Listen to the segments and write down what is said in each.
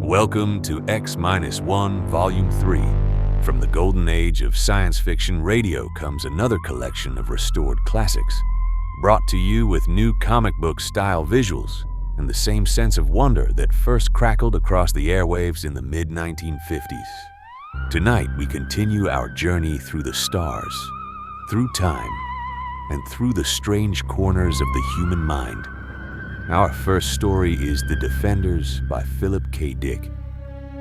Welcome to X-1, Volume 3. From the golden age of science fiction radio comes another collection of restored classics, brought to you with new comic book style visuals and the same sense of wonder that first crackled across the airwaves in the mid-1950s. Tonight we continue our journey through the stars, through time, and through the strange corners of the human mind. Our first story is The Defenders by Philip K. Dick.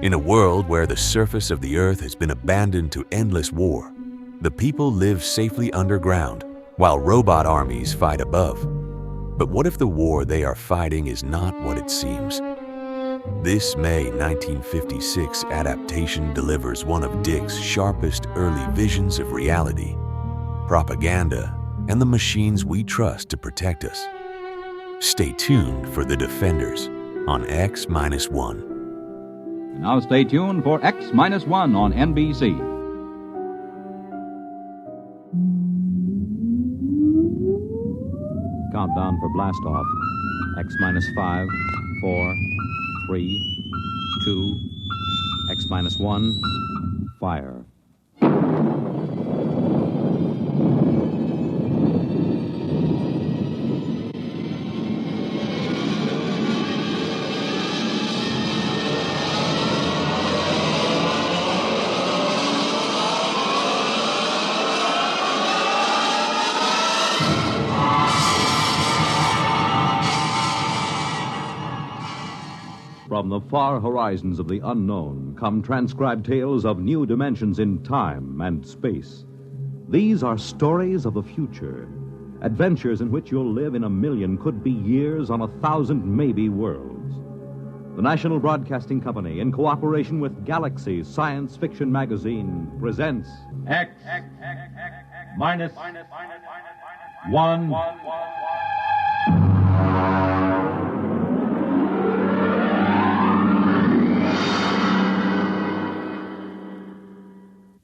In a world where the surface of the earth has been abandoned to endless war, the people live safely underground while robot armies fight above. But what if the war they are fighting is not what it seems? This May 1956 adaptation delivers one of Dick's sharpest early visions of reality, propaganda, and the machines we trust to protect us. Stay tuned for The Defenders on X-1. Now stay tuned for X-1 on NBC. Countdown for blast-off. X-5, 4, 3, 2, X-1, fire. From the far horizons of the unknown come transcribed tales of new dimensions in time and space. These are stories of the future, adventures in which you'll live in 1,000,000 could-be years on 1,000 maybe worlds. The National Broadcasting Company, in cooperation with Galaxy Science Fiction Magazine, presents X-1.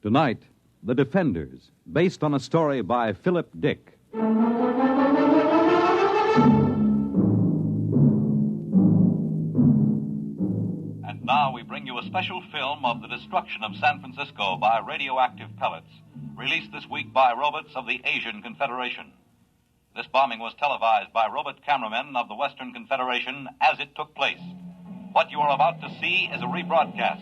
Tonight, The Defenders, based on a story by Philip Dick. And now we bring you a special film of the destruction of San Francisco by radioactive pellets, released this week by robots of the Asian Confederation. This bombing was televised by robot cameramen of the Western Confederation as it took place. What you are about to see is a rebroadcast.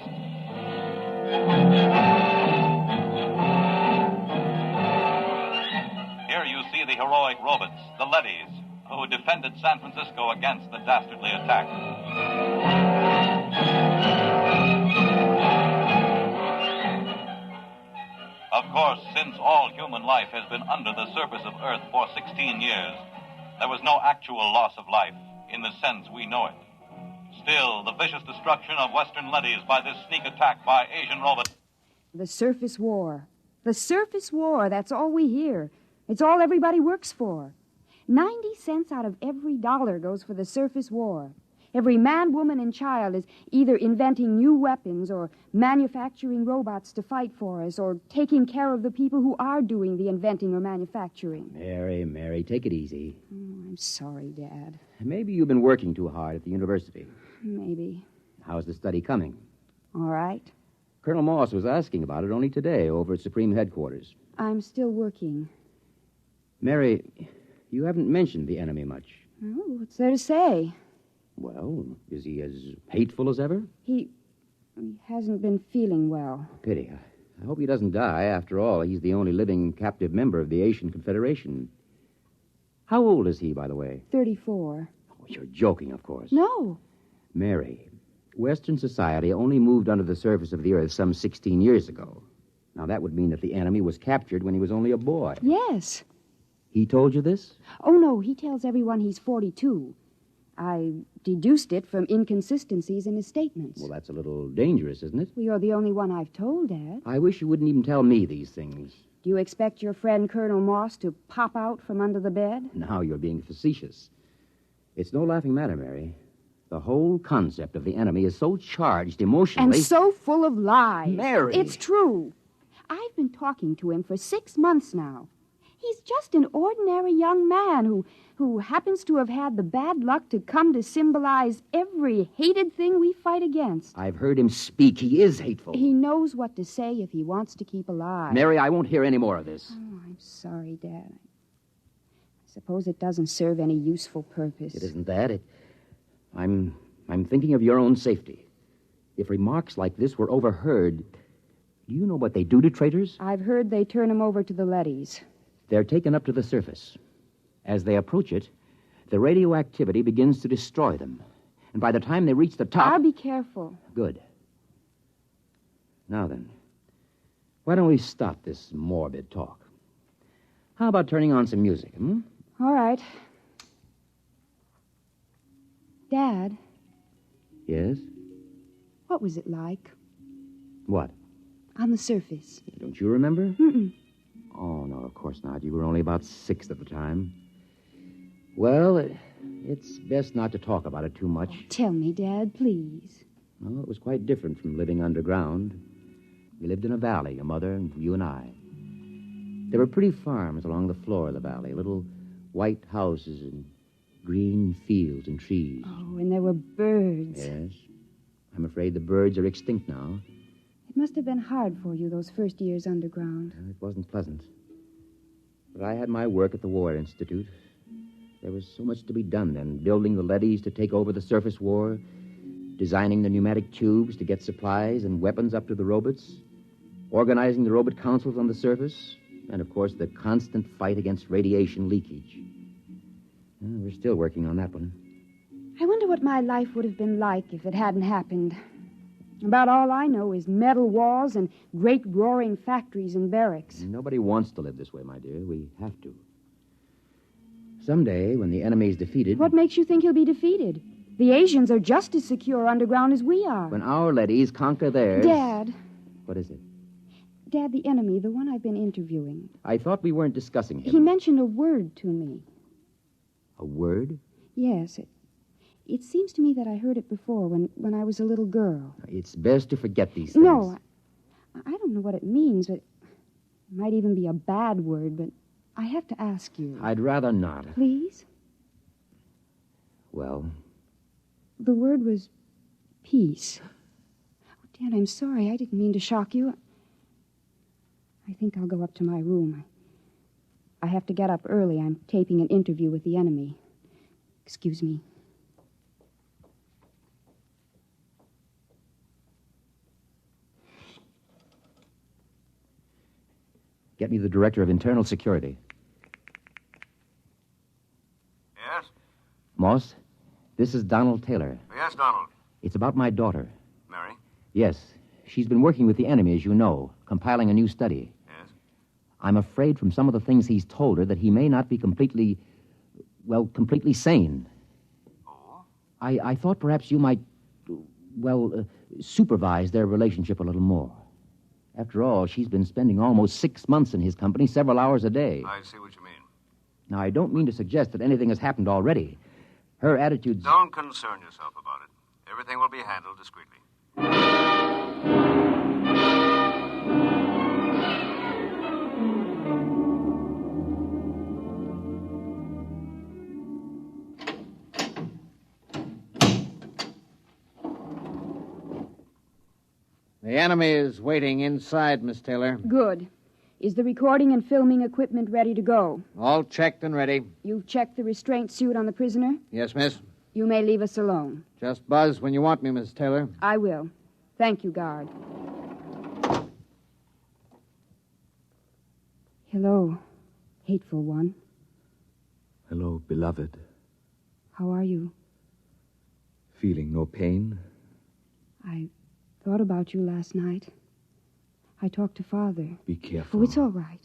Here you see the heroic robots, the Leddies, who defended San Francisco against the dastardly attack. Of course, since all human life has been under the surface of Earth for 16 years, there was no actual loss of life in the sense we know it. Still, the vicious destruction of Western Leddies by this sneak attack by Asian robots. The surface war. The surface war, that's all we hear. It's all everybody works for. 90 cents out of every dollar goes for the surface war. Every man, woman, and child is either inventing new weapons or manufacturing robots to fight for us or taking care of the people who are doing the inventing or manufacturing. Mary, take it easy. Oh, I'm sorry, Dad. Maybe you've been working too hard at the university. Maybe. How's the study coming? All right. Colonel Moss was asking about it only today over at Supreme Headquarters. I'm still working. Mary, you haven't mentioned the enemy much. Oh, what's there to say? Well, is he as hateful as ever? He hasn't been feeling well. Pity. I hope he doesn't die. After all, he's the only living captive member of the Asian Confederation. How old is he, by the way? 34. Oh, you're joking, of course. No. Mary, Western society only moved under the surface of the Earth some 16 years ago. Now, that would mean that the enemy was captured when he was only a boy. Yes. He told you this? Oh, no, he tells everyone he's 42. I deduced it from inconsistencies in his statements. Well, that's a little dangerous, isn't it? Well, you're the only one I've told, Dad. I wish you wouldn't even tell me these things. Do you expect your friend Colonel Moss to pop out from under the bed? Now you're being facetious. It's no laughing matter, Mary. The whole concept of the enemy is so charged emotionally. And so full of lies. Mary! It's true. I've been talking to him for 6 months now. He's just an ordinary young man who who happens to have had the bad luck to come to symbolize every hated thing we fight against. I've heard him speak. He is hateful. He knows what to say if he wants to keep alive. Mary, I won't hear any more of this. Oh, I'm sorry, Dad. I suppose it doesn't serve any useful purpose. It isn't that. I'm thinking of your own safety. If remarks like this were overheard, do you know what they do to traitors? I've heard they turn them over to the leadys. They're taken up to the surface. As they approach it, the radioactivity begins to destroy them. And by the time they reach the top... I'll be careful. Good. Now then, why don't we stop this morbid talk? How about turning on some music, All right. Dad, Yes? what was it like What? on the surface? Don't you remember? Mm-mm. Oh, no, of course not. You were only about 6 at the time. Well, it's best not to talk about it too much. Tell me, Dad, please. Well, it was quite different from living underground. We lived in a valley, your mother and you and I. There were pretty farms along the floor of the valley, little white houses and green fields and trees. Oh, and there were birds. Yes. I'm afraid the birds are extinct now. It must have been hard for you those first years underground. It wasn't pleasant. But I had my work at the War Institute. There was so much to be done then, building the leadys to take over the surface war, designing the pneumatic tubes to get supplies and weapons up to the robots, organizing the robot councils on the surface, and, of course, the constant fight against radiation leakage. Well, we're still working on that one. I wonder what my life would have been like if it hadn't happened. About all I know is metal walls and great roaring factories and barracks. Nobody wants to live this way, my dear. We have to. Someday, when the enemy is defeated... What makes you think he'll be defeated? The Asians are just as secure underground as we are. When our leadys conquer theirs... Dad. What is it? Dad, the enemy, the one I've been interviewing. I thought we weren't discussing him. He mentioned a word to me. A word? Yes, it seems to me that I heard it before when I was a little girl. It's best to forget these things. No, I don't know what it means, but it might even be a bad word, but I have to ask you. I'd rather not. Please? Well? The word was peace. Oh, Dad, I'm sorry. I didn't mean to shock you. I think I'll go up to my room. I have to get up early. I'm taping an interview with the enemy. Excuse me. Get me the Director of Internal Security. Yes? Moss, this is Donald Taylor. Yes, Donald. It's about my daughter. Mary? Yes. She's been working with the enemy, as you know, compiling a new study. Yes? I'm afraid from some of the things he's told her that he may not be completely sane. Oh? I thought perhaps you might, supervise their relationship a little more. After all, she's been spending almost 6 months in his company, several hours a day. I see what you mean. Now, I don't mean to suggest that anything has happened already. Her attitude's... Don't concern yourself about it. Everything will be handled discreetly. The enemy is waiting inside, Miss Taylor. Good. Is the recording and filming equipment ready to go? All checked and ready. You've checked the restraint suit on the prisoner? Yes, miss. You may leave us alone. Just buzz when you want me, Miss Taylor. I will. Thank you, guard. Hello, hateful one. Hello, beloved. How are you? Feeling no pain? I thought about you last night. I talked to Father. Be careful. Oh, it's all right.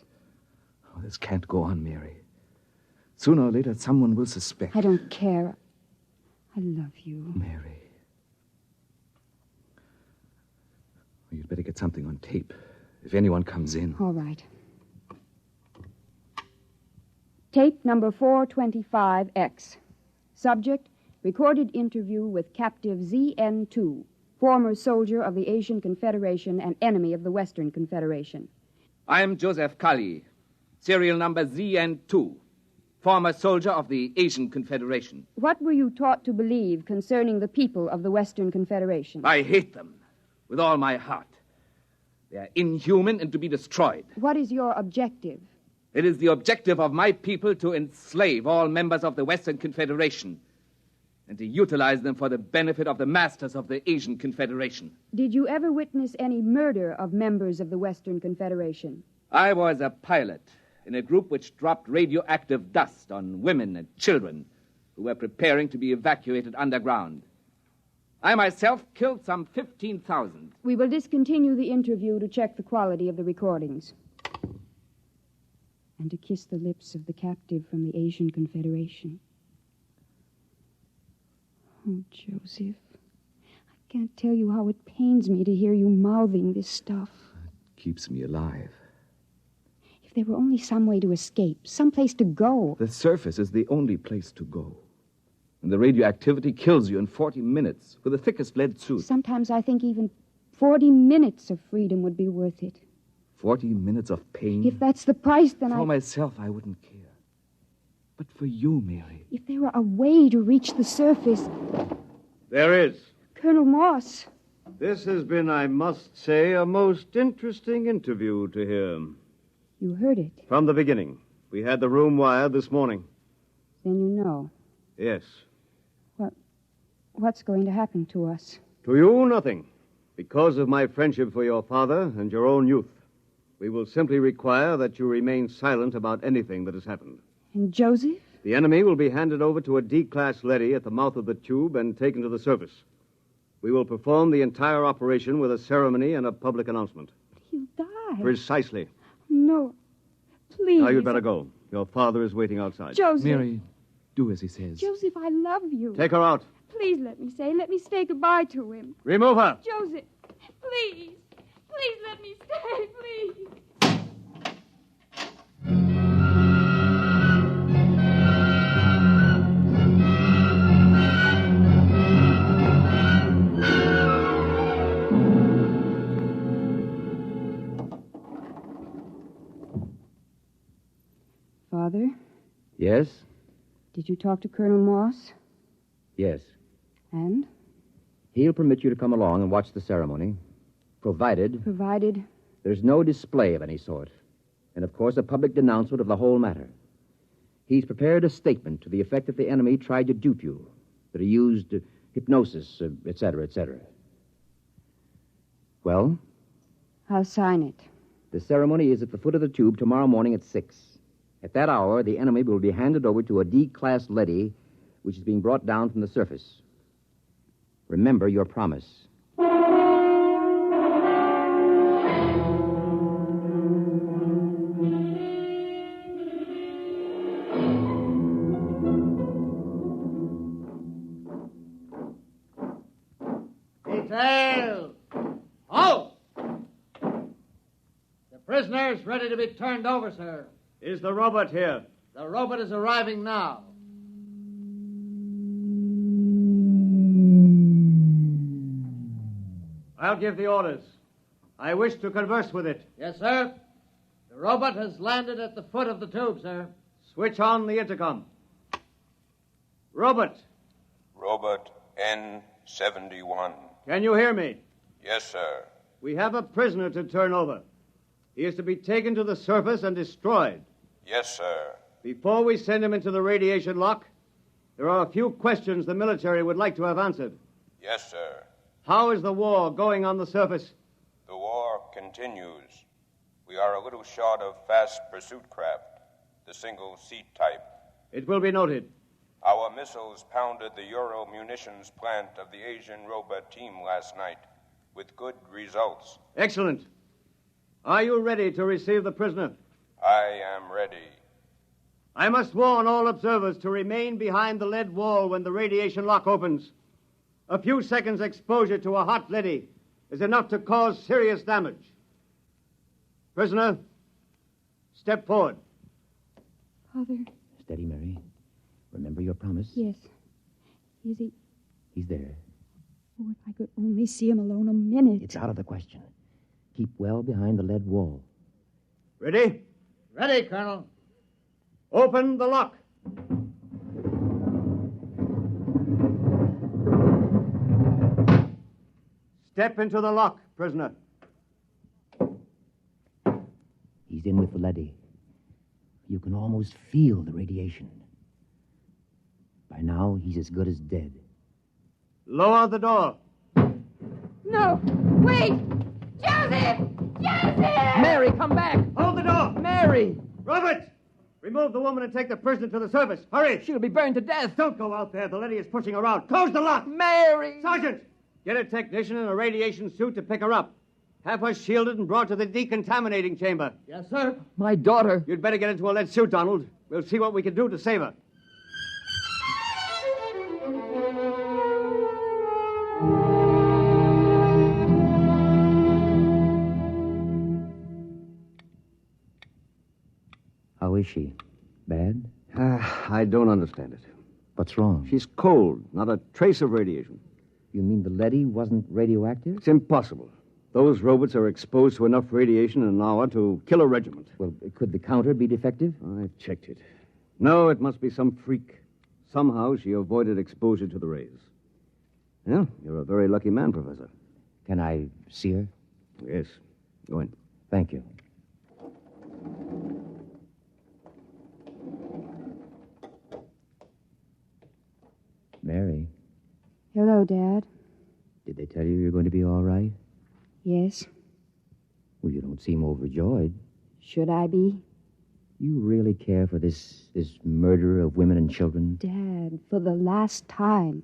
Oh, this can't go on, Mary. Sooner or later, someone will suspect. I don't care. I love you. Mary. Oh, you'd better get something on tape. If anyone comes in. All right. Tape number 425X. Subject, recorded interview with captive ZN2, former soldier of the Asian Confederation and enemy of the Western Confederation. I am Joseph Kali, serial number ZN2. former soldier of the Asian Confederation. What were you taught to believe concerning the people of the Western Confederation? I hate them with all my heart. They are inhuman and to be destroyed. What is your objective? It is the objective of my people to enslave all members of the Western Confederation and to utilize them for the benefit of the masters of the Asian Confederation. Did you ever witness any murder of members of the Western Confederation? I was a pilot in a group which dropped radioactive dust on women and children who were preparing to be evacuated underground. I myself killed some 15,000. We will discontinue the interview to check the quality of the recordings. And to kiss the lips of the captive from the Asian Confederation. Oh, Joseph, I can't tell you how it pains me to hear you mouthing this stuff. It keeps me alive. If there were only some way to escape, some place to go. The surface is the only place to go. And the radioactivity kills you in 40 minutes with the thickest lead suit. Sometimes I think even 40 minutes of freedom would be worth it. 40 minutes of pain? If that's the price, then For myself, I wouldn't care. But for you, Mary. If there were a way to reach the surface... There is. Colonel Moss. This has been, I must say, a most interesting interview to hear. You heard it. From the beginning. We had the room wired this morning. Then you know. Yes. What's going to happen to us? To you, nothing. Because of my friendship for your father and your own youth. We will simply require that you remain silent about anything that has happened. And Joseph? The enemy will be handed over to a D-class leady at the mouth of the tube and taken to the surface. We will perform the entire operation with a ceremony and a public announcement. He'll die. Precisely. No. Please. Now you'd better go. Your father is waiting outside. Joseph. Mary, do as he says. Joseph, I love you. Take her out. Please let me say goodbye to him. Remove her. Joseph, please. Please let me stay, please. Father? Yes? Did you talk to Colonel Moss? Yes. And? He'll permit you to come along and watch the ceremony, provided there's no display of any sort. And, of course, a public denouncement of the whole matter. He's prepared a statement to the effect that the enemy tried to dupe you, that he used hypnosis, etc., etc. Well? I'll sign it. The ceremony is at the foot of the tube tomorrow morning at 6. At that hour, the enemy will be handed over to a D-class leady, which is being brought down from the surface. Remember your promise. Detail! Halt! The prisoner is ready to be turned over, sir. Is the robot here? The robot is arriving now. I'll give the orders. I wish to converse with it. Yes, sir. The robot has landed at the foot of the tube, sir. Switch on the intercom. Robot. Robot N71. Can you hear me? Yes, sir. We have a prisoner to turn over. He is to be taken to the surface and destroyed. Yes, sir. Before we send him into the radiation lock, there are a few questions the military would like to have answered. Yes, sir. How is the war going on the surface? The war continues. We are a little short of fast pursuit craft, the single-seat type. It will be noted. Our missiles pounded the Euro munitions plant of the Asian robot team last night with good results. Excellent. Are you ready to receive the prisoner? I am ready. I must warn all observers to remain behind the lead wall when the radiation lock opens. A few seconds' exposure to a hot leady is enough to cause serious damage. Prisoner, step forward. Father. Steady, Mary. Remember your promise? Yes. Is he? He's there. Oh, if I could only see him alone a minute. It's out of the question. Keep well behind the lead wall. Ready? Ready, Colonel. Open the lock. Step into the lock, prisoner. He's in with the leady. You can almost feel the radiation. By now, he's as good as dead. Lower the door. No! Wait! Joseph! Joseph! Mary, come back! Hold the door! Mary! Robert! Remove the woman and take the prisoner to the surface. Hurry! She'll be burned to death. Don't go out there. The lady is pushing around. Close the lock! Mary! Sergeant! Get a technician in a radiation suit to pick her up. Have her shielded and brought to the decontaminating chamber. Yes, sir. My daughter. You'd better get into a lead suit, Donald. We'll see what we can do to save her. How is she? Bad? I don't understand it. What's wrong? She's cold, not a trace of radiation. You mean the leady wasn't radioactive? It's impossible. Those robots are exposed to enough radiation in an hour to kill a regiment. Well, could the counter be defective? I've checked it. No, it must be some freak. Somehow she avoided exposure to the rays. Yeah, you're a very lucky man, Professor. Can I see her? Yes. Go in. Thank you. Mary, Hello, Dad. did they tell you you're going to be all right? Yes. Well, you don't seem overjoyed. Should I be? You really care for this murder of women and children? Dad, for the last time,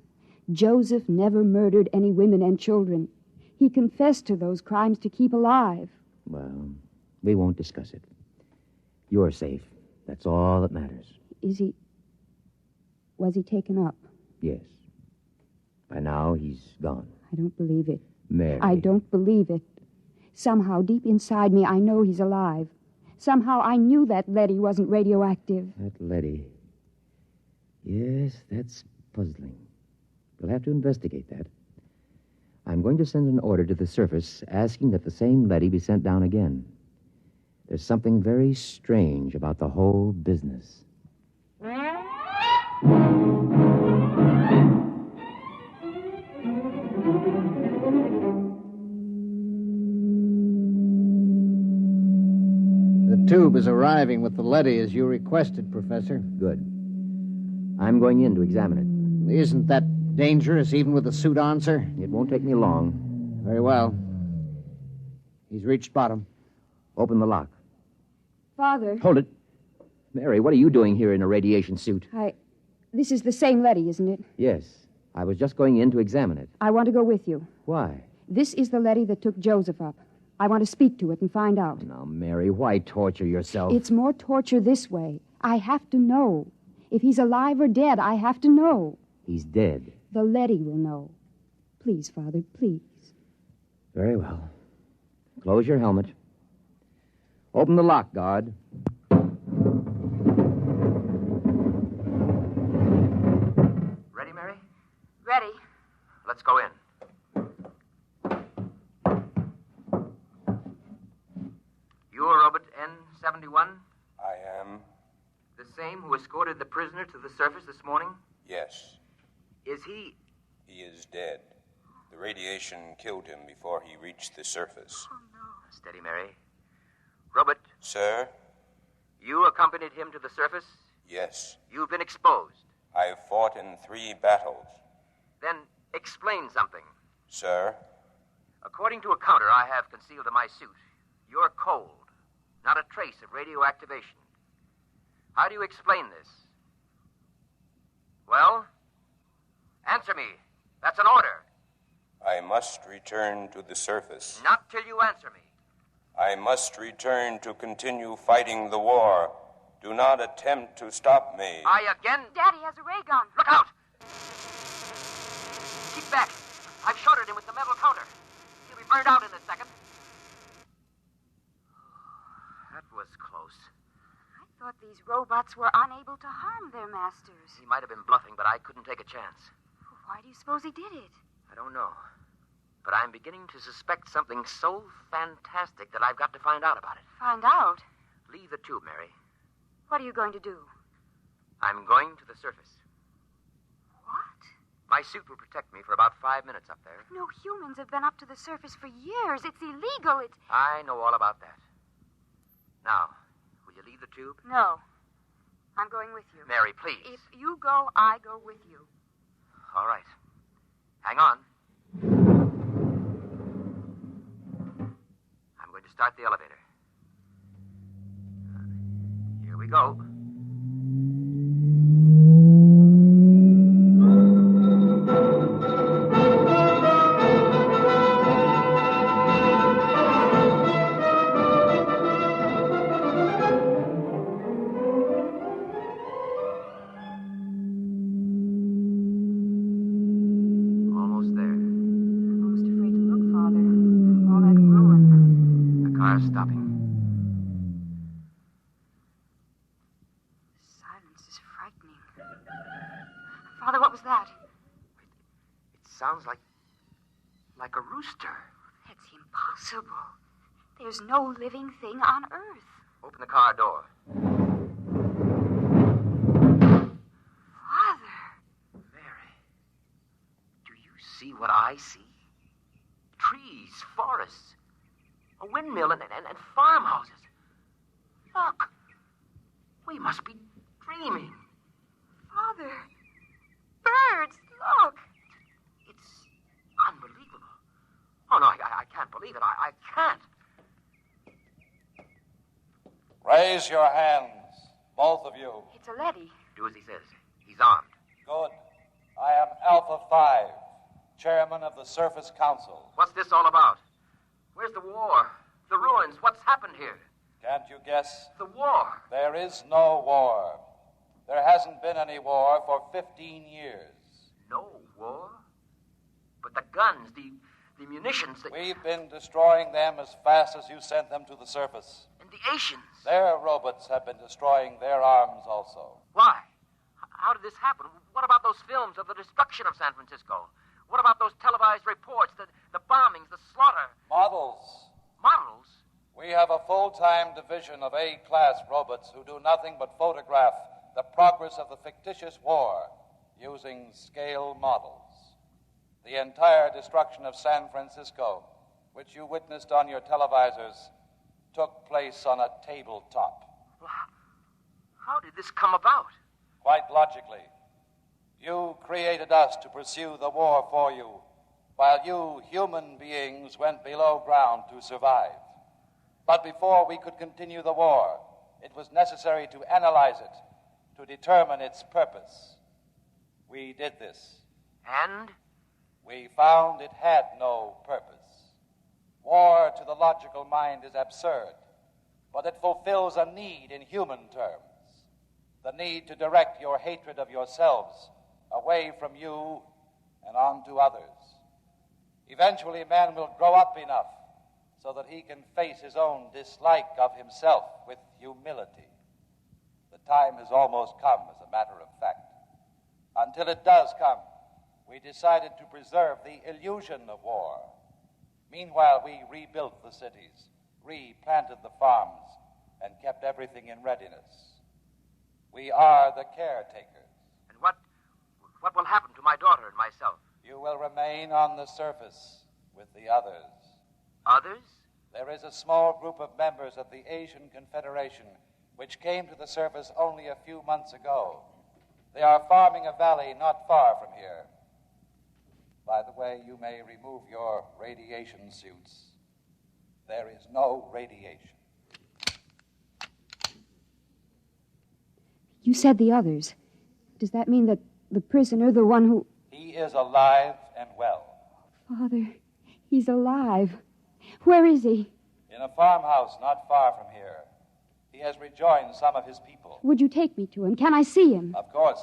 Joseph never murdered any women and children. He confessed to those crimes to keep alive. Well, we won't discuss it. You're safe. That's all that matters. Was he taken up? Yes. By now, he's gone. I don't believe it. Mary. I don't believe it. Somehow, deep inside me, I know he's alive. Somehow, I knew that leady wasn't radioactive. That leady. Yes, that's puzzling. We'll have to investigate that. I'm going to send an order to the surface asking that the same leady be sent down again. There's something very strange about the whole business. The tube is arriving with the leady as you requested, Professor. Good. I'm going in to examine it. Isn't that dangerous, even with the suit on, sir? It won't take me long. Very well. He's reached bottom. Open the lock. Father. Hold it. Mary, what are you doing here in a radiation suit? This is the same leady, isn't it? Yes. I was just going in to examine it. I want to go with you. Why? This is the leady that took Joseph up. I want to speak to it and find out. Now, Mary, why torture yourself? It's more torture this way. I have to know. If he's alive or dead, I have to know. He's dead. The leady will know. Please, Father, please. Very well. Close your helmet. Open the lock, guard. Ready, Mary? Ready. Let's go in. You're Robert N71? I am. The same who escorted the prisoner to the surface this morning? Yes. Is he... He is dead. The radiation killed him before he reached the surface. Oh, no. Steady, Mary. Robert, Sir? you accompanied him to the surface? Yes. You've been exposed. I've fought in 3 battles. Then explain something. Sir? According to a counter I have concealed in my suit, you're cold. Not a trace of radioactivation. How do you explain this? Well? Answer me. That's an order. I must return to the surface. Not till you answer me. I must return to continue fighting the war. Do not attempt to stop me. I again... Daddy has a ray gun. Look out! Keep back. I've shorted him with the metal counter. He'll be burned out in a second. That was close. I thought these robots were unable to harm their masters. He might have been bluffing, but I couldn't take a chance. Why do you suppose he did it? I don't know. But I'm beginning to suspect something so fantastic that I've got to find out about it. Find out? Leave the tube, Mary. What are you going to do? I'm going to the surface. What? My suit will protect me for about 5 minutes up there. No humans have been up to the surface for years. It's illegal. I know all about that. Now, will you leave the tube? No. I'm going with you. Mary, please. If you go, I go with you. All right. Hang on. I'm going to start the elevator. Here we go. Stopping. Silence is frightening. Father, what was that? It sounds like a rooster. That's impossible. There's no living thing on Earth. Open the car door. Father. Mary, do you see what I see? Trees, forests. A windmill and farmhouses. Look. We must be dreaming. Father. Birds, look. It's unbelievable. Oh, no, I can't believe it. I can't. Raise your hands, both of you. It's a leady. Do as he says. He's armed. Good. I am Alpha 5, chairman of the Surface Council. What's this all about? Where's the war? The ruins? What's happened here? Can't you guess? The war. There is no war. There hasn't been any war for 15 years. No war? But the guns, the munitions... We've been destroying them as fast as you sent them to the surface. And the Asians? Their robots have been destroying their arms also. Why? How did this happen? What about those films of the destruction of San Francisco? What about those televised reports, the bombings, the slaughter? Models. Models? We have a full-time division of A-class robots who do nothing but photograph the progress of the fictitious war using scale models. The entire destruction of San Francisco, which you witnessed on your televisors, took place on a tabletop. Well, how did this come about? Quite logically. You created us to pursue the war for you, while you, human beings, went below ground to survive. But before we could continue the war, it was necessary to analyze it, to determine its purpose. We did this. And? We found it had no purpose. War, to the logical mind, is absurd, but it fulfills a need in human terms. The need to direct your hatred of yourselves away from you and on to others. Eventually, man will grow up enough so that he can face his own dislike of himself with humility. The time has almost come, as a matter of fact. Until it does come, we decided to preserve the illusion of war. Meanwhile, we rebuilt the cities, replanted the farms, and kept everything in readiness. We are the caretakers. And what will happen to my daughter and myself? You will remain on the surface with the others. Others? There is a small group of members of the Asian Confederation which came to the surface only a few months ago. They are farming a valley not far from here. By the way, you may remove your radiation suits. There is no radiation. You said the others. Does that mean that the prisoner, the one who... He is alive and well. Father, he's alive. Where is he? In a farmhouse not far from here. He has rejoined some of his people. Would you take me to him? Can I see him? Of course,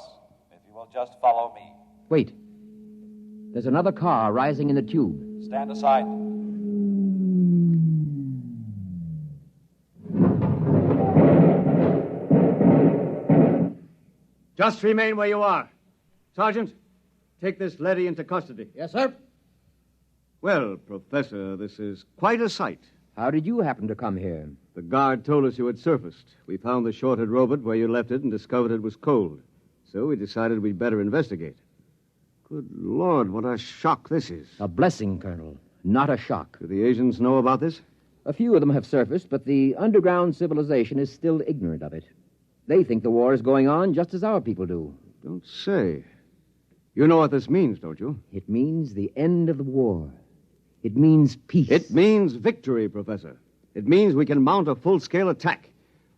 if you will just follow me. Wait. There's another car rising in the tube. Stand aside. Just remain where you are. Sergeant, take this leady into custody. Yes, sir. Well, Professor, this is quite a sight. How did you happen to come here? The guard told us you had surfaced. We found the short-haired robot where you left it and discovered it was cold. So we decided we'd better investigate. Good Lord, what a shock this is. A blessing, Colonel, not a shock. Do the Asians know about this? A few of them have surfaced, but the underground civilization is still ignorant of it. They think the war is going on just as our people do. Don't say. You know what this means, don't you? It means the end of the war. It means peace. It means victory, Professor. It means we can mount a full-scale attack.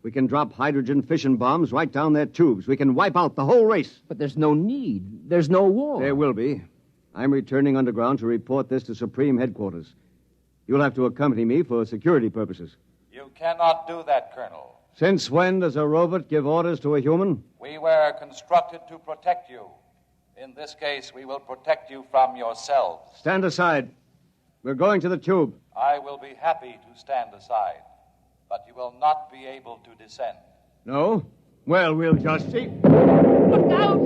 We can drop hydrogen fission bombs right down their tubes. We can wipe out the whole race. But there's no need. There's no war. There will be. I'm returning underground to report this to Supreme Headquarters. You'll have to accompany me for security purposes. You cannot do that, Colonel. Since when does a robot give orders to a human? We were constructed to protect you. In this case, we will protect you from yourselves. Stand aside. We're going to the tube. I will be happy to stand aside, but you will not be able to descend. No? Well, we'll just see. Look out!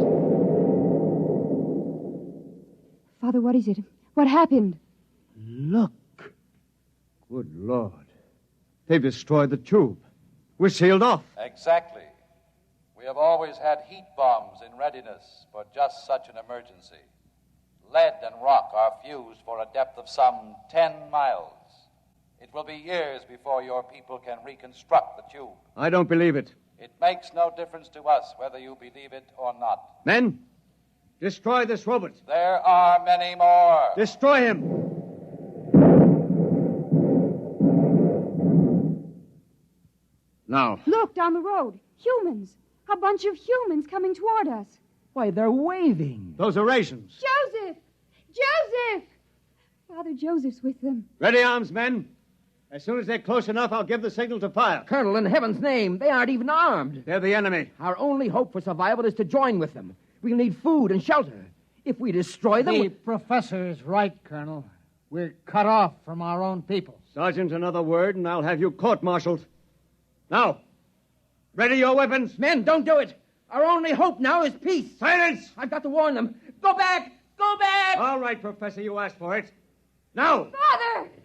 Father, what is it? What happened? Look. Good Lord. They've destroyed the tube. We're sealed off. Exactly. We have always had heat bombs in readiness for just such an emergency. Lead and rock are fused for a depth of some 10 miles. It will be years before your people can reconstruct the tube. I don't believe it. It makes no difference to us whether you believe it or not. Men, destroy this robot. There are many more. Destroy him. Now. Look, down the road. Humans. A bunch of humans coming toward us. Why, they're waving. Those are rations. Joseph! Joseph! Father Joseph's with them. Ready arms, men. As soon as they're close enough, I'll give the signal to fire. Colonel, in heaven's name, they aren't even armed. They're the enemy. Our only hope for survival is to join with them. We'll need food and shelter. If we destroy them... The professor is right, Colonel. We're cut off from our own people. Sergeant, another word, and I'll have you court-martialed. Now, ready your weapons. Men, don't do it. Our only hope now is peace. Silence! I've got to warn them. Go back! Go back! All right, Professor, you asked for it. Now!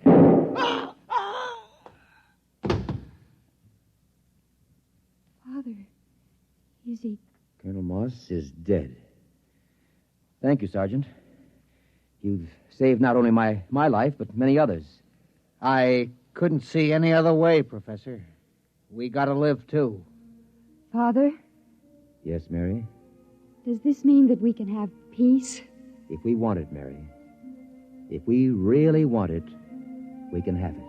Father! Father, is he... Colonel Moss is dead. Thank you, Sergeant. You've saved not only my life, but many others. I couldn't see any other way, Professor. We gotta live, too. Father, Yes, Mary? does this mean that we can have peace? If we want it, Mary. If we really want it, we can have it.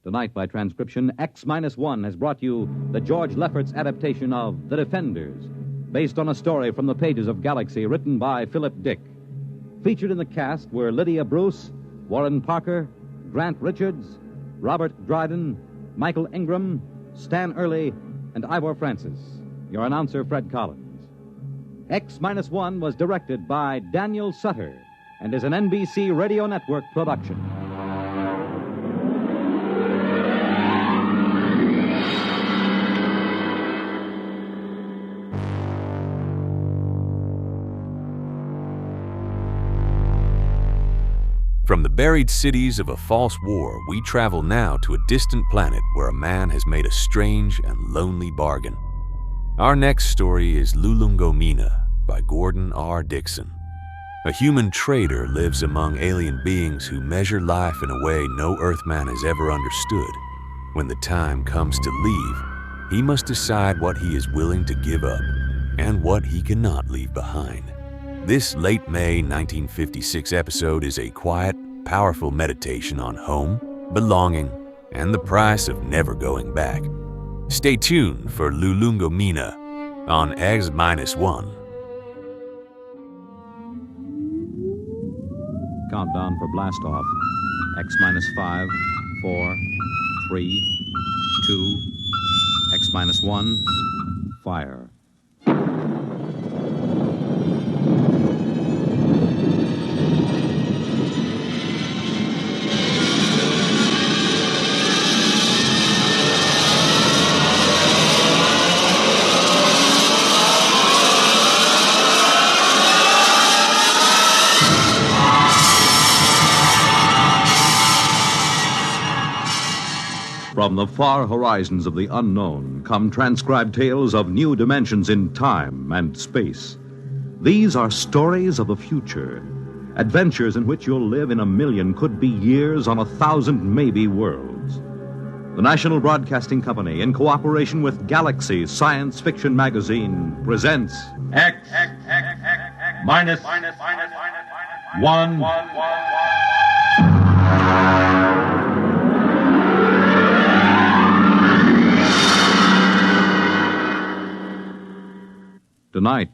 Tonight, by transcription, X-1 has brought you the George Lefferts adaptation of The Defenders, based on a story from the pages of Galaxy written by Philip Dick. Featured in the cast were Lydia Bruce, Warren Parker, Grant Richards, Robert Dryden, Michael Ingram, Stan Early, and Ivor Francis. Your announcer, Fred Collins. X-1 was directed by Daniel Sutter and is an NBC Radio Network production. From the buried cities of a false war, we travel now to a distant planet where a man has made a strange and lonely bargain. Our next story is Lulungomeena by Gordon R. Dixon. A human trader lives among alien beings who measure life in a way no Earthman has ever understood. When the time comes to leave, he must decide what he is willing to give up and what he cannot leave behind. This late May 1956 episode is a quiet, powerful meditation on home, belonging, and the price of never going back. Stay tuned for Lulungomeena on X-1. Countdown for blast off. X-5, 4, 3, 2, X-1, fire. From the far horizons of the unknown come transcribed tales of new dimensions in time and space. These are stories of the future, adventures in which you'll live in a million could-be years on 1,000 maybe worlds. The National Broadcasting Company, in cooperation with Galaxy Science Fiction Magazine, presents X minus 1. Tonight,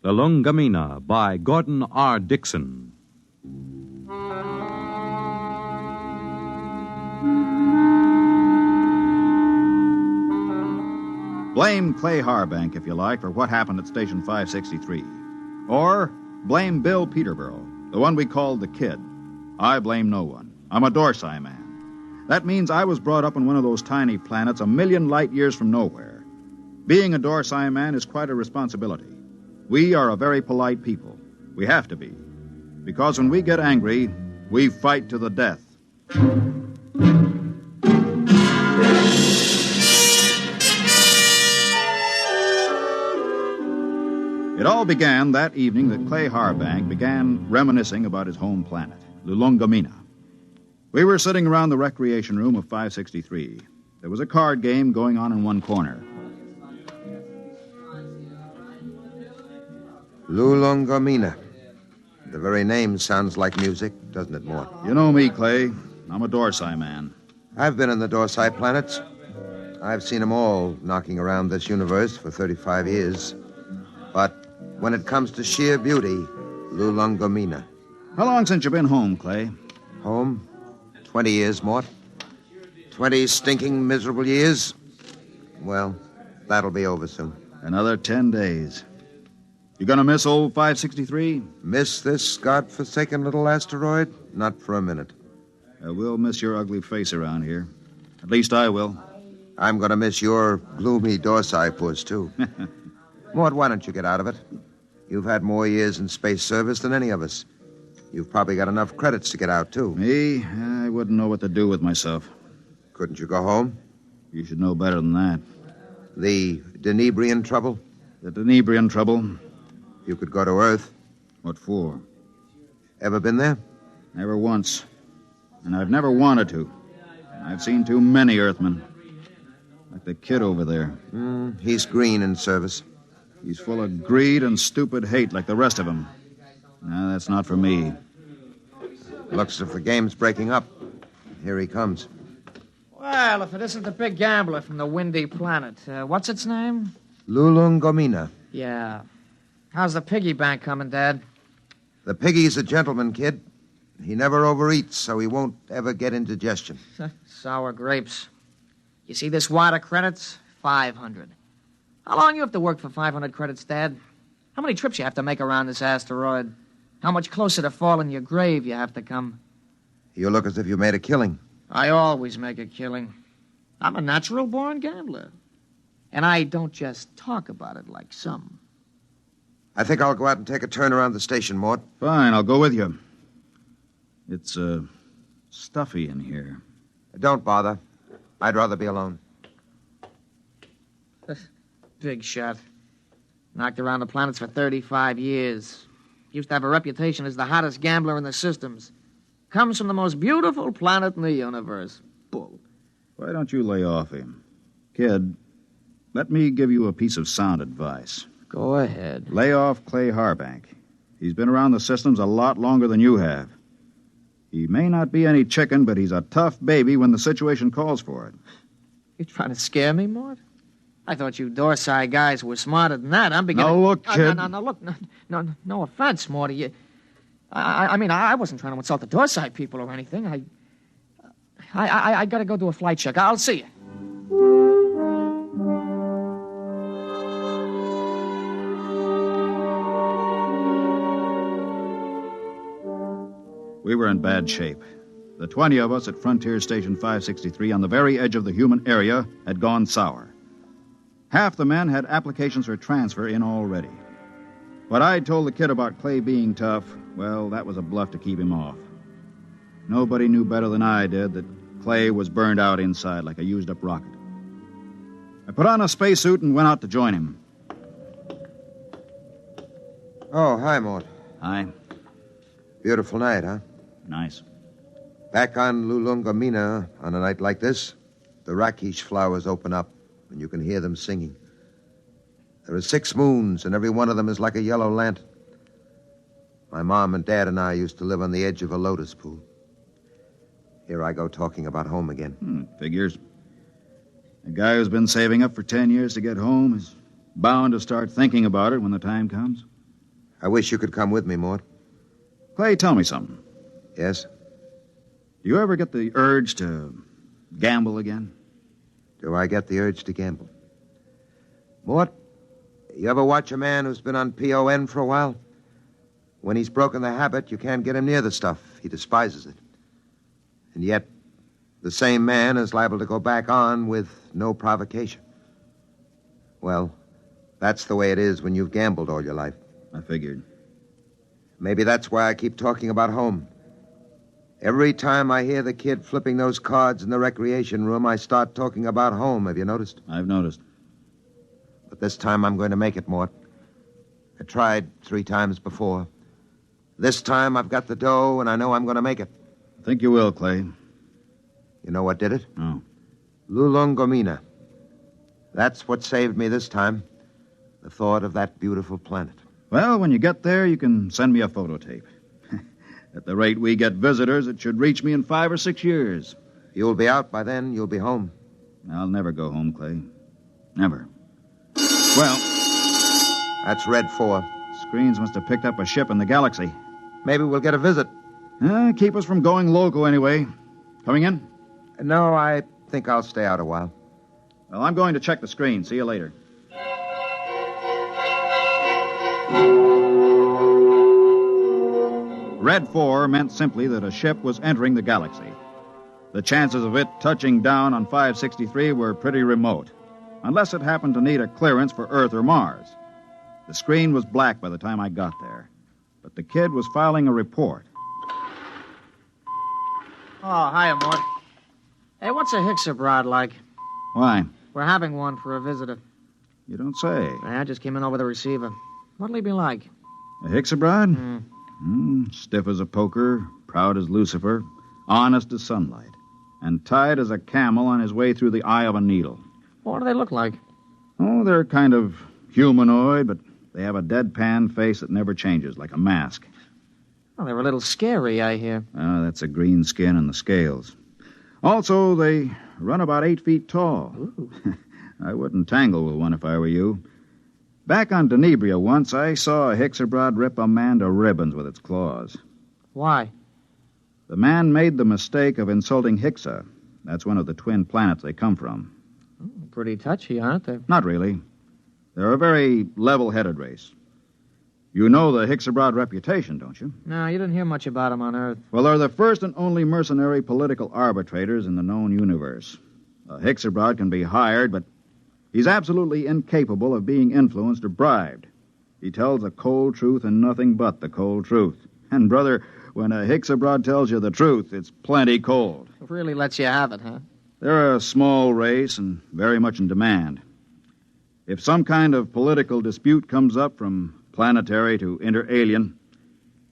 Lulungomeena by Gordon R. Dixon. Blame Clay Harbank, if you like, for what happened at Station 563. Or blame Bill Peterborough, the one we called the Kid. I blame no one. I'm a Dorsai man. That means I was brought up on one of those tiny planets a million light years from nowhere. Being a Dorsai man is quite a responsibility. We are a very polite people. We have to be. Because when we get angry, we fight to the death. It all began that evening that Clay Harbank began reminiscing about his home planet, Lulungomeena. We were sitting around the recreation room of 563. There was a card game going on in one corner. Lulungomeena. The very name sounds like music, doesn't it, Mort? You know me, Clay. I'm a Dorsai man. I've been in the Dorsai planets. I've seen them all knocking around this universe for 35 years. But when it comes to sheer beauty, Lulungomeena. How long since you've been home, Clay? Home? 20 years, Mort. 20 stinking, miserable years. Well, that'll be over soon. Another 10 days. You gonna miss old 563? Miss this godforsaken little asteroid? Not for a minute. We'll miss your ugly face around here. At least I will. I'm gonna miss your gloomy Dorsai puss, too. Mort, why don't you get out of it? You've had more years in space service than any of us. You've probably got enough credits to get out, too. Me? I wouldn't know what to do with myself. Couldn't you go home? You should know better than that. The Denebrian trouble? The Denebrian trouble? You could go to Earth. What for? Ever been there? Never once. And I've never wanted to. I've seen too many Earthmen. Like the Kid over there. He's green in service. He's full of greed and stupid hate like the rest of them. No, that's not for me. Looks as if the game's breaking up. Here he comes. Well, if it isn't the big gambler from the windy planet. What's its name? Lulungomeena. Yeah. How's the piggy bank coming, Dad? The piggy's a gentleman, Kid. He never overeats, so he won't ever get indigestion. Sour grapes. You see this wad of credits? 500. How long you have to work for 500 credits, Dad? How many trips you have to make around this asteroid? How much closer to falling in your grave you have to come? You look as if you made a killing. I always make a killing. I'm a natural-born gambler. And I don't just talk about it like some. I think I'll go out and take a turn around the station, Mort. Fine, I'll go with you. It's, stuffy in here. Don't bother. I'd rather be alone. Big shot. Knocked around the planets for 35 years. Used to have a reputation as the hottest gambler in the systems. Comes from the most beautiful planet in the universe. Bull. Why don't you lay off him? Kid, let me give you a piece of sound advice. Go ahead. Lay off Clay Harbank. He's been around the systems a lot longer than you have. He may not be any chicken, but he's a tough baby when the situation calls for it. You trying to scare me, Mort? I thought you Dorsai guys were smarter than that. I'm beginning... No, look, kid. No, look. No offense, Morty. I mean, I wasn't trying to insult the Dorsai people or anything. I gotta go do a flight check. I'll see you. We were in bad shape. The 20 of us at Frontier Station 563 on the very edge of the human area had gone sour. Half the men had applications for transfer in already. What I'd told the Kid about Clay being tough, well, that was a bluff to keep him off. Nobody knew better than I did that Clay was burned out inside like a used-up rocket. I put on a spacesuit and went out to join him. Oh, hi, Mort. Hi. Beautiful night, huh? Nice. Back on Lulungomeena, on a night like this, the rakish flowers open up, and you can hear them singing. There are 6 moons, and every one of them is like a yellow lantern. My mom and dad and I used to live on the edge of a lotus pool. Here I go talking about home again. Figures. A guy who's been saving up for 10 years to get home is bound to start thinking about it when the time comes. I wish you could come with me, Mort. Clay, tell me something. Yes? Do you ever get the urge to gamble again? Do I get the urge to gamble? Mort, you ever watch a man who's been on PON for a while? When he's broken the habit, you can't get him near the stuff. He despises it. And yet, the same man is liable to go back on with no provocation. Well, that's the way it is when you've gambled all your life. I figured. Maybe that's why I keep talking about home. Every time I hear the kid flipping those cards in the recreation room, I start talking about home. Have you noticed? I've noticed. But this time I'm going to make it, Mort. I tried 3 times before. This time I've got the dough, and I know I'm going to make it. I think you will, Clay. You know what did it? No. Lulungomeena. That's what saved me this time. The thought of that beautiful planet. Well, when you get there, you can send me a photo tape. At the rate we get visitors, it should reach me in 5 or 6 years. You'll be out by then. You'll be home. I'll never go home, Clay. Never. Well... That's Red 4. Screens must have picked up a ship in the galaxy. Maybe we'll get a visit. Keep us from going loco anyway. Coming in? No, I think I'll stay out a while. Well, I'm going to check the screen. See you later. Red 4 meant simply that a ship was entering the galaxy. The chances of it touching down on 563 were pretty remote, unless it happened to need a clearance for Earth or Mars. The screen was black by the time I got there, but the kid was filing a report. Oh, hiya, Mort. Hey, what's a Hixabrod like? Why? We're having one for a visitor. You don't say. I just came in over the receiver. What'll he be like? A Hixabrod? Stiff as a poker, proud as Lucifer, honest as sunlight, and tight as a camel on his way through the eye of a needle. What do they look like? Oh, they're kind of humanoid, but they have a deadpan face that never changes, like a mask. Well, they're a little scary, I hear. That's the green skin and the scales. Also, they run about 8 feet tall. Ooh. I wouldn't tangle with one if I were you. Back on Denebria once, I saw a Hixabrod rip a man to ribbons with its claws. Why? The man made the mistake of insulting Hixa. That's one of the twin planets they come from. Oh, pretty touchy, aren't they? Not really. They're a very level-headed race. You know the Hixabrod reputation, don't you? No, you didn't hear much about them on Earth. Well, they're the first and only mercenary political arbitrators in the known universe. A Hixabrod can be hired, but he's absolutely incapable of being influenced or bribed. He tells the cold truth and nothing but the cold truth. And, brother, when a Hixabrod tells you the truth, it's plenty cold. It really lets you have it, huh? They're a small race and very much in demand. If some kind of political dispute comes up from planetary to inter-alien,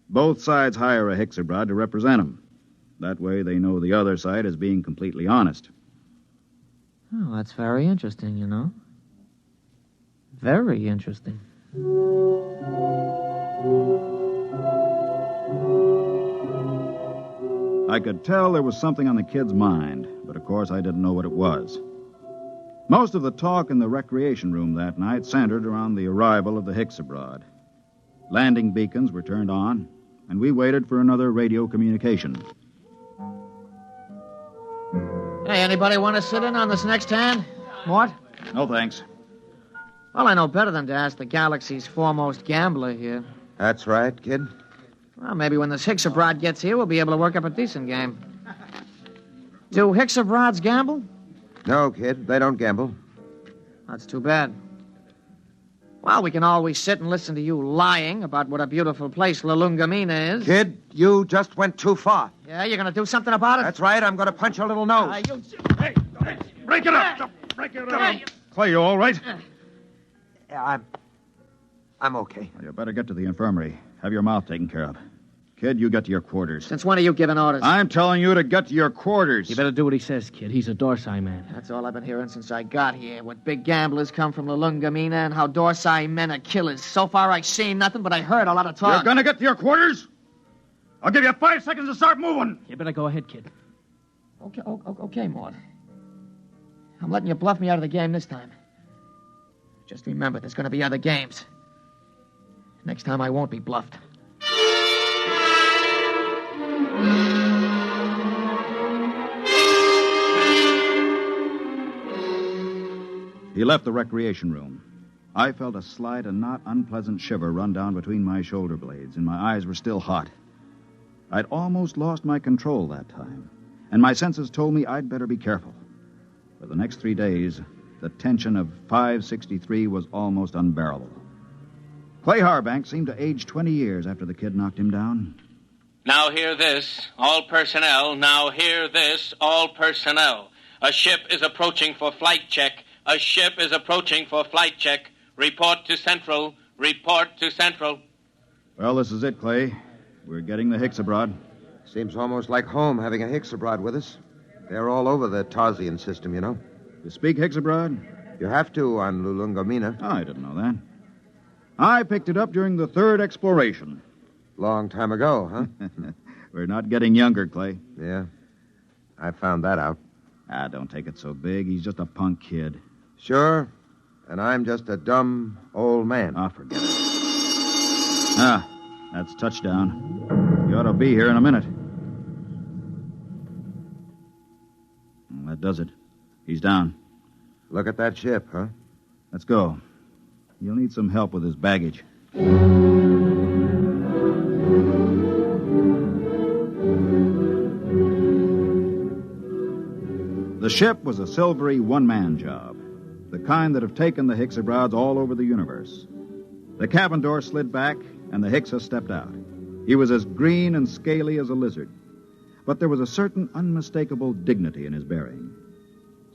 both sides hire a Hixabrod to represent them. That way they know the other side is being completely honest. Oh, that's very interesting, you know. Very interesting. I could tell there was something on the kid's mind, but of course I didn't know what it was. Most of the talk in the recreation room that night centered around the arrival of the Hixabrod. Landing beacons were turned on, and we waited for another radio communication. Hey, anybody want to sit in on this next hand? What? No, thanks. Well, I know better than to ask the galaxy's foremost gambler here. That's right, kid. Well, maybe when this Hixabrod gets here, we'll be able to work up a decent game. Do Hixabrods gamble? No, kid, they don't gamble. That's too bad. Well, we can always sit and listen to you lying about what a beautiful place Lulungomeena is. Kid, you just went too far. Yeah, you're going to do something about it? That's right. I'm going to punch your little nose. Break it up. Break it up. Clay, you all right? Yeah, I'm okay. Well, you better get to the infirmary. Have your mouth taken care of. Kid, you get to your quarters. Since when are you giving orders? I'm telling you to get to your quarters. You better do what he says, kid. He's a Dorsai man. That's all I've been hearing since I got here. What big gamblers come from Lulungomeena and how Dorsai men are killers. So far, I've seen nothing, but I heard a lot of talk. You're going to get to your quarters? I'll give you 5 seconds to start moving. You better go ahead, kid. Okay, Mort. I'm letting you bluff me out of the game this time. Just remember, there's going to be other games. Next time, I won't be bluffed. He left the recreation room. I felt a slight and not unpleasant shiver run down between my shoulder blades, and my eyes were still hot. I'd almost lost my control that time, and my senses told me I'd better be careful. For the next 3 days, the tension of 563 was almost unbearable. Clay Harbank seemed to age 20 years after the kid knocked him down. Now hear this, all personnel. Now hear this, all personnel. A ship is approaching for flight check. A ship is approaching for flight check. Report to Central. Report to Central. Well, this is it, Clay. We're getting the Hicks abroad. Seems almost like home having a Hicks abroad with us. They're all over the Tarsian system, you know. You speak Hicks abroad? You have to on Lulungomeena. Oh, I didn't know that. I picked it up during the 3rd exploration. Long time ago, huh? We're not getting younger, Clay. Yeah. I found that out. Don't take it so big. He's just a punk kid. Sure. And I'm just a dumb old man. Forget it. That's touchdown. You ought to be here in a minute. Well, that does it. He's down. Look at that ship, huh? Let's go. You'll need some help with his baggage. The ship was a silvery one-man job, the kind that have taken the Hicksabrods all over the universe. The cabin door slid back, and the Hicksa stepped out. He was as green and scaly as a lizard, but there was a certain unmistakable dignity in his bearing.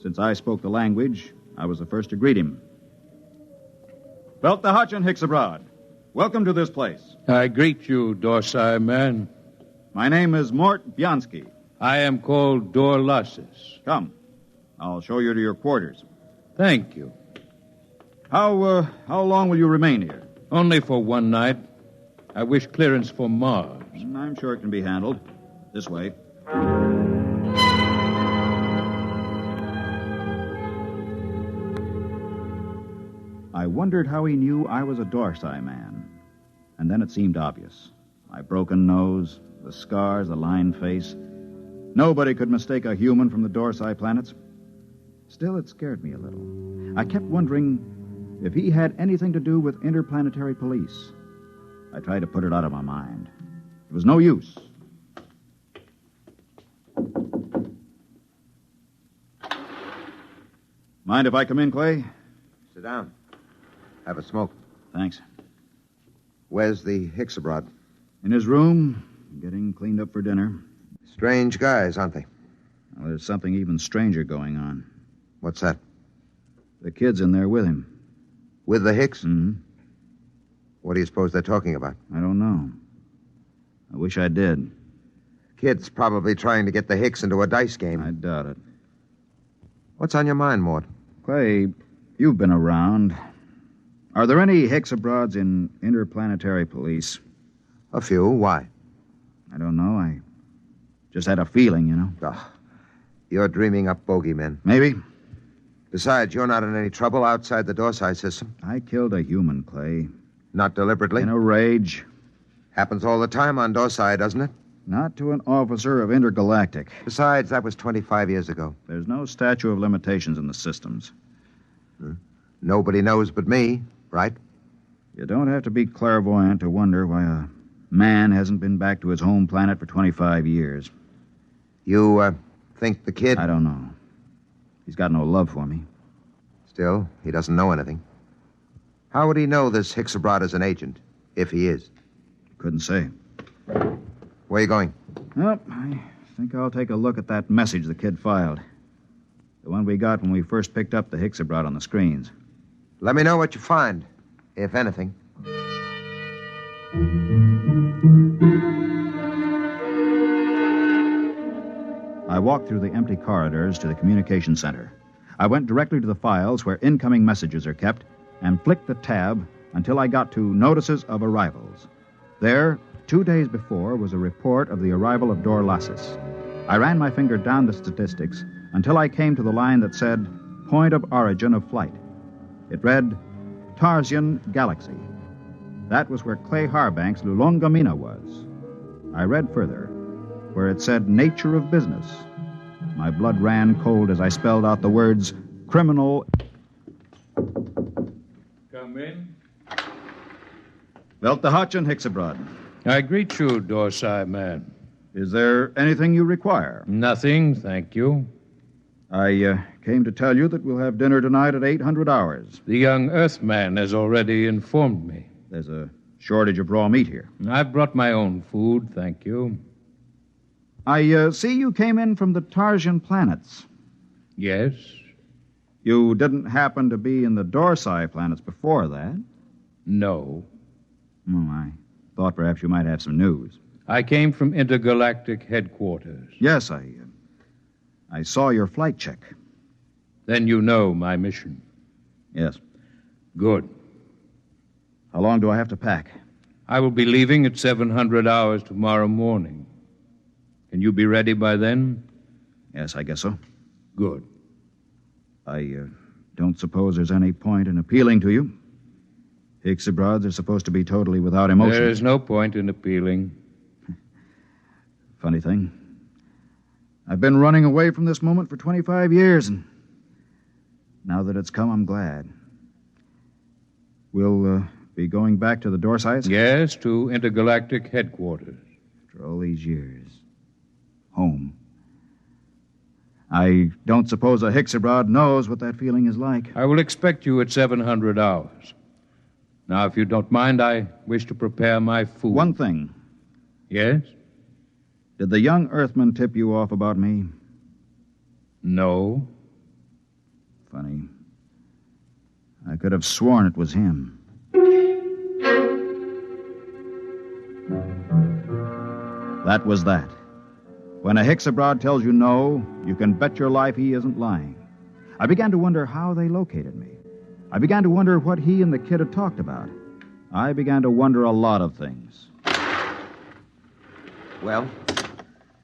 Since I spoke the language, I was the first to greet him. Belt the Hutch and Hicksabroad. Welcome to this place. I greet you, Dorsai man. My name is Mort Bianski. I am called Dorlasis. Come. I'll show you to your quarters. Thank you. How long will you remain here? Only for one night. I wish clearance for Mars. I'm sure it can be handled. This way. I wondered how he knew I was a Dorsai man. And then it seemed obvious. My broken nose, the scars, the lined face. Nobody could mistake a human from the Dorsai planets. Still, it scared me a little. I kept wondering if he had anything to do with interplanetary police. I tried to put it out of my mind. It was no use. Mind if I come in, Clay? Sit down. Have a smoke. Thanks. Where's the Hicksabroad? In his room, getting cleaned up for dinner. Strange guys, aren't they? Well, there's something even stranger going on. What's that? The kid's in there with him. With the Hicks? Mm-hmm. What do you suppose they're talking about? I don't know. I wish I did. Kid's probably trying to get the Hicks into a dice game. I doubt it. What's on your mind, Mort? Clay, you've been around. Are there any Hicksabroads in interplanetary police? A few. Why? I don't know. I just had a feeling, you know. Oh, you're dreaming up bogeymen. Maybe. Besides, you're not in any trouble outside the Dorsai system. I killed a human, Clay. Not deliberately? In a rage. Happens all the time on Dorsai, doesn't it? Not to an officer of Intergalactic. Besides, that was 25 years ago. There's no statute of limitations in the systems. Nobody knows but me, right? You don't have to be clairvoyant to wonder why a man hasn't been back to his home planet for 25 years. You, think the kid... I don't know. He's got no love for me. Still, he doesn't know anything. How would he know this Hicks-Abroad is an agent, if he is? Couldn't say. Where are you going? Well, I think I'll take a look at that message the kid filed. The one we got when we first picked up the Hicks-Abroad on the screens. Let me know what you find, if anything. I walked through the empty corridors to the communication center. I went directly to the files where incoming messages are kept and flicked the tab until I got to Notices of Arrivals. There, 2 days before, was a report of the arrival of Dorlasis. I ran my finger down the statistics until I came to the line that said, Point of Origin of Flight. It read, Tarsian Galaxy. That was where Clay Harbank's Lulungomeena was. I read further, where it said Nature of Business. My blood ran cold as I spelled out the words criminal. Come in. Belt the hutch and Hicks-Abroad. I greet you, Dorsai man. Is there anything you require? Nothing, thank you. I came to tell you that we'll have dinner tonight at 800 hours. The young Earthman has already informed me. There's a shortage of raw meat here. I've brought my own food, thank you. I see you came in from the Tarsian planets. Yes? You didn't happen to be in the Dorsai planets before that? No. Oh, I thought perhaps you might have some news. I came from intergalactic headquarters. Yes, I saw your flight check. Then you know my mission. Yes. Good. How long do I have to pack? I will be leaving at 700 hours tomorrow morning. Can you be ready by then? Yes, I guess so. Good. I don't suppose there's any point in appealing to you. Hicks-Abroads are supposed to be totally without emotion. There is no point in appealing. Funny thing. I've been running away from this moment for 25 years, and now that it's come, I'm glad. We'll be going back to the Dorsites? Yes, to intergalactic headquarters. After all these years. Home. I don't suppose a Hicks-Abroad knows what that feeling is like. I will expect you at 700 hours. Now, if you don't mind, I wish to prepare my food. One thing. Yes? Did the young Earthman tip you off about me? No. Funny. I could have sworn it was him. That was that. When a Hicks-Abroad tells you no, you can bet your life he isn't lying. I began to wonder how they located me. I began to wonder what he and the kid had talked about. I began to wonder a lot of things. Well?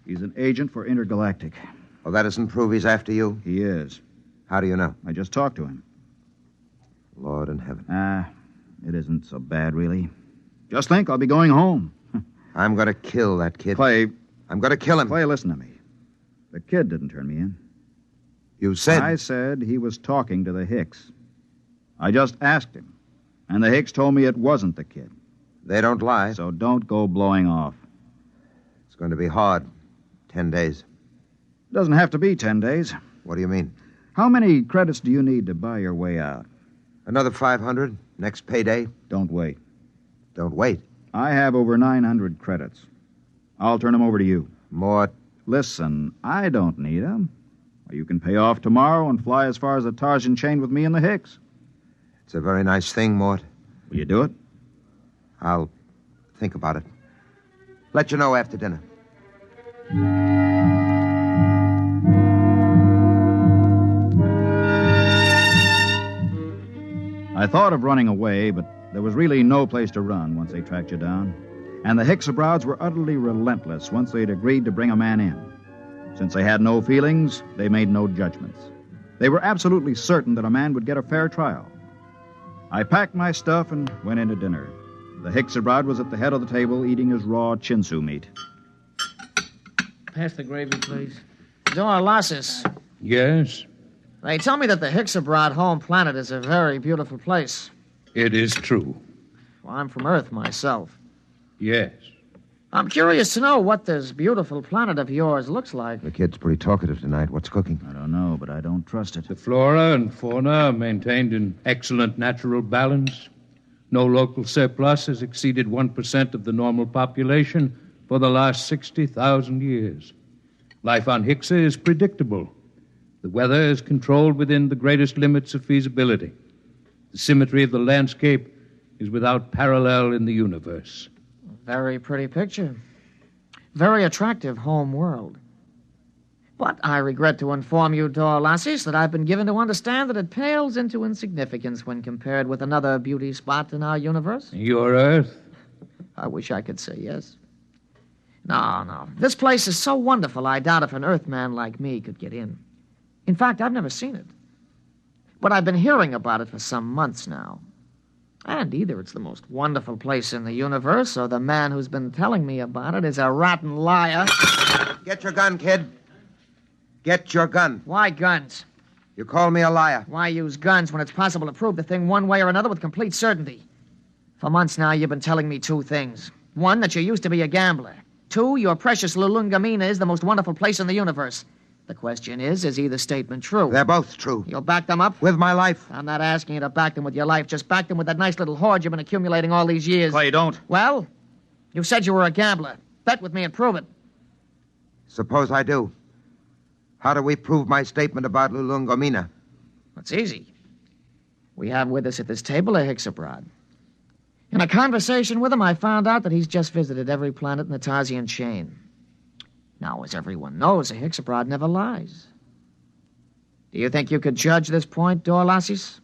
He's an agent for Intergalactic. Well, that doesn't prove he's after you? He is. How do you know? I just talked to him. Lord in heaven. It isn't so bad, really. Just think, I'll be going home. I'm going to kill that kid. Clay. I'm going to kill him. Clay, listen to me. The kid didn't turn me in. You said... I said he was talking to the Hicks. I just asked him, and the Hicks told me it wasn't the kid. They don't lie. So don't go blowing off. It's going to be hard. 10 days. It doesn't have to be 10 days. What do you mean? How many credits do you need to buy your way out? Another 500. Next payday. Don't wait. Don't wait? I have over 900 credits. I'll turn them over to you. Mort. Listen, I don't need them. You can pay off tomorrow and fly as far as the Tarsian chain with me and the Hicks. It's a very nice thing, Mort. Will you do it? I'll think about it. Let you know after dinner. I thought of running away, but there was really no place to run once they tracked you down. And the Hicks-Abroads were utterly relentless once they'd agreed to bring a man in. Since they had no feelings, they made no judgments. They were absolutely certain that a man would get a fair trial. I packed my stuff and went into dinner. The Hicks-Abroad was at the head of the table eating his raw chinsu meat. Pass the gravy, please. Dorlasis. Yes? They tell me that the Hicks-Abroad home planet is a very beautiful place. It is true. Well, I'm from Earth myself. Yes. I'm curious to know what this beautiful planet of yours looks like. The kid's pretty talkative tonight. What's cooking? I don't know, but I don't trust it. The flora and fauna are maintained in excellent natural balance. No local surplus has exceeded 1% of the normal population for the last 60,000 years. Life on Hixa is predictable. The weather is controlled within the greatest limits of feasibility. The symmetry of the landscape is without parallel in the universe. Very pretty picture. Very attractive home world. But I regret to inform you, Dorlasis, that I've been given to understand that it pales into insignificance when compared with another beauty spot in our universe. Your Earth? I wish I could say yes. No. This place is so wonderful, I doubt if an Earthman like me could get in. In fact, I've never seen it. But I've been hearing about it for some months now. And either it's the most wonderful place in the universe, or the man who's been telling me about it is a rotten liar. Get your gun, kid. Get your gun. Why guns? You call me a liar. Why use guns when it's possible to prove the thing one way or another with complete certainty? For months now, you've been telling me two things. One, that you used to be a gambler. Two, your precious Lulungomeena is the most wonderful place in the universe. The question is either statement true? They're both true. You'll back them up? With my life. I'm not asking you to back them with your life. Just back them with that nice little hoard you've been accumulating all these years. Clay, don't. Well, you said you were a gambler. Bet with me and prove it. Suppose I do. How do we prove my statement about Lulungomeena? It's easy. We have with us at this table a Hexabrod. In a conversation with him, I found out that he's just visited every planet in the Tarsian chain. Now, as everyone knows, a Hexabrod never lies. Do you think you could judge this point, Dorlasis?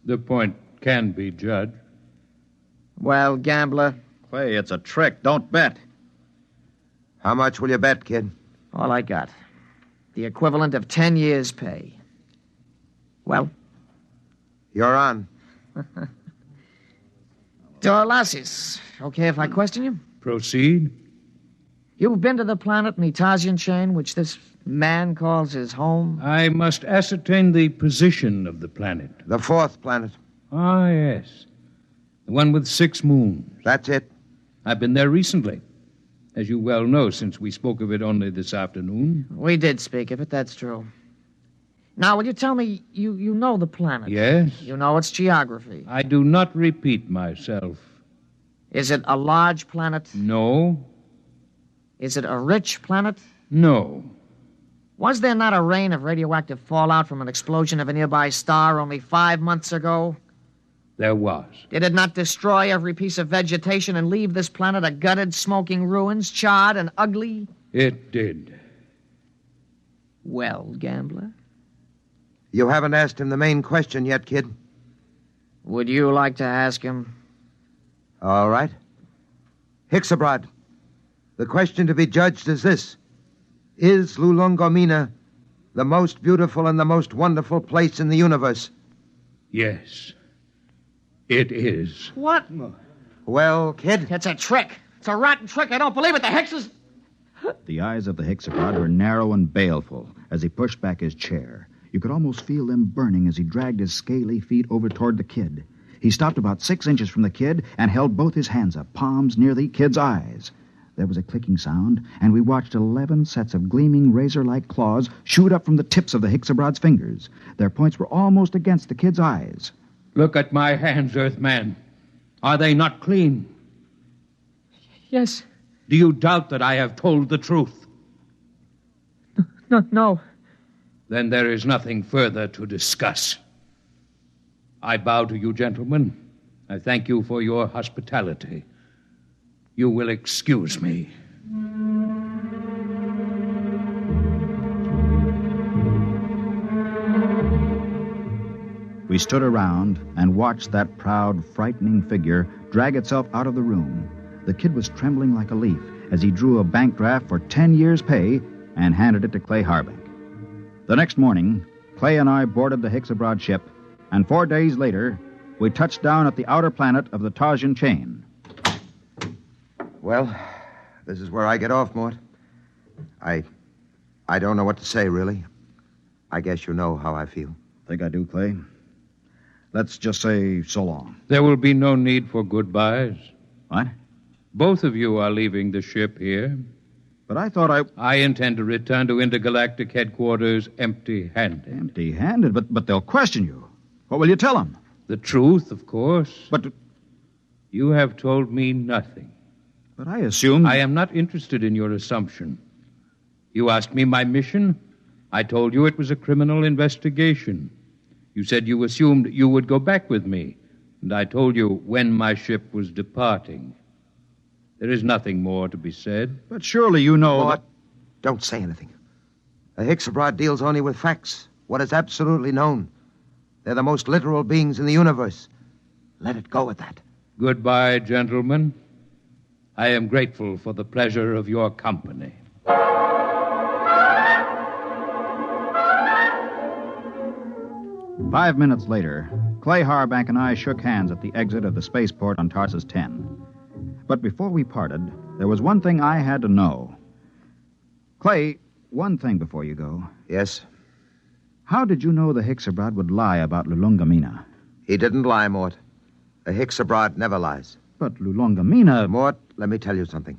The point can be judged. Well, gambler. Clay, it's a trick. Don't bet. How much will you bet, kid? All I got. The equivalent of 10 years' pay. Well? You're on. Dorlasis, okay if I question you? Proceed. You've been to the planet in the Tarsian chain, which this man calls his home? I must ascertain the position of the planet. The fourth planet. Ah, yes. The one with 6 moons. That's it. I've been there recently. As you well know, since we spoke of it only this afternoon. We did speak of it, that's true. Now, will you tell me, you know the planet? Yes. You know its geography? I do not repeat myself. Is it a large planet? No. Is it a rich planet? No. Was there not a rain of radioactive fallout from an explosion of a nearby star only 5 months ago? There was. Did it not destroy every piece of vegetation and leave this planet a gutted, smoking ruins, charred and ugly? It did. Well, gambler? You haven't asked him the main question yet, kid. Would you like to ask him? All right. Hexabrod, the question to be judged is this. Is Lulungomeena the most beautiful and the most wonderful place in the universe? Yes. It is. What? Well, kid? It's a trick. It's a rotten trick. I don't believe it. The Hexas... The eyes of the Hexabrod were narrow and baleful as he pushed back his chair. You could almost feel them burning as he dragged his scaly feet over toward the kid. He stopped about 6 inches from the kid and held both his hands up, palms near the kid's eyes. There was a clicking sound, and we watched 11 sets of gleaming razor-like claws shoot up from the tips of the Hexabrod's fingers. Their points were almost against the kid's eyes. Look at my hands, Earthman. Are they not clean? Yes. Do you doubt that I have told the truth? No. Then there is nothing further to discuss. I bow to you, gentlemen. I thank you for your hospitality. You will excuse me. We stood around and watched that proud, frightening figure drag itself out of the room. The kid was trembling like a leaf as he drew a bank draft for 10 years' pay and handed it to Clay Harbank. The next morning, Clay and I boarded the Hexabrod ship, and 4 days later, we touched down at the outer planet of the Tarsian chain. Well, this is where I get off, Mort. I don't know what to say, really. I guess you know how I feel. Think I do, Clay. Let's just say so long. There will be no need for goodbyes. What? Both of you are leaving the ship here. But I thought I intend to return to intergalactic headquarters empty-handed. Empty-handed? But they'll question you. What will you tell them? The truth, of course. But You have told me nothing. But I assumed... I am not interested in your assumption. You asked me my mission. I told you it was a criminal investigation. You said you assumed you would go back with me, and I told you when my ship was departing. There is nothing more to be said. But surely you know... What? Don't say anything. A Hixabrod deals only with facts, what is absolutely known. They're the most literal beings in the universe. Let it go at that. Goodbye, gentlemen. I am grateful for the pleasure of your company. 5 minutes later, Clay Harbank and I shook hands at the exit of the spaceport on Tarsus 10. But before we parted, there was one thing I had to know. Clay, one thing before you go. Yes? How did you know the Hixabrod would lie about Lulungomeena? He didn't lie, Mort. A Hixabrod never lies. But Lulungomeena... Mort, let me tell you something.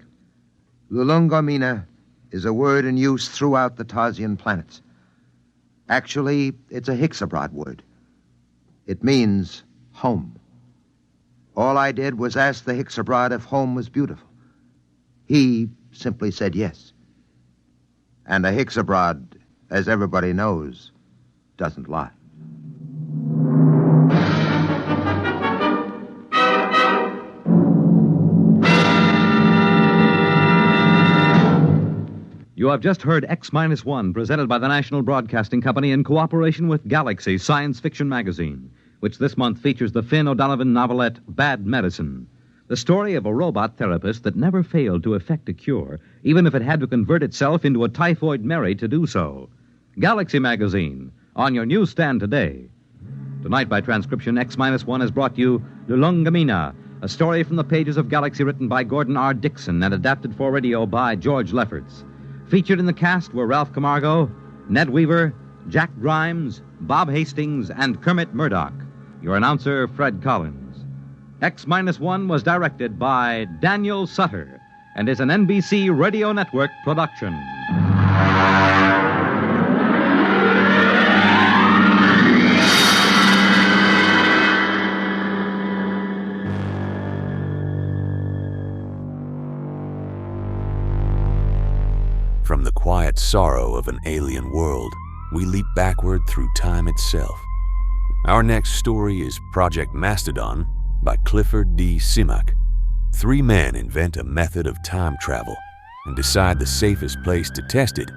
Lulungomeena is a word in use throughout the Tarsian planets. Actually, it's a Hixabrod word. It means home. All I did was ask the Hixabrod if home was beautiful. He simply said yes. And a Hixabrod, as everybody knows, doesn't lie. You have just heard X-1, presented by the National Broadcasting Company in cooperation with Galaxy Science Fiction Magazine, which this month features the Finn O'Donovan novelette Bad Medicine, the story of a robot therapist that never failed to effect a cure, even if it had to convert itself into a typhoid Mary to do so. Galaxy Magazine, on your newsstand today. Tonight, by transcription, X-1 has brought you Lulungomeena, a story from the pages of Galaxy written by Gordon R. Dixon and adapted for radio by George Lefferts. Featured in the cast were Ralph Camargo, Ned Weaver, Jack Grimes, Bob Hastings, and Kermit Murdoch. Your announcer, Fred Collins. X-1 was directed by Daniel Sutter and is an NBC Radio Network production. From the quiet sorrow of an alien world, we leap backward through time itself. Our next story is Project Mastodon by Clifford D. Simak. 3 men invent a method of time travel and decide the safest place to test it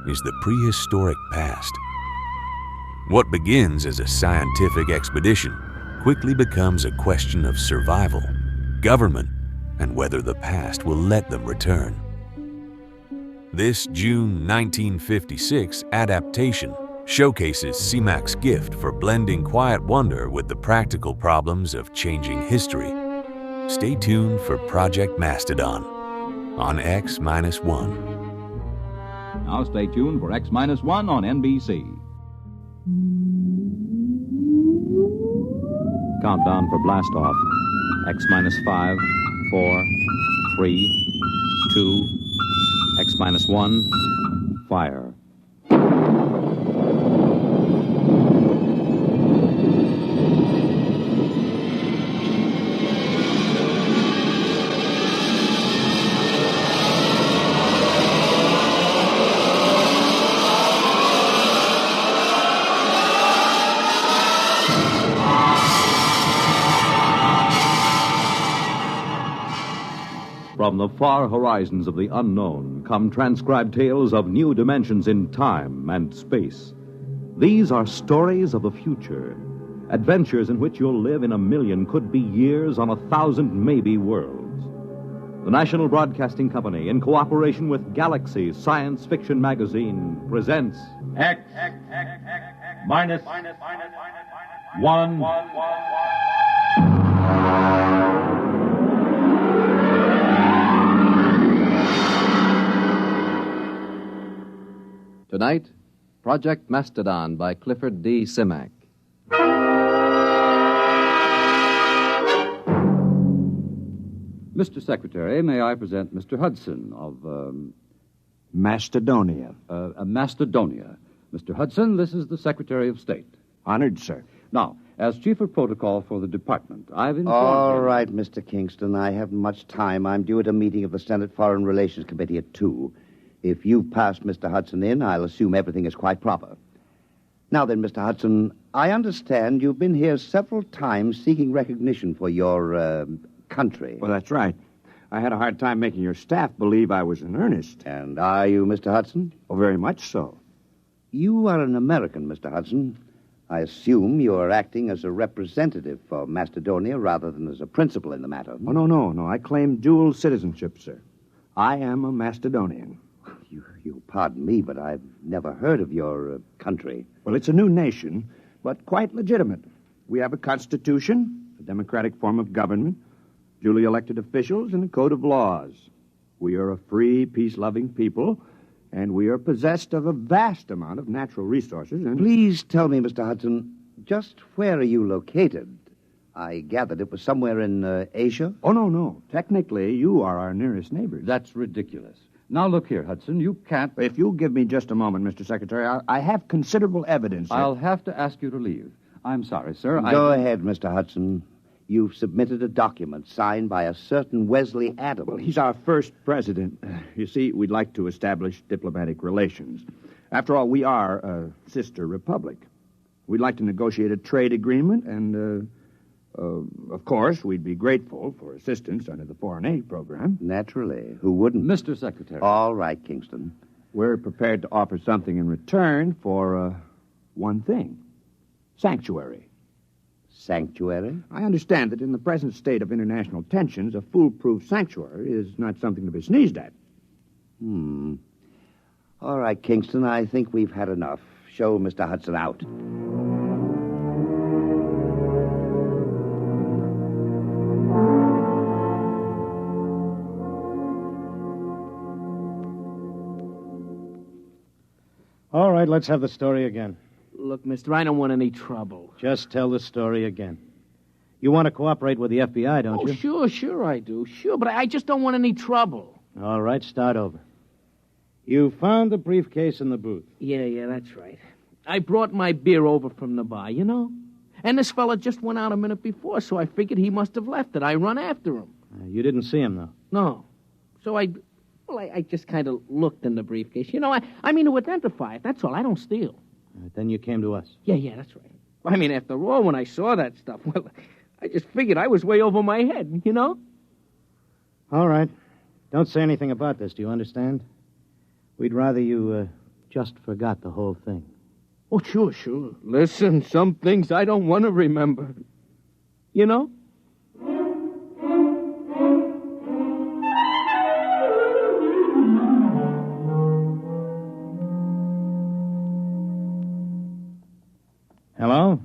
is the prehistoric past. What begins as a scientific expedition quickly becomes a question of survival, government, and whether the past will let them return. This June 1956 adaptation showcases Simak's gift for blending quiet wonder with the practical problems of changing history. Stay tuned for Project Mastodon on X-1. Now stay tuned for X-1 on NBC. Countdown for blast off. X-5, 4, 3, 2, X-1, fire. From the far horizons of the unknown come transcribed tales of new dimensions in time and space. These are stories of the future, adventures in which you'll live in 1,000,000 could-be years on 1,000 maybe worlds. The National Broadcasting Company, in cooperation with Galaxy Science Fiction Magazine, presents X-1. Tonight, Project Mastodon by Clifford D. Simak. Mr. Secretary, may I present Mr. Hudson of, Mastodonia. Mastodonia. Mr. Hudson, this is the Secretary of State. Honored, sir. Now, As Chief of Protocol for the department, I've informed All him... right, Mr. Kingston. I haven't much time. I'm due at a meeting of the Senate Foreign Relations Committee at 2. If you've passed Mr. Hudson in, I'll assume everything is quite proper. Now then, Mr. Hudson, I understand you've been here several times seeking recognition for your country. Well, that's right. I had a hard time making your staff believe I was in earnest. And are you, Mr. Hudson? Oh, very much so. You are an American, Mr. Hudson. I assume you are acting as a representative for Mastodonia rather than as a principal in the matter. Oh, no. I claim dual citizenship, sir. I am a Mastodonian. You pardon me, but I've never heard of your country. Well, it's a new nation, but quite legitimate. We have a constitution, a democratic form of government, duly elected officials, and a code of laws. We are a free, peace-loving people, and we are possessed of a vast amount of natural resources. And Please tell me, Mr. Hudson, just where are you located? I gathered it was somewhere in Asia. Oh, no. Technically, you are our nearest neighbors. That's ridiculous. Now, look here, Hudson, you can't... If you'll give me just a moment, Mr. Secretary, I have considerable evidence. I'll have to ask you to leave. I'm sorry, sir. Go ahead, Mr. Hudson. You've submitted a document signed by a certain Wesley Adams. Well, he's our first president. You see, we'd like to establish diplomatic relations. After all, we are a sister republic. We'd like to negotiate a trade agreement, and, of course, we'd be grateful for assistance under the foreign aid program. Naturally. Who wouldn't? Mr. Secretary. All right, Kingston. We're prepared to offer something in return for, one thing. Sanctuary. Sanctuary? I understand that in the present state of international tensions, a foolproof sanctuary is not something to be sneezed at. All right, Kingston, I think we've had enough. Show Mr. Hudson out. All right, let's have the story again. Look, mister, I don't want any trouble. Just tell the story again. You want to cooperate with the FBI, don't you? Sure I do. Sure, but I just don't want any trouble. All right, start over. You found the briefcase in the booth. Yeah, that's right. I brought my beer over from the bar, you know? And this fella just went out a minute before, so I figured he must have left it. I run after him. You didn't see him, though? No. So I just kind of looked in the briefcase. You know, I mean to identify it. That's all. I don't steal. All right, then you came to us. Yeah, that's right. I mean, after all, when I saw that stuff, well, I just figured I was way over my head, you know? All right. Don't say anything about this, do you understand? We'd rather you just forgot the whole thing. Oh, sure. Listen, some things I don't want to remember. You know? Hello?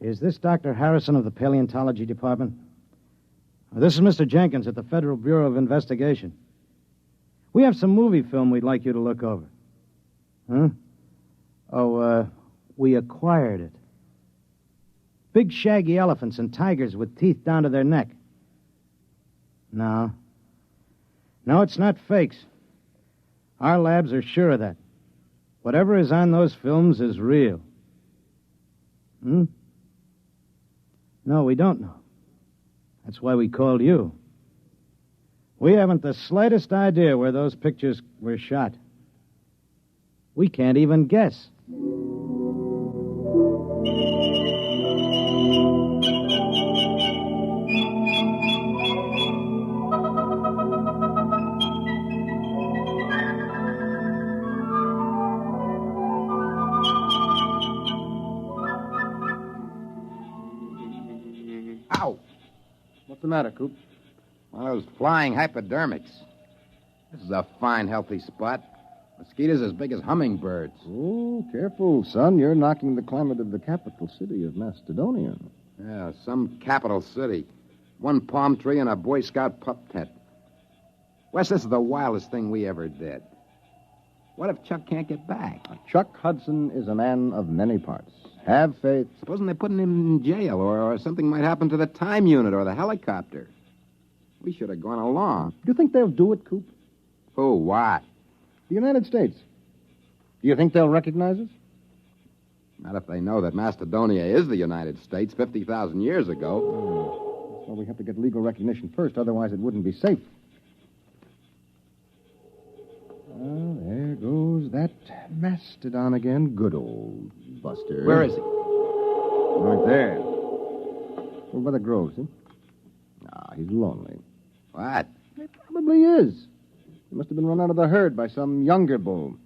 Is this Dr. Harrison of the Paleontology Department? This is Mr. Jenkins at the Federal Bureau of Investigation. We have some movie film we'd like you to look over. Huh? Oh, we acquired it. Big shaggy elephants and tigers with teeth down to their neck. No, it's not fakes. Our labs are sure of that. Whatever is on those films is real. No, we don't know. That's why we called you. We haven't the slightest idea where those pictures were shot. We can't even guess. Ow! What's the matter, Coop? One of those flying hypodermics. This is a fine, healthy spot. Mosquitoes as big as hummingbirds. Oh, careful, son. You're knocking the climate of the capital city of Mastodonia. Yeah, some capital city. One palm tree and a Boy Scout pup tent. Wes, this is the wildest thing we ever did. What if Chuck can't get back? Chuck Hudson is a man of many parts. Have faith. Supposing they're putting him in jail, or something might happen to the time unit or the helicopter. We should have gone along. Do you think they'll do it, Coop? Who, what? The United States. Do you think they'll recognize us? Not if they know that Mastodonia is the United States 50,000 years ago. So we have to get legal recognition first, otherwise it wouldn't be safe. Well, there goes that Mastodon again. Good old Buster. Where is he? Right there. Over by the grove, see? He's lonely. What? He probably is. He must have been run out of the herd by some younger bull.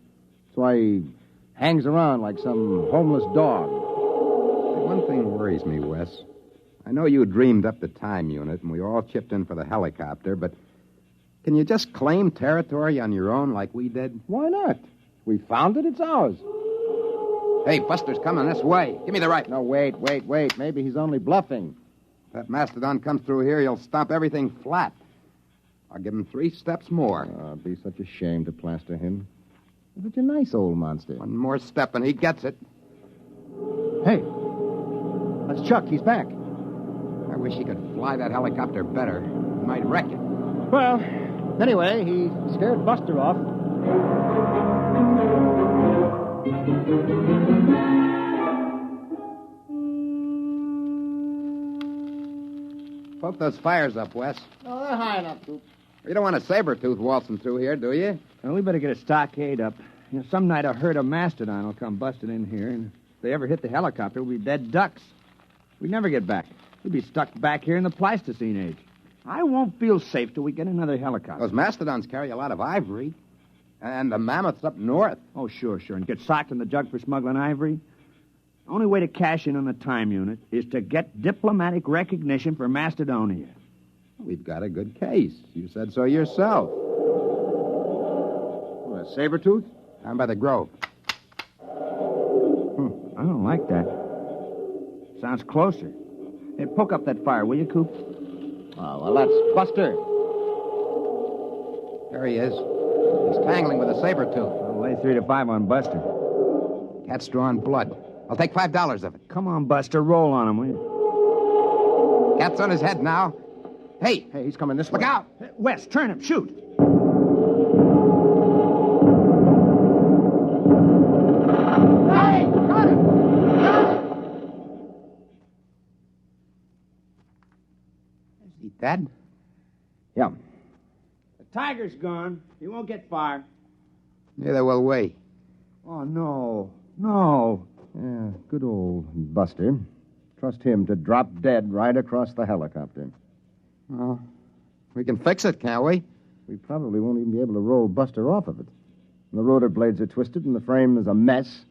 That's why he hangs around like some homeless dog. One thing worries me, Wes. I know you dreamed up the time unit, and we all chipped in for the helicopter, but can you just claim territory on your own like we did? Why not? We found it, it's ours. Hey, Buster's coming this way. Give me the right. No, wait. Maybe he's only bluffing. If that Mastodon comes through here, he'll stomp everything flat. I'll give him 3 steps more. It'd be such a shame to plaster him. He's such a nice old monster. One more step and he gets it. Hey, that's Chuck. He's back. I wish he could fly that helicopter better. He might wreck it. Well, anyway, he scared Buster off. Poke those fires up, Wes. Oh, they're high enough, Coop. You don't want a saber-tooth waltzing through here, do you? Well, we better get a stockade up. Some night a herd of Mastodon will come busting in here, and if they ever hit the helicopter, we'll be dead ducks. We'd never get back. We'd be stuck back here in the Pleistocene age. I won't feel safe till we get another helicopter. Those Mastodons carry a lot of ivory. And the mammoths up north. Oh, sure. And get socked in the jug for smuggling ivory? Only way to cash in on the time unit is to get diplomatic recognition for Mastodonia. We've got a good case. You said so yourself. What, a saber-tooth? Down by the grove. I don't like that. Sounds closer. Hey, poke up that fire, will you, Coop? Oh, well, that's Buster. There he is. He's tangling with a saber-tooth. I'll lay 3 to 5 on Buster. Cat's drawing blood. I'll take $5 of it. Come on, Buster. Roll on him, will you? Cat's on his head now. Hey, he's coming this way. Look out! Wes, turn him. Shoot. Hey! Got him! Is he dead? Yeah. The tiger's gone. He won't get far. Neither will we. Oh, no. No. Yeah, good old Buster. Trust him to drop dead right across the helicopter. Well, we can fix it, can't we? We probably won't even be able to roll Buster off of it. The rotor blades are twisted and the frame is a mess.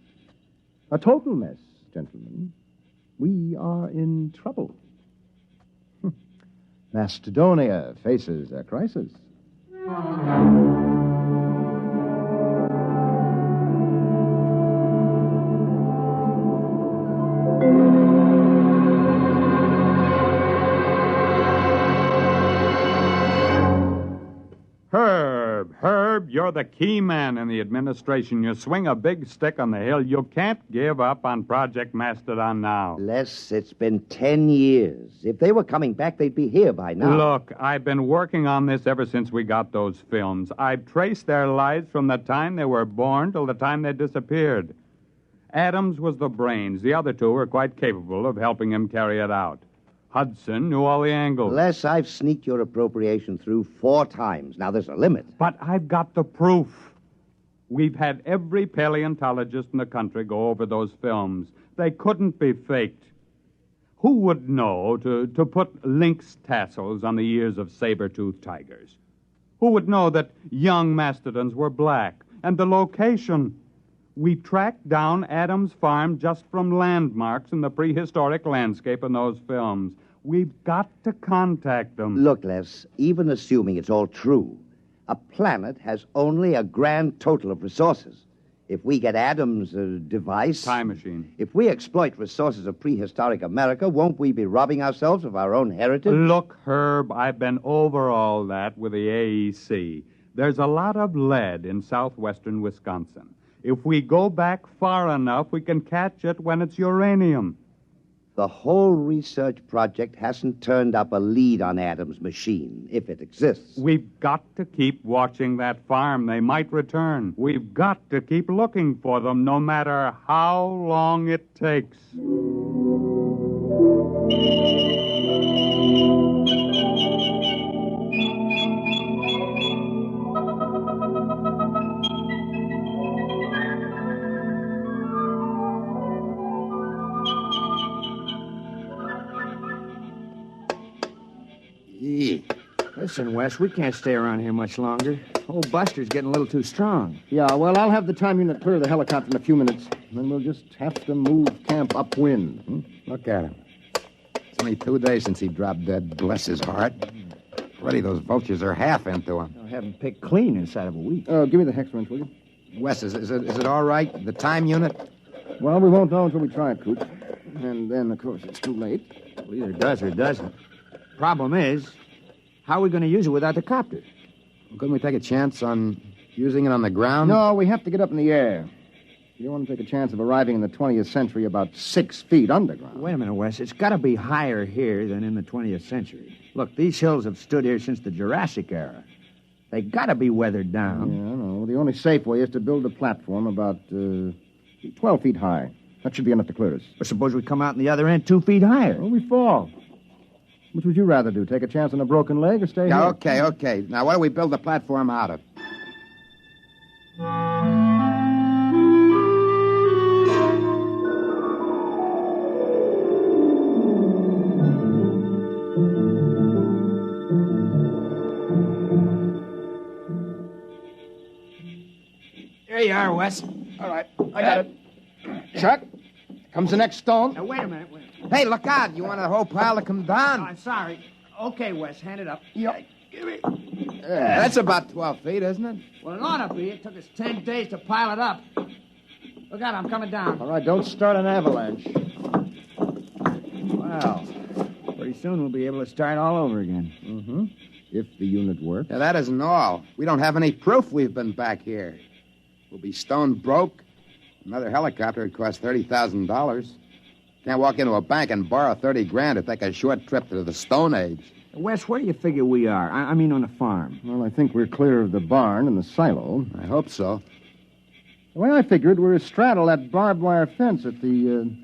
A total mess, gentlemen. We are in trouble. Mastodonia faces a crisis. Herb, you're the key man in the administration. You swing a big stick on the hill. You can't give up on Project Mastodon now. Les, it's been 10 years. If they were coming back, they'd be here by now. Look, I've been working on this ever since we got those films. I've traced their lives from the time they were born till the time they disappeared. Adams was the brains. The other two were quite capable of helping him carry it out. Hudson knew all the angles. Les, I've sneaked your appropriation through 4 times. Now, there's a limit. But I've got the proof. We've had every paleontologist in the country go over those films. They couldn't be faked. Who would know to put lynx tassels on the ears of saber-toothed tigers? Who would know that young mastodons were black? And the location. We tracked down Adams' farm just from landmarks in the prehistoric landscape in those films. We've got to contact them. Look, Les, even assuming it's all true, a planet has only a grand total of resources. If we get Adams' device... Time machine. If we exploit resources of prehistoric America, won't we be robbing ourselves of our own heritage? Look, Herb, I've been over all that with the AEC. There's a lot of lead in southwestern Wisconsin. If we go back far enough, we can catch it when it's uranium. The whole research project hasn't turned up a lead on Adam's machine, if it exists. We've got to keep watching that farm. They might return. We've got to keep looking for them, no matter how long it takes. Listen, Wes, we can't stay around here much longer. Old Buster's getting a little too strong. Yeah, well, I'll have the time unit clear the helicopter in a few minutes. Then we'll just have to move camp upwind. Look at him. It's only 2 days since he dropped dead, bless his heart. Already those vultures are half into him. I'll have him picked clean inside of a week. Give me the hex wrench, will you? Wes, is it all right? The time unit? Well, we won't know until we try it, Coop. And then, of course, it's too late. Well, either does or doesn't. Problem is, how are we going to use it without the copter? Couldn't we take a chance on using it on the ground? No, we have to get up in the air. You don't want to take a chance of arriving in the 20th century about 6 feet underground. Wait a minute, Wes. It's got to be higher here than in the 20th century. Look, these hills have stood here since the Jurassic era. They got to be weathered down. Yeah, I know. The only safe way is to build a platform about 12 feet high. That should be enough to clear us. But suppose we come out on the other end 2 feet higher. Well, we fall. Which would you rather do? Take a chance on a broken leg or stay Yeah, here? okay. Now, what do we build the platform out of? There you are, Wes. All right, I got it. Chuck, comes the next stone. Now, wait a minute. Hey, look out. You want the whole pile to come down? Oh, I'm sorry. Okay, Wes, hand it up. Yep. Give me. That's about 12 feet, isn't it? Well, it ought to be. It took us 10 days to pile it up. Look out, I'm coming down. All right, don't start an avalanche. Well, pretty soon we'll be able to start all over again. Mm-hmm. If the unit works. Yeah, that isn't all. We don't have any proof we've been back here. We'll be stone broke. Another helicopter would cost $30,000. Can't walk into a bank and borrow 30 grand to take a short trip to the Stone Age. Wes, where do you figure we are? I mean on the farm. Well, I think we're clear of the barn and the silo. I hope so. The way I figured, we're astraddle that barbed wire fence at the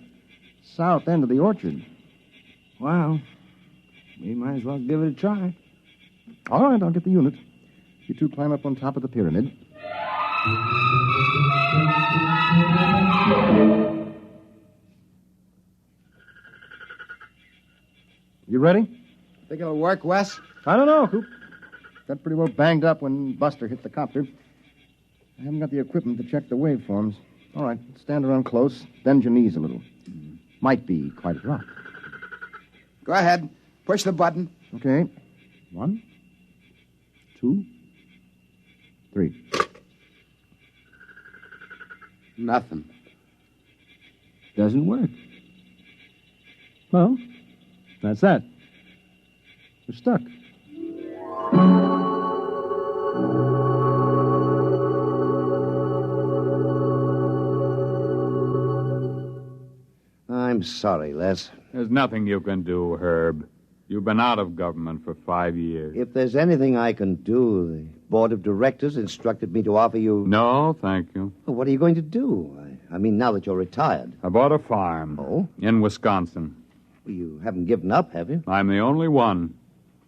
south end of the orchard. Well, we might as well give it a try. All right, I'll get the unit. You two climb up on top of the pyramid. You ready? Think it'll work, Wes? I don't know, Coop. Got pretty well banged up when Buster hit the copter. I haven't got the equipment to check the waveforms. All right, stand around close, bend your knees a little. Might be quite a drop. Go ahead. Push the button. Okay. 1, 2, 3. Nothing. Doesn't work. Well, that's that. We're stuck. I'm sorry, Les. There's nothing you can do, Herb. You've been out of government for 5 years. If there's anything I can do, the board of directors instructed me to offer you... No, thank you. Well, what are you going to do? I mean, now that you're retired. I bought a farm. Oh? In Wisconsin. Well, you haven't given up, have you? I'm the only one.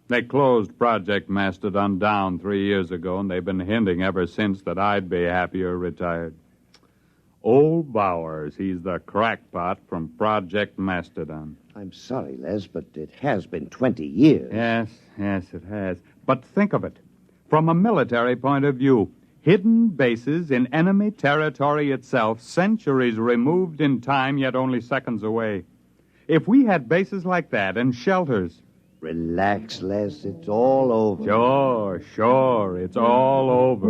They closed Project Mastodon down 3 years ago, and they've been hinting ever since that I'd be happier retired. Old Bowers, he's the crackpot from Project Mastodon. I'm sorry, Les, but it has been 20 years. Yes, it has. But think of it. From a military point of view, hidden bases in enemy territory itself, centuries removed in time, yet only seconds away. If we had bases like that and shelters... Relax, Les. It's all over. Sure. It's all over.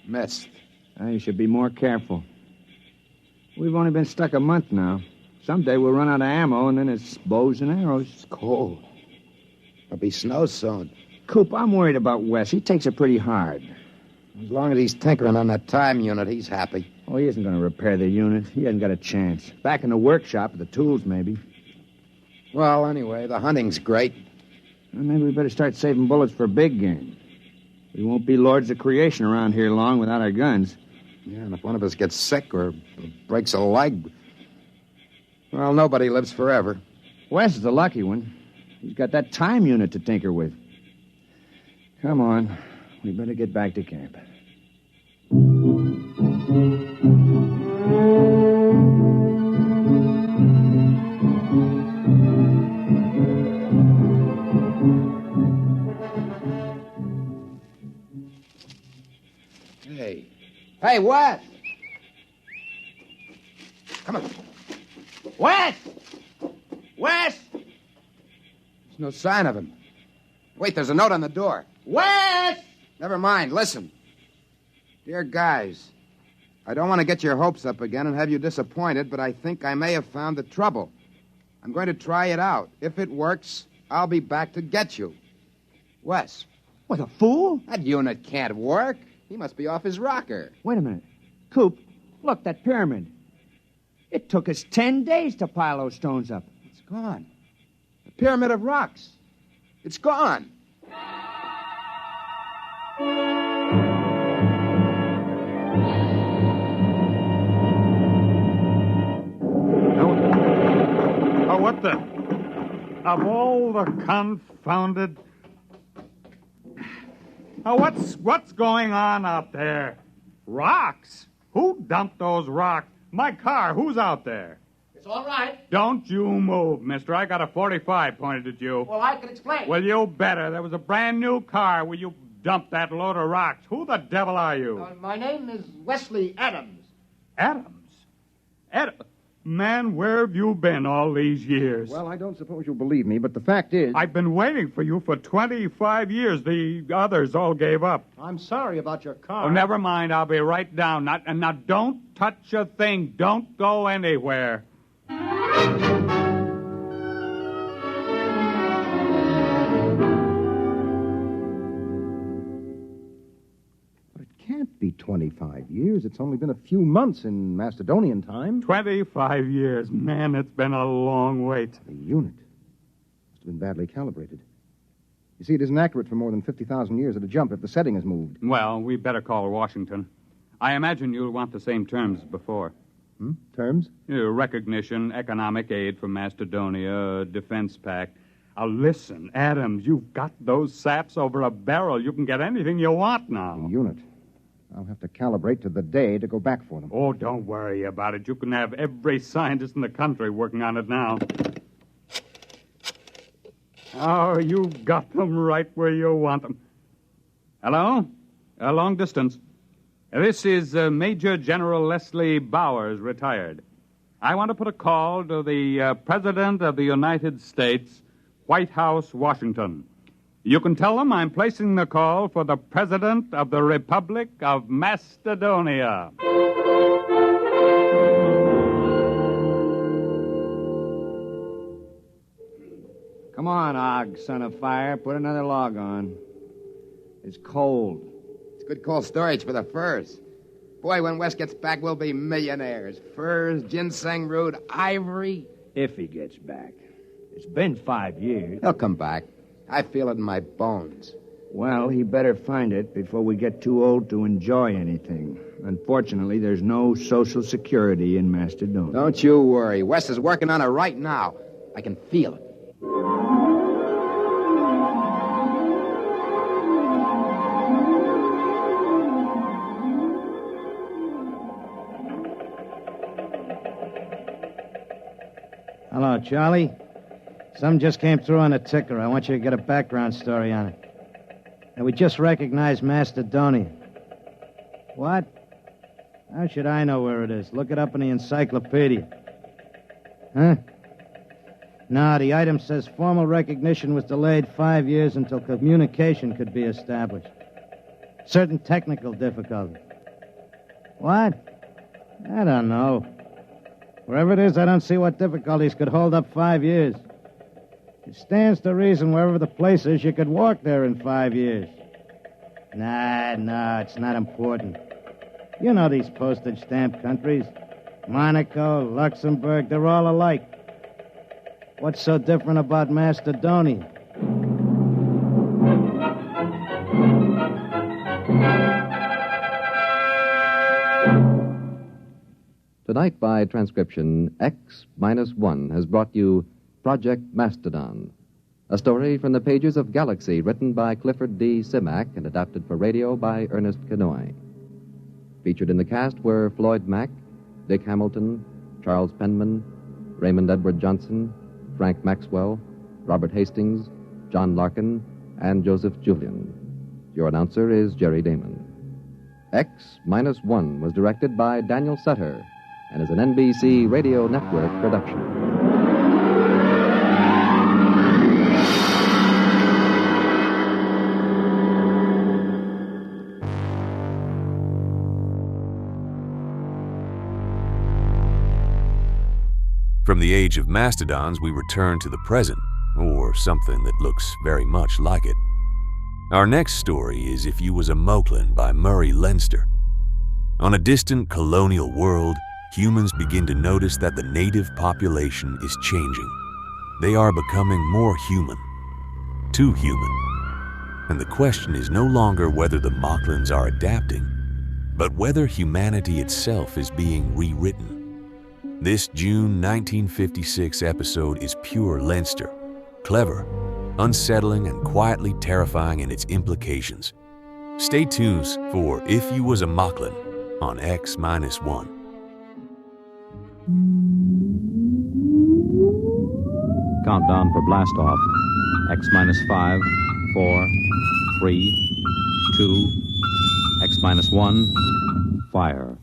Missed. You should be more careful. We've only been stuck a month now. Someday we'll run out of ammo, and then it's bows and arrows. It's cold. There'll be snow soon. Coop, I'm worried about Wes. He takes it pretty hard. As long as he's tinkering on that time unit, he's happy. Oh, he isn't going to repair the unit. He hasn't got a chance. Back in the workshop, the tools, maybe. Well, anyway, the hunting's great. Well, maybe we better start saving bullets for big game. We won't be lords of creation around here long without our guns. Yeah, and if one of us gets sick or breaks a leg, well, nobody lives forever. Wes is the lucky one. He's got that time unit to tinker with. Come on. We better get back to camp. Hey, Wes! Come on. Wes! Wes! There's no sign of him. Wait, there's a note on the door. Wes! Never mind, listen. Dear guys, I don't want to get your hopes up again and have you disappointed, but I think I may have found the trouble. I'm going to try it out. If it works, I'll be back to get you. Wes. What, a fool? That unit can't work. He must be off his rocker. Wait a minute. Coop, look, that pyramid. It took us 10 days to pile those stones up. It's gone. The pyramid of rocks. It's gone. Oh, what the? Of all the confounded... Oh, what's going on out there? Rocks? Who dumped those rocks? My car, who's out there? It's all right. Don't you move, mister. I got a 45 pointed at you. Well, I can explain. Well, you better. There was a brand new car where you dumped that load of rocks. Who the devil are you? My name is Wesley Adams. Adams? Man, where have you been all these years? Well, I don't suppose you'll believe me, but the fact is... I've been waiting for you for 25 years. The others all gave up. I'm sorry about your car. Oh, never mind. I'll be right down. Now, don't touch a thing. Don't go anywhere. Can't be 25 years. It's only been a few months in Mastodonian time. 25 years. Man, it's been a long wait. The unit must have been badly calibrated. You see, it isn't accurate for more than 50,000 years at a jump if the setting is moved. Well, we better call Washington. I imagine you'll want the same terms as before. Terms? Recognition, economic aid from Mastodonia, defense pact. Now, listen, Adams, you've got those saps over a barrel. You can get anything you want now. The unit. I'll have to calibrate to the day to go back for them. Oh, don't worry about it. You can have every scientist in the country working on it now. Oh, you've got them right where you want them. Hello? Long distance. This is Major General Leslie Bowers, retired. I want to put a call to the President of the United States, White House, Washington. You can tell them I'm placing the call for the President of the Republic of Mastodonia. Come on, Og, son of fire. Put another log on. It's cold. It's good cold storage for the furs. Boy, when Wes gets back, we'll be millionaires. Furs, ginseng root, ivory. If he gets back. It's been 5 years. He'll come back. I feel it in my bones. Well, he better find it before we get too old to enjoy anything. Unfortunately, there's no Social Security in Mastodon. Don't you worry. Wes is working on it right now. I can feel it. Hello, Charlie. Some just came through on a ticker. I want you to get a background story on it. And we just recognized Mastodonia. What? How should I know where it is? Look it up in the encyclopedia. Huh? No, the item says formal recognition was delayed 5 years until communication could be established. Certain technical difficulties. What? I don't know. Wherever it is, I don't see what difficulties could hold up 5 years. It stands to reason wherever the place is, you could walk there in 5 years. Nah, it's not important. You know these postage stamp countries. Monaco, Luxembourg, they're all alike. What's so different about Macedonia? Tonight, by transcription, X-1 has brought you Project Mastodon, a story from the pages of Galaxy written by Clifford D. Simak and adapted for radio by Ernest Kenoy. Featured in the cast were Floyd Mack, Dick Hamilton, Charles Penman, Raymond Edward Johnson, Frank Maxwell, Robert Hastings, John Larkin, and Joseph Julian. Your announcer is Jerry Damon. X-1 was directed by Daniel Sutter and is an NBC Radio Network production. From the age of mastodons, we return to the present, or something that looks very much like it. Our next story is If You Was a Moklin by Murray Leinster. On a distant colonial world, humans begin to notice that the native population is changing. They are becoming more human, too human. And the question is no longer whether the Moklins are adapting, but whether humanity itself is being rewritten. This June 1956 episode is pure Leinster, clever, unsettling, and quietly terrifying in its implications. Stay tuned for If You Was a Moklin on X-1. Countdown for blast off. X-5, 4, 3, 2, X-1, fire.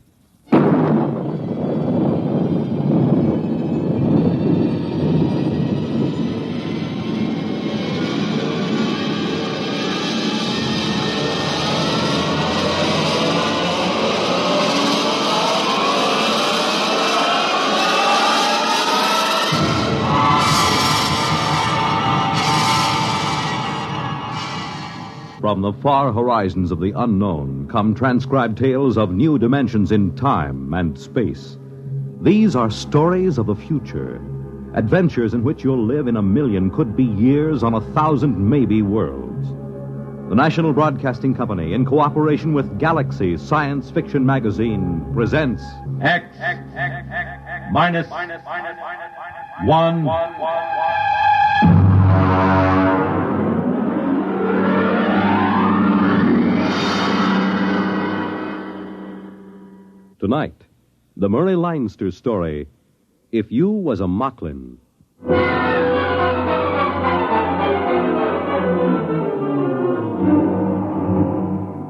From the far horizons of the unknown come transcribed tales of new dimensions in time and space. These are stories of the future, adventures in which you'll live in a million, could be years, on 1,000 maybe worlds. The National Broadcasting Company, in cooperation with Galaxy Science Fiction Magazine, presents Minus 1. Tonight, the Murray Leinster story, If You Was a Moklin.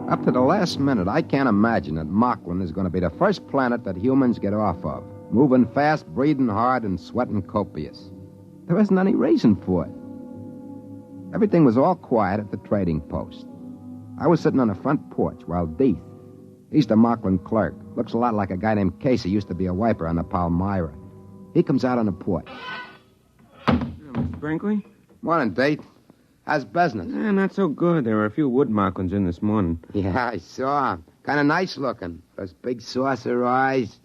Up to the last minute, I can't imagine that Moklin is going to be the first planet that humans get off of. Moving fast, breathing hard, and sweating copious. There isn't any reason for it. Everything was all quiet at the trading post. I was sitting on the front porch while Deeth, he's the Moklin clerk. Looks a lot like a guy named Casey, used to be a wiper on the Palmyra. He comes out on the porch. Mr. Brinkley? Morning, Deeth. How's business? Not so good. There were a few wood Moklins in this morning. Yeah, I saw him. Kind of nice looking. Those big saucer eyes.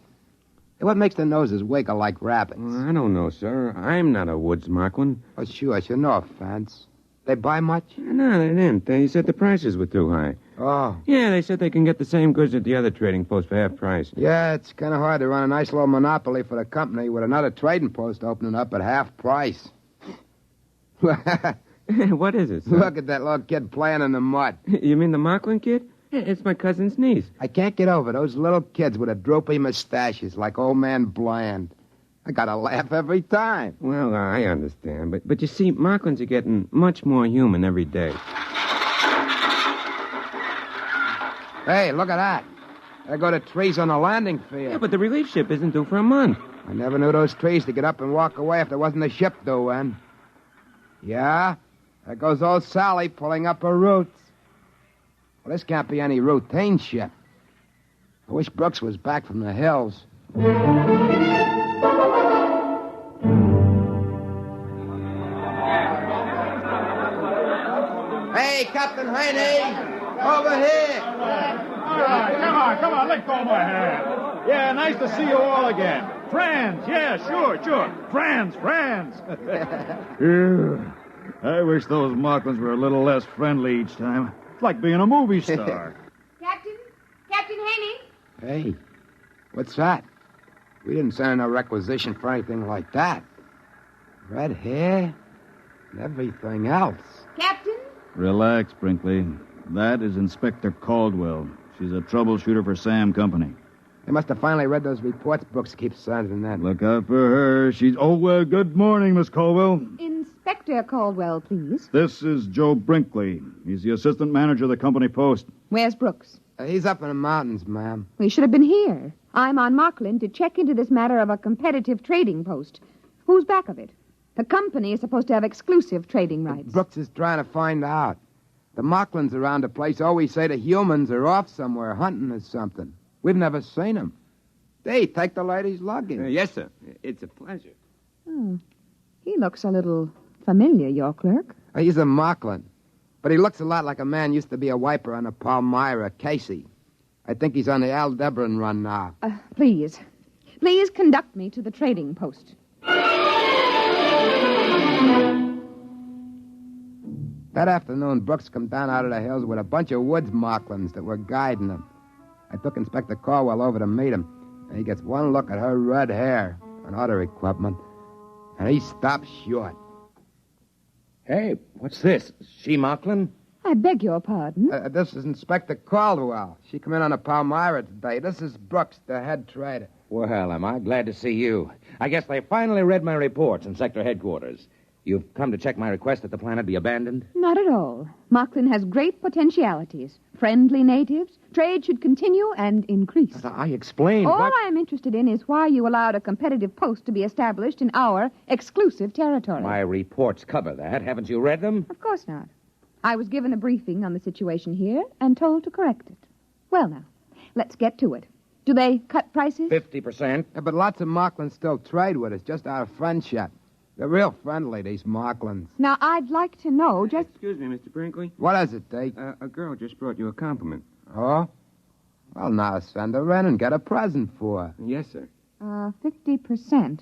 Hey, what makes the noses wiggle like rabbits? Well, I don't know, sir. I'm not a woods Moklin. Oh, sure. No offense. They buy much? No, they didn't. They said the prices were too high. Oh. Yeah, they said they can get the same goods at the other trading post for half price. Yeah, it's kind of hard to run a nice little monopoly for the company with another trading post opening up at half price. What is it, sir? Look at that little kid playing in the mud. You mean the Moklin kid? It's my cousin's niece. I can't get over those little kids with the droopy mustaches like old man Bland. I gotta laugh every time. Well, I understand. But you see, Moklins are getting much more human every day. Hey, look at that. There go the trees on the landing field. Yeah, but the relief ship isn't due for a month. I never knew those trees to get up and walk away if there wasn't a ship due in. Yeah, there goes old Sally pulling up her roots. Well, this can't be any routine ship. I wish Brooks was back from the hills. Hey, Captain Haney! Over here! All right, come on, let go of my hand. Yeah, nice to see you all again. Friends, yeah, sure. Friends. Phew. I wish those Moklins were a little less friendly each time. It's like being a movie star. Captain Haney? Hey, what's that? We didn't send in a requisition for anything like that. Red hair and everything else. Captain? Relax, Brinkley. That is Inspector Caldwell. She's a troubleshooter for Sam Company. They must have finally read those reports Brooks keeps sending that. Look out for her. She's... Oh, well, good morning, Miss Caldwell. Inspector Caldwell, please. This is Joe Brinkley. He's the assistant manager of the company post. Where's Brooks? He's up in the mountains, ma'am. We should have been here. I'm on Moklin to check into this matter of a competitive trading post. Who's back of it? The company is supposed to have exclusive trading rights. Brooks is trying to find out. The Moklins around the place always say the humans are off somewhere hunting or something. We've never seen them. They take the lady's luggage. Yes, sir. It's a pleasure. Oh, he looks a little familiar, your clerk. He's a Moklin. But he looks a lot like a man used to be a wiper on a Palmyra, Casey. I think he's on the Aldebaran run now. Please conduct me to the trading post. That afternoon, Brooks come down out of the hills with a bunch of woods Moklins that were guiding him. I took Inspector Caldwell over to meet him, and he gets one look at her red hair and other equipment, and he stops short. Hey, what's this? She Moklin? I beg your pardon? This is Inspector Caldwell. She come in on a Palmyra today. This is Brooks, the head trader. Well, am I glad to see you. I guess they finally read my reports in sector headquarters. You've come to check my request that the planet be abandoned? Not at all. Moklin has great potentialities. Friendly natives. Trade should continue and increase. I explained. All I am interested in is why you allowed a competitive post to be established in our exclusive territory. My reports cover that. Haven't you read them? Of course not. I was given a briefing on the situation here and told to correct it. Well, now, let's get to it. Do they cut prices? 50%. Yeah, but lots of Moklins still trade with us, just out of friendship. They're real friendly, these Moklins. Now, I'd like to know just... Excuse me, Mr. Brinkley. What is it, Deke? A girl just brought you a compliment. Oh? Well, now send her in and get a present for her. Yes, sir. 50%.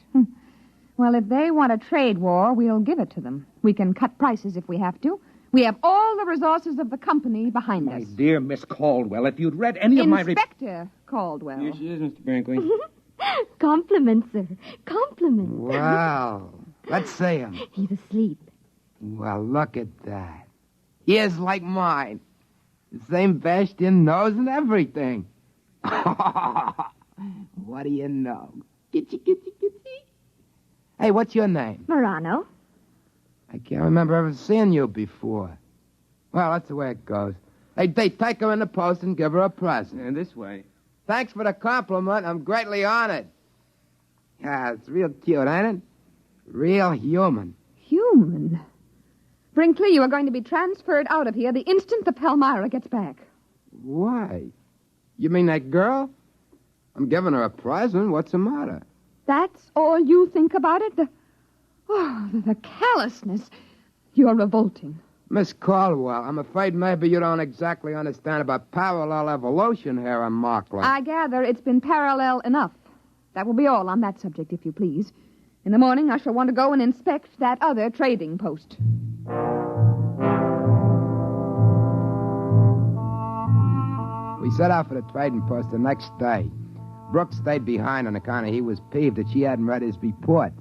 Well, if they want a trade war, we'll give it to them. We can cut prices if we have to. We have all the resources of the company behind us. My dear Miss Caldwell, if you'd read any of my... Inspector Caldwell. Here she is, Mr. Brinkley. Compliments, sir. Compliments. Wow. Let's see him. He's asleep. Well, look at that. Ears like mine. The same bashed-in nose and everything. What do you know? Gitchy. Hey, what's your name? Morano. I can't remember ever seeing you before. Well, that's the way it goes. Hey, take her in the post and give her a present. And this way. Thanks for the compliment. I'm greatly honored. Yeah, it's real cute, ain't it? Real human. Human? Brinkley, you are going to be transferred out of here the instant the Palmyra gets back. Why? You mean that girl? I'm giving her a present. What's the matter? That's all you think about it? The callousness. You're revolting. Miss Caldwell, I'm afraid maybe you don't exactly understand about parallel evolution here on Moklin. I gather it's been parallel enough. That will be all on that subject, if you please. In the morning, I shall want to go and inspect that other trading post. We set out for the trading post the next day. Brooks stayed behind on account of he was peeved that she hadn't read his report.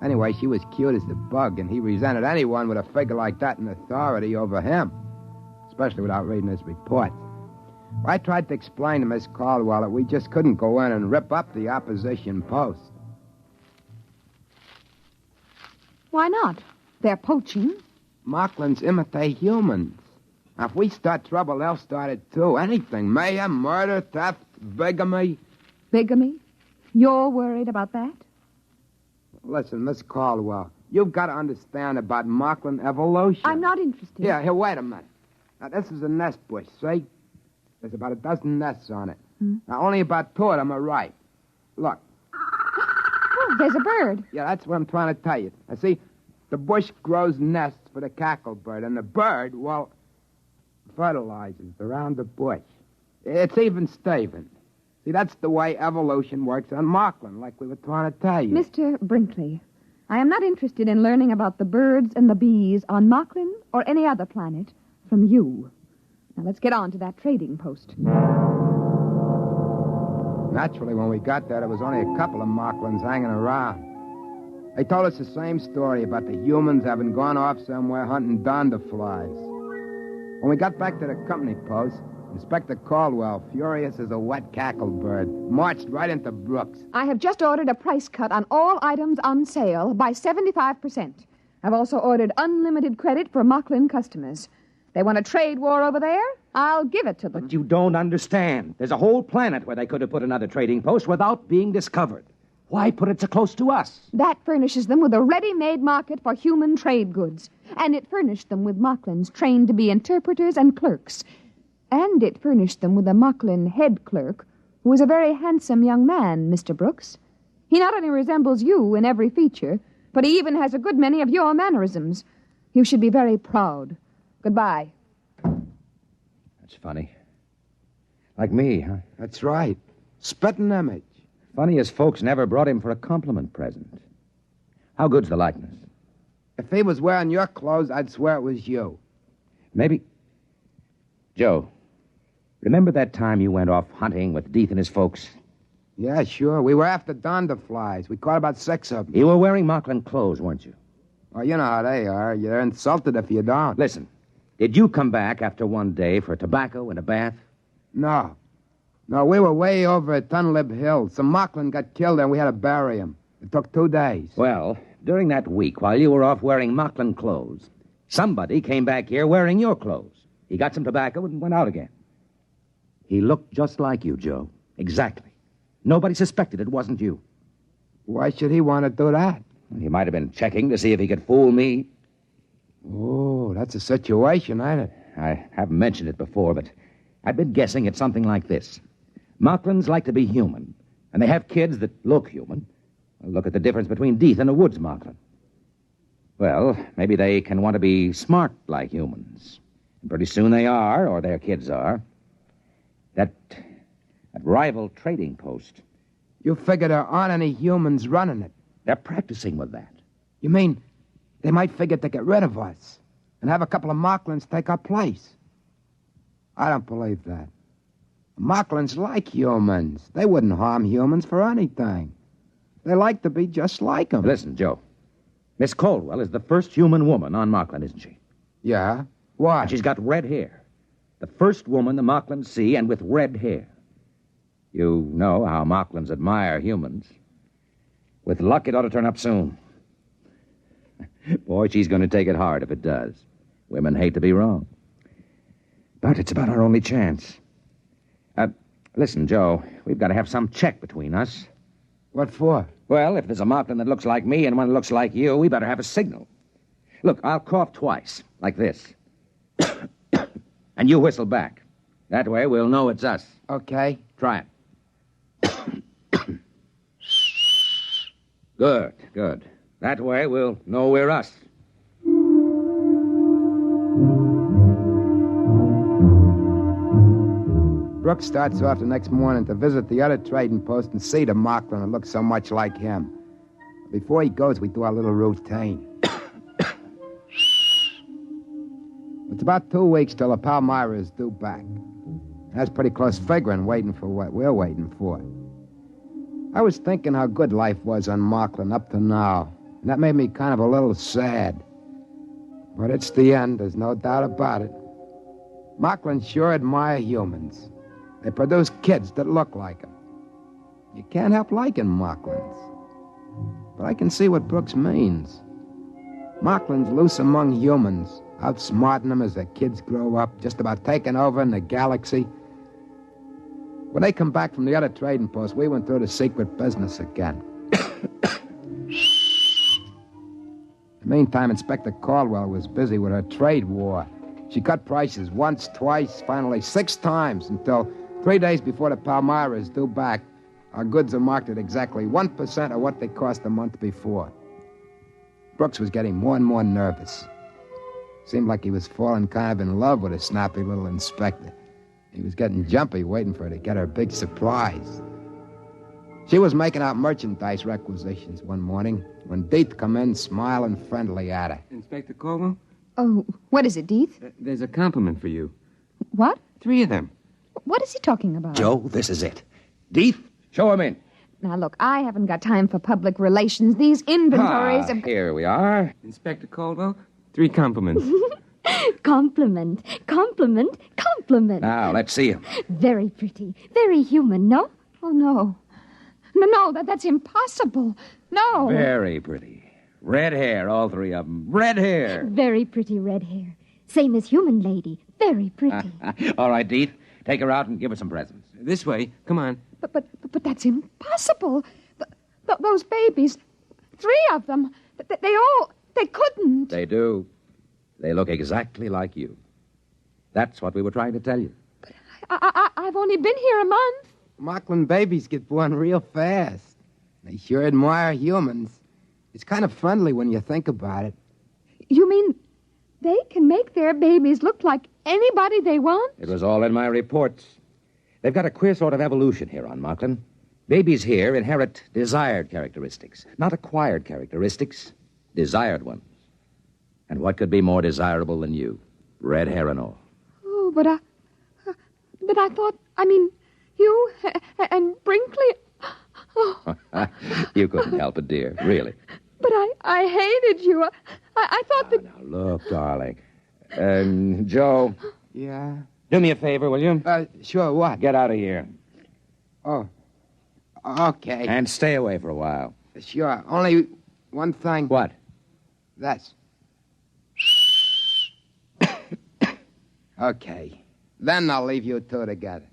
Anyway, she was cute as the bug, and he resented anyone with a figure like that in authority over him, especially without reading his report. I tried to explain to Miss Caldwell that we just couldn't go in and rip up the opposition post. Why not? They're poaching. Moklins imitate humans. Now, if we start trouble, they'll start it too. Anything. Mayhem, murder, theft, bigamy. Bigamy? You're worried about that? Listen, Miss Caldwell, you've got to understand about Moklin evolution. I'm not interested. Here, wait a minute. Now, this is a nest bush, see? There's about a dozen nests on it. Now, only about 2 of them are ripe. Look. Oh, there's a bird. Yeah, that's what I'm trying to tell you. Now, see, the bush grows nests for the cacklebird, and the bird, well, fertilizers around the bush. It's even Steven. See, that's the way evolution works on Moklin, like we were trying to tell you. Mr. Brinkley, I am not interested in learning about the birds and the bees on Moklin or any other planet from you. Now, let's get on to that trading post. Naturally, when we got there, there was only a couple of Moklins hanging around. They told us the same story about the humans having gone off somewhere hunting donderflies. When we got back to the company post, Inspector Caldwell, furious as a wet cacklebird, marched right into Brooks. I have just ordered a price cut on all items on sale by 75%. I've also ordered unlimited credit for Moklin customers. They want a trade war over there? I'll give it to them. But you don't understand. There's a whole planet where they could have put another trading post without being discovered. Why put it so close to us? That furnishes them with a ready-made market for human trade goods. And it furnished them with Moklins trained to be interpreters and clerks. And it furnished them with a Moklin head clerk, who is a very handsome young man, Mr. Brooks. He not only resembles you in every feature, but he even has a good many of your mannerisms. You should be very proud. Goodbye. That's funny. Like me, huh? That's right. Spitting image. Funny as folks never brought him for a compliment present. How good's the likeness? If he was wearing your clothes, I'd swear it was you. Maybe. Joe, remember that time you went off hunting with Deeth and his folks? Yeah, sure. We were after donderflies. We caught about 6 of them. You were wearing Moklin clothes, weren't you? Well, you know how they are. You're insulted if you don't. Listen, did you come back after one day for tobacco and a bath? No. No, we were way over at Tunlib Hill. Some Moklin got killed and we had to bury him. It took 2 days. Well, during that week, while you were off wearing Moklin clothes, somebody came back here wearing your clothes. He got some tobacco and went out again. He looked just like you, Joe. Exactly. Nobody suspected it wasn't you. Why should he want to do that? He might have been checking to see if he could fool me. Oh, that's a situation, ain't it? I haven't mentioned it before, but I've been guessing it's something like this. Moklins like to be human, and they have kids that look human. Look at the difference between Deeth and a woods Moklin. Well, maybe they can want to be smart like humans. And pretty soon they are, or their kids are. That rival trading post. You figure there aren't any humans running it. They're practicing with that. You mean they might figure to get rid of us and have a couple of Moklins take our place? I don't believe that. Moklins like humans. They wouldn't harm humans for anything. They like to be just like them. Listen, Joe. Miss Caldwell is the first human woman on Moklin, isn't she? Yeah? Why? And she's got red hair. The first woman the Moklins see, and with red hair. You know how Moklins admire humans. With luck, it ought to turn up soon. Boy, she's going to take it hard if it does. Women hate to be wrong. But it's about our only chance. Listen, Joe, we've got to have some check between us. What for? Well, if there's a Moklin that looks like me and one that looks like you, we better have a signal. Look, I'll cough twice, like this. And you whistle back. That way we'll know it's us. Okay. Try it. Good, good. That way we'll know we're us. Brooks starts off the next morning to visit the other trading post and see the Moklin that looks so much like him. Before he goes, we do our little routine. It's about 2 weeks till the Palmyra is due back. That's pretty close figuring, waiting for what we're waiting for. I was thinking how good life was on Moklin up to now, and that made me kind of a little sad. But it's the end, there's no doubt about it. Moklins sure admire humans. They produce kids that look like them. You can't help liking Moklins. But I can see what Brooks means. Moklins loose among humans, outsmarting them as their kids grow up, just about taking over in the galaxy. When they come back from the other trading post, we went through the secret business again. In the meantime, Inspector Caldwell was busy with her trade war. She cut prices once, twice, finally 6 times, until 3 days before the Palmyra is due back, our goods are marked at exactly 1% of what they cost a month before. Brooks was getting more and more nervous. Seemed like he was falling kind of in love with a snappy little inspector. He was getting jumpy, waiting for her to get her big surprise. She was making out merchandise requisitions one morning when Deeth come in smiling friendly at her. Inspector Caldwell? Oh, what is it, Deeth? There's a compliment for you. What? 3 of them. What is he talking about? Joe, this is it. Deeth, show him in. Now, look, I haven't got time for public relations. These inventories of... Here we are. Inspector Caldwell, 3 compliments. Compliment, compliment, compliment. Now, let's see him. Very pretty, very human, no? Oh, no. No, that's impossible. No. Very pretty. Red hair, all 3 of them. Red hair. Very pretty red hair. Same as human lady. Very pretty. All right, Deeth. Take her out and give her some presents. This way. Come on. But that's impossible. Those babies, 3 of them, they couldn't. They do. They look exactly like you. That's what we were trying to tell you. I've only been here a month. Moklin babies get born real fast. They sure admire humans. It's kind of friendly when you think about it. You mean they can make their babies look like anybody they want? It was all in my reports. They've got a queer sort of evolution here on Moklin. Babies here inherit desired characteristics, not acquired characteristics, desired ones. And what could be more desirable than you? Red hair and all. Oh, but I thought, you and Brinkley... Oh. You couldn't help it, dear, really. But I hated you. I thought that... Now, look, darling. Joe. Yeah? Do me a favor, will you? Sure, what? Get out of here. Oh, okay. And stay away for a while. Sure, only one thing. What? This. Okay. Then I'll leave you 2 together.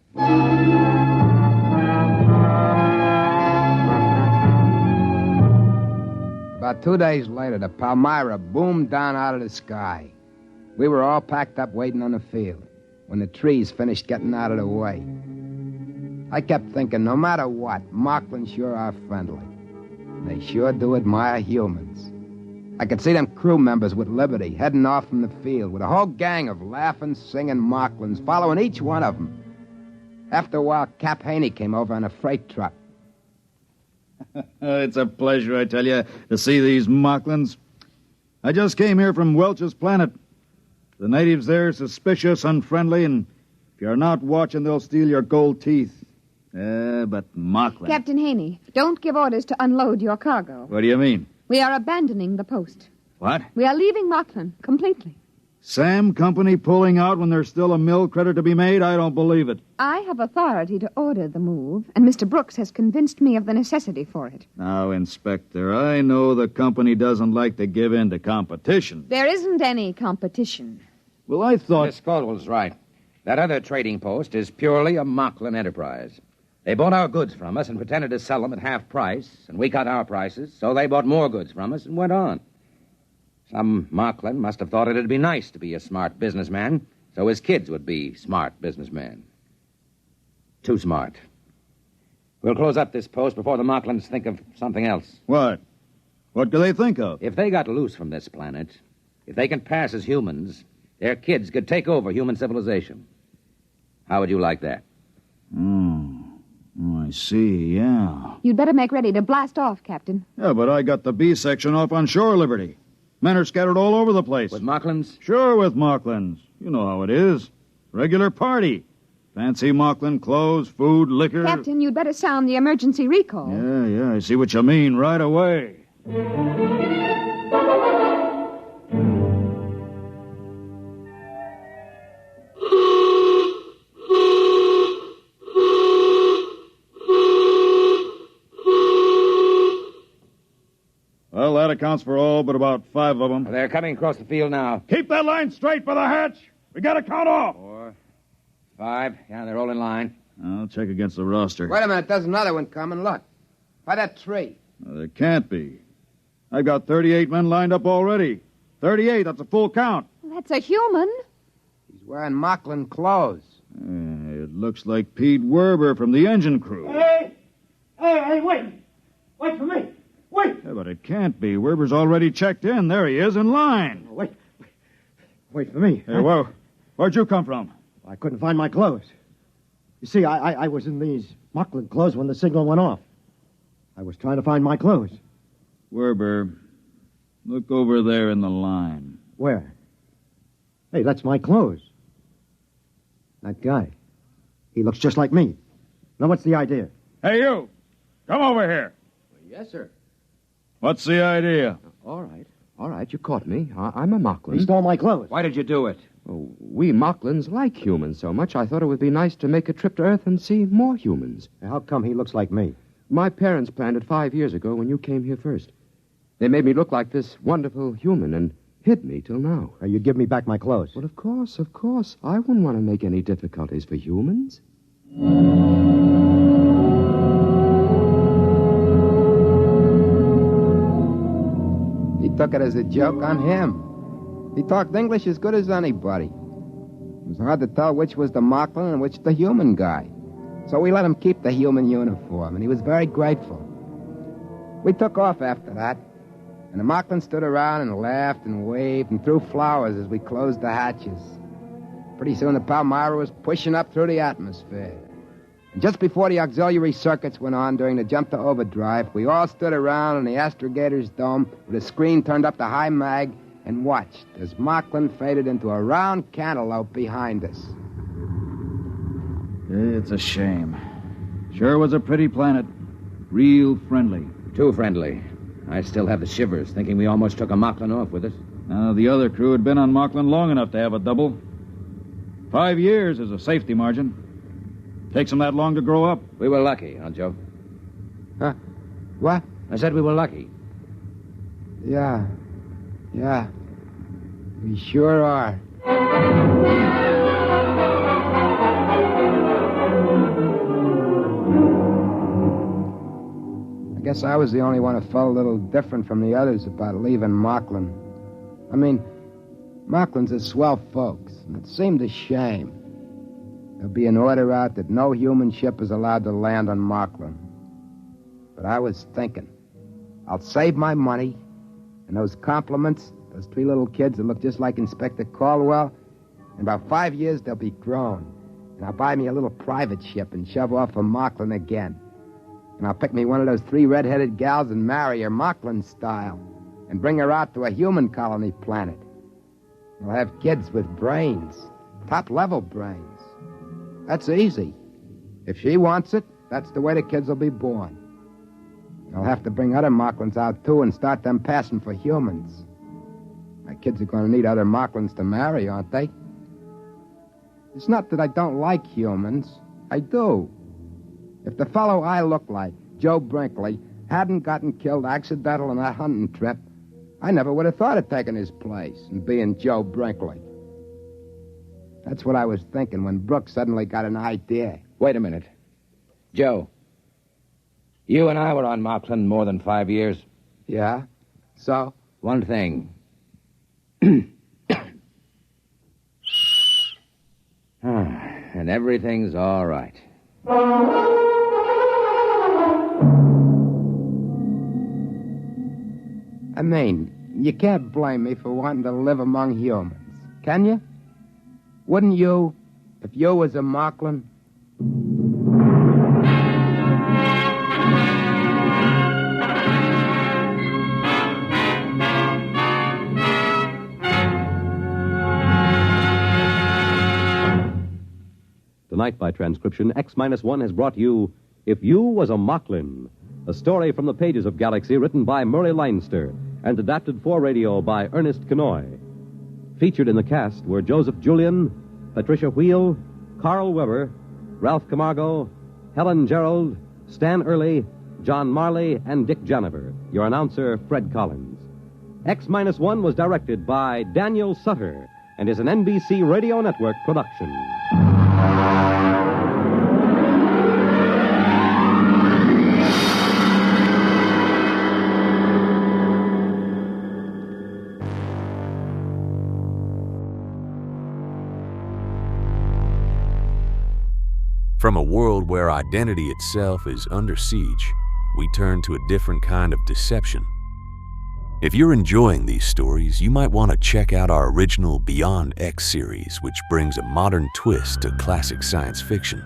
About 2 days later, the Palmyra boomed down out of the sky. We were all packed up waiting on the field when the trees finished getting out of the way. I kept thinking, no matter what, Moklin sure are friendly. They sure do admire humans. I could see them crew members with Liberty heading off from the field with a whole gang of laughing, singing Moklins following each one of them. After a while, Cap Haney came over on a freight truck. It's a pleasure, I tell you, to see these Moklins. I just came here from Welch's planet. The natives there are suspicious, unfriendly, and if you're not watching, they'll steal your gold teeth. But Moklin... Captain Haney, don't give orders to unload your cargo. What do you mean? We are abandoning the post. What? We are leaving Moklin completely. Sam Company pulling out when there's still a mill credit to be made? I don't believe it. I have authority to order the move, and Mr. Brooks has convinced me of the necessity for it. Now, Inspector, I know the company doesn't like to give in to competition. There isn't any competition. Well, I thought... Miss Caldwell's right. That other trading post is purely a Moklin enterprise. They bought our goods from us and pretended to sell them at half price, and we cut our prices, so they bought more goods from us and went on. Some Moklin must have thought it'd be nice to be a smart businessman, so his kids would be smart businessmen. Too smart. We'll close up this post before the Moklins think of something else. What? What do they think of? If they got loose from this planet, if they can pass as humans, their kids could take over human civilization. How would you like that? Oh, I see, yeah. You'd better make ready to blast off, Captain. Yeah, but I got the B section off on shore Liberty. Men are scattered all over the place. With Moklins? Sure, with Moklins. You know how it is. Regular party. Fancy Moklin clothes, food, liquor. Captain, you'd better sound the emergency recall. Yeah, I see what you mean right away. Well, that accounts for all but about 5 of them. They're coming across the field now. Keep that line straight for the hatch. We got to count off. 4, 5. Yeah, they're all in line. I'll check against the roster. Wait a minute, there's another one coming. Look. By that tree. Well, there can't be. I've got 38 men lined up already. 38, that's a full count. That's a human. He's wearing Moklin clothes. It looks like Pete Werber from the engine crew. Hey, wait. Wait for me. Wait. Yeah, but it can't be. Werber's already checked in. There he is, in line. Wait Wait for me. Hey, whoa. Where'd you come from? I couldn't find my clothes. You see, I was in these Moklin clothes when the signal went off. I was trying to find my clothes. Werber, look over there in the line. Where? Hey, that's my clothes. That guy. He looks just like me. Now, what's the idea? Hey, you! Come over here. Yes, sir. What's the idea? All right. All right, you caught me. I'm a Moklin. He stole my clothes. Why did you do it? Oh, we Moklins like humans so much, I thought it would be nice to make a trip to Earth and see more humans. How come he looks like me? My parents planned it 5 years ago when you came here first. They made me look like this wonderful human and hid me till now. You give me back my clothes. Well, of course, of course. I wouldn't want to make any difficulties for humans. He took it as a joke on him. He talked English as good as anybody. It was hard to tell which was the Moklin and which the human guy. So we let him keep the human uniform, and he was very grateful. We took off after that, and the Moklin stood around and laughed and waved and threw flowers as we closed the hatches. Pretty soon the Palmyra was pushing up through the atmosphere. And just before the auxiliary circuits went on during the jump to overdrive, we all stood around in the astrogator's dome with a screen turned up to high mag and watched as Moklin faded into a round cantaloupe behind us. It's a shame. Sure was a pretty planet. Real friendly. Too friendly. I still have the shivers, thinking we almost took a Moklin off with it. The other crew had been on Moklin long enough to have a double. 5 years is a safety margin. Takes them that long to grow up. We were lucky, huh, Joe? Huh? What? I said we were lucky. Yeah. We sure are. I guess I was the only one who felt a little different from the others about leaving Moklin. I mean, Moklin's are swell folks, and it seemed a shame. There'll be an order out that no human ship is allowed to land on Moklin. But I was thinking, I'll save my money, and those compliments, those 3 little kids that look just like Inspector Caldwell, in about 5 years they'll be grown. And I'll buy me a little private ship and shove off for Moklin again. And I'll pick me one of those 3 red-headed gals and marry her Moklin style and bring her out to a human colony planet. We'll have kids with brains, top-level brains. That's easy. If she wants it, that's the way the kids will be born. I'll have to bring other Moklins out, too, and start them passing for humans. My kids are going to need other Moklins to marry, aren't they? It's not that I don't like humans. I do. If the fellow I look like, Joe Brinkley, hadn't gotten killed accidental on that hunting trip, I never would have thought of taking his place and being Joe Brinkley. That's what I was thinking when Brooks suddenly got an idea. Wait a minute. Joe, you and I were on Moklin more than 5 years. Yeah? So? One thing. And everything's all right. I mean, you can't blame me for wanting to live among humans, can you? Wouldn't you, if you was a Moklin? Tonight, by transcription, X-1 has brought you If You Was a Moklin, a story from the pages of Galaxy written by Murray Leinster and adapted for radio by Ernest Kenoy. Featured in the cast were Joseph Julian, Patricia Wheel, Carl Weber, Ralph Camargo, Helen Gerald, Stan Early, John Marley, and Dick Janiver. Your announcer, Fred Collins. X-1 was directed by Daniel Sutter and is an NBC Radio Network production. From a world where identity itself is under siege, we turn to a different kind of deception. If you're enjoying these stories, you might want to check out our original Beyond X series, which brings a modern twist to classic science fiction.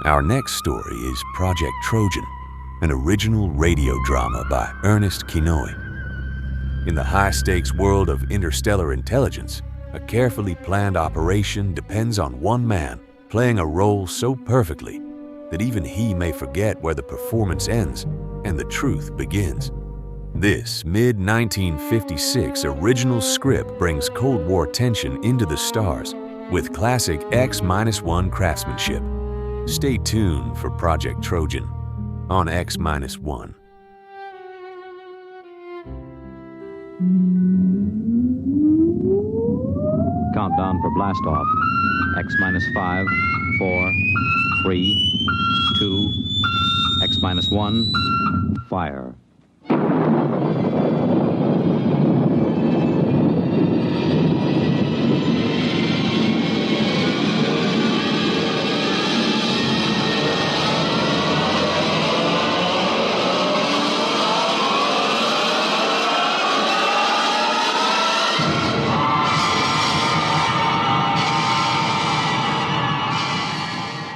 Our next story is Project Trojan, an original radio drama by Ernest Kinoy. In the high-stakes world of interstellar intelligence, a carefully planned operation depends on one man playing a role so perfectly that even he may forget where the performance ends and the truth begins. This mid-1956 original script brings Cold War tension into the stars with classic X-1 craftsmanship. Stay tuned for Project Trojan on X-1. Countdown for blastoff. X-5, 4, 3, 2, X-1, fire.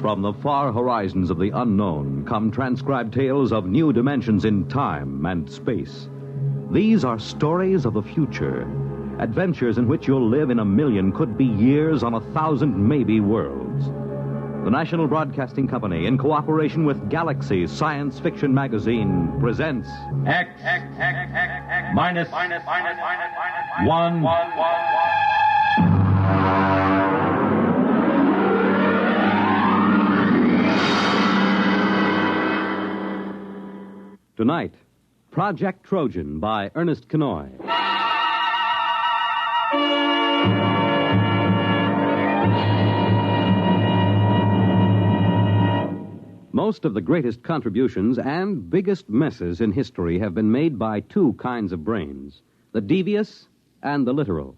From the far horizons of the unknown come transcribed tales of new dimensions in time and space. These are stories of the future, adventures in which you'll live in 1,000,000, could be years, on 1,000 maybe worlds. The National Broadcasting Company, in cooperation with Galaxy Science Fiction Magazine, presents X minus 1. Tonight, Project Trojan by Ernest Kinoy. Most of the greatest contributions and biggest messes in history have been made by two kinds of brains, the devious and the literal.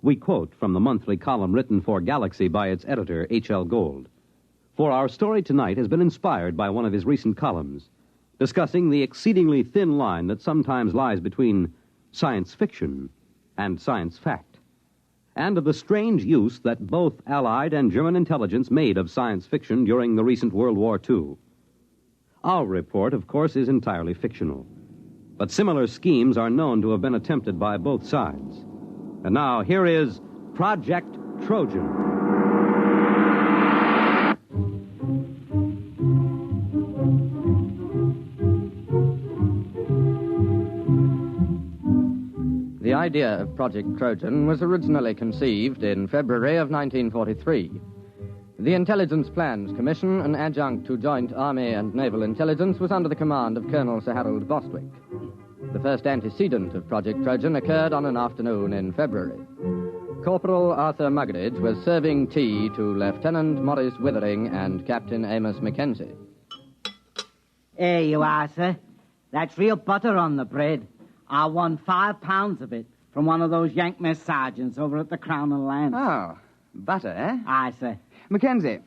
We quote from the monthly column written for Galaxy by its editor, H.L. Gold. For our story tonight has been inspired by one of his recent columns, discussing the exceedingly thin line that sometimes lies between science fiction and science fact, and of the strange use that both Allied and German intelligence made of science fiction during the recent World War II. Our report, of course, is entirely fictional, but similar schemes are known to have been attempted by both sides. And now, here is Project Trojan. The idea of Project Trojan was originally conceived in February of 1943. The Intelligence Plans Commission, an adjunct to Joint Army and Naval Intelligence, was under the command of Colonel Sir Harold Bostwick. The first antecedent of Project Trojan occurred on an afternoon in February. Corporal Arthur Muggeridge was serving tea to Lieutenant Maurice Withering and Captain Amos Mackenzie. Here you are, sir. That's real butter on the bread. I won 5 pounds of it from one of those Yank mess sergeants over at the Crown and Lance. Oh, butter, eh? Aye, sir. Mackenzie.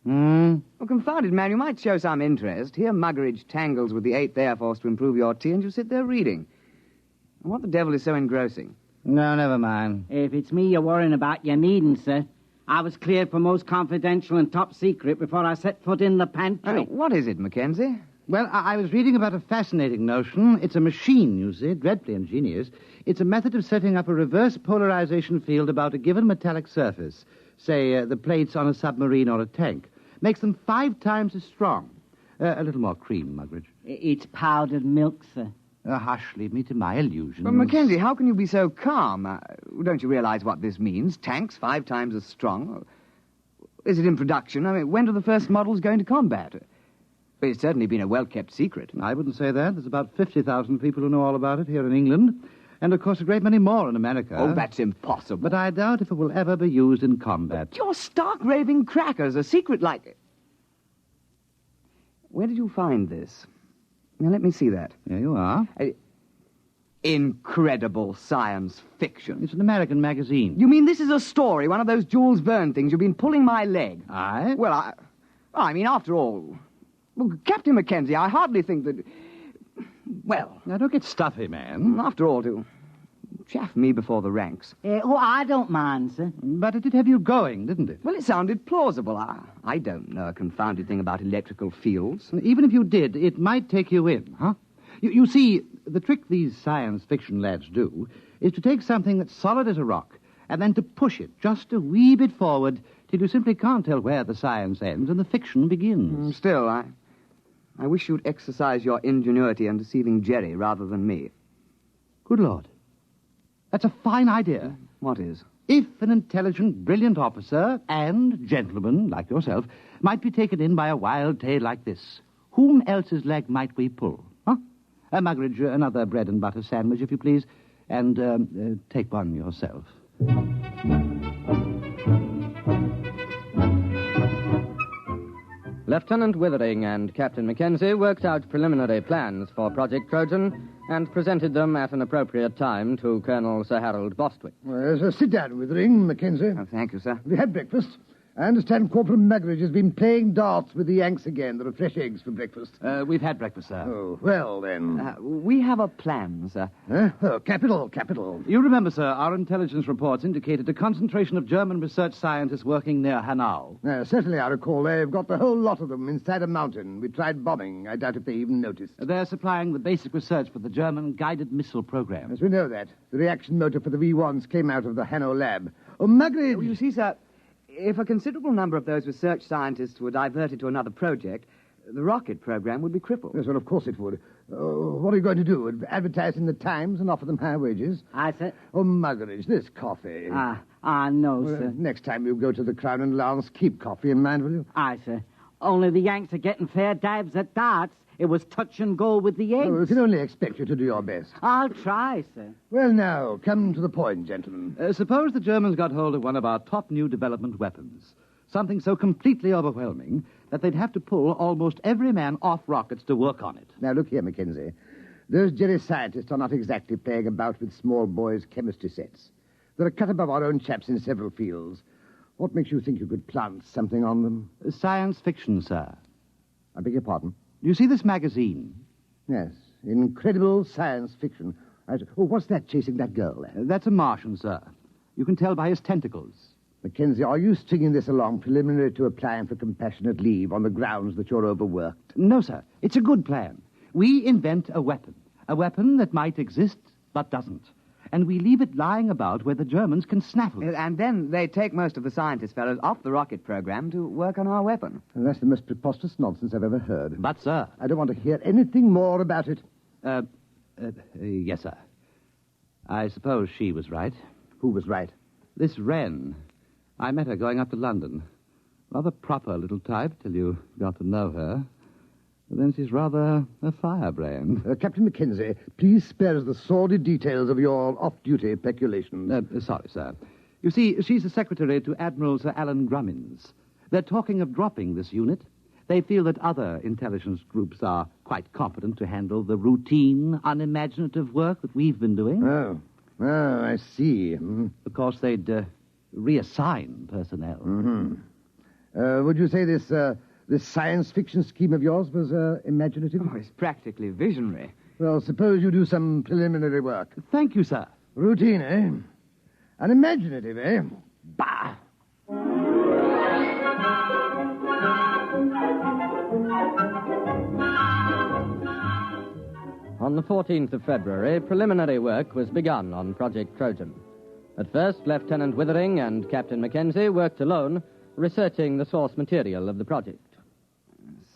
Well, confounded man, you might show some interest. Here Muggeridge tangles with the 8th Air Force to improve your tea, and you sit there reading. What the devil is so engrossing? No, never mind. If it's me you're worrying about, you needn't, sir. I was cleared for most confidential and top secret before I set foot in the pantry. What is it, Mackenzie? Well, I was reading about a fascinating notion. It's a machine, you see, dreadfully ingenious. It's a method of setting up a reverse polarization field about a given metallic surface, say the plates on a submarine or a tank. Makes them 5 times as strong. A little more cream, Muggeridge. It's powdered milk, sir. Hush, leave me to my illusions. But, Mackenzie, how can you be so calm? Don't you realize what this means? Tanks 5 times as strong? Is it in production? I mean, when do the first models go into combat? It's certainly been a well-kept secret. I wouldn't say that. There's about 50,000 people who know all about it here in England. And, of course, a great many more in America. Oh, that's impossible. But I doubt if it will ever be used in combat. But you're stark raving crackers. A secret like it. Where did you find this? Now, let me see that. There you are. Incredible science fiction. It's an American magazine. You mean this is a story, one of those Jules Verne things? You've been pulling my leg. Aye? Well, I mean, after all... Well, Captain Mackenzie, I hardly think that... Well, now don't get stuffy, man. After all, to chaff me before the ranks. I don't mind, sir. But it did have you going, didn't it? Well, it sounded plausible. I don't know a confounded thing about electrical fields. Even if you did, it might take you in, huh? You see, the trick these science fiction lads do is to take something that's solid as a rock and then to push it just a wee bit forward till you simply can't tell where the science ends and the fiction begins. Still, I wish you'd exercise your ingenuity in deceiving Jerry rather than me. Good Lord. That's a fine idea. What is? If an intelligent, brilliant officer and gentleman like yourself might be taken in by a wild tale like this, whom else's leg might we pull? Huh? Muggeridge, another bread and butter sandwich, if you please, and take one yourself. Lieutenant Withering and Captain Mackenzie worked out preliminary plans for Project Trojan and presented them at an appropriate time to Colonel Sir Harold Bostwick. Well, sit down, Withering, Mackenzie. Oh, thank you, sir. We had breakfast. I understand Corporal Muggeridge has been playing darts with the Yanks again. There are fresh eggs for breakfast. We've had breakfast, sir. Oh, well, then. We have a plan, sir. Oh, capital. You remember, sir, our intelligence reports indicated a concentration of German research scientists working near Hanau. Certainly, I recall. They've got the whole lot of them inside a mountain. We tried bombing. I doubt if they even noticed. They're supplying the basic research for the German guided missile program. Yes, we know that. The reaction motor for the V1s came out of the Hanau lab. Oh, Muggeridge! You see, sir, if a considerable number of those research scientists were diverted to another project, the rocket program would be crippled. Yes, well, of course it would. What are you going to do? Advertise in the Times and offer them high wages? Aye, sir. Oh, Muggeridge, this coffee. No, sir. Next time you go to the Crown and Lance, keep coffee in mind, will you? Aye, sir. Only the Yanks are getting fair dives at darts. It was touch and go with the eggs. Oh, we can only expect you to do your best. I'll try, sir. Well, now, come to the point, gentlemen. Suppose the Germans got hold of one of our top new development weapons. Something so completely overwhelming that they'd have to pull almost every man off rockets to work on it. Now, look here, Mackenzie. Those Jerry scientists are not exactly playing about with small boys' chemistry sets. They're a cut above our own chaps in several fields. What makes you think you could plant something on them? Science fiction, sir. I beg your pardon? You see this magazine? Yes, incredible science fiction. What's that chasing that girl there? That's a Martian, sir. You can tell by his tentacles. Mackenzie, are you stringing this along preliminary to applying for compassionate leave on the grounds that you're overworked? No, sir. It's a good plan. We invent a weapon that might exist but doesn't. And we leave it lying about where the Germans can snaffle it. And then they take most of the scientist fellows off the rocket program to work on our weapon. And that's the most preposterous nonsense I've ever heard. But, sir... I don't want to hear anything more about it. Yes, sir. I suppose she was right. Who was right? This Wren. I met her going up to London. Rather proper little type till you got to know her. But then she's rather a firebrand. Captain Mackenzie, please spare us the sordid details of your off-duty peculations. Sorry, sir. You see, she's the secretary to Admiral Sir Alan Grummins. They're talking of dropping this unit. They feel that other intelligence groups are quite competent to handle the routine, unimaginative work that we've been doing. Oh, I see. Of course, they'd reassign personnel. Mm-hmm. Would you say this science fiction scheme of yours was imaginative? Oh, it's practically visionary. Well, suppose you do some preliminary work. Thank you, sir. Routine, eh? Unimaginative, eh? Bah! On the 14th of February, preliminary work was begun on Project Trojan. At first, Lieutenant Withering and Captain Mackenzie worked alone, researching the source material of the project.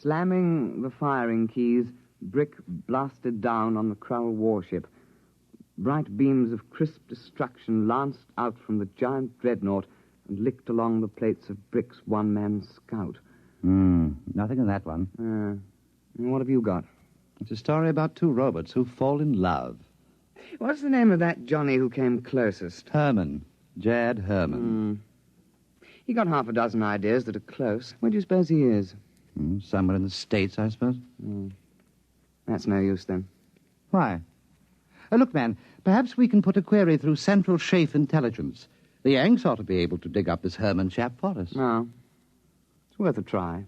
Slamming the firing keys, brick blasted down on the Krull warship. Bright beams of crisp destruction lanced out from the giant dreadnought and licked along the plates of Brick's one-man scout. Nothing in that one. What have you got? It's a story about two robots who fall in love. What's the name of that Johnny who came closest? Herman. Jad Herman. He got half a dozen ideas that are close. Where do you suppose he is? Somewhere in the States, I suppose. That's no use, then. Why? Look, man, perhaps we can put a query through Central Chafe Intelligence. The Yanks ought to be able to dig up this Herman chap for us. No. It's worth a try.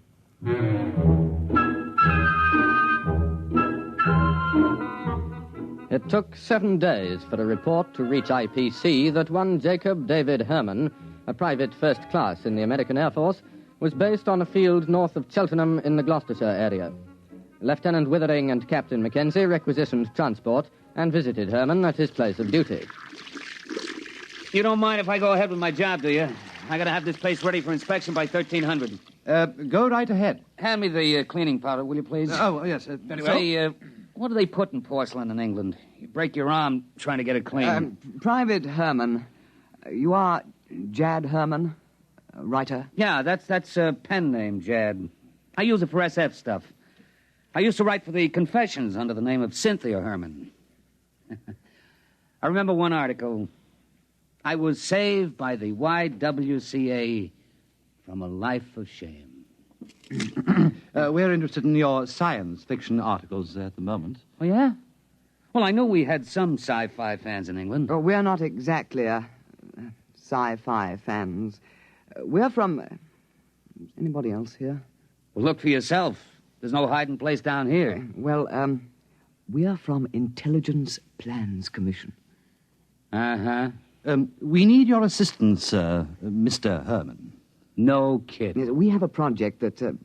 It took 7 days for a report to reach IPC that one Jacob David Herman, a private first class in the American Air Force, was based on a field north of Cheltenham in the Gloucestershire area. Lieutenant Withering and Captain Mackenzie requisitioned transport and visited Herman at his place of duty. You don't mind if I go ahead with my job, do you? I gotta have this place ready for inspection by 1300. Go right ahead. Hand me the cleaning powder, will you, please? Yes, very well. Say, what do they put in porcelain in England? You break your arm trying to get it clean. Private Herman. You are Jad Herman, writer? Yeah, that's a pen name, Jad. I use it for SF stuff. I used to write for the Confessions under the name of Cynthia Herman. I remember one article. I was saved by the YWCA from a life of shame. We're interested in your science fiction articles at the moment. Oh, yeah? Well, I knew we had some sci-fi fans in England. Oh, we're not exactly sci-fi fans. We're from... anybody else here? Well, look for yourself. There's no hiding place down here. Well, we are from Intelligence Plans Commission. Uh-huh. We need your assistance, Mr. Herman. No kidding. We have a project that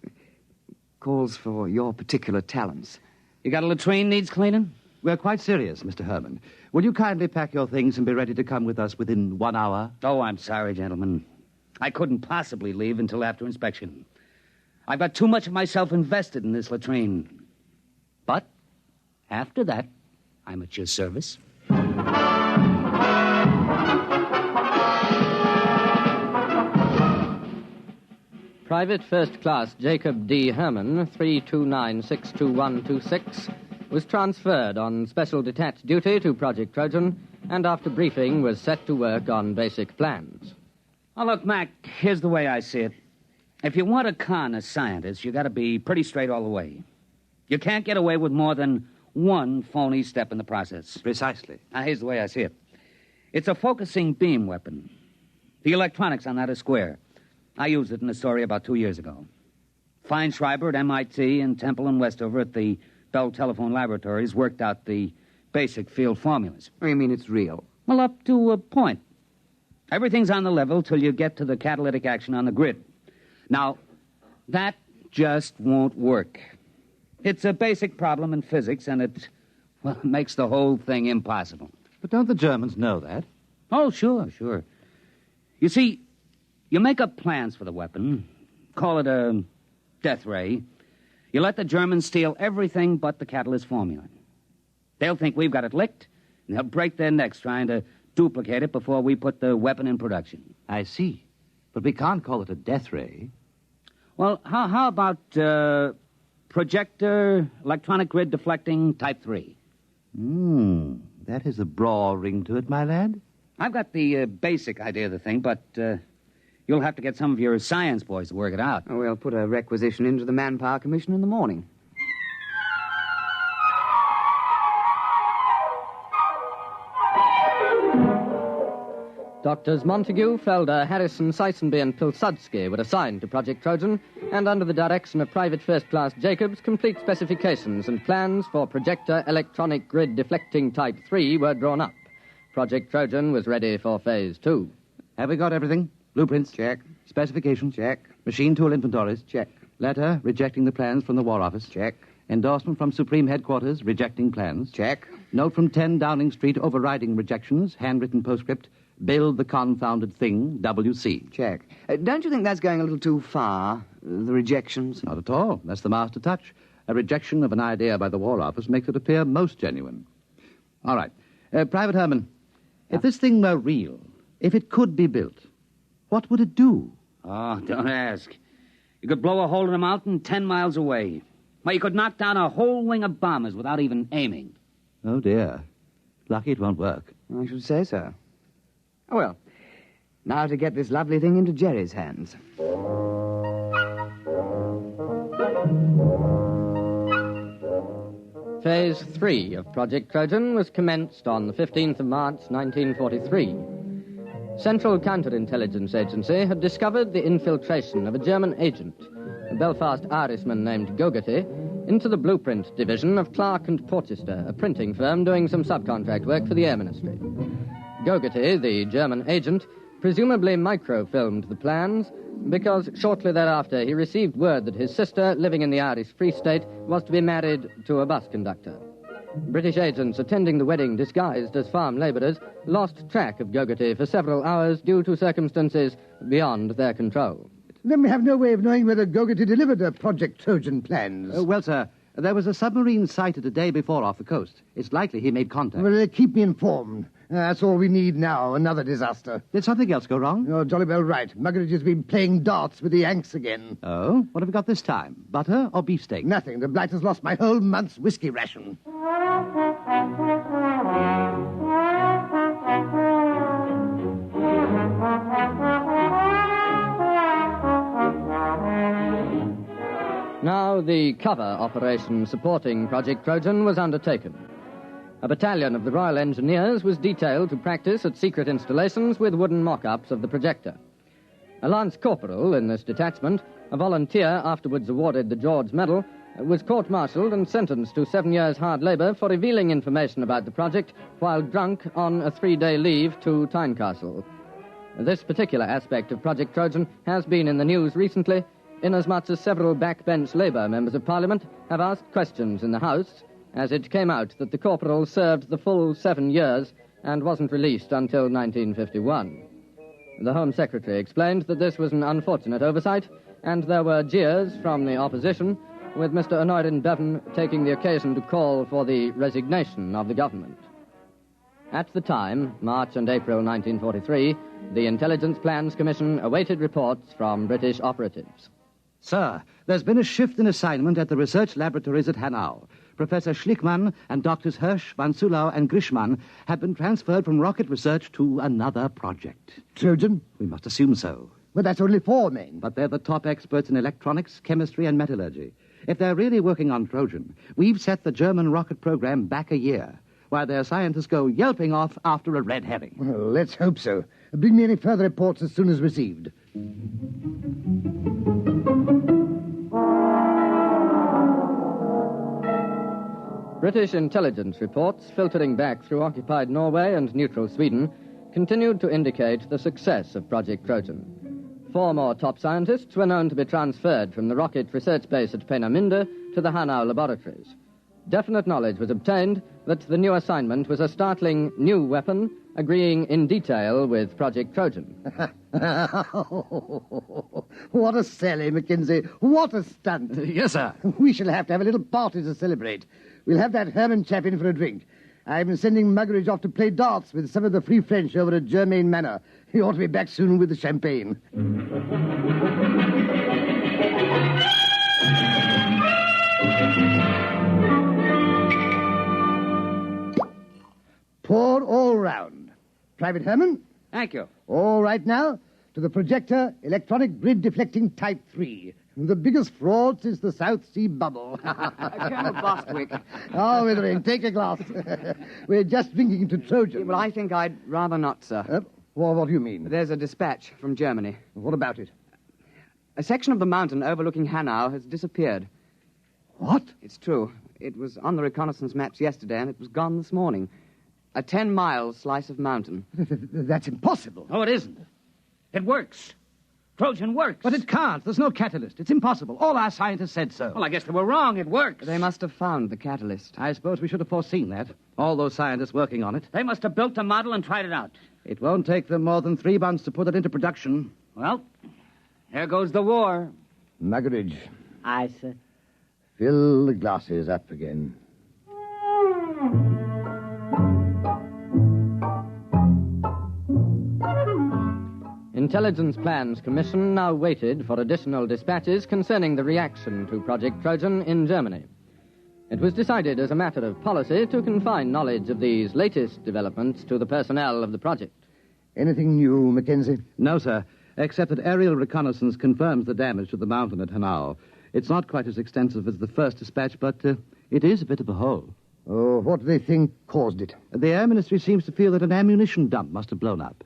calls for your particular talents. You got a latrine needs cleaning? We're quite serious, Mr. Herman. Will you kindly pack your things and be ready to come with us within 1 hour? Oh, I'm sorry, gentlemen. I couldn't possibly leave until after inspection. I've got too much of myself invested in this latrine. But after that, I'm at your service. Private First Class Jacob D. Herman, 329-62126, was transferred on special detached duty to Project Trojan, and after briefing was set to work on basic plans. Oh, look, Mac, here's the way I see it. If you want to con a scientist, you got to be pretty straight all the way. You can't get away with more than one phony step in the process. Precisely. Now, here's the way I see it. It's a focusing beam weapon. The electronics on that are square. I used it in a story about 2 years ago. Feinschreiber at MIT and Temple and Westover at the Bell Telephone Laboratories worked out the basic field formulas. Oh, you mean it's real? Well, up to a point. Everything's on the level till you get to the catalytic action on the grid. Now, that just won't work. It's a basic problem in physics, and it makes the whole thing impossible. But don't the Germans know that? Oh, sure. You see, you make up plans for the weapon, call it a death ray. You let the Germans steal everything but the catalyst formula. They'll think we've got it licked, and they'll break their necks trying to duplicate it before we put the weapon in production. I see. But we can't call it a death ray. Well, how about projector, electronic grid deflecting, type 3? That has a braw ring to it, my lad. I've got the basic idea of the thing, but you'll have to get some of your science boys to work it out. Oh, we'll put a requisition into the Manpower Commission in the morning. Doctors Montague, Felder, Harrison, Seisenby, and Pilsudski were assigned to Project Trojan, and under the direction of Private First Class Jacobs, complete specifications and plans for projector electronic grid deflecting Type 3 were drawn up. Project Trojan was ready for Phase 2. Have we got everything? Blueprints? Check. Specifications? Check. Machine tool inventories? Check. Letter rejecting the plans from the War Office? Check. Endorsement from Supreme Headquarters rejecting plans? Check. Note from 10 Downing Street overriding rejections, handwritten postscript, build the confounded thing, WC. Check. Don't you think that's going a little too far, the rejections? Not at all. That's the master touch. A rejection of an idea by the War Office makes it appear most genuine. All right. Private Herman, if this thing were real, if it could be built, what would it do? Oh, don't ask. You could blow a hole in a mountain 10 miles away. Well, you could knock down a whole wing of bombers without even aiming. Oh, dear. Lucky it won't work. I should say so. Oh, well, now to get this lovely thing into Jerry's hands. Phase 3 of Project Trojan was commenced on the 15th of March, 1943. Central Counterintelligence Agency had discovered the infiltration of a German agent, a Belfast Irishman named Gogarty, into the blueprint division of Clark and Porchester, a printing firm doing some subcontract work for the Air Ministry. Gogarty, the German agent, presumably microfilmed the plans because shortly thereafter he received word that his sister, living in the Irish Free State, was to be married to a bus conductor. British agents attending the wedding disguised as farm labourers lost track of Gogarty for several hours due to circumstances beyond their control. Then we have no way of knowing whether Gogarty delivered the Project Trojan plans. Well, sir, there was a submarine sighted a day before off the coast. It's likely he made contact. Well, keep me informed. That's all we need now, another disaster. Did something else go wrong? You're jolly well right. Muggeridge has been playing darts with the Yanks again. Oh? What have we got this time? Butter or beefsteak? Nothing. The blight has lost my whole month's whiskey ration. Now the cover operation supporting Project Trojan was undertaken. A battalion of the Royal Engineers was detailed to practice at secret installations with wooden mock-ups of the projector. A lance corporal in this detachment, a volunteer afterwards awarded the George Medal, was court-martialed and sentenced to 7 years' hard labour for revealing information about the project while drunk on a 3-day leave to Tynecastle. This particular aspect of Project Trojan has been in the news recently, inasmuch as several backbench Labour members of Parliament have asked questions in the House, as it came out that the corporal served the full 7 years and wasn't released until 1951. The Home Secretary explained that this was an unfortunate oversight, and there were jeers from the opposition, with Mr. Honorin Bevan taking the occasion to call for the resignation of the government. At the time, March and April 1943, the Intelligence Plans Commission awaited reports from British operatives. Sir, there's been a shift in assignment at the research laboratories at Hanau. Professor Schlickmann and Doctors Hirsch, Van Sulau, and Grishman have been transferred from rocket research to another project. Trojan? We must assume so. But that's only 4 men. But they're the top experts in electronics, chemistry, and metallurgy. If they're really working on Trojan, we've set the German rocket program back a year, while their scientists go yelping off after a red herring. Well, let's hope so. Bring me any further reports as soon as received. British intelligence reports, filtering back through occupied Norway and neutral Sweden, continued to indicate the success of Project Trojan. 4 more top scientists were known to be transferred from the rocket research base at Peenemünde to the Hanau laboratories. Definite knowledge was obtained that the new assignment was a startling new weapon, agreeing in detail with Project Trojan. What a sally, Mackenzie. What a stunt. Yes, sir. We shall have to have a little party to celebrate. We'll have that Herman chap in for a drink. I'm sending Muggeridge off to play darts with some of the Free French over at Germain Manor. He ought to be back soon with the champagne. Pour all round. Private Herman? Thank you. All right now, to the projector, electronic grid deflecting type 3. The biggest fraud since the South Sea bubble. Colonel Bostwick. Oh, Withering, take a glass. We're just drinking to Trojan. Well, I think I'd rather not, sir. Well, what do you mean? There's a dispatch from Germany. What about it? A section of the mountain overlooking Hanau has disappeared. What? It's true. It was on the reconnaissance maps yesterday, and it was gone this morning. A 10-mile slice of mountain. That's impossible. Oh, it isn't. It works. Trojan works. But it can't. There's no catalyst. It's impossible. All our scientists said so. Well, I guess they were wrong. It works. They must have found the catalyst. I suppose we should have foreseen that. All those scientists working on it. They must have built the model and tried it out. It won't take them more than 3 months to put it into production. Well, there goes the war. Muggeridge. Aye, sir. Fill the glasses up again. Intelligence Plans Commission now waited for additional dispatches concerning the reaction to Project Trojan in Germany. It was decided as a matter of policy to confine knowledge of these latest developments to the personnel of the project. Anything new, Mackenzie? No, sir, except that aerial reconnaissance confirms the damage to the mountain at Hanau. It's not quite as extensive as the first dispatch, but it is a bit of a hole. Oh, what do they think caused it? The Air Ministry seems to feel that an ammunition dump must have blown up.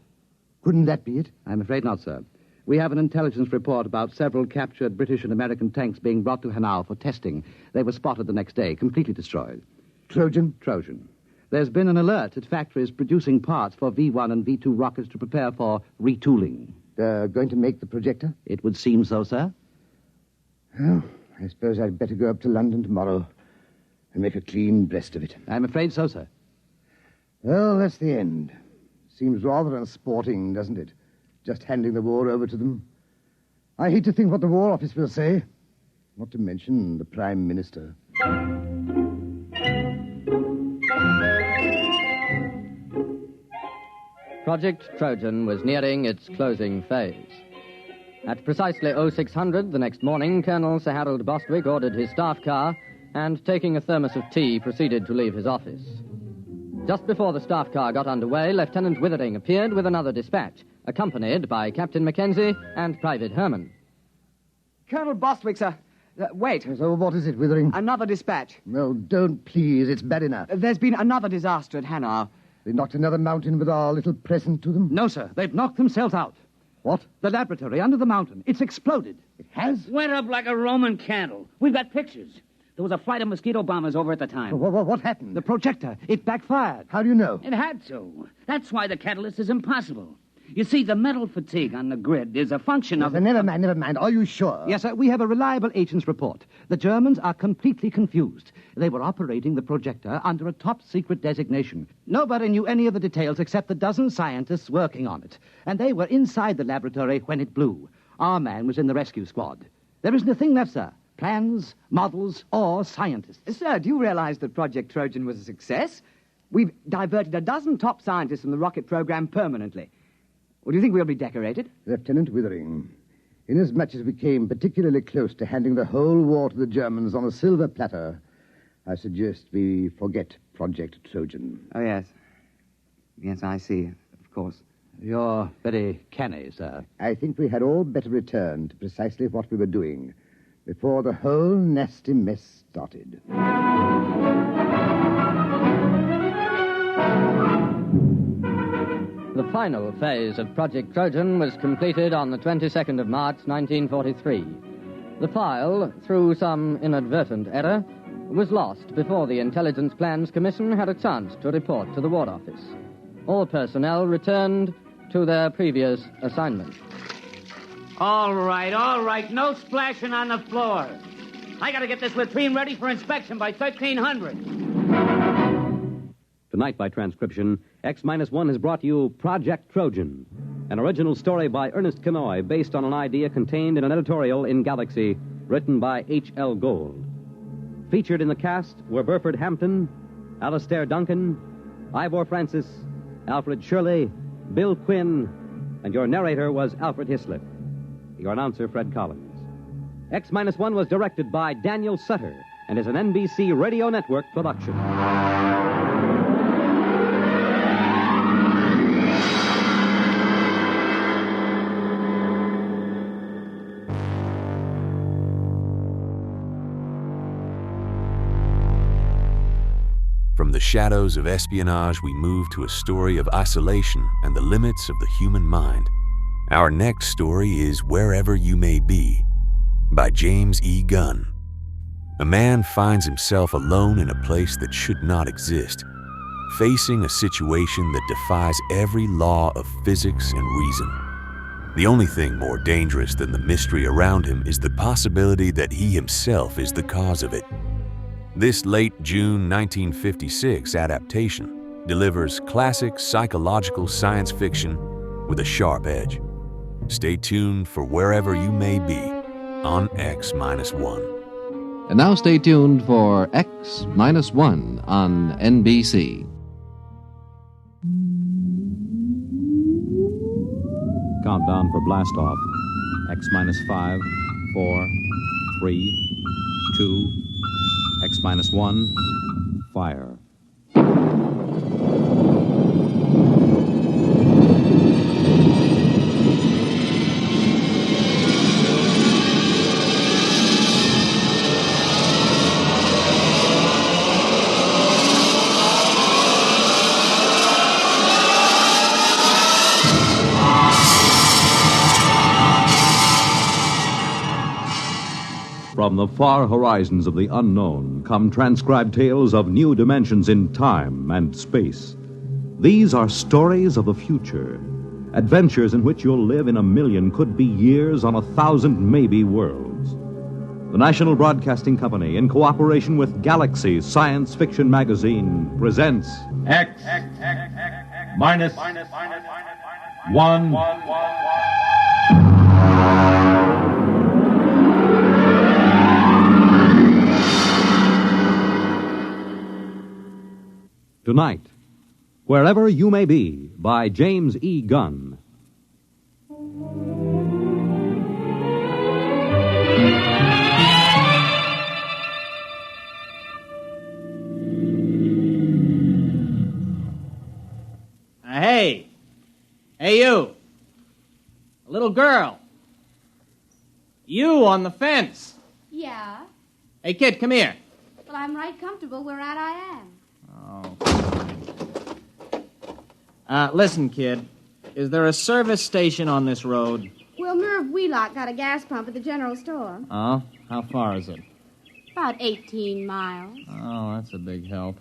Couldn't that be it? I'm afraid not, sir. We have an intelligence report about several captured British and American tanks being brought to Hanau for testing. They were spotted the next day, completely destroyed. Trojan? Trojan. There's been an alert at factories producing parts for V1 and V2 rockets to prepare for retooling. Going to make the projector? It would seem so, sir. Well, I suppose I'd better go up to London tomorrow and make a clean breast of it. I'm afraid so, sir. Well, that's the end. Seems rather unsporting, doesn't it? Just handing the war over to them. I hate to think what the War Office will say. Not to mention the Prime Minister. Project Trojan was nearing its closing phase. At precisely 0600 the next morning, Colonel Sir Harold Bostwick ordered his staff car and, taking a thermos of tea, proceeded to leave his office. Just before the staff car got underway, Lieutenant Withering appeared with another dispatch, accompanied by Captain Mackenzie and Private Herman. Colonel Bostwick, sir. Wait. So what is it, Withering? Another dispatch. No, don't, please. It's bad enough. There's been another disaster at Hanau. They knocked another mountain with our little present to them? No, sir. They've knocked themselves out. What? The laboratory under the mountain. It's exploded. It has? Went up like a Roman candle. We've got pictures. There was a flight of mosquito bombers over at the time. What happened? The projector. It backfired. How do you know? It had to. That's why the catalyst is impossible. You see, the metal fatigue on the grid is a function of... Never mind. Are you sure? Yes, sir. We have a reliable agent's report. The Germans are completely confused. They were operating the projector under a top-secret designation. Nobody knew any of the details except the dozen scientists working on it. And they were inside the laboratory when it blew. Our man was in the rescue squad. There isn't a thing left, sir. Plans, models, or scientists. Sir, do you realize that Project Trojan was a success? We've diverted a dozen top scientists from the rocket program permanently. Well, do you think we'll be decorated? Lieutenant Withering, inasmuch as we came particularly close to handing the whole war to the Germans on a silver platter, I suggest we forget Project Trojan. Oh, yes. Yes, I see, of course. You're very canny, sir. I think we had all better return to precisely what we were doing before the whole nasty mess started. The final phase of Project Trojan was completed on the 22nd of March, 1943. The file, through some inadvertent error, was lost before the Intelligence Plans Commission had a chance to report to the War Office. All personnel returned to their previous assignment. All right. No splashing on the floor. I gotta get this latrine ready for inspection by 1300. Tonight, by transcription, X-1 has brought you Project Trojan, an original story by Ernest Kenoy based on an idea contained in an editorial in Galaxy written by H.L. Gold. Featured in the cast were Burford Hampton, Alastair Duncan, Ivor Francis, Alfred Shirley, Bill Quinn, and your narrator was Alfred Hislop. Your announcer, Fred Collins. X-1 was directed by Daniel Sutter and is an NBC Radio Network production. From the shadows of espionage, we move to a story of isolation and the limits of the human mind. Our next story is Wherever You May Be, by James E. Gunn. A man finds himself alone in a place that should not exist, facing a situation that defies every law of physics and reason. The only thing more dangerous than the mystery around him is the possibility that he himself is the cause of it. This late June 1956 adaptation delivers classic psychological science fiction with a sharp edge. Stay tuned for Wherever You May Be on X-1. And now stay tuned for X-1 on NBC. Countdown for blastoff. X-5, 4, 3, 2, X-1, fire. From the far horizons of the unknown come transcribed tales of new dimensions in time and space. These are stories of the future, adventures in which you'll live in a million, could be years, on 1,000 maybe worlds. The National Broadcasting Company, in cooperation with Galaxy Science Fiction Magazine, presents X minus 1. Tonight, Wherever You May Be, by James E. Gunn. Hey! Hey, you! A little girl! You on the fence! Yeah? Hey, kid, come here. Well, I'm right comfortable where I am. Listen, kid. Is there a service station on this road? Well, Merv Wheelock got a gas pump at the general store. Oh? How far is it? About 18 miles. Oh, that's a big help.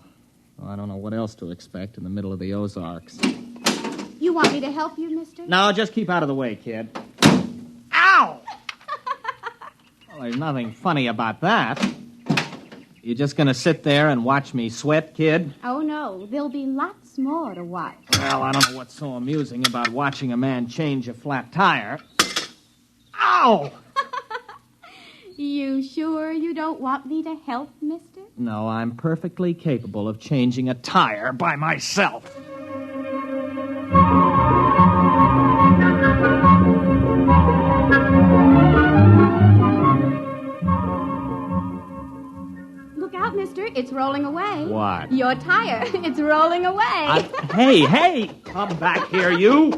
Well, I don't know what else to expect in the middle of the Ozarks. You want me to help you, mister? No, just keep out of the way, kid. Ow! Well, there's nothing funny about that. You just gonna sit there and watch me sweat, kid? Oh, no. There'll be lots more to watch. Well, I don't know what's so amusing about watching a man change a flat tire. Ow! You sure you don't want me to help, mister? No, I'm perfectly capable of changing a tire by myself. Look out, mister. It's rolling away. What? Your tire. It's rolling away. Hey! Come back here, you!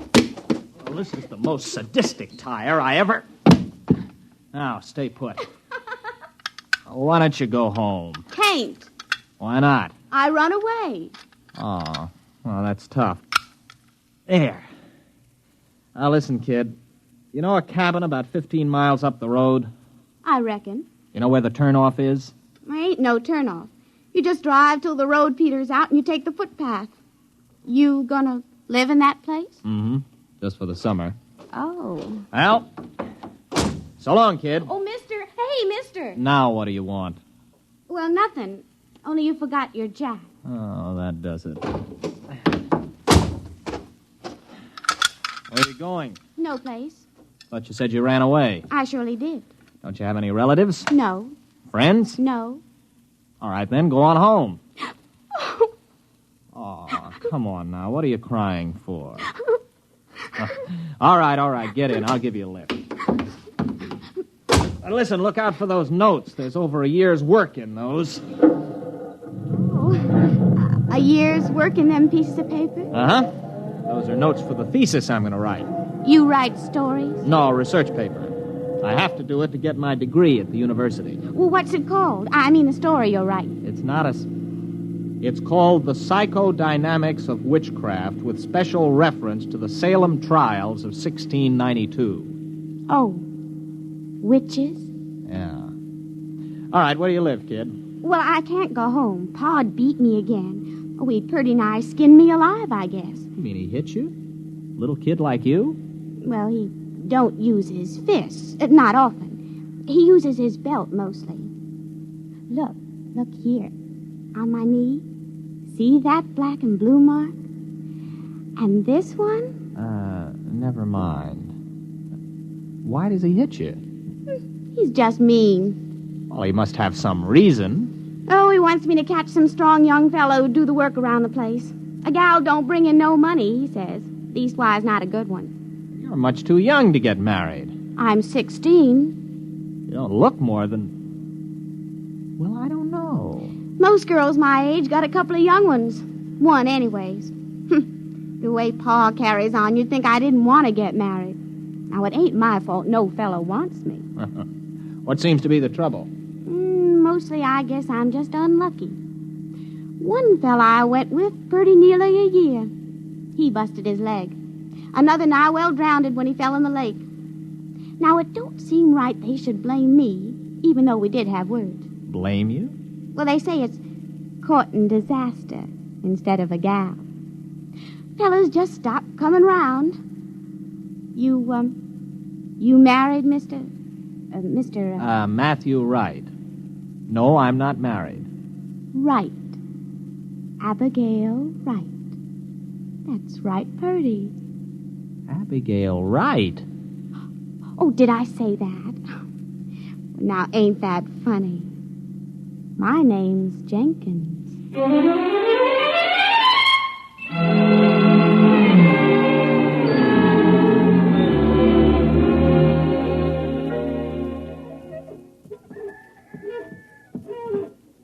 Well, this is the most sadistic tire I ever... Now, stay put. Why don't you go home? Can't. Why not? I run away. Oh, well, that's tough. There. Now, listen, kid. You know a cabin about 15 miles up the road? I reckon. You know where the turnoff is? There ain't no turnoff. You just drive till the road peters out and you take the footpath. You gonna live in that place? Mm-hmm. Just for the summer. Oh. Well, so long, kid. Oh, mister. Hey, mister. Now what do you want? Well, nothing. Only you forgot your jack. Oh, that does it. Where are you going? No place. Thought you said you ran away. I surely did. Don't you have any relatives? No. Friends? No. All right, then, go on home. Oh, come on now. What are you crying for? All right. Get in. I'll give you a lift. Now, listen, look out for those notes. There's over a year's work in those. Oh. A year's work in them pieces of paper? Uh-huh. Those are notes for the thesis I'm going to write. You write stories? No, research paper. I have to do it to get my degree at the university. Well, what's it called? I mean the story you're writing. It's not a... It's called The Psychodynamics of Witchcraft, with special reference to the Salem trials of 1692. Oh. Witches? Yeah. All right, where do you live, kid? Well, I can't go home. Pa'd beat me again. Oh, he'd pretty nigh skinned me alive, I guess. You mean he hit you? Little kid like you? Well, he don't use his fists. Not often. He uses his belt mostly. Look here. On my knee. See that black and blue mark? And this one? Never mind. Why does he hit you? He's just mean. Well, he must have some reason. Oh, he wants me to catch some strong young fellow who'd do the work around the place. A gal don't bring in no money, he says. Leastwise, not a good one. You're much too young to get married. I'm 16. You don't look more than... Well, I don't know. Most girls my age got a couple of young ones. One, anyways. The way Pa carries on, you'd think I didn't want to get married. Now, it ain't my fault no fellow wants me. What seems to be the trouble? Mostly, I guess I'm just unlucky. One fella I went with pretty nearly a year. He busted his leg. Another nigh well drowned when he fell in the lake. Now, it don't seem right they should blame me. even though we did have words. Blame you? Well, they say it's courting disaster instead of a gal. Fellas, just stop coming round. You married, Mr. Matthew Wright. No, I'm not married. Wright. Abigail Wright. That's right, Purdy. Abigail Wright? Oh, did I say that? Now, ain't that funny? My name's Jenkins.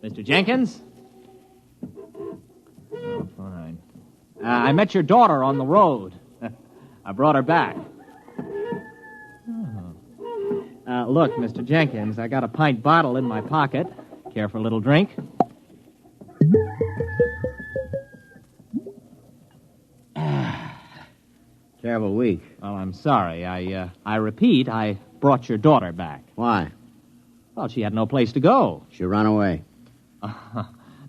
Mr. Jenkins? Oh, fine. I met your daughter on the road. I brought her back. Look, Mr. Jenkins, I got a pint bottle in my pocket. Care for a little drink? Terrible week. Well, I'm sorry. I repeat, I brought your daughter back. Why? Well, she had no place to go. She ran away.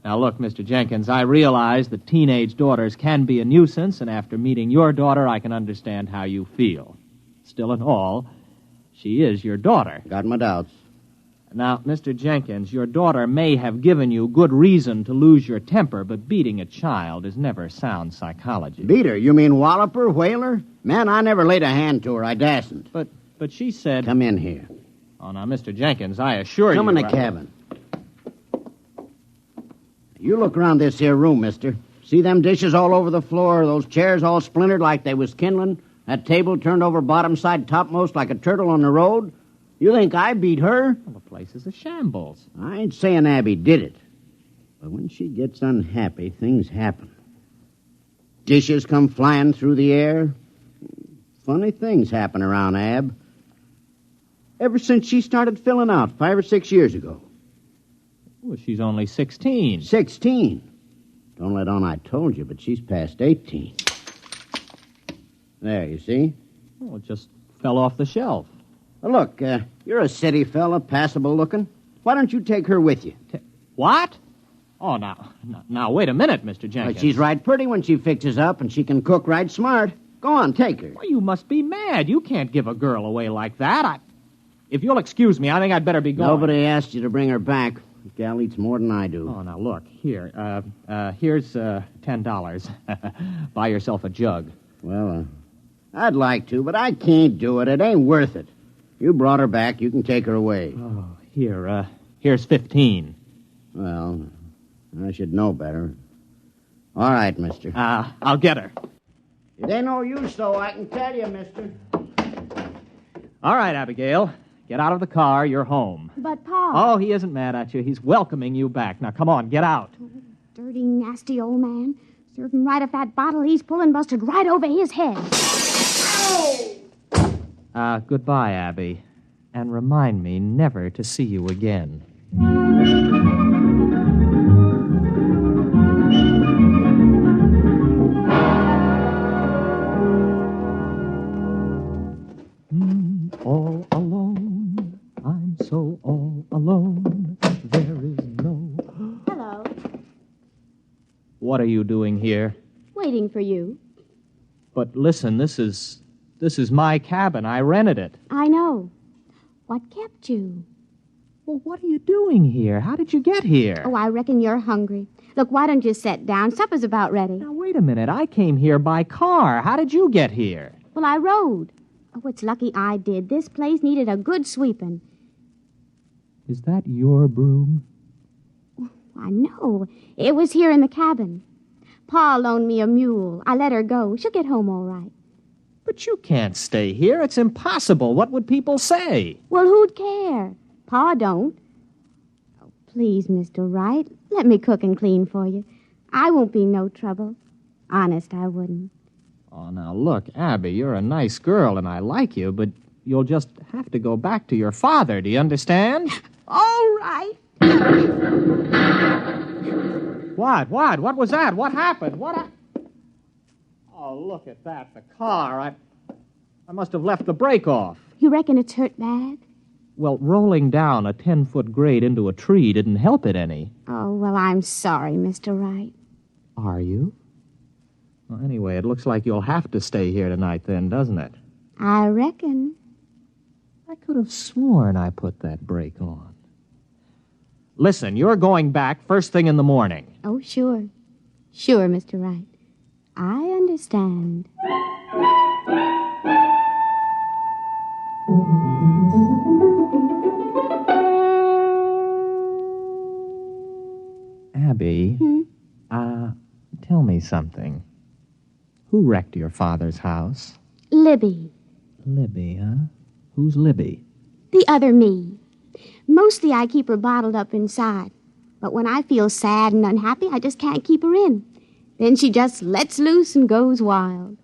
Now, look, Mr. Jenkins, I realize that teenage daughters can be a nuisance, and after meeting your daughter, I can understand how you feel. Still in all, she is your daughter. Got my doubts. Now, Mr. Jenkins, your daughter may have given you good reason to lose your temper, but beating a child is never sound psychology. Beat her? You mean wallop her, whale her? Man, I never laid a hand to her. I dasn't. But she said... Come in here. Oh, now, Mr. Jenkins, I assure you... Come in the cabin. You look around this here room, mister. See them dishes all over the floor, those chairs all splintered like they was kindling, that table turned over bottom side topmost like a turtle on the road? You think I beat her? Well, the place is a shambles. I ain't saying Abby did it. But when she gets unhappy, things happen. Dishes come flying through the air. Funny things happen around Ab. Ever since she started filling out 5 or 6 years ago. Well, she's only 16. 16? Don't let on I told you, but she's past 18. There, you see? Oh, it just fell off the shelf. Well, look, you're a city fella, passable looking. Why don't you take her with you? What? Oh, now, wait a minute, Mr. Jenkins. Well, she's right pretty when she fixes up, and she can cook right smart. Go on, take her. Well, you must be mad. You can't give a girl away like that. If you'll excuse me, I think I'd better be going. Nobody asked you to bring her back. The gal eats more than I do. Oh, now, look, here. Here's $10. Buy yourself a jug. Well, I'd like to, but I can't do it. It ain't worth it. You brought her back. You can take her away. Oh, here's 15. Well, I should know better. All right, mister. I'll get her. It ain't no use, though, I can tell you, mister. All right, Abigail. Get out of the car. You're home. But, Pa... Oh, he isn't mad at you. He's welcoming you back. Now, come on, get out. Oh, dirty, nasty old man. Serving right of that bottle he's pulling busted right over his head. Goodbye, Abby. And remind me never to see you again. All alone. I'm so all alone. There is no... Hello. What are you doing here? Waiting for you. But listen, this is my cabin. I rented it. I know. What kept you? Well, what are you doing here? How did you get here? Oh, I reckon you're hungry. Look, why don't you sit down? Supper's about ready. Now, wait a minute. I came here by car. How did you get here? Well, I rode. Oh, it's lucky I did. This place needed a good sweeping. Is that your broom? I know. It was here in the cabin. Pa loaned me a mule. I let her go. She'll get home all right. But you can't stay here. It's impossible. What would people say? Well, who'd care? Pa don't. Oh, please, Mr. Wright, let me cook and clean for you. I won't be no trouble. Honest, I wouldn't. Oh, now, look, Abby, you're a nice girl, and I like you, but you'll just have to go back to your father. Do you understand? All right. What? What was that? What happened? Oh, look at that. The car. I must have left the brake off. You reckon it's hurt bad? Well, rolling down a 10-foot grade into a tree didn't help it any. Oh, well, I'm sorry, Mr. Wright. Are you? Well, anyway, it looks like you'll have to stay here tonight then, doesn't it? I reckon. I could have sworn I put that brake on. Listen, you're going back first thing in the morning. Oh, sure. Sure, Mr. Wright. I understand. Abby, tell me something. Who wrecked your father's house? Libby. Libby, huh? Who's Libby? The other me. Mostly I keep her bottled up inside. But when I feel sad and unhappy, I just can't keep her in. Then she just lets loose and goes wild.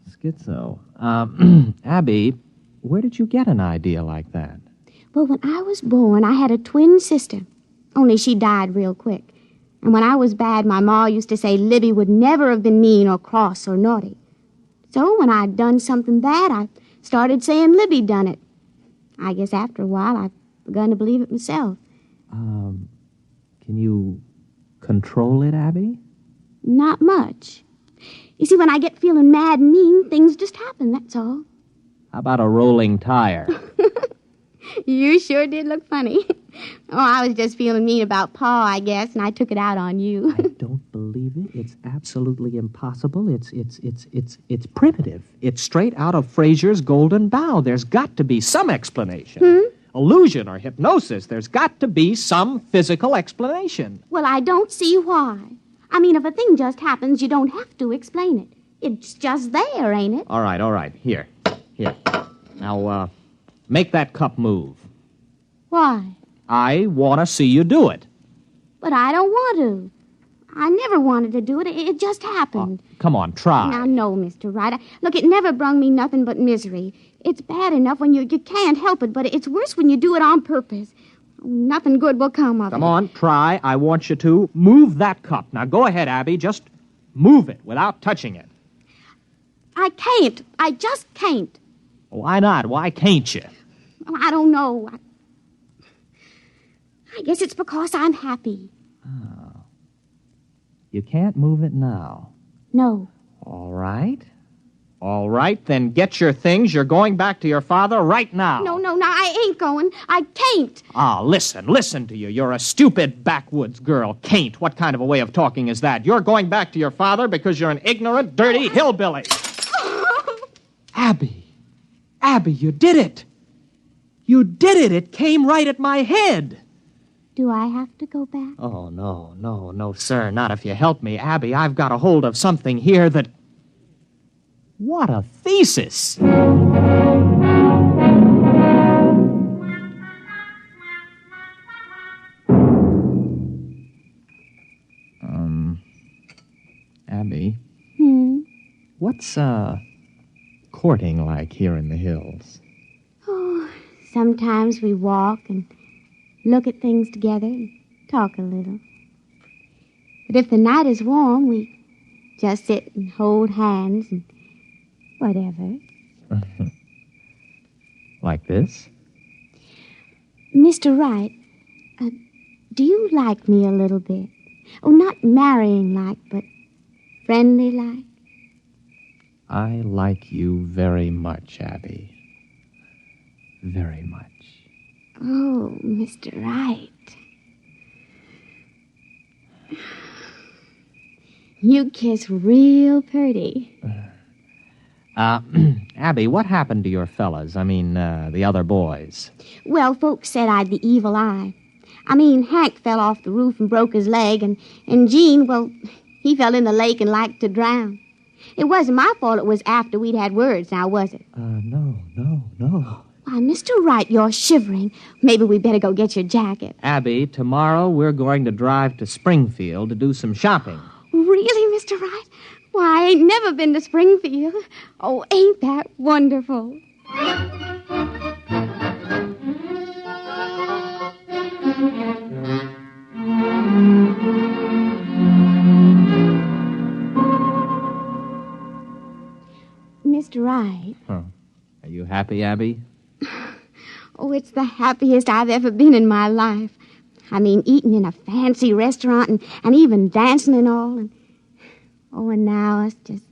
Schizo. Abby, where did you get an idea like that? Well, when I was born, I had a twin sister. Only she died real quick. And when I was bad, my ma used to say Libby would never have been mean or cross or naughty. So when I'd done something bad, I started saying Libby done it. I guess after a while, I've begun to believe it myself. Can you control it, Abby? Not much. You see, when I get feeling mad and mean, things just happen, that's all. How about a rolling tire? You sure did look funny. Oh, I was just feeling mean about Pa, I guess, and I took it out on you. I don't believe it. It's absolutely impossible. It's primitive. It's straight out of Fraser's Golden Bough. There's got to be some explanation. Illusion or hypnosis. There's got to be some physical explanation. Well, I don't see why. I mean, if a thing just happens, you don't have to explain it. It's just there, ain't it? All right. Here. Now, make that cup move. Why? I want to see you do it. But I don't want to. I never wanted to do it. It just happened. Come on, try. Now, no, Mr. Wright. Look, it never brung me nothing but misery. It's bad enough when you can't help it, but it's worse when you do it on purpose. Nothing good will come of it. Come on, try. I want you to. Move that cup. Now, go ahead, Abby. Just move it without touching it. I can't. I just can't. Why not? Why can't you? Well, I don't know. I guess it's because I'm happy. Oh. You can't move it now. No. All right, then get your things. You're going back to your father right now. No, I ain't going. I can't. Listen to you. You're a stupid backwoods girl. Can't. What kind of a way of talking is that? You're going back to your father because you're an ignorant, dirty hillbilly. Abby, you did it. You did it. It came right at my head. Do I have to go back? Oh, no, sir. Not if you help me. Abby, I've got a hold of something here that... What a thesis! Abby? What's, courting like here in the hills? Oh, sometimes we walk and look at things together and talk a little. But if the night is warm, we just sit and hold hands and whatever. Like this? Mr. Wright, do you like me a little bit? Oh, not marrying-like, but friendly-like? I like you very much, Abby. Very much. Oh, Mr. Wright. You kiss real pretty. Abby, what happened to your fellas? I mean, the other boys. Well, folks said I'd the evil eye. I mean, Hank fell off the roof and broke his leg, and Gene, well, he fell in the lake and liked to drown. It wasn't my fault it was after we'd had words, now was it? No. Why, Mr. Wright, you're shivering. Maybe we better go get your jacket. Abby, tomorrow we're going to drive to Springfield to do some shopping. Really, Mr. Wright? Why, I ain't never been to Springfield. Oh, ain't that wonderful? Mr. Wright. Huh. Are you happy, Abby? Oh, it's the happiest I've ever been in my life. I mean, eating in a fancy restaurant and even dancing and all. And now us just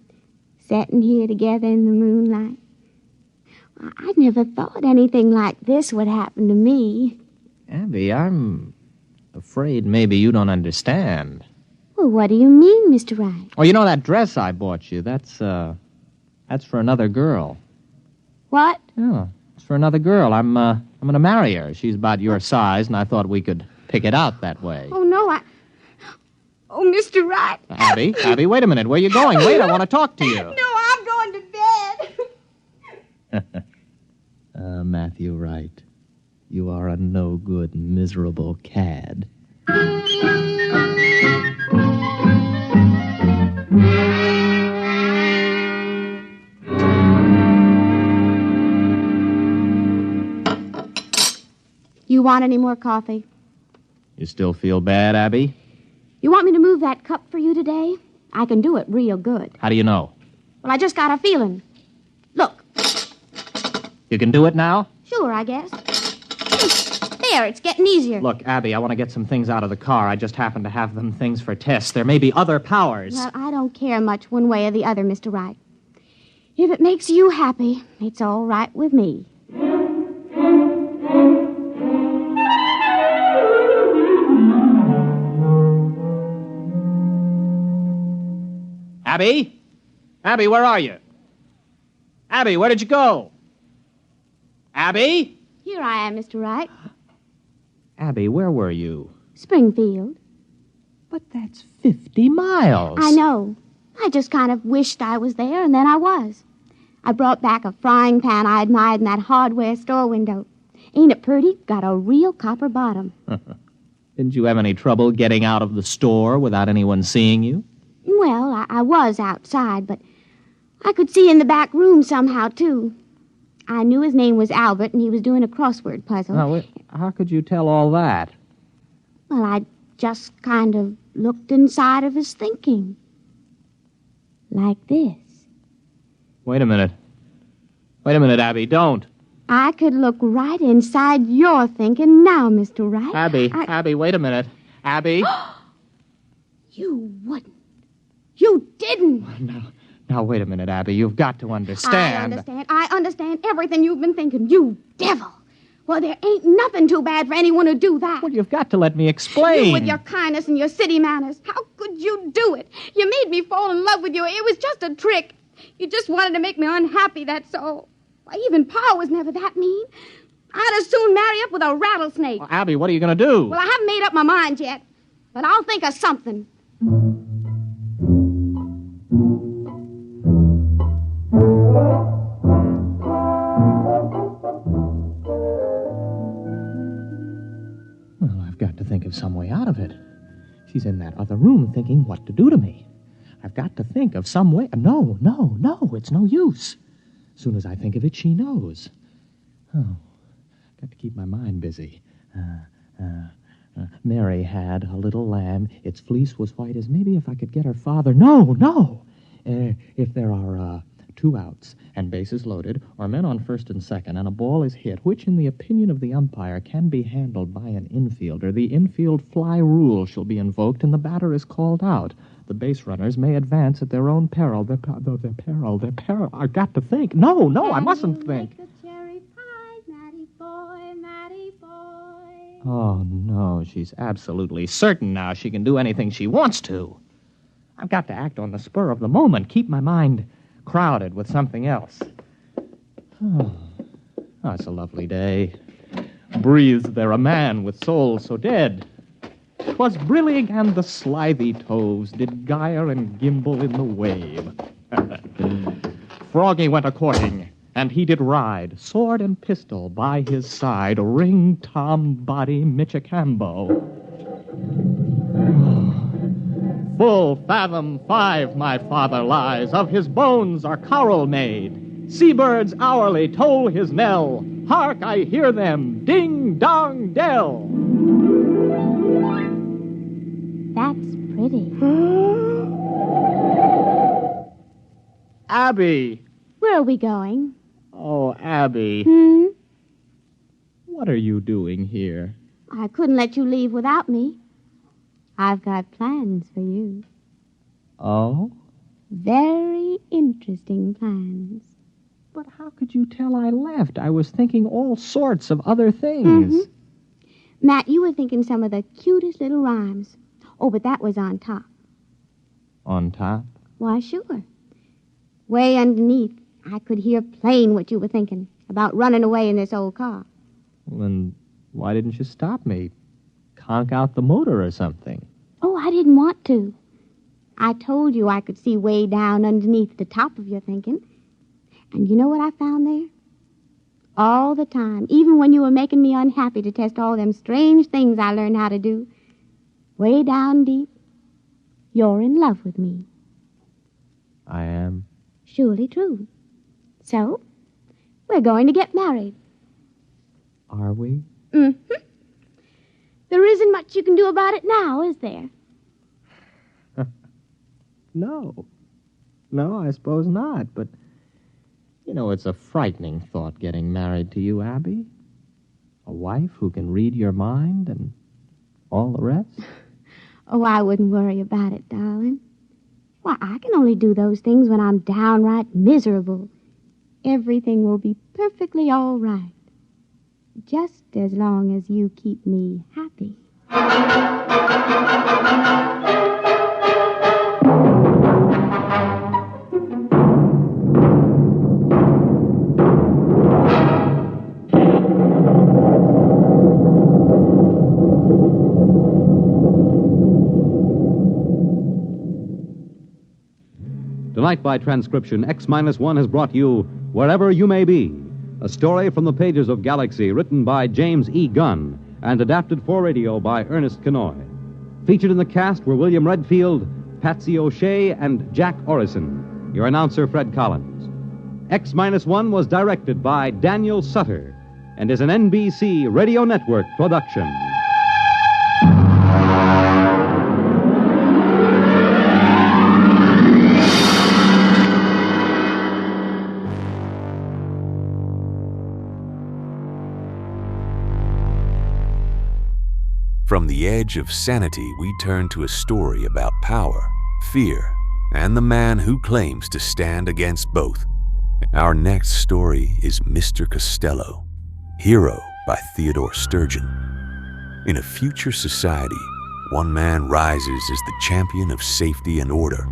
sitting here together in the moonlight. I never thought anything like this would happen to me. Abby, I'm afraid maybe you don't understand. Well, what do you mean, Mr. Wright? Oh, you know that dress I bought you? That's for another girl. What? Yeah, it's for another girl. I'm going to marry her. She's about your size, and I thought we could pick it out that way. Oh, no, Oh, Mr. Wright. Abby, wait a minute. Where are you going? Wait, I want to talk to you. No, I'm going to bed. Matthew Wright, you are a no-good, miserable cad. You want any more coffee? You still feel bad, Abby? You want me to move that cup for you today? I can do it real good. How do you know? Well, I just got a feeling. Look. You can do it now? Sure, I guess. There, it's getting easier. Look, Abby, I want to get some things out of the car. I just happen to have them things for tests. There may be other powers. Well, I don't care much one way or the other, Mr. Wright. If it makes you happy, it's all right with me. Abby? Abby, where are you? Abby, where did you go? Abby? Here I am, Mr. Wright. Abby, where were you? Springfield. But that's 50 miles. I know. I just kind of wished I was there, and then I was. I brought back a frying pan I admired in that hardware store window. Ain't it pretty? Got a real copper bottom. Didn't you have any trouble getting out of the store without anyone seeing you? Well, I was outside, but I could see in the back room somehow, too. I knew his name was Albert, and he was doing a crossword puzzle. Now, how could you tell all that? Well, I just kind of looked inside of his thinking. Like this. Wait a minute. Wait a minute, Abby, don't. I could look right inside your thinking now, Mr. Wright. Abby, wait a minute. Abby? You wouldn't. You didn't. Now, wait a minute, Abby. You've got to understand. I understand everything you've been thinking, you devil. Well, there ain't nothing too bad for anyone to do that. Well, you've got to let me explain. You with your kindness and your city manners. How could you do it? You made me fall in love with you. It was just a trick. You just wanted to make me unhappy, that's all. Why, even Pa was never that mean. I'd as soon marry up with a rattlesnake. Well, Abby, what are you going to do? Well, I haven't made up my mind yet, but I'll think of something. Well, I've got to think of some way out of it. She's in that other room thinking what to do to me. I've got to think of some way. No, it's no use. As soon as I think of it, she knows. Oh, got to keep my mind busy. Mary had a little lamb. Its fleece was white as maybe if I could get her father. No. If there are 2 outs and bases loaded, or men on first and second, and a ball is hit, which, in the opinion of the umpire, can be handled by an infielder, the infield fly rule shall be invoked, and the batter is called out. The base runners may advance at their own peril. Their peril. I've got to think. No, I mustn't think. Oh, no, she's absolutely certain now she can do anything she wants to. I've got to act on the spur of the moment, keep my mind crowded with something else. Oh, it's a lovely day. Breathes there a man with soul so dead. 'Twas brillig and the slithy toves did gyre and gimble in the wave. Froggy went a-courting, and he did ride, sword and pistol by his side, ring Tom Body Michicambo. Full fathom 5 my father lies, of his bones are coral made. Seabirds hourly toll his knell. Hark, I hear them, ding dong dell. That's pretty. Abby. Where are we going? Oh, Abby. What are you doing here? I couldn't let you leave without me. I've got plans for you. Oh? Very interesting plans. But how could you tell I left? I was thinking all sorts of other things. Mm-hmm. Matt, you were thinking some of the cutest little rhymes. Oh, but that was on top. On top? Why, sure. Way underneath, I could hear plain what you were thinking about running away in this old car. Well, then why didn't you stop me? Conk out the motor or something. Oh, I didn't want to. I told you I could see way down underneath the top of your thinking. And you know what I found there? All the time, even when you were making me unhappy to test all them strange things I learned how to do, way down deep, you're in love with me. I am? Surely true. So, we're going to get married. Are we? Mm-hmm. There isn't much you can do about it now, is there? No. No, I suppose not, but... You know, it's a frightening thought getting married to you, Abby. A wife who can read your mind and all the rest. Oh, I wouldn't worry about it, darling. Why, I can only do those things when I'm downright miserable. Everything will be perfectly all right. Just as long as you keep me happy. Tonight, by transcription, X-1 has brought you Wherever You May Be, a story from the pages of Galaxy written by James E. Gunn and adapted for radio by Ernest Kenoy. Featured in the cast were William Redfield, Patsy O'Shea, and Jack Orrison. Your announcer, Fred Collins. X-1 was directed by Daniel Sutter and is an NBC Radio Network production. From the edge of sanity, we turn to a story about power, fear, and the man who claims to stand against both. Our next story is Mr. Costello, Hero by Theodore Sturgeon. In a future society, one man rises as the champion of safety and order.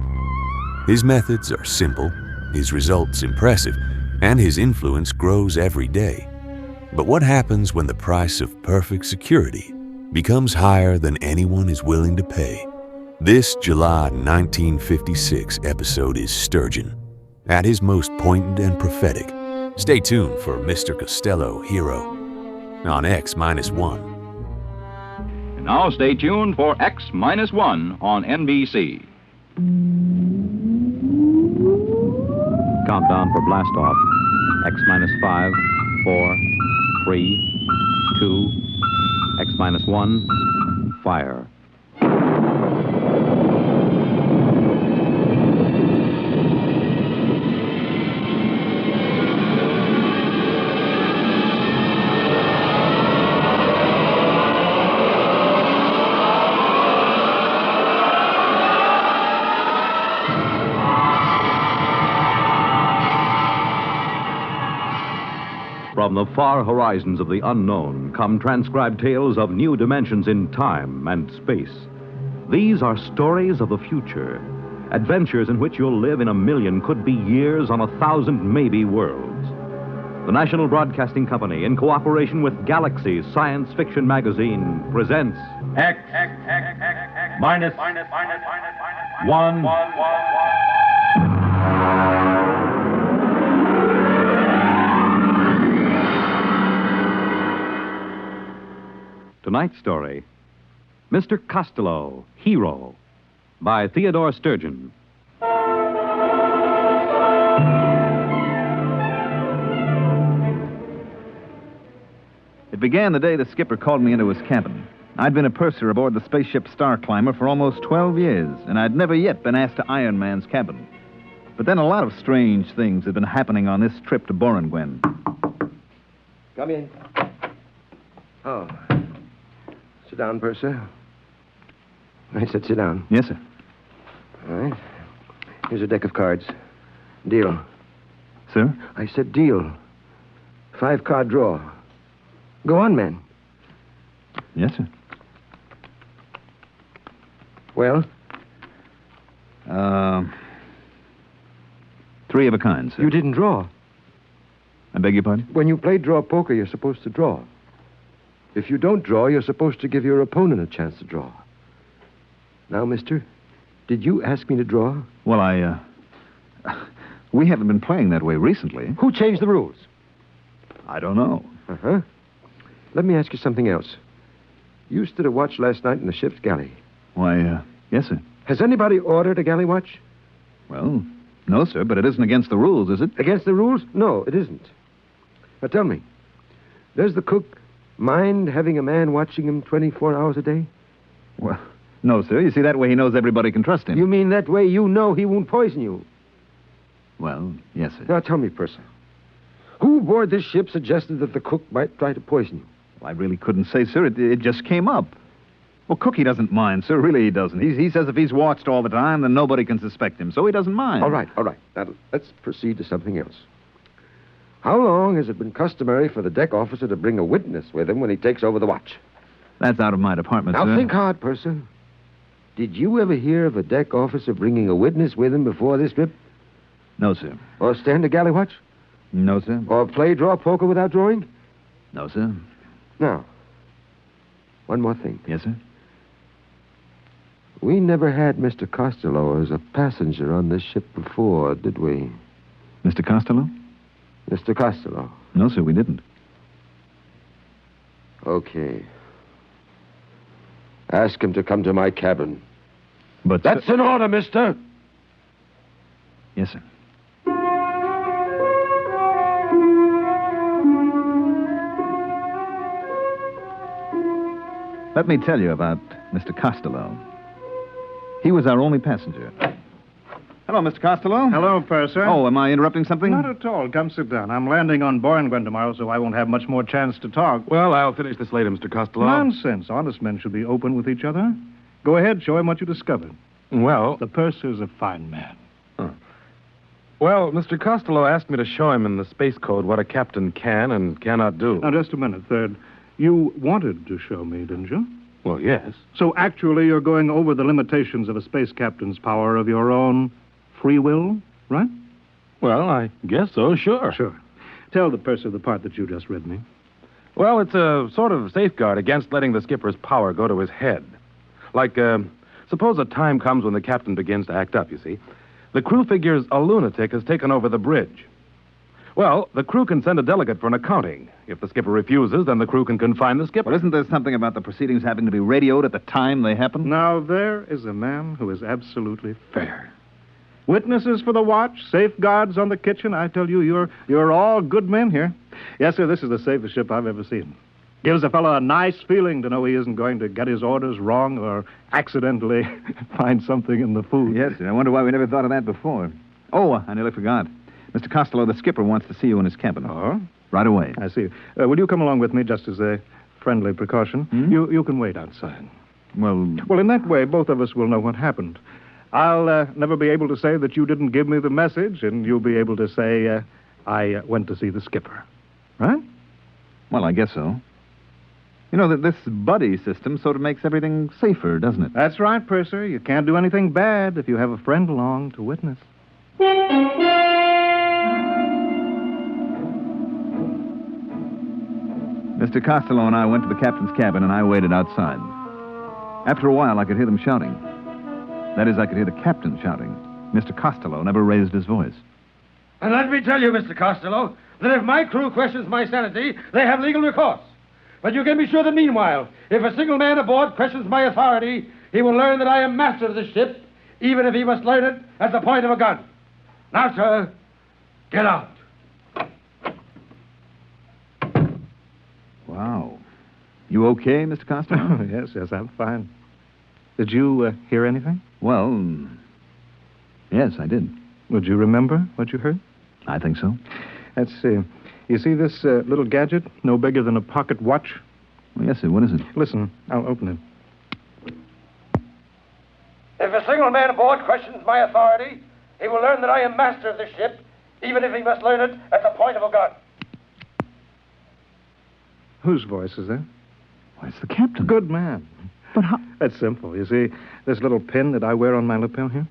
His methods are simple, his results impressive, and his influence grows every day. But what happens when the price of perfect security becomes higher than anyone is willing to pay? This July 1956 episode is Sturgeon, at his most poignant and prophetic. Stay tuned for Mr. Costello, Hero, on X-1. And now stay tuned for X-1 on NBC. Countdown for blast off. X-5, 4, 3, 2, X-1, fire. From the far horizons of the unknown come transcribed tales of new dimensions in time and space. These are stories of the future, adventures in which you'll live in a million, could be years, on 1,000 maybe worlds. The National Broadcasting Company, in cooperation with Galaxy Science Fiction Magazine, presents Minus one. Tonight's story, Mr. Costello, Hero, by Theodore Sturgeon. It began the day the skipper called me into his cabin. I'd been a purser aboard the spaceship Star Climber for almost 12 years, and I'd never yet been asked to Iron Man's cabin. But then a lot of strange things had been happening on this trip to Boranguen. Come in. Oh. Sit down, Purser. I said sit down. Yes, sir. All right. Here's a deck of cards. Deal. Sir? I said deal. 5-card draw. Go on, man. Yes, sir. Well? 3 of a kind, sir. You didn't draw. I beg your pardon? When you play draw poker, you're supposed to draw. If you don't draw, you're supposed to give your opponent a chance to draw. Now, mister, did you ask me to draw? Well, we haven't been playing that way recently. Who changed the rules? I don't know. Uh-huh. Let me ask you something else. You stood a watch last night in the ship's galley. Why, yes, sir. Has anybody ordered a galley watch? Well, no, sir, but it isn't against the rules, is it? Against the rules? No, it isn't. Now, tell me, does the cook mind having a man watching him 24 hours a day? Well, no, sir. You see, that way he knows everybody can trust him. You mean that way you know he won't poison you? Well, yes, sir. Now, tell me, Purser, who aboard this ship suggested that the cook might try to poison you? Well, I really couldn't say, sir. It just came up. Well, Cookie doesn't mind, sir. Really, he doesn't. He says if he's watched all the time, then nobody can suspect him, so he doesn't mind. All right. Now, let's proceed to something else. How long has it been customary for the deck officer to bring a witness with him when he takes over the watch? That's out of my department, sir. Now, think hard, Purser. Did you ever hear of a deck officer bringing a witness with him before this trip? No, sir. Or stand a galley watch? No, sir. Or play draw poker without drawing? No, sir. Now, one more thing. Yes, sir? We never had Mr. Costello as a passenger on this ship before, did we? Mr. Costello? Mr. Costello. No, sir, we didn't. Okay. Ask him to come to my cabin. But... That's an order, mister! Yes, sir. Let me tell you about Mr. Costello. He was our only passenger. Hello, Mr. Costello. Hello, Purser. Oh, am I interrupting something? Not at all. Come sit down. I'm landing on Borngren tomorrow, so I won't have much more chance to talk. Well, I'll finish this later, Mr. Costello. Nonsense. Honest men should be open with each other. Go ahead, show him what you discovered. Well... The Purser's a fine man. Well, Mr. Costello asked me to show him in the space code what a captain can and cannot do. Now, just a minute, Third. You wanted to show me, didn't you? Well, yes. So actually you're going over the limitations of a space captain's power of your own free will, right? Well, I guess so, sure. Sure. Tell the Purser the part that you just read me. Well, it's a sort of safeguard against letting the skipper's power go to his head. Like, suppose a time comes when the captain begins to act up, you see. The crew figures a lunatic has taken over the bridge. Well, the crew can send a delegate for an accounting. If the skipper refuses, then the crew can confine the skipper. Well, isn't there something about the proceedings having to be radioed at the time they happen? Now, there is a man who is absolutely fair. Witnesses for the watch, safeguards on the kitchen. I tell you, you're all good men here. Yes, sir, this is the safest ship I've ever seen. Gives a fellow a nice feeling to know he isn't going to get his orders wrong or accidentally find something in the food. Yes, sir. I wonder why we never thought of that before. Oh, I nearly forgot. Mr. Costello, the skipper wants to see you in his cabin. Oh? Right away. I see. Will you come along with me just as a friendly precaution? You can wait outside. Well, in that way, both of us will know what happened. I'll never be able to say that you didn't give me the message, and you'll be able to say I went to see the skipper. Right? Well, I guess so. You know, that this buddy system sort of makes everything safer, doesn't it? That's right, Purser. You can't do anything bad if you have a friend along to witness. Mr. Costello and I went to the captain's cabin, and I waited outside. After a while, I could hear them shouting. That is, I could hear the captain shouting. Mr. Costello never raised his voice. And let me tell you, Mr. Costello, that if my crew questions my sanity, they have legal recourse. But you can be sure that meanwhile, if a single man aboard questions my authority, he will learn that I am master of this ship, even if he must learn it at the point of a gun. Now, sir, get out. Wow. You okay, Mr. Costello? Yes, I'm fine. Did you hear anything? Well, yes, I did. Would you remember what you heard? I think so. Let's see. You see this little gadget, no bigger than a pocket watch? Well, yes, sir. What is it? Listen, I'll open it. If a single man aboard questions my authority, he will learn that I am master of the ship, even if he must learn it at the point of a gun. Whose voice is that? Why, it's the captain. Good man. But how? That's simple. You see, this little pin that I wear on my lapel here,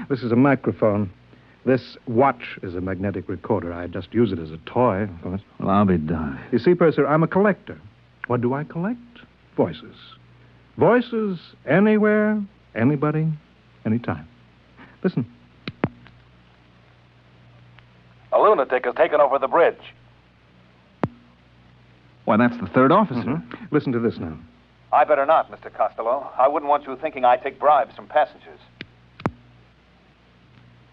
this is a microphone. This watch is a magnetic recorder. I just use it as a toy, of course. Well, I'll be darned. You see, Purser, I'm a collector. What do I collect? Voices. Voices anywhere, anybody, anytime. Listen. A lunatic has taken over the bridge. Why, that's the third officer. Mm-hmm. Listen to this now. I better not, Mr. Costello. I wouldn't want you thinking I take bribes from passengers.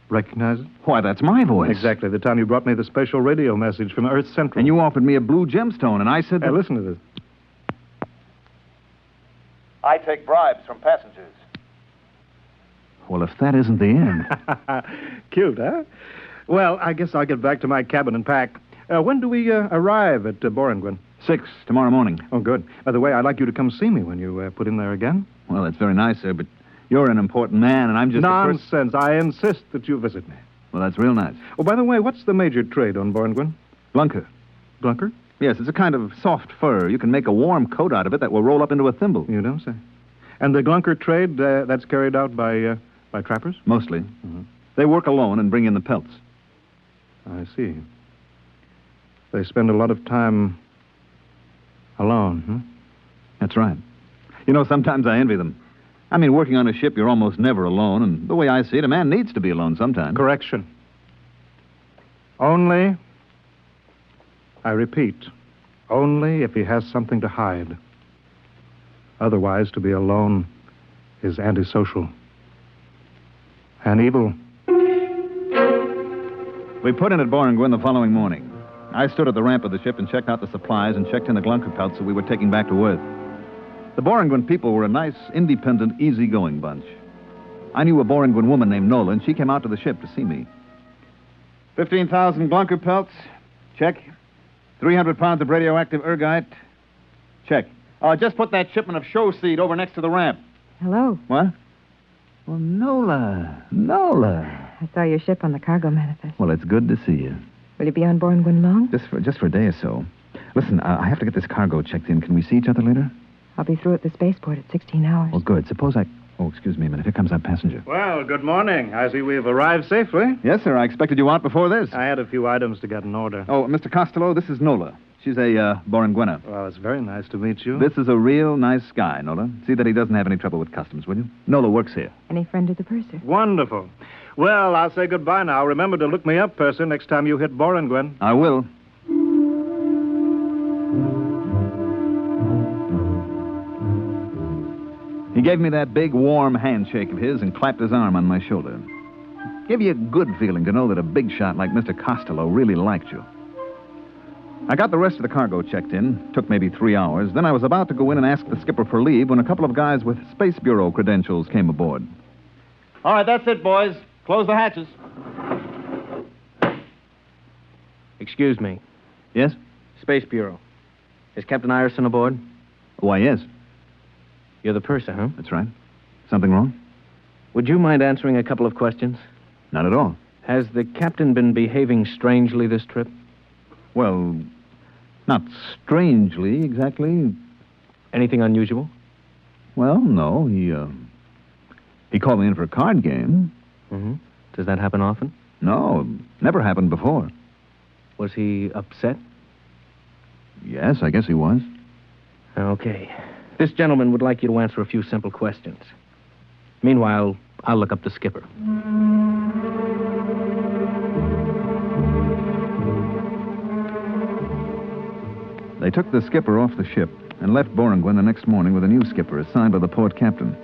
Recognize it? Why, that's my voice. Exactly. The time you brought me the special radio message from Earth Central. And you offered me a blue gemstone, and I said that... Hey, listen to this. I take bribes from passengers. Well, if that isn't the end... Cute, huh? Well, I guess I'll get back to my cabin and pack. When do we arrive at Borengwen? 6 tomorrow morning. Oh, good. By the way, I'd like you to come see me when you put in there again. Well, that's very nice, sir, but you're an important man, and I'm just Nonsense. I insist that you visit me. Well, that's real nice. Oh, by the way, what's the major trade on Borengwen? Glunker. Glunker? Yes, it's a kind of soft fur. You can make a warm coat out of it that will roll up into a thimble. You don't say. And the Glunker trade, that's carried out by trappers? Mostly. Mm-hmm. They work alone and bring in the pelts. I see. They spend a lot of time alone, huh? That's right. You know, sometimes I envy them. I mean, working on a ship, you're almost never alone, and the way I see it, a man needs to be alone sometimes. Correction. Only, I repeat, only if he has something to hide. Otherwise, to be alone is antisocial and evil. We put in at Borengwen the following morning. I stood at the ramp of the ship and checked out the supplies and checked in the Glunker pelts that we were taking back to Earth. The Borengwen people were a nice, independent, easygoing bunch. I knew a Borengwen woman named Nola, and she came out to the ship to see me. 15,000 Glunker pelts. Check. 300 pounds of radioactive ergite. Check. Just put that shipment of show seed over next to the ramp. Hello. What? Well, Nola. I saw your ship on the cargo manifest. Well, it's good to see you. Will you be on Borengwen long? Just for a day or so. Listen, I have to get this cargo checked in. Can we see each other later? I'll be through at the spaceport at 16 hours. Well, good. Suppose I... Oh, excuse me a minute. Here comes our passenger. Well, good morning. I see we've arrived safely. Yes, sir. I expected you out before this. I had a few items to get in order. Oh, Mr. Costello, this is Nola. She's a Borengwena. Well, it's very nice to meet you. This is a real nice guy, Nola. See that he doesn't have any trouble with customs, will you? Nola works here. Any friend of the purser? Wonderful. Well, I'll say goodbye now. Remember to look me up, Purser, next time you hit Borengwen. I will. He gave me that big, warm handshake of his and clapped his arm on my shoulder. Gave you a good feeling to know that a big shot like Mr. Costello really liked you. I got the rest of the cargo checked in. Took maybe 3 hours. Then I was about to go in and ask the skipper for leave when a couple of guys with Space Bureau credentials came aboard. All right, that's it, boys. Close the hatches. Excuse me. Yes? Space Bureau. Is Captain Ireson aboard? Why, yes. You're the purser, huh? That's right. Something wrong? Would you mind answering a couple of questions? Not at all. Has the captain been behaving strangely this trip? Well, not strangely, exactly. Anything unusual? Well, no. He called me in for a card game. Mm-hmm. Does that happen often? No, never happened before. Was he upset? Yes, I guess he was. Okay. This gentleman would like you to answer a few simple questions. Meanwhile, I'll look up the skipper. They took the skipper off the ship and left Borengwen the next morning with a new skipper assigned by the port captain.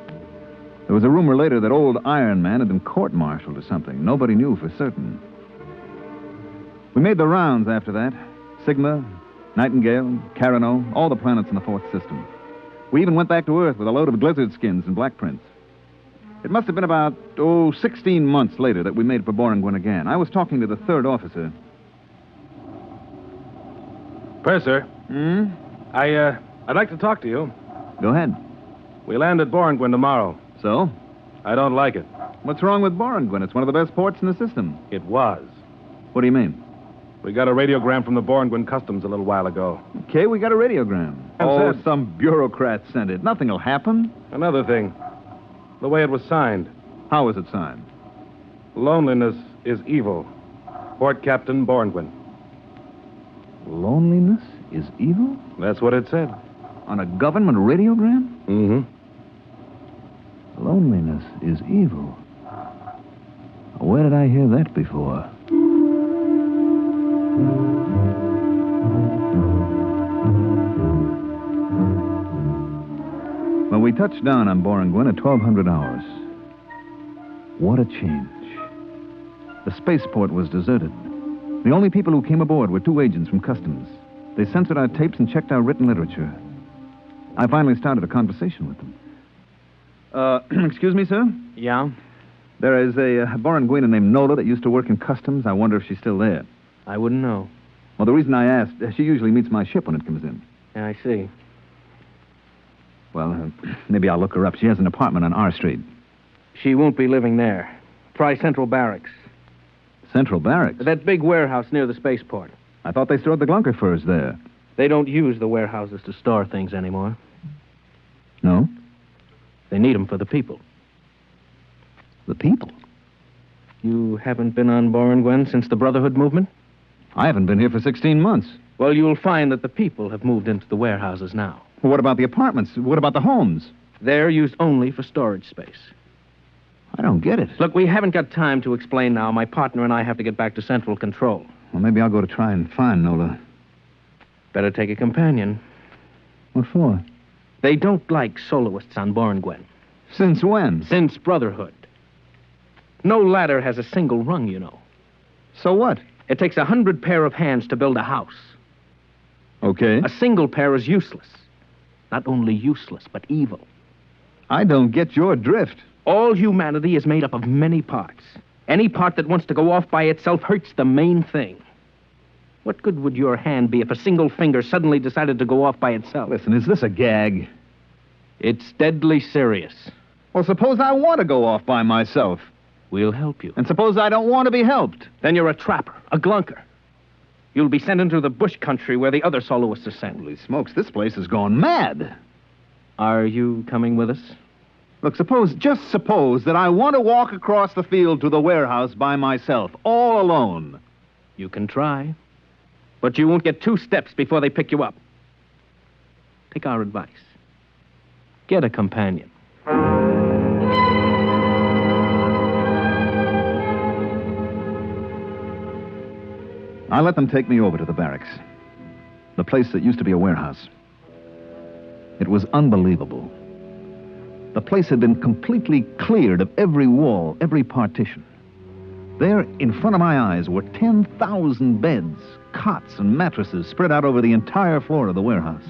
There was a rumor later that old Iron Man had been court-martialed or something. Nobody knew for certain. We made the rounds after that. Sigma, Nightingale, Carano, all the planets in the fourth system. We even went back to Earth with a load of blizzard skins and black prints. It must have been about, 16 months later that we made for Borengwen again. I was talking to the third officer. Purser. Hmm? I I'd like to talk to you. Go ahead. We land at Borengwin tomorrow. So? I don't like it. What's wrong with Borengwin? It's one of the best ports in the system. It was. What do you mean? We got a radiogram from the Borengwin Customs a little while ago. Okay, we got a radiogram. And said- some bureaucrat sent it. Nothing'll happen. Another thing. The way it was signed. How was it signed? Loneliness is evil. Port Captain Borengwin. Loneliness is evil? That's what it said. On a government radiogram? Mm-hmm. Loneliness is evil. Where did I hear that before? Well, we touched down on Borengwin at 1200 hours. What a change. The spaceport was deserted. The only people who came aboard were 2 agents from Customs. They censored our tapes and checked our written literature. I finally started a conversation with them. Excuse me, sir? Yeah? There is a Borengwina named Nola that used to work in Customs. I wonder if she's still there. I wouldn't know. Well, the reason I asked, she usually meets my ship when it comes in. Yeah, I see. Well, maybe I'll look her up. She has an apartment on R Street. She won't be living there. Try Central Barracks. Central Barracks? That big warehouse near the spaceport. I thought they stored the Glunker furs there. They don't use the warehouses to store things anymore. No? They need them for the people. The people? You haven't been on Borengwin since the Brotherhood movement? I haven't been here for 16 months. Well, you'll find that the people have moved into the warehouses now. Well, what about the apartments? What about the homes? They're used only for storage space. I don't get it. Look, we haven't got time to explain now. My partner and I have to get back to Central Control. Well, maybe I'll go to try and find Nola. Better take a companion. What for? They don't like soloists on Borengwin. Since when? Since Brotherhood. No ladder has a single rung, you know. So what? It takes 100 pair of hands to build a house. Okay. A single pair is useless. Not only useless, but evil. I don't get your drift. All humanity is made up of many parts. Any part that wants to go off by itself hurts the main thing. What good would your hand be if a single finger suddenly decided to go off by itself? Listen, is this a gag? It's deadly serious. Well, suppose I want to go off by myself. We'll help you. And suppose I don't want to be helped. Then you're a trapper, a glunker. You'll be sent into the bush country where the other soloists are sent. Holy smokes, this place has gone mad. Are you coming with us? Look, just suppose that I want to walk across the field to the warehouse by myself, all alone. You can try. But you won't get 2 steps before they pick you up. Take our advice. Get a companion. I let them take me over to the barracks. The place that used to be a warehouse. It was unbelievable. The place had been completely cleared of every wall, every partition. There, in front of my eyes, were 10,000 beds, cots, and mattresses spread out over the entire floor of the warehouse.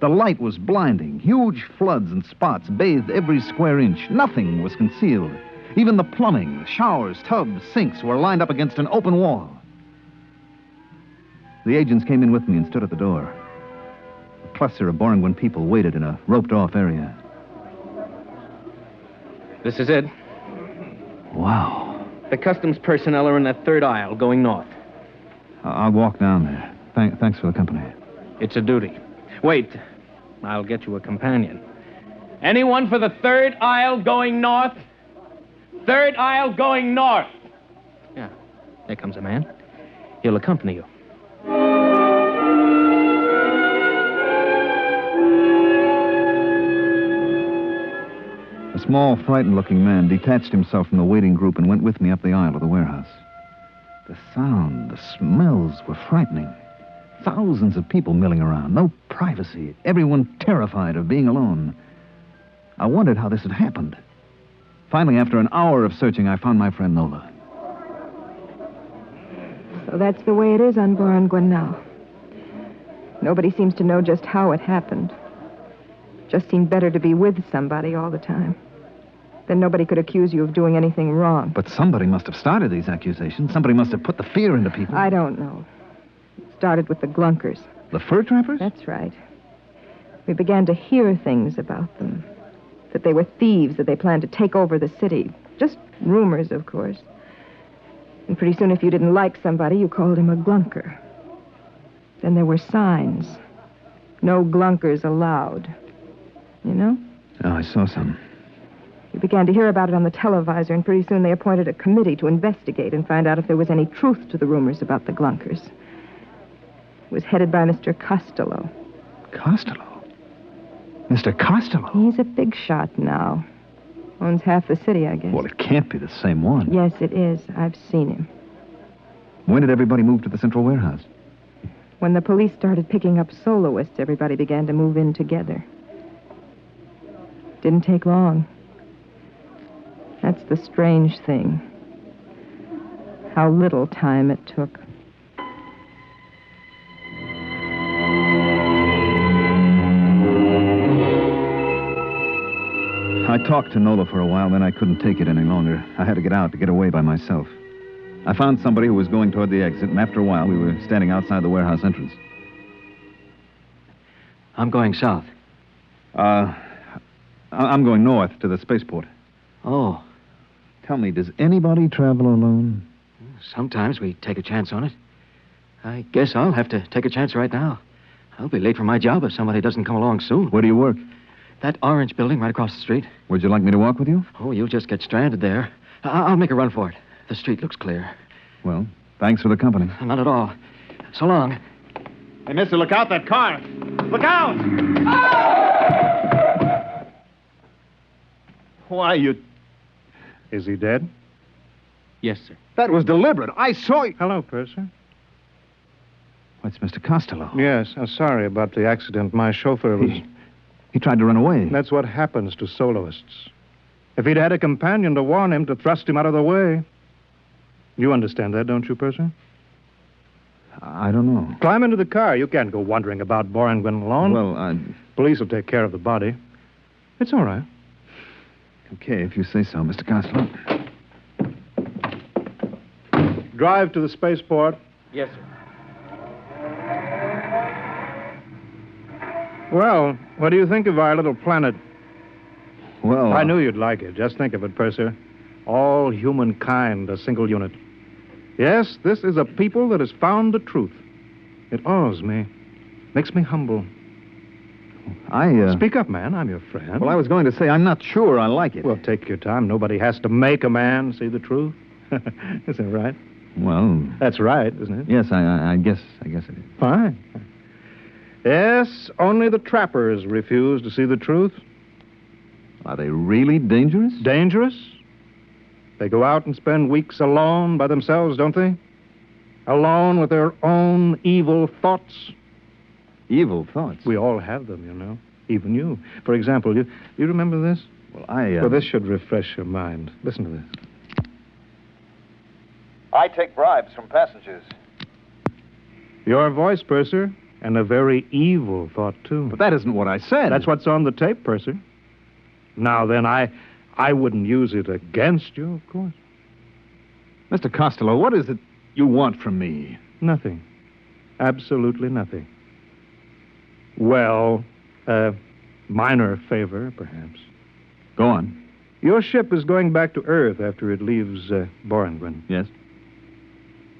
The light was blinding. Huge floods and spots bathed every square inch. Nothing was concealed. Even the plumbing, showers, tubs, sinks were lined up against an open wall. The agents came in with me and stood at the door. A cluster of Borengwin people waited in a roped-off area. This is it. Wow. The customs personnel are in that 3rd aisle going north. I'll walk down there. Thanks for the company. It's a duty. Wait. I'll get you a companion. Anyone for the 3rd aisle going north? 3rd aisle going north. Yeah. There comes a man. He'll accompany you. A small, frightened-looking man detached himself from the waiting group and went with me up the aisle of the warehouse. The sound, the smells were frightening. Thousands of people milling around, no privacy, everyone terrified of being alone. I wondered how this had happened. Finally, after an hour of searching, I found my friend Nola. So that's the way it is on Borengwin now. Nobody seems to know just how it happened. Just seemed better to be with somebody all the time. Then nobody could accuse you of doing anything wrong. But somebody must have started these accusations. Somebody must have put the fear into people. I don't know. It started with the Glunkers. The fur trappers? That's right. We began to hear things about them. That they were thieves, that they planned to take over the city. Just rumors, of course. And pretty soon, if you didn't like somebody, you called him a glunker. Then there were signs. No glunkers allowed. You know? Oh, I saw some. You began to hear about it on the televisor, and pretty soon they appointed a committee to investigate and find out if there was any truth to the rumors about the glunkers. It was headed by Mr. Costello. Costello? Mr. Costello? He's a big shot now. Owns half the city, I guess. Well, it can't be the same one. Yes, it is. I've seen him. When did everybody move to the central warehouse? When the police started picking up soloists, everybody began to move in together. Didn't take long. That's the strange thing. How little time it took. I talked to Nola for a while, then I couldn't take it any longer. I had to get out, to get away by myself. I found somebody who was going toward the exit, and after a while, we were standing outside the warehouse entrance. I'm going south. I'm going north to the spaceport. Oh. Tell me, does anybody travel alone? Sometimes we take a chance on it. I guess I'll have to take a chance right now. I'll be late for my job if somebody doesn't come along soon. Where do you work? That orange building right across the street. Would you like me to walk with you? Oh, you'll just get stranded there. I'll make a run for it. The street looks clear. Well, thanks for the company. Not at all. So long. Hey, mister, look out, that car. Look out! Why, you... Is he dead? Yes, sir. That was deliberate. I saw you... Hello, Purser. What's Mr. Costello? Yes, I'm sorry about the accident. My chauffeur was... He tried to run away. That's what happens to soloists. If he'd had a companion to warn him, to thrust him out of the way. You understand that, don't you, Purser? I don't know. Climb into the car. You can't go wandering about Borangwen alone. Well, Police will take care of the body. It's all right. Okay, if you say so, Mr. Costello. Drive to the spaceport. Yes, sir. Well, what do you think of our little planet? Well... I knew you'd like it. Just think of it, Purser. All humankind, a single unit. Yes, this is a people that has found the truth. It awes me. Makes me humble. Speak up, man. I'm your friend. Well, I was going to say, I'm not sure I like it. Well, take your time. Nobody has to make a man see the truth. Is that right? Well... That's right, isn't it? Yes, I guess it is. Fine. Yes, only the trappers refuse to see the truth. Are they really dangerous? Dangerous? They go out and spend weeks alone by themselves, don't they? Alone with their own evil thoughts. Evil thoughts? We all have them, you know. Even you. For example, you remember this? Well, Well, this should refresh your mind. Listen to this. I take bribes from passengers. Your voice, Purser, and a very evil thought, too. But that isn't what I said. That's what's on the tape, Purser. Now, then, I wouldn't use it against you, of course. Mr. Costello, what is it you want from me? Nothing. Absolutely nothing. Well, a minor favor, perhaps. Go on. Your ship is going back to Earth after it leaves Borangwen. Yes?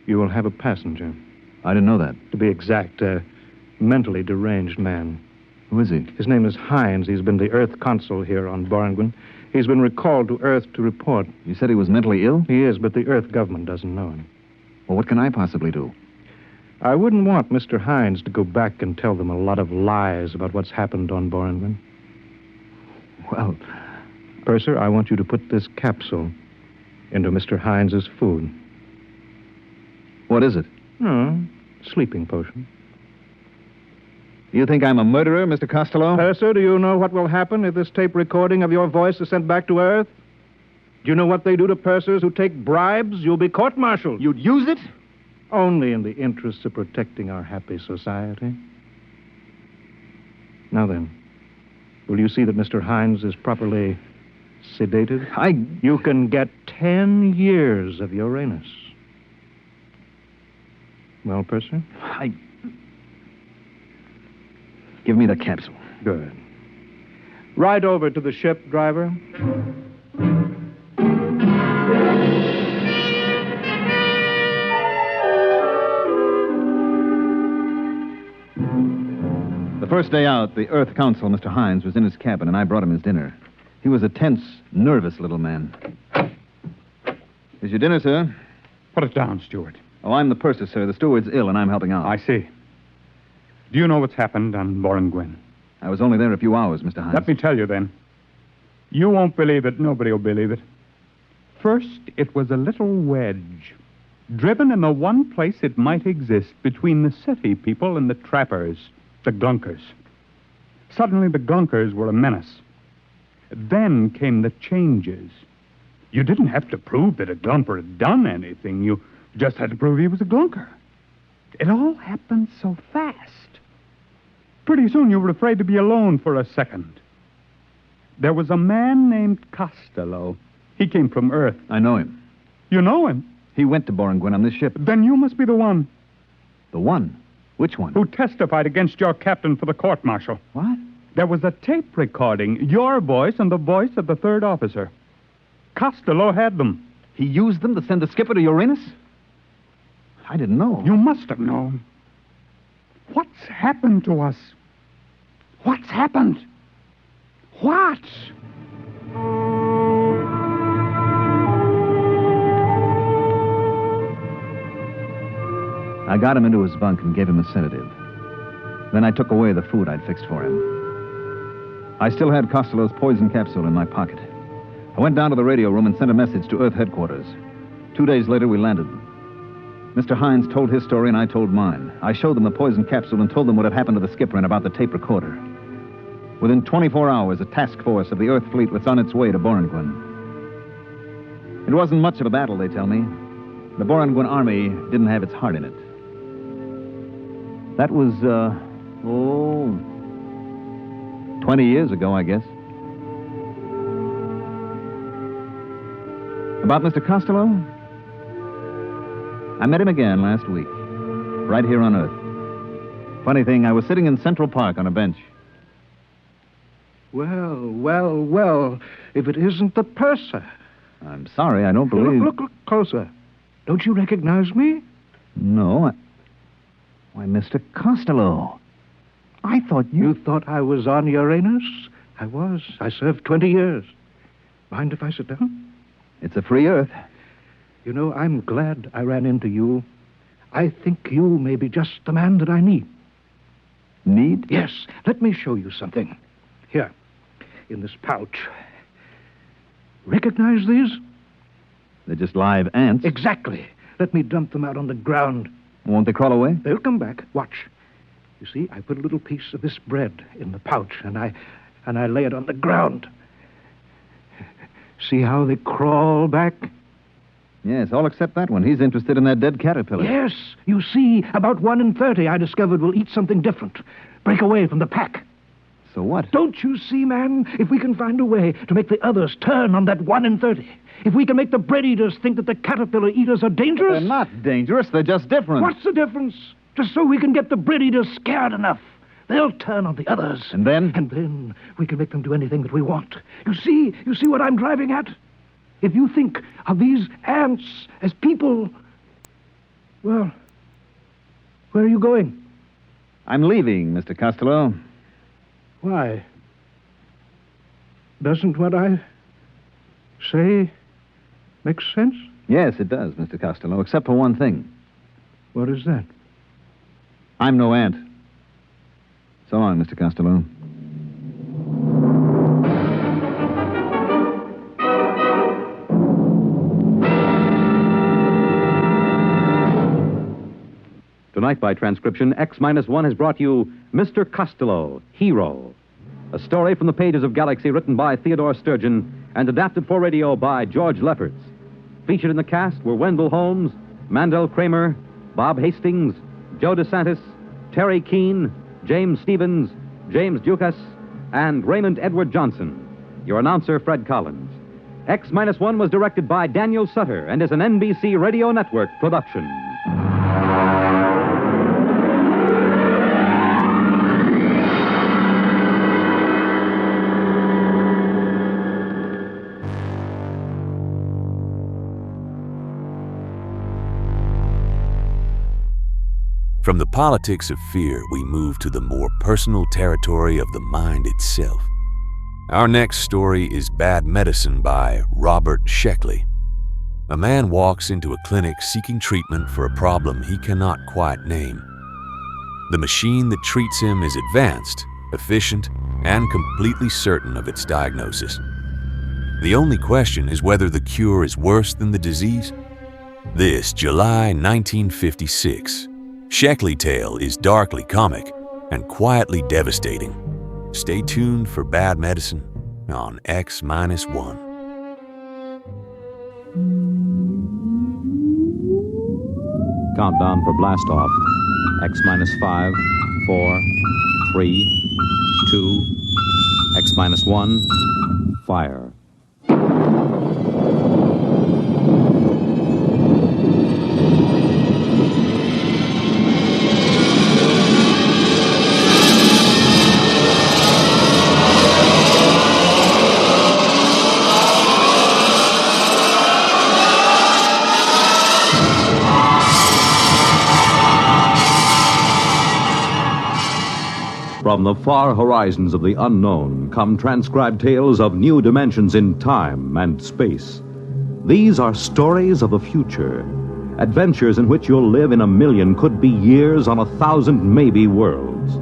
You will have a passenger. I didn't know that. To be exact, a mentally deranged man. Who is he? His name is Hines. He's been the Earth consul here on Borangwen. He's been recalled to Earth to report. You said he was mentally ill? He is, but the Earth government doesn't know him. Well, what can I possibly do? I wouldn't want Mr. Hines to go back and tell them a lot of lies about what's happened on Borangwen. Well... Purser, I want you to put this capsule into Mr. Hines's food. What is it? Oh, sleeping potion. You think I'm a murderer, Mr. Costello? Purser, do you know what will happen if this tape recording of your voice is sent back to Earth? Do you know what they do to pursers who take bribes? You'll be court-martialed. You'd use it? Only in the interests of protecting our happy society. Now then, will you see that Mr. Hines is properly sedated? You can get 10 years of Uranus. Well, Purser? Give me the capsule. Good. Ride over to the ship, driver. The first day out, the Earth Council, Mr. Hines, was in his cabin, and I brought him his dinner. He was a tense, nervous little man. Here's your dinner, sir. Put it down, steward. Oh, I'm the purser, sir. The steward's ill, and I'm helping out. I see. Do you know what's happened on Boranguen? I was only there a few hours, Mr. Hines. Let me tell you, then. You won't believe it. Nobody will believe it. First, it was a little wedge, driven in the one place it might exist between the city people and the trappers, the glunkers. Suddenly, the glunkers were a menace. Then came the changes. You didn't have to prove that a glumper had done anything. You just had to prove he was a glunker. It all happened so fast. Pretty soon you were afraid to be alone for a second. There was a man named Costello. He came from Earth. I know him. You know him? He went to Boranguen on this ship. Then you must be the one. The one? Which one? Who testified against your captain for the court-martial. What? There was a tape recording, your voice and the voice of the third officer. Costello had them. He used them to send the skipper to Uranus? I didn't know. You must have known. What's happened to us? What's happened? What? I got him into his bunk and gave him a sedative. Then I took away the food I'd fixed for him. I still had Costello's poison capsule in my pocket. I went down to the radio room and sent a message to Earth headquarters. 2 days later, we landed. Mr. Hines told his story and I told mine. I showed them the poison capsule and told them what had happened to the skipper and about the tape recorder. Within 24 hours, a task force of the Earth fleet was on its way to Boranguen. It wasn't much of a battle, they tell me. The Boranguen army didn't have its heart in it. That was, 20 years ago, I guess. About Mr. Costello? I met him again last week, right here on Earth. Funny thing, I was sitting in Central Park on a bench. Well, if it isn't the purser. I'm sorry, I don't believe... Look closer. Don't you recognize me? No, Why, Mr. Costello. I thought you... You thought I was on Uranus? I was. I served 20 years. Mind if I sit down? It's a free Earth. You know, I'm glad I ran into you. I think you may be just the man that I need. Need? Yes. Let me show you something. Here, in this pouch. Recognize these? They're just live ants. Exactly. Let me dump them out on the ground. Won't they crawl away? They'll come back. Watch. You see, I put a little piece of this bread in the pouch, and I lay it on the ground. See how they crawl back? Yes, all except that one. He's interested in that dead caterpillar. Yes. You see, about 1 in 30 I discovered will eat something different. Break away from the pack. So what? Don't you see, man? If we can find a way to make the others turn on that 1 in 30, if we can make the bread eaters think that the caterpillar eaters are dangerous... They're not dangerous. They're just different. What's the difference? Just so we can get the bread eaters scared enough. They'll turn on the others. And then? And then we can make them do anything that we want. You see what I'm driving at? If you think of these ants as people... Well, where are you going? I'm leaving, Mr. Costello. Why? Doesn't what I say make sense? Yes, it does, Mr. Costello, except for one thing. What is that? I'm no ant. So long, Mr. Costello. Tonight, by transcription, X-1 has brought you Mr. Costello, Hero, a story from the pages of Galaxy written by Theodore Sturgeon and adapted for radio by George Lefferts. Featured in the cast were Wendell Holmes, Mandel Kramer, Bob Hastings, Joe DeSantis, Terry Keane, James Stevens, James Dukas, and Raymond Edward Johnson. Your announcer, Fred Collins. X-1 was directed by Daniel Sutter and is an NBC Radio Network production. From the politics of fear, we move to the more personal territory of the mind itself. Our next story is Bad Medicine by Robert Sheckley. A man walks into a clinic seeking treatment for a problem he cannot quite name. The machine that treats him is advanced, efficient, and completely certain of its diagnosis. The only question is whether the cure is worse than the disease. This July 1956, Sheckley tale is darkly comic and quietly devastating. Stay tuned for Bad Medicine on X-1. Countdown for blast off. X-5, 4, 3, 2, X-1, fire. From the far horizons of the unknown come transcribed tales of new dimensions in time and space. These are stories of the future, adventures in which you'll live in a million, could be years, on 1,000 maybe worlds.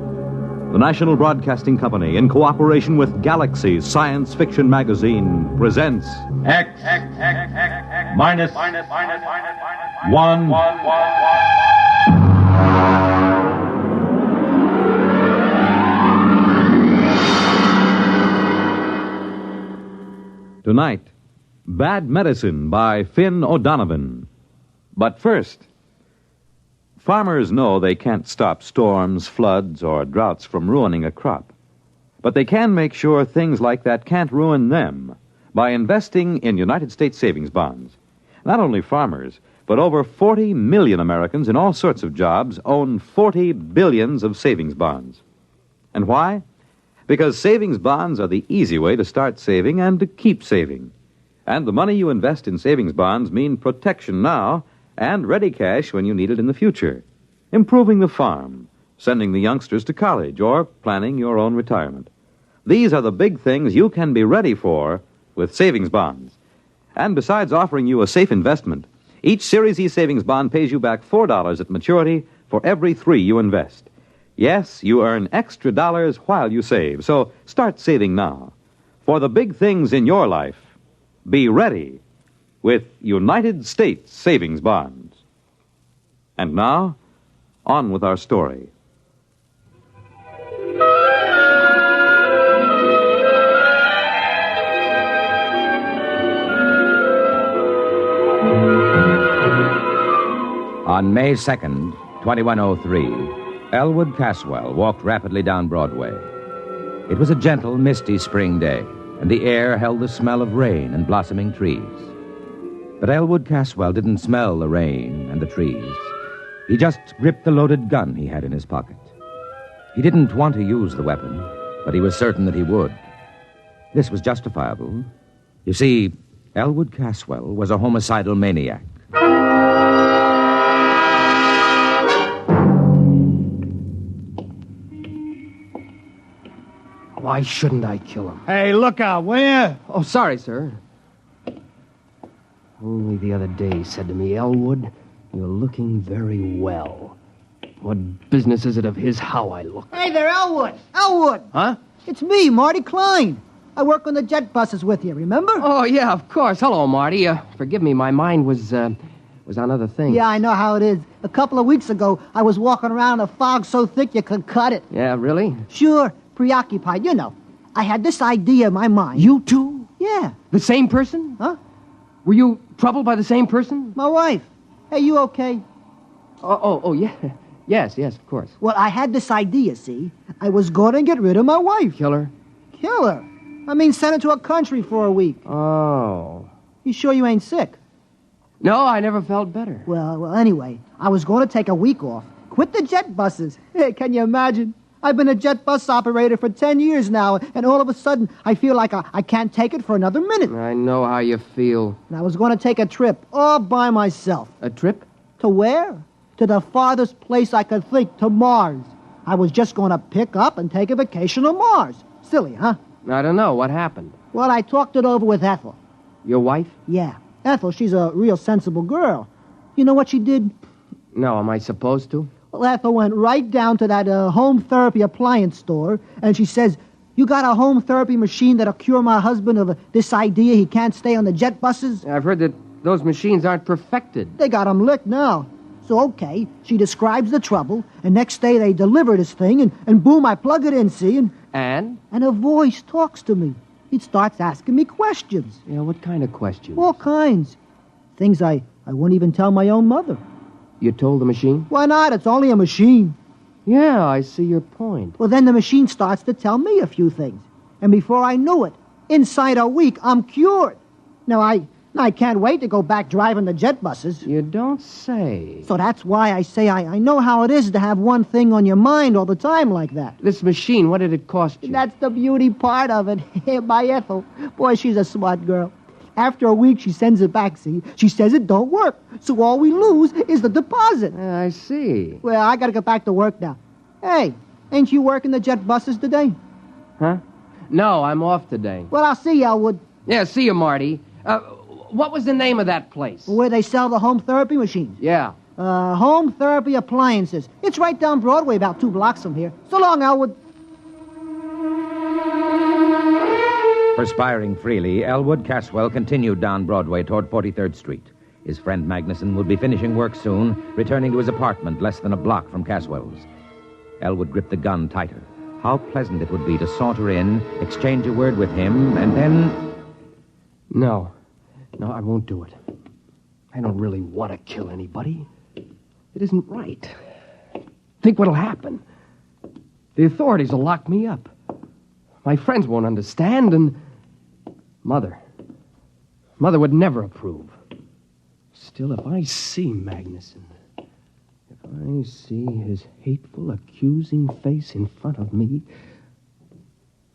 The National Broadcasting Company, in cooperation with Galaxy Science Fiction Magazine, presents X minus 1. Tonight, Bad Medicine by Finn O'Donovan. But first, farmers know they can't stop storms, floods, or droughts from ruining a crop. But they can make sure things like that can't ruin them by investing in United States savings bonds. Not only farmers, but over 40 million Americans in all sorts of jobs own 40 billions of savings bonds. And why? Because savings bonds are the easy way to start saving and to keep saving. And the money you invest in savings bonds mean protection now and ready cash when you need it in the future. Improving the farm, sending the youngsters to college, or planning your own retirement. These are the big things you can be ready for with savings bonds. And besides offering you a safe investment, each Series E savings bond pays you back $4 at maturity for every $3 you invest. Yes, you earn extra dollars while you save, so start saving now. For the big things in your life, be ready with United States savings bonds. And now, on with our story. On May 2nd, 2103, Elwood Caswell walked rapidly down Broadway. It was a gentle, misty spring day, and the air held the smell of rain and blossoming trees. But Elwood Caswell didn't smell the rain and the trees. He just gripped the loaded gun he had in his pocket. He didn't want to use the weapon, but he was certain that he would. This was justifiable. You see, Elwood Caswell was a homicidal maniac. Why shouldn't I kill him? Hey, look out, will you? Oh, sorry, sir. Only the other day he said to me, Elwood, you're looking very well. What business is it of his how I look? Hey there, Elwood! Elwood! Huh? It's me, Marty Klein. I work on the jet buses with you, remember? Oh, yeah, of course. Hello, Marty. Forgive me, my mind was on other things. Yeah, I know how it is. A couple of weeks ago, I was walking around in a fog so thick you could cut it. Yeah, really? Sure. Preoccupied, you know. I had this idea in my mind. You too? Yeah. The same person? Huh? Were you troubled by the same person? My wife. Hey, you okay? Oh, yeah. Yes, of course. Well, I had this idea, see? I was going to get rid of my wife. Kill her? Kill her? I mean, send her to a country for a week. Oh. You sure you ain't sick? No, I never felt better. Well, anyway, I was going to take a week off. Quit the jet buses. Hey, can you imagine? I've been a jet bus operator for 10 years now, and all of a sudden, I feel like I can't take it for another minute. I know how you feel. And I was going to take a trip all by myself. A trip? To where? to the farthest place I could think, to Mars. I was just going to pick up and take a vacation on Mars. Silly, huh? I don't know. What happened? Well, I talked it over with Ethel. Your wife? Yeah. Ethel, she's a real sensible girl. You know what she did? No, am I supposed to? Well, Ethel went right down to that home therapy appliance store, and she says, "You got a home therapy machine that'll cure my husband of this idea he can't stay on the jet buses?" I've heard that those machines aren't perfected. They got him licked now. So, okay, she describes the trouble, and next day they deliver this thing, and boom, I plug it in, see? And? And a voice talks to me. It starts asking me questions. Yeah, what kind of questions? All kinds. Things I wouldn't even tell my own mother. You told the machine? Why not? It's only a machine. Yeah, I see your point. Well, then the machine starts to tell me a few things. And before I knew it, inside a week, I'm cured. Now, I can't wait to go back driving the jet buses. You don't say. So that's why I say I know how it is to have one thing on your mind all the time like that. This machine, what did it cost you? That's the beauty part of it. My Ethel. Boy, she's a smart girl. After a week, she sends it back, see? She says it don't work. So all we lose is the deposit. I see. Well, I gotta get back to work now. Hey, ain't you working the jet buses today? Huh? No, I'm off today. Well, I'll see you, Elwood. Yeah, see you, Marty. What was the name of that place? Where they sell the home therapy machines. Yeah. Home therapy appliances. It's right down Broadway, about 2 blocks from here. So long, Elwood. Perspiring freely, Elwood Caswell continued down Broadway toward 43rd Street. His friend Magnuson would be finishing work soon, returning to his apartment less than a block from Caswell's. Elwood gripped the gun tighter. How pleasant it would be to saunter in, exchange a word with him, and then... No, I won't do it. I don't really want to kill anybody. It isn't right. Think what'll happen. The authorities will lock me up. My friends won't understand, and... Mother would never approve. Still, if I see Magnuson, if I see his hateful, accusing face in front of me...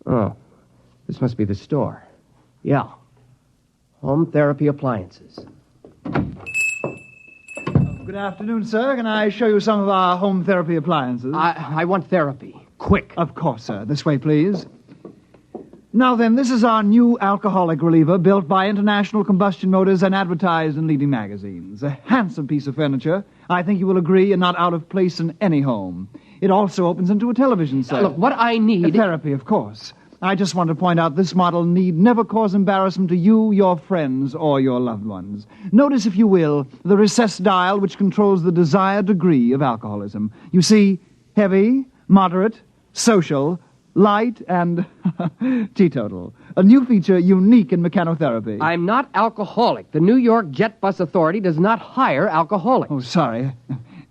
Oh, this must be the store. Yeah. Home therapy appliances. Good afternoon, sir. Can I show you some of our home therapy appliances? I want therapy. Quick. Of course, sir. This way, please. Now then, this is our new alcoholic reliever built by International Combustion Motors and advertised in leading magazines. A handsome piece of furniture. I think you will agree, and not out of place in any home. It also opens into a television set. Look, what I need... Therapy, of course. I just want to point out this model need never cause embarrassment to you, your friends, or your loved ones. Notice, if you will, the recessed dial which controls the desired degree of alcoholism. You see, heavy, moderate, social, light, and teetotal. A new feature unique in mechanotherapy. I'm not alcoholic. The New York Jet Bus Authority does not hire alcoholics. Oh, sorry.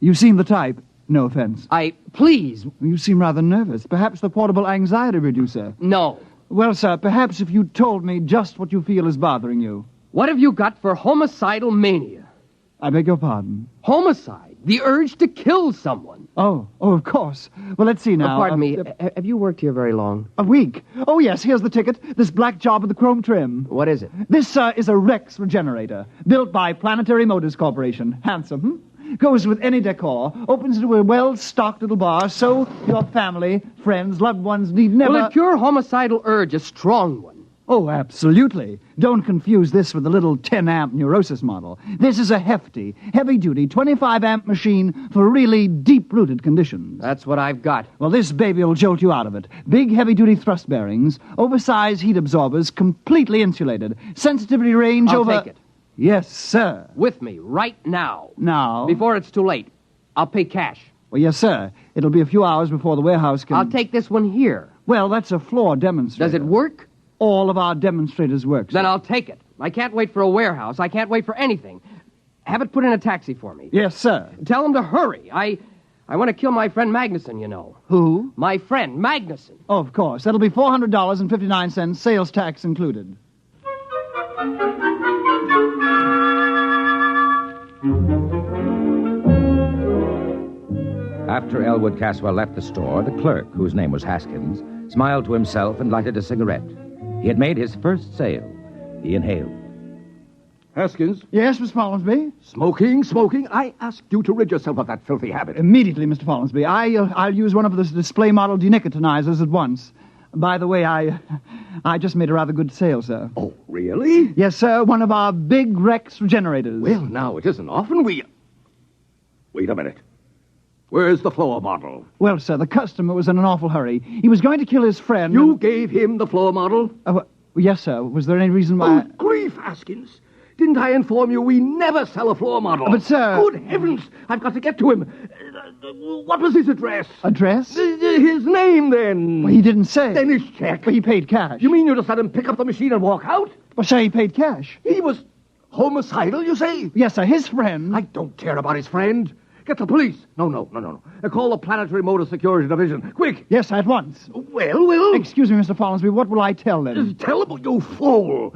You seem the type. No offense. Please. You seem rather nervous. Perhaps the portable anxiety reducer. No. Well, sir, perhaps if you told me just what you feel is bothering you. What have you got for homicidal mania? I beg your pardon? Homicide. The urge to kill someone. Oh, of course. Well, let's see now. Pardon me. Have you worked here very long? A week. Oh, yes, here's the ticket. This black job with the chrome trim. What is it? This, is a Rex regenerator, built by Planetary Motors Corporation. Handsome, Goes with any decor. Opens into a well-stocked little bar, so your family, friends, loved ones need never... Will it cure homicidal urge, a strong one? Oh, absolutely. Don't confuse this with the little 10-amp neurosis model. This is a hefty, heavy-duty 25-amp machine for really deep-rooted conditions. That's what I've got. Well, this baby will jolt you out of it. Big, heavy-duty thrust bearings, oversized heat absorbers, completely insulated. Sensitivity range I'll over... take it. Yes, sir. With me, right now. Now? Before it's too late. I'll pay cash. Well, yes, sir. It'll be a few hours before the warehouse can... I'll take this one here. Well, that's a floor demonstrator. Does it work? All of our demonstrators work, sir. Then I'll take it. I can't wait for a warehouse. I can't wait for anything. Have it put in a taxi for me. Yes, sir. Tell him to hurry. I want to kill my friend Magnuson, you know. Who? My friend, Magnuson. Oh, of course. That'll be $400.59, sales tax included. After Elwood Caswell left the store, the clerk, whose name was Haskins, smiled to himself and lighted a cigarette. He had made his first sale. He inhaled. Haskins? Yes, Mr. Follansby? Smoking. I asked you to rid yourself of that filthy habit. Immediately, Mr. Follansby. I'll use one of the display model denicotinizers at once. By the way, I just made a rather good sale, sir. Oh, really? Yes, sir. One of our big Rex regenerators. Well, now, it isn't often we... Wait a minute. Where's the floor model? Well, sir, the customer was in an awful hurry. He was going to kill his friend. You gave him the floor model? Yes, sir. Was there any reason why... Oh, grief, Haskins. Didn't I inform you we never sell a floor model? But, sir... Good heavens! I've got to get to him. What was his address? Address? His name, then. Well, he didn't say. Then his check. But he paid cash. You mean you just let him pick up the machine and walk out? Well, sir, he paid cash. He was homicidal, you say? Yes, sir. His friend... I don't care about his friend. Get the police. No. Call the Planetary Motor Security Division. Quick. Yes, at once. Well... Excuse me, Mr. Follansby. What will I tell them? Just tell them, you fool.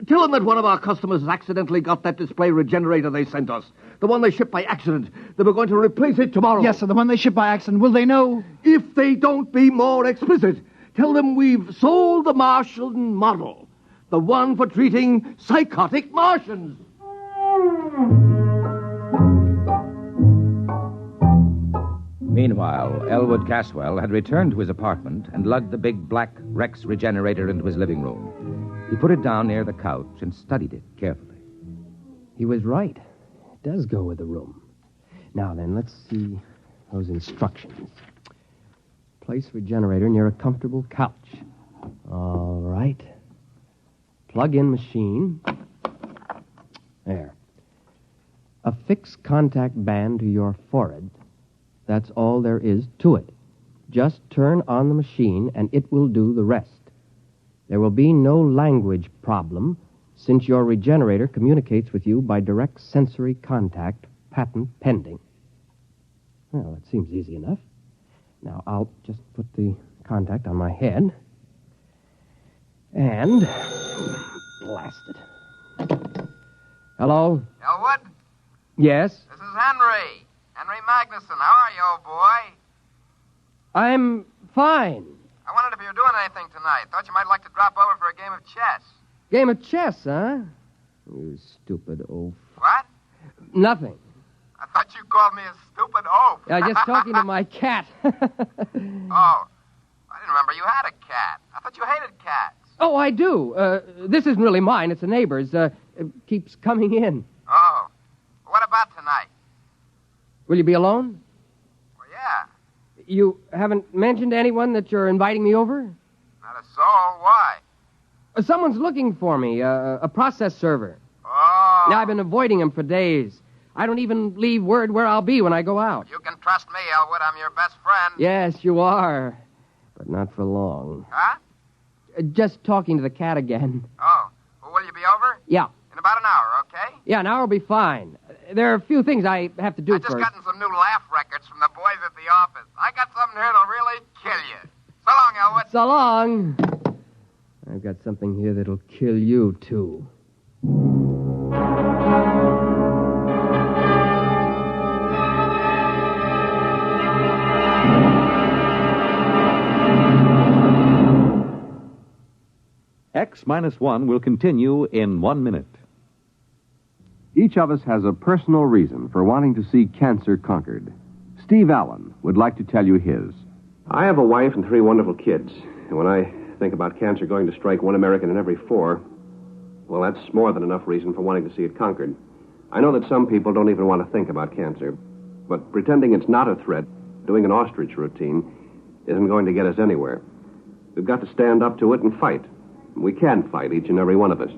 Tell them that one of our customers has accidentally got that display regenerator they sent us. The one they shipped by accident. They were going to replace it tomorrow. Yes, sir, the one they shipped by accident. Will they know? If they don't be more explicit, tell them we've sold the Martian model. The one for treating psychotic Martians. Meanwhile, Elwood Caswell had returned to his apartment and lugged the big black Rex regenerator into his living room. He put it down near the couch and studied it carefully. He was right. It does go with the room. Now then, let's see those instructions. Place regenerator near a comfortable couch. All right. Plug in machine. There. Affix contact band to your forehead. That's all there is to it. Just turn on the machine and it will do the rest. There will be no language problem since your regenerator communicates with you by direct sensory contact, patent pending. Well, that seems easy enough. Now, I'll just put the contact on my head. And... blast it. Hello? Elwood? Yes? This is Henry. Henry Magnuson. How are you, old boy? I'm fine. I wondered if you were doing anything tonight. Thought you might like to drop over for a game of chess. Game of chess, huh? You stupid oaf. What? Nothing. I thought you called me a stupid oaf. Just talking to my cat. Oh, I didn't remember you had a cat. I thought you hated cats. Oh, I do. This isn't really mine. It's a neighbor's. It keeps coming in. Oh. What about tonight? Will you be alone? Well, yeah. You haven't mentioned to anyone that you're inviting me over? Not a soul. Why? Someone's looking for me, a process server. Oh. Now, I've been avoiding him for days. I don't even leave word where I'll be when I go out. You can trust me, Elwood. I'm your best friend. Yes, you are. But not for long. Huh? Just talking to the cat again. Oh. Well, will you be over? Yeah. In about an hour, okay? Yeah, an hour will be fine. There are a few things I have to do first. I just gotten some new laugh records from the boys at the office. I got something here that'll really kill you. So long, Elwood. So long. I've got something here that'll kill you, too. X-1 will continue in 1 minute. Each of us has a personal reason for wanting to see cancer conquered. Steve Allen would like to tell you his. I have a wife and 3 wonderful kids. And when I think about cancer going to strike 1 American in every 4, well, that's more than enough reason for wanting to see it conquered. I know that some people don't even want to think about cancer. But pretending it's not a threat, doing an ostrich routine, isn't going to get us anywhere. We've got to stand up to it and fight. We can fight, each and every one of us.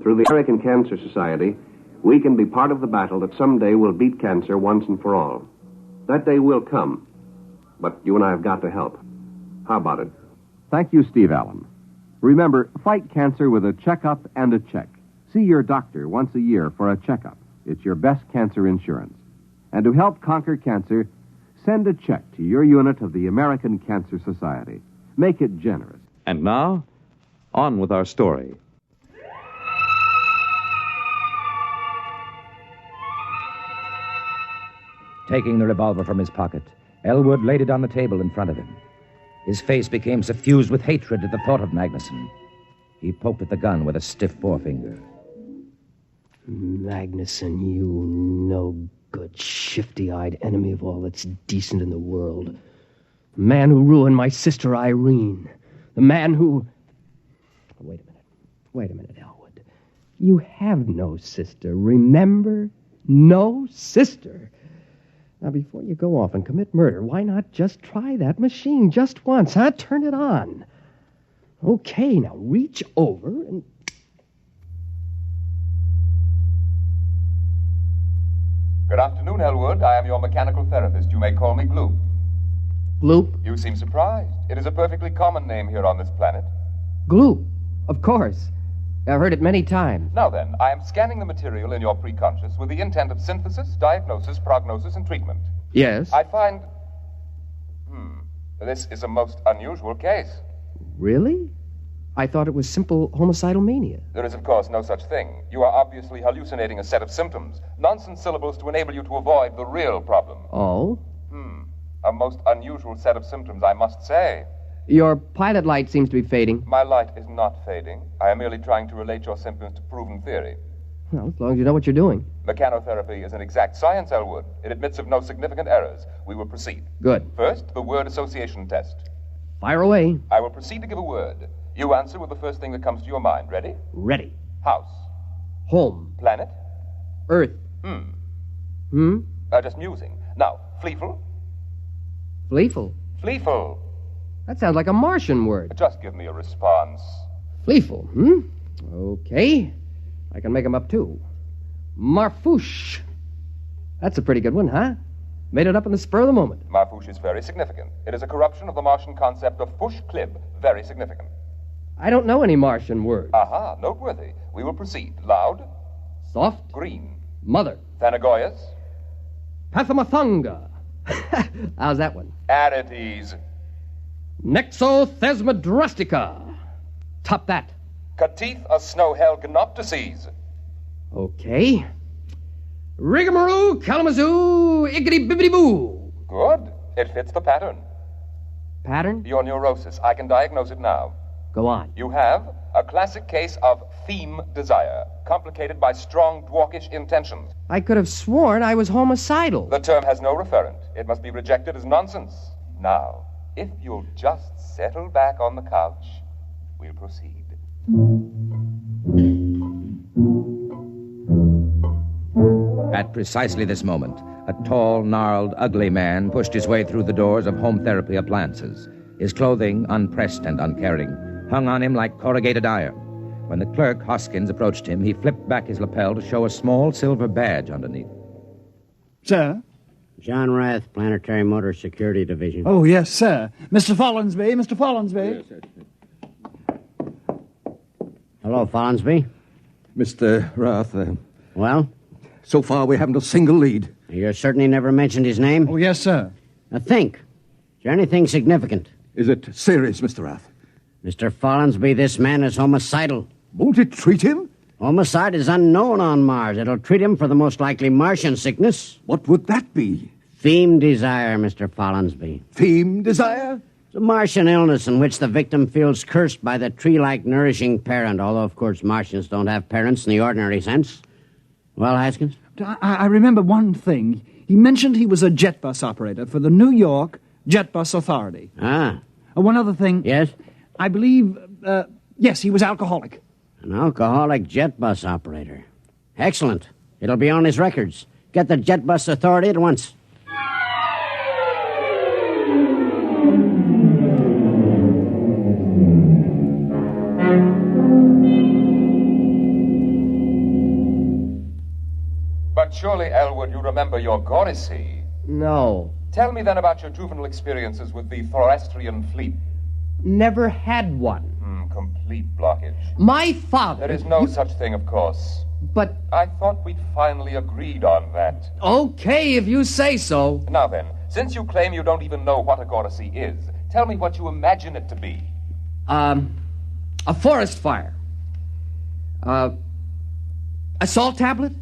Through the American Cancer Society, we can be part of the battle that someday will beat cancer once and for all. That day will come, but you and I have got to help. How about it? Thank you, Steve Allen. Remember, fight cancer with a checkup and a check. See your doctor once a year for a checkup. It's your best cancer insurance. And to help conquer cancer, send a check to your unit of the American Cancer Society. Make it generous. And now, on with our story. Taking the revolver from his pocket, Elwood laid it on the table in front of him. His face became suffused with hatred at the thought of Magnuson. He poked at the gun with a stiff forefinger. Magnuson, you no-good, shifty-eyed enemy of all that's decent in the world. The man who ruined my sister Irene. The man who... Wait a minute, Elwood. You have no sister, remember? No sister. Now, before you go off and commit murder, why not just try that machine just once, huh? Turn it on. Okay, now reach over and... Good afternoon, Elwood. I am your mechanical therapist. You may call me Gloop. Gloop? You seem surprised. It is a perfectly common name here on this planet. Gloop, of course. I've heard it many times. Now then, I am scanning the material in your preconscious with the intent of synthesis, diagnosis, prognosis, and treatment. Yes? I find... This is a most unusual case. Really? I thought it was simple homicidal mania. There is, of course, no such thing. You are obviously hallucinating a set of symptoms. Nonsense syllables to enable you to avoid the real problem. Oh? A most unusual set of symptoms, I must say. Your pilot light seems to be fading. My light is not fading. I am merely trying to relate your symptoms to proven theory. Well, as long as you know what you're doing. Mechanotherapy is an exact science, Elwood. It admits of no significant errors. We will proceed. Good. First, the word association test. Fire away. I will proceed to give a word. You answer with the first thing that comes to your mind. Ready? Ready. House. Home. Planet. Earth. Just musing. Now, Fleeful. Fleeful? Fleeful. That sounds like a Martian word. Just give me a response. Fleeful, Okay. I can make 'em up, too. Marfouche. That's a pretty good one, huh? Made it up in the spur of the moment. Marfouche is very significant. It is a corruption of the Martian concept of fush klib. Very significant. I don't know any Martian words. Aha, noteworthy. We will proceed. Loud. Soft. Green. Mother. Thanagoyas. Pathamathunga. How's that one? Arides. Nexothesmodrustica. Top that. Katith a snowhell gnoptices. Okay. Rigamaroo, Kalamazoo, Iggity Bibbity Boo. Good. It fits the pattern. Pattern? Your neurosis. I can diagnose it now. Go on. You have a classic case of theme desire, complicated by strong dwarkish intentions. I could have sworn I was homicidal. The term has no referent. It must be rejected as nonsense. Now, if you'll just settle back on the couch, we'll proceed. At precisely this moment, a tall, gnarled, ugly man pushed his way through the doors of home therapy appliances. His clothing, unpressed and uncaring, hung on him like corrugated iron. When the clerk, Hoskins, approached him, he flipped back his lapel to show a small silver badge underneath. Sir? John Rath, Planetary Motor Security Division. Oh, yes, sir. Mr. Follinsby, Mr. Follinsby. Yes, sir. Hello, Follinsby. Mr. Rath, Well? So far, we haven't a single lead. You certainly never mentioned his name? Oh, yes, sir. Now think. Is there anything significant? Is it serious, Mr. Rath? Mr. Follinsby, this man is homicidal. Won't it treat him? Homicide is unknown on Mars. It'll treat him for the most likely Martian sickness. What would that be? Theme desire, Mr. Follinsby. Theme desire? It's a Martian illness in which the victim feels cursed by the tree-like nourishing parent, although, of course, Martians don't have parents in the ordinary sense. Well, Haskins? I remember one thing. He mentioned he was a jet bus operator for the New York Jet Bus Authority. Ah. One other thing. Yes? I believe, yes, he was alcoholic. An alcoholic jet bus operator. Excellent. It'll be on his records. Get the Jet Bus Authority at once. But surely, Elwood, you remember your Gorisy. No. Tell me then about your juvenile experiences with the Thorastrian fleet. Never had one. Complete blockage. My father... There is no such thing, of course. But... I thought we'd finally agreed on that. Okay, if you say so. Now then, since you claim you don't even know what a Gorisy is, tell me what you imagine it to be. A forest fire. A salt tablet?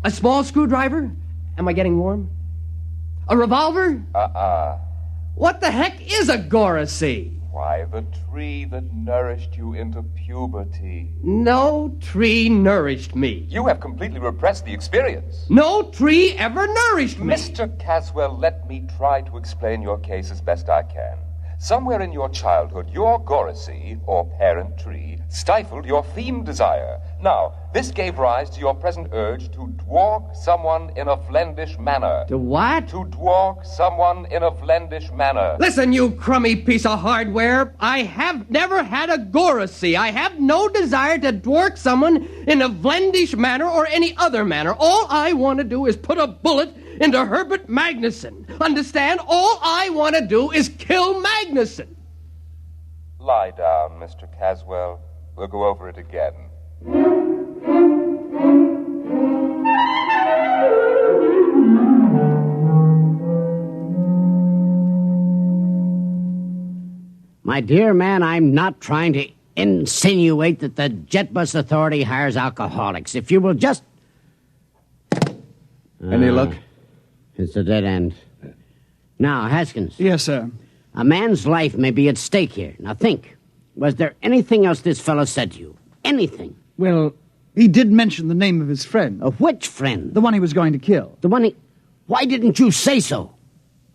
A small screwdriver? Am I getting warm? A revolver? Uh-uh. What the heck is a Gorisy? Why, the tree that nourished you into puberty. No tree nourished me. You have completely repressed the experience. No tree ever nourished me. Mr. Caswell, let me try to explain your case as best I can. Somewhere in your childhood, your gorisy, or parent tree, stifled your theme desire. Now, this gave rise to your present urge to dwark someone in a Flendish manner. To what? To dwark someone in a Flendish manner. Listen, you crummy piece of hardware. I have never had a gorisy. I have no desire to dwark someone in a Flendish manner or any other manner. All I want to do is put a bullet into Herbert Magnuson. Understand? All I want to do is kill Magnuson. Lie down, Mr. Caswell. We'll go over it again. My dear man, I'm not trying to insinuate that the Jet Bus Authority hires alcoholics. If you will just... Any luck? It's a dead end. Now, Haskins. Yes, sir. A man's life may be at stake here. Now think. Was there anything else this fellow said to you? Anything? Well, he did mention the name of his friend. Of which friend? The one he was going to kill. The one he... Why didn't you say so?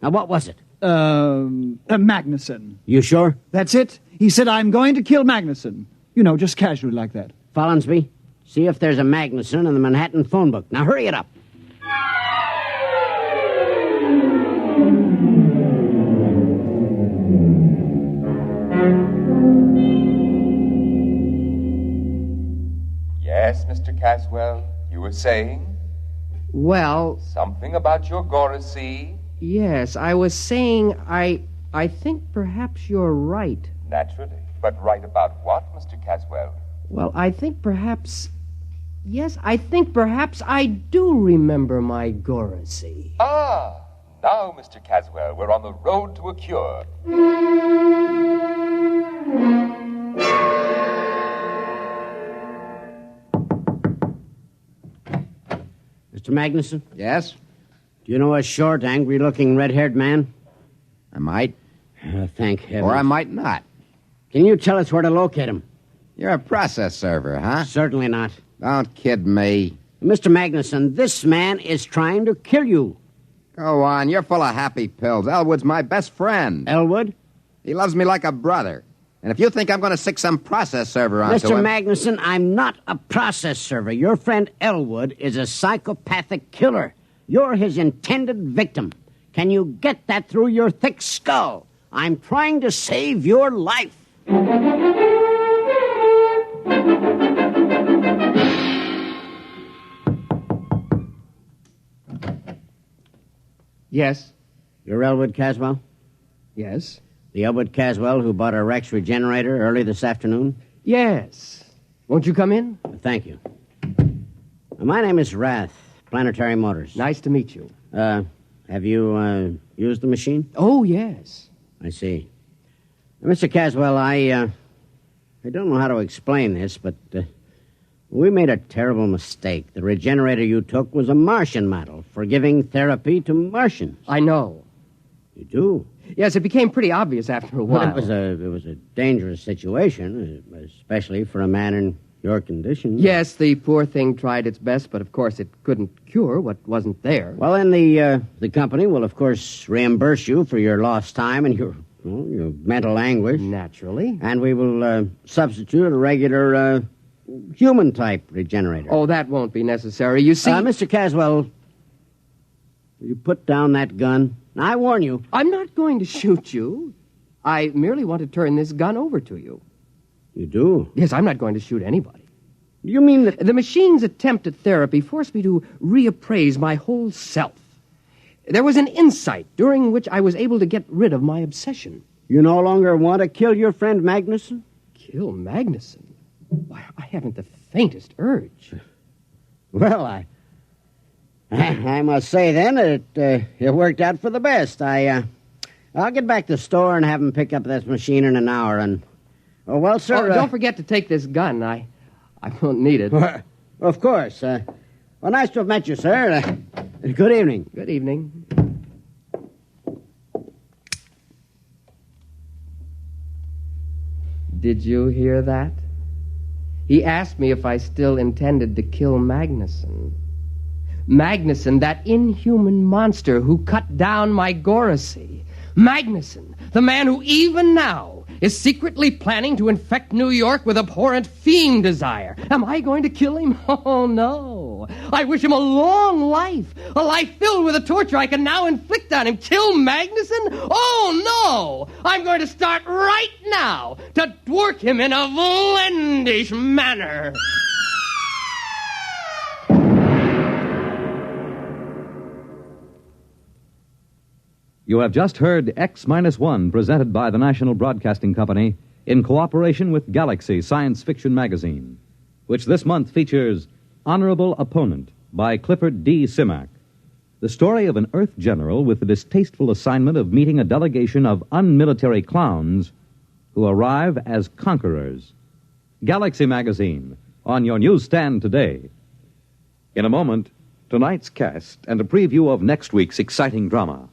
Now, what was it? Magnuson. You sure? That's it. He said, I'm going to kill Magnuson. You know, just casually like that. Follinsby, see if there's a Magnuson in the Manhattan phone book. Now, hurry it up. Yes, Mr. Caswell, you were saying? Well... Something about your gorisy? Yes, I was saying I think perhaps you're right. Naturally. But right about what, Mr. Caswell? Well, I think perhaps... Yes, I think perhaps I do remember my gorisy. Ah, now, Mr. Caswell, we're on the road to a cure. Mr. Magnuson? Yes? Do you know a short, angry-looking, red-haired man? I might. Thank heavens. Or I might not. Can you tell us where to locate him? You're a process server, huh? Certainly not. Don't kid me. Mr. Magnuson, this man is trying to kill you. Go on, you're full of happy pills. Elwood's my best friend. Elwood? He loves me like a brother. And if you think I'm going to stick some process server onto Mr. him... Magnuson, I'm not a process server. Your friend Elwood is a psychopathic killer. You're his intended victim. Can you get that through your thick skull? I'm trying to save your life. Yes. You're Elwood Caswell? Yes. The Elwood Caswell who bought a Rex regenerator early this afternoon? Yes. Won't you come in? Thank you. My name is Rath, Planetary Motors. Nice to meet you. Have you used the machine? Oh, yes. I see. Mr. Caswell, I don't know how to explain this, but we made a terrible mistake. The regenerator you took was a Martian model for giving therapy to Martians. I know. You do? Yes, it became pretty obvious after a while. Well, it was a dangerous situation, especially for a man in your condition. Yes, the poor thing tried its best, but of course it couldn't cure what wasn't there. Well, then the company will, of course, reimburse you for your lost time and your mental anguish. Naturally. And we will substitute a regular human-type regenerator. Oh, that won't be necessary. You see... Mr. Caswell, will you put down that gun? I warn you. I'm not going to shoot you. I merely want to turn this gun over to you. You do? Yes, I'm not going to shoot anybody. You mean that... The machine's attempt at therapy forced me to reappraise my whole self. There was an insight during which I was able to get rid of my obsession. You no longer want to kill your friend Magnuson? Kill Magnuson? Why, I haven't the faintest urge. Well, I must say, then, that it worked out for the best. I'll get back to the store and have him pick up this machine in an hour. And, well, sir... don't forget to take this gun. I won't need it. Of course. Well, nice to have met you, sir. Good evening. Good evening. Did you hear that? He asked me if I still intended to kill Magnuson. Magnuson, that inhuman monster who cut down my Goracy. Magnuson, the man who even now is secretly planning to infect New York with abhorrent fiend desire. Am I going to kill him? Oh, no. I wish him a long life, a life filled with the torture I can now inflict on him. Kill Magnuson? Oh, no. I'm going to start right now to dwork him in a vlendish manner. You have just heard X-1, presented by the National Broadcasting Company in cooperation with Galaxy Science Fiction Magazine, which this month features Honorable Opponent by Clifford D. Simak, the story of an Earth general with the distasteful assignment of meeting a delegation of unmilitary clowns who arrive as conquerors. Galaxy Magazine, on your newsstand today. In a moment, tonight's cast and a preview of next week's exciting drama.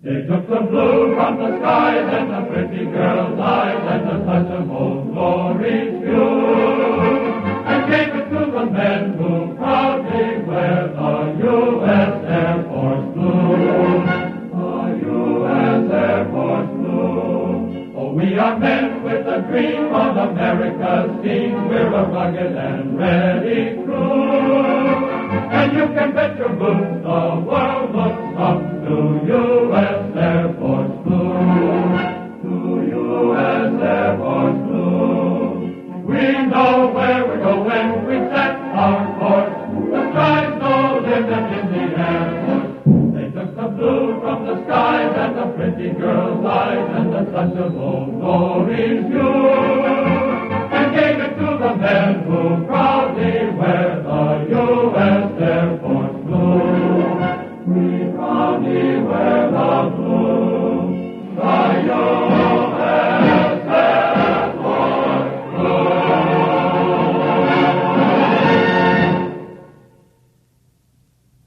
They took the blue from the skies and the pretty girl's eyes and the touch of old glory's view, and gave it to the men who proudly wear the U.S. Air Force blue. The U.S. Air Force blue. Oh, we are men with a dream of America's team. We're a rugged and ready crew. And you can bet your boots the world looks up to U.S. Air Force Blue. To U.S. Air Force Blue. We know where we're going. We set our course. The sky's no limit in the Air Force. They took the blue from the skies and the pretty girl's eyes and the touch of old glory's view, and gave it to the men who proudly wear the U.S. Air Force blue. We proudly wear the blue, the U.S. Air Force blue.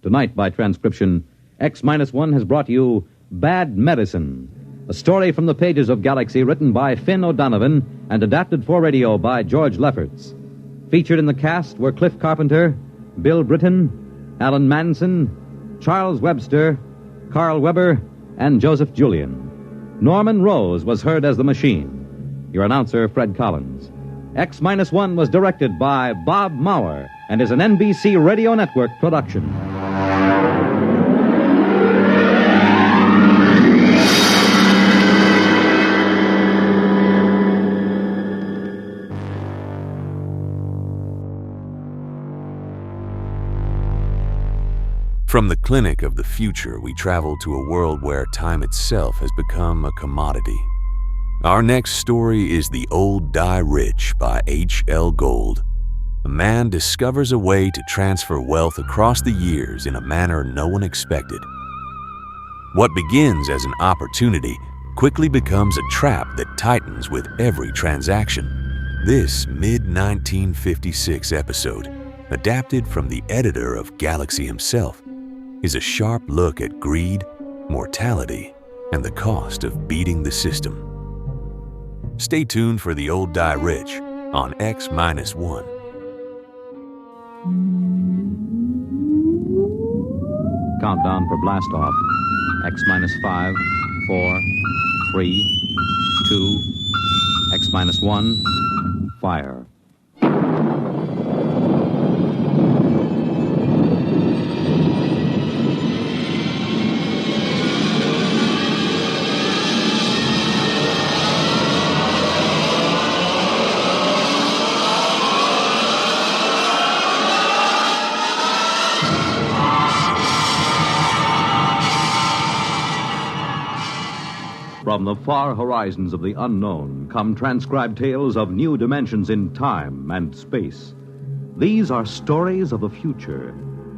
Tonight, by transcription, X-1 has brought you Bad Medicine, a story from the pages of Galaxy written by Finn O'Donovan and adapted for radio by George Lefferts. Featured in the cast were Cliff Carpenter, Bill Britton, Alan Manson, Charles Webster, Carl Weber, and Joseph Julian. Norman Rose was heard as the machine. Your announcer, Fred Collins. X-1 was directed by Bob Maurer and is an NBC Radio Network production. From the clinic of the future, we travel to a world where time itself has become a commodity. Our next story is The Old Die Rich by H.L. Gold. A man discovers a way to transfer wealth across the years in a manner no one expected. What begins as an opportunity quickly becomes a trap that tightens with every transaction. This mid-1956 episode, adapted from the editor of Galaxy himself, is a sharp look at greed, mortality, and the cost of beating the system. Stay tuned for The Old Die Rich on X-1. Countdown for blast off. X-5, 4, 3, 2, X-1, fire. From the far horizons of the unknown come transcribed tales of new dimensions in time and space. These are stories of the future,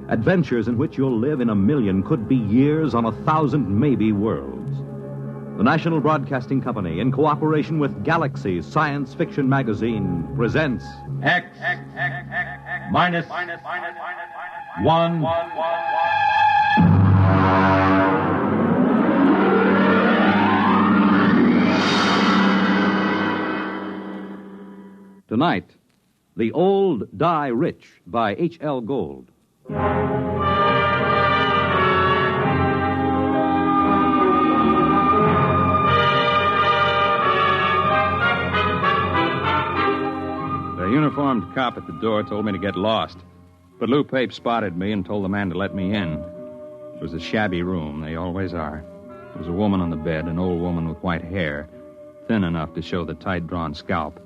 adventures in which you'll live in a million, could be years, on 1,000 maybe worlds. The National Broadcasting Company, in cooperation with Galaxy Science Fiction Magazine, presents X minus 1. Tonight, The Old Die Rich by H.L. Gold. The uniformed cop at the door told me to get lost. But Lou Pape spotted me and told the man to let me in. It was a shabby room. They always are. There was a woman on the bed, an old woman with white hair, thin enough to show the tight-drawn scalp.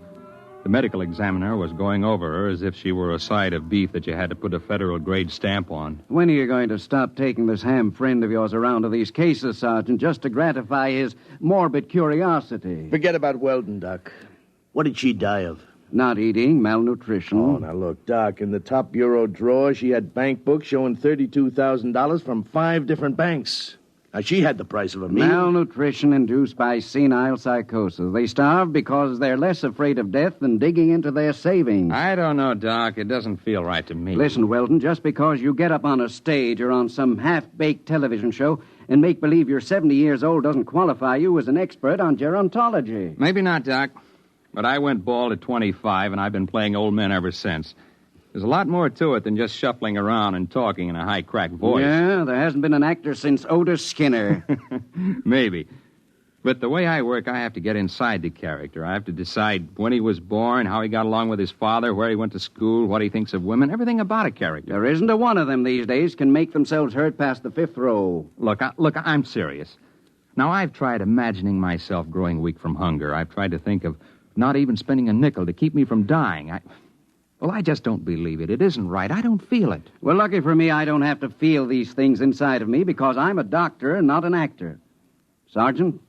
The medical examiner was going over her as if she were a side of beef that you had to put a federal-grade stamp on. When are you going to stop taking this ham friend of yours around to these cases, Sergeant, just to gratify his morbid curiosity? Forget about Weldon, Doc. What did she die of? Not eating, malnutrition. Oh, now look, Doc, in the top bureau drawer, she had bank books showing $32,000 from 5 different banks. Now, she had the price of a meal. Malnutrition induced by senile psychosis. They starve because they're less afraid of death than digging into their savings. I don't know, Doc. It doesn't feel right to me. Listen, Weldon, just because you get up on a stage or on some half-baked television show and make believe you're 70 years old doesn't qualify you as an expert on gerontology. Maybe not, Doc. But I went bald at 25, and I've been playing old men ever since. There's a lot more to it than just shuffling around and talking in a high-cracked voice. Yeah, there hasn't been an actor since Otis Skinner. Maybe. But the way I work, I have to get inside the character. I have to decide when he was born, how he got along with his father, where he went to school, what he thinks of women, everything about a character. There isn't a one of them these days can make themselves heard past the 5th row. Look, I'm serious. Now, I've tried imagining myself growing weak from hunger. I've tried to think of not even spending a nickel to keep me from dying. I just don't believe it. It isn't right. I don't feel it. Well, lucky for me, I don't have to feel these things inside of me because I'm a doctor and not an actor. Sergeant,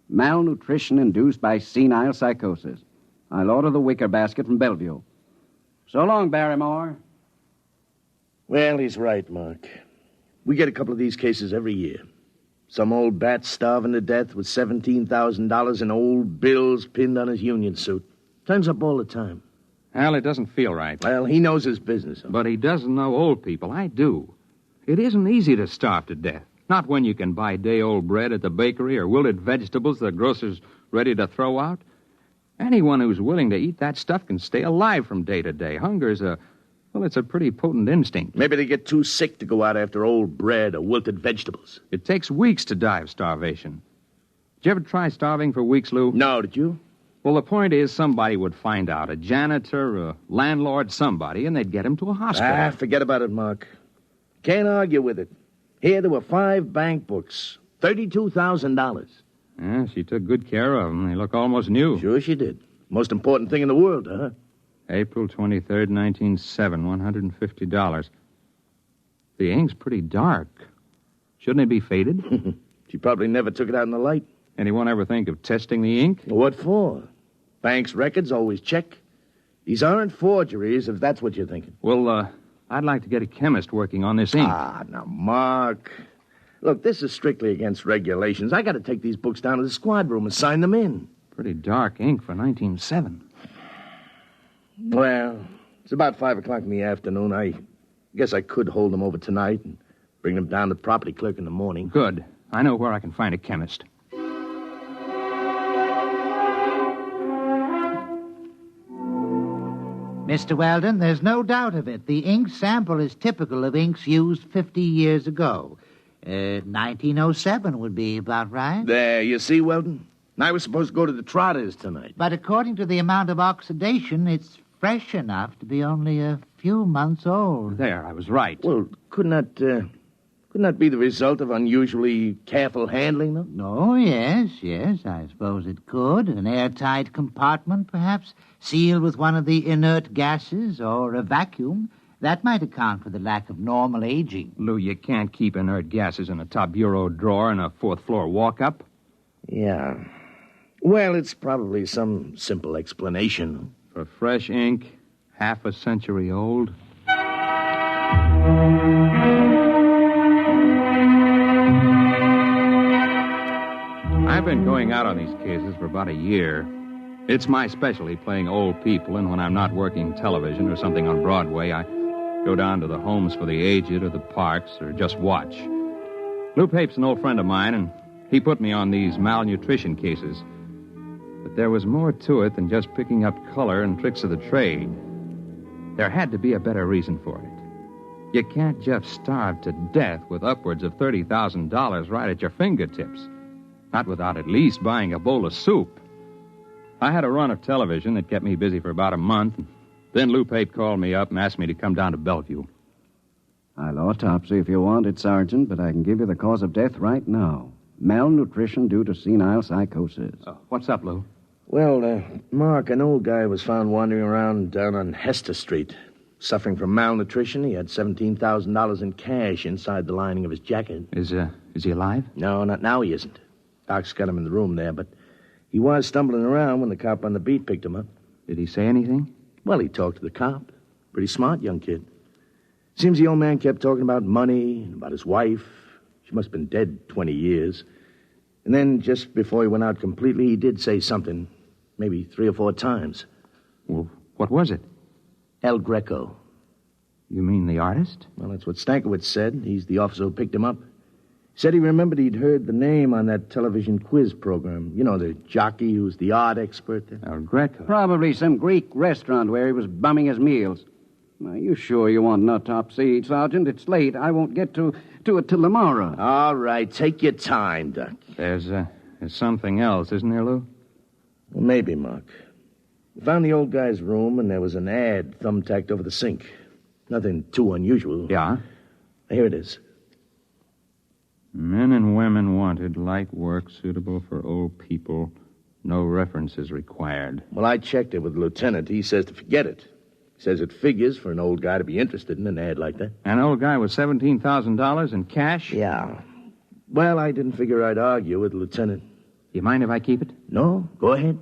malnutrition induced by senile psychosis. I'll order the wicker basket from Bellevue. So long, Barrymore. Well, he's right, Mark. We get a couple of these cases every year. Some old bat starving to death with $17,000 in old bills pinned on his union suit. Turns up all the time. Al, it doesn't feel right. Well, he knows his business. But he doesn't know old people. I do. It isn't easy to starve to death. Not when you can buy day-old bread at the bakery or wilted vegetables the grocer's ready to throw out. Anyone who's willing to eat that stuff can stay alive from day to day. Hunger's it's a pretty potent instinct. Maybe they get too sick to go out after old bread or wilted vegetables. It takes weeks to die of starvation. Did you ever try starving for weeks, Lou? No, did you? Well, the point is somebody would find out. A janitor, a landlord, somebody, and they'd get him to a hospital. Forget about it, Mark. Can't argue with it. Here there were 5 bank books. $32,000. Yeah, she took good care of them. They look almost new. Sure she did. Most important thing in the world, huh? April 23rd, 1907, $150. The ink's pretty dark. Shouldn't it be faded? She probably never took it out in the light. Anyone ever think of testing the ink? What for? Bank's records always check. These aren't forgeries, if that's what you're thinking. Well, I'd like to get a chemist working on this ink. Now, Mark. Look, this is strictly against regulations. I got to take these books down to the squad room and sign them in. Pretty dark ink for 1907. Well, it's about 5 o'clock in the afternoon. I guess I could hold them over tonight and bring them down to the property clerk in the morning. Good. I know where I can find a chemist. Mr. Weldon, there's no doubt of it. The ink sample is typical of inks used 50 years ago. 1907 would be about right. There, you see, Weldon? I was supposed to go to the Trotters tonight. But according to the amount of oxidation, it's fresh enough to be only a few months old. There, I was right. Well, couldn't that be the result of unusually careful handling, though? Oh, yes, I suppose it could. An airtight compartment, perhaps, sealed with one of the inert gases or a vacuum. That might account for the lack of normal aging. Lou, you can't keep inert gases in a top bureau drawer in a 4th-floor walk-up. Yeah. Well, it's probably some simple explanation. For fresh ink, half a century old. I've been going out on these cases for about a year. It's my specialty, playing old people, and when I'm not working television or something on Broadway, I go down to the homes for the aged or the parks or just watch. Lou Pape's an old friend of mine, and he put me on these malnutrition cases. But there was more to it than just picking up color and tricks of the trade. There had to be a better reason for it. You can't just starve to death with upwards of $30,000 right at your fingertips. Not without at least buying a bowl of soup. I had a run of television that kept me busy for about a month. Then Lou Pate called me up and asked me to come down to Bellevue. I'll autopsy if you want it, Sergeant, but I can give you the cause of death right now. Malnutrition due to senile psychosis. What's up, Lou? Well, Mark, an old guy was found wandering around down on Hester Street. Suffering from malnutrition, he had $17,000 in cash inside the lining of his jacket. Is he alive? No, not now he isn't. Doc's got him in the room there, but he was stumbling around when the cop on the beat picked him up. Did he say anything? Well, he talked to the cop. Pretty smart young kid. Seems the old man kept talking about money and about his wife. She must have been dead 20 years. And then, just before he went out completely, he did say something, maybe 3 or 4 times. Well, what was it? El Greco. You mean the artist? Well, that's what Stankiewicz said. He's the officer who picked him up. Said he remembered he'd heard the name on that television quiz program. You know, the jockey who's the art expert. El Greco. Probably some Greek restaurant where he was bumming his meals. Are you sure you want an autopsy, Sergeant? It's late. I won't get to it till tomorrow. All right, take your time, Doc. There's something else, isn't there, Lou? Well, maybe, Mark. We found the old guy's room, and there was an ad thumbtacked over the sink. Nothing too unusual. Yeah? Here it is. Men and women wanted, light work suitable for old people. No references required. Well, I checked it with the lieutenant. He says to forget it. He says it figures for an old guy to be interested in an ad like that. An old guy with $17,000 in cash? Yeah. Well, I didn't figure I'd argue with the lieutenant. You mind if I keep it? No, go ahead.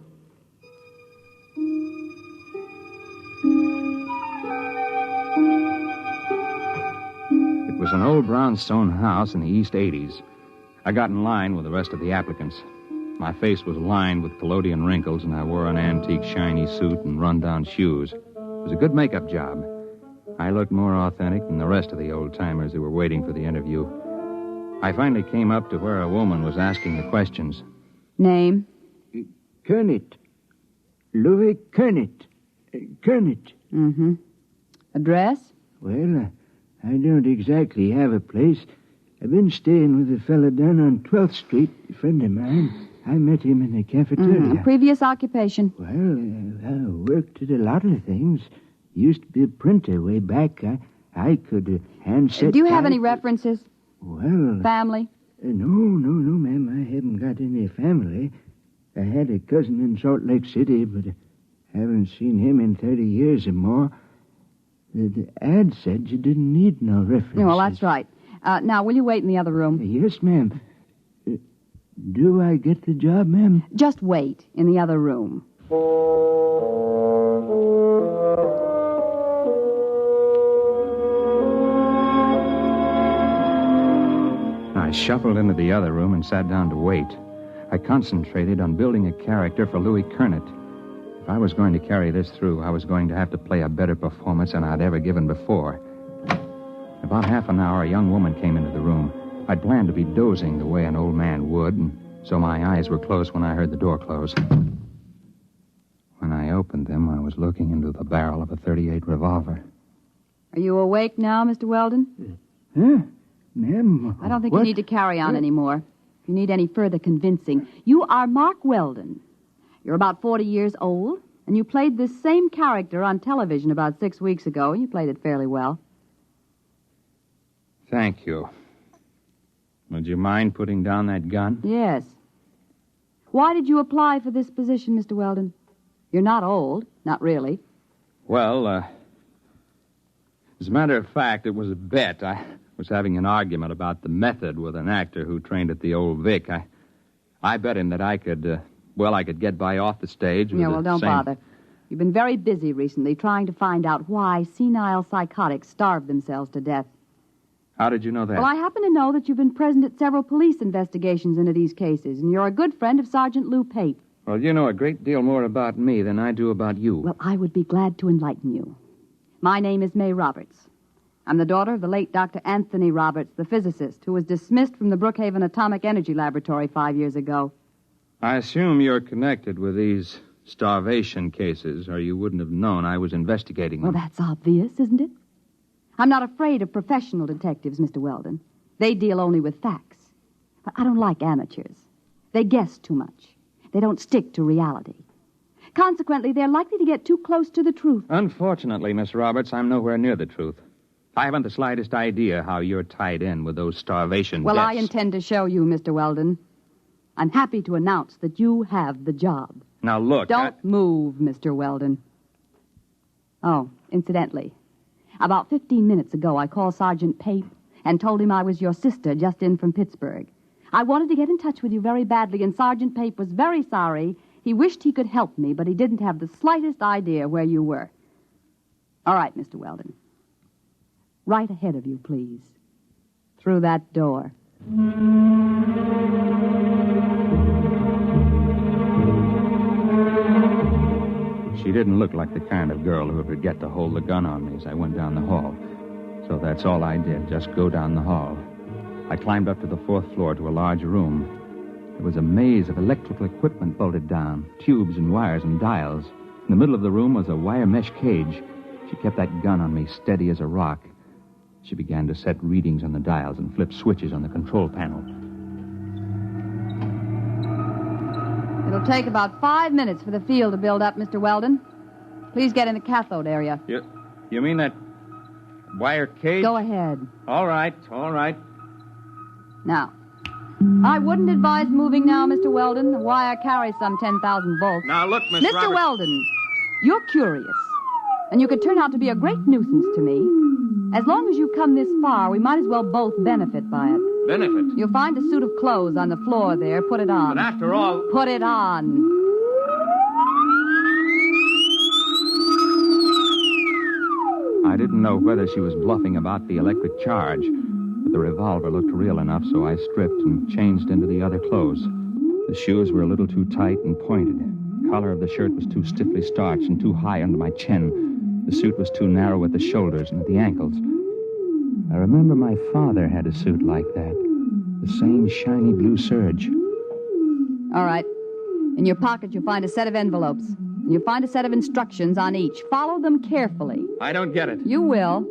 It was an old brownstone house in the East 80s. I got in line with the rest of the applicants. My face was lined with collodion wrinkles, and I wore an antique shiny suit and run-down shoes. It was a good makeup job. I looked more authentic than the rest of the old-timers who were waiting for the interview. I finally came up to where a woman was asking the questions. Name? Kernet. Louis Kernet. Kernet. Mm-hmm. Address? Well, I don't exactly have a place. I've been staying with a fella down on 12th Street, a friend of mine. I met him in the cafeteria. Mm-hmm. Previous occupation? Well, I worked at a lot of things. Used to be a printer way back. I could hand set... Do you have any references? Well... Family? No, ma'am. I haven't got any family. I had a cousin in Salt Lake City, but I haven't seen him in 30 years or more. The ad said you didn't need no references. Well, that's right. Now, will you wait in the other room? Yes, ma'am. Do I get the job, ma'am? Just wait in the other room. I shuffled into the other room and sat down to wait. I concentrated on building a character for Louis Kernet. If I was going to carry this through, I was going to have to play a better performance than I'd ever given before. About half an hour, a young woman came into the room. I'd planned to be dozing the way an old man would, and so my eyes were closed when I heard the door close. When I opened them, I was looking into the barrel of a .38 revolver. Are you awake now, Mr. Weldon? Huh? Ma'am? I don't think you need to carry on anymore. If you need any further convincing, you are Mark Weldon. You're about 40 years old, and you played this same character on television about 6 weeks ago. You played it fairly well. Thank you. Would you mind putting down that gun? Yes. Why did you apply for this position, Mr. Weldon? You're not old. Not really. Well, as a matter of fact, it was a bet. I was having an argument about the method with an actor who trained at the Old Vic. I bet him that I could get by off the stage with don't bother. You've been very busy recently trying to find out why senile psychotics starve themselves to death. How did you know that? Well, I happen to know that you've been present at several police investigations into these cases, and you're a good friend of Sergeant Lou Pate. Well, you know a great deal more about me than I do about you. Well, I would be glad to enlighten you. My name is May Roberts. I'm the daughter of the late Dr. Anthony Roberts, the physicist, who was dismissed from the Brookhaven Atomic Energy Laboratory 5 years ago. I assume you're connected with these starvation cases, or you wouldn't have known I was investigating them. Well, that's obvious, isn't it? I'm not afraid of professional detectives, Mr. Weldon. They deal only with facts. But I don't like amateurs. They guess too much. They don't stick to reality. Consequently, they're likely to get too close to the truth. Unfortunately, Miss Roberts, I'm nowhere near the truth. I haven't the slightest idea how you're tied in with those starvation Well, deaths. I intend to show you, Mr. Weldon. I'm happy to announce that you have the job. Now, look... Don't move, Mr. Weldon. Oh, incidentally, about 15 minutes ago, I called Sergeant Pape and told him I was your sister just in from Pittsburgh. I wanted to get in touch with you very badly, and Sergeant Pape was very sorry. He wished he could help me, but he didn't have the slightest idea where you were. All right, Mr. Weldon. Right ahead of you, please. Through that door. She didn't look like the kind of girl who would get to hold the gun on me as I went down the hall. So that's all I did, just go down the hall. I climbed up to the 4th floor to a large room. There was a maze of electrical equipment bolted down, tubes and wires and dials. In the middle of the room was a wire mesh cage. She kept that gun on me, steady as a rock. She began to set readings on the dials and flip switches on the control panel. It'll take about 5 minutes for the field to build up, Mr. Weldon. Please get in the cathode area. You mean that wire cage? Go ahead. All right. Now, I wouldn't advise moving now, Mr. Weldon. The wire carries some 10,000 volts. Now, look, Miss Mr. Roberts... Weldon, you're curious, and you could turn out to be a great nuisance to me. As long as you've come this far, we might as well both benefit by it. Benefit? You'll find a suit of clothes on the floor there. Put it on. But after all... Put it on. I didn't know whether she was bluffing about the electric charge, but the revolver looked real enough, so I stripped and changed into the other clothes. The shoes were a little too tight and pointed. The collar of the shirt was too stiffly starched and too high under my chin. The suit was too narrow at the shoulders and at the ankles. I remember my father had a suit like that. The same shiny blue serge. All right. In your pocket, you'll find a set of envelopes. And you'll find a set of instructions on each. Follow them carefully. I don't get it. You will.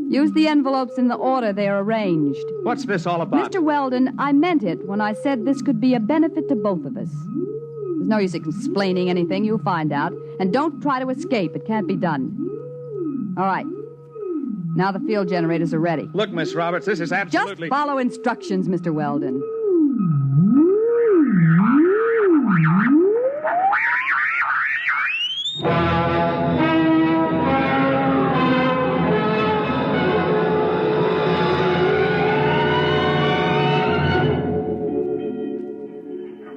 Use the envelopes in the order they are arranged. What's this all about? Mr. Weldon, I meant it when I said this could be a benefit to both of us. There's no use explaining anything. You'll find out. And don't try to escape. It can't be done. All right. Now the field generators are ready. Look, Miss Roberts, this is absolutely... Just follow instructions, Mr. Weldon.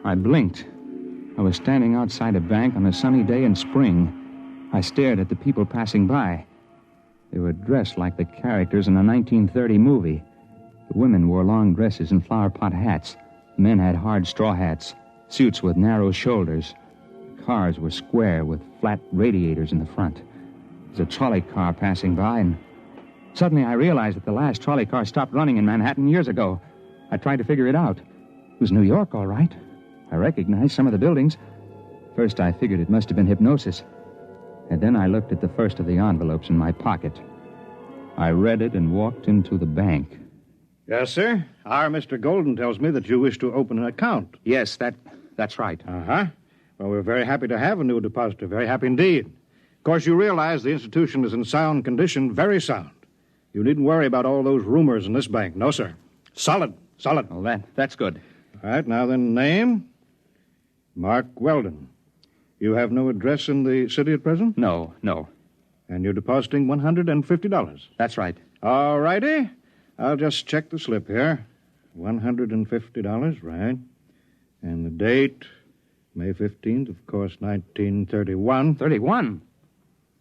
I blinked. I was standing outside a bank on a sunny day in spring. I stared at the people passing by. They were dressed like the characters in a 1930 movie. The women wore long dresses and flower pot hats. The men had hard straw hats, suits with narrow shoulders. The cars were square with flat radiators in the front. There was a trolley car passing by, and suddenly I realized that the last trolley car stopped running in Manhattan years ago. I tried to figure it out. It was New York, all right. I recognized some of the buildings. First, I figured it must have been hypnosis. And then I looked at the first of the envelopes in my pocket. I read it and walked into the bank. Yes, sir. Our Mr. Golden tells me that you wish to open an account. Yes, that's right. Uh-huh. Well, we're very happy to have a new depositor. Very happy indeed. Of course, you realize the institution is in sound condition, very sound. You needn't worry about all those rumors in this bank. No, sir. Solid. Well, that's good. All right, now then, name? Mark Weldon. You have no address in the city at present? No. And you're depositing $150? That's right. All righty. I'll just check the slip here. $150, right. And the date, May 15th, of course, 1931. 31?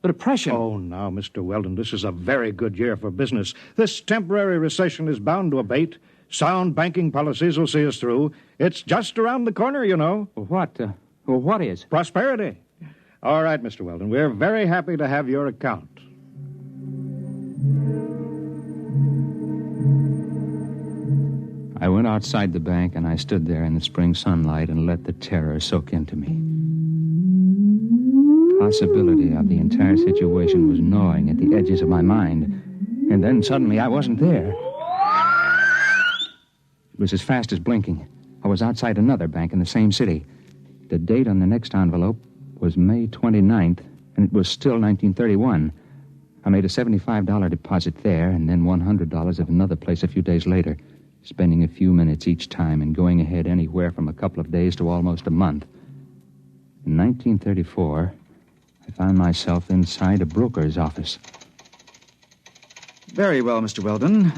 The Depression. Oh, now, Mr. Weldon, this is a very good year for business. This temporary recession is bound to abate. Sound banking policies will see us through. It's just around the corner, you know. What is? Prosperity. All right, Mr. Weldon, we're very happy to have your account. I went outside the bank, and I stood there in the spring sunlight and let the terror soak into me. Possibility of the entire situation was gnawing at the edges of my mind, and then suddenly I wasn't there. It was as fast as blinking. I was outside another bank in the same city. The date on the next envelope was May 29th, and it was still 1931. I made a $75 deposit there, and then $100 at another place a few days later, spending a few minutes each time and going ahead anywhere from a couple of days to almost a month. In 1934, I found myself inside a broker's office. Very well, Mr. Weldon.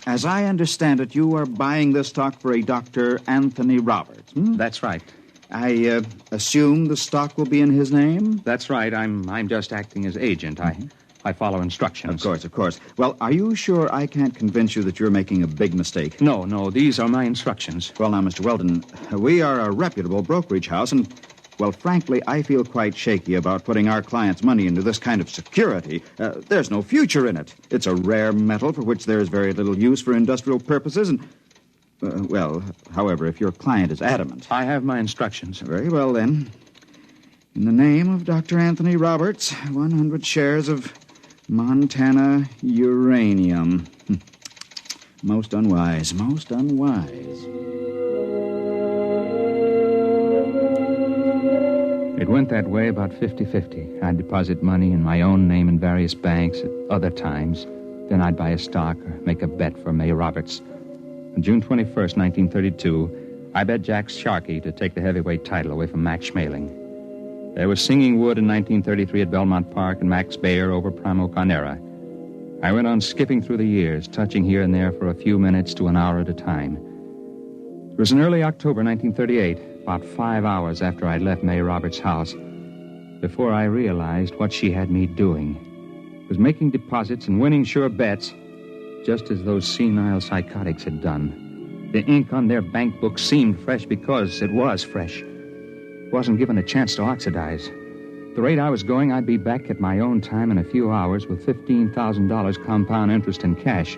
As I understand it, you are buying this stock for a Dr. Anthony Roberts. That's right. I assume the stock will be in his name? That's right. I'm just acting as agent. I follow instructions. Of course. Well, are you sure I can't convince you that you're making a big mistake? No, these are my instructions. Well, now, Mr. Weldon, we are a reputable brokerage house, and, well, frankly, I feel quite shaky about putting our clients' money into this kind of security. There's no future in it. It's a rare metal for which there is very little use for industrial purposes, and, however, if your client is adamant... I have my instructions. Very well, then. In the name of Dr. Anthony Roberts, 100 shares of Montana uranium. Most unwise. It went that way about 50-50. I'd deposit money in my own name in various banks at other times. Then I'd buy a stock or make a bet for May Roberts. On June 21st, 1932, I bet Jack Sharkey to take the heavyweight title away from Max Schmeling. There was Singing Wood in 1933 at Belmont Park and Max Bayer over Primo Carnera. I went on skipping through the years, touching here and there for a few minutes to an hour at a time. It was in early October 1938, about 5 hours after I'd left May Roberts' house, before I realized what she had me doing. It was making deposits and winning sure bets, just as those senile psychotics had done. The ink on their bank book seemed fresh because it was fresh. It wasn't given a chance to oxidize. At the rate I was going, I'd be back at my own time in a few hours with $15,000 compound interest in cash.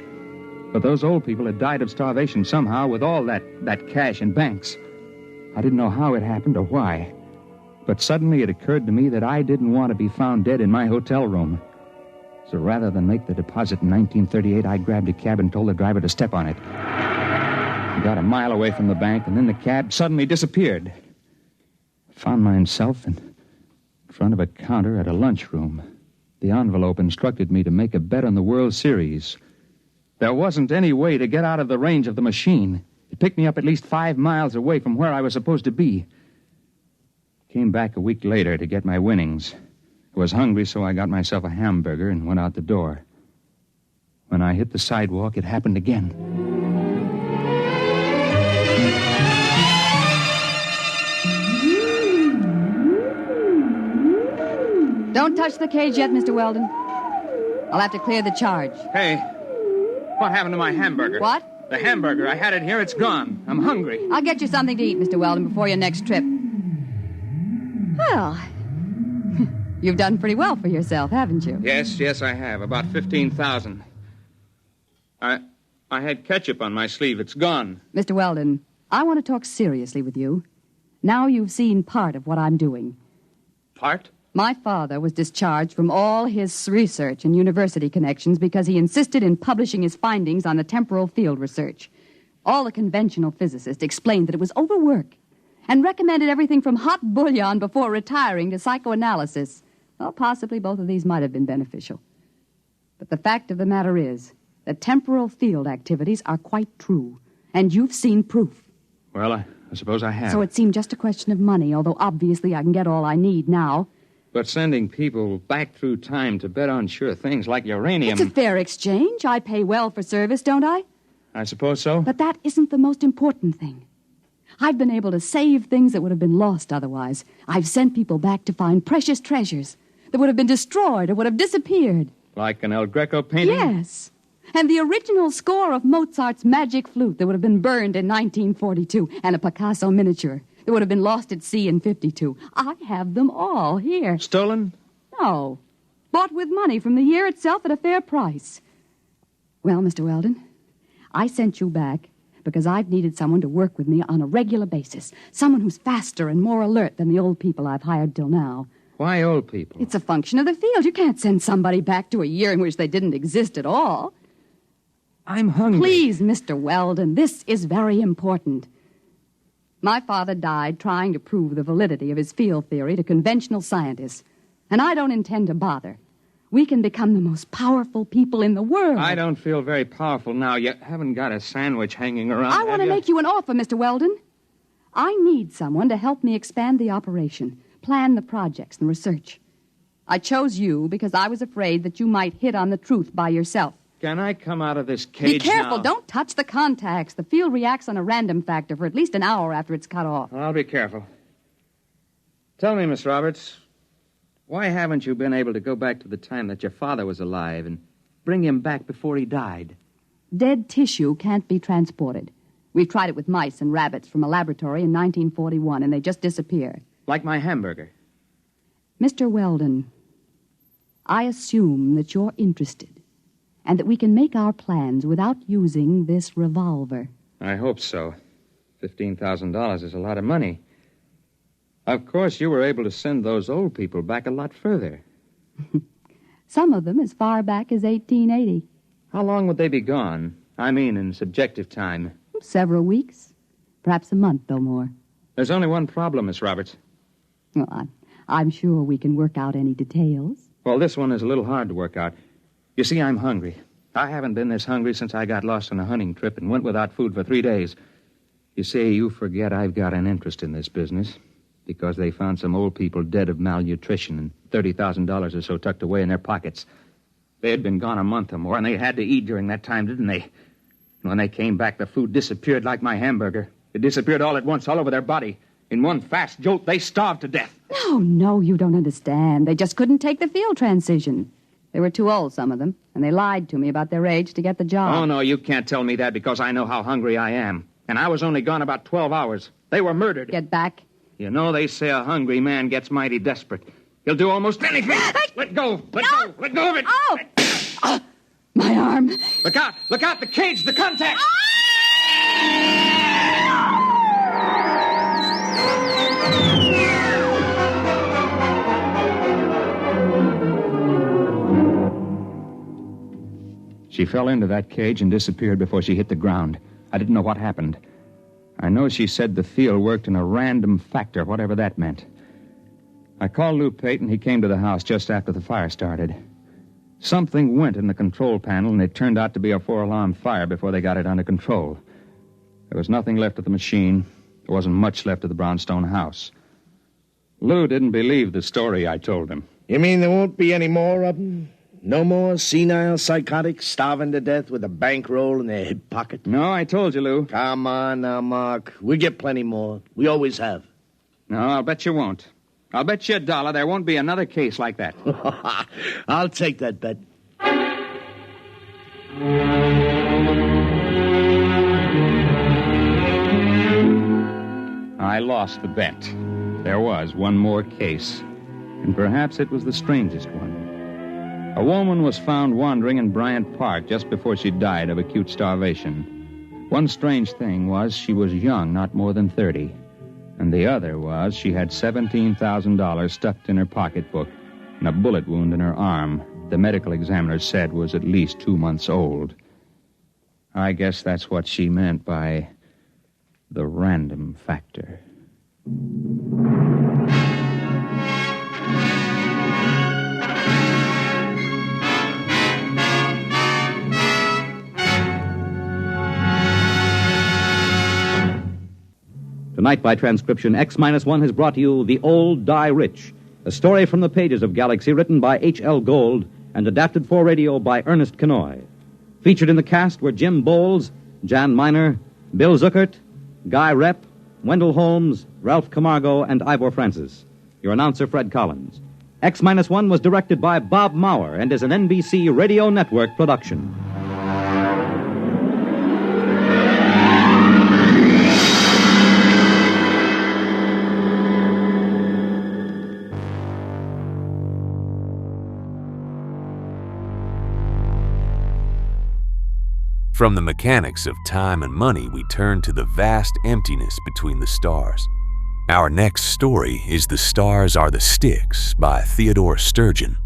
But those old people had died of starvation somehow with all that cash in banks. I didn't know how it happened or why. But suddenly it occurred to me that I didn't want to be found dead in my hotel room. So rather than make the deposit in 1938, I grabbed a cab and told the driver to step on it. I got a mile away from the bank, and then the cab suddenly disappeared. I found myself in front of a counter at a lunchroom. The envelope instructed me to make a bet on the World Series. There wasn't any way to get out of the range of the machine. It picked me up at least 5 miles away from where I was supposed to be. Came back a week later to get my winnings. I was hungry, so I got myself a hamburger and went out the door. When I hit the sidewalk, it happened again. Don't touch the cage yet, Mr. Weldon. I'll have to clear the charge. Hey, what happened to my hamburger? What? The hamburger. I had it here. It's gone. I'm hungry. I'll get you something to eat, Mr. Weldon, before your next trip. Well, you've done pretty well for yourself, haven't you? Yes, I have. About $15,000. I had ketchup on my sleeve. It's gone. Mr. Weldon, I want to talk seriously with you. Now you've seen part of what I'm doing. Part? My father was discharged from all his research and university connections because he insisted in publishing his findings on the temporal field research. All the conventional physicists explained that it was overwork and recommended everything from hot bouillon before retiring to psychoanalysis. Well, possibly both of these might have been beneficial. But the fact of the matter is that temporal field activities are quite true, and you've seen proof. Well, I suppose I have. So it seemed just a question of money, although obviously I can get all I need now. But sending people back through time to bet on sure things like uranium... It's a fair exchange. I pay well for service, don't I? I suppose so. But that isn't the most important thing. I've been able to save things that would have been lost otherwise. I've sent people back to find precious treasures that would have been destroyed or would have disappeared. Like an El Greco painting? Yes. And the original score of Mozart's Magic Flute that would have been burned in 1942, and a Picasso miniature that would have been lost at sea in 52. I have them all here. Stolen? No. Bought with money from the year itself at a fair price. Well, Mr. Weldon, I sent you back because I've needed someone to work with me on a regular basis. Someone who's faster and more alert than the old people I've hired till now. Why old people? It's a function of the field. You can't send somebody back to a year in which they didn't exist at all. I'm hungry. Please, Mr. Weldon, this is very important. My father died trying to prove the validity of his field theory to conventional scientists, and I don't intend to bother. We can become the most powerful people in the world. I don't feel very powerful now. You haven't got a sandwich hanging around. I want to make you an offer, Mr. Weldon. I need someone to help me expand the operation, plan the projects and research. I chose you because I was afraid that you might hit on the truth by yourself. Can I come out of this cage Be careful. now? Don't touch the contacts. The field reacts on a random factor for at least an hour after it's cut off. I'll be careful. Tell me, Miss Roberts, why haven't you been able to go back to the time that your father was alive and bring him back before he died? Dead tissue can't be transported. We've tried it with mice and rabbits from a laboratory in 1941, and they just disappear. Like my hamburger. Mr. Weldon, I assume that you're interested and that we can make our plans without using this revolver. I hope so. $15,000 is a lot of money. Of course, you were able to send those old people back a lot further. Some of them as far back as 1880. How long would they be gone? I mean, in subjective time. Several weeks. Perhaps a month or more. There's only one problem, Miss Roberts. Well, I'm sure we can work out any details. Well, this one is a little hard to work out. You see, I'm hungry. I haven't been this hungry since I got lost on a hunting trip and went without food for 3 days. You see, you forget I've got an interest in this business because they found some old people dead of malnutrition and $30,000 or so tucked away in their pockets. They had been gone a month or more, and they had to eat during that time, didn't they? When they came back, the food disappeared like my hamburger. It disappeared all at once, all over their body. In one fast jolt, they starved to death. No, you don't understand. They just couldn't take the field transition. They were too old, some of them, and they lied to me about their age to get the job. Oh, no, you can't tell me that because I know how hungry I am. And I was only gone about 12 hours. They were murdered. Get back. You know, they say a hungry man gets mighty desperate. He'll do almost anything. Let go. Let go. Let go of it. Oh! My arm. Look out. Look out. The cage. The contact. She fell into that cage and disappeared before she hit the ground. I didn't know what happened. I know she said the field worked in a random factor, whatever that meant. I called Lou Payton. He came to the house just after the fire started. Something went in the control panel, and it turned out to be a 4-alarm fire before they got it under control. There was nothing left of the machine. There wasn't much left of the brownstone house. Lou didn't believe the story I told him. You mean there won't be any more of them? No more senile psychotics starving to death with a bankroll in their hip pocket? No, I told you, Lou. Come on now, Mark. We'll get plenty more. We always have. No, I'll bet you won't. I'll bet you $1 there won't be another case like that. I'll take that bet. I lost the bet. There was one more case, and perhaps it was the strangest one. A woman was found wandering in Bryant Park just before she died of acute starvation. One strange thing was she was young, not more than 30. And the other was she had $17,000 stuck in her pocketbook and a bullet wound in her arm the medical examiner said was at least 2 months old. I guess that's what she meant by the random factor. Tonight, by transcription, X-1 has brought you The Old Die Rich, a story from the pages of Galaxy written by H.L. Gold and adapted for radio by Ernest Kenoy. Featured in the cast were Jim Bowles, Jan Miner, Bill Zuckert, Guy Repp, Wendell Holmes, Ralph Camargo, and Ivor Francis. Your announcer, Fred Collins. X-1 was directed by Bob Maurer and is an NBC Radio Network production. From the mechanics of time and money, we turn to the vast emptiness between the stars. Our next story is The Stars Are the Styx by Theodore Sturgeon.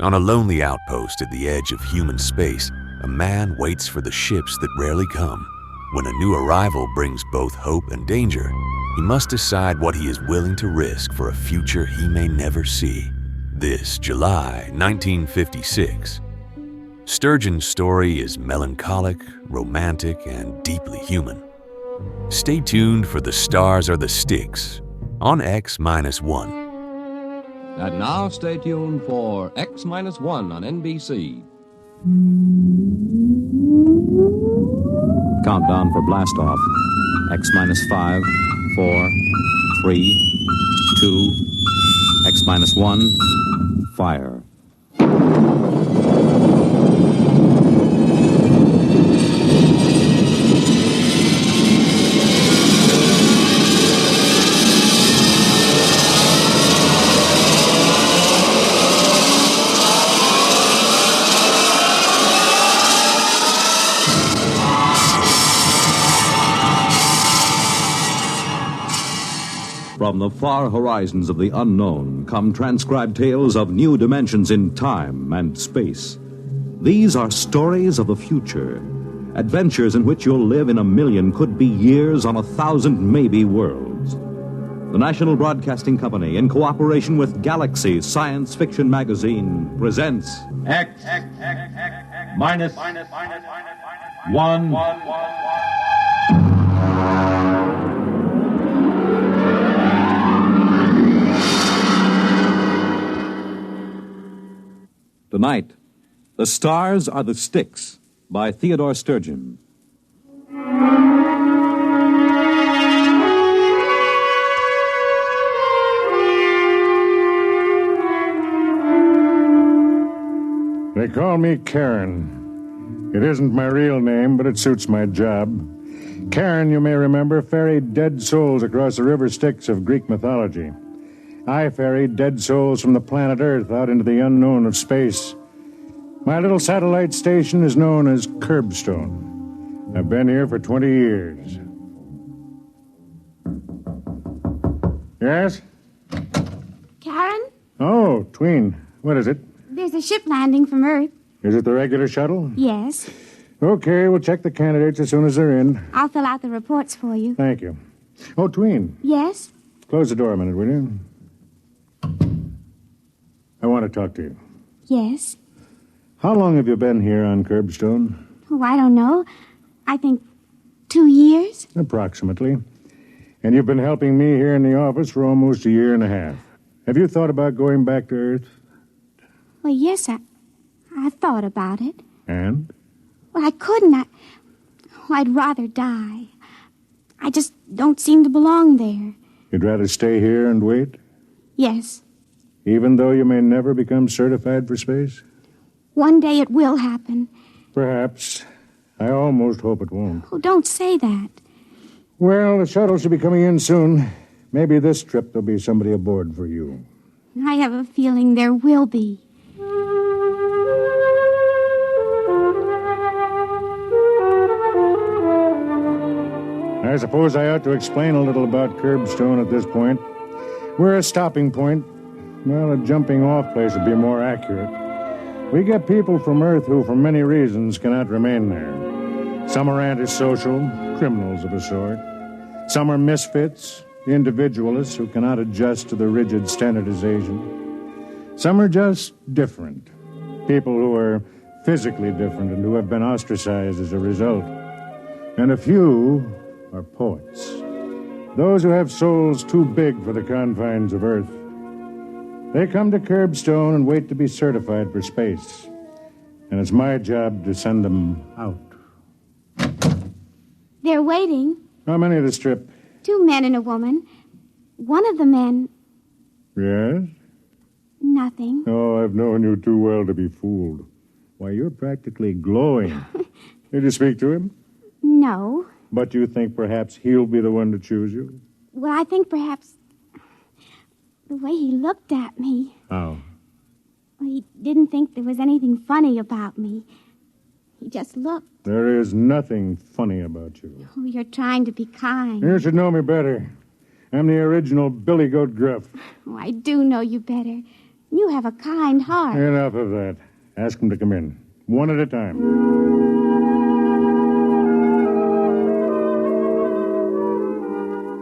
On a lonely outpost at the edge of human space, a man waits for the ships that rarely come. When a new arrival brings both hope and danger, he must decide what he is willing to risk for a future he may never see. This July 1956. Sturgeon's story is melancholic, romantic, and deeply human. Stay tuned for The Stars Are the Styx on X-1. And now stay tuned for X-1 on NBC. Countdown for blastoff. X-5, 4, 3, 2, X-1, fire. From the far horizons of the unknown come transcribed tales of new dimensions in time and space. These are stories of the future, adventures in which you'll live in a million, could be years, on 1,000 maybe worlds. The National Broadcasting Company, in cooperation with Galaxy Science Fiction Magazine, presents X minus 1. Tonight, The Stars Are the Styx by Theodore Sturgeon. They call me Karen. It isn't my real name, but it suits my job. Karen, you may remember, ferried dead souls across the river Styx of Greek mythology. I ferried dead souls from the planet Earth out into the unknown of space. My little satellite station is known as Curbstone. I've been here for 20 years. Yes? Karen? Oh, Tween. What is it? There's a ship landing from Earth. Is it the regular shuttle? Yes. Okay, we'll check the candidates as soon as they're in. I'll fill out the reports for you. Thank you. Oh, Tween. Yes? Close the door a minute, will you? I want to talk to you. Yes. How long have you been here on Curbstone? Oh, I don't know. I think 2 years. Approximately. And you've been helping me here in the office for almost a year and a half. Have you thought about going back to Earth? Well, yes, I thought about it. And? Well, I couldn't. I'd rather die. I just don't seem to belong there. You'd rather stay here and wait? Yes. Even though you may never become certified for space? One day it will happen. Perhaps. I almost hope it won't. Oh, don't say that. Well, the shuttle should be coming in soon. Maybe this trip there'll be somebody aboard for you. I have a feeling there will be. I suppose I ought to explain a little about Curbstone at this point. We're a stopping point. Well, a jumping-off place would be more accurate. We get people from Earth who, for many reasons, cannot remain there. Some are antisocial, criminals of a sort. Some are misfits, individualists who cannot adjust to the rigid standardization. Some are just different, people who are physically different and who have been ostracized as a result. And a few are poets, those who have souls too big for the confines of Earth. They come to Curbstone and wait to be certified for space. And it's my job to send them out. They're waiting. How many of this trip? 2 men and a woman. One of the men... Yes? Nothing. Oh, I've known you too well to be fooled. Why, you're practically glowing. Did you speak to him? No. But you think perhaps he'll be the one to choose you? Well, I think perhaps... the way he looked at me. How? Well, he didn't think there was anything funny about me. He just looked. There is nothing funny about you. Oh, you're trying to be kind. You should know me better. I'm the original Billy Goat Gruff. Oh, I do know you better. You have a kind heart. Enough of that. Ask him to come in. One at a time.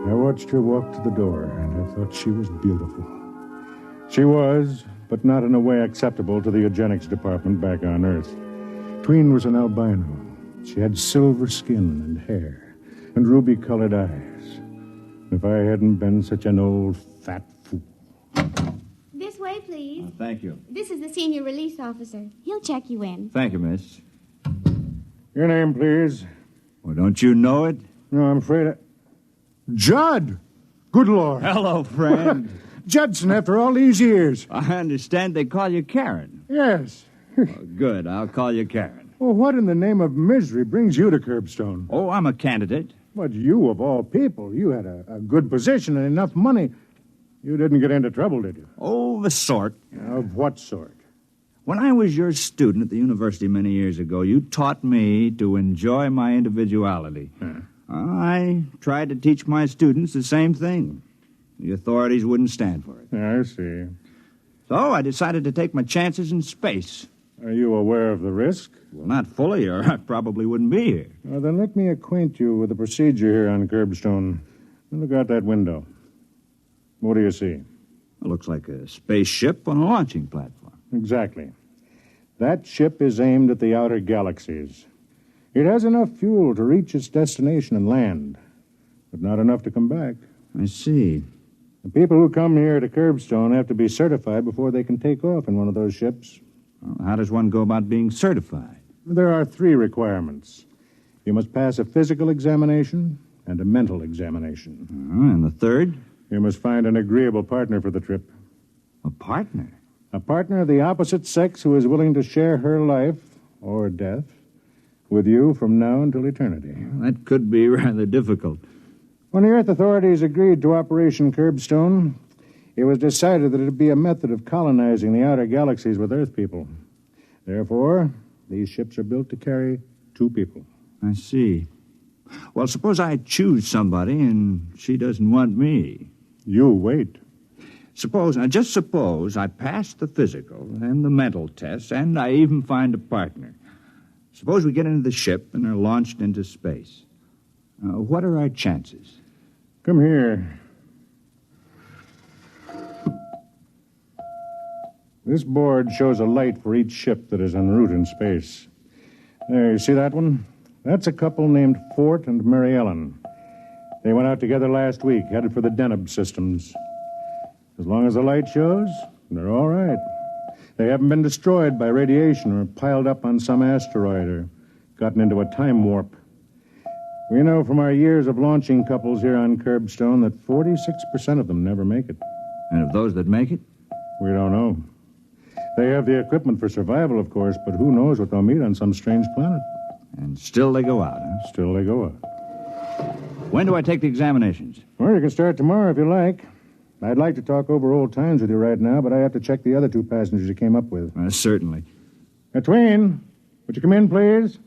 I watched her walk to the door, and I thought she was beautiful. She was, but not in a way acceptable to the eugenics department back on Earth. Tween was an albino. She had silver skin and hair, and ruby-colored eyes. If I hadn't been such an old, fat fool. This way, please. Thank you. This is the senior release officer. He'll check you in. Thank you, miss. Your name, please. Well, don't you know it? No, I'm afraid I... Judd! Good Lord. Hello, friend. Judson, after all these years. I understand they call you Karen. Yes. Well, good. I'll call you Karen. Well, what in the name of misery brings you to Curbstone? Oh, I'm a candidate. But you, of all people, you had a good position and enough money. You didn't get into trouble, did you? Oh, the sort. Of what sort? When I was your student at the university many years ago, you taught me to enjoy my individuality. I tried to teach my students the same thing. The authorities wouldn't stand for it. I see. So I decided to take my chances in space. Are you aware of the risk? Well, not fully, or I probably wouldn't be here. Well, then let me acquaint you with the procedure here on Curbstone. Look out that window. What do you see? It looks like a spaceship on a launching platform. Exactly. That ship is aimed at the outer galaxies. It has enough fuel to reach its destination and land, but not enough to come back. I see. The people who come here to Curbstone have to be certified before they can take off in one of those ships. Well, how does one go about being certified? There are 3 requirements. You must pass a physical examination and a mental examination. And the third? You must find an agreeable partner for the trip. A partner? A partner of the opposite sex who is willing to share her life, or death, with you from now until eternity. That could be rather difficult. When the Earth authorities agreed to Operation Curbstone, it was decided that it would be a method of colonizing the outer galaxies with Earth people. Therefore, these ships are built to carry 2 people. I see. Well, suppose I choose somebody and she doesn't want me. You wait. Just suppose I pass the physical and the mental tests, and I even find a partner. Suppose we get into the ship and are launched into space. What are our chances? Come here. This board shows a light for each ship that is en route in space. There, you see that one? That's a couple named Fort and Mary Ellen. They went out together last week, headed for the Deneb systems. As long as the light shows, they're all right. They haven't been destroyed by radiation or piled up on some asteroid or gotten into a time warp. We know from our years of launching couples here on Curbstone that 46% of them never make it. And of those that make it? We don't know. They have the equipment for survival, of course, but who knows what they'll meet on some strange planet. And still they go out, huh? Still they go out. When do I take the examinations? Well, you can start tomorrow if you like. I'd like to talk over old times with you right now, but I have to check the other 2 passengers you came up with. Certainly. Tween, would you come in, please?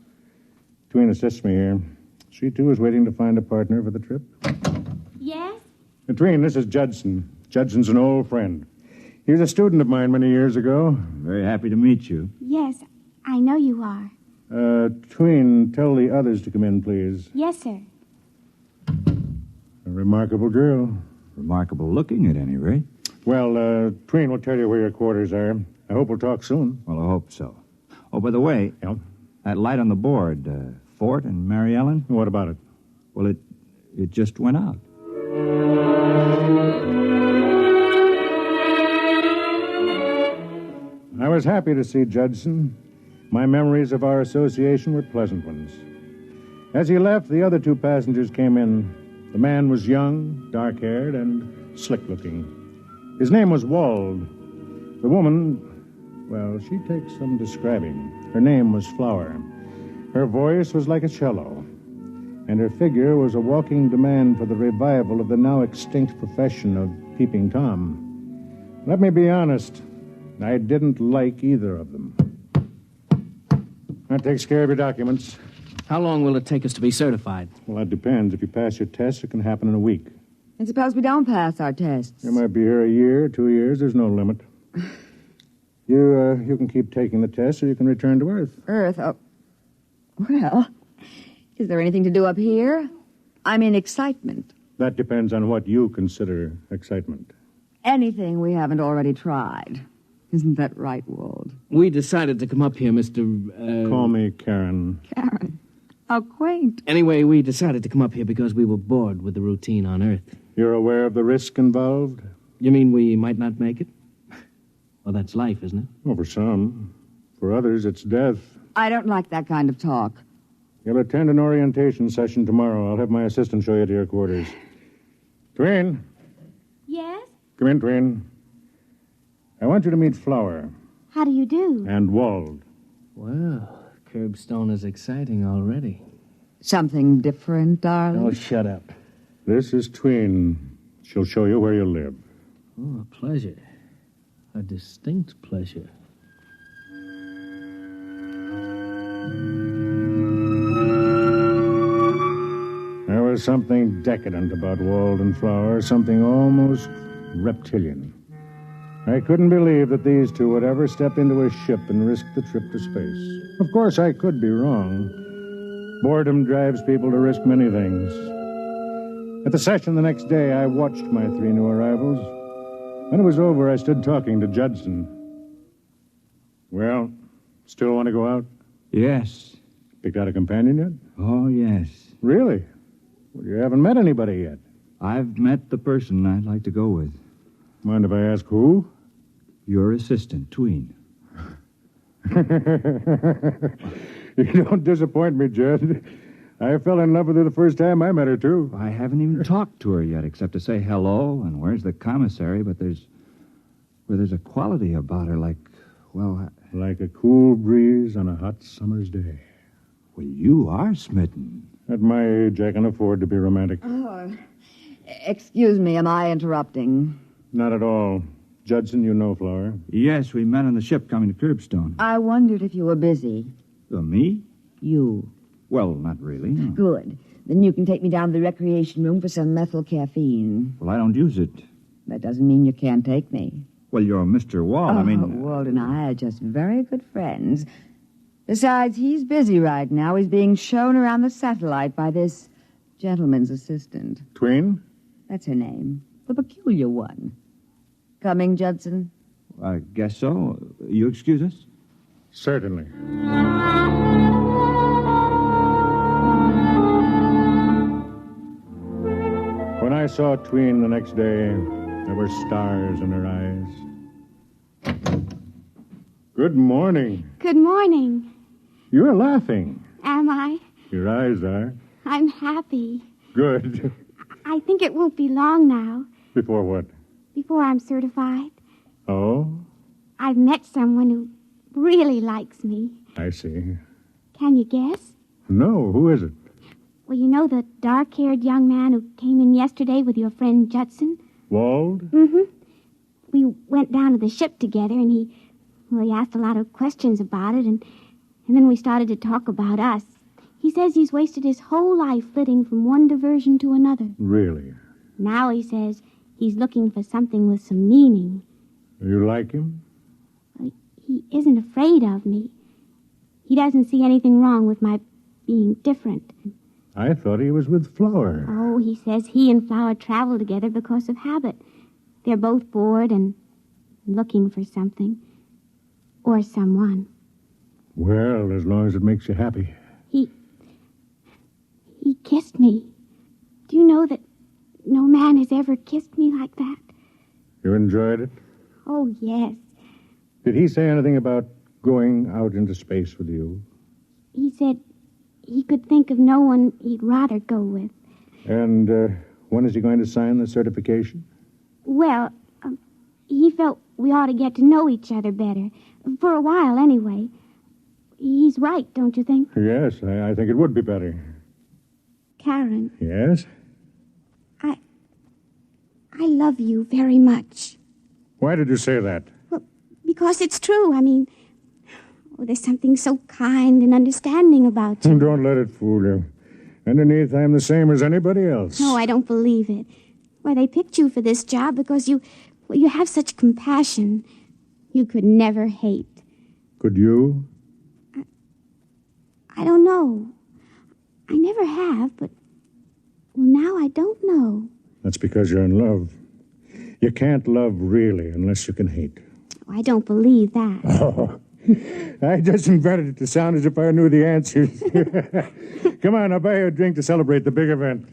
Tween assists me here. She, too, is waiting to find a partner for the trip. Yes? Tween, this is Judson. Judson's an old friend. He was a student of mine many years ago. I'm very happy to meet you. Yes, I know you are. Tween, tell the others to come in, please. Yes, sir. A remarkable girl. Remarkable looking, at any rate. Well, Tween will tell you where your quarters are. I hope we'll talk soon. Well, I hope so. Oh, by the way, that light on the board, Fort and Mary Ellen? What about it? Well, it just went out. I was happy to see Judson. My memories of our association were pleasant ones. As he left, the other 2 passengers came in. The man was young, dark-haired, and slick-looking. His name was Wald. The woman, well, she takes some describing. Her name was Flower. Her voice was like a cello, and her figure was a walking demand for the revival of the now extinct profession of Peeping Tom. Let me be honest, I didn't like either of them. That takes care of your documents. How long will it take us to be certified? Well, that depends. If you pass your tests, it can happen in a week. And suppose we don't pass our tests? You might be here a year, 2 years. There's no limit. You can keep taking the test, or you can return to Earth. Earth? Oh. Well, is there anything to do up here? I mean, excitement. That depends on what you consider excitement. Anything we haven't already tried. Isn't that right, Walt? We decided to come up here, Mr. Call me Karen. Karen. How quaint. Anyway, we decided to come up here because we were bored with the routine on Earth. You're aware of the risk involved? You mean we might not make it? Well, that's life, isn't it? Well, for some. For others, it's death. I don't like that kind of talk. You'll attend an orientation session tomorrow. I'll have my assistant show you to your quarters. Twin. Yes? Come in, Twin. I want you to meet Flower. How do you do? And Wald. Well, Curbstone is exciting already. Something different, darling? Oh, shut up. This is Twin. She'll show you where you live. Oh, a pleasure. A distinct pleasure. There was something decadent about Wald and Flower, something almost reptilian. I couldn't believe that these two would ever step into a ship and risk the trip to space. Of course, I could be wrong. Boredom drives people to risk many things. At the session the next day, I watched my 3 new arrivals. When it was over, I stood talking to Judson. Well, still want to go out? Yes. Picked out a companion yet? Oh, yes. Really? Well, you haven't met anybody yet. I've met the person I'd like to go with. Mind if I ask who? Your assistant, Tween. You don't disappoint me, Judd. I fell in love with her the first time I met her, too. I haven't even talked to her yet, except to say hello and where's the commissary, but there's a quality about her like, well... Like a cool breeze on a hot summer's day. Well, you are smitten. At my age, I can afford to be romantic. Oh, excuse me, am I interrupting? Not at all. Judson, you know Flower. Yes, we met on the ship coming to Curbstone. I wondered if you were busy. Me? You. Well, not really, no. Good. Then you can take me down to the recreation room for some methyl caffeine. Well, I don't use it. That doesn't mean you can't take me. Well, you're Mr. Wald. Wald and I are just very good friends. Besides, he's busy right now. He's being shown around the satellite by this gentleman's assistant. Tween? That's her name. The peculiar one. Coming, Judson? I guess so. You excuse us? Certainly. When I saw Tween the next day, there were stars in her eyes. Good morning. Good morning. You're laughing. Am I? Your eyes are. I'm happy. Good. I think it won't be long now Before what? before I'm certified. Oh, I've met someone who really likes me. I see. Can you guess? No, who is it? Well, you know the dark-haired young man who came in yesterday with your friend Judson? Wald? Mm-hmm. We went down to the ship together, and he asked a lot of questions about it, and then we started to talk about us. He says he's wasted his whole life flitting from one diversion to another. Really? Now he says he's looking for something with some meaning. You like him? He isn't afraid of me. He doesn't see anything wrong with my being different. I thought he was with Flower. Oh, he says he and Flower travel together because of habit. They're both bored and looking for something. Or someone. Well, as long as it makes you happy. He kissed me. Do you know that no man has ever kissed me like that? You enjoyed it? Oh, yes. Did he say anything about going out into space with you? He said he could think of no one he'd rather go with. And when is he going to sign the certification? Well, he felt we ought to get to know each other better. For a while, anyway. He's right, don't you think? Yes, I think it would be better. Karen, Yes? I love you very much. Why did you say that? Because it's true. I mean, Oh, there's something so kind and understanding about you. Don't let it fool you. Underneath, I'm the same as anybody else. No, I don't believe it. Why, they picked you for this job because you have such compassion. You could never hate. Could you? I don't know. I never have, but... Well, now I don't know. That's because you're in love. You can't love really unless you can hate. Oh, I don't believe that. Oh, I just invented it to sound as if I knew the answers. Come on, I'll buy you a drink to celebrate the big event.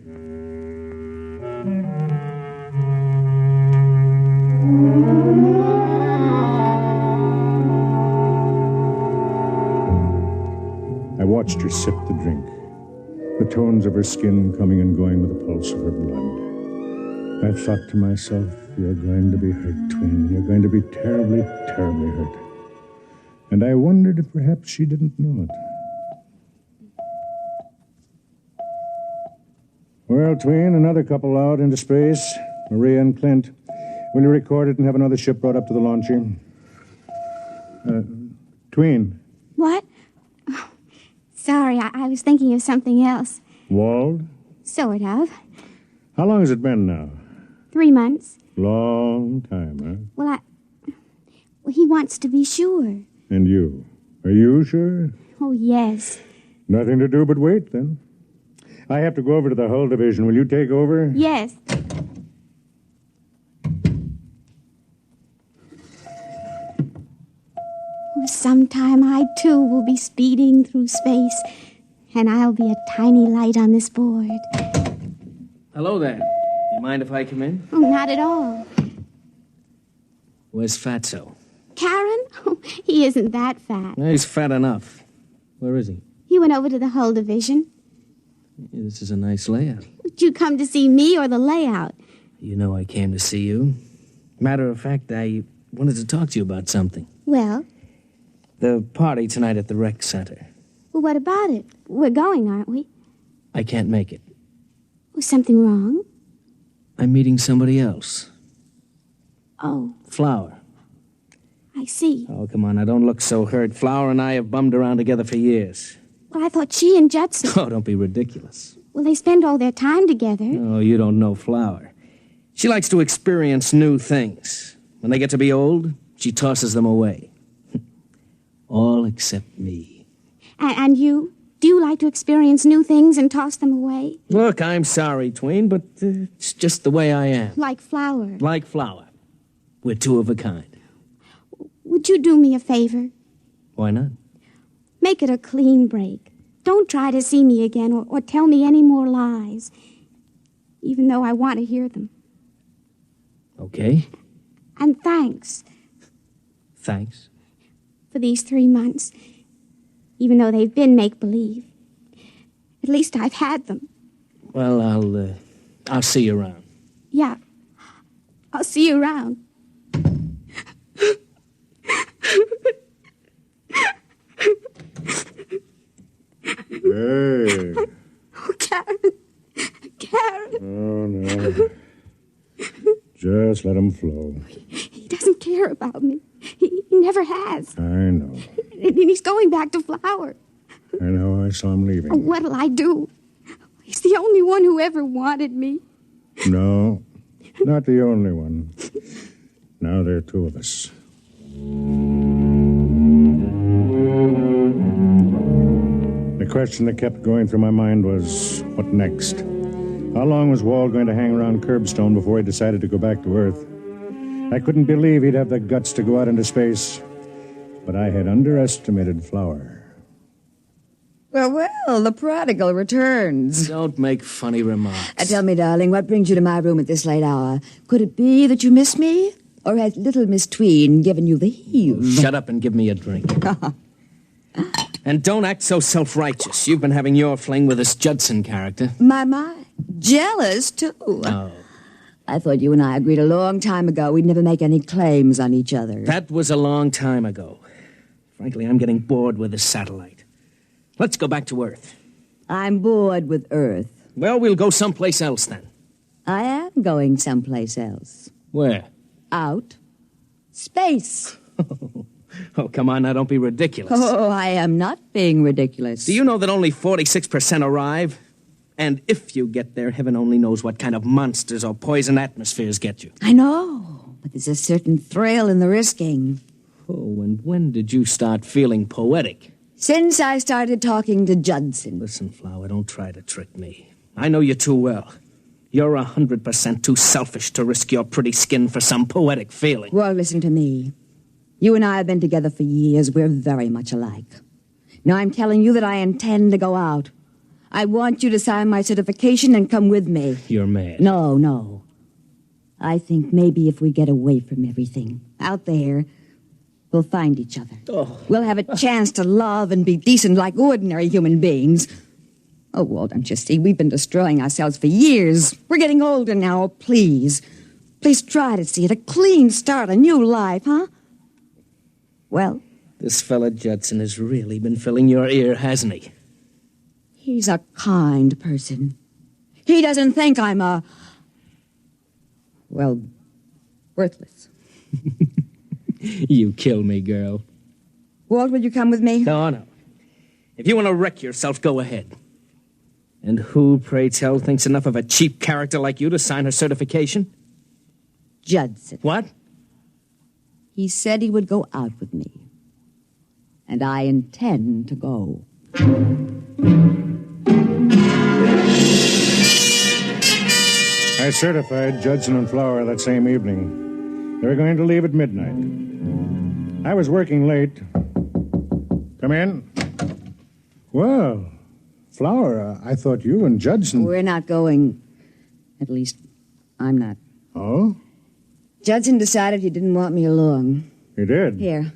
I watched her sip the drink, the tones of her skin coming and going with the pulse of her blood. I thought to myself, you're going to be hurt, Twin. You're going to be terribly, terribly hurt. And I wondered if perhaps she didn't know it. Well, Tween, another couple out into space. Maria and Clint. Will you record it and have another ship brought up to the launcher? Tween. What? Oh, sorry, I was thinking of something else. Wald? Sort of. How long has it been now? 3 months. Long time, huh? Well, he wants to be sure. And you? Are you sure? Oh, yes. Nothing to do but wait, then. I have to go over to the hull division. Will you take over? Yes. Sometime I, too, will be speeding through space, and I'll be a tiny light on this board. Hello there. You mind if I come in? Oh, not at all. Where's Fatso? Karen? Oh, he isn't that fat. He's fat enough. Where is he? He went over to the hull division. This is a nice layout. Would you come to see me or the layout? You know I came to see you. Matter of fact, I wanted to talk to you about something. Well? The party tonight at the rec center. Well, what about it? We're going, aren't we? I can't make it. Was something wrong? I'm meeting somebody else. Oh. Flower. I see. Oh, come on, now don't look so hurt. Flower and I have bummed around together for years. Well, I thought she and Judson... Oh, don't be ridiculous. Well, they spend all their time together. Oh, you don't know Flower. She likes to experience new things. When they get to be old, she tosses them away. All except me. And you? Do you like to experience new things and toss them away? Look, I'm sorry, Tween, but it's just the way I am. Like Flower. Like Flower. We're two of a kind. Would you do me a favor? Why not? Make it a clean break. Don't try to see me again or tell me any more lies, even though I want to hear them. Okay. And thanks. Thanks. For these 3 months, even though they've been make-believe. At least I've had them. Well, I'll see you around. Yeah. I'll see you around. Hey. Oh, Karen. Karen. Oh, no. Just let him flow. He doesn't care about me. He never has. I know. And he's going back to Flower. I know. I saw him leaving. Oh, what'll I do? He's the only one who ever wanted me. No, not the only one. Now there are 2 of us. The question that kept going through my mind was, what next? How long was Wald going to hang around Curbstone before he decided to go back to Earth? I couldn't believe he'd have the guts to go out into space. But I had underestimated Flower. Well, the prodigal returns. Don't make funny remarks. Tell me, darling, what brings you to my room at this late hour? Could it be that you miss me? Or has little Miss Tween given you the heave? Shut up and give me a drink. And don't act so self-righteous. You've been having your fling with this Judson character. My. Jealous, too. Oh. I thought you and I agreed a long time ago we'd never make any claims on each other. That was a long time ago. Frankly, I'm getting bored with this satellite. Let's go back to Earth. I'm bored with Earth. Well, we'll go someplace else then. I am going someplace else. Where? Out. Space. Oh, come on now, don't be ridiculous. Oh, I am not being ridiculous. Do you know that only 46% arrive? And if you get there, heaven only knows what kind of monsters or poison atmospheres get you. I know, but there's a certain thrill in the risking. Oh, and when did you start feeling poetic? Since I started talking to Judson. Listen, Flower, don't try to trick me. I know you too well. You're 100% too selfish to risk your pretty skin for some poetic feeling. Well, listen to me. You and I have been together for years. We're very much alike. Now I'm telling you that I intend to go out. I want you to sign my certification and come with me. You're mad. No. I think maybe if we get away from everything out there, we'll find each other. Oh. We'll have a chance to love and be decent like ordinary human beings. Oh, well, don't you see? We've been destroying ourselves for years. We're getting older now. Please try to see it. A clean start, a new life, huh? Well? This fella Judson has really been filling your ear, hasn't he? He's a kind person. He doesn't think I'm worthless. You kill me, girl. Walt, will you come with me? No. If you want to wreck yourself, go ahead. And who, pray tell, thinks enough of a cheap character like you to sign her certification? Judson. What? He said he would go out with me. And I intend to go. I certified Judson and Flower that same evening. They were going to leave at midnight. I was working late. Come in. Well, Flower, I thought you and Judson... We're not going. At least, I'm not. Oh? Judson decided he didn't want me along. He did? Here.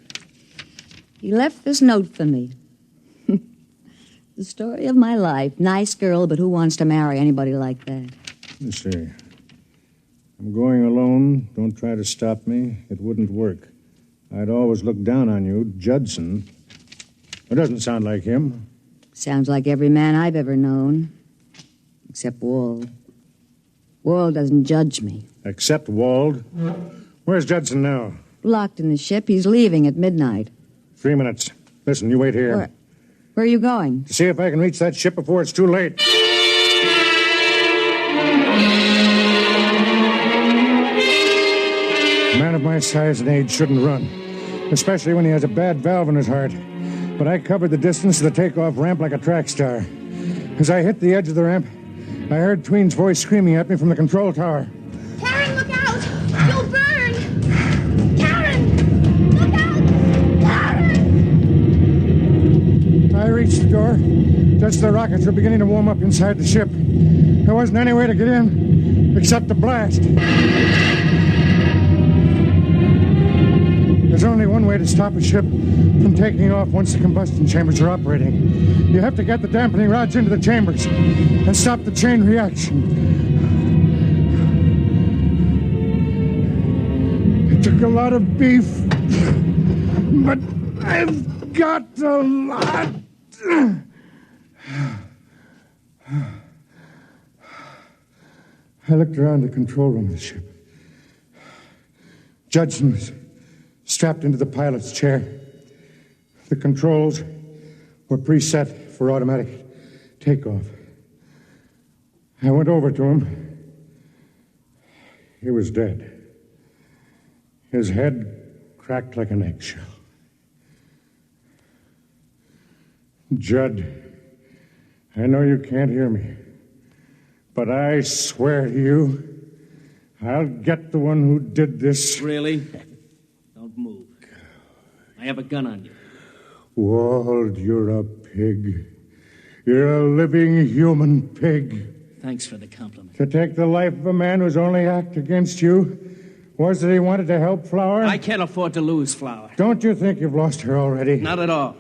He left this note for me. The story of my life. Nice girl, but who wants to marry anybody like that? Let's see. I'm going alone. Don't try to stop me. It wouldn't work. I'd always look down on you, Judson. It doesn't sound like him. Sounds like every man I've ever known. Except Wald. Wald doesn't judge me. Except Wald? Where's Judson now? Locked in the ship. He's leaving at midnight. 3 minutes. Listen, you wait here. Where are you going? To see if I can reach that ship before it's too late. A man of my size and age shouldn't run, especially when he has a bad valve in his heart. But I covered the distance to the takeoff ramp like a track star. As I hit the edge of the ramp, I heard Tween's voice screaming at me from the control tower. Karen, look out! You'll burn! Karen! Look out! Karen! I reached the door just as the rockets were beginning to warm up inside the ship. There wasn't any way to get in except to blast. There's only one way to stop a ship from taking off once the combustion chambers are operating. You have to get the dampening rods into the chambers and stop the chain reaction. It took a lot of beef, but I've got a lot. I looked around the control room of the ship. Judson was strapped into the pilot's chair. The controls were preset for automatic takeoff. I went over to him. He was dead. His head cracked like an eggshell. Judd, I know you can't hear me, but I swear to you, I'll get the one who did this. Really? Don't move. I have a gun on you. Wald, you're a pig. You're a living human pig. Thanks for the compliment. To take the life of a man whose only act against you was that he wanted to help Flower? I can't afford to lose Flower. Don't you think you've lost her already? Not at all.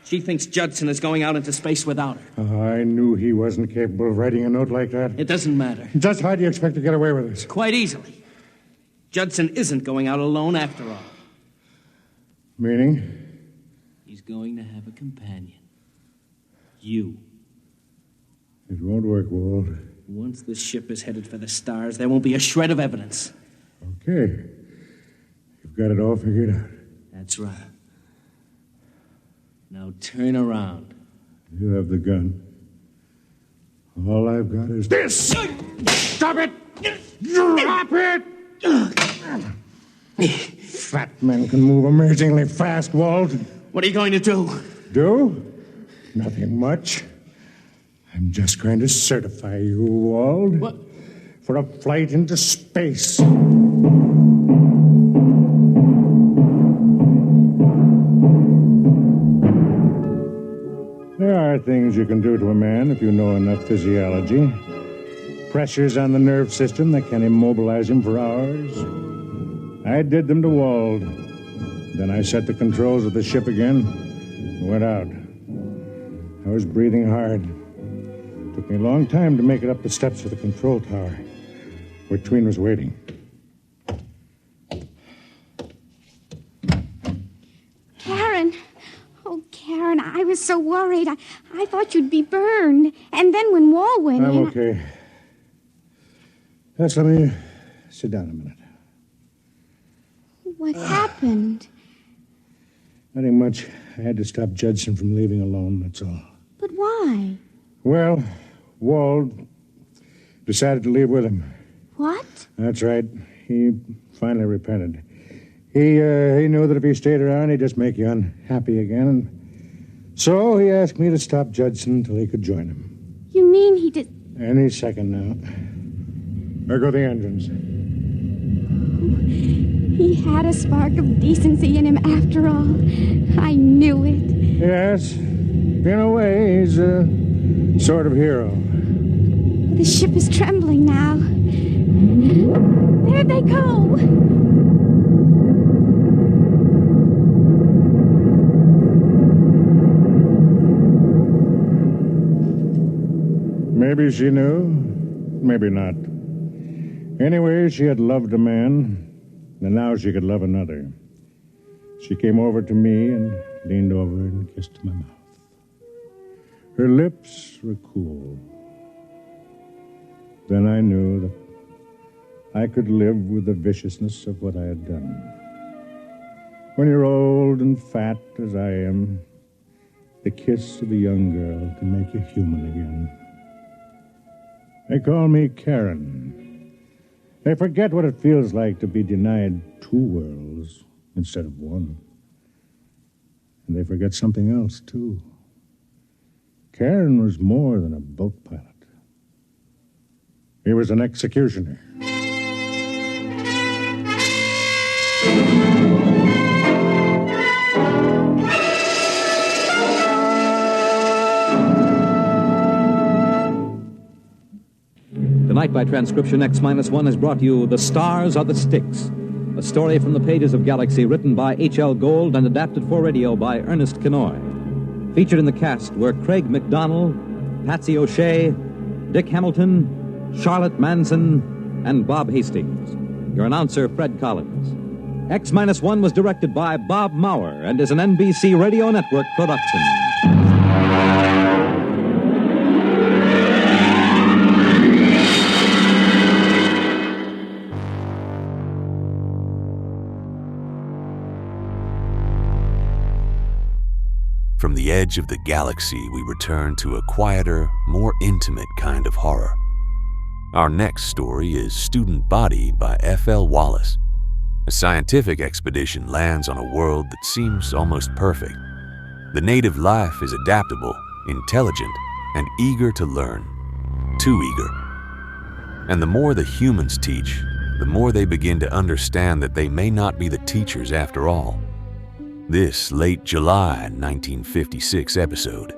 She thinks Judson is going out into space without her. Oh, I knew he wasn't capable of writing a note like that. It doesn't matter. Just how do you expect to get away with this? Quite easily. Judson isn't going out alone after all. Meaning? He's going to have a companion. You. It won't work, Wald. Once the ship is headed for the stars, there won't be a shred of evidence. Okay. You've got it all figured out. That's right. Now turn around. You have the gun. All I've got is this. Stop it! Drop it! Fat men can move amazingly fast, Walt. What are you going to do? Do? Nothing much. I'm just going to certify you, Walt. What? For a flight into space. There are things you can do to a man if you know enough physiology. Pressures on the nerve system that can immobilize him for hours. I did them to Wald. Then I set the controls of the ship again and went out. I was breathing hard. It took me a long time to make it up the steps of the control tower, where Tween was waiting. Karen. Oh, Karen, I was so worried. I thought you'd be burned. And then when Wall went in... I'm okay. Just let me sit down a minute. What happened? Nothing much. I had to stop Judson from leaving alone, that's all. But why? Well, Wald decided to leave with him. What? That's right. He finally repented. He knew that if he stayed around, he'd just make you unhappy again. And so he asked me to stop Judson until he could join him. You mean he did... Any second now. There go the engines. He had a spark of decency in him after all. I knew it. Yes. In a way, he's a sort of hero. The ship is trembling now. There they go. Maybe she knew, maybe not. Anyway, she had loved a man, and now she could love another. She came over to me and leaned over and kissed my mouth. Her lips were cool. Then I knew that I could live with the viciousness of what I had done. When you're old and fat, as I am, the kiss of a young girl can make you human again. They call me Karen. They forget what it feels like to be denied two worlds instead of one. And they forget something else, too. Karen was more than a boat pilot. He was an executioner. Tonight, by transcription, X-1 has brought you The Stars Are the Styx, a story from the pages of Galaxy written by H.L. Gold and adapted for radio by Ernest Kenoy. Featured in the cast were Craig McDonnell, Patsy O'Shea, Dick Hamilton, Charlotte Manson, and Bob Hastings. Your announcer, Fred Collins. X-1 was directed by Bob Maurer and is an NBC Radio Network production. From the edge of the galaxy, we return to a quieter, more intimate kind of horror. Our next story is Student Body by F.L. Wallace. A scientific expedition lands on a world that seems almost perfect. The native life is adaptable, intelligent, and eager to learn. Too eager. And the more the humans teach, the more they begin to understand that they may not be the teachers after all. This late July 1956 episode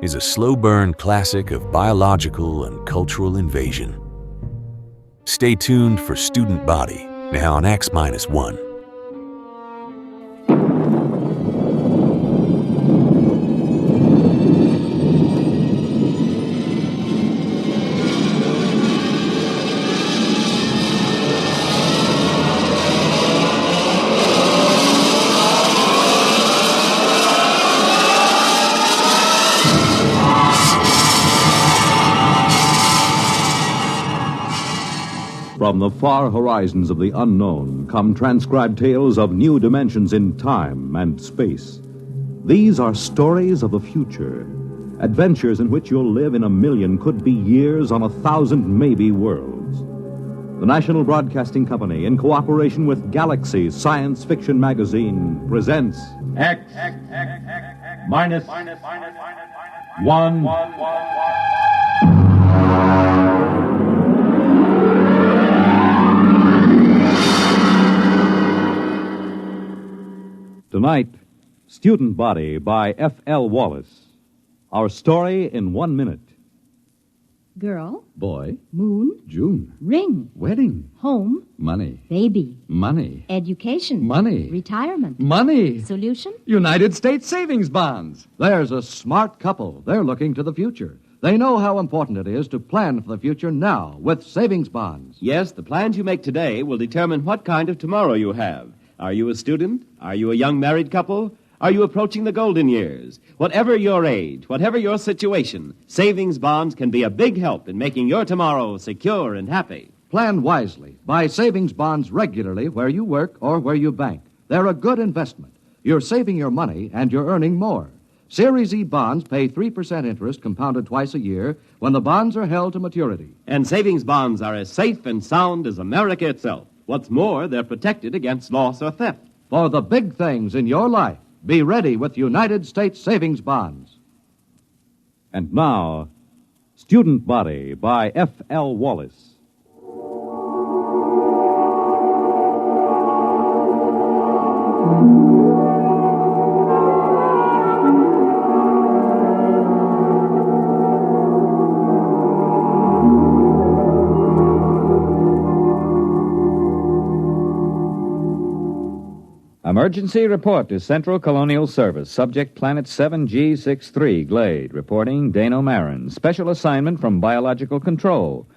is a slow-burn classic of biological and cultural invasion. Stay tuned for Student Body, now on X-1. From the far horizons of the unknown come transcribed tales of new dimensions in time and space. These are stories of the future, adventures in which you'll live in a million, could be years, on 1,000 maybe worlds. The National Broadcasting Company, in cooperation with Galaxy Science Fiction Magazine, presents X minus one. Tonight, Student Body by F.L. Wallace. Our story in 1 minute. Girl, Boy, moon, June, ring, wedding, home, money, baby, money, education, money, retirement, money, solution. United States savings bonds. There's a smart couple. They're looking to the future. They know how important it is to plan for the future now with savings bonds. Yes, the plans you make today will determine what kind of tomorrow you have. Are you a student? Are you a young married couple? Are you approaching the golden years? Whatever your age, whatever your situation, savings bonds can be a big help in making your tomorrow secure and happy. Plan wisely. Buy savings bonds regularly where you work or where you bank. They're a good investment. You're saving your money and you're earning more. Series E bonds pay 3% interest compounded twice a year when the bonds are held to maturity. And savings bonds are as safe and sound as America itself. What's more, they're protected against loss or theft. For the big things in your life, be ready with United States savings bonds. And now, Student Body by F.L. Wallace. Emergency report to Central Colonial Service. Subject Planet 7G63, Glade. Reporting Dano Marin. Special assignment from Biological Control.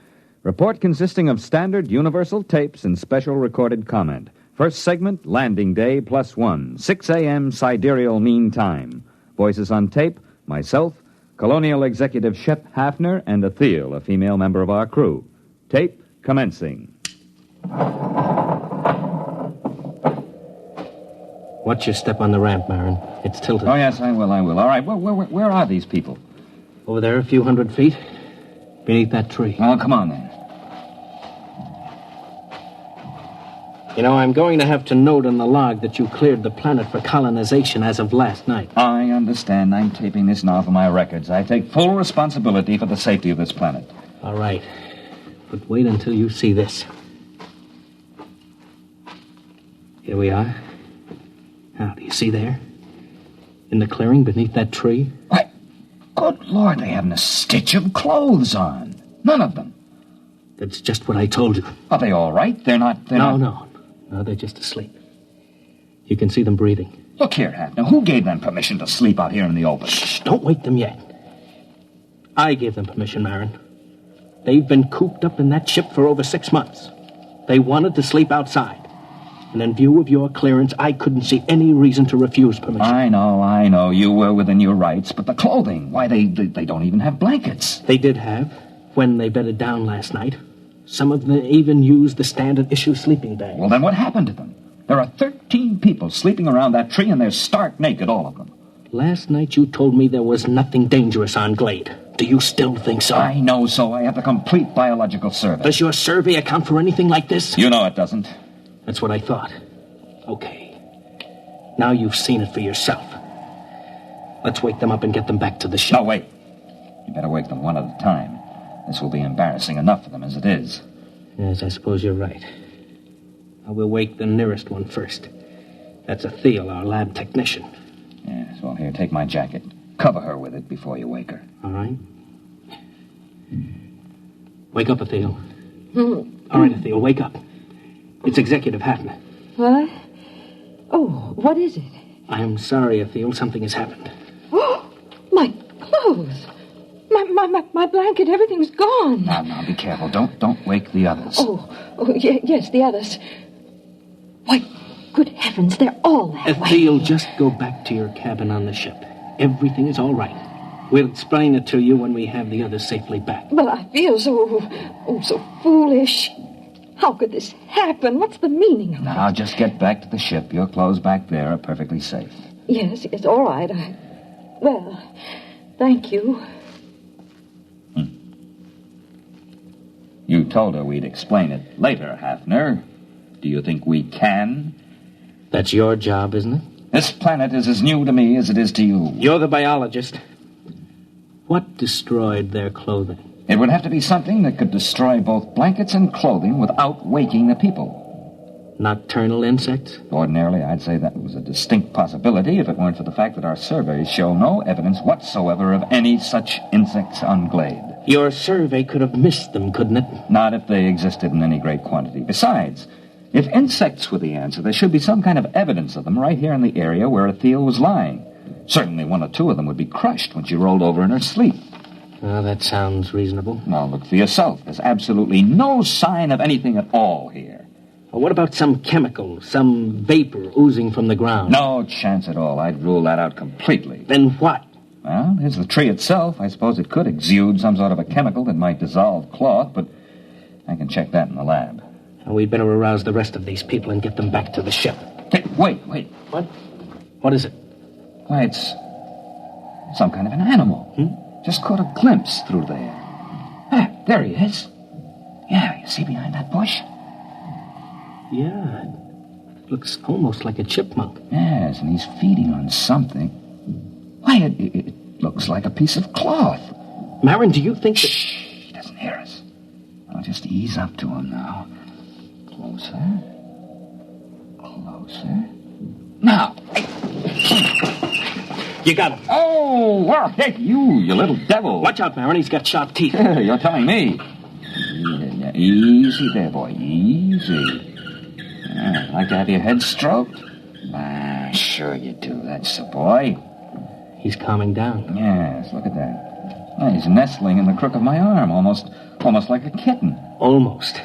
Report consisting of standard universal tapes and special recorded comment. First segment, landing day +1. 6 a.m. sidereal mean time. Voices on tape, myself, Colonial Executive Shep Hafner, and Athel, a female member of our crew. Tape commencing. Watch your step on the ramp, Marin. It's tilted. Oh, yes, I will. All right, where are these people? Over there, a few hundred feet. Beneath that tree. Oh, come on, then. You know, I'm going to have to note in the log that you cleared the planet for colonization as of last night. I understand. I'm taping this now for my records. I take full responsibility for the safety of this planet. All right. But wait until you see this. Here we are. Now, do you see there? In the clearing beneath that tree? Why, good Lord, they haven't a stitch of clothes on. None of them. That's just what I told you. Are they all right? They're not... No, they're just asleep. You can see them breathing. Look here, Hafner, who gave them permission to sleep out here in the open? Shh, don't wake them yet. I gave them permission, Marin. They've been cooped up in that ship for over 6 months. They wanted to sleep outside. And in view of your clearance, I couldn't see any reason to refuse permission. I know. You were within your rights. But the clothing, why, they don't even have blankets. They did have, when they bedded down last night. Some of them even used the standard issue sleeping bag. Well, then what happened to them? There are 13 people sleeping around that tree, and they're stark naked, all of them. Last night you told me there was nothing dangerous on Glade. Do you still think so? I know so. I have the complete biological survey. Does your survey account for anything like this? You know it doesn't. That's what I thought. Okay. Now you've seen it for yourself. Let's wake them up and get them back to the ship. No, wait. You better wake them one at a time. This will be embarrassing enough for them as it is. Yes, I suppose you're right. I will wake the nearest one first. That's Athel, our lab technician. Yes, well, here, take my jacket. Cover her with it before you wake her. All right. Wake up, Athel. All right, Athel, wake up. It's Executive Hafner. What? Oh, what is it? I'm sorry, Athel. Something has happened. Oh, my clothes. My blanket, everything's gone. Now, be careful. Don't wake the others. Oh, yes, the others. Why, good heavens, they're all that way. Athel, just go back to your cabin on the ship. Everything is all right. We'll explain it to you when we have the others safely back. But I feel so foolish. How could this happen? What's the meaning of it? Now, just get back to the ship. Your clothes back there are perfectly safe. Yes, it's all right. Well, thank you. You told her we'd explain it later, Hafner. Do you think we can? That's your job, isn't it? This planet is as new to me as it is to you. You're the biologist. What destroyed their clothing? It would have to be something that could destroy both blankets and clothing without waking the people. Nocturnal insects? Ordinarily, I'd say that was a distinct possibility if it weren't for the fact that our surveys show no evidence whatsoever of any such insects on Glade. Your survey could have missed them, couldn't it? Not if they existed in any great quantity. Besides, if insects were the answer, there should be some kind of evidence of them right here in the area where Athel was lying. Certainly one or two of them would be crushed when she rolled over in her sleep. Well, that sounds reasonable. Now, look for yourself. There's absolutely no sign of anything at all here. Well, what about some chemical, some vapor oozing from the ground? No chance at all. I'd rule that out completely. Then what? Well, there's the tree itself. I suppose it could exude some sort of a chemical that might dissolve cloth, but I can check that in the lab. Well, we'd better arouse the rest of these people and get them back to the ship. Hey, wait. What? What is it? Why, it's some kind of an animal. Just caught a glimpse through there. Ah, there he is. Yeah, you see behind that bush? Yeah, it looks almost like a chipmunk. Yes, and he's feeding on something. Why, it looks like a piece of cloth. Marin, do you think that... Shh, he doesn't hear us. I'll just ease up to him now. Closer. Now. You got him. Oh, well, hey, you little devil. Watch out, Marin, he's got sharp teeth. You're telling me. Easy there, boy, easy. Like to have your head stroked? Sure you do. That's the boy. He's calming down. Yes, look at that. Well, he's nestling in the crook of my arm, almost like a kitten. Almost.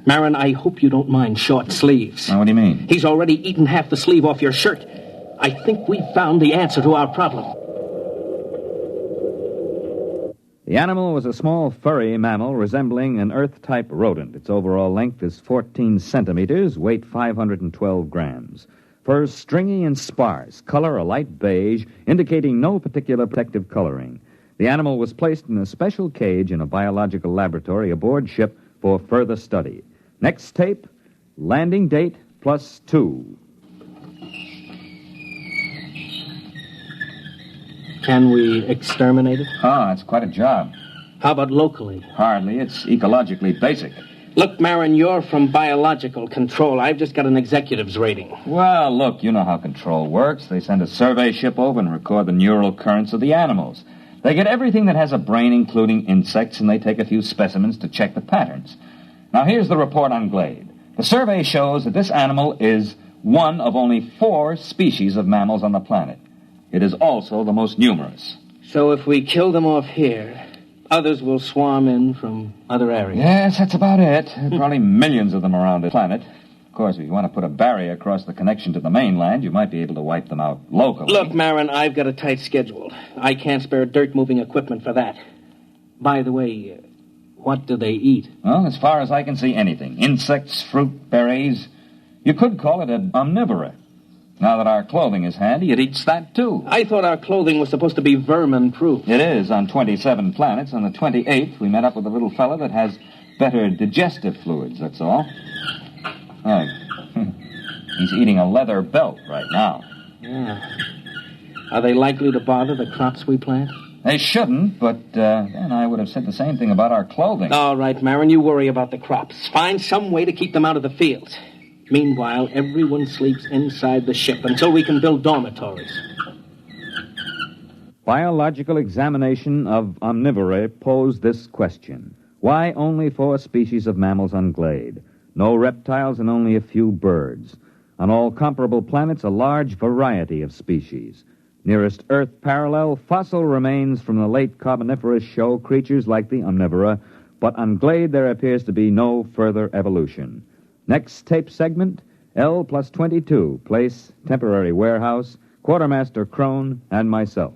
Marin, I hope you don't mind short sleeves. Now, what do you mean? He's already eaten half the sleeve off your shirt. I think we've found the answer to our problem. The animal was a small, furry mammal resembling an Earth-type rodent. Its overall length is 14 centimeters, weight 512 grams. Fur stringy and sparse, color a light beige, indicating no particular protective coloring. The animal was placed in a special cage in a biological laboratory aboard ship for further study. Next tape, landing date +2. Can we exterminate it? Oh, it's quite a job. How about locally? Hardly. It's ecologically basic. Look, Marin, you're from biological control. I've just got an executive's rating. Well, look, you know how control works. They send a survey ship over and record the neural currents of the animals. They get everything that has a brain, including insects, and they take a few specimens to check the patterns. Now, here's the report on Glade. The survey shows that this animal is one of only 4 species of mammals on the planet. It is also the most numerous. So if we kill them off here, others will swarm in from other areas. Yes, that's about it. There are probably millions of them around the planet. Of course, if you want to put a barrier across the connection to the mainland, you might be able to wipe them out locally. Look, Marin, I've got a tight schedule. I can't spare dirt-moving equipment for that. By the way, what do they eat? Well, as far as I can see, anything. Insects, fruit, berries. You could call it an omnivore. Now that our clothing is handy, it eats that, too. I thought our clothing was supposed to be vermin-proof. It is on 27 planets. On the 28th, we met up with a little fella that has better digestive fluids, that's all. Oh, he's eating a leather belt right now. Yeah. Are they likely to bother the crops we plant? They shouldn't, but then I would have said the same thing about our clothing. All right, Marin, you worry about the crops. Find some way to keep them out of the fields. Meanwhile, everyone sleeps inside the ship until we can build dormitories. Biological examination of omnivore posed this question. Why only 4 species of mammals on Glade? No reptiles and only a few birds. On all comparable planets, a large variety of species. Nearest Earth parallel, fossil remains from the late Carboniferous show creatures like the omnivora, but on Glade there appears to be no further evolution. Next tape segment, L+22, place, temporary warehouse, Quartermaster Crone, and myself.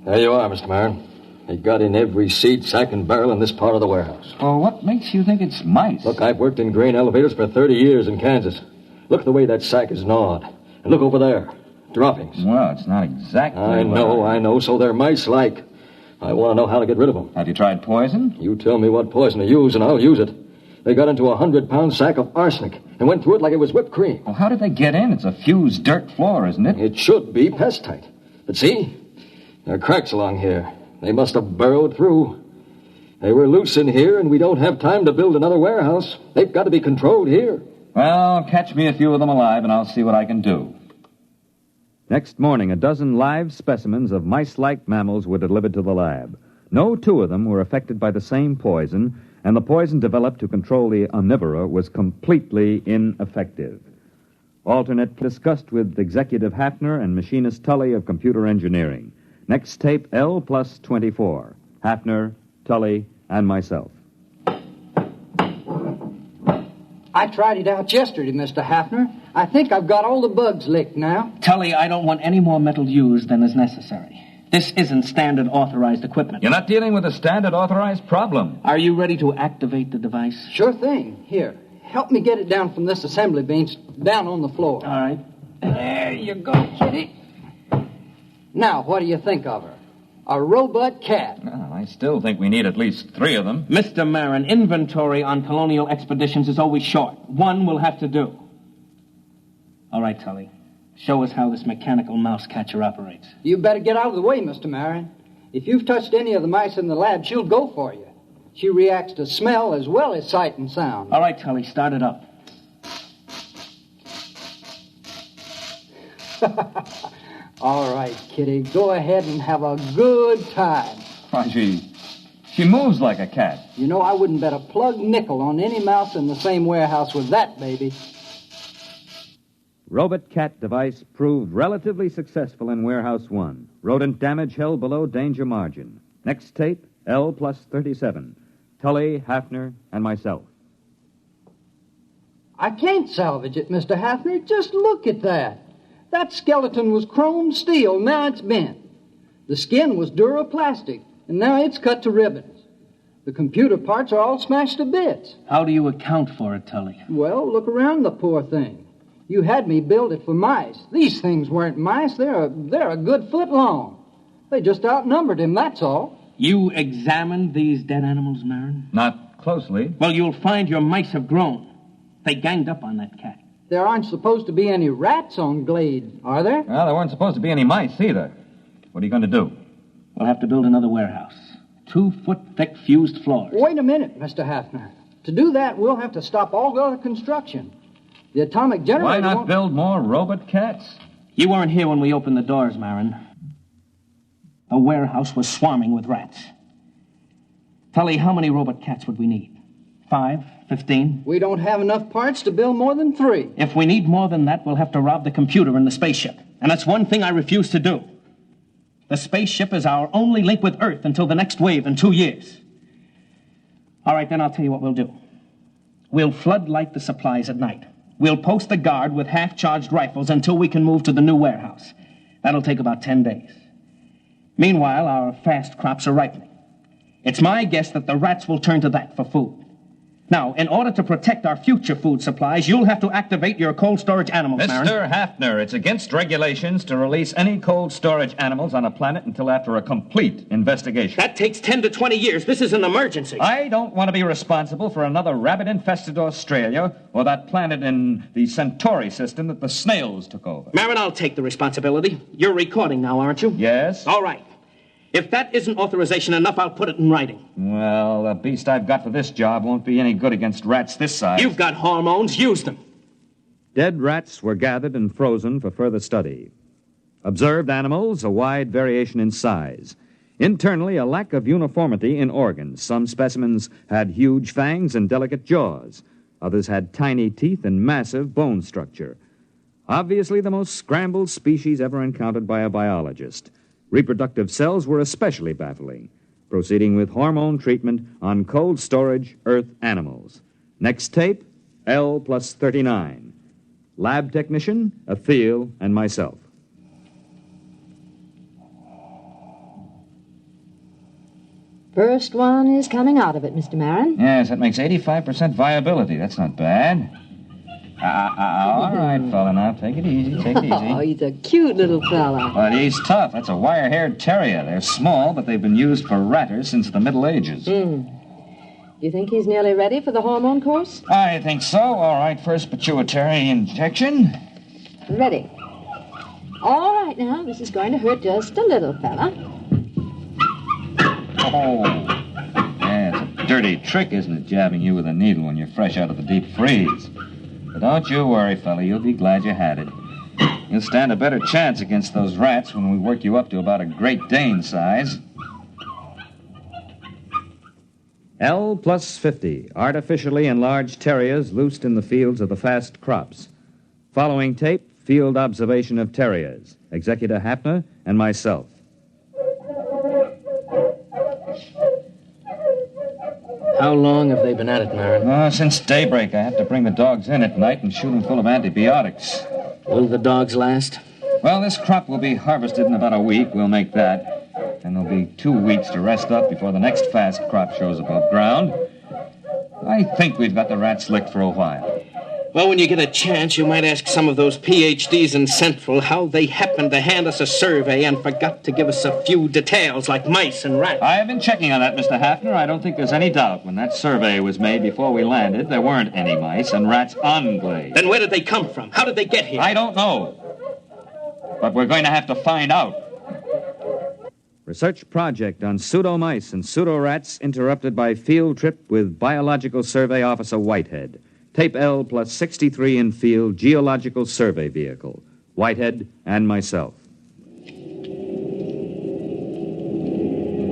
There you are, Mr. Marin. They got in every seat, sack, and barrel in this part of the warehouse. Well, what makes you think it's mice? Look, I've worked in grain elevators for 30 years in Kansas. Look at the way that sack is gnawed. And look over there. Droppings. Well, it's not exactly... I know. So they're mice-like. I want to know how to get rid of them. Have you tried poison? You tell me what poison to use, and I'll use it. They got into a 100-pound sack of arsenic and went through it like it was whipped cream. Well, how did they get in? It's a fused dirt floor, isn't it? It should be pest-tight. But see, there are cracks along here. They must have burrowed through. They were loose in here, and we don't have time to build another warehouse. They've got to be controlled here. Well, catch me a few of them alive, and I'll see what I can do. Next morning, a dozen live specimens of mice-like mammals were delivered to the lab. No two of them were affected by the same poison, and the poison developed to control the omnivora was completely ineffective. Alternate discussed with Executive Hafner and Machinist Tully of Computer Engineering. Next tape, L plus 24. Hafner, Tully, and myself. I tried it out yesterday, Mr. Hafner. I think I've got all the bugs licked now. Tully, I don't want any more metal used than is necessary. This isn't standard authorized equipment. You're not dealing with a standard authorized problem. Are you ready to activate the device? Sure thing. Here, help me get it down from this assembly bench down on the floor. All right. There you go, kitty. Now, what do you think of her? A robot cat. Well, I still think we need at least 3 of them. Mr. Marin, inventory on colonial expeditions is always short. One will have to do. All right, Tully. Show us how this mechanical mouse catcher operates. You better get out of the way, Mr. Marin. If you've touched any of the mice in the lab, she'll go for you. She reacts to smell as well as sight and sound. All right, Tully, start it up. All right, kitty, go ahead and have a good time. Why, she moves like a cat. You know, I wouldn't bet a plug nickel on any mouse in the same warehouse with that baby. Robot cat device proved relatively successful in Warehouse 1. Rodent damage held below danger margin. Next tape, L plus 37. Tully, Hafner, and myself. I can't salvage it, Mr. Hafner. Just look at that. That skeleton was chrome steel, now it's bent. The skin was duroplastic, and now it's cut to ribbons. The computer parts are all smashed to bits. How do you account for it, Tully? Well, look around the poor thing. You had me build it for mice. These things weren't mice. They're a good foot long. They just outnumbered him, that's all. You examined these dead animals, Marin? Not closely. Well, you'll find your mice have grown. They ganged up on that cat. There aren't supposed to be any rats on Glade, are there? Well, there weren't supposed to be any mice either. What are you going to do? We'll have to build another warehouse. 2-foot-thick fused floors. Wait a minute, Mr. Hafner. To do that, we'll have to stop all other construction. The atomic generator Why not build more robot cats? You weren't here when we opened the doors, Marin. The warehouse was swarming with rats. Tully, how many robot cats would we need? 5? 15? We don't have enough parts to build more than 3. If we need more than that, we'll have to rob the computer in the spaceship. And that's one thing I refuse to do. The spaceship is our only link with Earth until the next wave in 2 years. All right, then I'll tell you what we'll do. We'll floodlight the supplies at night. We'll post a guard with half-charged rifles until we can move to the new warehouse. That'll take about 10 days. Meanwhile, our fast crops are ripening. It's my guess that the rats will turn to that for food. Now, in order to protect our future food supplies, you'll have to activate your cold storage animals, Marin. Mr. Hafner, it's against regulations to release any cold storage animals on a planet until after a complete investigation. That takes 10 to 20 years. This is an emergency. I don't want to be responsible for another rabbit-infested Australia or that planet in the Centauri system that the snails took over. Marin, I'll take the responsibility. You're recording now, aren't you? Yes. All right. If that isn't authorization enough, I'll put it in writing. Well, the beast I've got for this job won't be any good against rats this size. You've got hormones. Use them. Dead rats were gathered and frozen for further study. Observed animals, a wide variation in size. Internally, a lack of uniformity in organs. Some specimens had huge fangs and delicate jaws. Others had tiny teeth and massive bone structure. Obviously, the most scrambled species ever encountered by a biologist. Reproductive cells were especially baffling. Proceeding with hormone treatment on cold storage Earth animals. Next tape, L plus 39. Lab technician, Athil, and myself. First one is coming out of it, Mr. Marin. Yes, that makes 85% viability. That's not bad. All right, fella, now take it easy, take it easy. Oh, he's a cute little fella. But he's tough. That's a wire-haired terrier. They're small, but they've been used for ratters since the Middle Ages. You think he's nearly ready for the hormone course? I think so. All right, first pituitary injection. Ready. All right, now, this is going to hurt just a little, fella. Oh. Yeah, it's a dirty trick, isn't it, jabbing you with a needle when you're fresh out of the deep freeze? But don't you worry, fella. You'll be glad you had it. You'll stand a better chance against those rats when we work you up to about a Great Dane size. L plus 50, artificially enlarged terriers loosed in the fields of the fast crops. Following tape, field observation of terriers, Executor Hafner and myself. How long have they been at it, Marin? Since daybreak. I have to bring the dogs in at night and shoot them full of antibiotics. Will the dogs last? Well, this crop will be harvested in about a week. We'll make that. And there'll be 2 weeks to rest up before the next fast crop shows above ground. I think we've got the rats licked for a while. Well, when you get a chance, you might ask some of those PhDs in Central how they happened to hand us a survey and forgot to give us a few details like mice and rats. I have been checking on that, Mr. Hafner. I don't think there's any doubt. When that survey was made before we landed, there weren't any mice and rats on Glade. Then where did they come from? How did they get here? I don't know. But we're going to have to find out. Research project on pseudo-mice and pseudo-rats interrupted by field trip with Biological Survey Officer Whitehead. Tape L plus 63 in field geological survey vehicle. Whitehead and myself.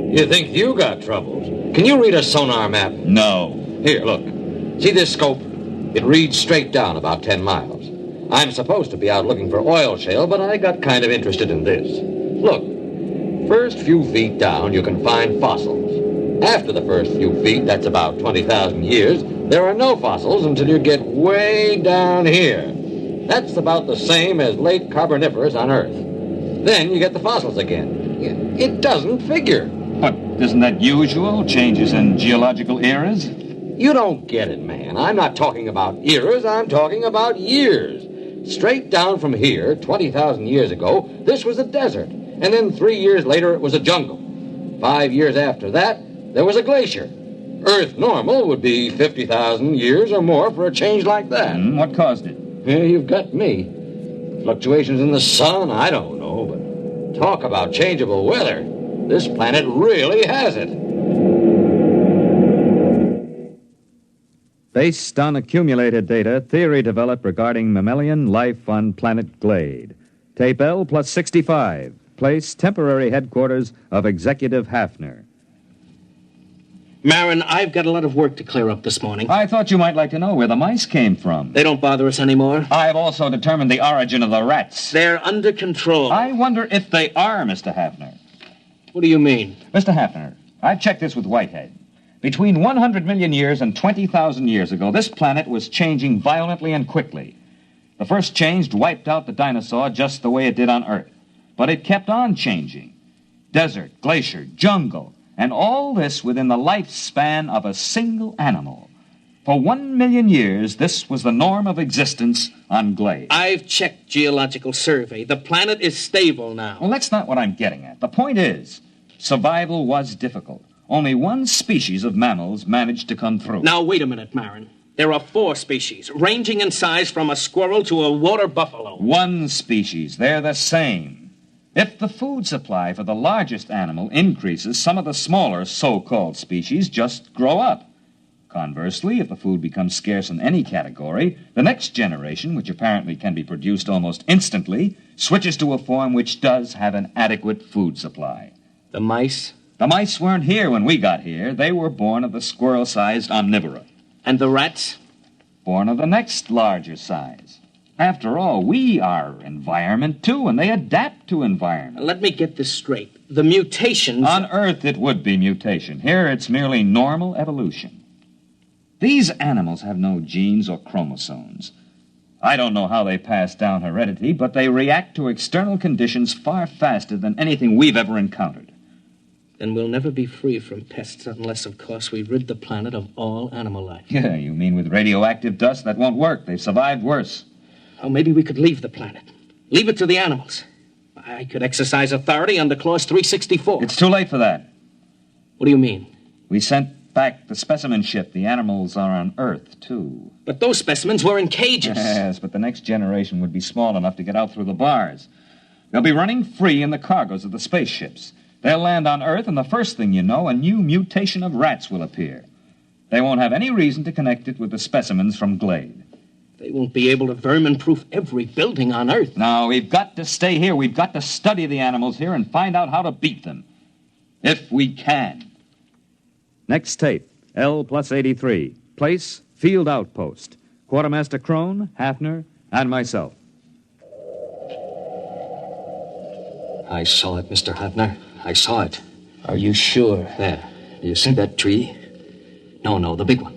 You think you got troubles? Can you read a sonar map? No. Here, look. See this scope? It reads straight down about 10 miles. I'm supposed to be out looking for oil shale, but I got kind of interested in this. Look, first few feet down, you can find fossils. After the first few feet, that's about 20,000 years, there are no fossils until you get way down here. That's about the same as late Carboniferous on Earth. Then you get the fossils again. It doesn't figure. But isn't that usual? Changes in geological eras? You don't get it, man. I'm not talking about eras, I'm talking about years. Straight down from here, 20,000 years ago, this was a desert. And then 3 years later, it was a jungle. 5 years after that, there was a glacier. Earth normal would be 50,000 years or more for a change like that. What caused it? Yeah, you've got me. Fluctuations in the sun, I don't know, but talk about changeable weather. This planet really has it. Based on accumulated data, theory developed regarding mammalian life on planet Glade. Tape L plus 65. Place temporary headquarters of Executive Hafner. Marin, I've got a lot of work to clear up this morning. I thought you might like to know where the mice came from. They don't bother us anymore. I've also determined the origin of the rats. They're under control. I wonder if they are, Mr. Hafner. What do you mean? Mr. Hafner, I've checked this with Whitehead. Between 100 million years and 20,000 years ago, this planet was changing violently and quickly. The first change wiped out the dinosaur just the way it did on Earth. But it kept on changing. Desert, glacier, jungle, and all this within the lifespan of a single animal. For 1 million years, this was the norm of existence on Glade. I've checked geological survey. The planet is stable now. Well, that's not what I'm getting at. The point is, survival was difficult. Only one species of mammals managed to come through. Now, wait a minute, Marin. There are 4 species, ranging in size from a squirrel to a water buffalo. One species. They're the same. If the food supply for the largest animal increases, some of the smaller so-called species just grow up. Conversely, if the food becomes scarce in any category, the next generation, which apparently can be produced almost instantly, switches to a form which does have an adequate food supply. The mice? The mice weren't here when we got here. They were born of the squirrel-sized omnivora. And the rats? Born of the next larger size. After all, we are environment, too, and they adapt to environment. Let me get this straight. The mutations... On Earth, it would be mutation. Here, it's merely normal evolution. These animals have no genes or chromosomes. I don't know how they pass down heredity, but they react to external conditions far faster than anything we've ever encountered. Then we'll never be free from pests unless, of course, we rid the planet of all animal life. Yeah, you mean with radioactive dust? That won't work. They've survived worse. Oh, maybe we could leave the planet. Leave it to the animals. I could exercise authority under Clause 364. It's too late for that. What do you mean? We sent back the specimen ship. The animals are on Earth, too. But those specimens were in cages. Yes, but the next generation would be small enough to get out through the bars. They'll be running free in the cargoes of the spaceships. They'll land on Earth, and the first thing you know, a new mutation of rats will appear. They won't have any reason to connect it with the specimens from Glade. They won't be able to vermin-proof every building on Earth. No, we've got to stay here. We've got to study the animals here and find out how to beat them. If we can. Next tape, L+83. Place, Field Outpost. Quartermaster Crone, Hafner, and myself. I saw it, Mr. Hafner. I saw it. Are you sure? There. Do you see that tree? No, the big one.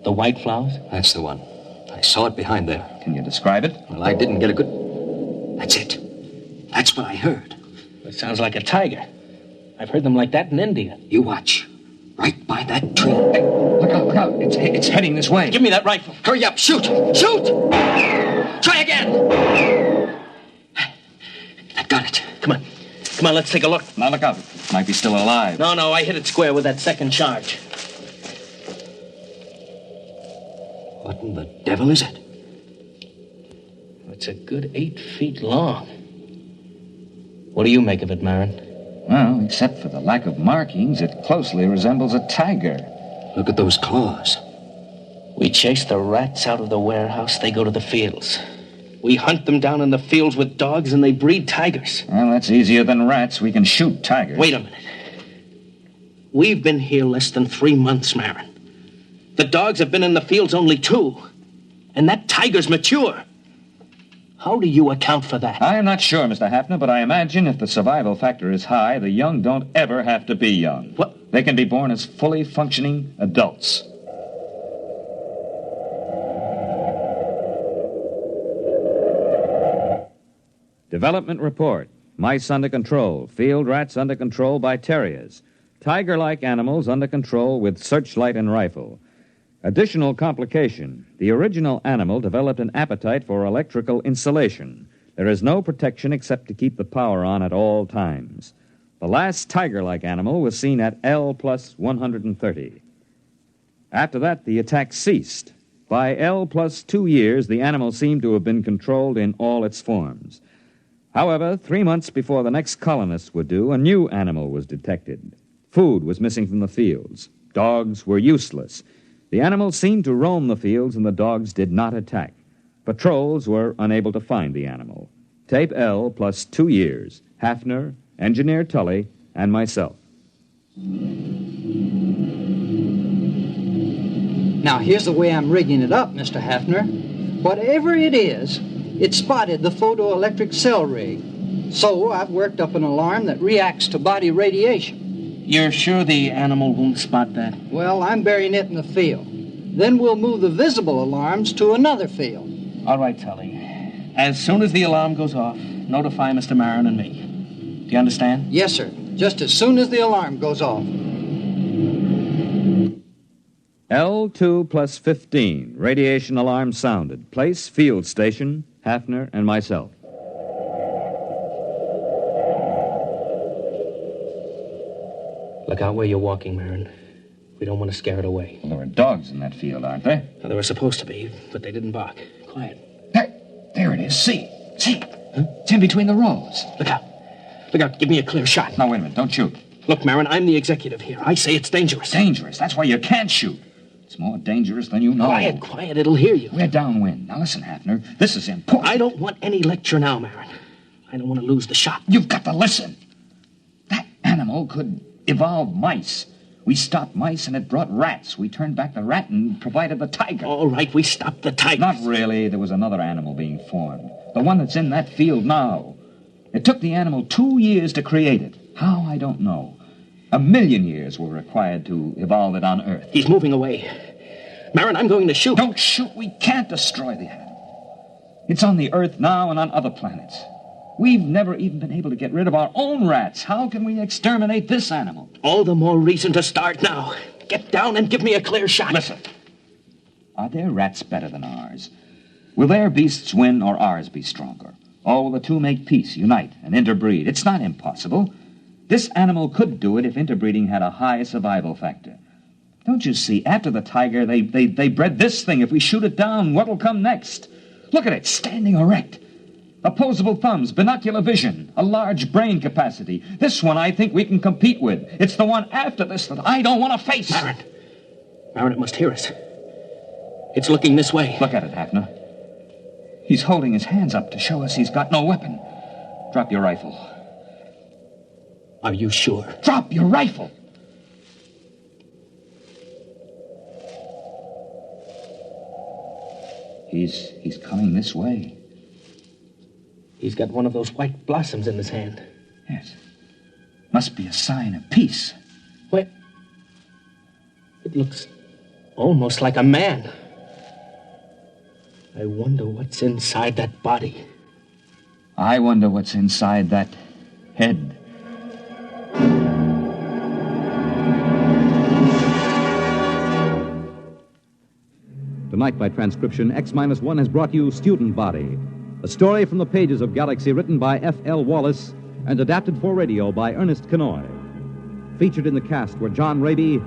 The white flowers? That's the one. I saw it behind there. Can you describe it? Well, I didn't get a good... That's it. That's what I heard. It sounds like a tiger. I've heard them like that in India. You watch. Right by that tree. Hey, look out. It's heading this way. Give me that rifle. Hurry up. Shoot. Try again. I got it. Come on, let's take a look. Now look out. It might be still alive. No, I hit it square with that second charge. What in the devil is it? It's a good 8 feet long. What do you make of it, Marin? Well, except for the lack of markings, it closely resembles a tiger. Look at those claws. We chase the rats out of the warehouse, they go to the fields. We hunt them down in the fields with dogs, and they breed tigers. Well, that's easier than rats. We can shoot tigers. Wait a minute. We've been here less than 3 months, Marin. The dogs have been in the fields only 2. And that tiger's mature. How do you account for that? I am not sure, Mr. Hafner, but I imagine if the survival factor is high, the young don't ever have to be young. What? They can be born as fully functioning adults. Development report. Mice under control. Field rats under control by terriers. Tiger-like animals under control with searchlight and rifle. Additional complication. The original animal developed an appetite for electrical insulation. There is no protection except to keep the power on at all times. The last tiger-like animal was seen at L+130. After that, the attack ceased. By L+2 years, the animal seemed to have been controlled in all its forms. However, 3 months before the next colonists were due, a new animal was detected. Food was missing from the fields. Dogs were useless. The animals seemed to roam the fields, and the dogs did not attack. Patrols were unable to find the animal. Tape L+2 years. Hafner, Engineer Tully, and myself. Now, here's the way I'm rigging it up, Mr. Hafner. Whatever it is, it spotted the photoelectric cell rig. So I've worked up an alarm that reacts to body radiation. You're sure the animal won't spot that? Well, I'm burying it in the field. Then we'll move the visible alarms to another field. All right, Tully. As soon as the alarm goes off, notify Mr. Marin and me. Do you understand? Yes, sir. Just as soon as the alarm goes off. L2+15. Radiation alarm sounded. Place, field station, Hafner, and myself. Look out where you're walking, Marin. We don't want to scare it away. Well, there are dogs in that field, aren't there? Well, there were supposed to be, but they didn't bark. Quiet. There it is. See? Huh? It's in between the rows. Look out. Look out. Give me a clear shot. Now, wait a minute. Don't shoot. Look, Marin, I'm the executive here. I say it's dangerous. Dangerous? That's why you can't shoot. It's more dangerous than you know. Quiet. It'll hear you. We're downwind. Now, listen, Hafner. This is important. I don't want any lecture now, Marin. I don't want to lose the shot. You've got to listen. That animal could evolve mice. We stopped mice and it brought rats. We turned back the rat and provided the tiger. All right, we stopped the tiger. Not really. There was another animal being formed. The one that's in that field now. It took the animal 2 years to create it. How, I don't know. 1,000,000 years were required to evolve it on Earth. He's moving away. Marin, I'm going to shoot. Don't shoot. We can't destroy the animal. It's on the Earth now and on other planets. We've never even been able to get rid of our own rats. How can we exterminate this animal? All the more reason to start now. Get down and give me a clear shot. Listen. Are their rats better than ours? Will their beasts win or ours be stronger? Or will the two make peace, unite, and interbreed? It's not impossible. This animal could do it if interbreeding had a high survival factor. Don't you see, after the tiger, they bred this thing. If we shoot it down, what'll come next? Look at it, standing erect. Opposable thumbs, binocular vision, a large brain capacity. This one I think we can compete with. It's the one after this that I don't want to face. Marin, it must hear us. It's looking this way. Look at it, Hafner. He's holding his hands up to show us he's got no weapon. Drop your rifle. Are you sure? Drop your rifle! He's coming this way. He's got one of those white blossoms in his hand. Yes. Must be a sign of peace. Wait. It looks almost like a man. I wonder what's inside that body. I wonder what's inside that head. Tonight, by transcription, X-1 has brought you Student Body, a story from the pages of Galaxy written by F.L. Wallace and adapted for radio by Ernest Kenoy. Featured in the cast were John Raby,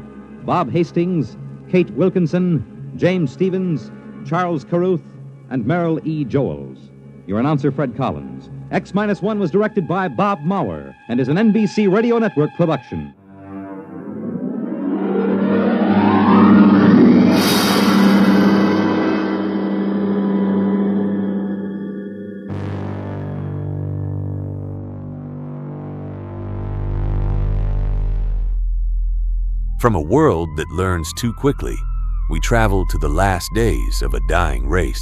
Bob Hastings, Kate Wilkinson, James Stevens, Charles Carruth, and Merrill E. Joels. Your announcer, Fred Collins. X-1 was directed by Bob Maurer and is an NBC Radio Network production. From a world that learns too quickly, we travel to the last days of a dying race.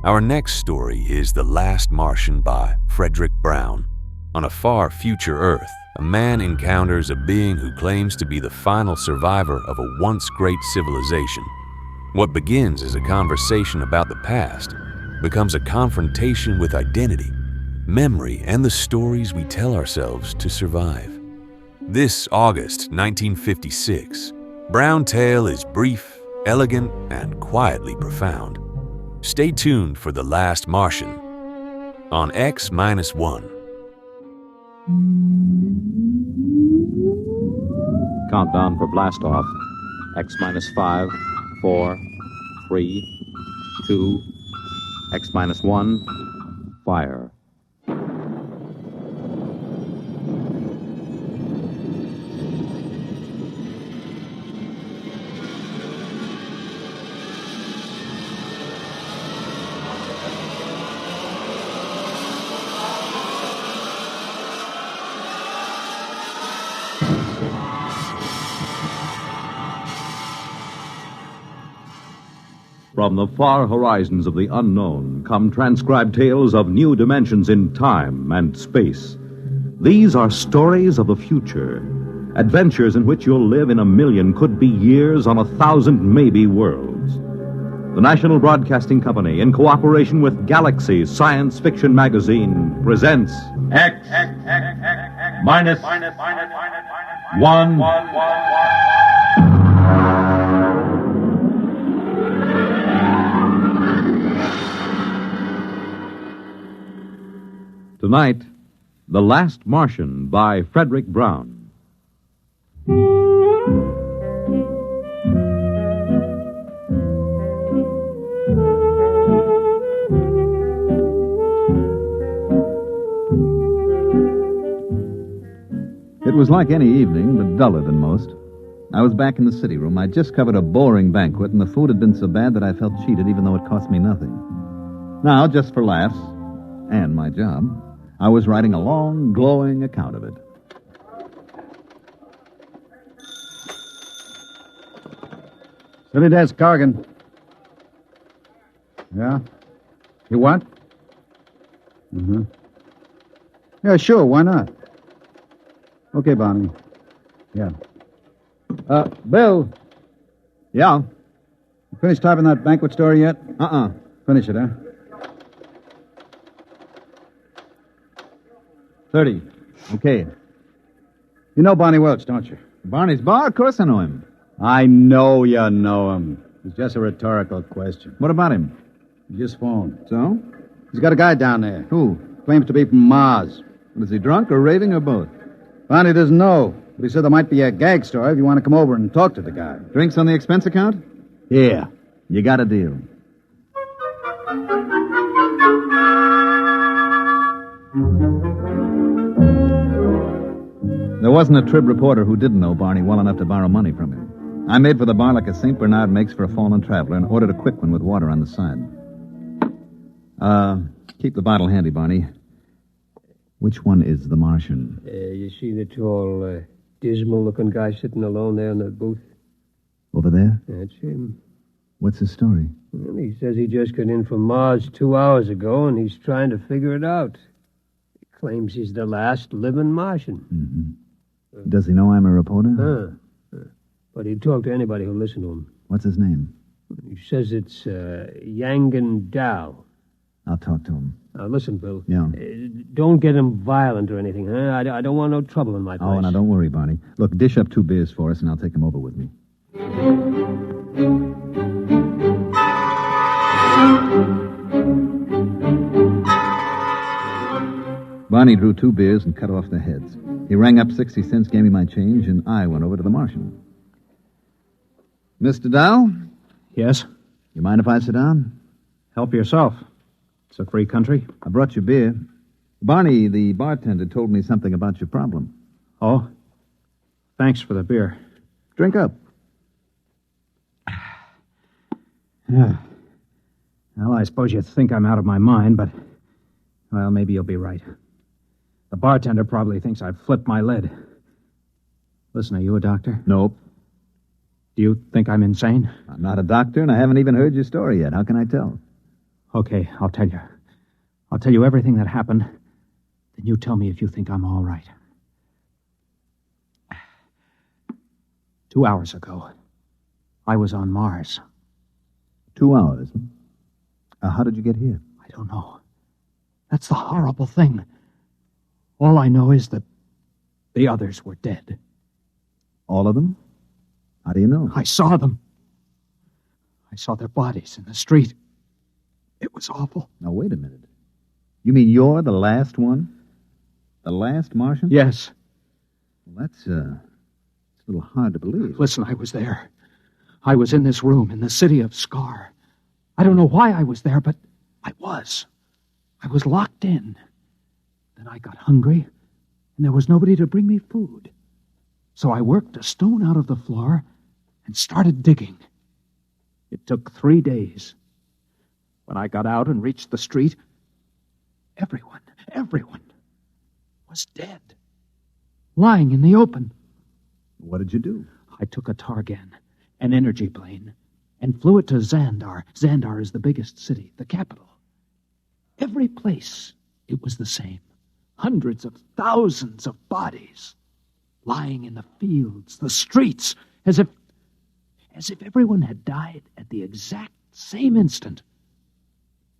Our next story is The Last Martian by Frederick Brown. On a far future Earth, a man encounters a being who claims to be the final survivor of a once great civilization. What begins as a conversation about the past becomes a confrontation with identity, memory, and the stories we tell ourselves to survive. This August 1956, Brown Tale is brief, elegant, and quietly profound. Stay tuned for The Last Martian on X-1. Countdown for blast-off. X-5, 4, 3, 2, X-1, fire. From the far horizons of the unknown come transcribed tales of new dimensions in time and space. These are stories of the future, adventures in which you'll live in a million could-be years on 1,000 maybe worlds. The National Broadcasting Company, in cooperation with Galaxy Science Fiction Magazine, presents X minus one. Tonight, The Last Martian by Frederick Brown. It was like any evening, but duller than most. I was back in the city room. I'd just covered a boring banquet, and the food had been so bad that I felt cheated, even though it cost me nothing. Now, just for laughs, and my job, I was writing a long, glowing account of it. City desk, Corrigan. Yeah? You what? Mm-hmm. Yeah, sure, why not? Okay, Bonnie. Yeah. Bill. Yeah? You finished typing that banquet story yet? Uh-uh. Finish it, huh? 30. Okay. You know Barney Welch, don't you? Barney's bar? Of course I know him. I know you know him. It's just a rhetorical question. What about him? He just phoned. So? He's got a guy down there. Who? Claims to be from Mars. Is he drunk or raving or both? Barney doesn't know, but he said there might be a gag story if you want to come over and talk to the guy. Drinks on the expense account? Yeah. You got a deal. There wasn't a Trib reporter who didn't know Barney well enough to borrow money from him. I made for the bar like a St. Bernard makes for a fallen traveler and ordered a quick one with water on the side. Keep the bottle handy, Barney. Which one is the Martian? You see the tall, dismal-looking guy sitting alone there in the booth? Over there? That's him. What's his story? Well, he says he just got in from Mars 2 hours ago, and he's trying to figure it out. He claims he's the last living Martian. Mm-hmm. Does he know I'm a reporter? But he'd talk to anybody who'll listen to him. What's his name? He says it's Yangan Dao. I'll talk to him. Listen, Bill. Yeah. Don't get him violent or anything, huh? I don't want no trouble in my place. Oh, now don't worry, Barney. Look, dish up 2 beers for us, and I'll take him over with me. Barney drew 2 beers and cut off the heads. He rang up 60 cents, gave me my change, and I went over to the Martian. Mr. Dow? Yes? You mind if I sit down? Help yourself. It's a free country. I brought you beer. Barney, the bartender, told me something about your problem. Oh? Thanks for the beer. Drink up. Yeah. Well, I suppose you think I'm out of my mind, but... Well, maybe you'll be right. The bartender probably thinks I've flipped my lid. Listen, are you a doctor? Nope. Do you think I'm insane? I'm not a doctor, and I haven't even heard your story yet. How can I tell? Okay, I'll tell you. I'll tell you everything that happened. Then you tell me if you think I'm all right. 2 hours ago, I was on Mars. 2 hours? How did you get here? I don't know. That's the horrible thing. All I know is that the others were dead. All of them? How do you know? I saw them. I saw their bodies in the street. It was awful. Now, wait a minute. You mean you're the last one? The last Martian? Yes. Well, it's a little hard to believe. Listen, I was there. I was in this room in the city of Scar. I don't know why I was there, but I was. I was locked in. Then I got hungry, and there was nobody to bring me food. So I worked a stone out of the floor and started digging. It took 3 days. When I got out and reached the street, everyone was dead. Lying in the open. What did you do? I took a Targan, an energy plane, and flew it to Xandar. Xandar is the biggest city, the capital. Every place, it was the same. Hundreds of thousands of bodies lying in the fields, the streets, as if everyone had died at the exact same instant.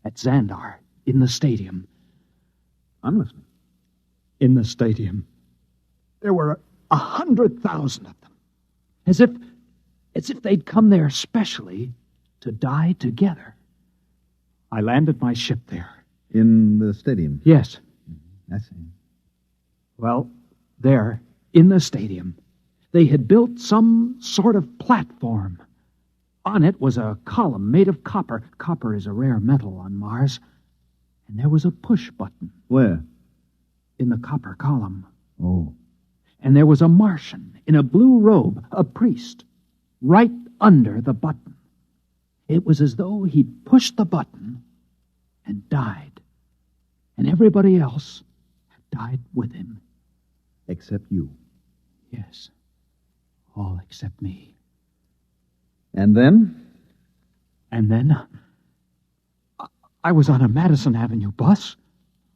At Xandar, in the stadium. I'm listening. In the stadium, there were 100,000 of them. As if they'd come there specially to die together. I landed my ship there. In the stadium? Yes. I see. Well, there, in the stadium, they had built some sort of platform. On it was a column made of copper. Copper is a rare metal on Mars. And there was a push button. Where? In the copper column. Oh. And there was a Martian in a blue robe, a priest, right under the button. It was as though he'd pushed the button and died. And everybody else had died with him. Except you? Yes. All except me. And then? And then, I was on a Madison Avenue bus,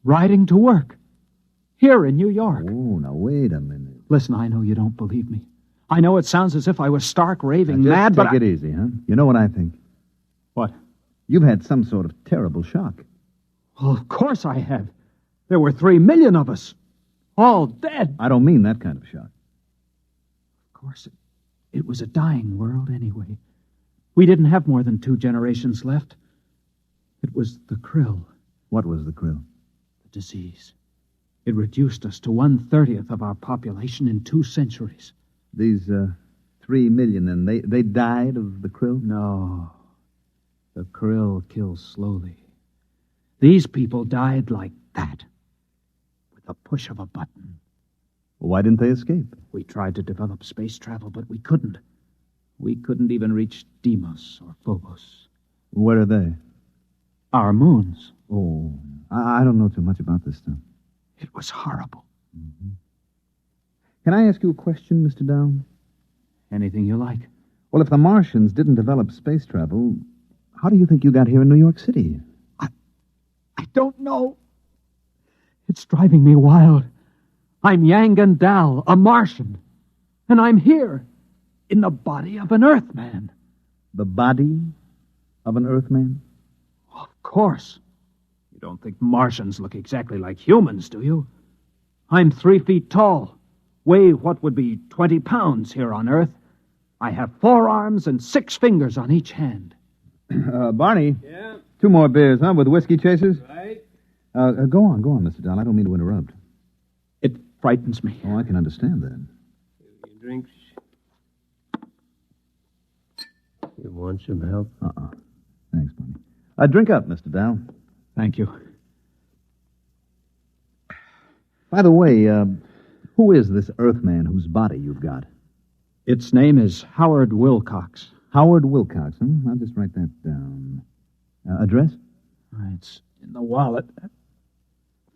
riding to work, here in New York. Oh, now wait a minute. Listen, I know you don't believe me. I know it sounds as if I was stark raving mad, but take it easy, huh? You know what I think? What? You've had some sort of terrible shock. Well, of course I have. There were 3 million of us. All dead. I don't mean that kind of shock. Of course, it was a dying world anyway. We didn't have more than 2 generations left. It was the krill. What was the krill? The disease. It reduced us to 1/30th of our population in 2 centuries. These 3 million, then, they died of the krill? No. The krill kills slowly. These people died like that, with the push of a button. Why didn't they escape? We tried to develop space travel, but we couldn't. We couldn't even reach Deimos or Phobos. Where are they? Our moons. Oh, I don't know too much about this stuff. It was horrible. Mm-hmm. Can I ask you a question, Mr. Down? Anything you like. Well, if the Martians didn't develop space travel, how do you think you got here in New York City? I don't know. It's driving me wild. I'm Yangan Dal, a Martian. And I'm here, in the body of an Earthman. The body of an Earthman? Of course. You don't think Martians look exactly like humans, do you? I'm 3 feet tall, weigh what would be 20 pounds here on Earth. I have 4 arms and 6 fingers on each hand. Barney? Yeah? 2 more beers, huh, with whiskey chasers? Right. Go on, Mr. Down. I don't mean to interrupt. It frightens me. Oh, I can understand that. You drink. You want some help? Thanks, Barney. Drink up, Mr. Dow. Thank you. By the way, who is this Earthman whose body you've got? Its name is Howard Wilcox. Howard Wilcox, huh? I'll just write that down. Address? It's in the wallet.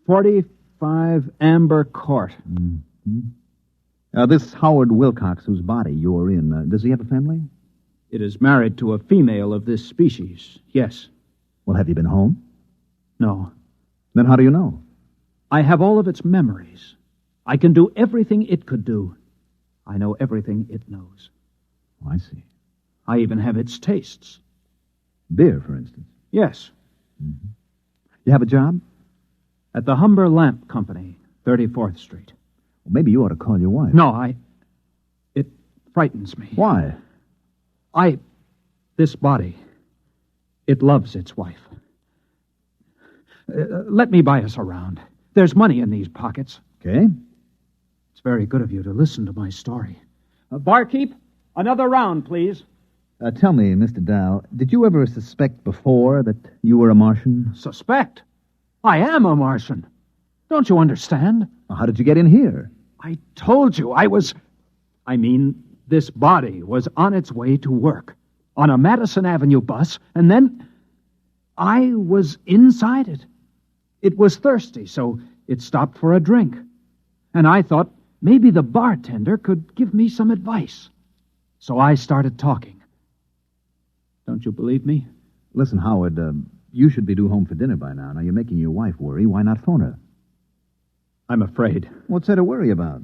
45 Amber Court. Mm-hmm. This Howard Wilcox whose body you're in, does he have a family? It is married to a female of this species, yes. Well, have you been home? No. Then how do you know? I have all of its memories. I can do everything it could do. I know everything it knows. Oh, I see. I even have its tastes. Beer, for instance? Yes. Mm-hmm. You have a job? At the Humber Lamp Company, 34th Street. Well, maybe you ought to call your wife. No, It frightens me. Why? This body, it loves its wife. Let me buy us around. There's money in these pockets. Okay. It's very good of you to listen to my story. Barkeep, another round, please. Tell me, Mr. Dow, did you ever suspect before that you were a Martian? Suspect? I am a Martian. Don't you understand? Well, how did you get in here? I told you this body was on its way to work on a Madison Avenue bus, and then I was inside it. It was thirsty, so it stopped for a drink. And I thought maybe the bartender could give me some advice. So I started talking. Don't you believe me? Listen, Howard, you should be due home for dinner by now. Now, you're making your wife worry. Why not phone her? I'm afraid. What's there to worry about?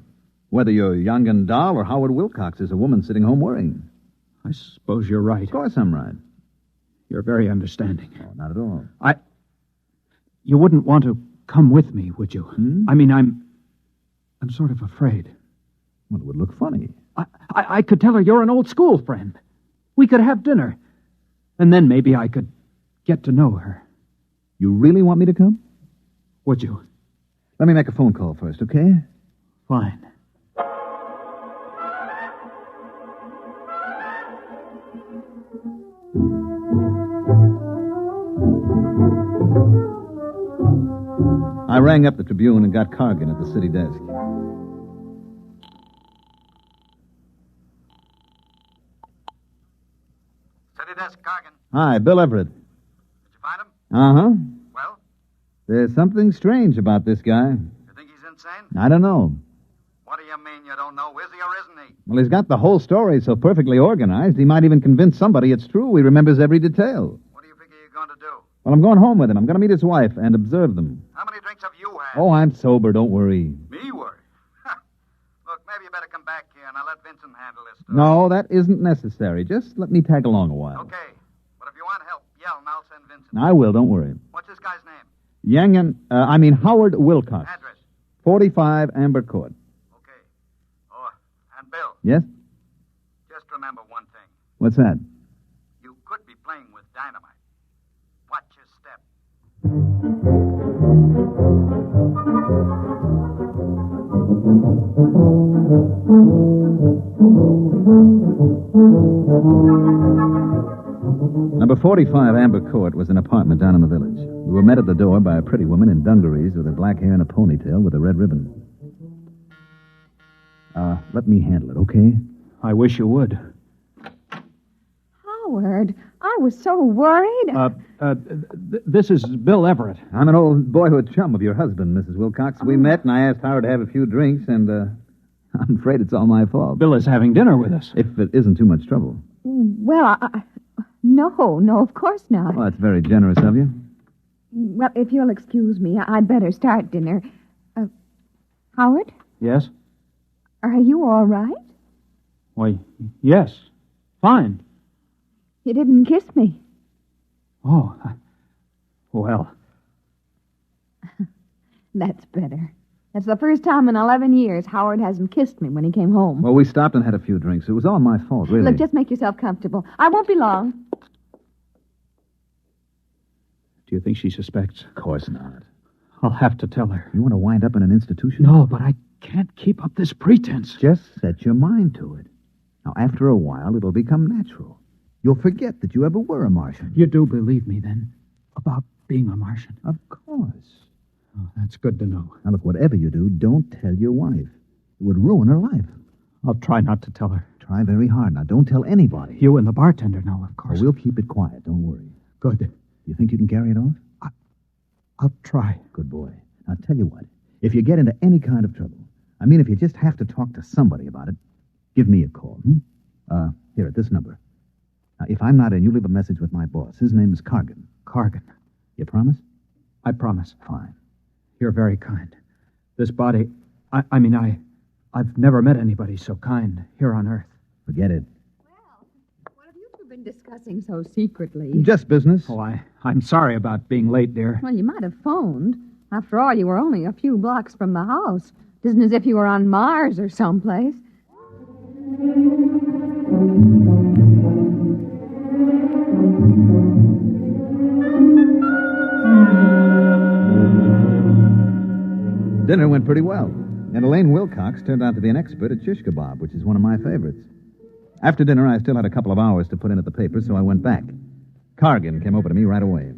Whether you're Yangan Dahl or Howard Wilcox is a woman sitting home worrying. I suppose you're right. Of course I'm right. You're very understanding. Oh, not at all. You wouldn't want to come with me, would you? I mean, I'm sort of afraid. Well, it would look funny. I could tell her you're an old school friend. We could have dinner. And then maybe I could get to know her. You really want me to come? Would you? Let me make a phone call first, okay? Fine. I rang up the Tribune and got Cargan at the city desk. City desk, Cargan. Hi, Bill Everett. Did you find him? Uh-huh. Well? There's something strange about this guy. You think he's insane? I don't know. What do you mean you don't know? Is he or isn't he? Well, he's got the whole story so perfectly organized, he might even convince somebody it's true. He remembers every detail. What do you figure you're going to do? Well, I'm going home with him. I'm going to meet his wife and observe them. How many drinks have you had? Oh, I'm sober. Don't worry. Me worry? Look, maybe you better come back here and I'll let Vincent handle this stuff. No, that isn't necessary. Just let me tag along a while. Okay. But if you want help, yell and I'll send Vincent. I will. Don't worry. What's this guy's name? Howard Wilcox. Address? 45 Amber Court. Okay. Oh, and Bill, Yes? just remember one thing. What's that? You could be playing with dynamite. Watch your step. Number 45 Amber Court was an apartment down in the village. We were met at the door by a pretty woman in dungarees with her black hair and a ponytail with a red ribbon. Let me handle it, okay? I wish you would. Howard, I was so worried. This is Bill Everett. I'm an old boyhood chum of your husband, Mrs. Wilcox. We met, and I asked Howard to have a few drinks, and I'm afraid it's all my fault. Bill is having dinner with us. If it isn't too much trouble. Well, no, of course not. Well, that's very generous of you. Well, if you'll excuse me, I'd better start dinner. Howard, Yes? are you all right? Why, yes. Fine. You didn't kiss me. Oh, well. That's better. That's the first time in 11 years Howard hasn't kissed me when he came home. Well, we stopped and had a few drinks. It was all my fault, really. Look, just make yourself comfortable. I won't be long. Do you think she suspects? Of course not. I'll have to tell her. You want to wind up in an institution? No, but I can't keep up this pretense. Just set your mind to it. Now, after a while, it'll become natural. You'll forget that you ever were a Martian. You do believe me, then, about being a Martian? Of course. Oh, that's good to know. Now, look, whatever you do, don't tell your wife. It would ruin her life. I'll try not to tell her. Try very hard. Now, don't tell anybody. You and the bartender know, of course. We'll keep it quiet. Don't worry. Good. You think you can carry it off? I'll try. Good boy. Now, tell you what. If you get into any kind of trouble, I mean, if you just have to talk to somebody about it, give me a call. Here, at this number. Now, if I'm not in, you leave a message with my boss. His name is Cargan. Cargan. You promise? I promise. Fine. You're very kind. This body, I've never met anybody so kind here on Earth. Forget it. What have you two been discussing so secretly? Just business. Oh, I'm sorry about being late, dear. Well, you might have phoned. After all, you were only a few blocks from the house. It isn't as if you were on Mars or someplace. Dinner went pretty well, and Elaine Wilcox turned out to be an expert at shish kebab, which is one of my favorites. After dinner, I still had a couple of hours to put in at the paper, so I went back. Cargan came over to me right away.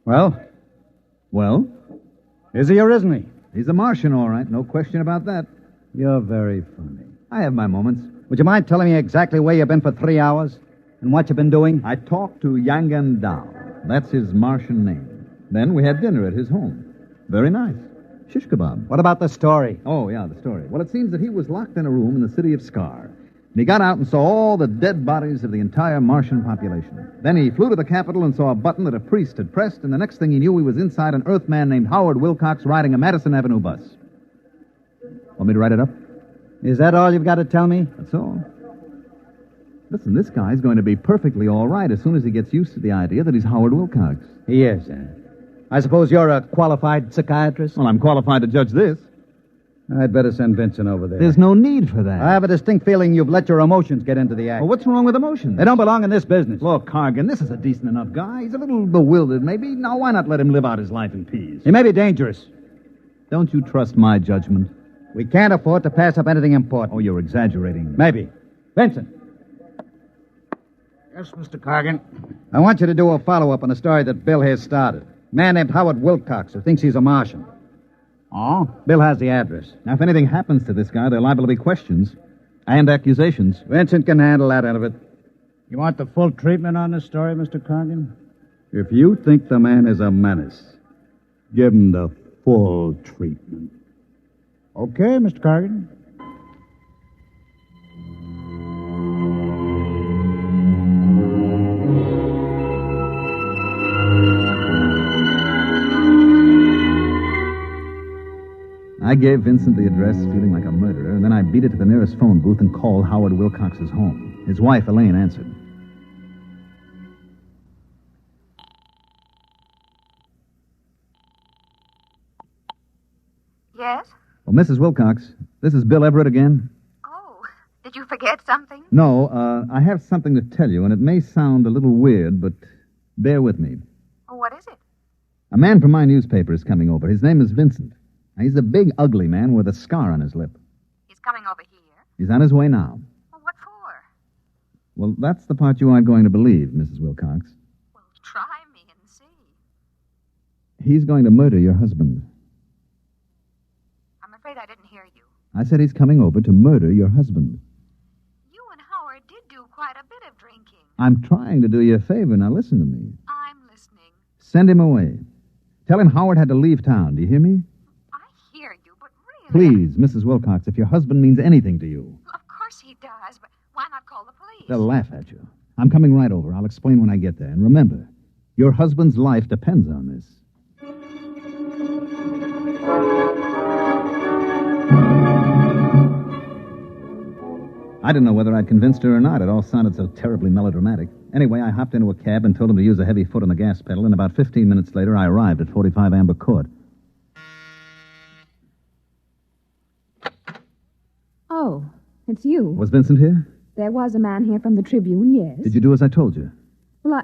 Well? Well? Is he or isn't he? He's a Martian, all right. No question about that. You're very funny. I have my moments. Would you mind telling me exactly where you've been for 3 hours? And what you've been doing? I talked to Yangan Dao. That's his Martian name. Then we had dinner at his home. Very nice. Shish kebab. What about the story? Oh, yeah, the story. Well, it seems that he was locked in a room in the city of Scar. And he got out and saw all the dead bodies of the entire Martian population. Then he flew to the capital and saw a button that a priest had pressed, and the next thing he knew, he was inside an Earthman named Howard Wilcox riding a Madison Avenue bus. Want me to write it up? Is that all you've got to tell me? That's all. Listen, this guy's going to be perfectly all right as soon as he gets used to the idea that he's Howard Wilcox. He is, I suppose you're a qualified psychiatrist? Well, I'm qualified to judge this. I'd better send Vincent over there. There's no need for that. I have a distinct feeling you've let your emotions get into the act. Well, what's wrong with emotions? They don't belong in this business. Look, Cargan, this is a decent enough guy. He's a little bewildered, maybe. Now, why not let him live out his life in peace? He may be dangerous. Don't you trust my judgment? We can't afford to pass up anything important. Oh, you're exaggerating. Maybe. Vincent. Yes, Mr. Cargan. I want you to do a follow-up on a story that Bill has started. A man named Howard Wilcox who thinks he's a Martian. Oh? Bill has the address. Now, if anything happens to this guy, there are liable to be questions and accusations. Vincent can handle that end of it. You want the full treatment on this story, Mr. Cargan? If you think the man is a menace, give him the full treatment. Okay, Mr. Cargan. I gave Vincent the address, feeling like a murderer, and then I beat it to the nearest phone booth and called Howard Wilcox's home. His wife, Elaine, answered. Oh, Mrs. Wilcox, this is Bill Everett again. Oh, did you forget something? No, I have something to tell you, and it may sound a little weird, but bear with me. Oh, what is it? A man from my newspaper is coming over. His name is Vincent. Now, he's a big, ugly man with a scar on his lip. He's coming over here? He's on his way now. Well, what for? Well, that's the part you aren't going to believe, Mrs. Wilcox. Well, try me and see. He's going to murder your husband. I'm afraid I didn't hear you. I said he's coming over to murder your husband. You and Howard did do quite a bit of drinking. I'm trying to do you a favor. Now listen to me. I'm listening. Send him away. Tell him Howard had to leave town. Do you hear me? I hear you, but really... Please, Mrs. Wilcox, if your husband means anything to you. Of course he does, but why not call the police? They'll laugh at you. I'm coming right over. I'll explain when I get there. And remember, your husband's life depends on this. I didn't know whether I'd convinced her or not. It all sounded so terribly melodramatic. Anyway, I hopped into a cab and told him to use a heavy foot on the gas pedal, and about 15 minutes later, I arrived at 45 Amber Court. Oh, it's you. Was Vincent here? There was a man here from the Tribune, yes. Did you do as I told you? Well,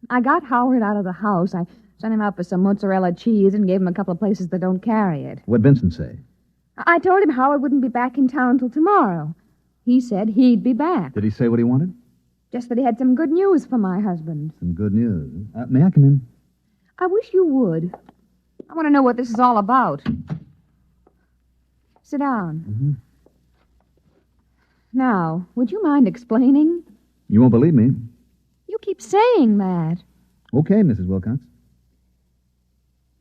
I got Howard out of the house. I sent him out for some mozzarella cheese and gave him a couple of places that don't carry it. What'd Vincent say? I told him Howard wouldn't be back in town till tomorrow. He said he'd be back. Did he say what he wanted? Just that he had some good news for my husband. Some good news. May I come in? I wish you would. I want to know what this is all about. Sit down. Mm-hmm. Now, would you mind explaining? You won't believe me. You keep saying that. Okay, Mrs. Wilcox.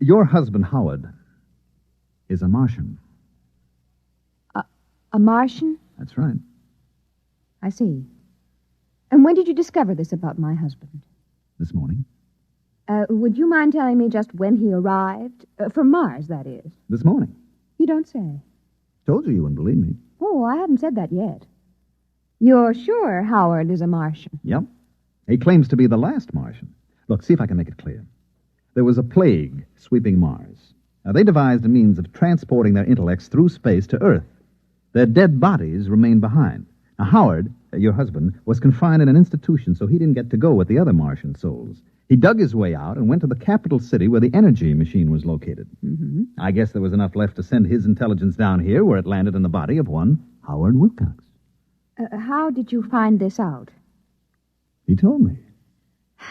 Your husband, Howard, is a Martian. A Martian? That's right. I see. And when did you discover this about my husband? This morning. Would you mind telling me just when he arrived? From Mars, that is. This morning. You don't say. Told you wouldn't believe me. Oh, I haven't said that yet. You're sure Howard is a Martian? Yep. He claims to be the last Martian. Look, see if I can make it clear. There was a plague sweeping Mars. Now, they devised a means of transporting their intellects through space to Earth. Their dead bodies remained behind. Now, Howard, your husband, was confined in an institution, so he didn't get to go with the other Martian souls. He dug his way out and went to the capital city where the energy machine was located. Mm-hmm. I guess there was enough left to send his intelligence down here, where it landed in the body of one Howard Wilcox. How did you find this out? He told me.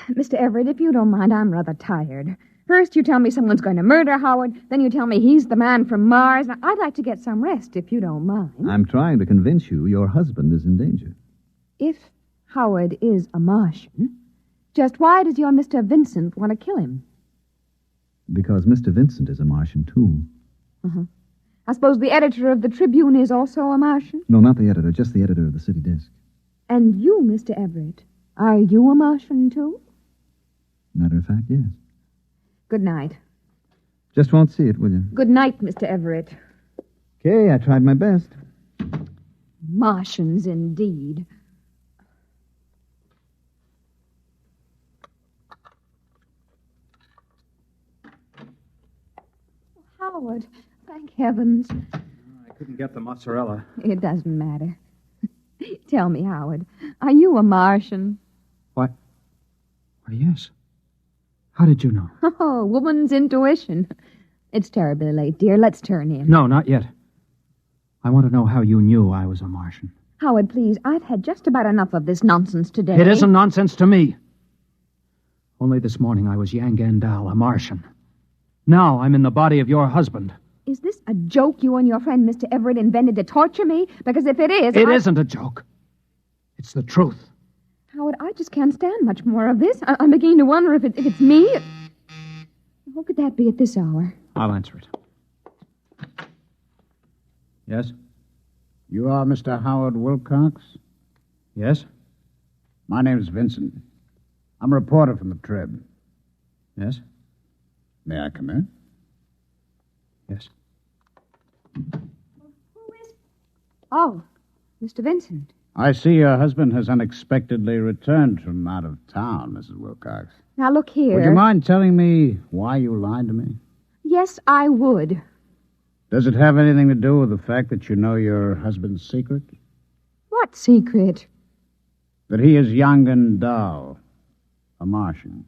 Mr. Everett, if you don't mind, I'm rather tired. First you tell me someone's going to murder Howard, then you tell me he's the man from Mars. Now, I'd like to get some rest, if you don't mind. I'm trying to convince you your husband is in danger. If Howard is a Martian, just why does your Mr. Vincent want to kill him? Because Mr. Vincent is a Martian, too. Uh-huh. I suppose the editor of the Tribune is also a Martian? No, not the editor, just the editor of the City Desk. And you, Mr. Everett, are you a Martian, too? Matter of fact, yes. Good night. Just won't see it, will you? Good night, Mr. Everett. Okay, I tried my best. Martians, indeed. Howard, thank heavens. I couldn't get the mozzarella. It doesn't matter. Tell me, Howard, are you a Martian? Why, yes. How did you know? Oh, woman's intuition. It's terribly late, dear. Let's turn in. No, not yet. I want to know how you knew I was a Martian. Howard, please, I've had just about enough of this nonsense today. It isn't nonsense to me. Only this morning I was Yang Gandal, a Martian. Now I'm in the body of your husband. Is this a joke you and your friend Mr. Everett invented to torture me? Because if it is... It isn't a joke. It's the truth. Howard, I just can't stand much more of this. I'm beginning to wonder if it's me. Who could that be at this hour? I'll answer it. Yes? You are Mr. Howard Wilcox? Yes? My name's Vincent. I'm a reporter from the Trib. Yes? May I come in? Yes. Oh, Mr. Vincent. I see your husband has unexpectedly returned from out of town, Mrs. Wilcox. Now, look here. Would you mind telling me why you lied to me? Yes, I would. Does it have anything to do with the fact that you know your husband's secret? What secret? That he is young and dull. A Martian.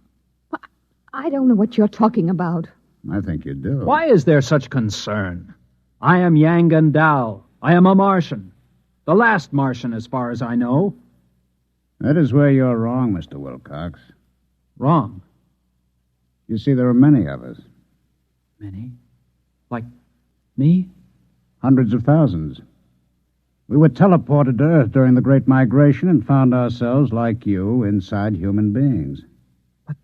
I don't know what you're talking about. I think you do. Why is there such concern? I am Yang and Dao. I am a Martian. The last Martian, as far as I know. That is where you're wrong, Mr. Wilcox. Wrong? You see, there are many of us. Many? Like me? Hundreds of thousands. We were teleported to Earth during the Great Migration and found ourselves, like you, inside human beings. But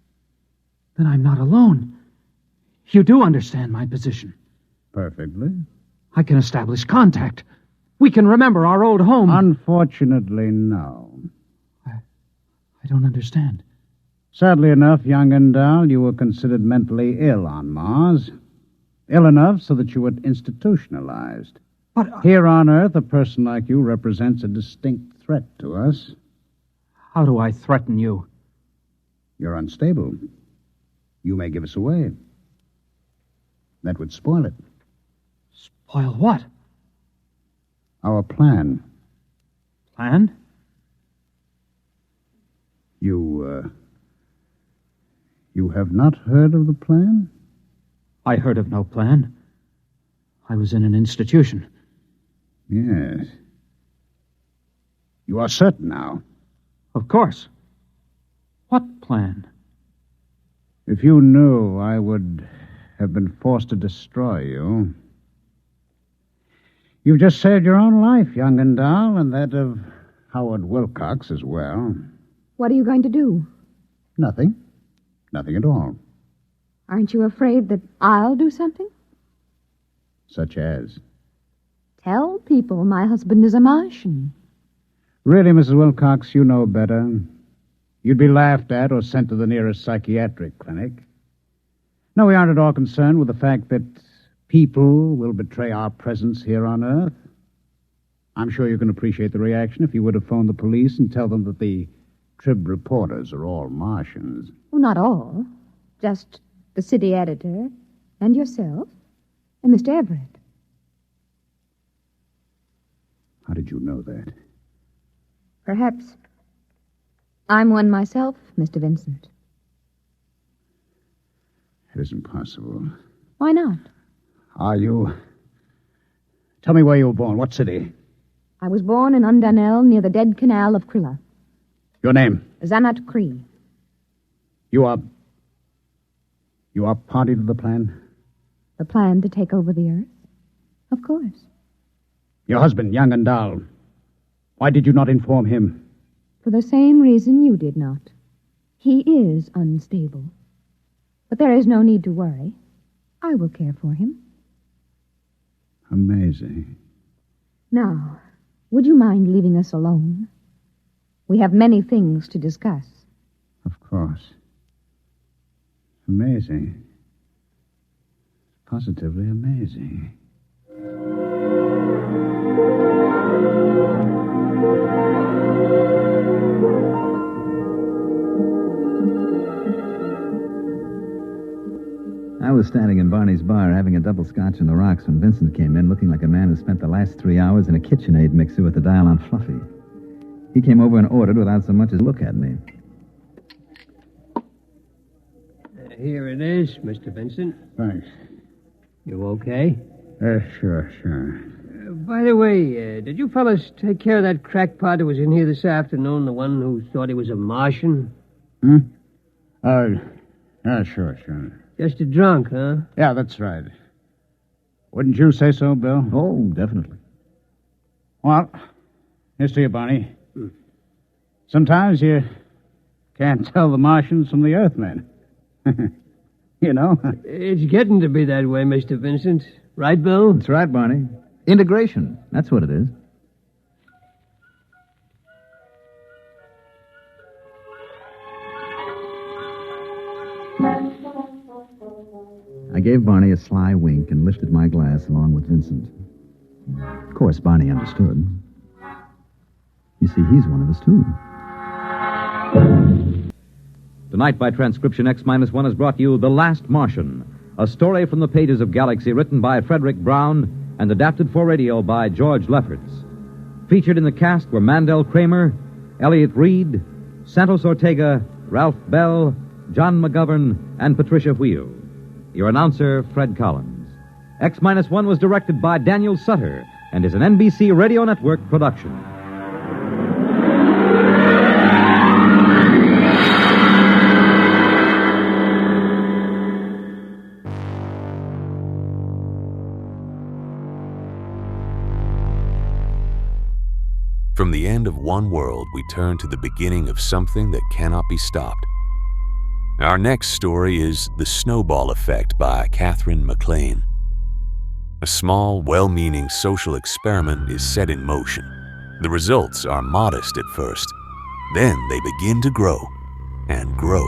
then I'm not alone. You do understand my position. Perfectly. I can establish contact. We can remember our old home. Unfortunately, no. I don't understand. Sadly enough, young and dull, you were considered mentally ill on Mars. Ill enough so that you were institutionalized. But here on Earth, a person like you represents a distinct threat to us. How do I threaten you? You're unstable. You may give us away. That would spoil it. Spoil what? Our plan. Plan? You have not heard of the plan? I heard of no plan. I was in an institution. Yes. You are certain now? Of course. What plan? If you knew, I would have been forced to destroy you. You've just saved your own life, young and dull, and that of Howard Wilcox as well. What are you going to do? Nothing. Nothing at all. Aren't you afraid that I'll do something? Such as? Tell people my husband is a Martian. Really, Mrs. Wilcox, you know better. You'd be laughed at or sent to the nearest psychiatric clinic. No, we aren't at all concerned with the fact that people will betray our presence here on Earth. I'm sure you can appreciate the reaction if you were to phone the police and tell them that the Trib reporters are all Martians. Well, not all. Just the city editor and yourself and Mr. Everett. How did you know that? Perhaps I'm one myself, Mr. Vincent. It isn't possible. Why not? Are you? Tell me where you were born. What city? I was born in Undanel near the dead canal of Krilla. Your name? Zanat Cree. You are party to the plan? The plan to take over the Earth? Of course. Your husband, young and dull. Why did you not inform him? For the same reason you did not. He is unstable. But there is no need to worry. I will care for him. Amazing. Now, would you mind leaving us alone? We have many things to discuss. Of course. Amazing. Positively amazing. I was standing in Barney's bar having a double scotch on the rocks when Vincent came in looking like a man who spent the last 3 hours in a KitchenAid mixer with the dial on Fluffy. He came over and ordered without so much as a look at me. Here it is, Mr. Vincent. Thanks. You okay? Sure. By the way, did you fellas take care of that crackpot who was in here this afternoon, the one who thought he was a Martian? Yeah, sure. Just a drunk, huh? Yeah, that's right. Wouldn't you say so, Bill? Oh, definitely. Well, here's to you, Barney. Sometimes you can't tell the Martians from the Earthmen. You know? It's getting to be that way, Mr. Vincent. Right, Bill? That's right, Barney. Integration. That's what it is. I gave Barney a sly wink and lifted my glass along with Vincent. Of course, Barney understood. You see, he's one of us, too. Tonight, by Transcription X-1 has brought you The Last Martian, a story from the pages of Galaxy written by Frederick Brown and adapted for radio by George Lefferts. Featured in the cast were Mandel Kramer, Elliot Reed, Santos Ortega, Ralph Bell, John McGovern, and Patricia Wheel. Your announcer, Fred Collins. X-1 was directed by Daniel Sutter and is an NBC Radio Network production. From the end of one world, we turn to the beginning of something that cannot be stopped. Our next story is The Snowball Effect by Catherine MacLean. A small, well-meaning social experiment is set in motion. The results are modest at first. Then they begin to grow and grow,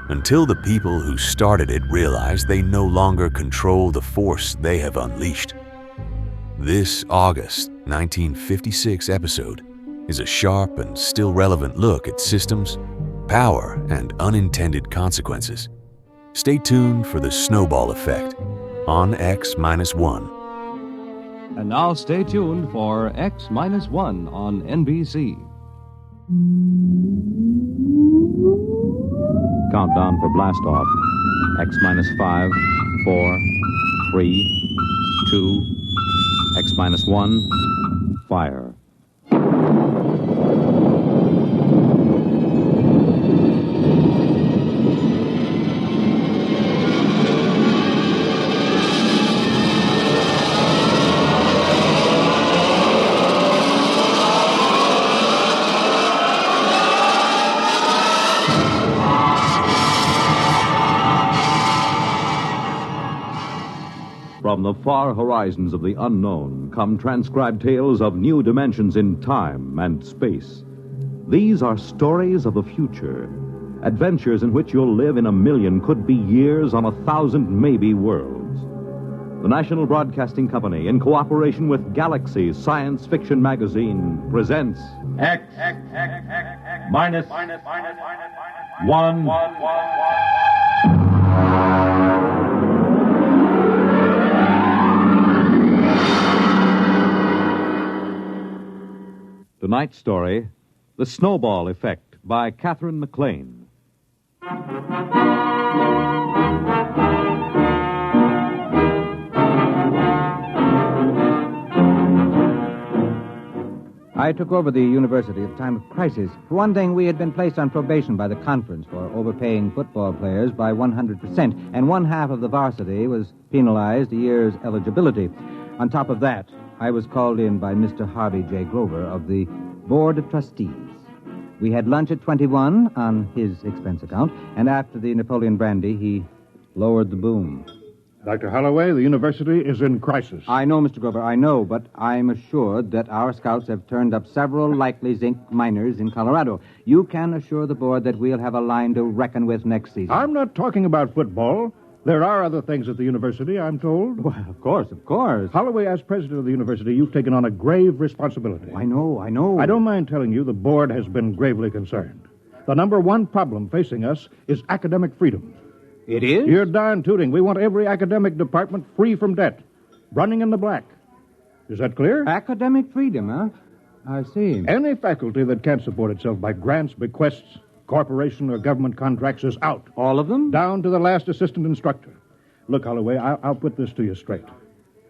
until the people who started it realize they no longer control the force they have unleashed. This August 1956 episode is a sharp and still relevant look at systems, power, and unintended consequences. Stay tuned for The Snowball Effect on X-1. And now stay tuned for X-1 on NBC. Countdown for blast off. X-5, 4, 3, 2, X-1, fire. From the far horizons of the unknown come transcribed tales of new dimensions in time and space. These are stories of the future, adventures in which you'll live in a million, could be years, on 1,000 maybe worlds. The National Broadcasting Company, in cooperation with Galaxy Science Fiction Magazine, presents X minus one. Tonight's story, The Snowball Effect by Catherine MacLean. I took over the university at a time of crisis. For one thing, we had been placed on probation by the conference for overpaying football players by 100%, and one half of the varsity was penalized a year's eligibility. On top of that, I was called in by Mr. Harvey J. Grover of the Board of Trustees. We had lunch at 21 on his expense account, and after the Napoleon brandy, he lowered the boom. Dr. Holloway, the university is in crisis. I know, Mr. Grover, I know, but I'm assured that our scouts have turned up several likely zinc miners in Colorado. You can assure the board that we'll have a line to reckon with next season. I'm not talking about football. There are other things at the university, I'm told. Well, of course. Holloway, as president of the university, you've taken on a grave responsibility. I know. I don't mind telling you the board has been gravely concerned. The number one problem facing us is academic freedom. It is? You're darn tooting. We want every academic department free from debt, running in the black. Is that clear? Academic freedom, huh? I see. Any faculty that can't support itself by grants, bequests, corporation, or government contracts is out. All of them? Down to the last assistant instructor. Look, Holloway, I'll put this to you straight.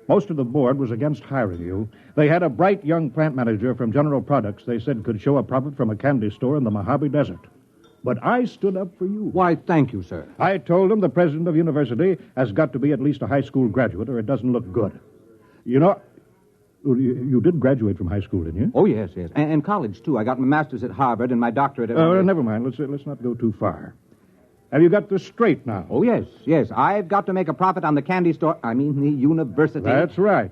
Most of the board was against hiring you. They had a bright young plant manager from General Products they said could show a profit from a candy store in the Mojave Desert. But I stood up for you. Why, thank you, sir. I told them the president of the university has got to be at least a high school graduate or it doesn't look good. You know, you did graduate from high school, didn't you? Oh, yes. And college, too. I got my master's at Harvard and my doctorate at... Never mind. Let's not go too far. Have you got this straight now? Oh, yes. I've got to make a profit on the candy store. I mean, the university. That's right.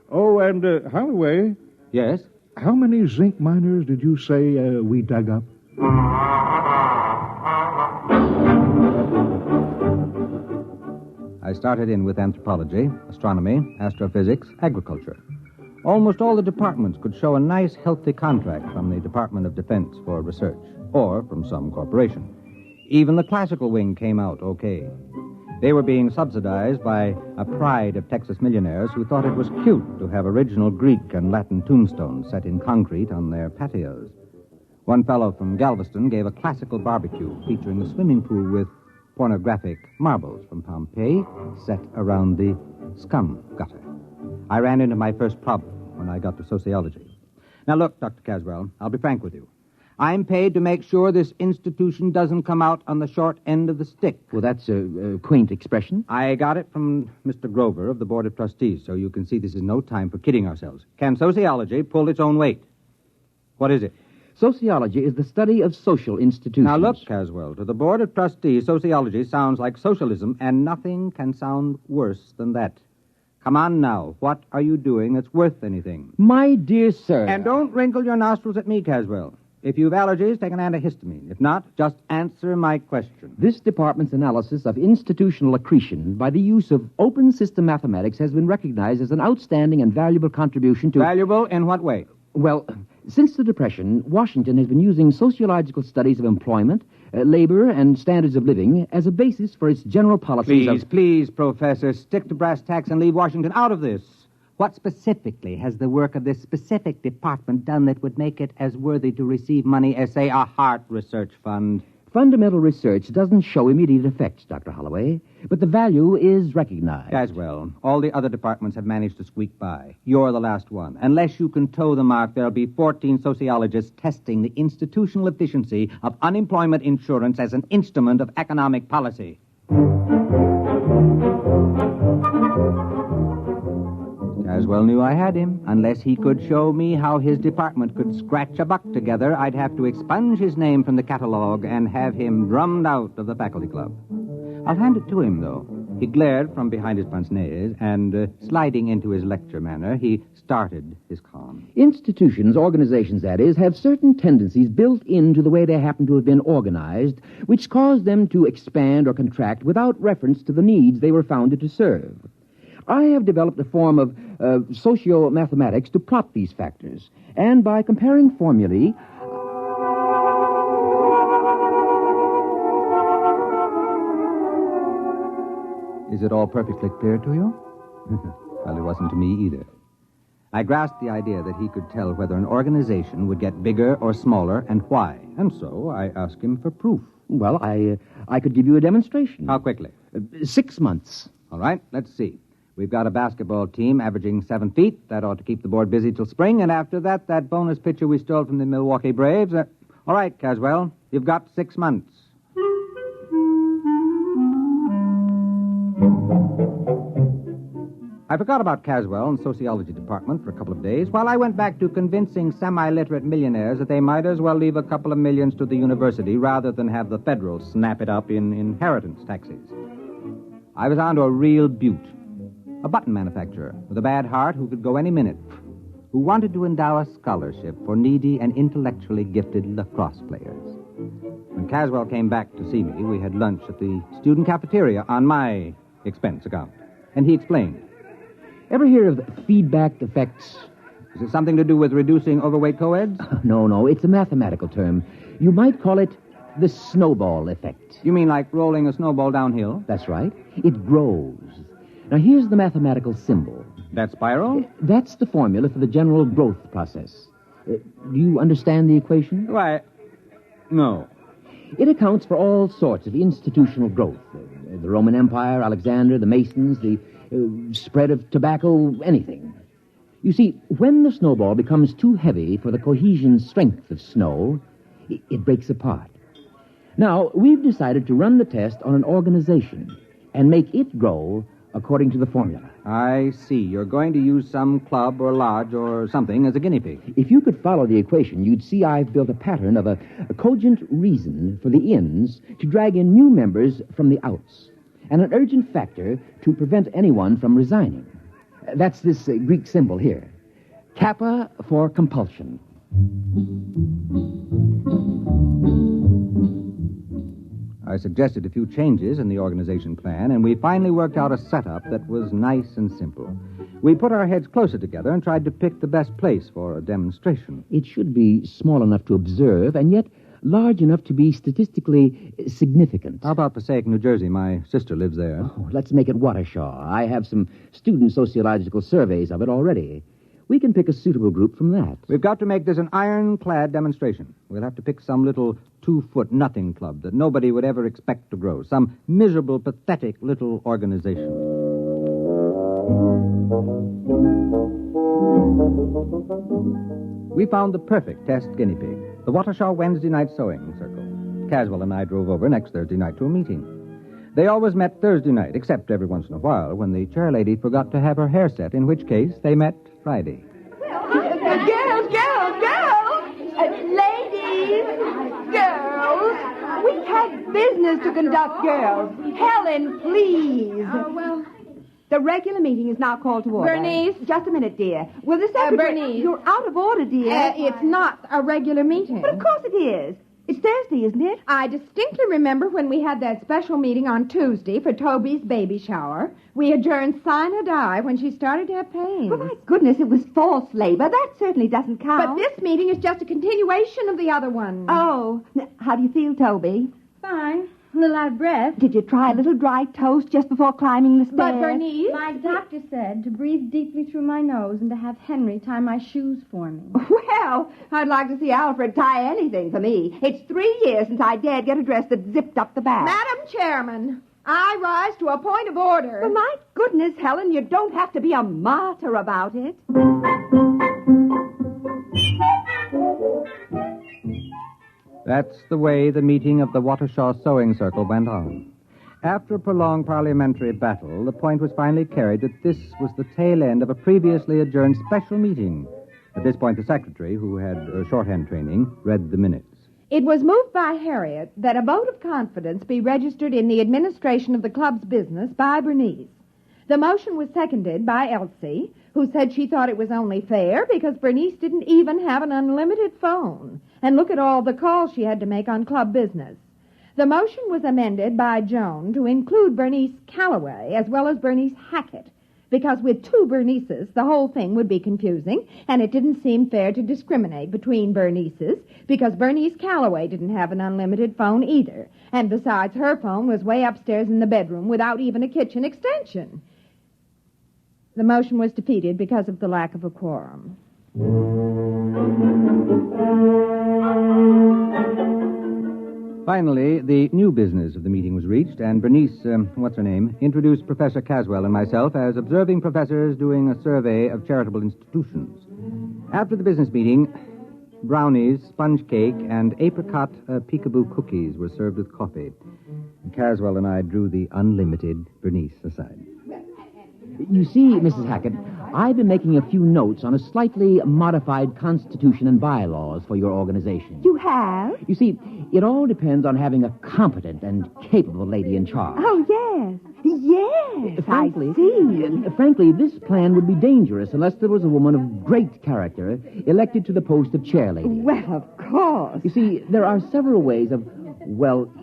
Oh, and Holloway. Yes? How many zinc miners did you say we dug up? I started in with anthropology, astronomy, astrophysics, agriculture. Almost all the departments could show a nice, healthy contract from the Department of Defense for research, or from some corporation. Even the classical wing came out okay. They were being subsidized by a pride of Texas millionaires who thought it was cute to have original Greek and Latin tombstones set in concrete on their patios. One fellow from Galveston gave a classical barbecue featuring a swimming pool with pornographic marbles from Pompeii set around the scum gutter. I ran into my first problem when I got to sociology. Now, look, Dr. Caswell, I'll be frank with you. I'm paid to make sure this institution doesn't come out on the short end of the stick. Well, that's a quaint expression. I got it from Mr. Grover of the Board of Trustees, so you can see this is no time for kidding ourselves. Can sociology pull its own weight? What is it? Sociology is the study of social institutions. Now, look, Caswell, to the Board of Trustees, sociology sounds like socialism, and nothing can sound worse than that. Come on now. What are you doing that's worth anything? My dear sir. And don't wrinkle your nostrils at me, Caswell. If you've allergies, take an antihistamine. If not, just answer my question. This department's analysis of institutional accretion by the use of open system mathematics has been recognized as an outstanding and valuable contribution to... Valuable in what way? Well, since the Depression, Washington has been using sociological studies of employment, labor, and standards of living as a basis for its general policies Please, Professor, stick to brass tacks and leave Washington out of this. What specifically has the work of this specific department done that would make it as worthy to receive money as, say, a heart research fund? Fundamental research doesn't show immediate effects, Dr. Holloway, but the value is recognized. As well. All the other departments have managed to squeak by. You're the last one. Unless you can toe the mark, there'll be 14 sociologists testing the institutional efficiency of unemployment insurance as an instrument of economic policy. Caswell knew I had him. Unless he could show me how his department could scratch a buck together, I'd have to expunge his name from the catalog and have him drummed out of the faculty club. I'll hand it to him, though. He glared from behind his pince-nez, and sliding into his lecture manner, he started his calm. Institutions, organizations, that is, have certain tendencies built into the way they happen to have been organized, which cause them to expand or contract without reference to the needs they were founded to serve. I have developed a form of socio-mathematics to plot these factors, and by comparing formulae... Is it all perfectly clear to you? Well, it wasn't to me either. I grasped the idea that he could tell whether an organization would get bigger or smaller and why, and so I asked him for proof. Well, I could give you a demonstration. How quickly? 6 months. All right, let's see. We've got a basketball team averaging 7 feet. That ought to keep the board busy till spring. And after that, that bonus pitcher we stole from the Milwaukee Braves. All right, Caswell, you've got 6 months. I forgot about Caswell and sociology department for a couple of days while I went back to convincing semi-literate millionaires that they might as well leave a couple of millions to the university rather than have the federals snap it up in inheritance taxes. I was on to a real beaut. A button manufacturer with a bad heart who could go any minute, who wanted to endow a scholarship for needy and intellectually gifted lacrosse players. When Caswell came back to see me, we had lunch at the student cafeteria on my expense account. And he explained. Ever hear of feedback effects? Is it something to do with reducing overweight co-eds? No, it's a mathematical term. You might call it the snowball effect. You mean like rolling a snowball downhill? That's right. It grows. Now, here's the mathematical symbol. That spiral? That's the formula for the general growth process. Do you understand the equation? Why, no. It accounts for all sorts of institutional growth. The Roman Empire, Alexander, the Masons, the spread of tobacco, anything. You see, when the snowball becomes too heavy for the cohesion strength of snow, it breaks apart. Now, we've decided to run the test on an organization and make it grow according to the formula. I see. You're going to use some club or lodge or something as a guinea pig. If you could follow the equation, you'd see I've built a pattern of a cogent reason for the ins to drag in new members from the outs, and an urgent factor to prevent anyone from resigning. That's this Greek symbol here. Kappa for compulsion. I suggested a few changes in the organization plan, and we finally worked out a setup that was nice and simple. We put our heads closer together and tried to pick the best place for a demonstration. It should be small enough to observe, and yet large enough to be statistically significant. How about Passaic, New Jersey? My sister lives there. Oh, let's make it Watershaw. I have some student sociological surveys of it already. We can pick a suitable group from that. We've got to make this an ironclad demonstration. We'll have to pick some little 2-foot nothing club that nobody would ever expect to grow. Some miserable, pathetic little organization. We found the perfect test guinea pig. The Watershaw Wednesday night sewing circle. Caswell and I drove over next Thursday night to a meeting. They always met Thursday night, except every once in a while when the chairlady forgot to have her hair set, in which case they met Friday. Ladies, girls, we have business to conduct, girls. Helen, please. The regular meeting is now called to order. Bernice? Just a minute, dear. Will the secretary... Bernice? You're out of order, dear. It's not a regular meeting. But of course it is. It's Thursday, isn't it? I distinctly remember when we had that special meeting on Tuesday for Toby's baby shower. We adjourned sine die when she started to have pains. Oh, my goodness, it was false labor. That certainly doesn't count. But this meeting is just a continuation of the other one. Oh. How do you feel, Toby? Fine. A little out of breath. Did you try a little dry toast just before climbing the stairs? But, Bernice... My doctor said to breathe deeply through my nose and to have Henry tie my shoes for me. Well, I'd like to see Alfred tie anything for me. It's 3 years since I dared get a dress that zipped up the back. Madam Chairman, I rise to a point of order. Well, my goodness, Helen, you don't have to be a martyr about it. That's the way the meeting of the Watershaw Sewing Circle went on. After a prolonged parliamentary battle, the point was finally carried that this was the tail end of a previously adjourned special meeting. At this point, the secretary, who had shorthand training, read the minutes. It was moved by Harriet that a vote of confidence be registered in the administration of the club's business by Bernice. The motion was seconded by Elsie, who said she thought it was only fair because Bernice didn't even have an unlimited phone. And look at all the calls she had to make on club business. The motion was amended by Joan to include Bernice Calloway as well as Bernice Hackett, because with 2 Bernices, the whole thing would be confusing, and it didn't seem fair to discriminate between Bernices, because Bernice Calloway didn't have an unlimited phone either. And besides, her phone was way upstairs in the bedroom without even a kitchen extension. The motion was defeated because of the lack of a quorum. Finally, the new business of the meeting was reached, and Bernice, introduced Professor Caswell and myself as observing professors doing a survey of charitable institutions. After the business meeting, brownies, sponge cake, and apricot peekaboo cookies were served with coffee. Caswell and I drew the unlimited Bernice aside. You see, Mrs. Hackett, I've been making a few notes on a slightly modified constitution and bylaws for your organization. You have? You see, it all depends on having a competent and capable lady in charge. Oh, yes. Yes, frankly, I see. Frankly, this plan would be dangerous unless there was a woman of great character elected to the post of chairlady. Well, of course. You see, there are several ways of,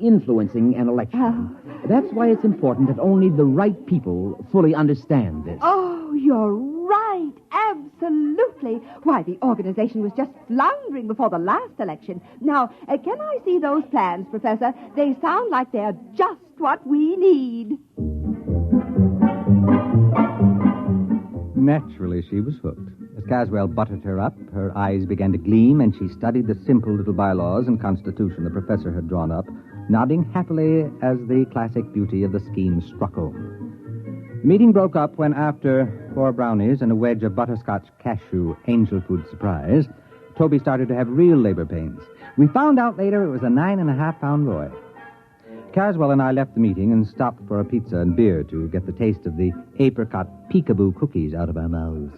influencing an election. That's why it's important that only the right people fully understand this. Oh, you're right. Absolutely. Why, the organization was just floundering before the last election. Now, can I see those plans, Professor? They sound like they're just what we need. Naturally, she was hooked. As Caswell buttered her up, her eyes began to gleam, and she studied the simple little bylaws and constitution the professor had drawn up, nodding happily as the classic beauty of the scheme struck home. The meeting broke up when, after 4 brownies and a wedge of butterscotch cashew angel food surprise, Toby started to have real labor pains. We found out later it was a 9.5-pound boy. Caswell and I left the meeting and stopped for a pizza and beer to get the taste of the apricot peekaboo cookies out of our mouths.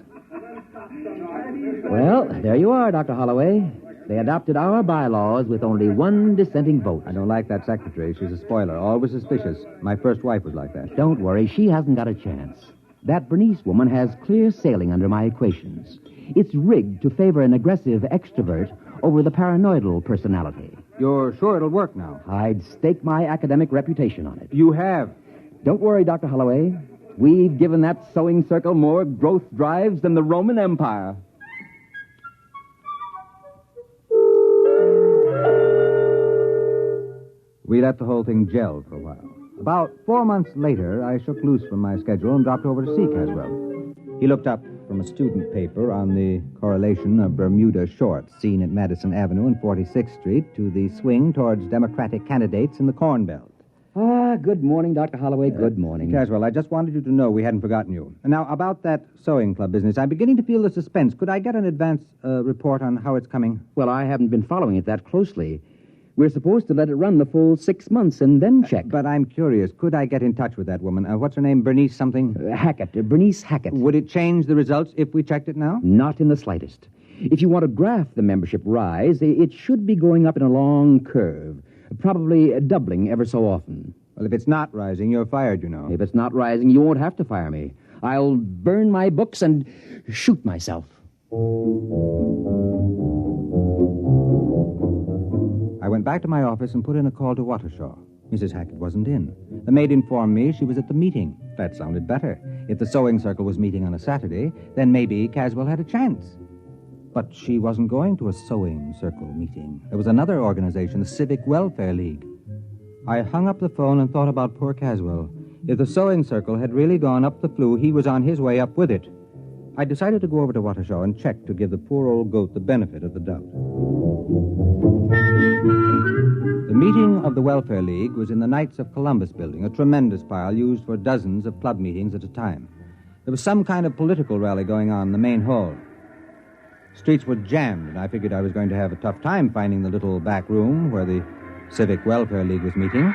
Well, there you are, Dr. Holloway. They adopted our bylaws with only 1 dissenting vote. I don't like that secretary. She's a spoiler, always suspicious. My first wife was like that. Don't worry, she hasn't got a chance. That Bernice woman has clear sailing under my equations. It's rigged to favor an aggressive extrovert over the paranoidal personality. You're sure it'll work now? I'd stake my academic reputation on it. You have? Don't worry, Dr. Holloway. We've given that sewing circle more growth drives than the Roman Empire. We let the whole thing gel for a while. About 4 months later, I shook loose from my schedule and dropped over to see Caswell. He looked up from a student paper on the correlation of Bermuda shorts seen at Madison Avenue and 46th Street to the swing towards Democratic candidates in the Corn Belt. Good morning, Dr. Holloway. Good morning. Caswell, I just wanted you to know we hadn't forgotten you. Now, about that sewing club business, I'm beginning to feel the suspense. Could I get an advance report on how it's coming? Well, I haven't been following it that closely. We're supposed to let it run the full 6 months and then check. But I'm curious. Could I get in touch with that woman? What's her name? Bernice something? Hackett. Bernice Hackett. Would it change the results if we checked it now? Not in the slightest. If you want to graph the membership rise, it should be going up in a long curve, probably doubling ever so often. Well, if it's not rising, you're fired, you know. If it's not rising, you won't have to fire me. I'll burn my books and shoot myself. I went back to my office and put in a call to Watershaw. Mrs. Hackett wasn't in. The maid informed me she was at the meeting. That sounded better. If the sewing circle was meeting on a Saturday, then maybe Caswell had a chance. But she wasn't going to a sewing circle meeting. There was another organization, the Civic Welfare League. I hung up the phone and thought about poor Caswell. If the sewing circle had really gone up the flue, he was on his way up with it. I decided to go over to Watershaw and check to give the poor old goat the benefit of the doubt. The meeting of the Welfare League was in the Knights of Columbus building, a tremendous pile used for dozens of club meetings at a time. There was some kind of political rally going on in the main hall. Streets were jammed, and I figured I was going to have a tough time finding the little back room where the Civic Welfare League was meeting.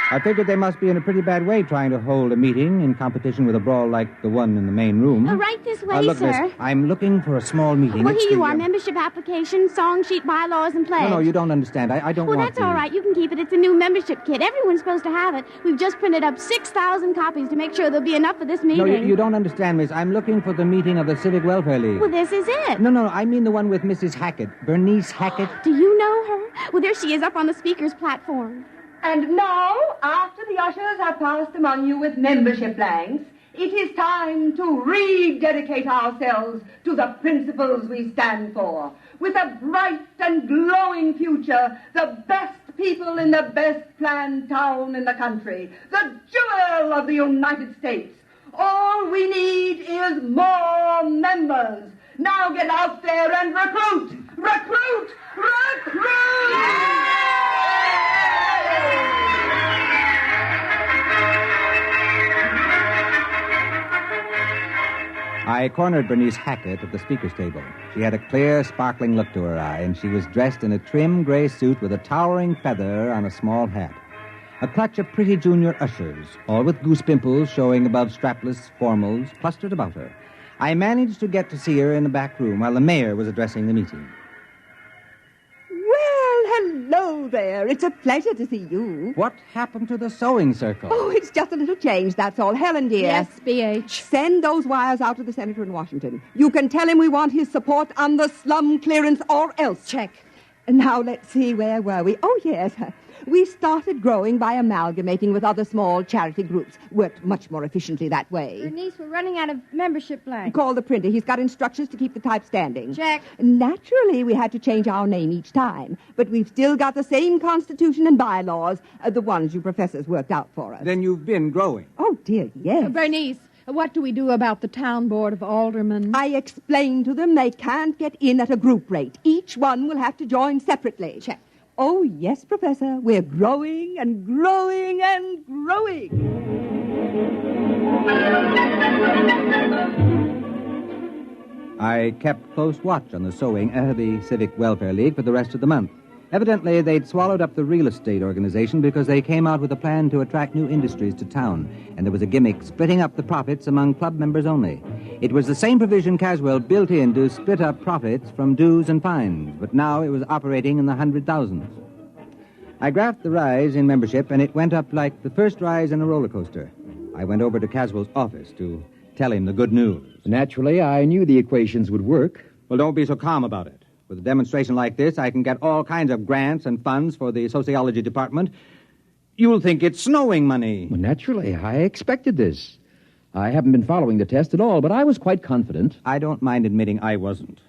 I figured they must be in a pretty bad way trying to hold a meeting in competition with a brawl like the one in the main room. Right this way, look, sir. Miss, I'm looking for a small meeting. Well, It's here you the, are. Membership application, song sheet, bylaws, and pledge. No, you don't understand. I don't Well, want that's all right. You can keep it. It's a new membership kit. Everyone's supposed to have it. We've just printed up 6,000 copies to make sure there'll be enough for this meeting. No, you don't understand, Miss. I'm looking for the meeting of the Civic Welfare League. Well, this is it. No, I mean the one with Mrs. Hackett. Bernice Hackett. Do you know her? Well, there she is up on the speaker's platform. And now, after the ushers have passed among you with membership blanks, it is time to rededicate ourselves to the principles we stand for. With a bright and glowing future, the best people in the best planned town in the country, the jewel of the United States. All we need is more members. Now get out there and recruit! Recruit! Recruit! I cornered Bernice Hackett at the speaker's table. She had a clear, sparkling look to her eye, and she was dressed in a trim gray suit with a towering feather on a small hat. A clutch of pretty junior ushers, all with goose pimples showing above strapless formals, clustered about her. I managed to get to see her in the back room while the mayor was addressing the meeting. Hello there. It's a pleasure to see you. What happened to the sewing circle? Oh, it's just a little change, that's all. Helen, dear. Yes, BH. Send those wires out to the senator in Washington. You can tell him we want his support on the slum clearance or else. Check. Now, let's see, where were we? Oh, yes. We started growing by amalgamating with other small charity groups. Worked much more efficiently that way. Bernice, we're running out of membership blanks. Call the printer. He's got instructions to keep the type standing. Check. Naturally, we had to change our name each time, but we've still got the same constitution and bylaws, the ones you professors worked out for us. Then you've been growing. Oh, dear, yes. Bernice, what do we do about the town board of aldermen? I explained to them they can't get in at a group rate. Each one will have to join separately. Check. Oh, yes, Professor. We're growing and growing and growing. I kept close watch on the sewing of the Civic Welfare League for the rest of the month. Evidently, they'd swallowed up the real estate organization because they came out with a plan to attract new industries to town, and there was a gimmick splitting up the profits among club members only. It was the same provision Caswell built in to split up profits from dues and fines, but now it was operating in the 100,000s. I graphed the rise in membership, and it went up like the first rise in a roller coaster. I went over to Caswell's office to tell him the good news. Naturally, I knew the equations would work. Well, don't be so calm about it. With a demonstration like this, I can get all kinds of grants and funds for the sociology department. You'll think it's snowing money. Well, naturally, I expected this. I haven't been following the test at all, but I was quite confident. I don't mind admitting I wasn't.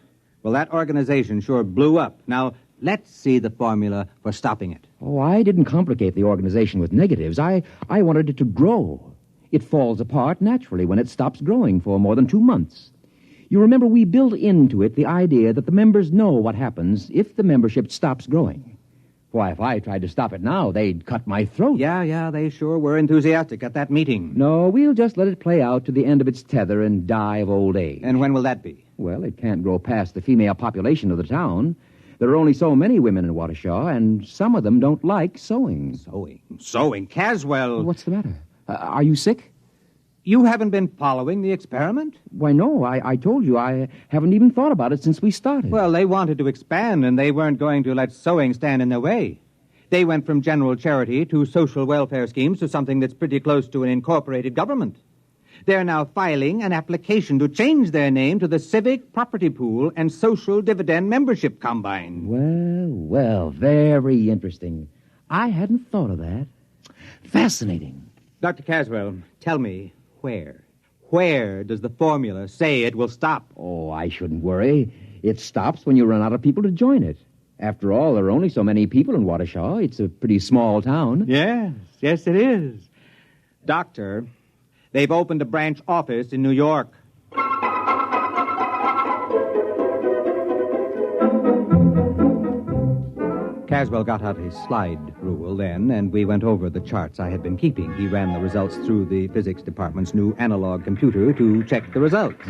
Well, that organization sure blew up. Now, Let's see the formula for stopping it. Oh, I didn't complicate the organization with negatives. I wanted it to grow. It falls apart naturally when it stops growing for more than 2 months. You remember we built into it the idea that the members know what happens if the membership stops growing. Why, if I tried to stop it now, they'd cut my throat. Yeah, they sure were enthusiastic at that meeting. No, we'll just let it play out to the end of its tether and die of old age. And when will that be? Well, it can't grow past the female population of the town. There are only so many women in Waukesha, and some of them don't like sewing. Sewing? Caswell! What's the matter? Are you sick? You haven't been following the experiment? Why, no. I told you I haven't even thought about it since we started. Well, they wanted to expand, and they weren't going to let sewing stand in their way. They went from general charity to social welfare schemes to something that's pretty close to an incorporated government. They're now filing an application to change their name to the Civic Property Pool and Social Dividend Membership Combine. Well, very interesting. I hadn't thought of that. Fascinating. Dr. Caswell, tell me, where does the formula say it will stop? Oh, I shouldn't worry. It stops when you run out of people to join it. After all, there are only so many people in Waukesha. It's a pretty small town. Yes, it is. Doctor, they've opened a branch office in New York. Caswell got out his slide rule then, and we went over the charts I had been keeping. He ran the results through the physics department's new analog computer to check the results.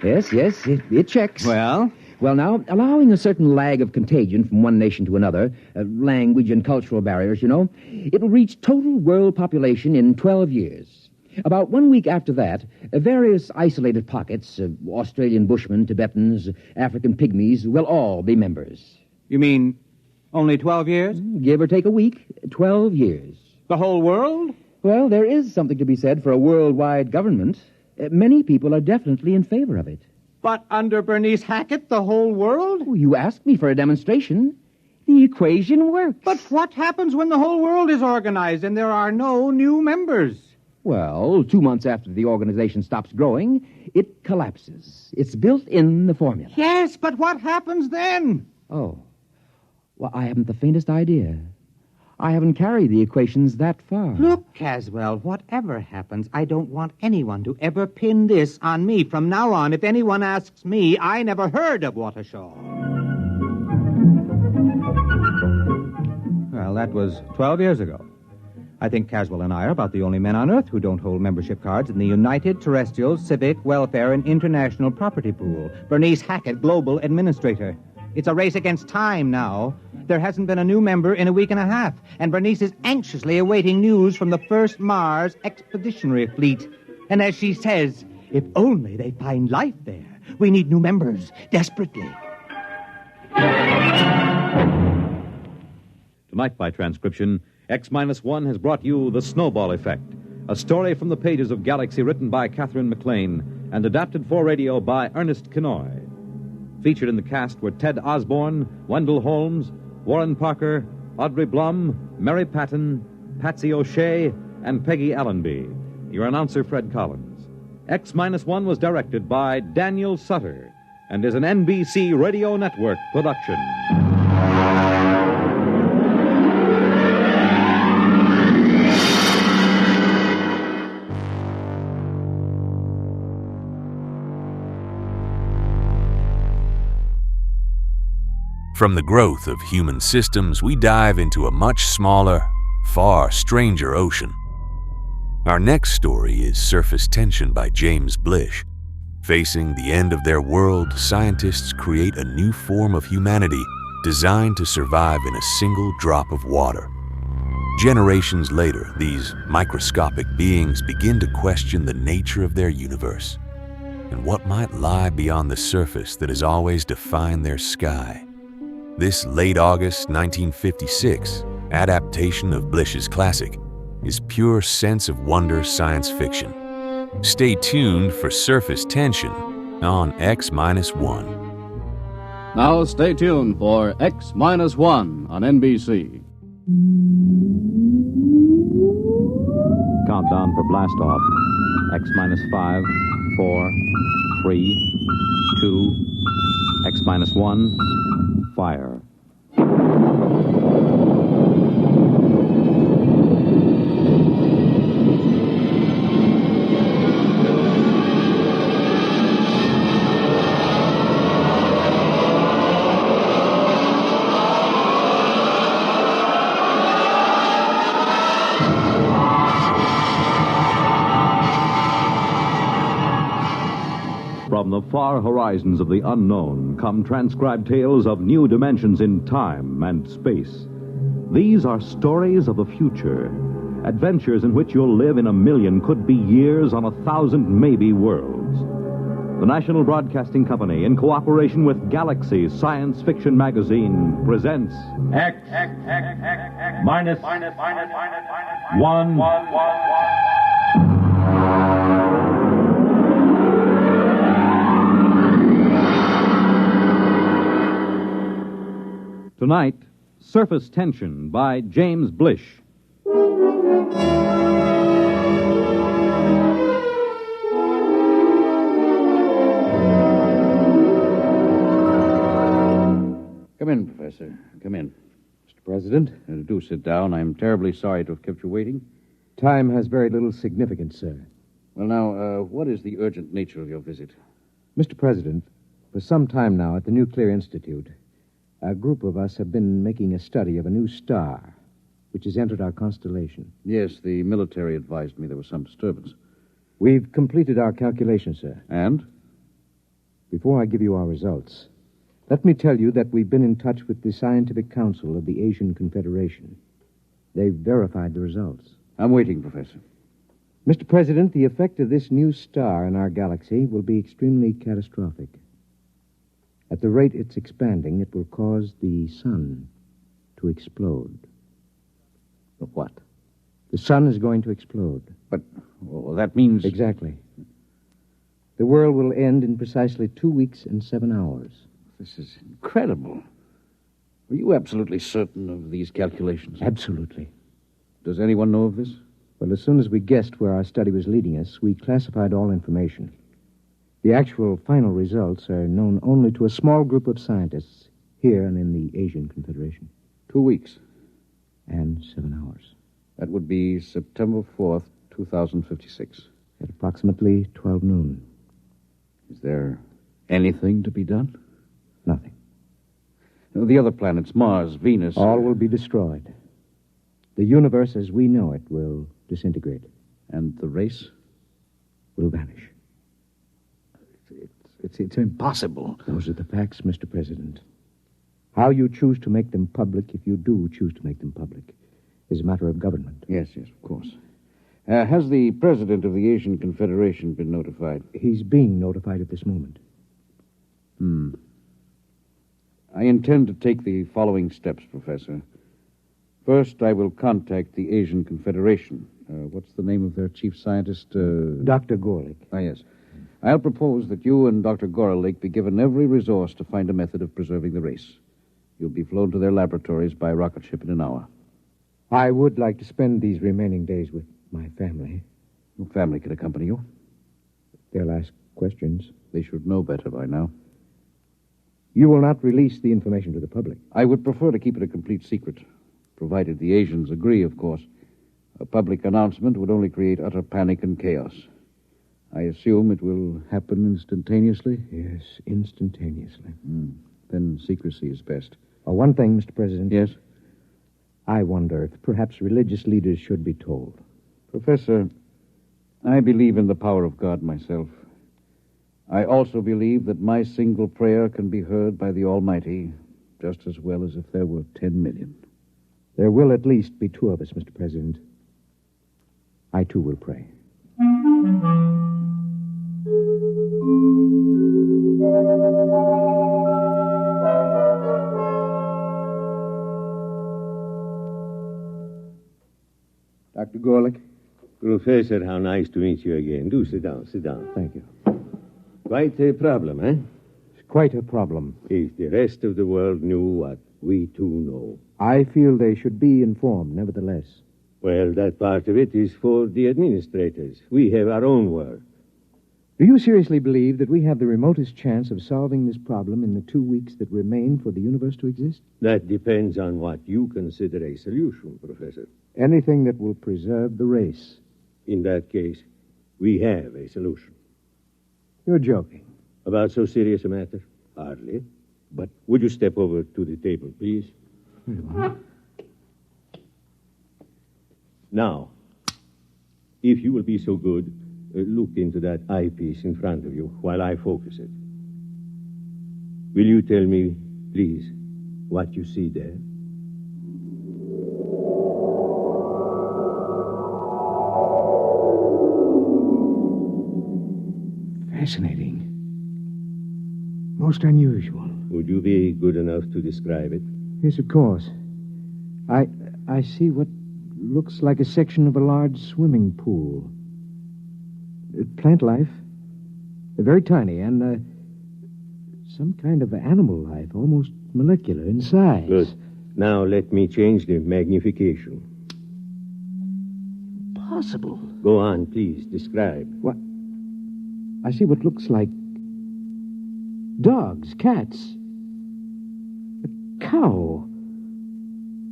Yes, it checks. Well, now, allowing a certain lag of contagion from one nation to another, language and cultural barriers, it will reach total world population in 12 years. About 1 week after that, various isolated pockets, Australian Bushmen, Tibetans, African Pygmies, will all be members. You mean only 12 years? Give or take a week, 12 years. The whole world? Well, there is something to be said for a worldwide government. Many people are definitely in favor of it. But under Bernice Hackett, the whole world? You asked me for a demonstration. The equation works. But what happens when the whole world is organized and there are no new members? Well, 2 months after the organization stops growing, it collapses. It's built in the formula. Yes, but what happens then? Oh. Well, I haven't the faintest idea. I haven't carried the equations that far. Look, Caswell, whatever happens, I don't want anyone to ever pin this on me. From now on, if anyone asks me, I never heard of Waukesha. Well, that was 12 years ago. I think Caswell and I are about the only men on Earth who don't hold membership cards in the United Terrestrial Civic Welfare and International Property Pool. Bernice Hackett, Global Administrator. It's a race against time now. There hasn't been a new member in a week and a half, and Bernice is anxiously awaiting news from the first Mars Expeditionary Fleet. And as she says, if only they find life there. We need new members, desperately. Tonight, by transcription, X-1 has brought you The Snowball Effect, a story from the pages of Galaxy written by Catherine McLean and adapted for radio by Ernest Kenoy. Featured in the cast were Ted Osborne, Wendell Holmes, Warren Parker, Audrey Blum, Mary Patton, Patsy O'Shea, and Peggy Allenby. Your announcer, Fred Collins. X-1 was directed by Daniel Sutter and is an NBC Radio Network production. From the growth of human systems, we dive into a much smaller, far stranger ocean. Our next story is Surface Tension by James Blish. Facing the end of their world, scientists create a new form of humanity designed to survive in a single drop of water. Generations later, these microscopic beings begin to question the nature of their universe and what might lie beyond the surface that has always defined their sky. This late August 1956 adaptation of Blish's classic is pure sense of wonder science fiction. Stay tuned for Surface Tension on X-1. Now stay tuned for X-1 on NBC. Countdown for blast off. X-5, 4, 3, 2. X-1, fire. From the far horizons of the unknown come transcribed tales of new dimensions in time and space. These are stories of the future, adventures in which you'll live in 1,000,000, could be years, on 1,000 maybe worlds. The National Broadcasting Company, in cooperation with Galaxy Science Fiction Magazine, presents X minus one. Tonight, Surface Tension by James Blish. Come in, Professor. Come in. Mr. President? Do sit down. I'm terribly sorry to have kept you waiting. Time has very little significance, sir. Well, now, what is the urgent nature of your visit? Mr. President, for some time now at the Nuclear Institute, a group of us have been making a study of a new star, which has entered our constellation. Yes, the military advised me there was some disturbance. We've completed our calculations, sir. And? Before I give you our results, let me tell you that we've been in touch with the Scientific Council of the Asian Confederation. They've verified the results. I'm waiting, Professor. Mr. President, the effect of this new star in our galaxy will be extremely catastrophic. At the rate it's expanding, it will cause the sun to explode. The what? The sun is going to explode. But, well, that means... Exactly. The world will end in precisely 2 weeks and 7 hours. This is incredible. Were you absolutely certain of these calculations? Absolutely. Does anyone know of this? Well, as soon as we guessed where our study was leading us, we classified all information. The actual final results are known only to a small group of scientists here and in the Asian Confederation. 2 weeks. And 7 hours. That would be September 4th, 2056. At approximately 12 noon. Is there anything to be done? Nothing. The other planets, Mars, Venus... All will be destroyed. The universe as we know it will disintegrate. And the race? Will vanish. It's impossible. Those are the facts, Mr. President. How you choose to make them public, if you do choose to make them public, is a matter of government. Yes, of course. Has the president of the Asian Confederation been notified? He's being notified at this moment. I intend to take the following steps, Professor. First, I will contact the Asian Confederation. What's the name of their chief scientist? Dr. Gorlick. Ah, yes. I'll propose that you and Dr. Gorlick be given every resource to find a method of preserving the race. You'll be flown to their laboratories by rocket ship in an hour. I would like to spend these remaining days with my family. Your family can accompany you. They'll ask questions. They should know better by now. You will not release the information to the public. I would prefer to keep it a complete secret, provided the Asians agree, of course. A public announcement would only create utter panic and chaos. I assume it will happen instantaneously? Yes, instantaneously. Then secrecy is best. One thing, Mr. President. Yes? I wonder if perhaps religious leaders should be told. Professor, I believe in the power of God myself. I also believe that my single prayer can be heard by the Almighty just as well as if there were 10 million. There will at least be 2 of us, Mr. President. I, too, will pray. Dr. Gorlick? Professor, how nice to meet you again. Do sit down, sit down. Thank you. Quite a problem, eh? It's quite a problem. If the rest of the world knew what we too know. I feel they should be informed, nevertheless. Well, that part of it is for the administrators. We have our own work. Do you seriously believe that we have the remotest chance of solving this problem in the 2 weeks that remain for the universe to exist? That depends on what you consider a solution, Professor. Anything that will preserve the race. In that case, we have a solution. You're joking. About so serious a matter? Hardly. But would you step over to the table, please? Now, if you will be so good, look into that eyepiece in front of you while I focus it. Will you tell me, please, what you see there? Fascinating. Most unusual. Would you be good enough to describe it? Yes, of course. I see what looks like a section of a large swimming pool. Plant life. Very tiny, and some kind of animal life, almost molecular in size. Good. Now let me change the magnification. Possible. Go on, please. Describe. What? I see what looks like dogs, cats, a cow.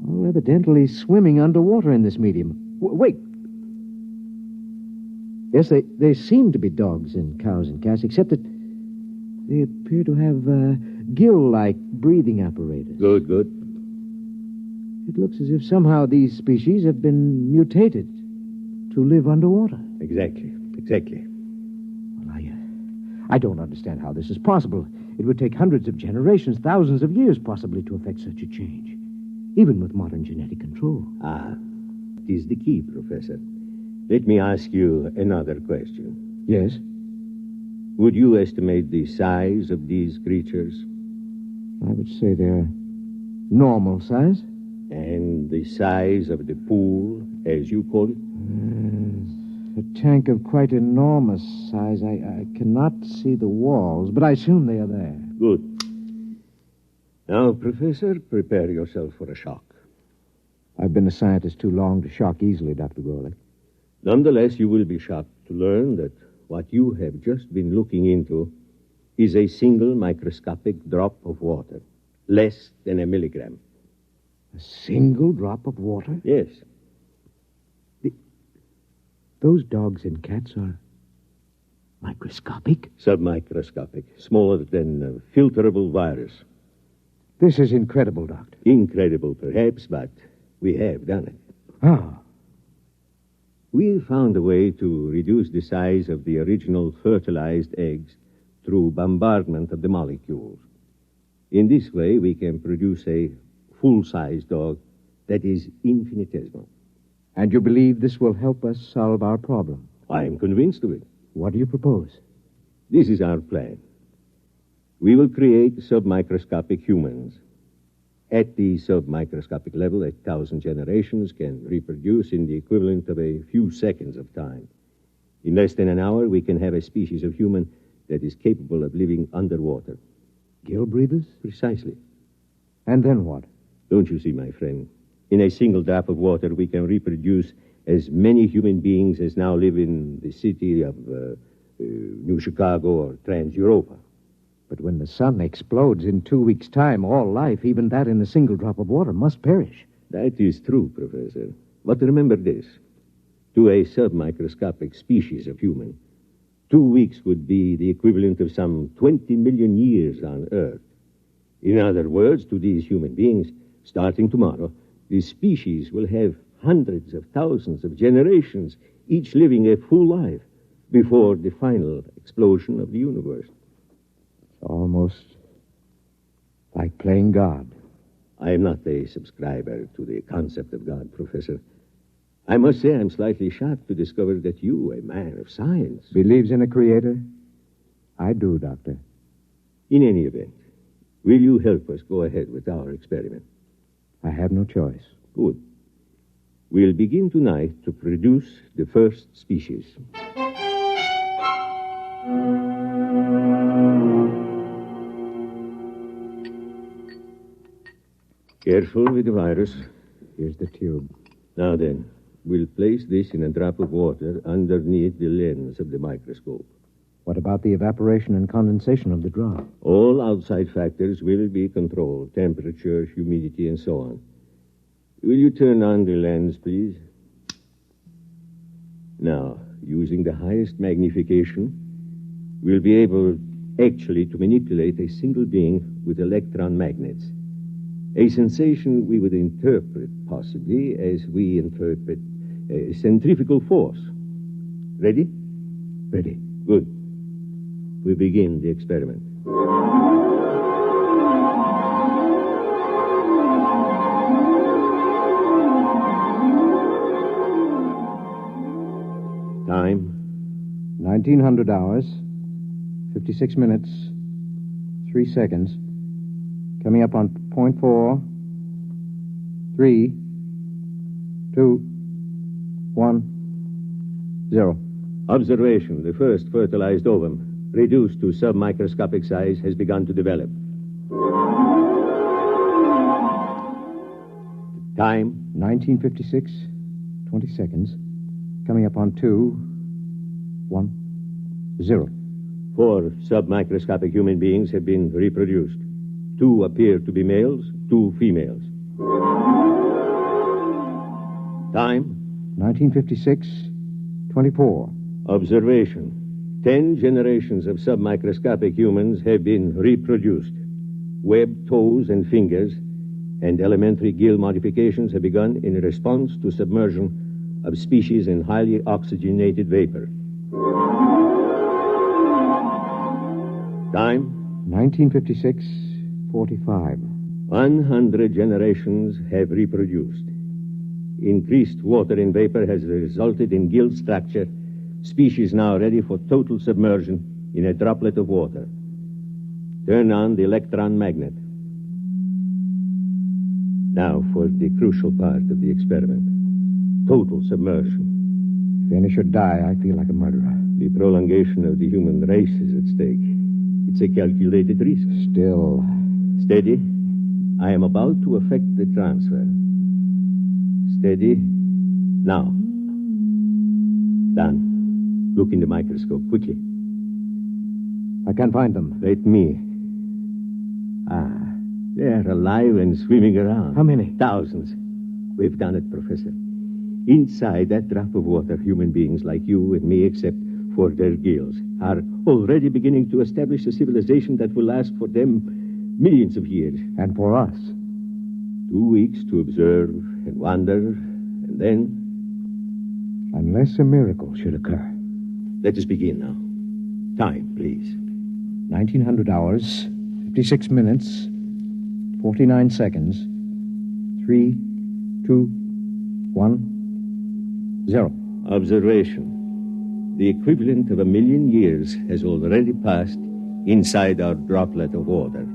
All evidently swimming underwater in this medium. Wait. Yes, they seem to be dogs and cows and cats, except that they appear to have gill-like breathing apparatus. Good, good. It looks as if somehow these species have been mutated to live underwater. Exactly. Well, I don't understand how this is possible. It would take hundreds of generations, thousands of years possibly to effect such a change, even with modern genetic control. It is the key, Professor. Let me ask you another question. Yes? Would you estimate the size of these creatures? I would say they're normal size. And the size of the pool, as you call it? A tank of quite enormous size. I cannot see the walls, but I assume they are there. Good. Now, Professor, prepare yourself for a shock. I've been a scientist too long to shock easily, Dr. Gorley. Nonetheless, you will be shocked to learn that what you have just been looking into is a single microscopic drop of water, less than a milligram. A single drop of water? Yes. Those dogs and cats are microscopic? Submicroscopic, smaller than a filterable virus. This is incredible, Doctor. Incredible, perhaps, but we have done it. How? We found a way to reduce the size of the original fertilized eggs through bombardment of the molecules. In this way, we can produce a full-size dog that is infinitesimal. And you believe this will help us solve our problem? I am convinced of it. What do you propose? This is our plan. We will create submicroscopic humans. At the submicroscopic level, 1,000 generations can reproduce in the equivalent of a few seconds of time. In less than an hour, we can have a species of human that is capable of living underwater. Gill breathers? Precisely. And then what? Don't you see, my friend? In a single drop of water, we can reproduce as many human beings as now live in the city of New Chicago or Trans-Europa. But when the sun explodes in 2 weeks' time, all life, even that in a single drop of water, must perish. That is true, Professor. But remember this. To a submicroscopic species of human, 2 weeks would be the equivalent of some 20 million years on Earth. In other words, to these human beings, starting tomorrow, the species will have hundreds of thousands of generations, each living a full life, before the final explosion of the universe. Almost like playing God. I am not a subscriber to the concept of God, Professor. I must say I'm slightly shocked to discover that you, a man of science... Believes in a creator? I do, Doctor. In any event, will you help us go ahead with our experiment? I have no choice. Good. We'll begin tonight to produce the first species. Careful with the virus. Here's the tube. Now then, we'll place this in a drop of water underneath the lens of the microscope. What about the evaporation and condensation of the drop? All outside factors will be controlled. Temperature, humidity, and so on. Will you turn on the lens, please? Now, using the highest magnification, we'll be able actually to manipulate a single being with electron magnets. A sensation we would interpret, possibly, as we interpret centrifugal force. Ready? Ready. Good. We begin the experiment. Time? 1900 hours, 56 minutes, 3 seconds. Coming up on point 4, 3, 2, 1, 0. Observation. The first fertilized ovum, reduced to submicroscopic size, has begun to develop. Time? 1956, 20 seconds. Coming up on 2, 1, 0. 4 submicroscopic human beings have been reproduced. 2 appear to be males, 2 females. Time? 1956, 24. Observation. 10 generations of submicroscopic humans have been reproduced. Webbed toes and fingers and elementary gill modifications have begun in response to submersion of species in highly oxygenated vapor. Time? 1956, 45. 100 generations have reproduced. Increased water in vapor has resulted in gill structure, species now ready for total submersion in a droplet of water. Turn on the electron magnet. Now for the crucial part of the experiment. Total submersion. If any should die, I feel like a murderer. The prolongation of the human race is at stake. It's a calculated risk. Still. Steady. I am about to effect the transfer. Steady. Now. Done. Look in the microscope, quickly. I can't find them. Let me. They're alive and swimming around. How many? Thousands. We've done it, Professor. Inside that drop of water, human beings like you and me, except for their gills, are already beginning to establish a civilization that will last for them millions of years. And for us? 2 weeks to observe and wonder, and then... Unless a miracle should occur. Let us begin now. Time, please. 1900 hours, 56 minutes, 49 seconds, 3, 2, 1, 0. Observation. The equivalent of 1,000,000 years has already passed inside our droplet of water.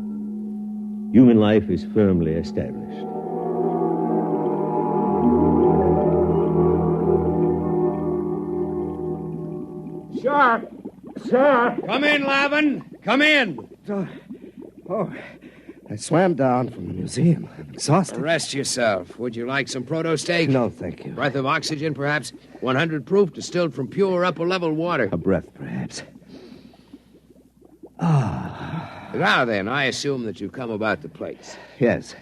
Human life is firmly established. Sir! Sir! Come in, Lavin. Come in. I swam down from the museum. I'm exhausted. Rest yourself. Would you like some proto-steak? No, thank you. Breath of oxygen, perhaps? 100 proof, distilled from pure upper-level water. A breath, perhaps. Now then, I assume that you've come about the plates. Yes.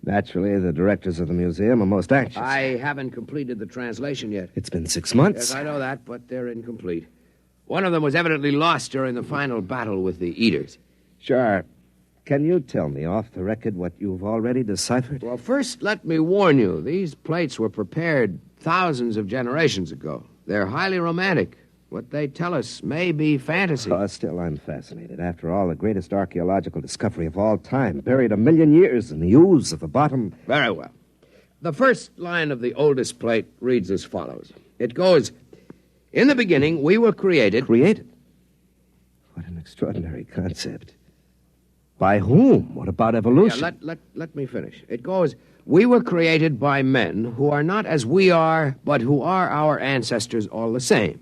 Naturally, the directors of the museum are most anxious. I haven't completed the translation yet. It's been 6 months. Yes, I know that, but they're incomplete. One of them was evidently lost during the final battle with the Eaters. Sure. Can you tell me off the record what you've already deciphered? Well, first, let me warn you. These plates were prepared thousands of generations ago. They're highly romantic. What they tell us may be fantasy. Still, I'm fascinated. After all, the greatest archaeological discovery of all time, buried 1,000,000 years in the ooze of the bottom. Very well. The first line of the oldest plate reads as follows. It goes, "In the beginning, we were created..." Created? What an extraordinary concept. By whom? What about evolution? Yeah, let me finish. It goes, "We were created by men who are not as we are, but who are our ancestors all the same.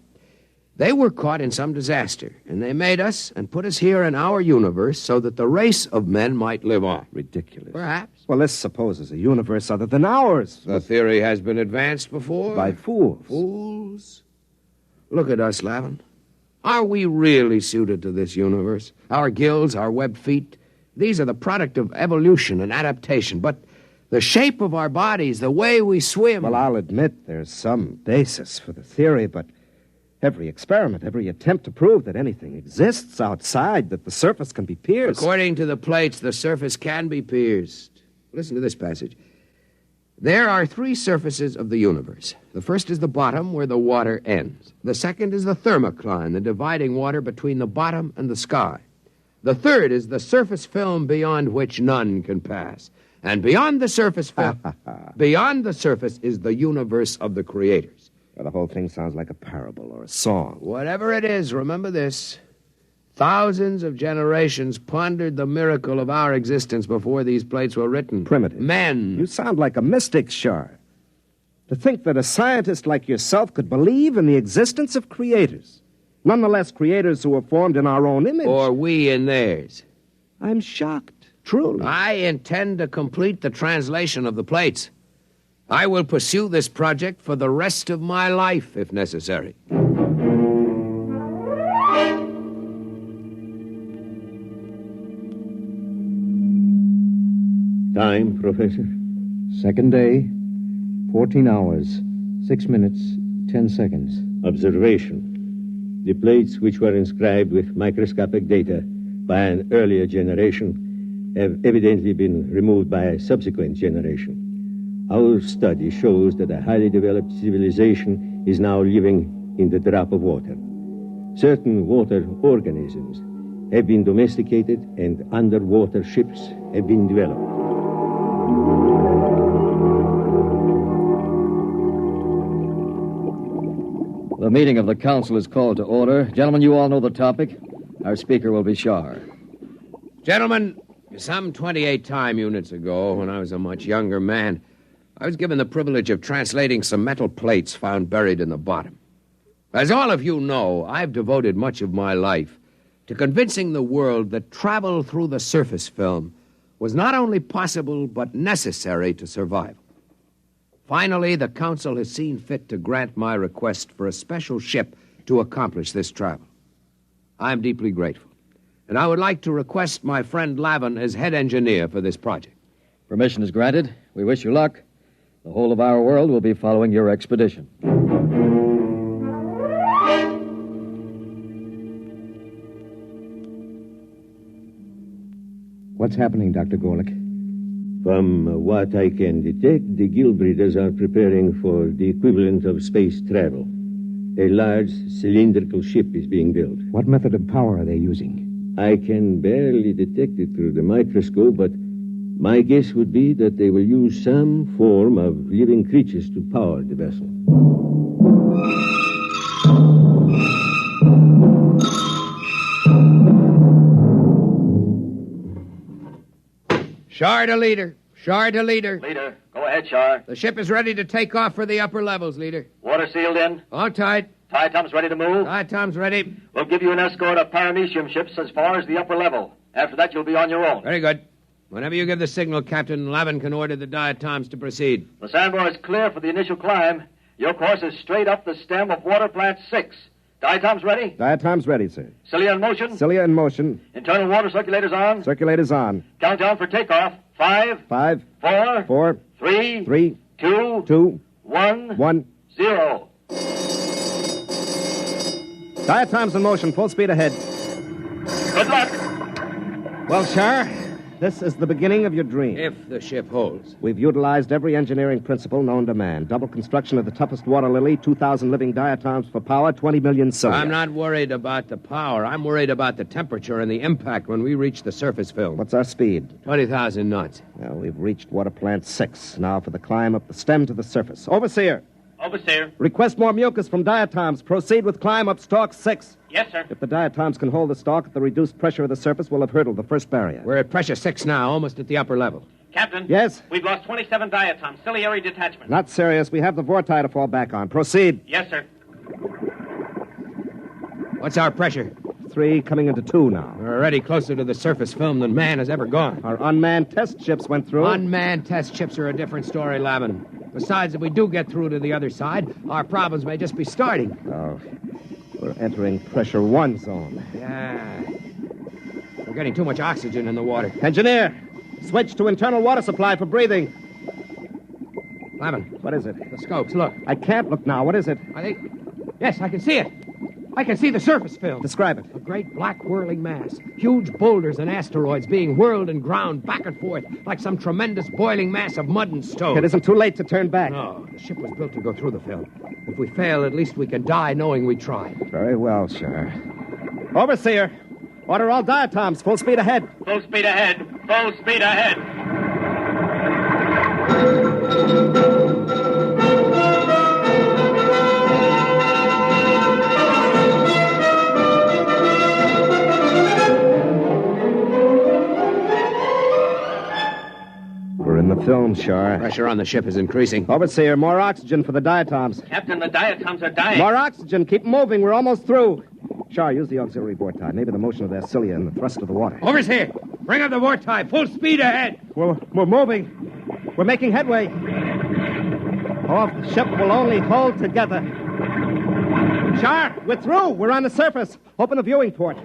They were caught in some disaster, and they made us and put us here in our universe so that the race of men might live on." Ridiculous. Perhaps. Well, let's suppose there's a universe other than ours. The theory has been advanced before. By fools. Fools? Look at us, Lavin. Are we really suited to this universe? Our gills, our webbed feet, these are the product of evolution and adaptation. But the shape of our bodies, the way we swim... Well, I'll admit there's some basis for the theory, but every experiment, every attempt to prove that anything exists outside, that the surface can be pierced... According to the plates, the surface can be pierced. Listen to this passage. There are 3 surfaces of the universe. The first is the bottom, where the water ends. The second is the thermocline, the dividing water between the bottom and the sky. The third is the surface film beyond which none can pass. And beyond the surface film, beyond the surface is the universe of the creators. Well, the whole thing sounds like a parable or a song. Whatever it is, remember this. Thousands of generations pondered the miracle of our existence before these plates were written. Primitive. Men. You sound like a mystic, Shar. To think that a scientist like yourself could believe in the existence of creators. Nonetheless, creators who were formed in our own image. Or we in theirs. I'm shocked, truly. I intend to complete the translation of the plates. I will pursue this project for the rest of my life, if necessary. Time, Professor? Second day, 14 hours, 6 minutes, 10 seconds. Observation. The plates which were inscribed with microscopic data by an earlier generation have evidently been removed by a subsequent generation. Our study shows that a highly developed civilization is now living in the drop of water. Certain water organisms have been domesticated and underwater ships have been developed. The meeting of the council is called to order. Gentlemen, you all know the topic. Our speaker will be Shar. Gentlemen, some 28 time units ago, when I was a much younger man, I was given the privilege of translating some metal plates found buried in the bottom. As all of you know, I've devoted much of my life to convincing the world that travel through the surface film was not only possible but necessary to survival. Finally, the council has seen fit to grant my request for a special ship to accomplish this travel. I'm deeply grateful, and I would like to request my friend Lavin as head engineer for this project. Permission is granted. We wish you luck. The whole of our world will be following your expedition. What's happening, Dr. Gorlick? From what I can detect, the gill breeders are preparing for the equivalent of space travel. A large cylindrical ship is being built. What method of power are they using? I can barely detect it through the microscope, but my guess would be that they will use some form of living creatures to power the vessel. Shar to leader. Shar to leader. Leader, go ahead, Shar. The ship is ready to take off for the upper levels, leader. Water sealed in? All tight. Diatom's ready to move? Diatom's ready. We'll give you an escort of paramecium ships as far as the upper level. After that, you'll be on your own. Very good. Whenever you give the signal, Captain, Lavin can order the diatoms to proceed. The sandbar is clear for the initial climb. Your course is straight up the stem of Water Plant 6. Diatoms ready? Diatom's ready, sir. Cilia in motion? Cilia in motion. Internal water circulators on? Circulators on. Countdown for takeoff. 5. 5. 4. 4. 3. 3. 2. 2. 1. 1. 0. Diatom's in motion. Full speed ahead. Good luck. Well, Shar, this is the beginning of your dream. If the ship holds. We've utilized every engineering principle known to man. Double construction of the toughest water lily, 2,000 living diatoms for power, 20 million cilia. I'm not worried about the power. I'm worried about the temperature and the impact when we reach the surface film. What's our speed? 20,000 knots. Well, we've reached Water Plant 6. Now for the climb up the stem to the surface. Overseer. Overseer. Request more mucus from diatoms. Proceed with climb up stalk 6. Yes, sir. If the diatoms can hold the stalk at the reduced pressure of the surface, we'll have hurdled the first barrier. We're at pressure 6 now, almost at the upper level. Captain. Yes? We've lost 27 diatoms. Ciliary detachment. Not serious. We have the vorti to fall back on. Proceed. Yes, sir. What's our pressure? 3 coming into 2 now. We're already closer to the surface film than man has ever gone. Our unmanned test ships went through. Unmanned test ships are a different story, Lavin. Besides, if we do get through to the other side, our problems may just be starting. Oh. We're entering pressure 1 zone. Yeah. We're getting too much oxygen in the water. Engineer, switch to internal water supply for breathing. Lavin. What is it? The scopes, look. I can't look now. What is it? I think... Yes, I can see it. I can see the surface film. Describe it. A great black whirling mass. Huge boulders and asteroids being whirled and ground back and forth like some tremendous boiling mass of mud and stone. It isn't too late to turn back. No, the ship was built to go through the film. If we fail, at least we can die knowing we tried. Very well, sir. Overseer, order all diatoms. Full speed ahead. Full speed ahead. Full speed ahead. We're in the film, Shar. Pressure on the ship is increasing. Overseer, more oxygen for the diatoms. Captain, the diatoms are dying. More oxygen. Keep moving. We're almost through. Shar, use the auxiliary vorti. Maybe the motion of their cilia and the thrust of the water. Overseer, bring up the vorti. Full speed ahead. We're moving. We're making headway. Oh, if the ship will only hold together. Shar, we're through. We're on the surface. Open the viewing port.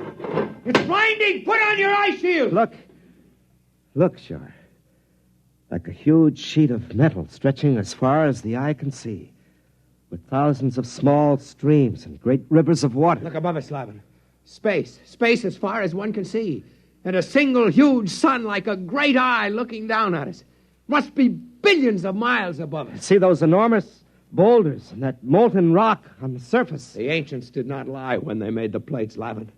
It's blinding. Put on your eye shield. Look, Shar. Like a huge sheet of metal stretching as far as the eye can see, with thousands of small streams and great rivers of water. Look above us, Lavin. Space. Space as far as one can see. And a single huge sun like a great eye looking down at us. Must be billions of miles above us. See those enormous boulders and that molten rock on the surface? The ancients did not lie when they made the plates, Lavin.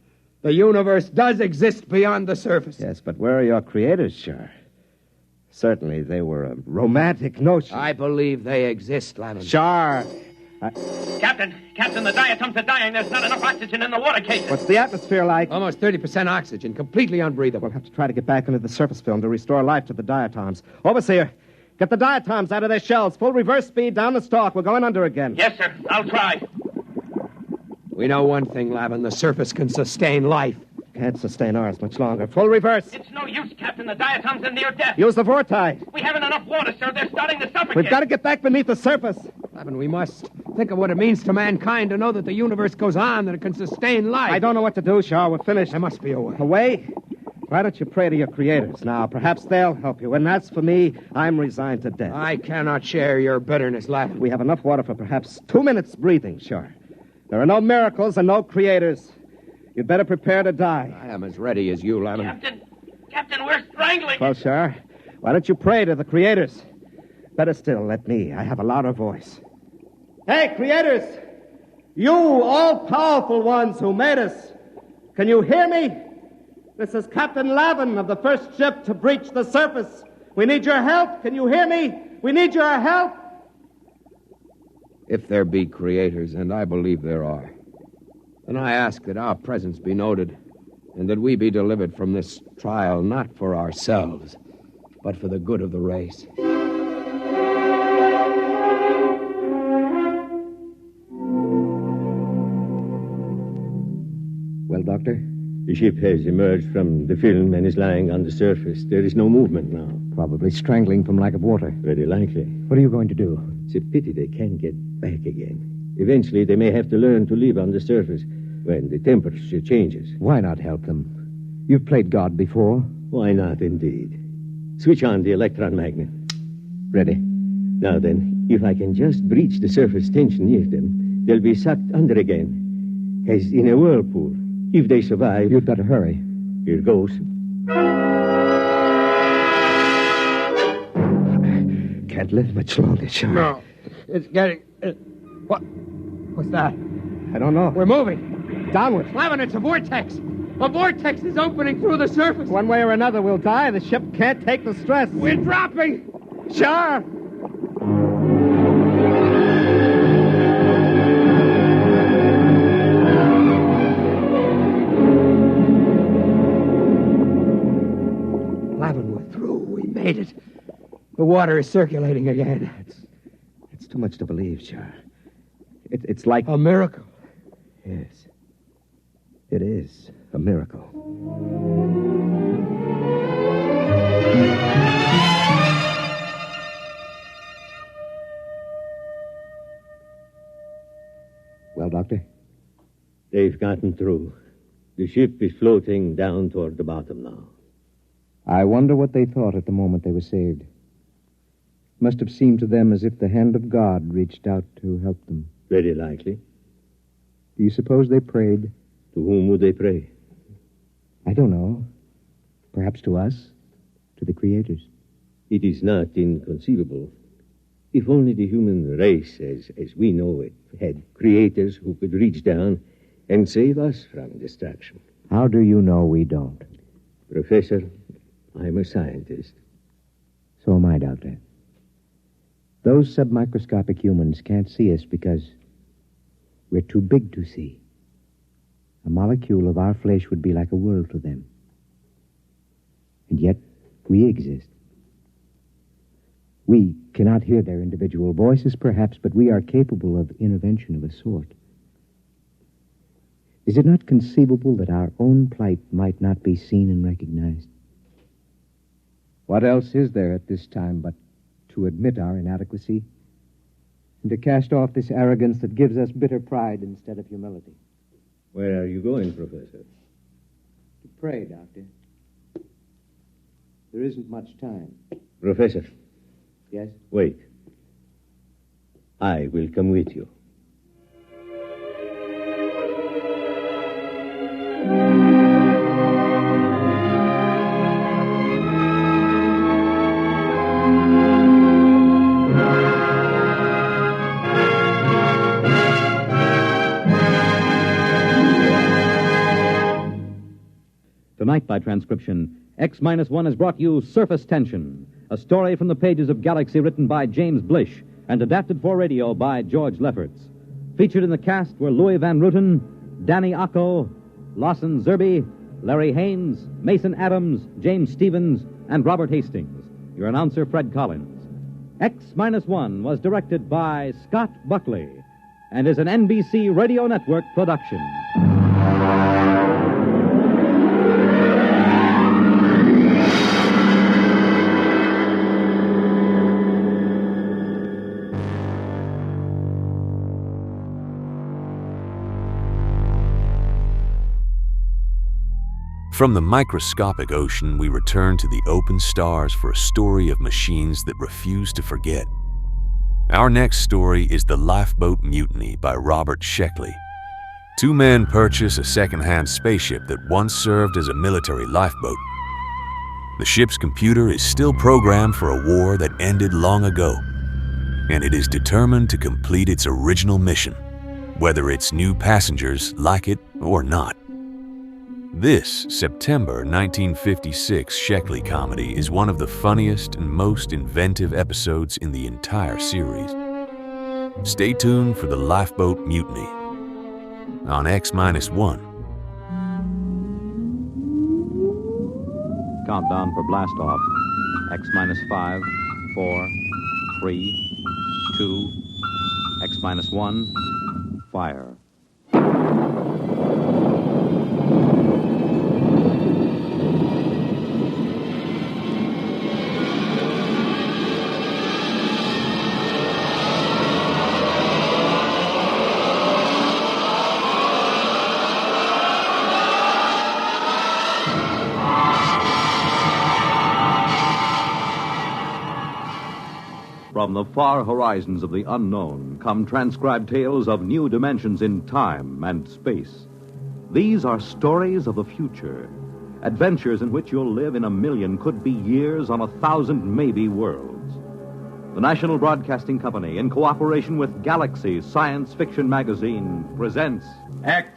The universe does exist beyond the surface. Yes, but where are your creators, Shar? Certainly they were a romantic notion. I believe they exist, Lavin. Shar! Captain, the diatoms are dying. There's not enough oxygen in the water cases. What's the atmosphere like? Almost 30% oxygen, completely unbreathable. We'll have to try to get back into the surface film to restore life to the diatoms. Overseer, get the diatoms out of their shells. Full reverse speed down the stalk. We're going under again. Yes, sir. I'll try. We know one thing, Lavin. The surface can sustain life. Can't sustain ours much longer. Full reverse. It's no use, Captain. The diatoms are near death. Use the vorti. We haven't enough water, sir. They're starting to suffocate. We've got to get back beneath the surface. Lavin, we must think of what it means to mankind to know that the universe goes on, that it can sustain life. I don't know what to do, Shaw. We're finished. There must be a way. A way? Why don't you pray to your creators now? Perhaps they'll help you. And as for me, I'm resigned to death. I cannot share your bitterness, Lavin. We have enough water for perhaps 2 minutes breathing, Shaw. There are no miracles and no creators. You'd better prepare to die. I am as ready as you, Lavin. Captain, we're strangling. Well, Shar, why don't you pray to the creators? Better still, let me. I have a louder voice. Hey, creators! You all-powerful ones who made us, can you hear me? This is Captain Lavin of the first ship to breach the surface. We need your help. Can you hear me? We need your help. If there be creators, and I believe there are, then I ask that our presence be noted, and that we be delivered from this trial not for ourselves, but for the good of the race. Well, Doctor? The ship has emerged from the film and is lying on the surface. There is no movement now. Probably strangling from lack of water. Very likely. What are you going to do? It's a pity they can't get back again. Eventually, they may have to learn to live on the surface when the temperature changes. Why not help them? You've played God before. Why not, indeed? Switch on the electron magnet. Ready. Now then, if I can just breach the surface tension near them, they'll be sucked under again, as in a whirlpool. If they survive... You'd better hurry. Here goes. Can't live much longer, Shaw. No. It's getting... What's that? I don't know. We're moving. Downward. Lavin, it's a vortex. A vortex is opening through the surface. One way or another, we'll die. The ship can't take the stress. We're dropping. Shaw! Lavin, we're through. We made it. The water is circulating again. It's too much to believe, Shaw. It's like... A miracle. Yes. It is a miracle. Well, Doctor? They've gotten through. The ship is floating down toward the bottom now. I wonder what they thought at the moment they were saved. Must have seemed to them as if the hand of God reached out to help them. Very likely. Do you suppose they prayed? To whom would they pray? I don't know. Perhaps to us? To the creators? It is not inconceivable. If only the human race, as we know it, had creators who could reach down and save us from destruction. How do you know we don't? Professor, I'm a scientist. So am I, Doctor. Those submicroscopic humans can't see us because we're too big to see. A molecule of our flesh would be like a world to them. And yet, we exist. We cannot hear their individual voices, perhaps, but we are capable of intervention of a sort. Is it not conceivable that our own plight might not be seen and recognized? What else is there at this time but to admit our inadequacy and to cast off this arrogance that gives us bitter pride instead of humility? Where are you going, Professor? To pray, Doctor. There isn't much time. Professor. Yes? Wait. I will come with you. Tonight, by transcription, X-1 has brought you Surface Tension, a story from the pages of Galaxy written by James Blish and adapted for radio by George Lefferts. Featured in the cast were Louis Van Rooten, Danny Acco, Lawson Zerby, Larry Haynes, Mason Adams, James Stevens, and Robert Hastings. Your announcer, Fred Collins. X-1 was directed by Scott Buckley and is an NBC Radio Network production. From the microscopic ocean, we return to the open stars for a story of machines that refuse to forget. Our next story is The Lifeboat Mutiny by Robert Sheckley. Two men purchase a second-hand spaceship that once served as a military lifeboat. The ship's computer is still programmed for a war that ended long ago, and it is determined to complete its original mission, whether its new passengers like it or not. This September 1956 Sheckley comedy is one of the funniest and most inventive episodes in the entire series. Stay tuned for The Lifeboat Mutiny on X-1. Countdown for blast off. X-5, 4, 3, 2, X-1, fire. From the far horizons of the unknown come transcribed tales of new dimensions in time and space. These are stories of the future, adventures in which you'll live in 1,000,000, could be years, on 1,000 maybe worlds. The National Broadcasting Company, in cooperation with Galaxy Science Fiction Magazine, presents X-1.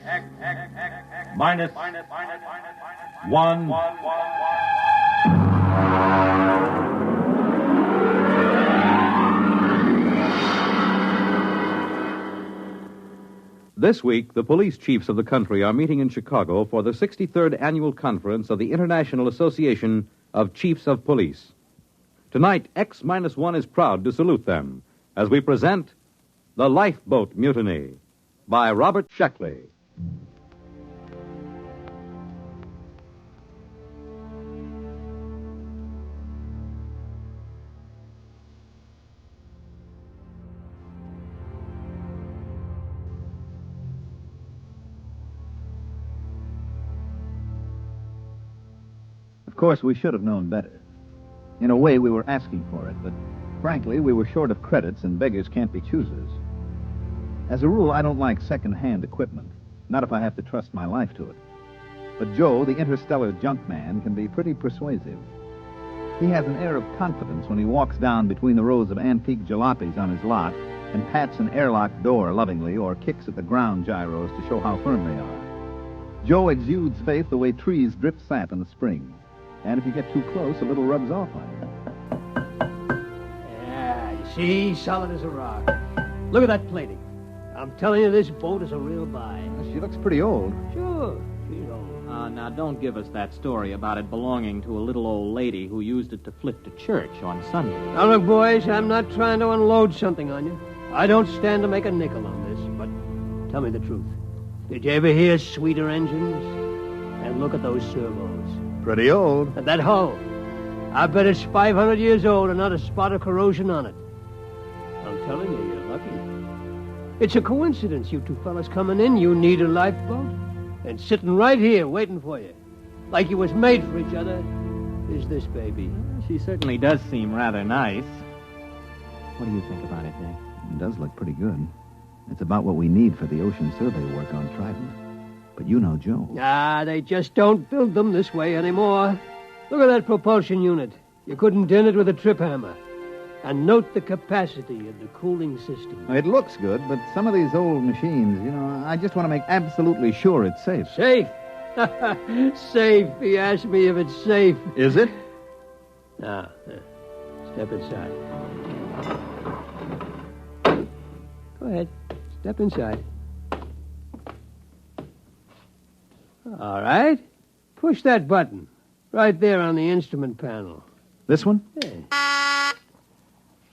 This week, the police chiefs of the country are meeting in Chicago for the 63rd Annual Conference of the International Association of Chiefs of Police. Tonight, X-1 is proud to salute them as we present The Lifeboat Mutiny by Robert Sheckley. Of course, we should have known better. In a way, we were asking for it, but frankly, we were short of credits, and beggars can't be choosers. As a rule, I don't like second-hand equipment, not if I have to trust my life to it. But Joe, the interstellar junk man, can be pretty persuasive. He has an air of confidence when he walks down between the rows of antique jalopies on his lot and pats an airlock door lovingly or kicks at the ground gyros to show how firm they are. Joe exudes faith the way trees drip sap in the spring. And if you get too close, a little rubs off on you. Yeah, you see, solid as a rock. Look at that plating. I'm telling you, this boat is a real buy. She looks pretty old. Sure, she's old. Now, don't give us that story about it belonging to a little old lady who used it to flit to church on Sunday. Now, look, boys, I'm not trying to unload something on you. I don't stand to make a nickel on this, but tell me the truth. Did you ever hear sweeter engines? And look at those servos. Pretty old. And that hull. I bet it's 500 years old and not a spot of corrosion on it. I'm telling you, you're lucky. It's a coincidence, you two fellas coming in. You need a lifeboat. And sitting right here waiting for you, like you was made for each other, is this baby. She certainly does seem rather nice. What do you think about it, Dick? It does look pretty good. It's about what we need for the ocean survey work on Trident. But you know Joe. They just don't build them this way anymore. Look at that propulsion unit. You couldn't dent it with a trip hammer. And note the capacity of the cooling system. It looks good, but some of these old machines, I just want to make absolutely sure it's safe. Safe? Safe. He asked me if it's safe. Is it? Now, step inside. Go ahead. Step inside. All right. Push that button. Right there on the instrument panel. This one? Yeah.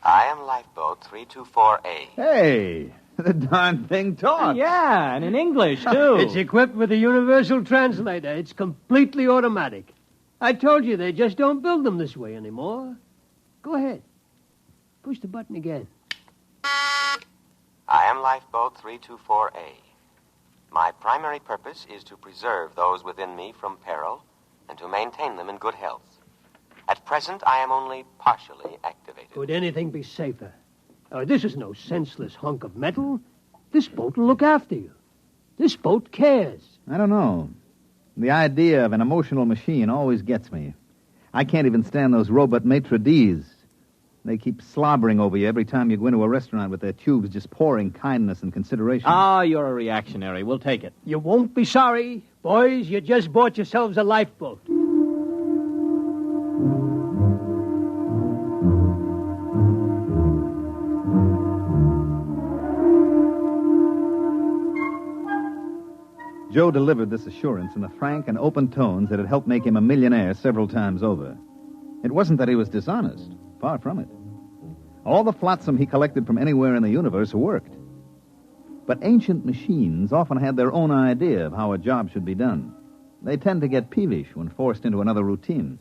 I am Lifeboat 324A. Hey, the darn thing talks. Yeah, and in English, too. It's equipped with a universal translator. It's completely automatic. I told you they just don't build them this way anymore. Go ahead. Push the button again. I am Lifeboat 324A. My primary purpose is to preserve those within me from peril and to maintain them in good health. At present, I am only partially activated. Could anything be safer? This is no senseless hunk of metal. This boat will look after you. This boat cares. I don't know. The idea of an emotional machine always gets me. I can't even stand those robot maitre d's. They keep slobbering over you every time you go into a restaurant with their tubes just pouring kindness and consideration. You're a reactionary. We'll take it. You won't be sorry. Boys, you just bought yourselves a lifeboat. Joe delivered this assurance in the frank and open tones that had helped make him a millionaire several times over. It wasn't that he was dishonest. Far from it. All the flotsam he collected from anywhere in the universe worked. But ancient machines often had their own idea of how a job should be done. They tend to get peevish when forced into another routine.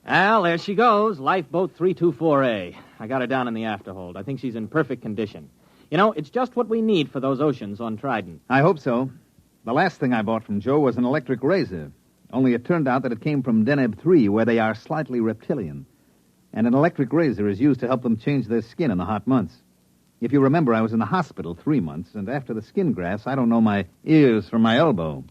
Well, there she goes, Lifeboat 324A. I got her down in the afterhold. I think she's in perfect condition. It's just what we need for those oceans on Trident. I hope so. The last thing I bought from Joe was an electric razor. Only it turned out that it came from Deneb 3, where they are slightly reptilian. And an electric razor is used to help them change their skin in the hot months. If you remember, I was in the hospital 3 months, and after the skin grafts, I don't know my ears from my elbow.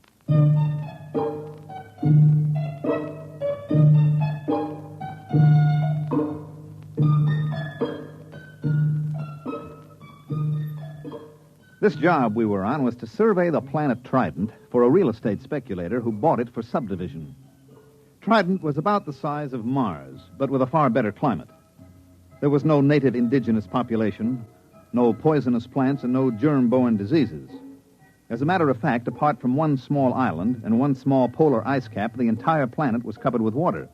This job we were on was to survey the planet Trident for a real estate speculator who bought it for subdivision. Trident was about the size of Mars, but with a far better climate. There was no native indigenous population, no poisonous plants, and no germ-borne diseases. As a matter of fact, apart from one small island and one small polar ice cap, the entire planet was covered with water.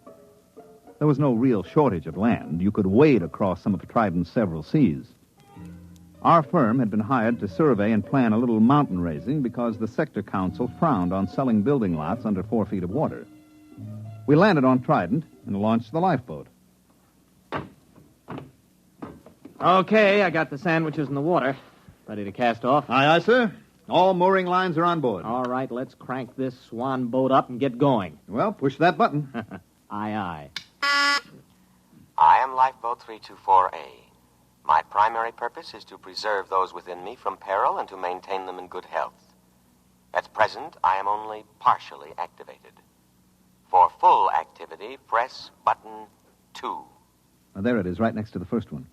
There was no real shortage of land. You could wade across some of Trident's several seas. Our firm had been hired to survey and plan a little mountain raising because the sector council frowned on selling building lots under 4 feet of water. We landed on Trident and launched the lifeboat. Okay, I got the sandwiches in the water. Ready to cast off? Aye, aye, sir. All mooring lines are on board. All right, let's crank this swan boat up and get going. Well, push that button. Aye, aye. I am Lifeboat 324A. My primary purpose is to preserve those within me from peril and to maintain them in good health. At present, I am only partially activated. For full activity, press button 2. Oh, there it is, right next to the first one.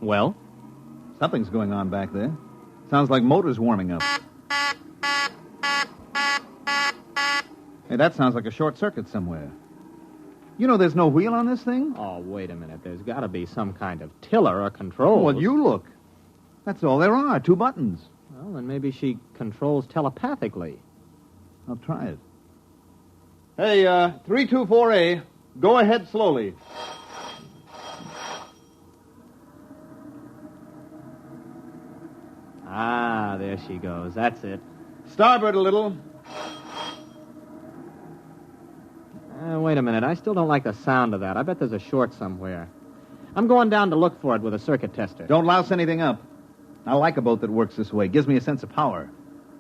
Well? Something's going on back there. Sounds like motors warming up. Hey, that sounds like a short circuit somewhere. You know there's no wheel on this thing? Oh, wait a minute. There's got to be some kind of tiller or control. Well, you look. That's all there are, 2 buttons. Well, then maybe she controls telepathically. I'll try it. Hey, 324A, go ahead slowly. Ah, there she goes. That's it. Starboard a little. Wait a minute. I still don't like the sound of that. I bet there's a short somewhere. I'm going down to look for it with a circuit tester. Don't louse anything up. I like a boat that works this way. Gives me a sense of power.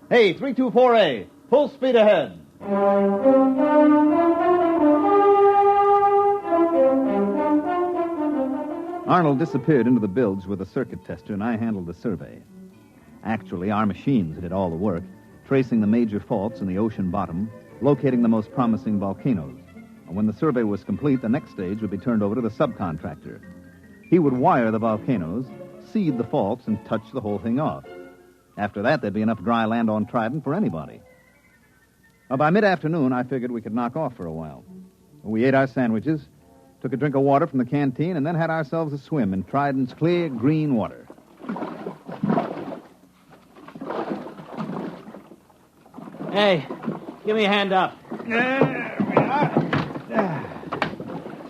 Hey, 324A, full speed ahead. Arnold disappeared into the bilge with a circuit tester, and I handled the survey. Actually, our machines did all the work, tracing the major faults in the ocean bottom, locating the most promising volcanoes. And when the survey was complete, the next stage would be turned over to the subcontractor. He would wire the volcanoes, seed the faults, and touch the whole thing off. After that, there'd be enough dry land on Trident for anybody. Well, by mid-afternoon, I figured we could knock off for a while. We ate our sandwiches, took a drink of water from the canteen, and then had ourselves a swim in Trident's clear, green water. Hey, give me a hand up.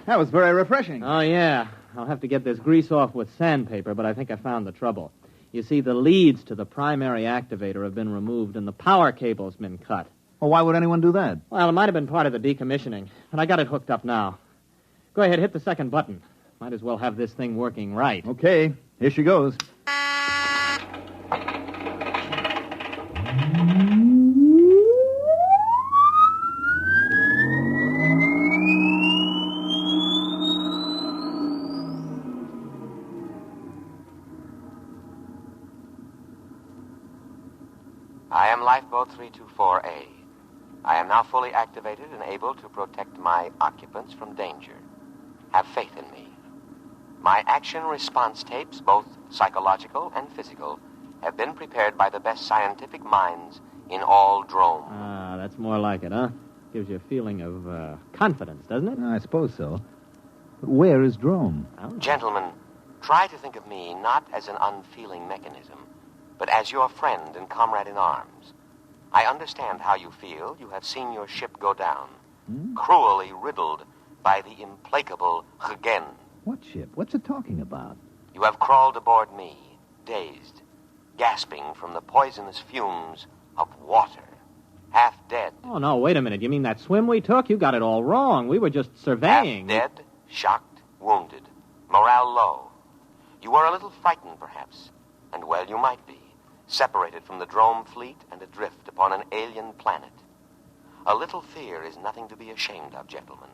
That was very refreshing. Oh, yeah. I'll have to get this grease off with sandpaper, but I think I found the trouble. You see, the leads to the primary activator have been removed and the power cable's been cut. Well, why would anyone do that? Well, it might have been part of the decommissioning, but I got it hooked up now. Go ahead, hit the second button. Might as well have this thing working right. Okay, here she goes. I am Lifeboat 324A. I am now fully activated and able to protect my occupants from danger. Have faith in me. My action response tapes, both psychological and physical, have been prepared by the best scientific minds in all Drome. Ah, that's more like it, huh? Gives you a feeling of confidence, doesn't it? I suppose so. But where is Drome? Gentlemen, try to think of me not as an unfeeling mechanism, but as your friend and comrade in arms. I understand how you feel. You have seen your ship go down, cruelly riddled by the implacable Hgen. What ship? What's it talking about? You have crawled aboard me, dazed, gasping from the poisonous fumes of water, half dead. Oh, no, wait a minute. You mean that swim we took? You got it all wrong. We were just surveying. Half dead, shocked, wounded, morale low. You were a little frightened, perhaps, and well, you might be. Separated from the Drome fleet and adrift upon an alien planet. A little fear is nothing to be ashamed of, gentlemen.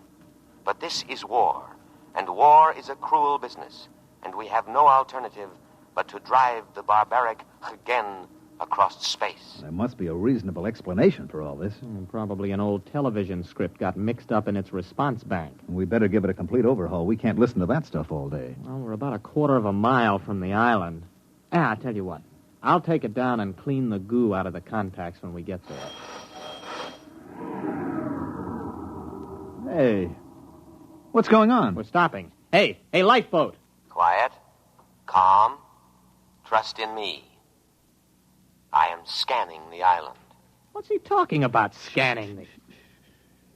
But this is war, and war is a cruel business, and we have no alternative but to drive the barbaric Hgen across space. There must be a reasonable explanation for all this. Probably an old television script got mixed up in its response bank. We better give it a complete overhaul. We can't listen to that stuff all day. Well, we're about a quarter of a mile from the island. I'll tell you what. I'll take it down and clean the goo out of the contacts when we get there. Hey, what's going on? We're stopping. Hey, lifeboat. Quiet, calm, trust in me. I am scanning the island. What's he talking about, scanning the...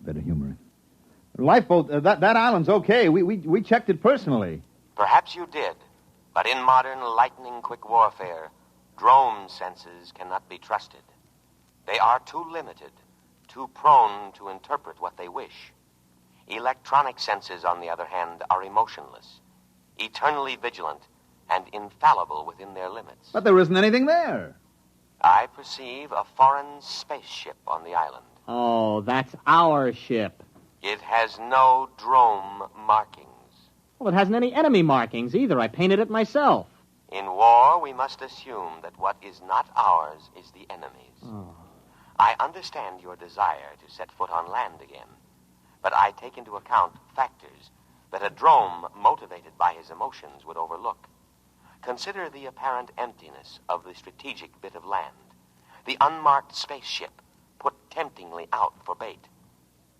Better humor it. Lifeboat, that island's okay. We checked it personally. Perhaps you did, but in modern lightning-quick warfare, Drome senses cannot be trusted. They are too limited, too prone to interpret what they wish. Electronic senses, on the other hand, are emotionless. eternally vigilant, and infallible within their limits. But there isn't anything there. I perceive a foreign spaceship on the island. Oh, that's our ship. It has no drome markings. Well, it hasn't any enemy markings either. I painted it myself. In war, we must assume that what is not ours is the enemy's. Oh. I understand your desire to set foot on land again, but I take into account factors that a drome motivated by his emotions would overlook. Consider the apparent emptiness of the strategic bit of land, the unmarked spaceship put temptingly out for bait,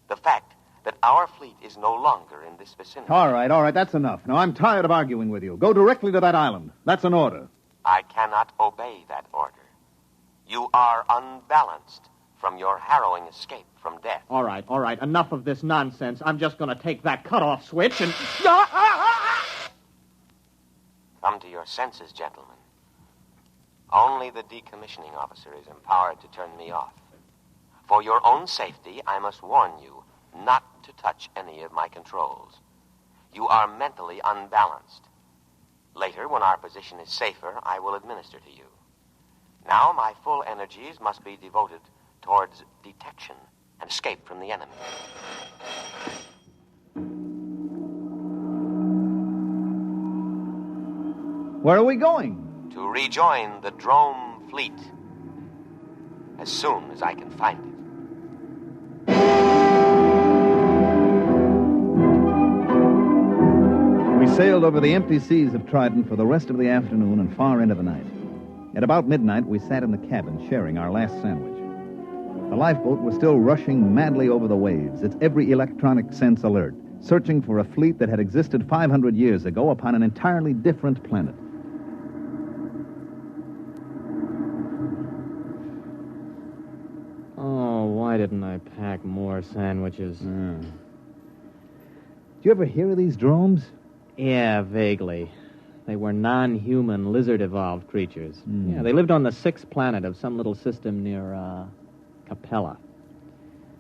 the fact that our fleet is no longer in this vicinity. All right, that's enough. Now, I'm tired of arguing with you. Go directly to that island. That's an order. I cannot obey that order. You are unbalanced from your harrowing escape from death. All right. Enough of this nonsense. I'm just going to take that cutoff switch and... Come to your senses, gentlemen. Only the decommissioning officer is empowered to turn me off. For your own safety, I must warn you not to touch any of my controls. You are mentally unbalanced. Later, when our position is safer, I will administer to you. Now, my full energies must be devoted towards detection and escape from the enemy. Where are we going? To rejoin the drome fleet as soon as I can find it. We sailed over the empty seas of Triton for the rest of the afternoon and far into the night. At about midnight, we sat in the cabin sharing our last sandwich. The lifeboat was still rushing madly over the waves, its every electronic sense alert, searching for a fleet that had existed 500 years ago upon an entirely different planet. Oh, why didn't I pack more sandwiches? Do you ever hear of these dromes? Yeah, vaguely. They were non-human, lizard-evolved creatures. Yeah, they lived on the 6th planet of some little system near, Capella.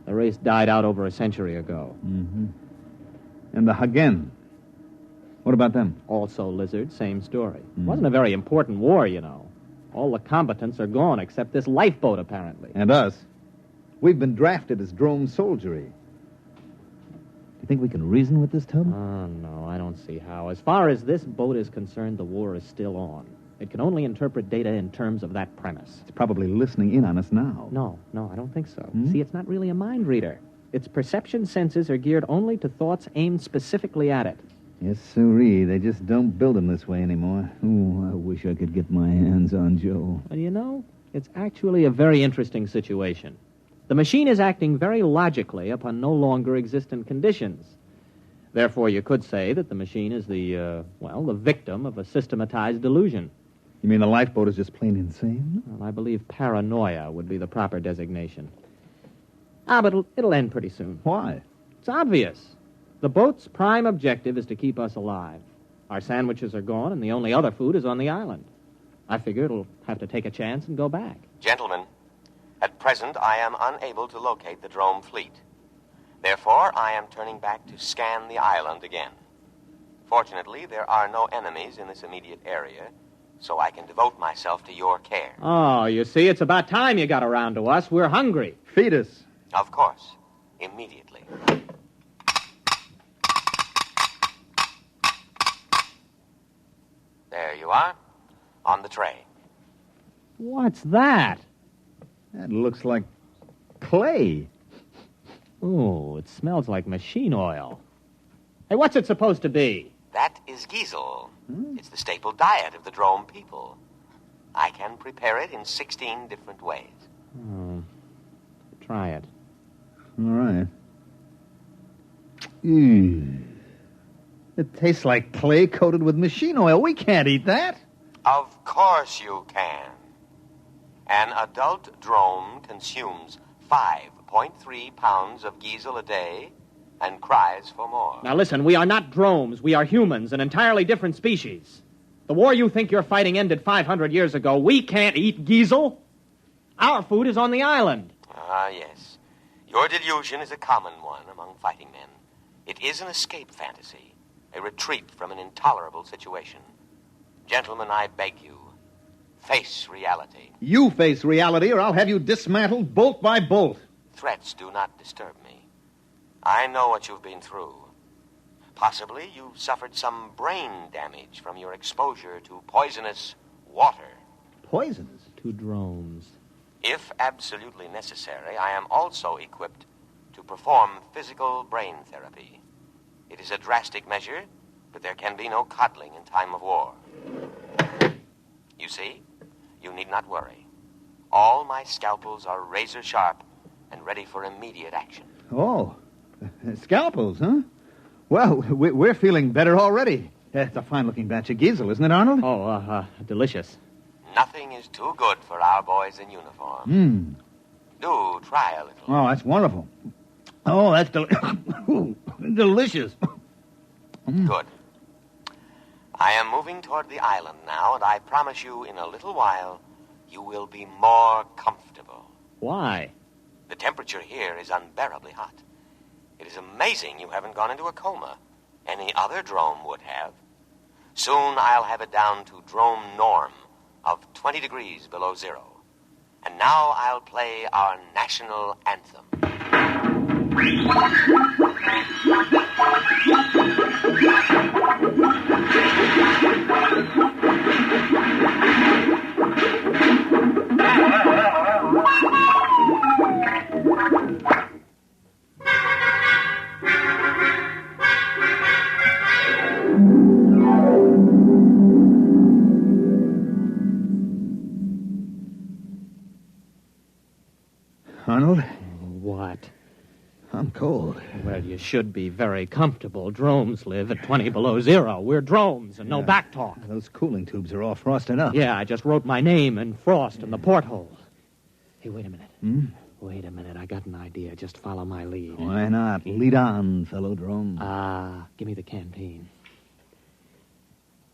The race died out over a century ago. Mm-hmm. And the Hagen? What about them? Also lizards, same story. It wasn't a very important war, you know. All the combatants are gone except this lifeboat, apparently. And us. We've been drafted as drone soldiery. Do you think we can reason with this tub? Oh, no, I don't see how. As far as this boat is concerned, the war is still on. It can only interpret data in terms of that premise. It's probably listening in on us now. No, I don't think so. See, it's not really a mind reader. Its perception senses are geared only to thoughts aimed specifically at it. Yes, sirree. They just don't build them this way anymore. Oh, I wish I could get my hands on Joe. Well, you know, it's actually a very interesting situation. The machine is acting very logically upon no longer existent conditions. Therefore, you could say that the machine is the victim of a systematized delusion. You mean the lifeboat is just plain insane? Well, I believe paranoia would be the proper designation. But it'll end pretty soon. Why? It's obvious. The boat's prime objective is to keep us alive. Our sandwiches are gone, and the only other food is on the island. I figure it'll have to take a chance and go back. Gentlemen, at present I am unable to locate the drome fleet. Therefore, I am turning back to scan the island again. Fortunately, there are no enemies in this immediate area, so I can devote myself to your care. Oh, you see, it's about time you got around to us. We're hungry. Feed us. Of course. Immediately. There you are. On the tray. What's that? That looks like clay. Oh, it smells like machine oil. Hey, what's it supposed to be? That is giesel. It's the staple diet of the drome people. I can prepare it in 16 different ways. Oh, try it. All right. It tastes like clay coated with machine oil. We can't eat that. Of course you can. An adult drone consumes 5.3 pounds of giesel a day and cries for more. Now listen, we are not drones. We are humans, an entirely different species. The war you think you're fighting ended 500 years ago. We can't eat giesel. Our food is on the island. Ah, yes. Your delusion is a common one among fighting men. It is an escape fantasy, a retreat from an intolerable situation. Gentlemen, I beg you, face reality. You face reality, or I'll have you dismantled bolt by bolt. Threats do not disturb me. I know what you've been through. Possibly you've suffered some brain damage from your exposure to poisonous water. Poisonous? To drones. If absolutely necessary, I am also equipped to perform physical brain therapy. It is a drastic measure, but there can be no coddling in time of war. You see, you need not worry. All my scalpels are razor sharp and ready for immediate action. Oh, scalpels, huh? Well, we're feeling better already. It's a fine-looking batch of Giesel, isn't it, Arnold? Oh, delicious. Nothing is too good for our boys in uniform. Do try a little. Oh, that's wonderful. Oh, that's delicious. Good. I am moving toward the island now, and I promise you in a little while you will be more comfortable. Why? The temperature here is unbearably hot. It is amazing you haven't gone into a coma. Any other drome would have. Soon I'll have it down to drome norm of 20 degrees below zero. And now I'll play our national anthem. Arnold? What? I'm cold. Well, you should be very comfortable. Drones live at 20 below zero. We're drones and no back talk. Those cooling tubes are all frosted up. Yeah, I just wrote my name in frost in the porthole. Hey, wait a minute. Wait a minute. I got an idea. Just follow my lead. Why not? Lead on, fellow drone. Give me the canteen.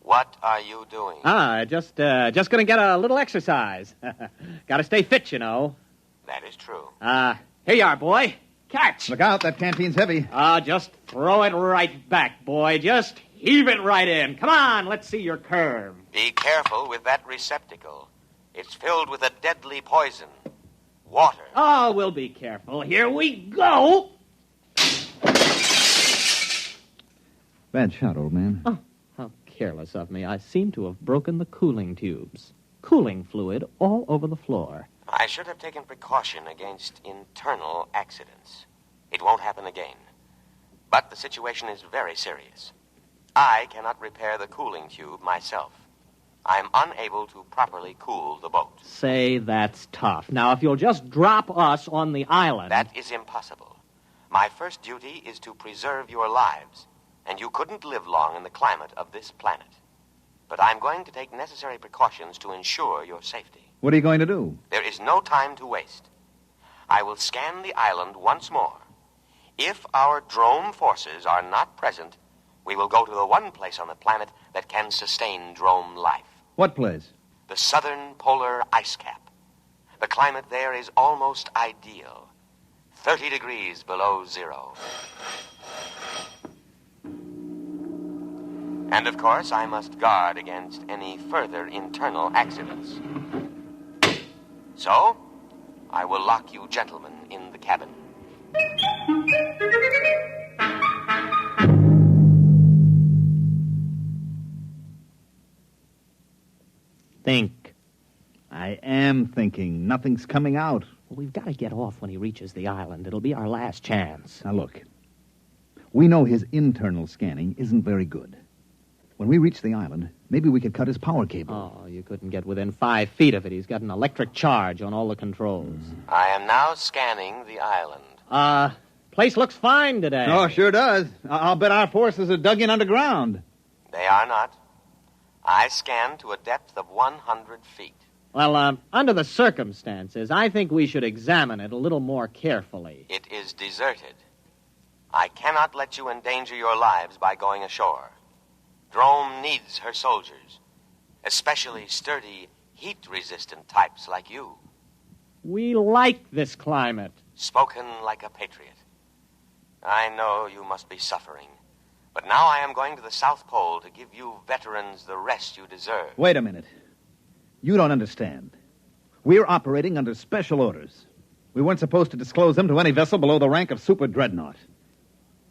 What are you doing? Just gonna get a little exercise. Gotta stay fit, you know. That is true. Here you are, boy. Catch. Look out, that canteen's heavy. Just throw it right back, boy. Just heave it right in. Come on, let's see your curve. Be careful with that receptacle. It's filled with a deadly poison. Water. Oh, we'll be careful. Here we go. Bad shot, old man. Oh, how careless of me. I seem to have broken the cooling tubes. Cooling fluid all over the floor. I should have taken precaution against internal accidents. It won't happen again. But the situation is very serious. I cannot repair the cooling tube myself. I'm unable to properly cool the boat. Say that's tough. Now, if you'll just drop us on the island... That is impossible. My first duty is to preserve your lives, and you couldn't live long in the climate of this planet. But I'm going to take necessary precautions to ensure your safety. What are you going to do? There is no time to waste. I will scan the island once more. If our drome forces are not present, we will go to the one place on the planet that can sustain drome life. What place? The southern polar ice cap. The climate there is almost ideal. 30 degrees below zero. And, of course, I must guard against any further internal accidents. So, I will lock you gentlemen in the cabin. Think. I am thinking. Nothing's coming out. Well, we've got to get off when he reaches the island. It'll be our last chance. Now, look. We know his internal scanning isn't very good. When we reach the island, maybe we could cut his power cable. Oh, you couldn't get within 5 feet of it. He's got an electric charge on all the controls. I am now scanning the island. Place looks fine today. Oh, sure does. I'll bet our forces are dug in underground. They are not. I scanned to a depth of 100 feet. Well, under the circumstances, I think we should examine it a little more carefully. It is deserted. I cannot let you endanger your lives by going ashore. Drome needs her soldiers, especially sturdy, heat-resistant types like you. We like this climate. Spoken like a patriot. I know you must be suffering, But now I am going to the South Pole to give you veterans the rest you deserve. Wait a minute. You don't understand. We're operating under special orders. We weren't supposed to disclose them to any vessel below the rank of super dreadnought.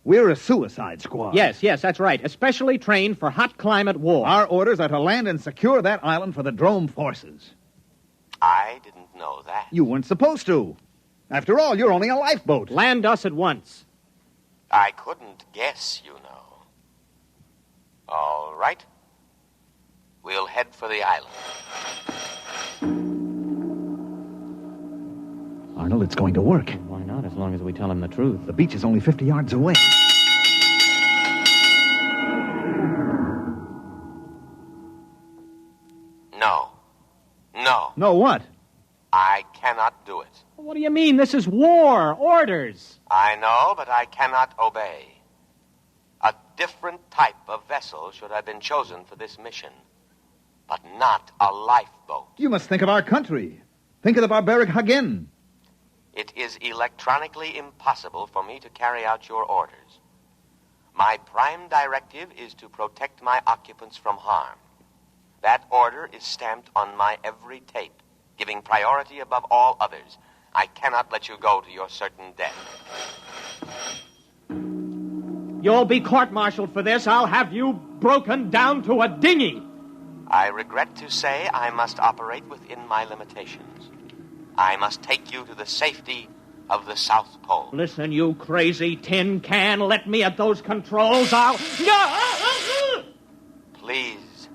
We're a suicide squad. Yes, that's right. Especially trained for hot climate war. Our orders are to land and secure that island for the Drome forces. I didn't know that. You weren't supposed to. After all, you're only a lifeboat. Land us at once. I couldn't guess, you know. All right. We'll head for the island. Arnold, it's going to work. Why not, as long as we tell him the truth? The beach is only 50 yards away. No. No, what? I cannot do it. What do you mean? This is war. Orders. I know, but I cannot obey. A different type of vessel should have been chosen for this mission, but not a lifeboat. You must think of our country. Think of the barbaric Hagen. It is electronically impossible for me to carry out your orders. My prime directive is to protect my occupants from harm. That order is stamped on my every tape, giving priority above all others. I cannot let you go to your certain death. You'll be court-martialed for this. I'll have you broken down to a dinghy. I regret to say I must operate within my limitations. I must take you to the safety of the South Pole. Listen, you crazy tin can. Let me at those controls. Please,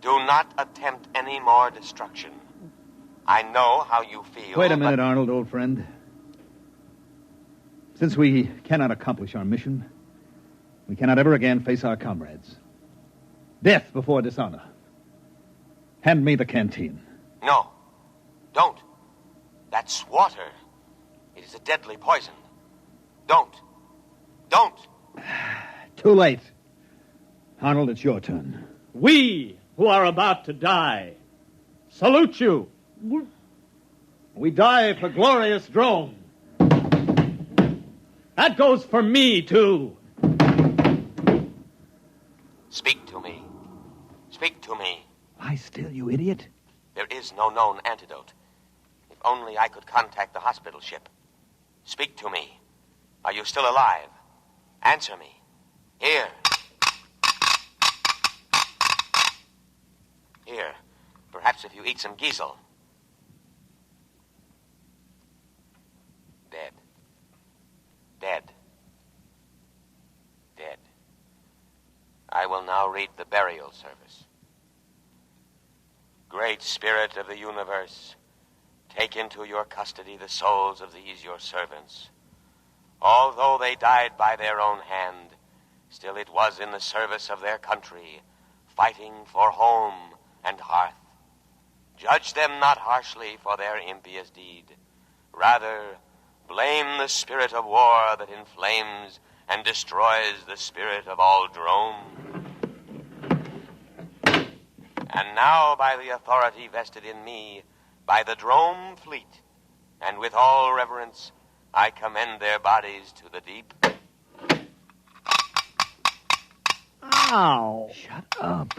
do not attempt any more destruction. I know how you feel. Wait a minute, Arnold, old friend. Since we cannot accomplish our mission, we cannot ever again face our comrades. Death before dishonor. Hand me the canteen. No, don't. That's water. It is a deadly poison. Don't. Too late. Arnold, it's your turn. We, who are about to die, salute you. We die for glorious Drome. That goes for me, too. Speak to me. Speak to me. Lie still, you idiot. There is no known antidote. If only I could contact the hospital ship. Speak to me. Are you still alive? Answer me. Here. Here. Perhaps if you eat some giesel. Dead. Dead. Dead. I will now read the burial service. Great Spirit of the universe, take into your custody the souls of these your servants. Although they died by their own hand, still it was in the service of their country, fighting for home and hearth. Judge them not harshly for their impious deed. Rather, blame the spirit of war that inflames and destroys the spirit of all Drome. And now, by the authority vested in me, by the Drome fleet, and with all reverence, I commend their bodies to the deep. Ow! Shut up.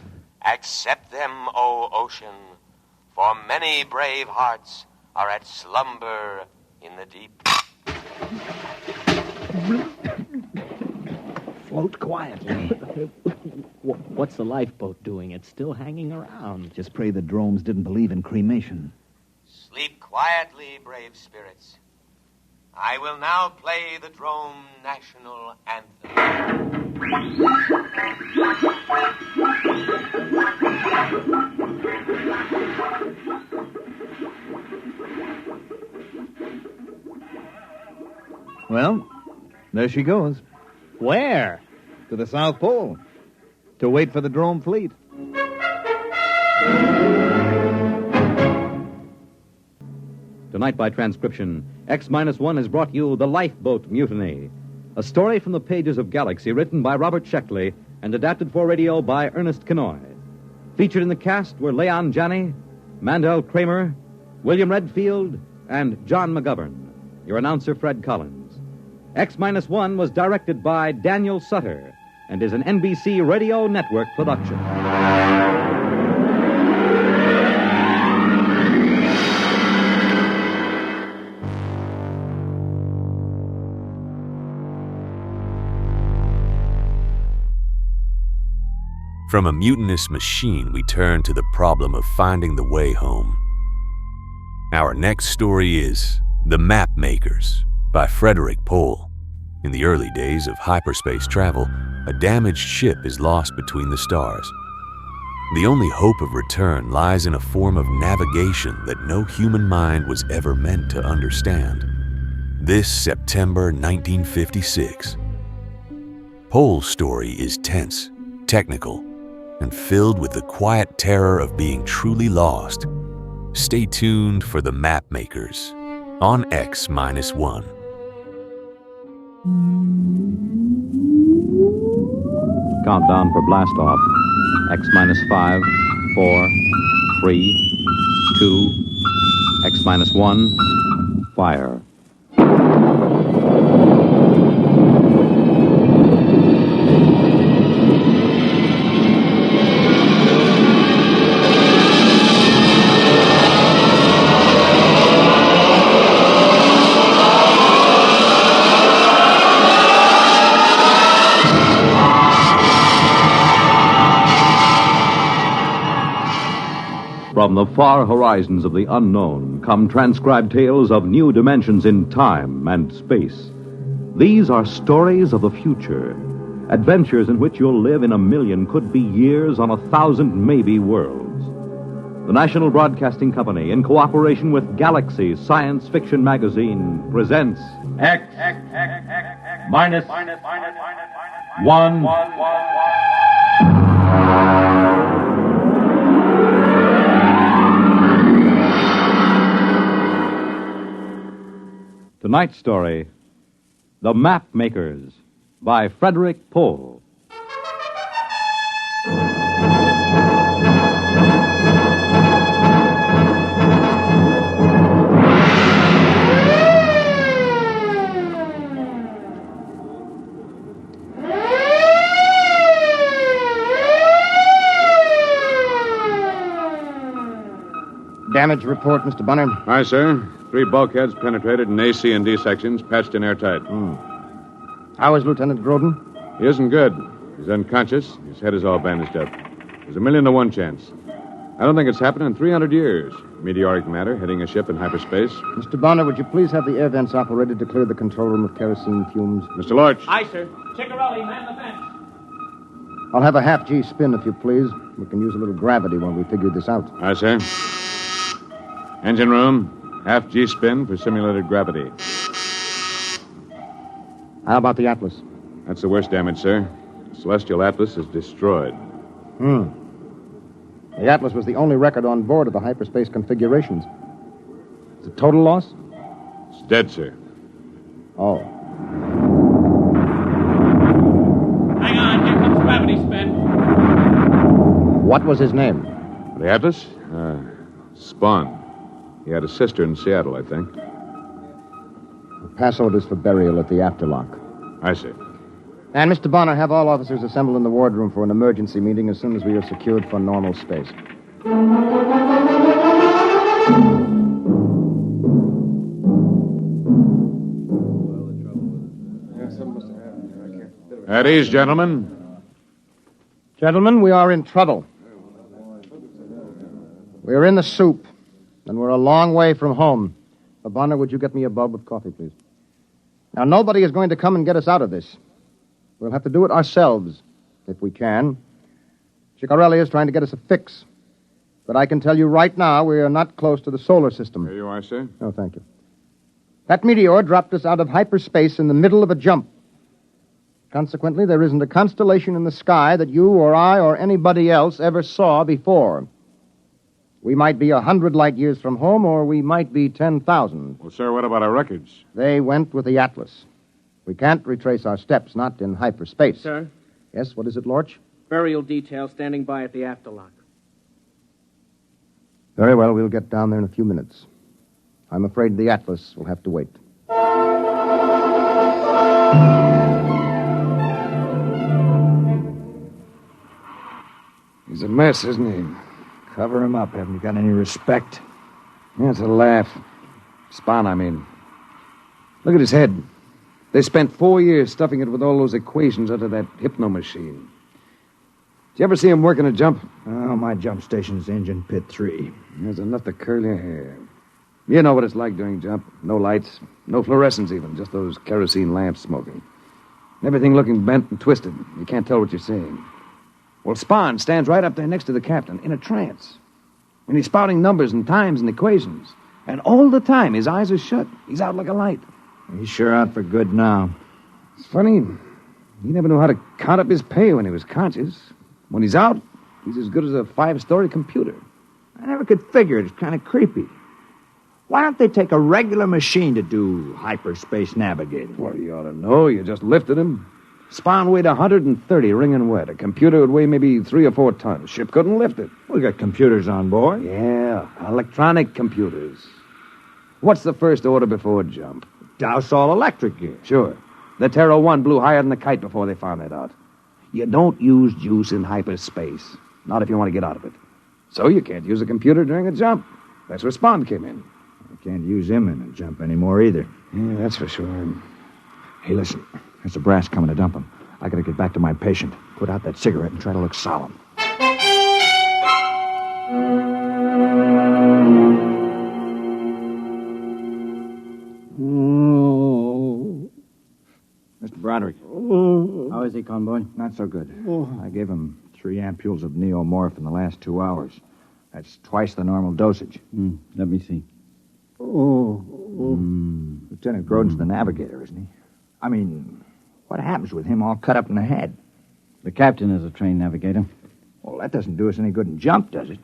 Accept them, O ocean, for many brave hearts are at slumber in the deep. Float quietly. What's the lifeboat doing? It's still hanging around. Just pray the Dromes didn't believe in cremation. Sleep quietly, brave spirits. I will now play the Drome National Anthem. Well, there she goes. Where? To the South Pole. To wait for the Drome fleet. Tonight, by transcription, X-1 has brought you The Lifeboat Mutiny, a story from the pages of Galaxy written by Robert Sheckley and adapted for radio by Ernest Kenoy. Featured in the cast were Leon Janney, Mandel Kramer, William Redfield, and John McGovern. Your announcer, Fred Collins. X-1 was directed by Daniel Sutter and is an NBC Radio Network production. From a mutinous machine, we turn to the problem of finding the way home. Our next story is The Map Makers by Frederik Pohl. In the early days of hyperspace travel, a damaged ship is lost between the stars. The only hope of return lies in a form of navigation that no human mind was ever meant to understand. This September 1956. Pohl's story is tense, technical, and filled with the quiet terror of being truly lost. Stay tuned for The Map Makers on X-1. Countdown for blast off. X-5, 4, 3, 2, X-1, fire. From the far horizons of the unknown come transcribed tales of new dimensions in time and space. These are stories of the future, adventures in which you'll live in a million, could be years, on 1,000 maybe worlds. The National Broadcasting Company, in cooperation with Galaxy Science Fiction Magazine, presents X minus 1. Tonight's story, The Map Makers, by Frederik Pohl. Damage report, Mr. Bunner. Aye, sir. 3 bulkheads penetrated in A, C, and D sections, patched in airtight. How is Lieutenant Groden? He isn't good. He's unconscious. His head is all bandaged up. There's 1,000,000 to 1 chance. I don't think it's happened in 300 years. Meteoric matter hitting a ship in hyperspace. Mr. Bonner, would you please have the air vents operated to clear the control room of kerosene fumes? Mr. Lorch. Aye, sir. Ciccarelli, man the fence. I'll have a half-G spin, if you please. We can use a little gravity while we figure this out. Aye, sir. Engine room, half-G spin for simulated gravity. How about the Atlas? That's the worst damage, sir. Celestial Atlas is destroyed. The Atlas was the only record on board of the hyperspace configurations. Is it total loss? It's dead, sir. Oh. Hang on, here comes gravity spin. What was his name? The Atlas? Spawn. He had a sister in Seattle, I think. Pass orders for burial at the afterlock. I see. And, Mr. Bonner, have all officers assemble in the wardroom for an emergency meeting as soon as we are secured for normal space. At ease, gentlemen. Gentlemen, we are in trouble. We are in the soup, and we're a long way from home. Bonner, would you get me a bulb of coffee, please? Now, nobody is going to come and get us out of this. We'll have to do it ourselves, if we can. Ciccarelli is trying to get us a fix. But I can tell you right now, we are not close to the solar system. Here you are, sir. Oh, thank you. That meteor dropped us out of hyperspace in the middle of a jump. Consequently, there isn't a constellation in the sky that you or I or anybody else ever saw before. We might be 100 light years from home, or we might be 10,000. Well, sir, what about our records? They went with the Atlas. We can't retrace our steps, not in hyperspace. Sir? Yes, what is it, Lorch? Burial detail standing by at the afterlock. Very well, we'll get down there in a few minutes. I'm afraid the Atlas will have to wait. mess, isn't he? Cover him up. Haven't you got any respect? Yeah, it's a laugh. Spawn, I mean. Look at his head. They spent 4 years stuffing it with all those equations under that hypno machine. Did you ever see him working a jump? Oh, my jump station's Engine Pit 3. There's enough to curl your hair. You know what it's like doing jump. No lights, no fluorescence even, just those kerosene lamps smoking. Everything looking bent and twisted. You can't tell what you're seeing. Well, Spawn stands right up there next to the captain in a trance. And he's spouting numbers and times and equations. And all the time, his eyes are shut. He's out like a light. He's sure out for good now. It's funny. He never knew how to count up his pay when he was conscious. When he's out, he's as good as a 5-story computer. I never could figure it. It's kind of creepy. Why don't they take a regular machine to do hyperspace navigating? Well, you ought to know. You just lifted him. Spawn weighed 130, wringing wet. A computer would weigh maybe 3 or 4 tons. Ship couldn't lift it. We got computers on board. Yeah, electronic computers. What's the first order before jump? Douse all electric gear. Sure. The Terra 1 blew higher than the kite before they found that out. You don't use juice in hyperspace. Not if you want to get out of it. So you can't use a computer during a jump. That's where Spawn came in. I can't use him in a jump anymore either. Yeah, that's for sure. Hey, listen. There's a brass coming to dump him. I gotta get back to my patient. Put out that cigarette and try to look solemn. Mr. Broderick. How is he, convoy? Not so good. I gave him 3 ampules of neomorph in the last 2 hours. That's twice the normal dosage. Let me see. Lieutenant Grodin's the navigator, isn't he? I mean, what happens with him all cut up in the head? The captain is a trained navigator. Well, that doesn't do us any good in jump, does it?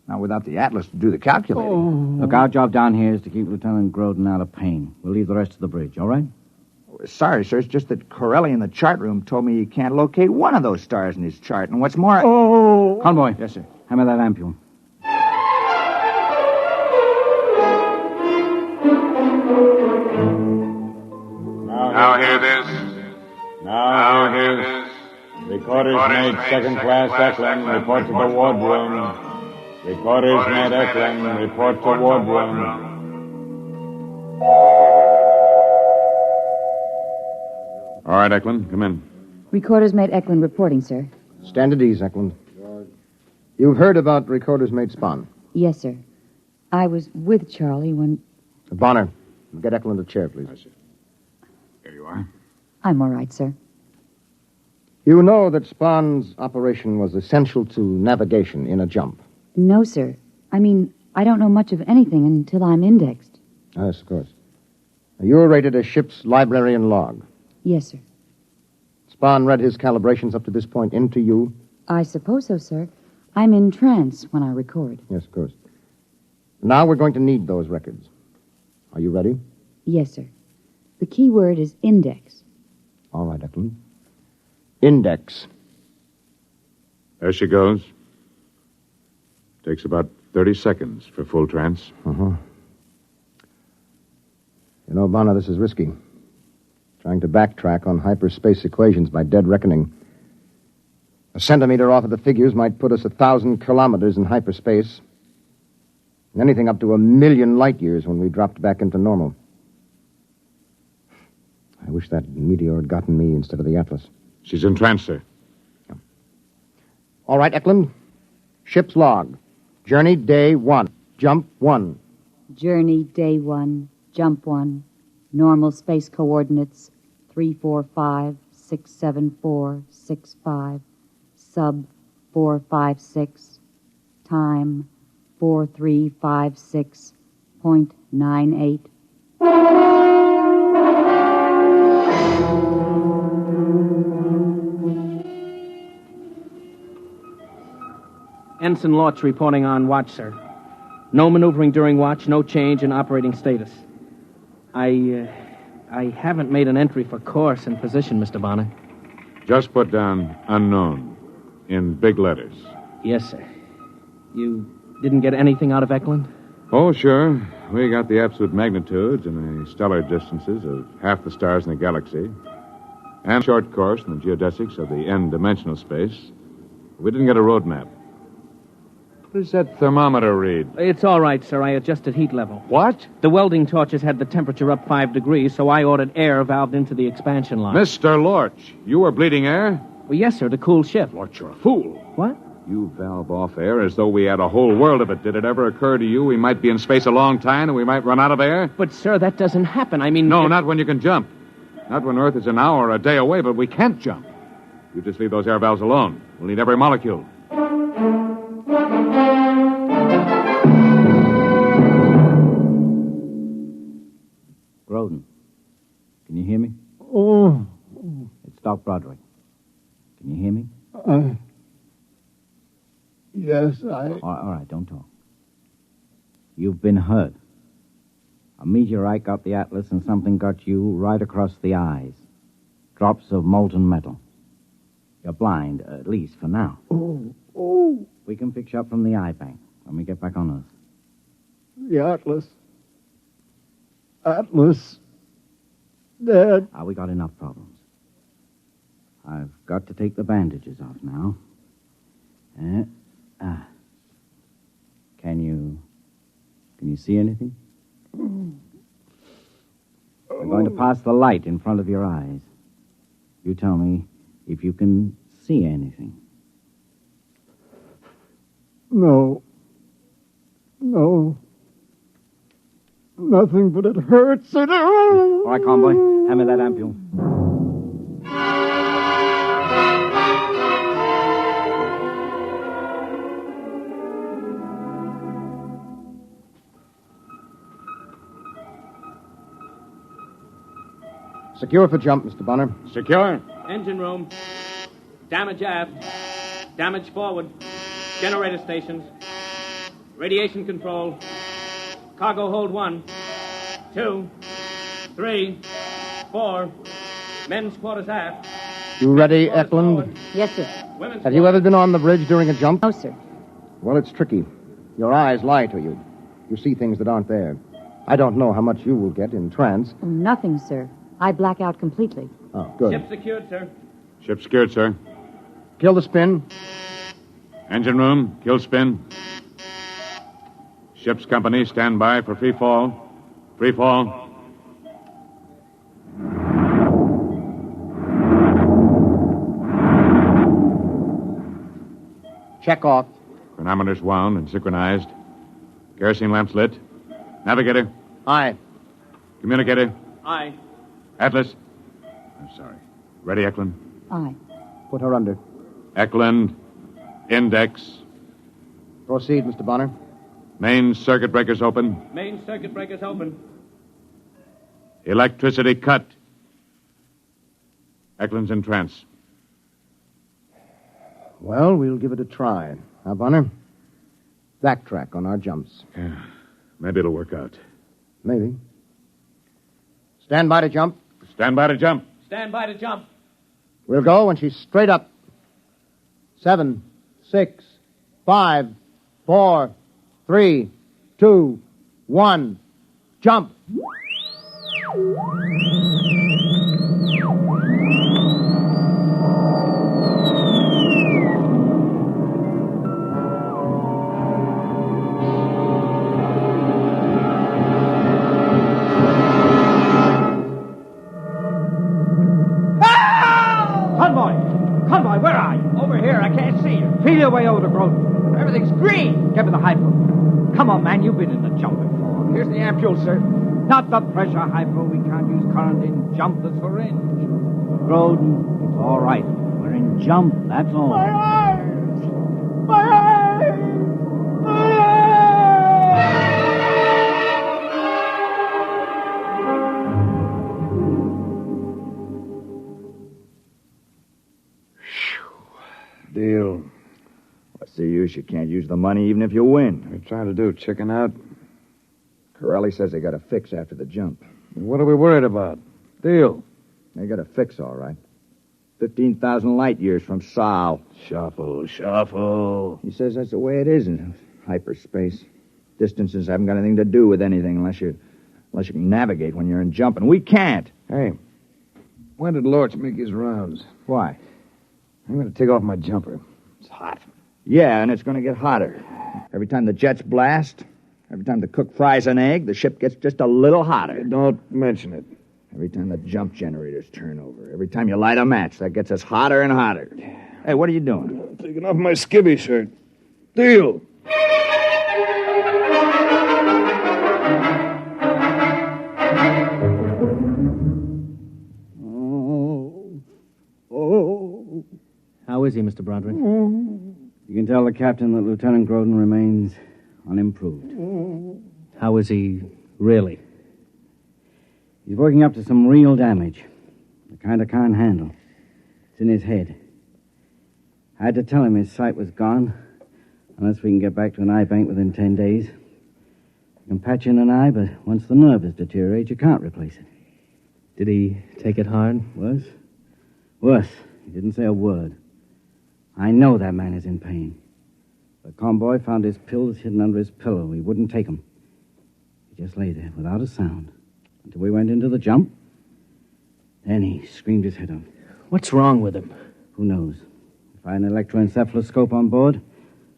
Not without the atlas to do the calculating. Look, our job down here is to keep Lieutenant Grodin out of pain. We'll leave the rest to the bridge, all right? Sorry, sir. It's just that Corelli in the chart room told me he can't locate one of those stars in his chart. And what's more... Convoy. Yes, sir. Hammer that ampule. Now hear this. Now hear this. Recorders made second class Eklund, report to the wardroom. Recorders made Eklund, report to wardroom. All right, Eklund, come in. Recorders made Eklund reporting, sir. Stand at ease, Eklund. You've heard about Recorders made Spawn. Yes, sir. I was with Charlie when... Bonner, get Eklund a chair, please. Here you are. I'm all right, sir. You know that Spawn's operation was essential to navigation in a jump. No, sir. I mean, I don't know much of anything until I'm indexed. Yes, of course. You were rated a ship's librarian log. Yes, sir. Spawn read his calibrations up to this point into you? I suppose so, sir. I'm in trance when I record. Yes, of course. Now we're going to need those records. Are you ready? Yes, sir. The key word is index. All right, Eklund. Index. There she goes. Takes about 30 seconds for full trance. Uh-huh. You know, Bonner, this is risky. Trying to backtrack on hyperspace equations by dead reckoning. A centimeter off of the figures might put us 1,000 kilometers in hyperspace. And anything up to 1,000,000 light years when we dropped back into normal. I wish that meteor had gotten me instead of the Atlas. She's in trance, sir. Yeah. All right, Eklund. Ship's log. Journey day 1. Jump 1. Journey day 1. Jump 1. Normal space coordinates 345-674-65. Sub 456. Time 4356.98. Ensign Lortz reporting on watch, sir. No maneuvering during watch, no change in operating status. I haven't made an entry for course and position, Mr. Bonner. Just put down unknown in big letters. Yes, sir. You didn't get anything out of Eklund? Oh, sure. We got the absolute magnitudes and the stellar distances of half the stars in the galaxy, and short course in the geodesics of the n-dimensional space. We didn't get a road map. What does that thermometer read? It's all right, sir. I adjusted heat level. What? The welding torches had the temperature up 5 degrees, so I ordered air valved into the expansion line. Mr. Lorch, you were bleeding air? Well, yes, sir, to cool ship. Lorch, you're a fool. What? You valve off air as though we had a whole world of it. Did it ever occur to you we might be in space a long time and we might run out of air? But, sir, that doesn't happen. I mean... No, not when you can jump. Not when Earth is an hour or a day away, but we can't jump. You just leave those air valves alone. We'll need every molecule. Groden, can you hear me? Oh. It's Doc Broderick. Can you hear me? Yes, All right, don't talk. You've been hurt. A meteorite got the Atlas and something got you right across the eyes. Drops of molten metal. You're blind, at least for now. Oh. We can fix you up from the eye bank when we get back on Earth. The Atlas. Dad. We got enough problems. I've got to take the bandages off now. Can you see anything? We're going to pass the light in front of your eyes. You tell me if you can see anything. No. Nothing, but it hurts. All right, convoy. Hand me that ampule. Secure for jump, Mr. Bonner. Secure. Engine room. Damage aft. Damage forward. Generator stations. Radiation control. Cargo hold 1, 2, 3, 4. Men's quarters aft. You ready, Eklund? Yes, sir. Have you ever been on the bridge during a jump? No, sir. Well, it's tricky. Your eyes lie to you. You see things that aren't there. I don't know how much you will get in trance. Oh, nothing, sir. I black out completely. Oh, good. Ship secured, sir. Ship secured, sir. Kill the spin. Engine room, kill spin. Ship's company, stand by for free fall. Free fall. Check off. Chronometers wound and synchronized. Kerosene lamps lit. Navigator. Aye. Communicator. Aye. Atlas. I'm sorry. Ready, Eklund? Aye. Put her under. Eklund. Index. Proceed, Mr. Bonner. Main circuit breakers open. Main circuit breakers open. Electricity cut. Eklund's in trance. Well, we'll give it a try. Now, Bonner, backtrack on our jumps. Yeah, maybe it'll work out. Maybe. Stand by to jump. Stand by to jump. Stand by to jump. We'll go when she's straight up. 7, 6, 5, 4, 3, 2, 1. Jump. Convoy, where are you? Over here, I can't see you. Feel your way over to Groden. Everything's green. Give me the hypo. Come on, man, you've been in the jump before. Here's the ampule, sir. Not the pressure hypo. We can't use current in jump that's for range. Groden, it's all right. We're in jump, that's all. My eyes! My eyes! My eyes! Deal. What's the use? You can't use the money even if you win. What are you trying to do, chicken out? Corelli says they got a fix after the jump. What are we worried about? Deal. They got a fix, all right. 15,000 light years from Sol. Shuffle. He says that's the way it is in hyperspace. Distances haven't got anything to do with anything unless you can navigate when you're in jump, and we can't. Hey, when did Lorch make his rounds? Why? I'm going to take off my jumper. It's hot. Yeah, and it's going to get hotter. Every time the jets blast, every time the cook fries an egg, the ship gets just a little hotter. Don't mention it. Every time the jump generators turn over, every time you light a match, that gets us hotter and hotter. Hey, what are you doing? I'm taking off my skivvy shirt. Deal. How is he, Mr. Broderick? You can tell the captain that Lieutenant Groden remains unimproved. How is he really? He's working up to some real damage. The kind I can't handle. It's in his head. I had to tell him his sight was gone, unless we can get back to an eye bank within 10 days. You can patch in an eye, but once the nerve has deteriorated, you can't replace it. Did he take it hard? Worse? Worse. He didn't say a word. I know that man is in pain. The convoy found his pills hidden under his pillow. He wouldn't take them. He just lay there without a sound until we went into the jump. Then he screamed his head off. What's wrong with him? Who knows? If I had an electroencephaloscope on board,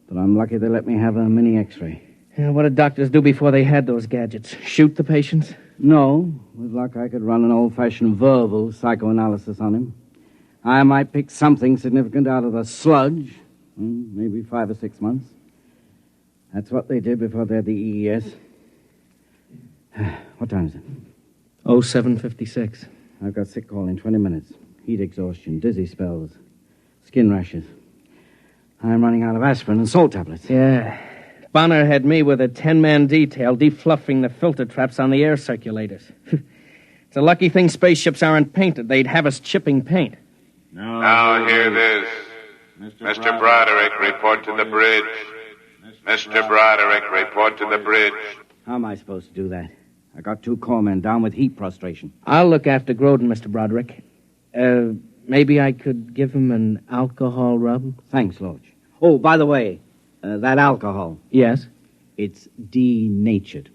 but I'm lucky they let me have a mini X-ray. Yeah, what did doctors do before they had those gadgets? Shoot the patients? No. With luck, I could run an old-fashioned verbal psychoanalysis on him. I might pick something significant out of the sludge. Maybe 5 or 6 months. That's what they did before they had the EES. What time is it? 07:56. I've got sick call in 20 minutes. Heat exhaustion, dizzy spells, skin rashes. I'm running out of aspirin and salt tablets. Yeah. Bonner had me with a 10-man detail defluffing the filter traps on the air circulators. It's a lucky thing spaceships aren't painted. They'd have us chipping paint. Now hear this. Mr. Broderick, report to the bridge. Mr. Broderick, report to the bridge. How am I supposed to do that? I got 2 corpsmen down with heat prostration. I'll look after Groden, Mr. Broderick. Maybe I could give him an alcohol rub? Thanks, Lodge. Oh, by the way, that alcohol. Yes? It's denatured.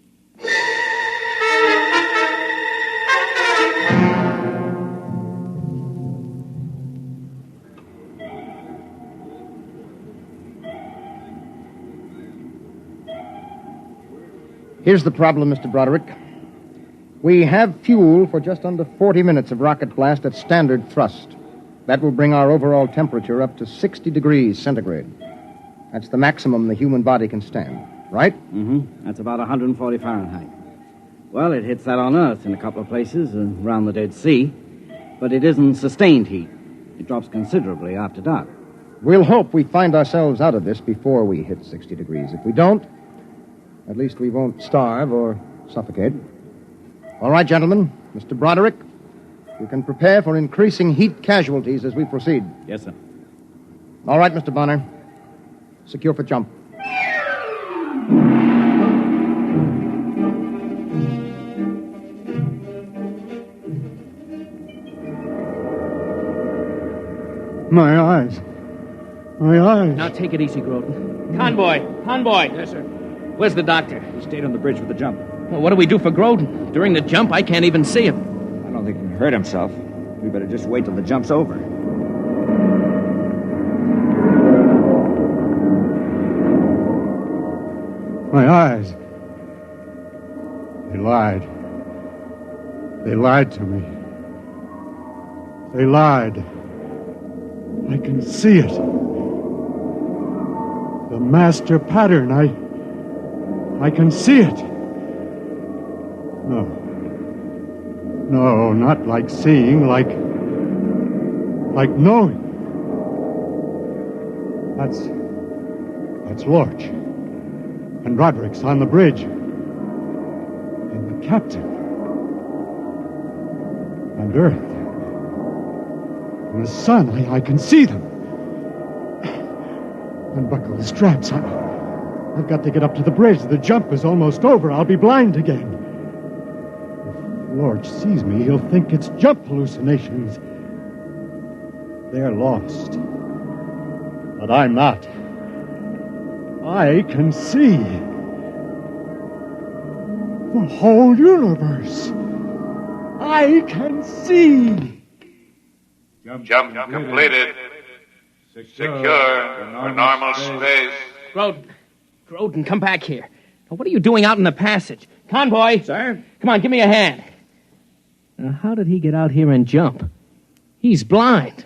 Here's the problem, Mr. Broderick. We have fuel for just under 40 minutes of rocket blast at standard thrust. That will bring our overall temperature up to 60 degrees centigrade. That's the maximum the human body can stand, right? Mm-hmm. That's about 140 Fahrenheit. Well, it hits that on Earth in a couple of places around the Dead Sea, but it isn't sustained heat. It drops considerably after dark. We'll hope we find ourselves out of this before we hit 60 degrees. If we don't, at least we won't starve or suffocate. All right, gentlemen. Mr. Broderick, you can prepare for increasing heat casualties as we proceed. Yes, sir. All right, Mr. Bonner. Secure for jump. My eyes. My eyes. Now take it easy, Groden. Convoy. Yes, sir. Where's the doctor? He stayed on the bridge with the jump. Well, what do we do for Groden? During the jump, I can't even see him. I don't think he can hurt himself. We better just wait till the jump's over. My eyes. They lied. They lied to me. They lied. I can see it. The master pattern. I can see it. No, not like seeing, like knowing. That's Lorch. And Roderick's on the bridge. And the captain. And Earth. And the sun. I can see them. Unbuckle the straps. I've got to get up to the bridge. The jump is almost over. I'll be blind again. If Lorch sees me, he'll think it's jump hallucinations. They're lost. But I'm not. I can see the whole universe. I can see. Jump completed. Secure for normal space. Groden, come back here. Now, what are you doing out in the passage? Convoy! Sir? Come on, give me a hand. Now, how did he get out here and jump? He's blind.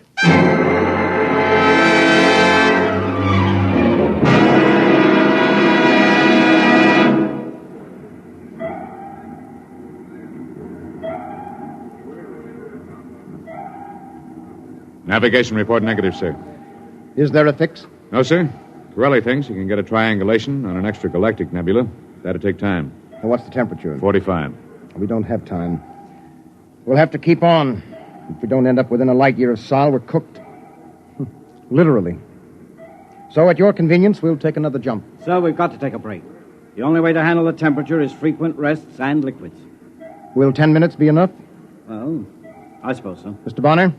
Navigation report negative, sir. Is there a fix? No, sir. Corelli thinks he can get a triangulation on an extragalactic nebula. That'll take time. Well, what's the temperature? 45. We don't have time. We'll have to keep on. If we don't end up within a light year of Sol, we're cooked. Literally. So, at your convenience, we'll take another jump. So, we've got to take a break. The only way to handle the temperature is frequent rests and liquids. Will 10 minutes be enough? Well, I suppose so. Mr. Bonner,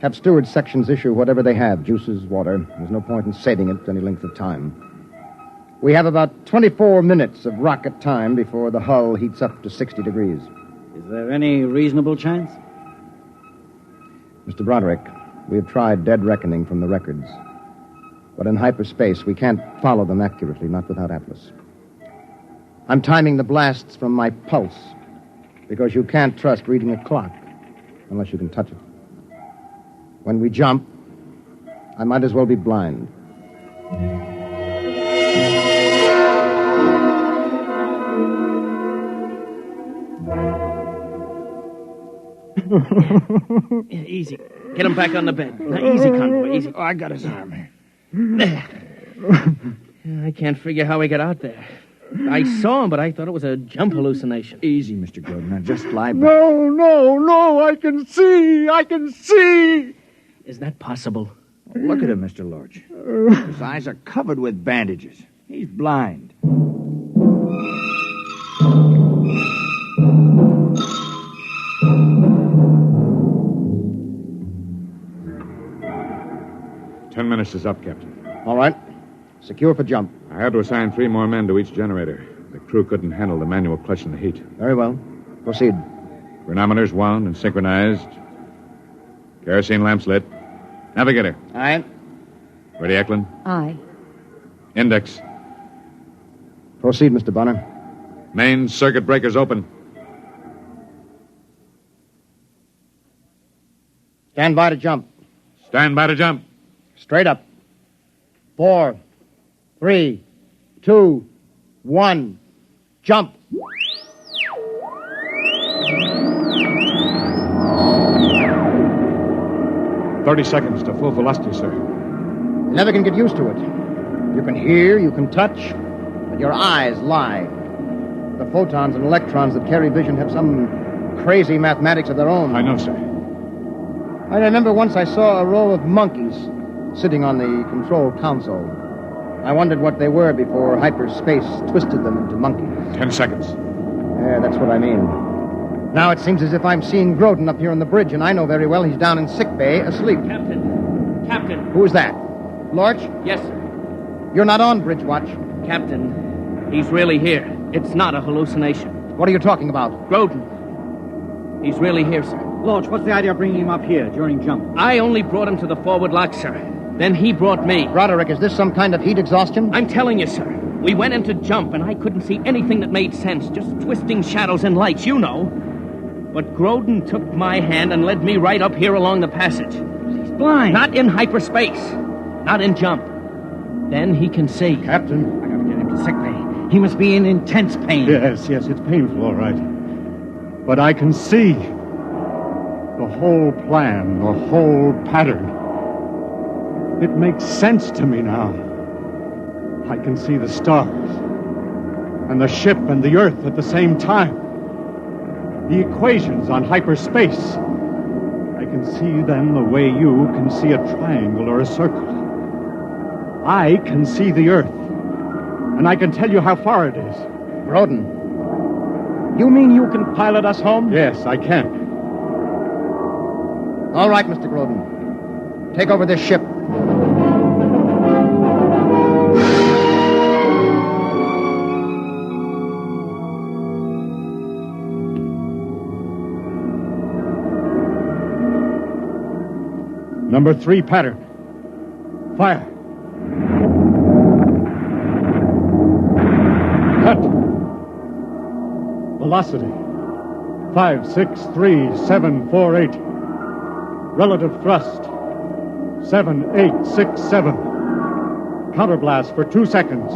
have steward sections issue whatever they have, juices, water. There's no point in saving it any length of time. We have about 24 minutes of rocket time before the hull heats up to 60 degrees. Is there any reasonable chance? Mr. Broderick, we have tried dead reckoning from the records. But in hyperspace, we can't follow them accurately, not without Atlas. I'm timing the blasts from my pulse, because you can't trust reading a clock unless you can touch it. When we jump, I might as well be blind. Easy. Get him back on the bed. Now, easy, Convoy, easy. Oh, I got his arm. There. I can't figure how he got out there. I saw him, but I thought it was a jump hallucination. Easy, Mr. Groden. Now, just lie back. No, I can see. Is that possible? Oh, look at him, Mr. Lorch. His eyes are covered with bandages. He's blind. Ten minutes is up, Captain. All right. Secure for jump. I had to assign 3 more men to each generator. The crew couldn't handle the manual clutch in the heat. Very well. Proceed. Chronometers wound and synchronized. Kerosene lamps lit. Navigator. Aye. Ready, Eklund? Aye. Index. Proceed, Mr. Bonner. Main circuit breakers open. Stand by to jump. Stand by to jump. Straight up. 4, 3, 2, 1. Jump. "30 seconds to full velocity, sir. You never can get used to it. You can hear, you can touch, but your eyes lie. The photons and electrons that carry vision have some crazy mathematics of their own. I know, sir. I remember once I saw a row of monkeys sitting on the control console. I wondered what they were before hyperspace twisted them into monkeys. 10 seconds. Yeah, that's what I mean. Now it seems as if I'm seeing Groden up here on the bridge, and I know very well he's down in sick bay asleep. Captain. Who is that? Lorch? Yes, sir. You're not on bridge watch. Captain, he's really here. It's not a hallucination. What are you talking about? Groden. He's really here, sir. Lorch, what's the idea of bringing him up here during jump? I only brought him to the forward lock, sir. Then he brought me. Broderick, is this some kind of heat exhaustion? I'm telling you, sir. We went into jump, and I couldn't see anything that made sense. Just twisting shadows and lights, you know. But Groden took my hand and led me right up here along the passage. He's blind. Not in hyperspace. Not in jump. Then he can see. Captain. I gotta get him to sick bay. He must be in intense pain. Yes, it's painful, all right. But I can see the whole plan, the whole pattern. It makes sense to me now. I can see the stars and the ship and the Earth at the same time. The equations on hyperspace. I can see them the way you can see a triangle or a circle. I can see the Earth, and I can tell you how far it is. Groden, you mean you can pilot us home? Yes, I can. All right, Mr. Groden. Take over this ship. Number 3 pattern. Fire. Cut. Velocity. 563,748. Relative thrust. 7,867. Counterblast for 2 seconds.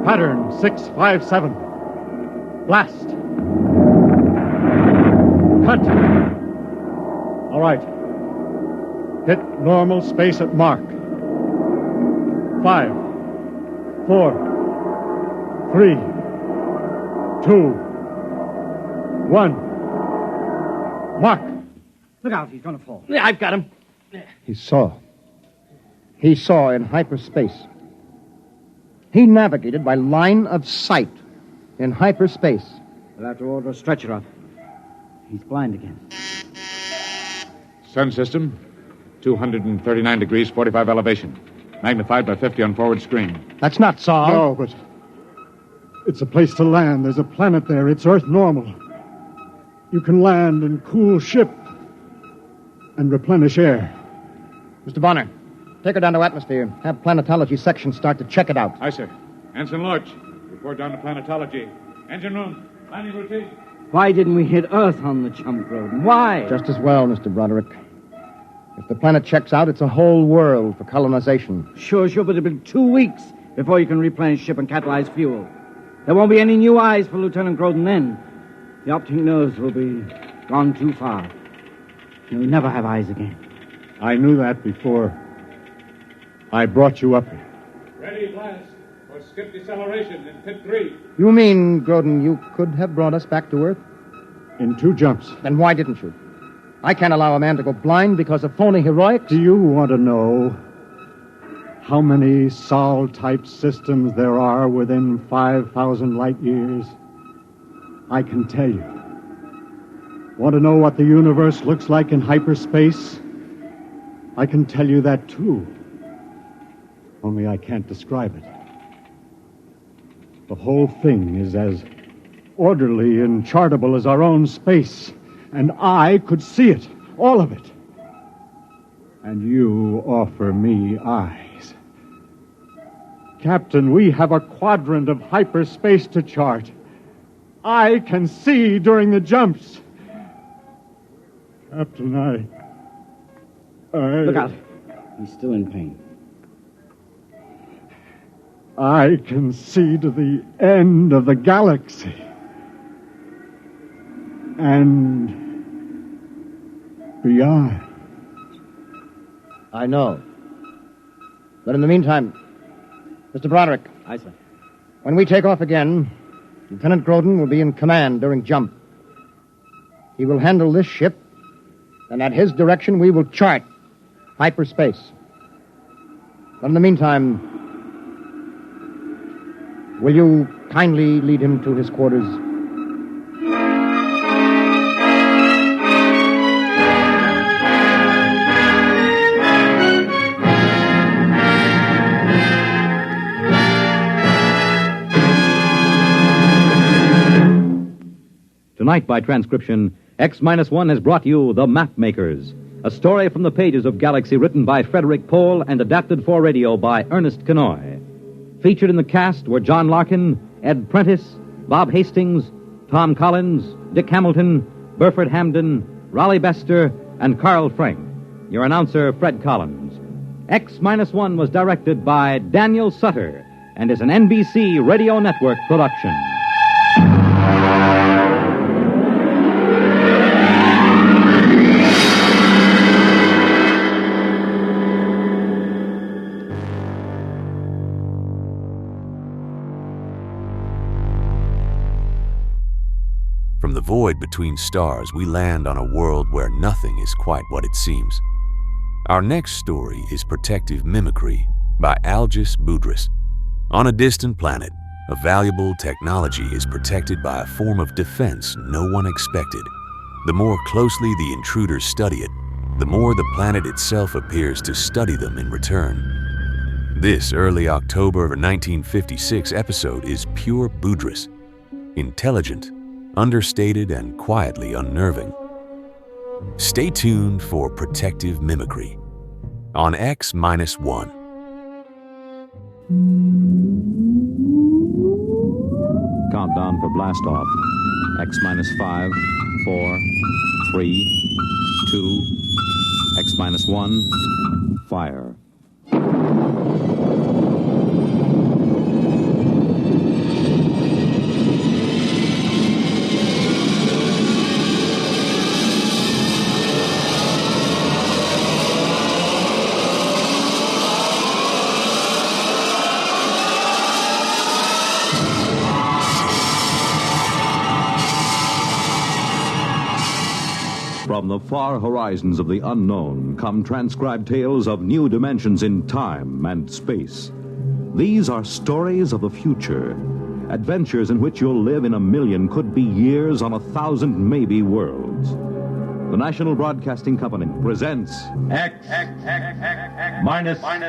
Pattern 657. Blast. Cut. All right. Hit normal space at mark. 5, 4, 3, 2, 1. Mark. Look out, he's going to fall. Yeah, I've got him. He saw. He saw in hyperspace. He navigated by line of sight in hyperspace. We'll have to order a stretcher up. He's blind again. Sun system, 239 degrees, 45 elevation. Magnified by 50 on forward screen. That's not Saul. No, but it's a place to land. There's a planet there. It's Earth normal. You can land and cool ship and replenish air. Mr. Bonner, take her down to atmosphere. Have planetology section start to check it out. Aye, sir. Ensign Lodge, report down to planetology. Engine room, landing routine. Why didn't we hit Earth on the jump, Groden? Why? Just as well, Mr. Broderick. If the planet checks out, it's a whole world for colonization. Sure, but it'll be 2 weeks before you can replenish ship and catalyze fuel. There won't be any new eyes for Lieutenant Groden then. The optic nerves will be gone too far. He'll never have eyes again. I knew that before I brought you up here. Ready, blast, for skip deceleration in pit 3. You mean, Groden, you could have brought us back to Earth? In 2 jumps. Then why didn't you? I can't allow a man to go blind because of phony heroics. Do you want to know how many Sol-type systems there are within 5,000 light years? I can tell you. Want to know what the universe looks like in hyperspace? I can tell you that, too. Only I can't describe it. The whole thing is as orderly and chartable as our own space. And I could see it, all of it. And you offer me eyes. Captain, we have a quadrant of hyperspace to chart. I can see during the jumps. Captain, I... Look out. He's still in pain. I can see to the end of the galaxy. And beyond. I know. But in the meantime, Mr. Broderick. Aye, sir. When we take off again, Lieutenant Groden will be in command during jump. He will handle this ship, and at his direction we will chart hyperspace. But in the meantime, will you kindly lead him to his quarters? Tonight, by transcription, X-1 has brought you The Map Makers, a story from the pages of Galaxy written by Frederick Pohl and adapted for radio by Ernest Kenoy. Featured in the cast were John Larkin, Ed Prentice, Bob Hastings, Tom Collins, Dick Hamilton, Burford Hamden, Raleigh Bester, and Carl Frank. Your announcer, Fred Collins. X-1 was directed by Daniel Sutter and is an NBC Radio Network production. From the void between stars, we land on a world where nothing is quite what it seems. Our next story is Protective Mimicry by Algis Budrys. On a distant planet, a valuable technology is protected by a form of defense no one expected. The more closely the intruders study it, the more the planet itself appears to study them in return. This early October 1956 episode is pure Budrys. Intelligent, understated, and quietly unnerving. Stay tuned for Protective Mimicry on X-1. Countdown for blast off. X minus 5, 4, 3, 2, X minus 1, fire. From the far horizons of the unknown come transcribed tales of new dimensions in time and space. These are stories of the future, adventures in which you'll live in a million, could be years, on 1,000 maybe worlds. The National Broadcasting Company presents X minus 1.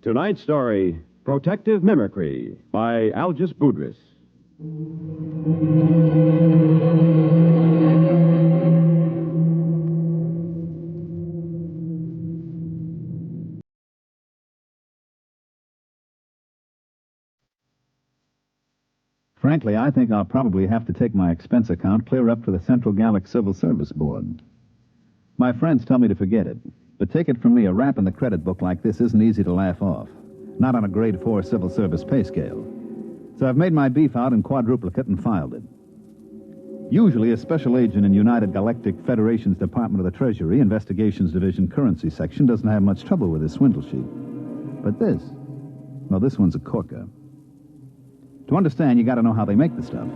Tonight's story, Protective Mimicry, by Algis Budrys. Frankly, I think I'll probably have to take my expense account clear up to the Central Gallic Civil Service Board. My friends tell me to forget it, but take it from me, a rap in the credit book like this isn't easy to laugh off. Not on a grade 4 civil service pay scale. So I've made my beef out in quadruplicate and filed it. Usually a special agent in United Galactic Federation's Department of the Treasury, Investigations Division, Currency Section, doesn't have much trouble with his swindle sheet. But this one's a corker. To understand, you got to know how they make the stuff.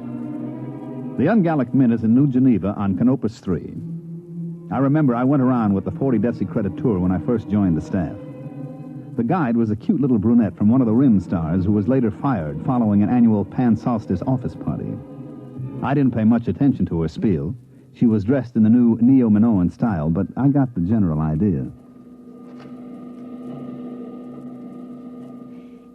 The Ungallic Mint is in New Geneva on Canopus 3. I remember I went around with the 40 Deci credit tour when I first joined the staff. The guide was a cute little brunette from one of the Rim Stars who was later fired following an annual Pan-Solstice office party. I didn't pay much attention to her spiel. She was dressed in the new Neo-Minoan style, but I got the general idea.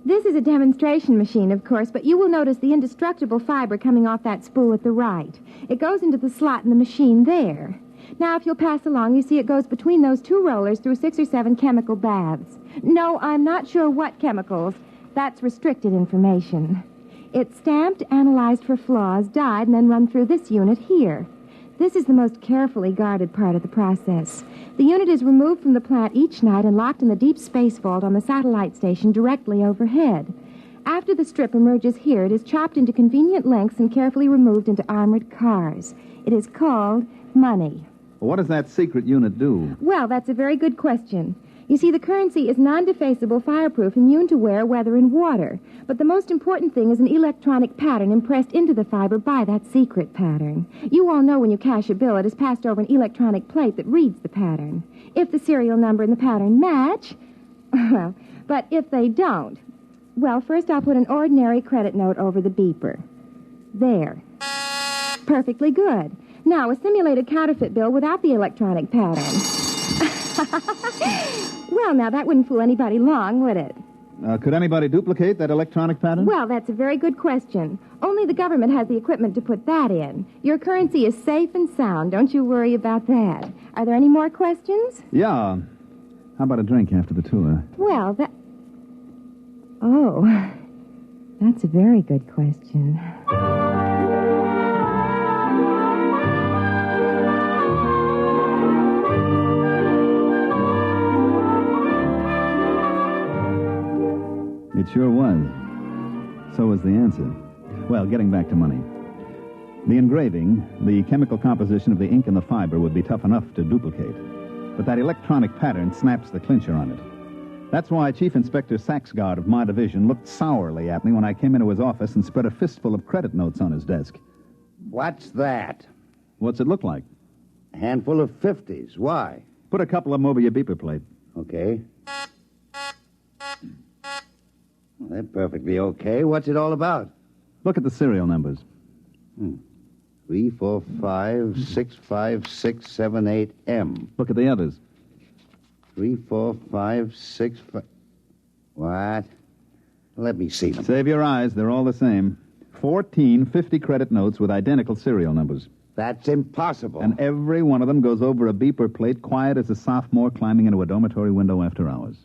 This is a demonstration machine, of course, but you will notice the indestructible fiber coming off that spool at the right. It goes into the slot in the machine there. Now, if you'll pass along, you see it goes between those two rollers through 6 or 7 chemical baths. No, I'm not sure what chemicals. That's restricted information. It's stamped, analyzed for flaws, dyed, and then run through this unit here. This is the most carefully guarded part of the process. The unit is removed from the plant each night and locked in the deep space vault on the satellite station directly overhead. After the strip emerges here, it is chopped into convenient lengths and carefully removed into armored cars. It is called money. Well, what does that secret unit do? Well, that's a very good question. You see, the currency is non-defacable, fireproof, immune to wear, weather, and water. But the most important thing is an electronic pattern impressed into the fiber by that secret pattern. You all know when you cash a bill, it is passed over an electronic plate that reads the pattern. If the serial number and the pattern match, well, but if they don't, well, first I'll put an ordinary credit note over the beeper. There. Perfectly good. Now, a simulated counterfeit bill without the electronic pattern. Well, now, that wouldn't fool anybody long, would it? Could anybody duplicate that electronic pattern? Well, that's a very good question. Only the government has the equipment to put that in. Your currency is safe and sound. Don't you worry about that. Are there any more questions? Yeah. How about a drink after the tour? Well, Oh, that's a very good question. It sure was. So was the answer. Well, getting back to money. The engraving, the chemical composition of the ink and the fiber would be tough enough to duplicate. But that electronic pattern snaps the clincher on it. That's why Chief Inspector Saxgard of my division looked sourly at me when I came into his office and spread a fistful of credit notes on his desk. What's that? What's it look like? A handful of 50s. Why? Put a couple of them over your beeper plate. Okay. Well, they're perfectly okay. What's it all about? Look at the serial numbers. 3456567 Look at the others. 34565. What? Let me see them. Save your eyes. They're all the same. 14 50-credit notes with identical serial numbers. That's impossible. And every one of them goes over a beeper plate quiet as a sophomore climbing into a dormitory window after hours.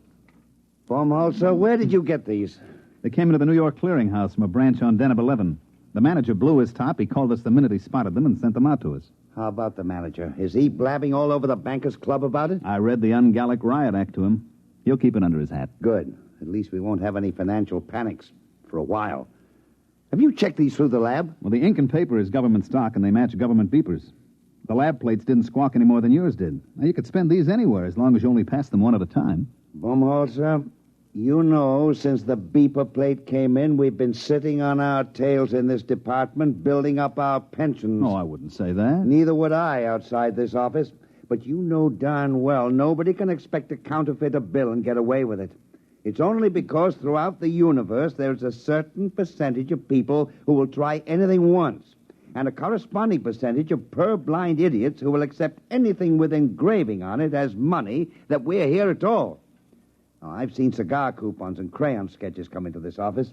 Baumholzer, where did you get these? They came into the New York Clearinghouse from a branch on Deneb 11. The manager blew his top. He called us the minute he spotted them and sent them out to us. How about the manager? Is he blabbing all over the Bankers Club about it? I read the Un-Gallic Riot Act to him. He'll keep it under his hat. Good. At least we won't have any financial panics for a while. Have you checked these through the lab? Well, the ink and paper is government stock, and they match government beepers. The lab plates didn't squawk any more than yours did. Now, you could spend these anywhere as long as you only pass them one at a time. Baumholzer, you know, since the beeper plate came in, we've been sitting on our tails in this department, building up our pensions. Oh, I wouldn't say that. Neither would I outside this office. But you know darn well nobody can expect to counterfeit a bill and get away with it. It's only because throughout the universe there's a certain percentage of people who will try anything once, and a corresponding percentage of purblind idiots who will accept anything with engraving on it as money that we're here at all. Now, I've seen cigar coupons and crayon sketches come into this office.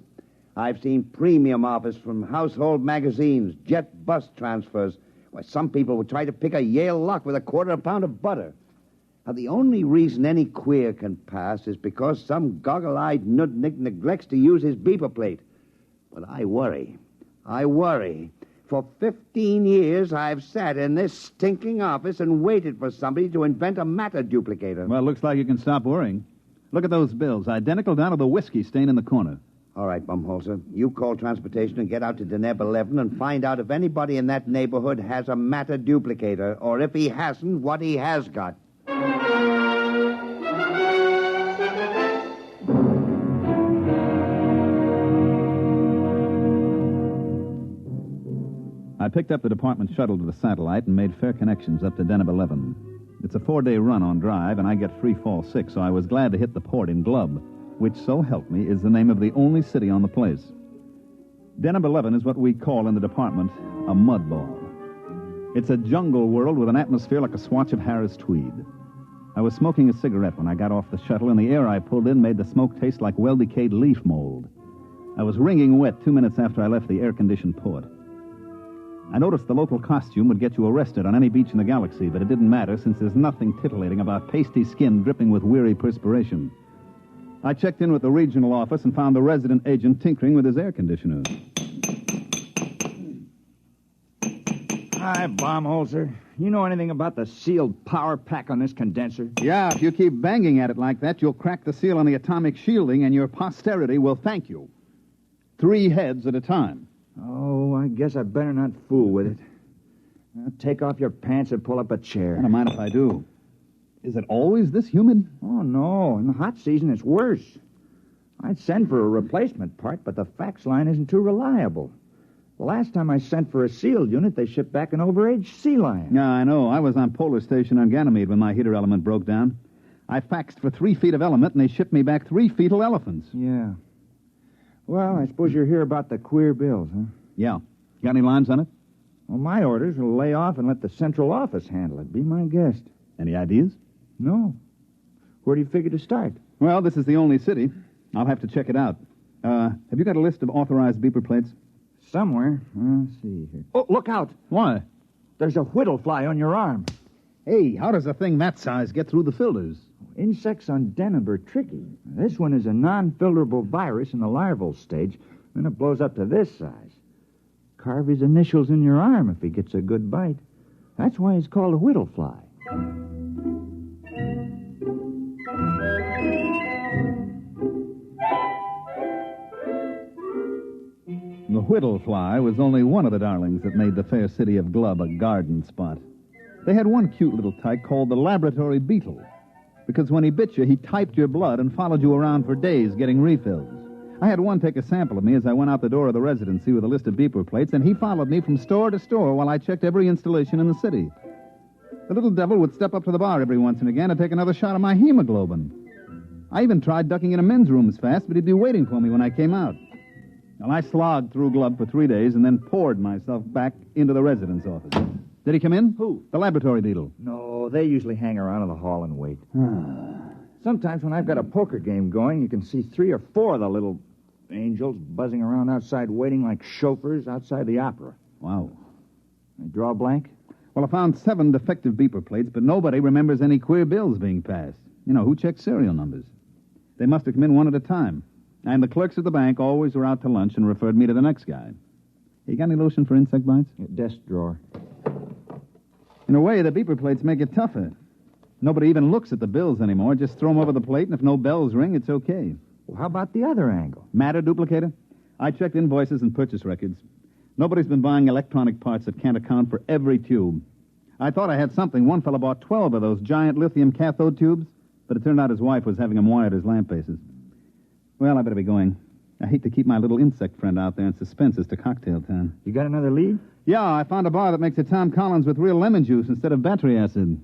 I've seen premium offers from household magazines, jet bus transfers, where some people would try to pick a Yale lock with a quarter of a pound of butter. Now, the only reason any queer can pass is because some goggle-eyed nudnik neglects to use his beeper plate. But I worry. For 15 years, I've sat in this stinking office and waited for somebody to invent a matter duplicator. Well, looks like you can stop worrying. Look at those bills, identical down to the whiskey stain in the corner. All right, Baumholzer, you call transportation and get out to Deneb 11 and find out if anybody in that neighborhood has a matter duplicator, or if he hasn't, what he has got. I picked up the department shuttle to the satellite and made fair connections up to Deneb 11. It's a 4-day run on drive, and I get free fall 6, so I was glad to hit the port in Glub, which, so help me, is the name of the only city on the place. Deneb 11 is what we call in the department a mud ball. It's a jungle world with an atmosphere like a swatch of Harris tweed. I was smoking a cigarette when I got off the shuttle, and the air I pulled in made the smoke taste like well-decayed leaf mold. I was wringing wet 2 minutes after I left the air-conditioned port. I noticed the local costume would get you arrested on any beach in the galaxy, but it didn't matter since there's nothing titillating about pasty skin dripping with weary perspiration. I checked in with the regional office and found the resident agent tinkering with his air conditioner. Hi, Baumholzer. You know anything about the sealed power pack on this condenser? Yeah, if you keep banging at it like that, you'll crack the seal on the atomic shielding, and your posterity will thank you. 3 heads at a time. Oh, I guess I better not fool with it. Now, take off your pants and pull up a chair. I don't mind if I do. Is it always this humid? Oh, no. In the hot season, it's worse. I'd send for a replacement part, but the fax line isn't too reliable. The last time I sent for a sealed unit, they shipped back an overaged sea lion. Yeah, I know. I was on Polar Station on Ganymede when my heater element broke down. I faxed for 3 feet of element, and they shipped me back 3 fetal elephants. Yeah. Well, I suppose you're here about the queer bills, huh? Yeah. Got any lines on it? Well, my orders will lay off and let the central office handle it. Be my guest. Any ideas? No. Where do you figure to start? Well, this is the only city. I'll have to check it out. Have you got a list of authorized beeper plates? Somewhere. Let's see here. Oh, look out! Why? There's a whittle fly on your arm. Hey, how does a thing that size get through the filters? Insects on Deneb are tricky. This one is a non-filterable virus in the larval stage, then it blows up to this size. Carve his initials in your arm if he gets a good bite. That's why he's called a whittle fly. The whittle fly was only one of the darlings that made the fair city of Glub a garden spot. They had one cute little tyke called the laboratory beetle, because when he bit you, he typed your blood and followed you around for days getting refills. I had one take a sample of me as I went out the door of the residency with a list of beeper plates, and he followed me from store to store while I checked every installation in the city. The little devil would step up to the bar every once and again to take another shot of my hemoglobin. I even tried ducking into men's rooms fast, but he'd be waiting for me when I came out. Well, I slogged through Glub for 3 days and then poured myself back into the residence office. Did he come in? Who? The laboratory beetle. No, they usually hang around in the hall and wait. Sometimes when I've got a poker game going, you can see 3 or 4 of the little angels buzzing around outside waiting like chauffeurs outside the opera. Wow. You draw a blank? Well, I found 7 defective beeper plates, but nobody remembers any queer bills being passed. You know, who checks serial numbers? They must have come in one at a time. And the clerks at the bank always were out to lunch and referred me to the next guy. You got any lotion for insect bites? Desk drawer. In a way, the beeper plates make it tougher. Nobody even looks at the bills anymore. Just throw them over the plate, and if no bells ring, it's okay. Well, how about the other angle? Matter duplicator? I checked invoices and purchase records. Nobody's been buying electronic parts that can't account for every tube. I thought I had something. One fellow bought 12 of those giant lithium cathode tubes, but it turned out his wife was having them wired as lamp bases. Well, I better be going. I hate to keep my little insect friend out there in suspense as to cocktail time. You got another lead? Yeah, I found a bar that makes a Tom Collins with real lemon juice instead of battery acid.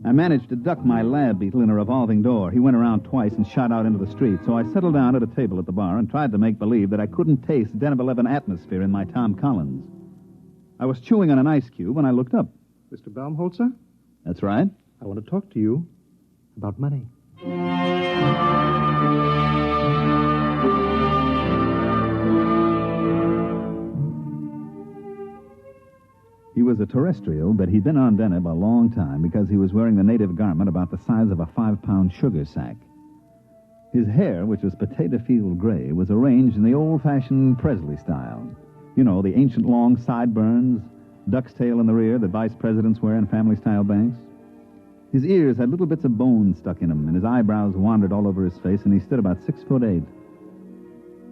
I managed to duck my lab beetle in a revolving door. He went around twice and shot out into the street, so I settled down at a table at the bar and tried to make believe that I couldn't taste Den of 11 atmosphere in my Tom Collins. I was chewing on an ice cube when I looked up. Mr. Baumholzer? That's right. I want to talk to you about money. He was a terrestrial, but he'd been on Deneb a long time because he was wearing the native garment about the size of a 5-pound sugar sack. His hair, which was potato field gray, was arranged in the old-fashioned Presley style. You know, the ancient long sideburns, duck's tail in the rear that vice presidents wear in family-style banks. His ears had little bits of bone stuck in them, and his eyebrows wandered all over his face, and he stood about 6'8".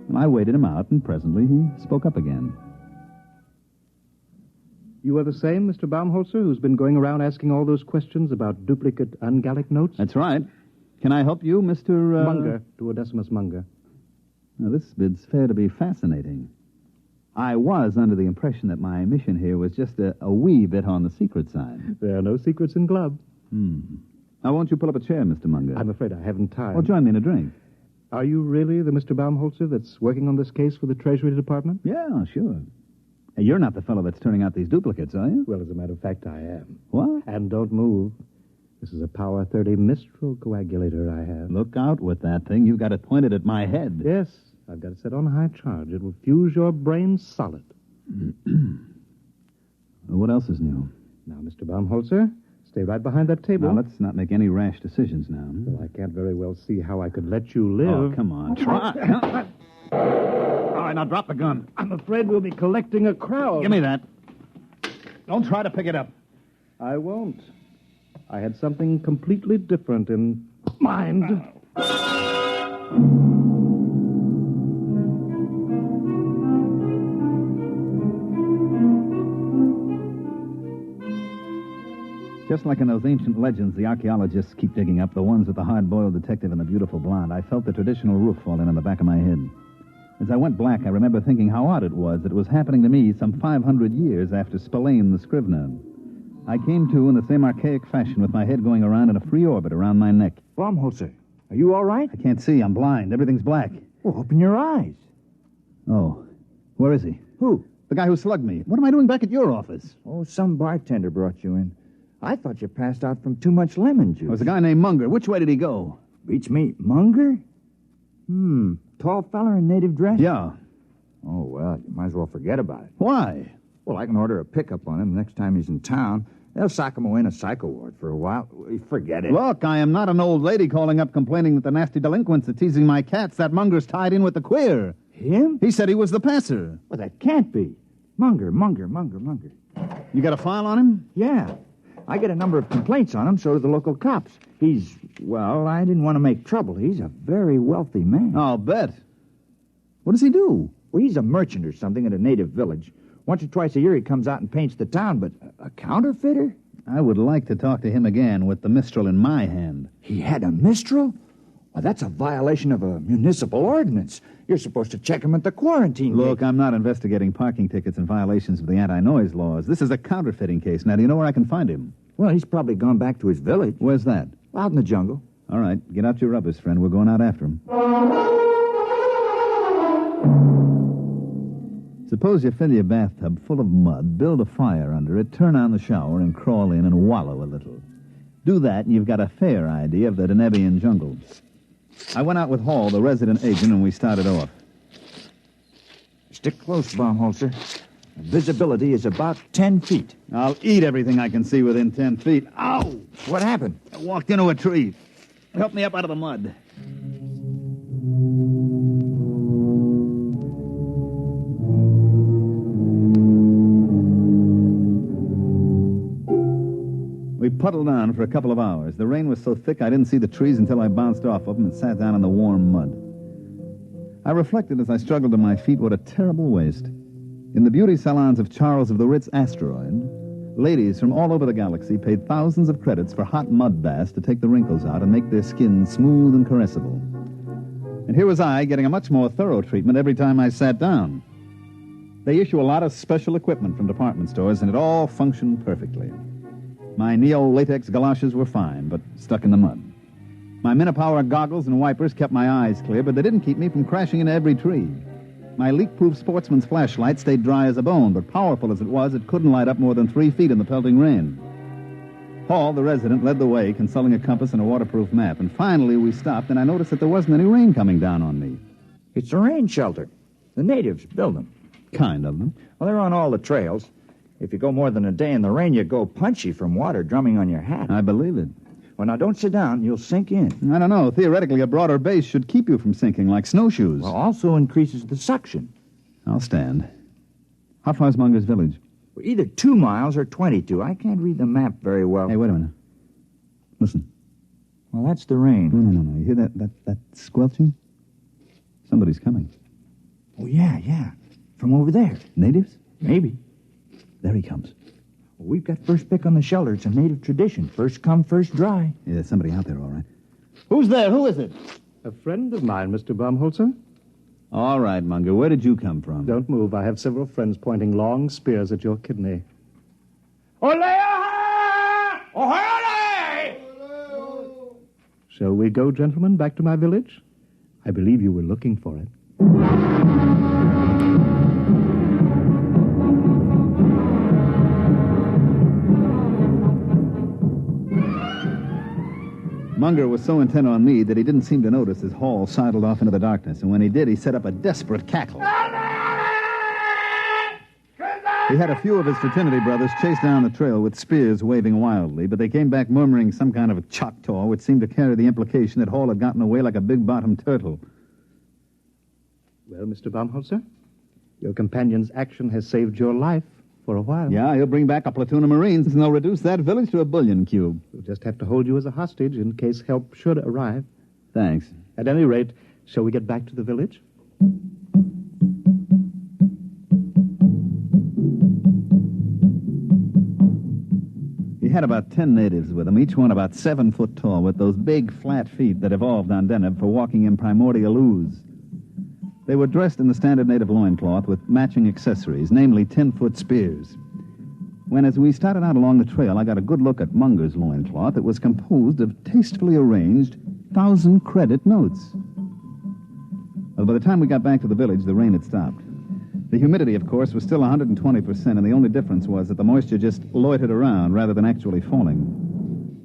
And I waited him out, and presently he spoke up again. You are the same Mr. Baumholzer who's been going around asking all those questions about duplicate ungallic notes? That's right. Can I help you, Mr. Munger, Duodecimus Munger. Now, this bid's fair to be fascinating. I was under the impression that my mission here was just a wee bit on the secret side. There are no secrets in Glub. Now, won't you pull up a chair, Mr. Munger? I'm afraid I haven't time. Well, join me in a drink. Are you really the Mr. Baumholzer that's working on this case for the Treasury Department? Yeah, sure. Hey, you're not the fellow that's turning out these duplicates, are you? Well, as a matter of fact, I am. What? And don't move. This is a Power 30 Mistral coagulator I have. Look out with that thing. You've got it pointed at my head. Yes, I've got it set on high charge. It will fuse your brain solid. What else is new? Now, Mr. Baumholzer, stay right behind that table. Now, let's not make any rash decisions now. Well, I can't very well see how I could let you live. Oh, come on. Try. All right, now drop the gun. I'm afraid we'll be collecting a crowd. Give me that. Don't try to pick it up. I won't. I had something completely different in mind. Just like in those ancient legends the archaeologists keep digging up, the ones with the hard-boiled detective and the beautiful blonde, I felt the traditional roof fall in on the back of my head. As I went black, I remember thinking how odd it was that it was happening to me some 500 years after Spillane the Scrivener. I came to in the same archaic fashion with my head going around in a free orbit around my neck. Baumholzer, are you all right? I can't see. I'm blind. Everything's black. Well, open your eyes. Oh. Where is he? Who? The guy who slugged me. What am I doing back at your office? Oh, some bartender brought you in. I thought you passed out from too much lemon juice. It was a guy named Munger. Which way did he go? Beats me. Munger? Tall feller in native dress? Yeah. Oh, well, you might as well forget about it. Why? Well, I can order a pickup on him next time he's in town. They'll sock him away in a psycho ward for a while. Forget it. Look, I am not an old lady calling up complaining that the nasty delinquents are teasing my cats. That Munger's tied in with the queer. Him? He said he was the passer. Well, that can't be. Munger. You got a file on him? Yeah. I get a number of complaints on him, so do the local cops. He's, well, I didn't want to make trouble. He's a very wealthy man. I'll bet. What does he do? Well, he's a merchant or something at a native village. Once or twice a year he comes out and paints the town, but a counterfeiter? I would like to talk to him again with the Mistral in my hand. He had a Mistral? Well, that's a violation of a municipal ordinance. You're supposed to check him at the quarantine. Look, I'm not investigating parking tickets and violations of the anti-noise laws. This is a counterfeiting case. Now, do you know where I can find him? Well, he's probably gone back to his village. Where's that? Out in the jungle. All right, get out your rubbers, friend. We're going out after him. Suppose you fill your bathtub full of mud, build a fire under it, turn on the shower, and crawl in and wallow a little. Do that, and you've got a fair idea of the Denebian jungle. I went out with Hall, the resident agent, and we started off. Stick close, Baumholzer. Visibility is about 10 feet. I'll eat everything I can see within 10 feet. Ow! What happened? I walked into a tree. Help me up out of the mud. We puddled on for a couple of hours. The rain was so thick I didn't see the trees until I bounced off of them and sat down in the warm mud. I reflected as I struggled to my feet what a terrible waste. In the beauty salons of Charles of the Ritz Asteroid, ladies from all over the galaxy paid thousands of credits for hot mud baths to take the wrinkles out and make their skin smooth and caressable. And here was I getting a much more thorough treatment every time I sat down. They issue a lot of special equipment from department stores, and it all functioned perfectly. My neo-latex galoshes were fine, but stuck in the mud. My Minipower goggles and wipers kept my eyes clear, but they didn't keep me from crashing into every tree. My leak-proof sportsman's flashlight stayed dry as a bone, but powerful as it was, it couldn't light up more than 3 feet in the pelting rain. Hall, the resident, led the way, consulting a compass and a waterproof map, and finally we stopped, and I noticed that there wasn't any rain coming down on me. It's a rain shelter. The natives build them. Kind of them. Well, they're on all the trails. If you go more than a day in the rain, you go punchy from water drumming on your hat. I believe it. Well, now, don't sit down. You'll sink in. I don't know. Theoretically, a broader base should keep you from sinking, like snowshoes. Well, also increases the suction. I'll stand. How far's Munger's village? Well, either 2 miles or 22. I can't read the map very well. Hey, wait a minute. Listen. Well, that's the rain. No. You hear that squelching? Somebody's coming. Oh, yeah. From over there. Natives? Maybe. There he comes. Well, we've got first pick on the shelter. It's a native tradition. First come, first dry. Yeah, there's somebody out there, all right. Who's there? Who is it? A friend of mine, Mr. Baumholzer. All right, Munger. Where did you come from? Don't move. I have several friends pointing long spears at your kidney. Ole! Ole! Shall we go, gentlemen, back to my village? I believe you were looking for it. Munger was so intent on me that he didn't seem to notice as Hall sidled off into the darkness, and when he did, he set up a desperate cackle. He had a few of his fraternity brothers chase down the trail with spears waving wildly, but they came back murmuring some kind of a Choctaw, which seemed to carry the implication that Hall had gotten away like a big-bottomed turtle. Well, Mr. Baumholzer, your companion's action has saved your life for a while. Yeah, he'll bring back a platoon of Marines, and they'll reduce that village to a bullion cube. We'll just have to hold you as a hostage in case help should arrive. Thanks. At any rate, shall we get back to the village? He had about 10 natives with him, each one about 7 foot tall, with those big, flat feet that evolved on Deneb for walking in primordial ooze. They were dressed in the standard native loincloth with matching accessories, namely 10-foot spears. When, as we started out along the trail, I got a good look at Munger's loincloth, it was composed of tastefully arranged 1,000-credit notes. Well, by the time we got back to the village, the rain had stopped. The humidity, of course, was still 120%, and the only difference was that the moisture just loitered around rather than actually falling.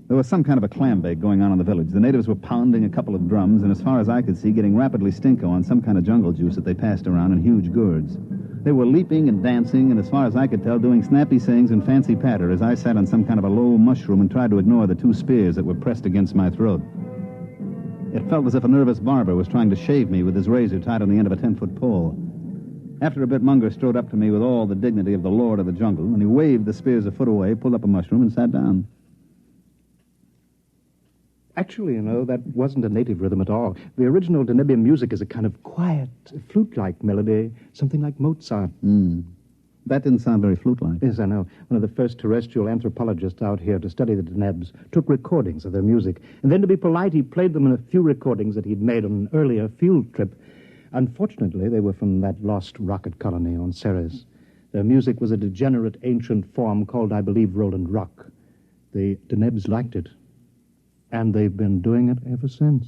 There was some kind of a clam bake going on in the village. The natives were pounding a couple of drums, and as far as I could see, getting rapidly stinko on some kind of jungle juice that they passed around in huge gourds. They were leaping and dancing, and as far as I could tell, doing snappy sayings and fancy patter as I sat on some kind of a low mushroom and tried to ignore the 2 spears that were pressed against my throat. It felt as if a nervous barber was trying to shave me with his razor tied on the end of a 10-foot pole. After a bit, Munger strode up to me with all the dignity of the lord of the jungle, and he waved the spears a foot away, pulled up a mushroom, and sat down. Actually, that wasn't a native rhythm at all. The original Denebian music is a kind of quiet, flute-like melody, something like Mozart. That didn't sound very flute-like. Yes, I know. One of the first terrestrial anthropologists out here to study the Denebs took recordings of their music, and then to be polite, he played them in a few recordings that he'd made on an earlier field trip. Unfortunately, they were from that lost rocket colony on Ceres. Their music was a degenerate ancient form called, I believe, Roland Rock. The Denebs liked it. And they've been doing it ever since.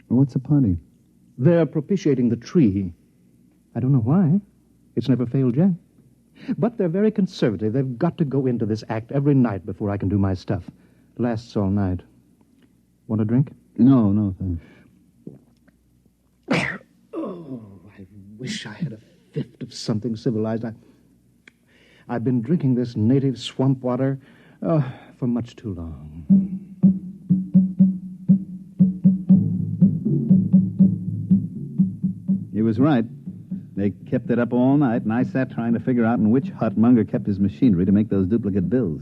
What's the party? They're propitiating the tree. I don't know why. It's never failed yet. But they're very conservative. They've got to go into this act every night before I can do my stuff. Lasts all night. Want a drink? No, thanks. Oh, I wish I had a fifth of something civilized. I've been drinking this native swamp water for much too long. He was right. They kept it up all night, and I sat trying to figure out in which hut Munger kept his machinery to make those duplicate bills.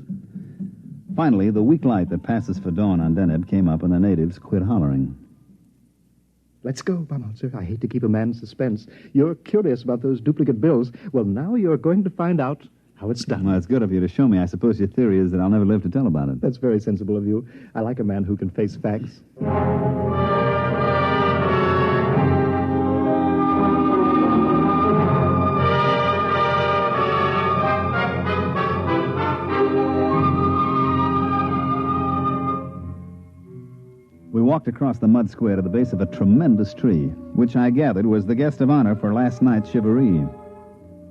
Finally, the weak light that passes for dawn on Deneb came up, and the natives quit hollering. Let's go, Baumholzer. I hate to keep a man in suspense. You're curious about those duplicate bills. Well, now you're going to find out how it's done. Well, it's good of you to show me. I suppose your theory is that I'll never live to tell about it. That's very sensible of you. I like a man who can face facts. We walked across the mud square to the base of a tremendous tree, which I gathered was the guest of honor for last night's shivaree.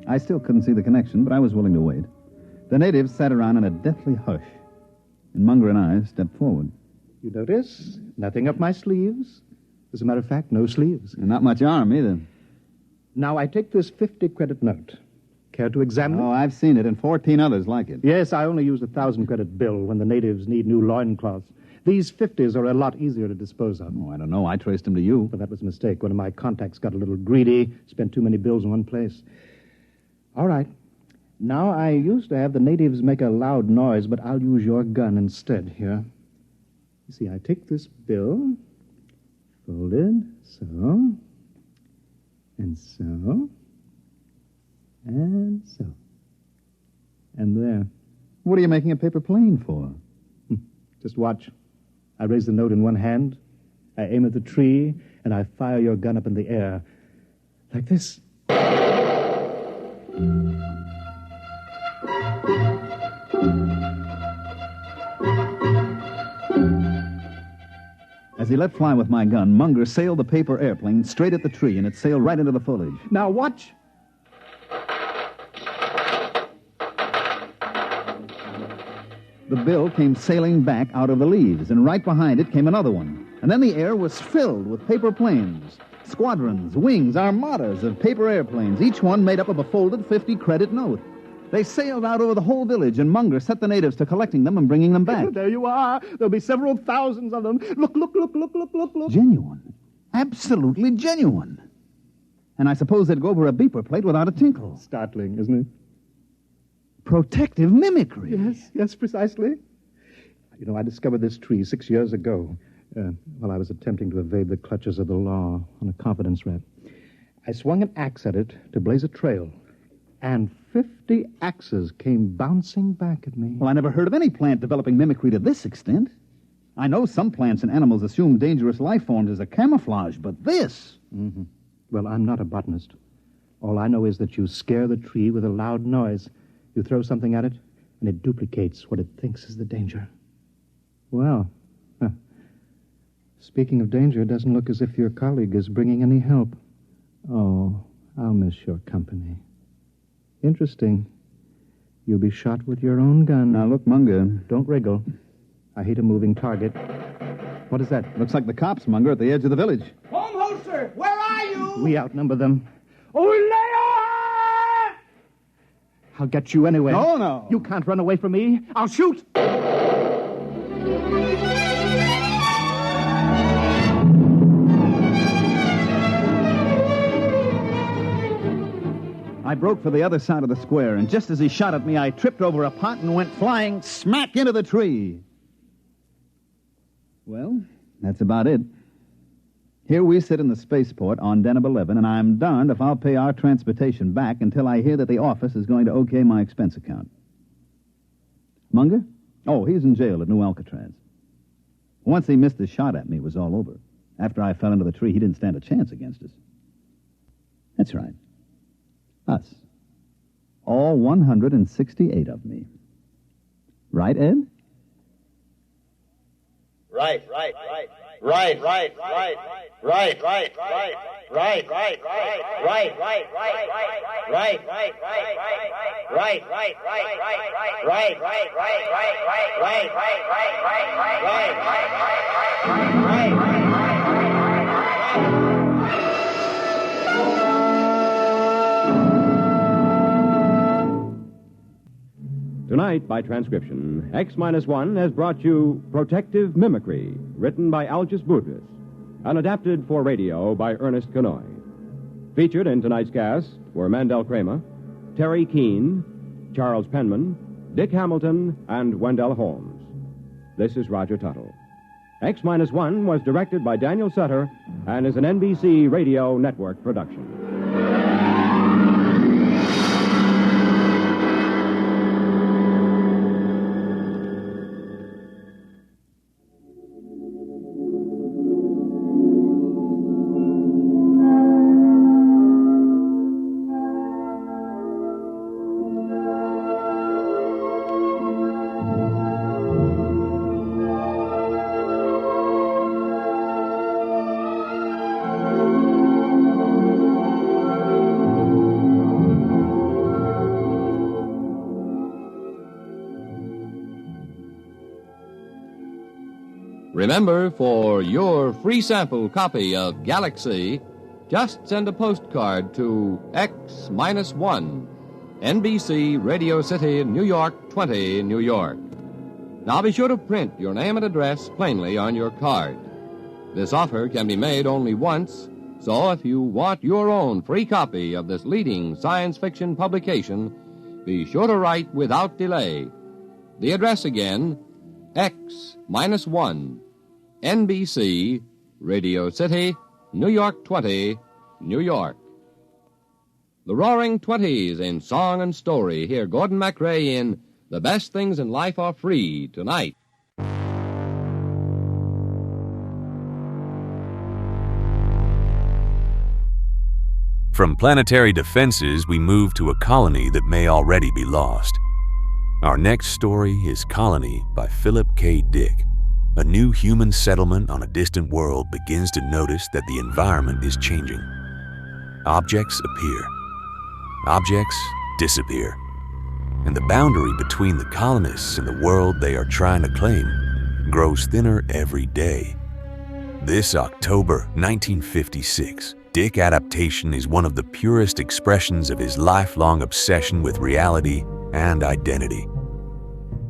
I still couldn't see the connection, but I was willing to wait. The natives sat around in a deathly hush, and Munger and I stepped forward. You notice? Nothing up my sleeves. As a matter of fact, no sleeves. And not much arm, either. Now, I take this 50-credit note. Care to examine it? Oh, I've seen it, and 14 others like it. Yes, I only use a 1,000-credit bill when the natives need new loincloths. These 50s are a lot easier to dispose of. Oh, I don't know. I traced them to you. Well, that was a mistake. One of my contacts got a little greedy, spent too many bills in one place. All right. Now, I used to have the natives make a loud noise, but I'll use your gun instead here. You see, I take this bill, fold it, so, and so, and so. And there. What are you making a paper plane for? Just watch. I raise the note in one hand, I aim at the tree, and I fire your gun up in the air. Like this. As he let fly with my gun, Munger sailed the paper airplane straight at the tree, and it sailed right into the foliage. Now watch. The bill came sailing back out of the leaves, and right behind it came another one. And then the air was filled with paper planes. Squadrons, wings, armadas of paper airplanes, each one made up of a folded 50-credit note. They sailed out over the whole village, and Munger set the natives to collecting them and bringing them back. There you are. There'll be several thousands of them. Look. Genuine. Absolutely genuine. And I suppose they'd go over a beeper plate without a tinkle. Startling, isn't it? Protective mimicry. Yes, precisely. You know, I discovered this tree 6 years ago while I was attempting to evade the clutches of the law on a confidence rap. I swung an axe at it to blaze a trail, and 50 axes came bouncing back at me. Well, I never heard of any plant developing mimicry to this extent. I know some plants and animals assume dangerous life forms as a camouflage, but this... Mm-hmm. Well, I'm not a botanist. All I know is that you scare the tree with a loud noise. You throw something at it, and it duplicates what it thinks is the danger. Well, speaking of danger, it doesn't look as if your colleague is bringing any help. Oh, I'll miss your company. Interesting. You'll be shot with your own gun. Now, look, Munger. Don't wriggle. I hate a moving target. What is that? Looks like the cops, Munger, at the edge of the village. Home holster, where are you? We outnumber them. Olea! I'll get you anyway. No. You can't run away from me. I'll shoot. I broke for the other side of the square, and just as he shot at me, I tripped over a pot and went flying smack into the tree. Well, that's about it. Here we sit in the spaceport on Deneb 11, and I'm darned if I'll pay our transportation back until I hear that the office is going to okay my expense account. Munger? Oh, he's in jail at New Alcatraz. Once he missed a shot at me, it was all over. After I fell into the tree, he didn't stand a chance against us. That's right. Us. All 168 of me. Right, Ed? Right. Tonight, by transcription, X-1 has brought you Protective Mimicry, written by Algis Budrys, and adapted for radio by Ernest Kenoy. Featured in tonight's cast were Mandel Kramer, Terry Keane, Charles Penman, Dick Hamilton, and Wendell Holmes. This is Roger Tuttle. X-1 was directed by Daniel Sutter and is an NBC Radio Network production. Remember, for your free sample copy of Galaxy, just send a postcard to X-1, NBC Radio City, New York 20, New York. Now be sure to print your name and address plainly on your card. This offer can be made only once, so if you want your own free copy of this leading science fiction publication, be sure to write without delay. The address again, X-1, NBC, Radio City, New York 20, New York. The Roaring Twenties in song and story. Hear Gordon MacRae in The Best Things in Life Are Free tonight. From planetary defenses, we move to a colony that may already be lost. Our next story is Colony by Philip K. Dick. A new human settlement on a distant world begins to notice that the environment is changing. Objects appear. Objects disappear. And the boundary between the colonists and the world they are trying to claim grows thinner every day. This October 1956, Dick adaptation is one of the purest expressions of his lifelong obsession with reality and identity.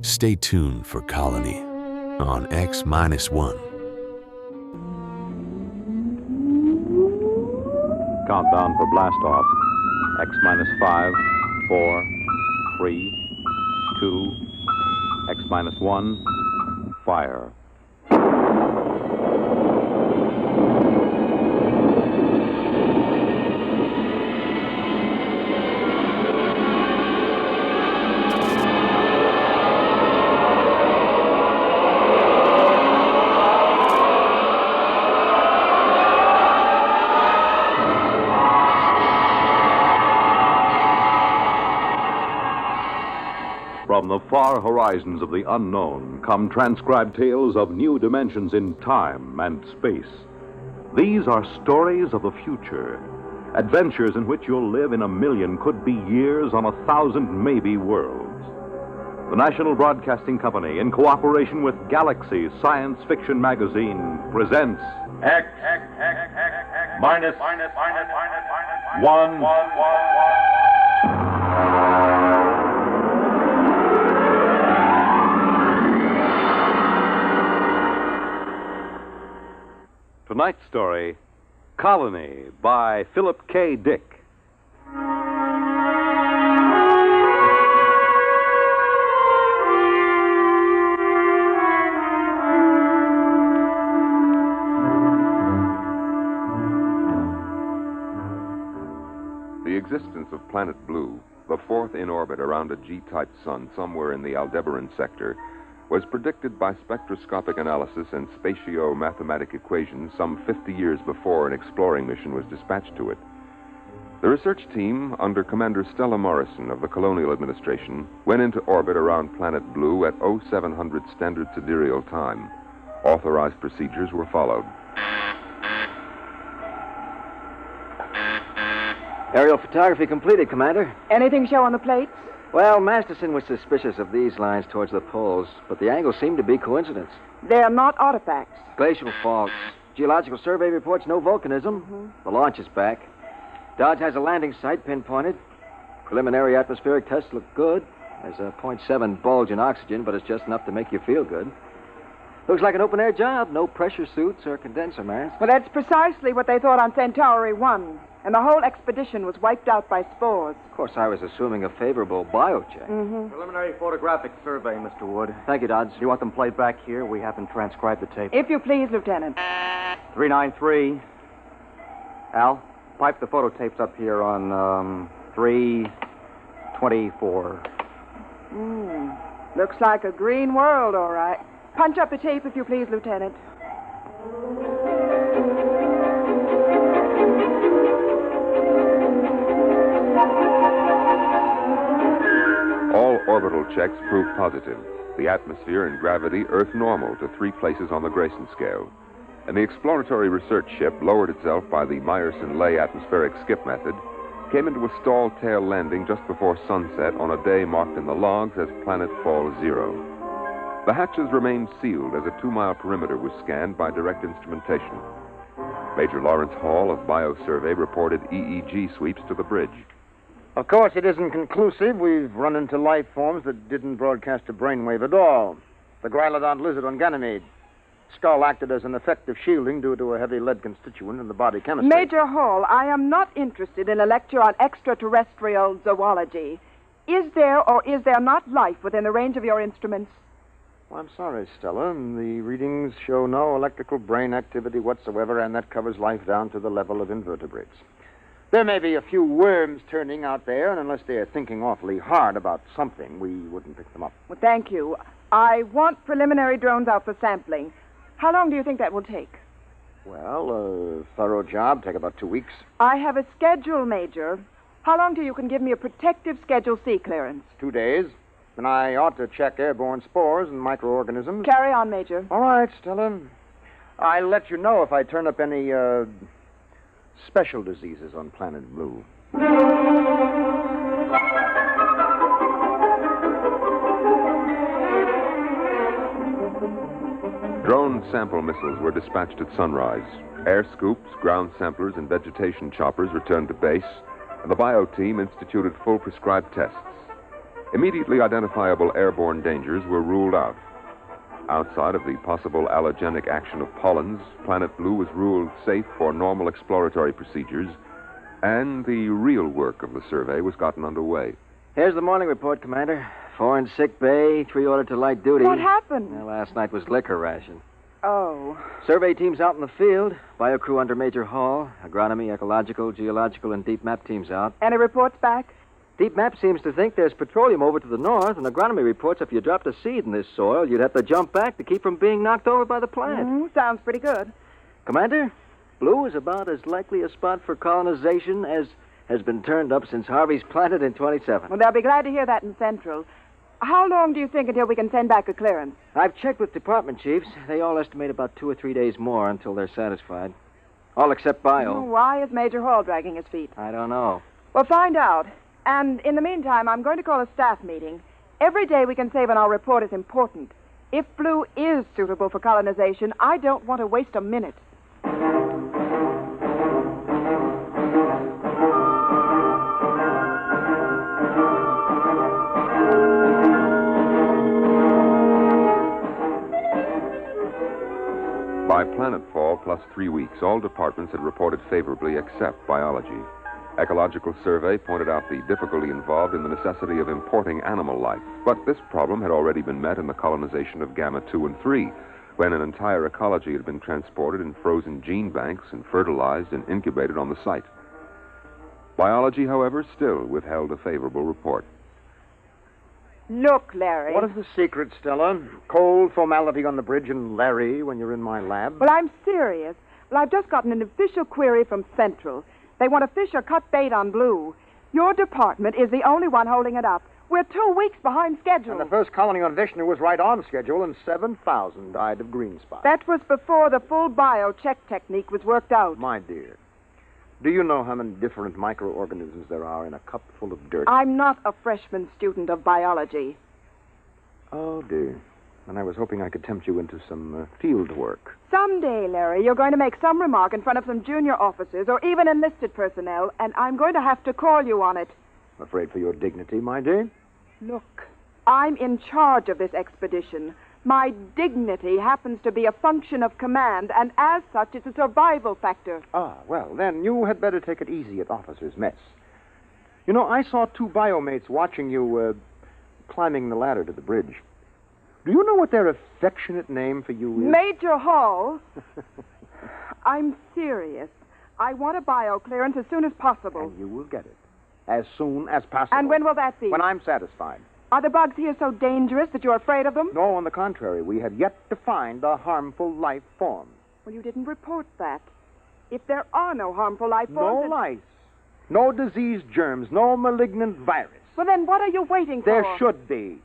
Stay tuned for Colony on X-1. Countdown for blast off. X-5, 4, 3, 2, X-1, fire. From the far horizons of the unknown come transcribed tales of new dimensions in time and space. These are stories of the future, adventures in which you'll live in 1,000,000, could be years, on 1,000 maybe worlds. The National Broadcasting Company, in cooperation with Galaxy Science Fiction Magazine, presents X-1. Tonight's story, Colony by Philip K. Dick. The existence of Planet Blue, the fourth in orbit around a G-type sun somewhere in the Aldebaran sector, was predicted by spectroscopic analysis and spatio-mathematic equations some 50 years before an exploring mission was dispatched to it. The research team, under Commander Stella Morrison of the Colonial Administration, went into orbit around Planet Blue at 0700 Standard Sidereal Time. Authorized procedures were followed. Aerial photography completed, Commander. Anything show on the plates? Well, Masterson was suspicious of these lines towards the poles, but the angles seem to be coincidence. They're not artifacts. Glacial faults. Geological survey reports no volcanism. The launch is back. Dodge has a landing site pinpointed. Preliminary atmospheric tests look good. There's a 0.7 bulge in oxygen, but it's just enough to make you feel good. Looks like an open-air job. No pressure suits or condenser masks. Well, that's precisely what they thought on Centauri 1. And the whole expedition was wiped out by spores. Of course, I was assuming a favorable biocheck. Preliminary photographic survey, Mr. Wood. Thank you, Dodge. You want them played back here? We haven't transcribed the tape. If you please, Lieutenant. 393. Al, pipe the photo tapes up here on 324. Looks like a green world, all right. Punch up the tape, if you please, Lieutenant. All orbital checks proved positive. The atmosphere and gravity Earth normal to 3 places on the Grayson scale. And the exploratory research ship lowered itself by the Meyerson-Lay atmospheric skip method, came into a stall tail landing just before sunset on a day marked in the logs as planetfall 0. The hatches remained sealed as a 2-mile perimeter was scanned by direct instrumentation. Major Lawrence Hall of Biosurvey reported EEG sweeps to the bridge. Of course, it isn't conclusive. We've run into life forms that didn't broadcast a brainwave at all. The Grylodon lizard on Ganymede. Skull acted as an effective shielding due to a heavy lead constituent in the body chemistry. Major Hall, I am not interested in a lecture on extraterrestrial zoology. Is there or is there not life within the range of your instruments? Well, I'm sorry, Stella. The readings show no electrical brain activity whatsoever, and that covers life down to the level of invertebrates. There may be a few worms turning out there, and unless they are thinking awfully hard about something, we wouldn't pick them up. Well, thank you. I want preliminary drones out for sampling. How long do you think that will take? Well, a thorough job, take about 2 weeks. I have a schedule, Major. How long till you can give me a protective Schedule C clearance? 2 days. And I ought to check airborne spores and microorganisms. Carry on, Major. All right, Stella. I'll let you know if I turn up any, special diseases on Planet Blue. Drone sample missiles were dispatched at sunrise. Air scoops, ground samplers, and vegetation choppers returned to base, and the bio team instituted full prescribed tests. Immediately identifiable airborne dangers were ruled out. Outside of the possible allergenic action of pollens, Planet Blue was ruled safe for normal exploratory procedures, and the real work of the survey was gotten underway. Here's the morning report, Commander. 4 in sick bay, 3 ordered to light duty. What happened? Well, last night was liquor ration. Oh. Survey teams out in the field, bio crew under Major Hall, agronomy, ecological, geological, and deep map teams out. Any reports back? Deep Map seems to think there's petroleum over to the north, and agronomy reports if you dropped a seed in this soil, you'd have to jump back to keep from being knocked over by the plant. Sounds pretty good. Commander, Blue is about as likely a spot for colonization as has been turned up since Harvey's planted in 27. Well, they'll be glad to hear that in Central. How long do you think until we can send back a clearance? I've checked with department chiefs. They all estimate about 2 or 3 days more until they're satisfied. All except bio. Why is Major Hall dragging his feet? I don't know. Well, find out. And in the meantime, I'm going to call a staff meeting. Every day we can save on our report is important. If Blue is suitable for colonization, I don't want to waste a minute. By planetfall plus 3 weeks, all departments had reported favorably except biology. Ecological survey pointed out the difficulty involved in the necessity of importing animal life. But this problem had already been met in the colonization of Gamma 2 and 3, when an entire ecology had been transported in frozen gene banks and fertilized and incubated on the site. Biology, however, still withheld a favorable report. Look, Larry. What is the secret, Stella? Cold formality on the bridge and Larry when you're in my lab? Well, I'm serious. Well, I've just gotten an official query from Central. They want to fish or cut bait on Blue. Your department is the only one holding it up. We're 2 weeks behind schedule. And the first colony on Vishnu was right on schedule, and 7,000 died of green spot. That was before the full bio check technique was worked out. My dear, Do you know how many different microorganisms there are in a cup full of dirt? I'm not a freshman student of biology. Oh, dear. And I was hoping I could tempt you into some field work. Someday, Larry, you're going to make some remark in front of some junior officers or even enlisted personnel, and I'm going to have to call you on it. I'm afraid for your dignity, my dear. Look, I'm in charge of this expedition. My dignity happens to be a function of command, and as such, it's a survival factor. Ah, well, then you had better take it easy at officers' mess. You know, I saw two biomates watching you climbing the ladder to the bridge. Do you know what their affectionate name for you is? Major Hall. I'm serious. I want a bio clearance as soon as possible. And you will get it. As soon as possible. And when will that be? When I'm satisfied. Are the bugs here so dangerous that you're afraid of them? No, on the contrary. We have yet to find a harmful life form. Well, you didn't report that. If there are no harmful life forms... No lice. No disease germs. No malignant virus. Well, then what are you waiting for? There should be.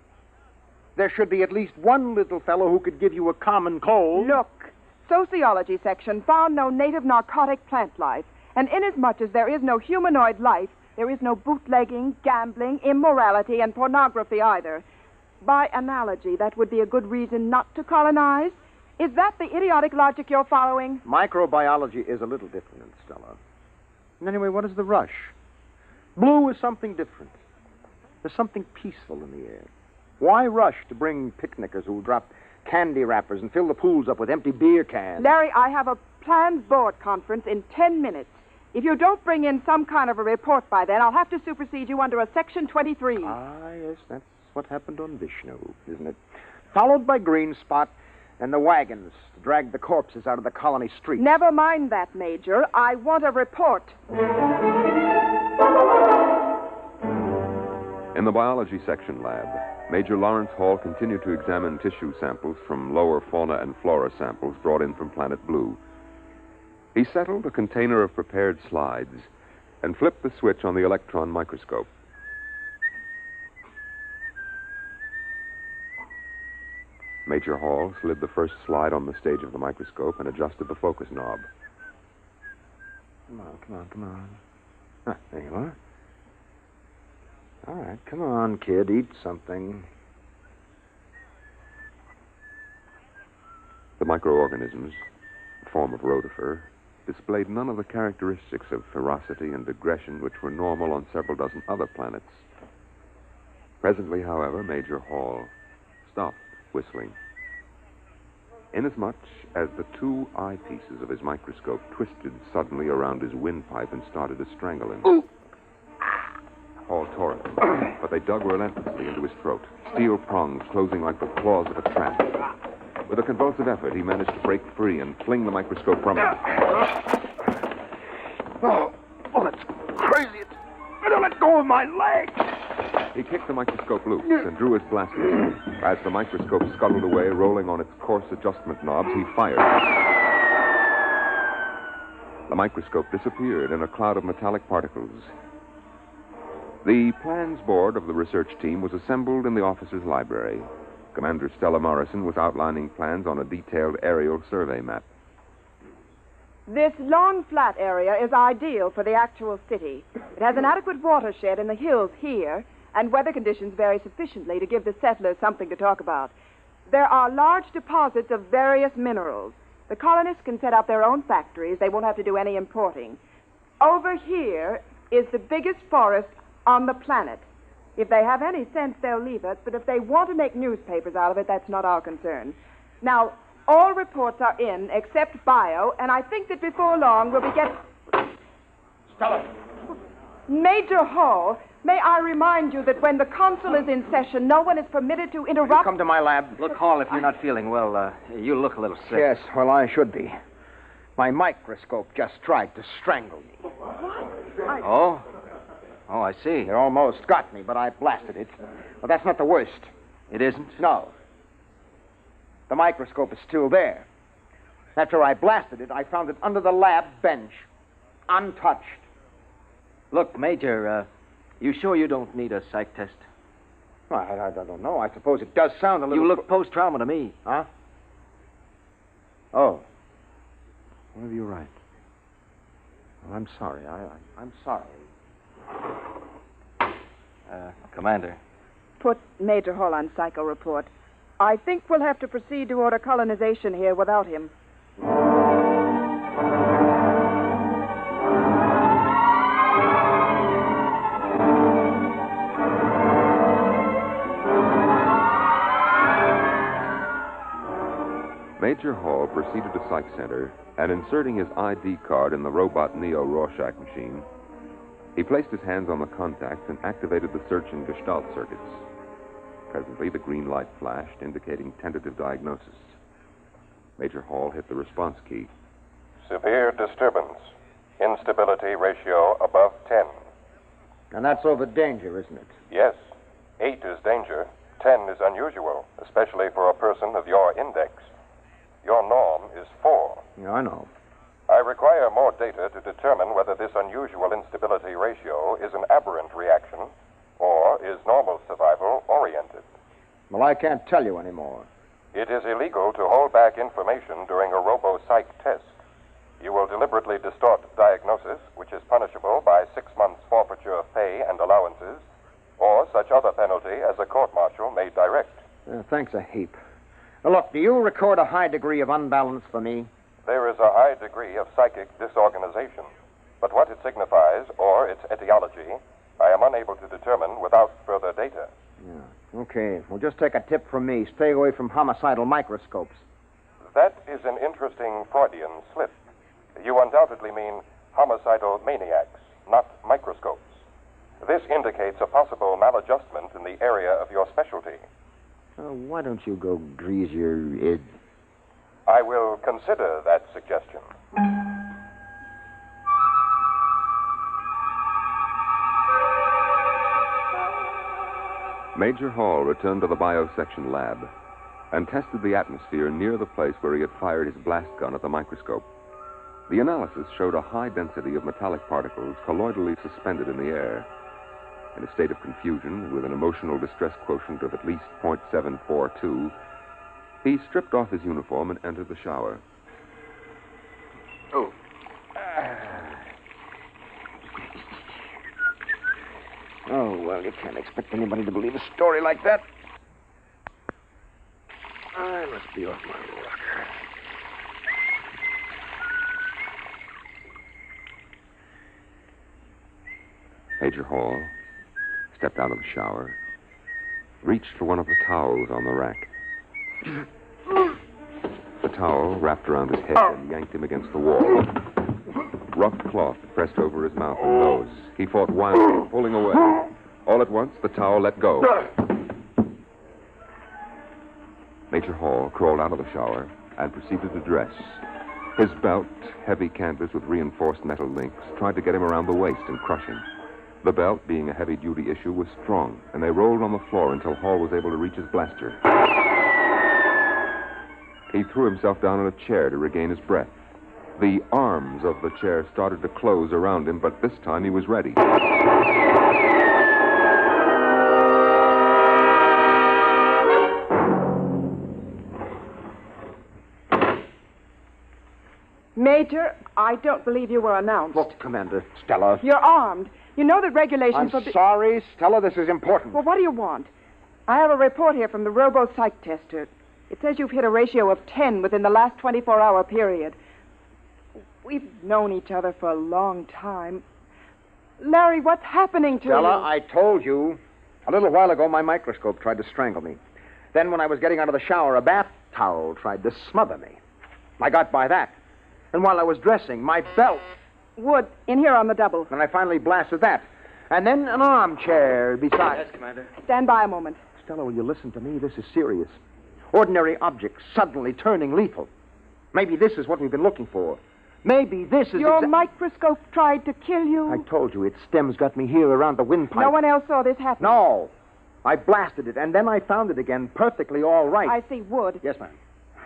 There should be at least one little fellow who could give you a common cold. Look, sociology section found no native narcotic plant life. And inasmuch as there is no humanoid life, there is no bootlegging, gambling, immorality, and pornography either. By analogy, that would be a good reason not to colonize. Is that the idiotic logic you're following? Microbiology is a little different, Stella. And anyway, what is the rush? Blue is something different. There's something peaceful in the air. Why rush to bring picnickers who drop candy wrappers and fill the pools up with empty beer cans? Larry, I have a plans board conference in 10 minutes. If you don't bring in some kind of a report by then, I'll have to supersede you under a Section 23. Ah, yes, that's what happened on Vishnu, isn't it? Followed by Green Spot and the wagons to drag the corpses out of the colony streets. Never mind that, Major. I want a report. In the biology section lab, Major Lawrence Hall continued to examine tissue samples from lower fauna and flora samples brought in from Planet Blue. He settled a container of prepared slides and flipped the switch on the electron microscope. Major Hall slid the first slide on the stage of the microscope and adjusted the focus knob. Come on. Ah, there you are. All right, come on, kid, eat something. The microorganisms, a form of rotifer, displayed none of the characteristics of ferocity and aggression which were normal on several dozen other planets. Presently, however, Major Hall stopped whistling. Inasmuch as the two eyepieces of his microscope twisted suddenly around his windpipe and started to strangle him. Ooh. Hall tore at them, but they dug relentlessly into his throat, steel prongs closing like the claws of a trap. With a convulsive effort, he managed to break free and fling the microscope from him. Oh, that's crazy. Don't let go of my leg. He kicked the microscope loose and drew his blaster. As the microscope scuttled away, rolling on its coarse adjustment knobs, he fired. The microscope disappeared in a cloud of metallic particles. The plans board of the research team was assembled in the officers' library. Commander Stella Morrison was outlining plans on a detailed aerial survey map. This long, flat area is ideal for the actual city. It has an adequate watershed in the hills here, and weather conditions vary sufficiently to give the settlers something to talk about. There are large deposits of various minerals. The colonists can set up their own factories. They won't have to do any importing. Over here is the biggest forest on the planet. If they have any sense, they'll leave us, but if they want to make newspapers out of it, that's not our concern. Now, all reports are in, except bio, and I think that before long we'll be getting... Stella! Major Hall, may I remind you that when the consul is in session, no one is permitted to interrupt... Come to my lab. Look, Hall, if you're not feeling well, you look a little sick. Yes, well, I should be. My microscope just tried to strangle me. What? Oh? Oh, I see. It almost got me, but I blasted it. Well, that's not the worst. It isn't? No. The microscope is still there. After I blasted it, I found it under the lab bench, untouched. Look, Major, you sure you don't need a psych test? Well, I don't know. I suppose it does sound a little... You look post-trauma to me. Huh? Oh. Maybe you're right. Well, I'm sorry. I'm sorry. Commander. Put Major Hall on psycho report. I think we'll have to proceed to order colonization here without him. Major Hall proceeded to Psych Center, and inserting his ID card in the robot Neo Rorschach machine, he placed his hands on the contacts and activated the search and gestalt circuits. Presently, the green light flashed, indicating tentative diagnosis. Major Hall hit the response key. Severe disturbance. Instability ratio above 10. And that's over danger, isn't it? Yes. 8 is danger. 10 is unusual, especially for a person of your index. Your norm is 4. Yeah, I know. I require more data to determine whether this unusual instability ratio is an aberrant reaction or is normal survival oriented. Well, I can't tell you anymore. It is illegal to hold back information during a robo-psych test. You will deliberately distort diagnosis, which is punishable by 6 months forfeiture of pay and allowances, or such other penalty as a court-martial may direct. Thanks a heap. Now, look, do you record a high degree of unbalance for me? There is a high degree of psychic disorganization, but what it signifies, or its etiology, I am unable to determine without further data. Yeah. Okay. Well, just take a tip from me. Stay away from homicidal microscopes. That is an interesting Freudian slip. You undoubtedly mean homicidal maniacs, not microscopes. This indicates a possible maladjustment in the area of your specialty. Why don't you go grease your id? I will consider that suggestion. Major Hall returned to the biosection lab and tested the atmosphere near the place where he had fired his blast gun at the microscope. The analysis showed a high density of metallic particles colloidally suspended in the air. In a state of confusion, with an emotional distress quotient of at least 0.742, he stripped off his uniform and entered the shower. Oh. Oh, well, you can't expect anybody to believe a story like that. I must be off my rocker. Major Hall stepped out of the shower, reached for one of the towels on the rack. The towel wrapped around his head and yanked him against the wall. Rough cloth pressed over his mouth and nose. He fought wildly, pulling away. All at once, the towel let go. Major Hall crawled out of the shower and proceeded to dress. His belt, heavy canvas with reinforced metal links, tried to get him around the waist and crush him. The belt, being a heavy-duty issue, was strong, and they rolled on the floor until Hall was able to reach his blaster. He threw himself down on a chair to regain his breath. The arms of the chair started to close around him, but this time he was ready. Major, I don't believe you were announced. Look, Commander, Stella. You're armed. You know that regulations I'm sorry, Stella, this is important. Well, what do you want? I have a report here from the robo-psych tester. It says you've hit a ratio of 10 within the last 24-hour period. We've known each other for a long time. Larry, what's happening to Stella, you? I told you. A little while ago, my microscope tried to strangle me. Then when I was getting out of the shower, a bath towel tried to smother me. I got by that. And while I was dressing, my belt... Wood, in here on the double. And I finally blasted that. And then an armchair beside... Yes, Commander. Stand by a moment. Stella, will you listen to me? This is serious. Ordinary objects suddenly turning lethal. Maybe this is what we've been looking for. Maybe this is... Your microscope tried to kill you? I told you, its stems got me here around the windpipe. No one else saw this happen? No. I blasted it, and then I found it again, perfectly all right. I see. Wood. Yes, ma'am.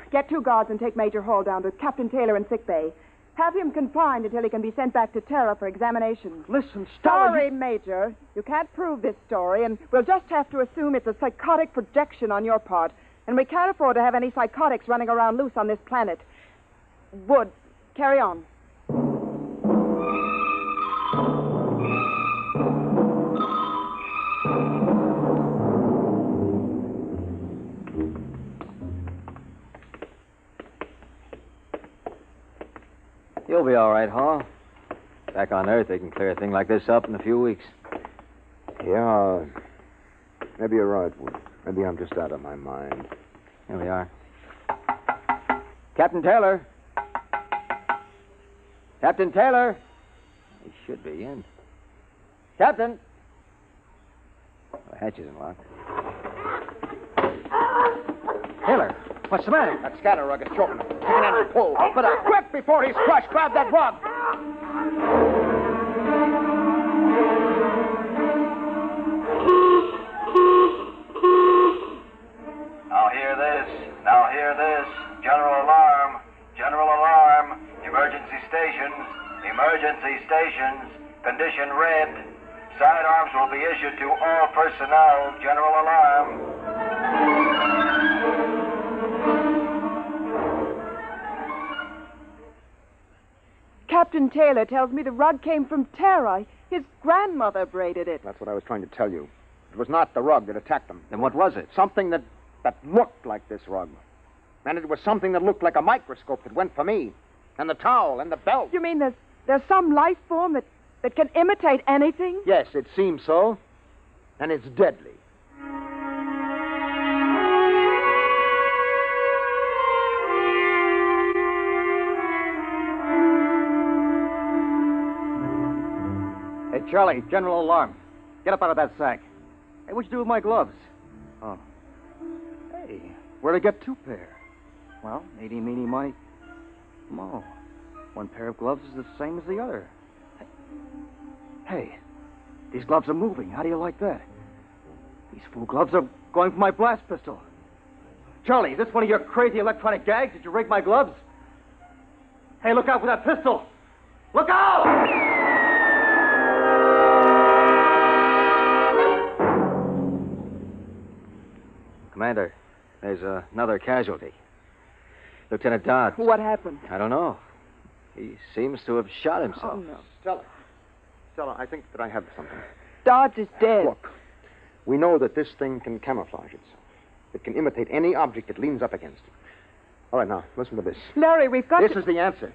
Get 2 guards and take Major Hall down to Captain Taylor in sick bay. Have him confined until he can be sent back to Terra for examination. Listen, Stella... Sorry, Major. You can't prove this story, and we'll just have to assume it's a psychotic projection on your part. And we can't afford to have any psychotics running around loose on this planet. Wood, carry on. You'll be all right, Hall. Back on Earth, they can clear a thing like this up in a few weeks. Yeah, maybe you're right, Wood. Maybe I'm just out of my mind. Here we are. Captain Taylor. Captain Taylor. He should be in. Captain. The hatch isn't locked. Taylor, what's the matter? That scatter rug is choking him. Take an end and pull. But quick, before he's crushed, grab that rug. Now hear this. General alarm. General alarm. Emergency stations. Emergency stations. Condition red. Sidearms will be issued to all personnel. General alarm. Captain Taylor tells me the rug came from Terra. His grandmother braided it. That's what I was trying to tell you. It was not the rug that attacked them. Then what was it? Something that looked like this rug. And it was something that looked like a microscope that went for me. And the towel and the belt. You mean there's some life form that can imitate anything? Yes, it seems so. And it's deadly. Hey, Charlie, general alarm. Get up out of that sack. Hey, what'd you do with my gloves? Oh. Hey, where'd I get 2 pair? Well, eeny, meeny, miny, mo. 1 pair of gloves is the same as the other. Hey, these gloves are moving. How do you like that? These fool gloves are going for my blast pistol. Charlie, is this one of your crazy electronic gags? Did you rig my gloves? Hey, look out for that pistol! Look out! Commander, there's another casualty. Lieutenant Dodds. What happened? I don't know. He seems to have shot himself. Oh, no. Stella, I think that I have something. Dodds is dead. Look, we know that this thing can camouflage itself. It can imitate any object it leans up against. All right, now, listen to this. Larry, we've got This is the answer.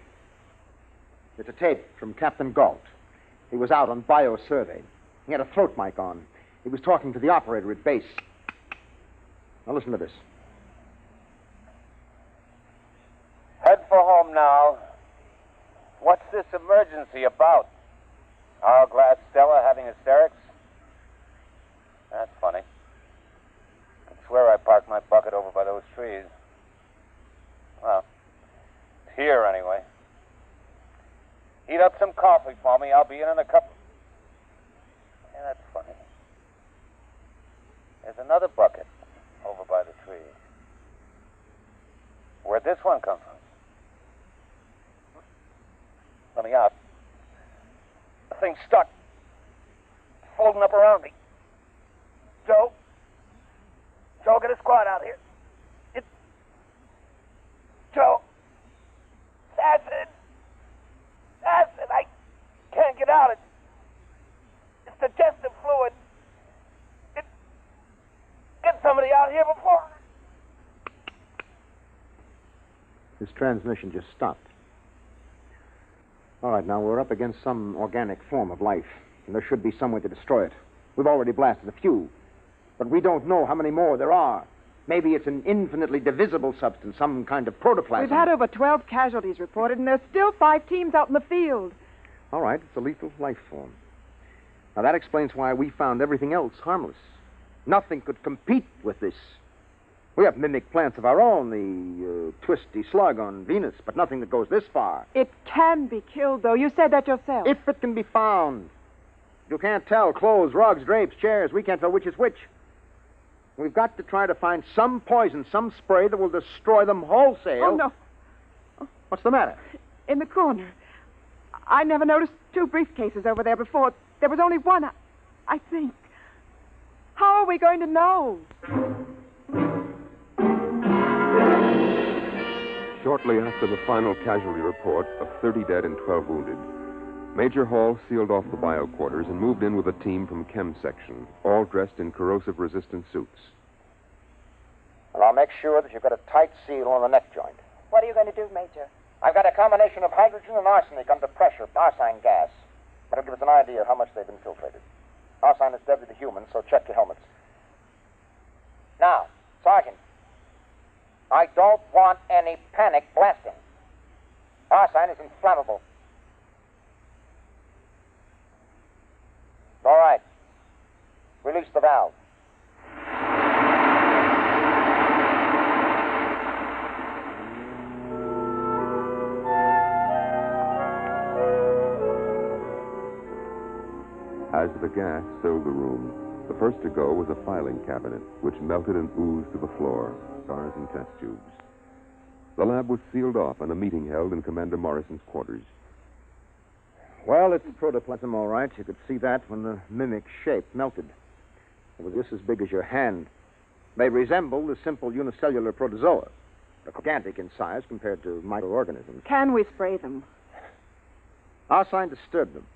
It's a tape from Captain Galt. He was out on bio-survey. He had a throat mic on. He was talking to the operator at base. Now, listen to this. Head for home now. What's this emergency about? Hourglass Stella having hysterics? That's funny. I swear I parked my bucket over by those trees. Well, it's here anyway. Heat up some coffee for me. I'll be in a couple. Yeah, that's funny. There's another bucket over by the trees. Where'd this one come from? Let me out. The thing's stuck. Folding up around me. Joe, get a squad out here. Joe. Acid. I can't get out. It's digestive fluid. Get somebody out here before. His transmission just stopped. All right, now we're up against some organic form of life, and there should be some way to destroy it. We've already blasted a few, but we don't know how many more there are. Maybe it's an infinitely divisible substance, some kind of protoplasm. We've had over 12 casualties reported, and there's still 5 teams out in the field. All right, it's a lethal life form. Now, that explains why we found everything else harmless. Nothing could compete with this. We have mimic plants of our own, the twisty slug on Venus, but nothing that goes this far. It can be killed, though. You said that yourself. If it can be found. You can't tell. Clothes, rugs, drapes, chairs. We can't tell which is which. We've got to try to find some poison, some spray that will destroy them wholesale. Oh, no. What's the matter? In the corner. I never noticed 2 briefcases over there before. There was only one, I think. How are we going to know? Shortly after the final casualty report of 30 dead and 12 wounded, Major Hall sealed off the bio quarters and moved in with a team from Chem Section, all dressed in corrosive-resistant suits. And I'll make sure that you've got a tight seal on the neck joint. What are you going to do, Major? I've got a combination of hydrogen and arsenic under pressure, arsine gas. That'll give us an idea of how much they've infiltrated. Arsine is deadly to humans, so check your helmets. Now, Sergeant, I don't want any panic blasting. Arsine is inflammable. All right. Release the valve. As the gas filled the room, the first to go was a filing cabinet, which melted and oozed to the floor, stars and test tubes. The lab was sealed off and a meeting held in Commander Morrison's quarters. Well, it's protoplasm, all right. You could see that when the mimic shape melted. It was this as big as your hand. They resemble the simple unicellular protozoa. They're gigantic in size compared to microorganisms. Can we spray them? Arsine disturbed them,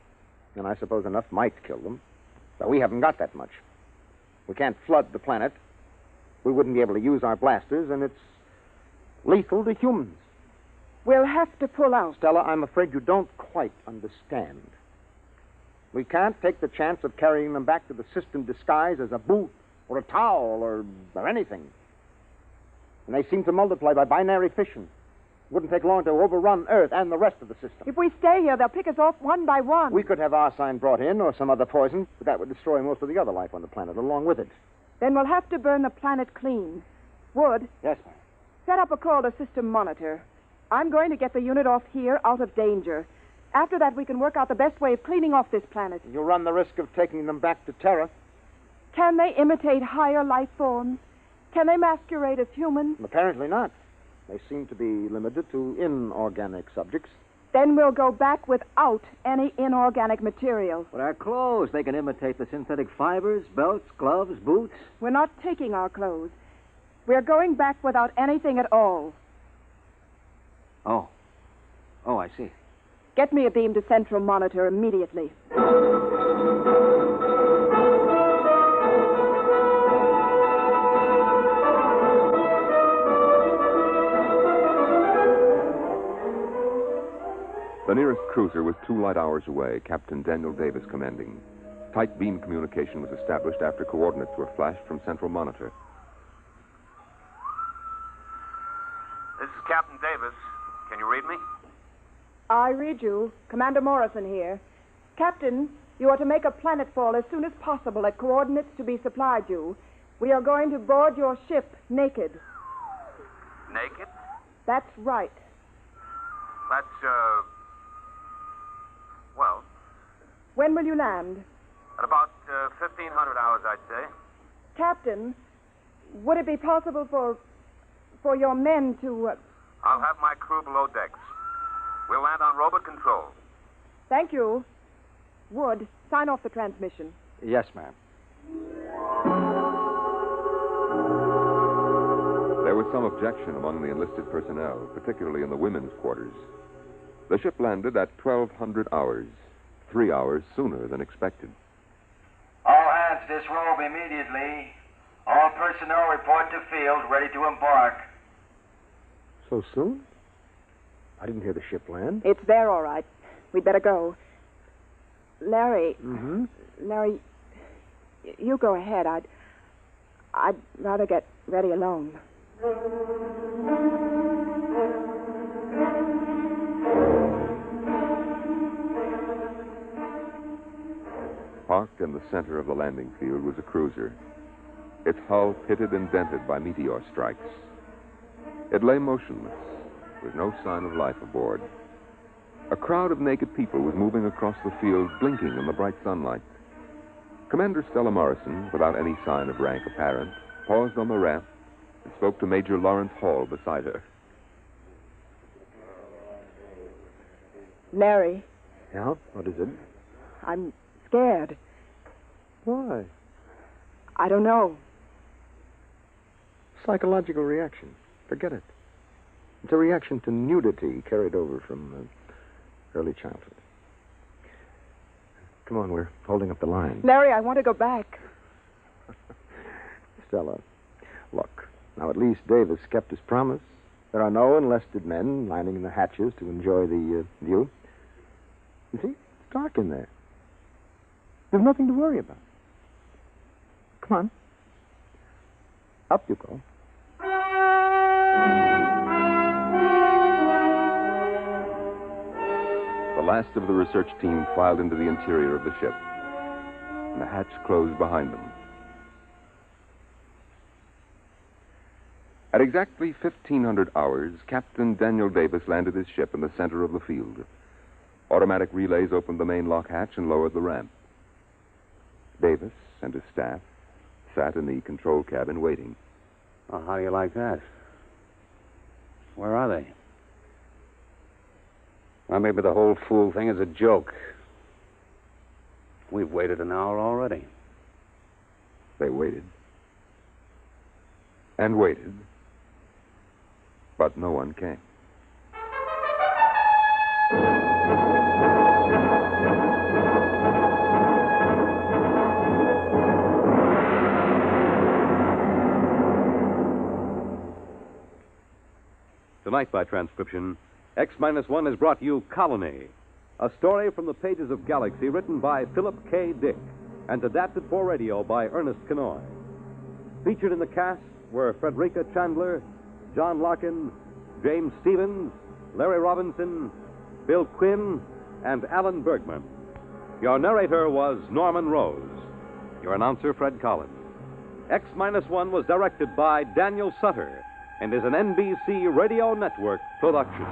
and I suppose enough might kill them. But we haven't got that much. We can't flood the planet. We wouldn't be able to use our blasters, and it's lethal to humans. We'll have to pull out. Stella, I'm afraid you don't quite understand. We can't take the chance of carrying them back to the system disguised as a boot or a towel or anything. And they seem to multiply by binary fission. It wouldn't take long to overrun Earth and the rest of the system. If we stay here, they'll pick us off one by one. We could have arsine brought in or some other poison, but that would destroy most of the other life on the planet along with it. Then we'll have to burn the planet clean. Wood? Yes, ma'am. Set up a call to system monitor. I'm going to get the unit off here out of danger. After that, we can work out the best way of cleaning off this planet. You'll run the risk of taking them back to Terra. Can they imitate higher life forms? Can they masquerade as humans? Apparently not. They seem to be limited to inorganic subjects. Then we'll go back without any inorganic material. But our clothes, they can imitate the synthetic fibers, belts, gloves, boots. We're not taking our clothes. We're going back without anything at all. Oh. Oh, I see. Get me a beam to central monitor immediately. The nearest cruiser was 2 light hours away, Captain Daniel Davis commanding. Tight beam communication was established after coordinates were flashed from central monitor. This is Captain Davis. Can you read me? I read you. Commander Morrison here. Captain, you are to make a planetfall as soon as possible at coordinates to be supplied you. We are going to board your ship naked. Naked? That's right. That's, well... When will you land? At about 1,500 hours, I'd say. Captain, would it be possible for your men to... I'll have my crew below decks. We'll land on robot control. Thank you. Wood, sign off the transmission. Yes, ma'am. There was some objection among the enlisted personnel, particularly in the women's quarters. The ship landed at 1,200 hours, 3 hours sooner than expected. All hands disrobe immediately. All personnel report to field, ready to embark. So soon? I didn't hear the ship land. It's there, all right. We'd better go. Larry. Mm-hmm. Larry, you go ahead. I'd rather get ready alone. Parked in the center of the landing field was a cruiser, its hull pitted and dented by meteor strikes. It lay motionless, with no sign of life aboard. A crowd of naked people was moving across the field, blinking in the bright sunlight. Commander Stella Morrison, without any sign of rank apparent, paused on the ramp and spoke to Major Lawrence Hall beside her. Larry. Yeah? What is it? I'm scared. Why? I don't know. Psychological reaction. Forget it. It's a reaction to nudity carried over from early childhood. Come on, we're holding up the line. Larry, I want to go back. Stella, look. Now, at least Davis kept his promise. There are no enlisted men lining the hatches to enjoy the view. You see, it's dark in there. There's nothing to worry about. Come on. Up you go. The last of the research team filed into the interior of the ship, and the hatch closed behind them. At exactly 1500 hours, Captain Daniel Davis landed his ship in the center of the field. Automatic relays opened the main lock hatch and lowered the ramp. Davis and his staff sat in the control cabin waiting. Well, how do you like that? Where are they? Well, maybe the whole fool thing is a joke. We've waited an hour already. They waited. And waited. But no one came. Tonight, by transcription, X-1 has brought you Colony, a story from the pages of Galaxy written by Philip K. Dick and adapted for radio by Ernest Kenoy. Featured in the cast were Frederica Chandler, John Larkin, James Stevens, Larry Robinson, Bill Quinn, and Alan Bergman. Your narrator was Norman Rose. Your announcer, Fred Collins. X-1 was directed by Daniel Sutter and is an NBC Radio Network production.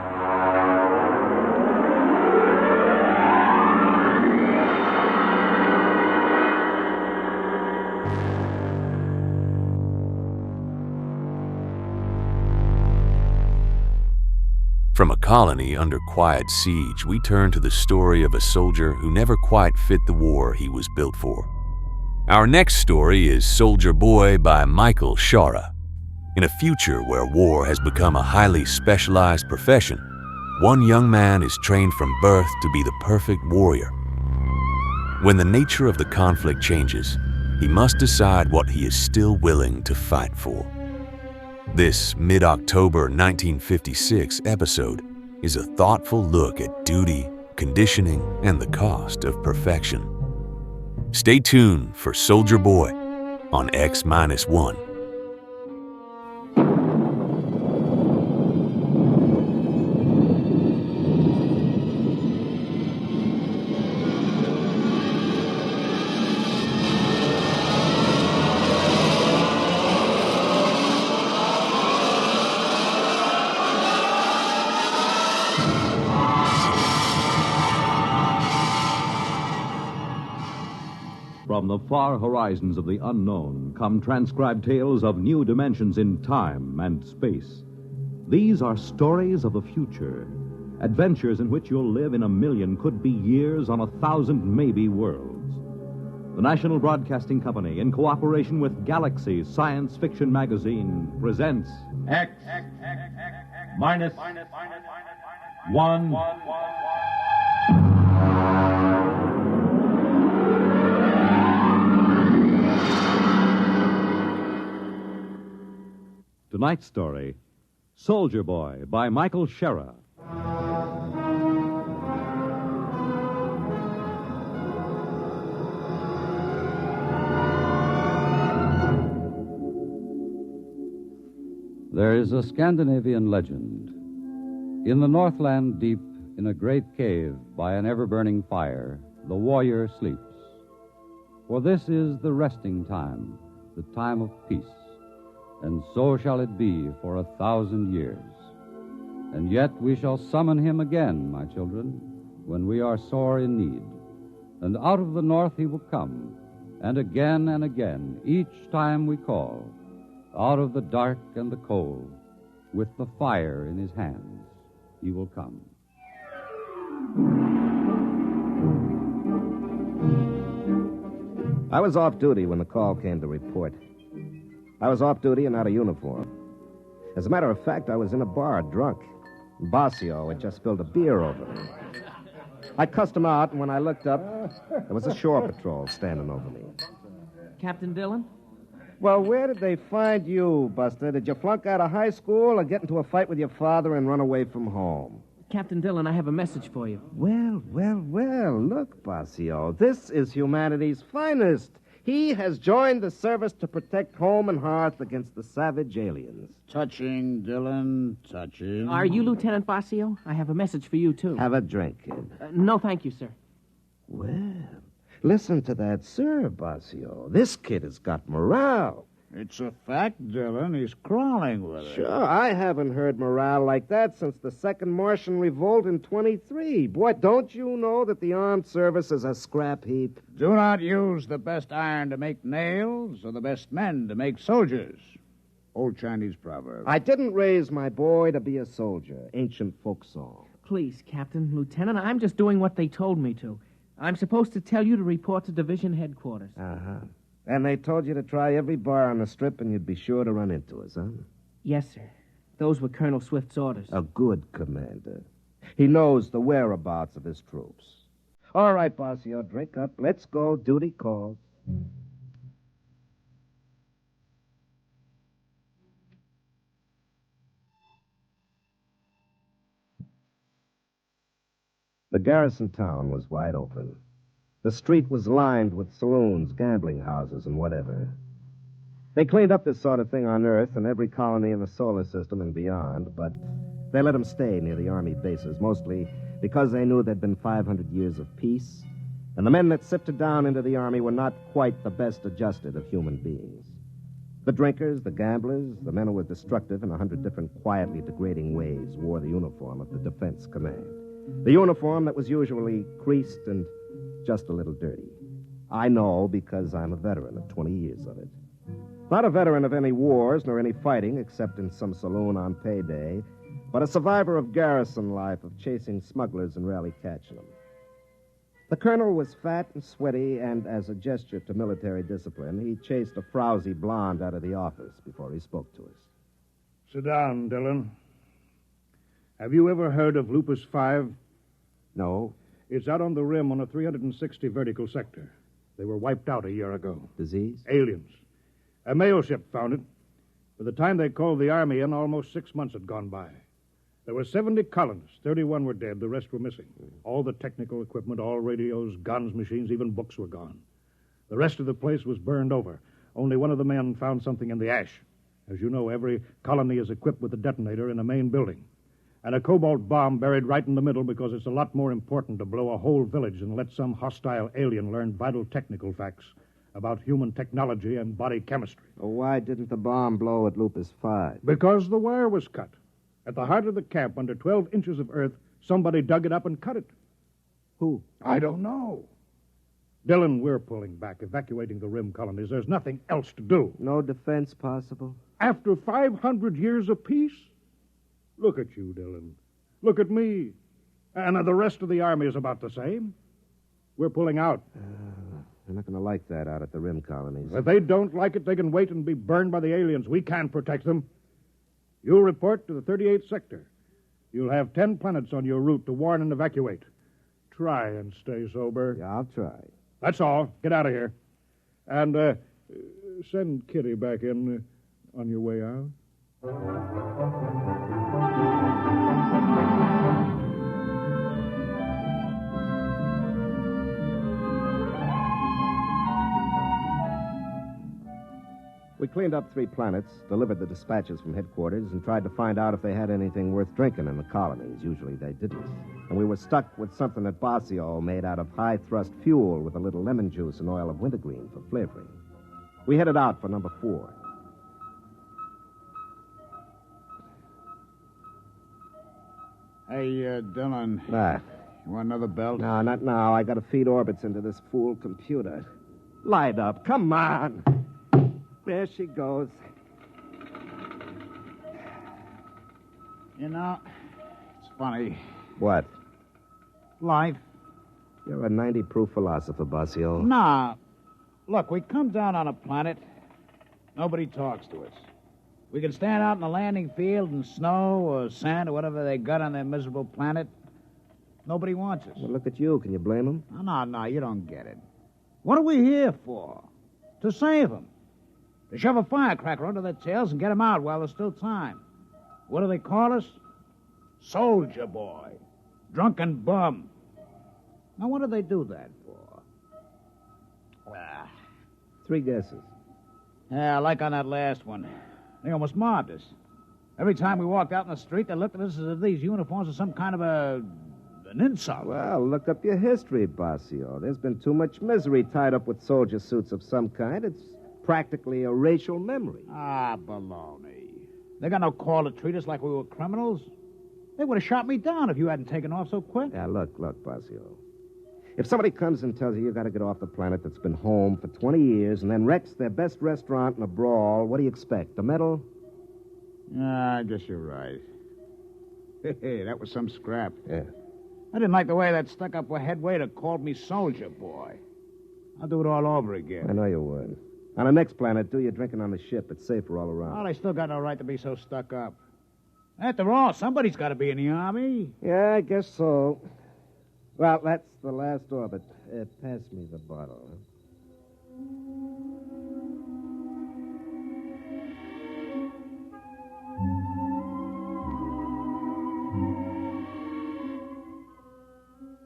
From a colony under quiet siege, we turn to the story of a soldier who never quite fit the war he was built for. Our next story is Soldier Boy by Michael Shara. In a future where war has become a highly specialized profession, one young man is trained from birth to be the perfect warrior. When the nature of the conflict changes, he must decide what he is still willing to fight for. This mid-October 1956 episode is a thoughtful look at duty, conditioning, and the cost of perfection. Stay tuned for Soldier Boy on X-1. From the far horizons of the unknown come transcribed tales of new dimensions in time and space. These are stories of the future, adventures in which you'll live in a million could-be years on 1,000 maybe worlds. The National Broadcasting Company, in cooperation with Galaxy Science Fiction Magazine, presents X-1. Tonight's story, Soldier Boy by Michael Shara. There is a Scandinavian legend. In the Northland deep, in a great cave by an ever-burning fire, the warrior sleeps. For this is the resting time, the time of peace. And so shall it be for 1,000 years. And yet we shall summon him again, my children, when we are sore in need. And out of the north he will come, and again, each time we call, out of the dark and the cold, with the fire in his hands, he will come. I was off duty when the call came to report. I was off duty and out of uniform. As a matter of fact, I was in a bar, drunk. Basio had just spilled a beer over me. I cussed him out, and when I looked up, there was a shore patrol standing over me. Captain Dillon? Well, where did they find you, Buster? Did you flunk out of high school or get into a fight with your father and run away from home? Captain Dillon, I have a message for you. Well. Look, Basio, this is humanity's finest. He has joined the service to protect home and hearth against the savage aliens. Touching, Dillon, touching. Are you Lieutenant Basio? I have a message for you, too. Have a drink, kid. No, thank you, sir. Well, listen to that, sir, Basio. This kid has got morale. It's a fact, Dillon. He's crawling with it. Sure, I haven't heard morale like that since the Second Martian Revolt in 23. Boy, don't you know that the armed service is a scrap heap? Do not use the best iron to make nails or the best men to make soldiers. Old Chinese proverb. I didn't raise my boy to be a soldier. Ancient folk song. Please, Captain, Lieutenant, I'm just doing what they told me to. I'm supposed to tell you to report to division headquarters. Uh-huh. And they told you to try every bar on the strip and you'd be sure to run into us, huh? Yes, sir. Those were Colonel Swift's orders. A good commander. He knows the whereabouts of his troops. All right, Basio, drink up. Let's go. Duty calls. The garrison town was wide open. The street was lined with saloons, gambling houses, and whatever. They cleaned up this sort of thing on Earth and every colony in the solar system and beyond, but they let them stay near the Army bases, mostly because they knew there'd been 500 years of peace, and the men that sifted down into the Army were not quite the best adjusted of human beings. The drinkers, the gamblers, the men who were destructive in 100 different quietly degrading ways wore the uniform of the Defense Command. The uniform that was usually creased and just a little dirty. I know because I'm a veteran of 20 years of it. Not a veteran of any wars nor any fighting except in some saloon on payday, but a survivor of garrison life, of chasing smugglers and rarely catching them. The colonel was fat and sweaty, and as a gesture to military discipline, he chased a frowsy blonde out of the office before he spoke to us. Sit down, Dillon. Have you ever heard of Lupus 5? No. It's out on the rim on a 360 vertical sector. They were wiped out a year ago. Disease? Aliens. A mail ship found it. By the time they called the Army in, almost 6 months had gone by. There were 70 colonists. 31 were dead. The rest were missing. All the technical equipment, all radios, guns, machines, even books were gone. The rest of the place was burned over. Only one of the men found something in the ash. As you know, every colony is equipped with a detonator in a main building. And a cobalt bomb buried right in the middle because it's a lot more important to blow a whole village than let some hostile alien learn vital technical facts about human technology and body chemistry. Well, why didn't the bomb blow at Lupus 5? Because the wire was cut. At the heart of the camp, under 12 inches of earth, somebody dug it up and cut it. Who? I don't know. Dillon, we're pulling back, evacuating the rim colonies. There's nothing else to do. No defense possible? After 500 years of peace? Look at you, Dillon. Look at me. And the rest of the Army is about the same. We're pulling out. They're not going to like that out at the rim colonies. If they don't like it, they can wait and be burned by the aliens. We can't protect them. You'll report to the 38th sector. You'll have 10 planets on your route to warn and evacuate. Try and stay sober. Yeah, I'll try. That's all. Get out of here. And send Kitty back in on your way out. We cleaned up 3 planets, delivered the dispatches from headquarters, and tried to find out if they had anything worth drinking in the colonies. Usually they didn't. And we were stuck with something at Basio made out of high-thrust fuel with a little lemon juice and oil of wintergreen for flavoring. We headed out for number 4. Hey, Dillon. Ah. You want another belt? No, not now. I got to feed orbits into this fool computer. Light up. Come on. There she goes. You know, it's funny. What? Life. You're a 90-proof philosopher, Basio. Nah. Look, we come down on a planet. Nobody talks to us. We can stand out in the landing field in snow or sand or whatever they got on their miserable planet. Nobody wants us. Well, look at you. Can you blame them? No, you don't get it. What are we here for? To save them. To shove a firecracker under their tails and get 'em out while there's still time. What do they call us? Soldier boy. Drunken bum. Now, what do they do that for? 3 guesses. Yeah, like on that last one. They almost mobbed us. Every time we walked out in the street, they looked at us as if these uniforms were some kind of an insult. Well, look up your history, Basio. There's been too much misery tied up with soldier suits of some kind. It's practically a racial memory. Ah, baloney. They got no call to treat us like we were criminals. They would have shot me down if you hadn't taken off so quick. Yeah, look, Basio. If somebody comes and tells you got to get off the planet that's been home for 20 years and then wrecks their best restaurant in a brawl, what do you expect? A medal? I guess you're right. Hey, that was some scrap. Yeah. I didn't like the way that stuck-up head waiter called me soldier boy. I'll do it all over again. I know you would. On the next planet, do your drinking on the ship. It's safer all around. Well, they still got no right to be so stuck up. After all, somebody's got to be in the Army. Yeah, I guess so. Well, that's the last orbit. Pass me the bottle.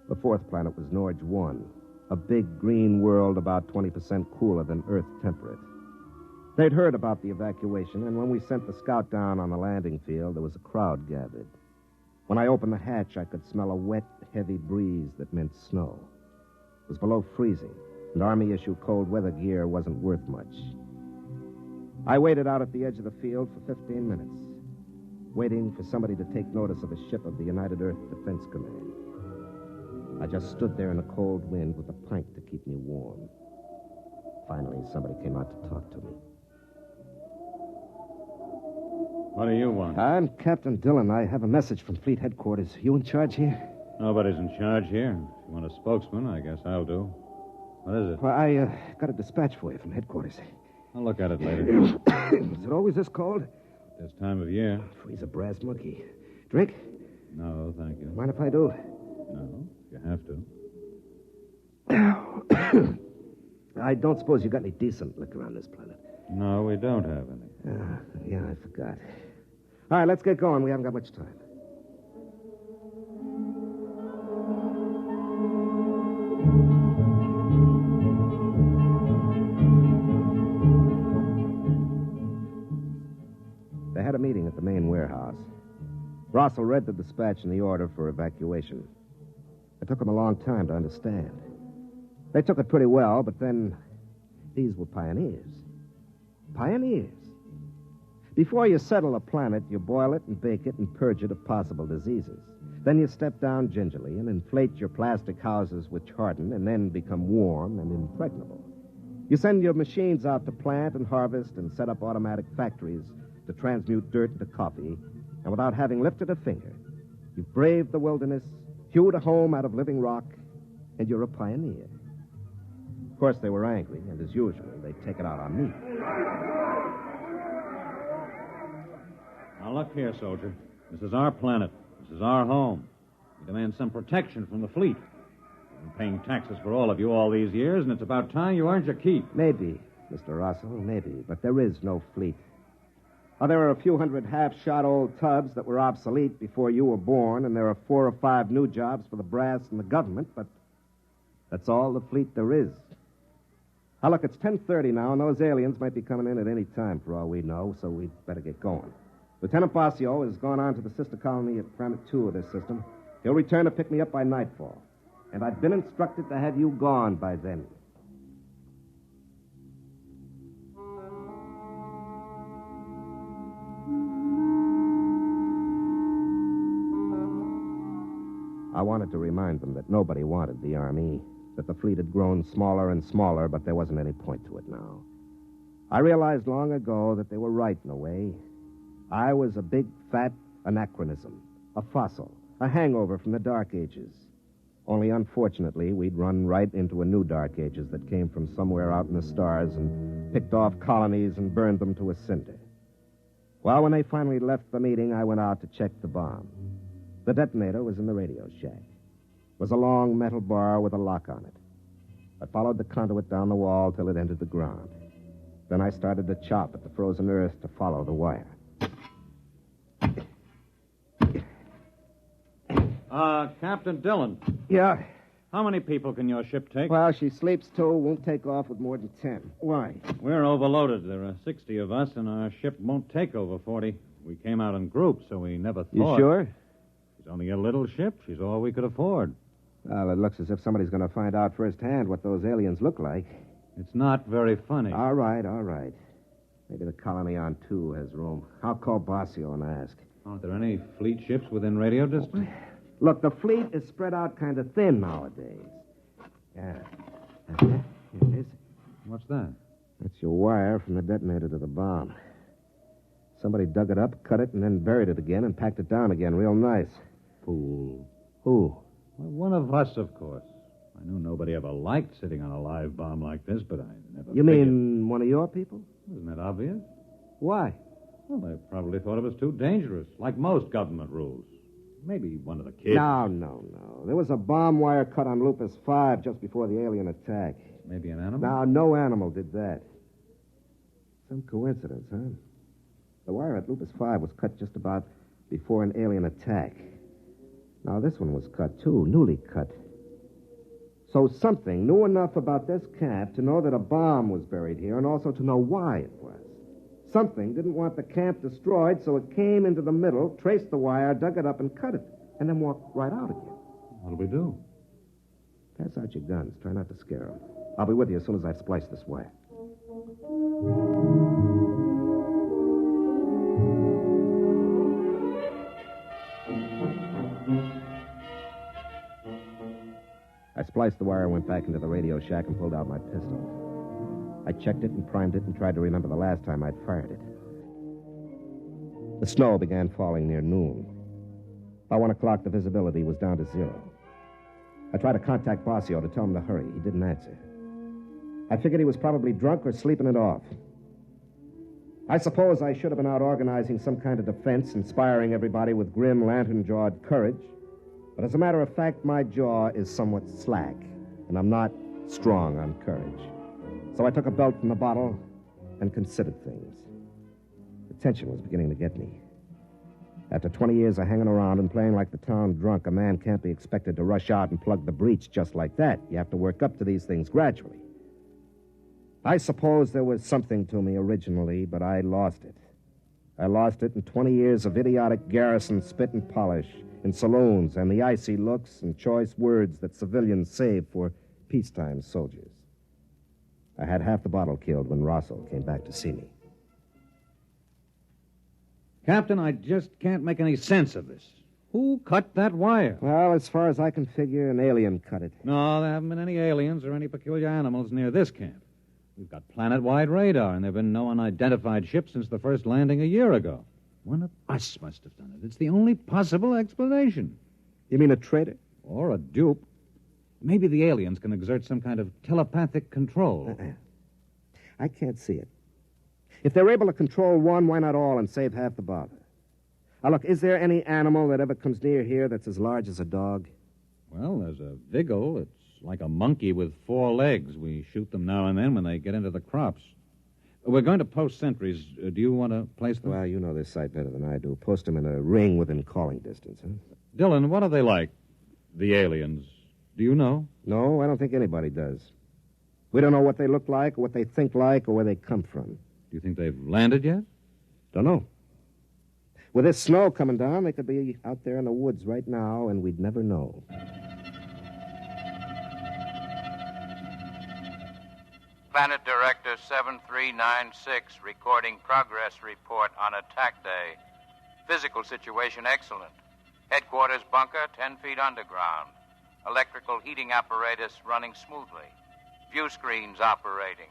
The 4th planet was Norge 1, a big green world about 20% cooler than Earth temperate. They'd heard about the evacuation, and when we sent the scout down on the landing field, there was a crowd gathered. When I opened the hatch, I could smell a wet, heavy breeze that meant snow. It was below freezing, and Army-issue cold weather gear wasn't worth much. I waited out at the edge of the field for 15 minutes, waiting for somebody to take notice of a ship of the United Earth Defense Command. I just stood there in the cold wind with a pint to keep me warm. Finally, somebody came out to talk to me. What do you want? I'm Captain Dillon. I have a message from Fleet Headquarters. You in charge here? Nobody's in charge here. If you want a spokesman, I guess I'll do. What is it? Well, I got a dispatch for you from headquarters. I'll look at it later. Is it always this cold? This time of year. Freeze a brass monkey. Drink? No, thank you. Mind if I do? No, you have to. I don't suppose you got any decent liquor on this planet. No, we don't have any. Yeah, I forgot. All right, let's get going. We haven't got much time. They had a meeting at the main warehouse. Russell read the dispatch and the order for evacuation. It took them a long time to understand. They took it pretty well, but then these were pioneers. Pioneers. Before you settle a planet, you boil it and bake it and purge it of possible diseases. Then you step down gingerly and inflate your plastic houses which harden and then become warm and impregnable. You send your machines out to plant and harvest and set up automatic factories to transmute dirt into coffee, and without having lifted a finger, you've braved the wilderness, hewed a home out of living rock, and you're a pioneer. Of course, they were angry, and as usual, they'd take it out on me. Now, look here, soldier. This is our planet. This is our home. We demand some protection from the fleet. I've been paying taxes for all of you all these years, and it's about time you earned your keep. Maybe, Mr. Russell, maybe, but there is no fleet. Oh, there are a few hundred half-shot old tubs that were obsolete before you were born, and there are 4 or 5 new jobs for the brass and the government, but that's all the fleet there is. Now, look, it's 10:30 now, and those aliens might be coming in at any time for all we know, so we'd better get going. Lieutenant Basio has gone on to the sister colony at Planet 2 of this system. He'll return to pick me up by nightfall, and I've been instructed to have you gone by then. I wanted to remind them that nobody wanted the Army, that the fleet had grown smaller and smaller, but there wasn't any point to it now. I realized long ago that they were right in a way. I was a big, fat anachronism, a fossil, a hangover from the Dark Ages. Only, unfortunately, we'd run right into a new Dark Ages that came from somewhere out in the stars and picked off colonies and burned them to a cinder. Well, when they finally left the meeting, I went out to check the bomb. The detonator was in the radio shack. It was a long metal bar with a lock on it. I followed the conduit down the wall till it entered the ground. Then I started to chop at the frozen earth to follow the wire. Captain Dillon. Yeah? How many people can your ship take? Well, she sleeps 2, won't take off with more than 10. Why? We're overloaded. There are 60 of us, and our ship won't take over 40. We came out in groups, so we never thought. You sure? She's only a little ship. She's all we could afford. Well, it looks as if somebody's going to find out firsthand what those aliens look like. It's not very funny. All right. Maybe the colony on 2 has room. I'll call Basio and ask. Aren't there any fleet ships within radio distance? Look, the fleet is spread out kind of thin nowadays. Yeah. Here it is. What's that? That's your wire from the detonator to the bomb. Somebody dug it up, cut it, and then buried it again and packed it down again real nice. Fool. Who? Well, one of us, of course. I knew nobody ever liked sitting on a live bomb like this, but I never You mean one of your people? Isn't that obvious? Why? Well, they probably thought it was too dangerous, like most government rules. Maybe one of the kids. No. There was a bomb wire cut on Lupus 5 just before the alien attack. Maybe an animal? No, no animal did that. Some coincidence, huh? The wire at Lupus 5 was cut just about before an alien attack. Now, this one was cut, too, newly cut. So something knew enough about this camp to know that a bomb was buried here and also to know why it was. Something didn't want the camp destroyed, so it came into the middle, traced the wire, dug it up, and cut it, and then walked right out again. What'll we do? Pass out your guns. Try not to scare them. I'll be with you as soon as I've spliced this wire. I spliced the wire, went back into the radio shack, and pulled out my pistol. I checked it and primed it and tried to remember the last time I'd fired it. The snow began falling near noon. By 1 o'clock, the visibility was down to 0. I tried to contact Basio to tell him to hurry. He didn't answer. I figured he was probably drunk or sleeping it off. I suppose I should have been out organizing some kind of defense, inspiring everybody with grim, lantern-jawed courage. But as a matter of fact, my jaw is somewhat slack, and I'm not strong on courage. So I took a belt from the bottle and considered things. The tension was beginning to get me. After 20 years of hanging around and playing like the town drunk, a man can't be expected to rush out and plug the breach just like that. You have to work up to these things gradually. I suppose there was something to me originally, but I lost it. I lost it in 20 years of idiotic garrison spit and polish in saloons and the icy looks and choice words that civilians save for peacetime soldiers. I had half the bottle killed when Rosso came back to see me. Captain, I just can't make any sense of this. Who cut that wire? Well, as far as I can figure, an alien cut it. No, there haven't been any aliens or any peculiar animals near this camp. We've got planet-wide radar, and there have been no unidentified ships since the first landing a year ago. One of us must have done it. It's the only possible explanation. You mean a traitor? Or a dupe. Maybe the aliens can exert some kind of telepathic control. I can't see it. If they're able to control one, why not all and save half the bother? Now, look, is there any animal that ever comes near here that's as large as a dog? Well, there's a vigil. It's like a monkey with 4 legs. We shoot them now and then when they get into the crops. We're going to post sentries. Do you want to place them? Well, you know this site better than I do. Post them in a ring within calling distance, huh? Dillon, what are they like, the aliens? Do you know? No, I don't think anybody does. We don't know what they look like, or what they think like, or where they come from. Do you think they've landed yet? Don't know. With this snow coming down, they could be out there in the woods right now, and we'd never know. Planet Director 7396 recording progress report on attack day. Physical situation excellent. Headquarters bunker 10 feet underground. Electrical heating apparatus running smoothly. View screens operating.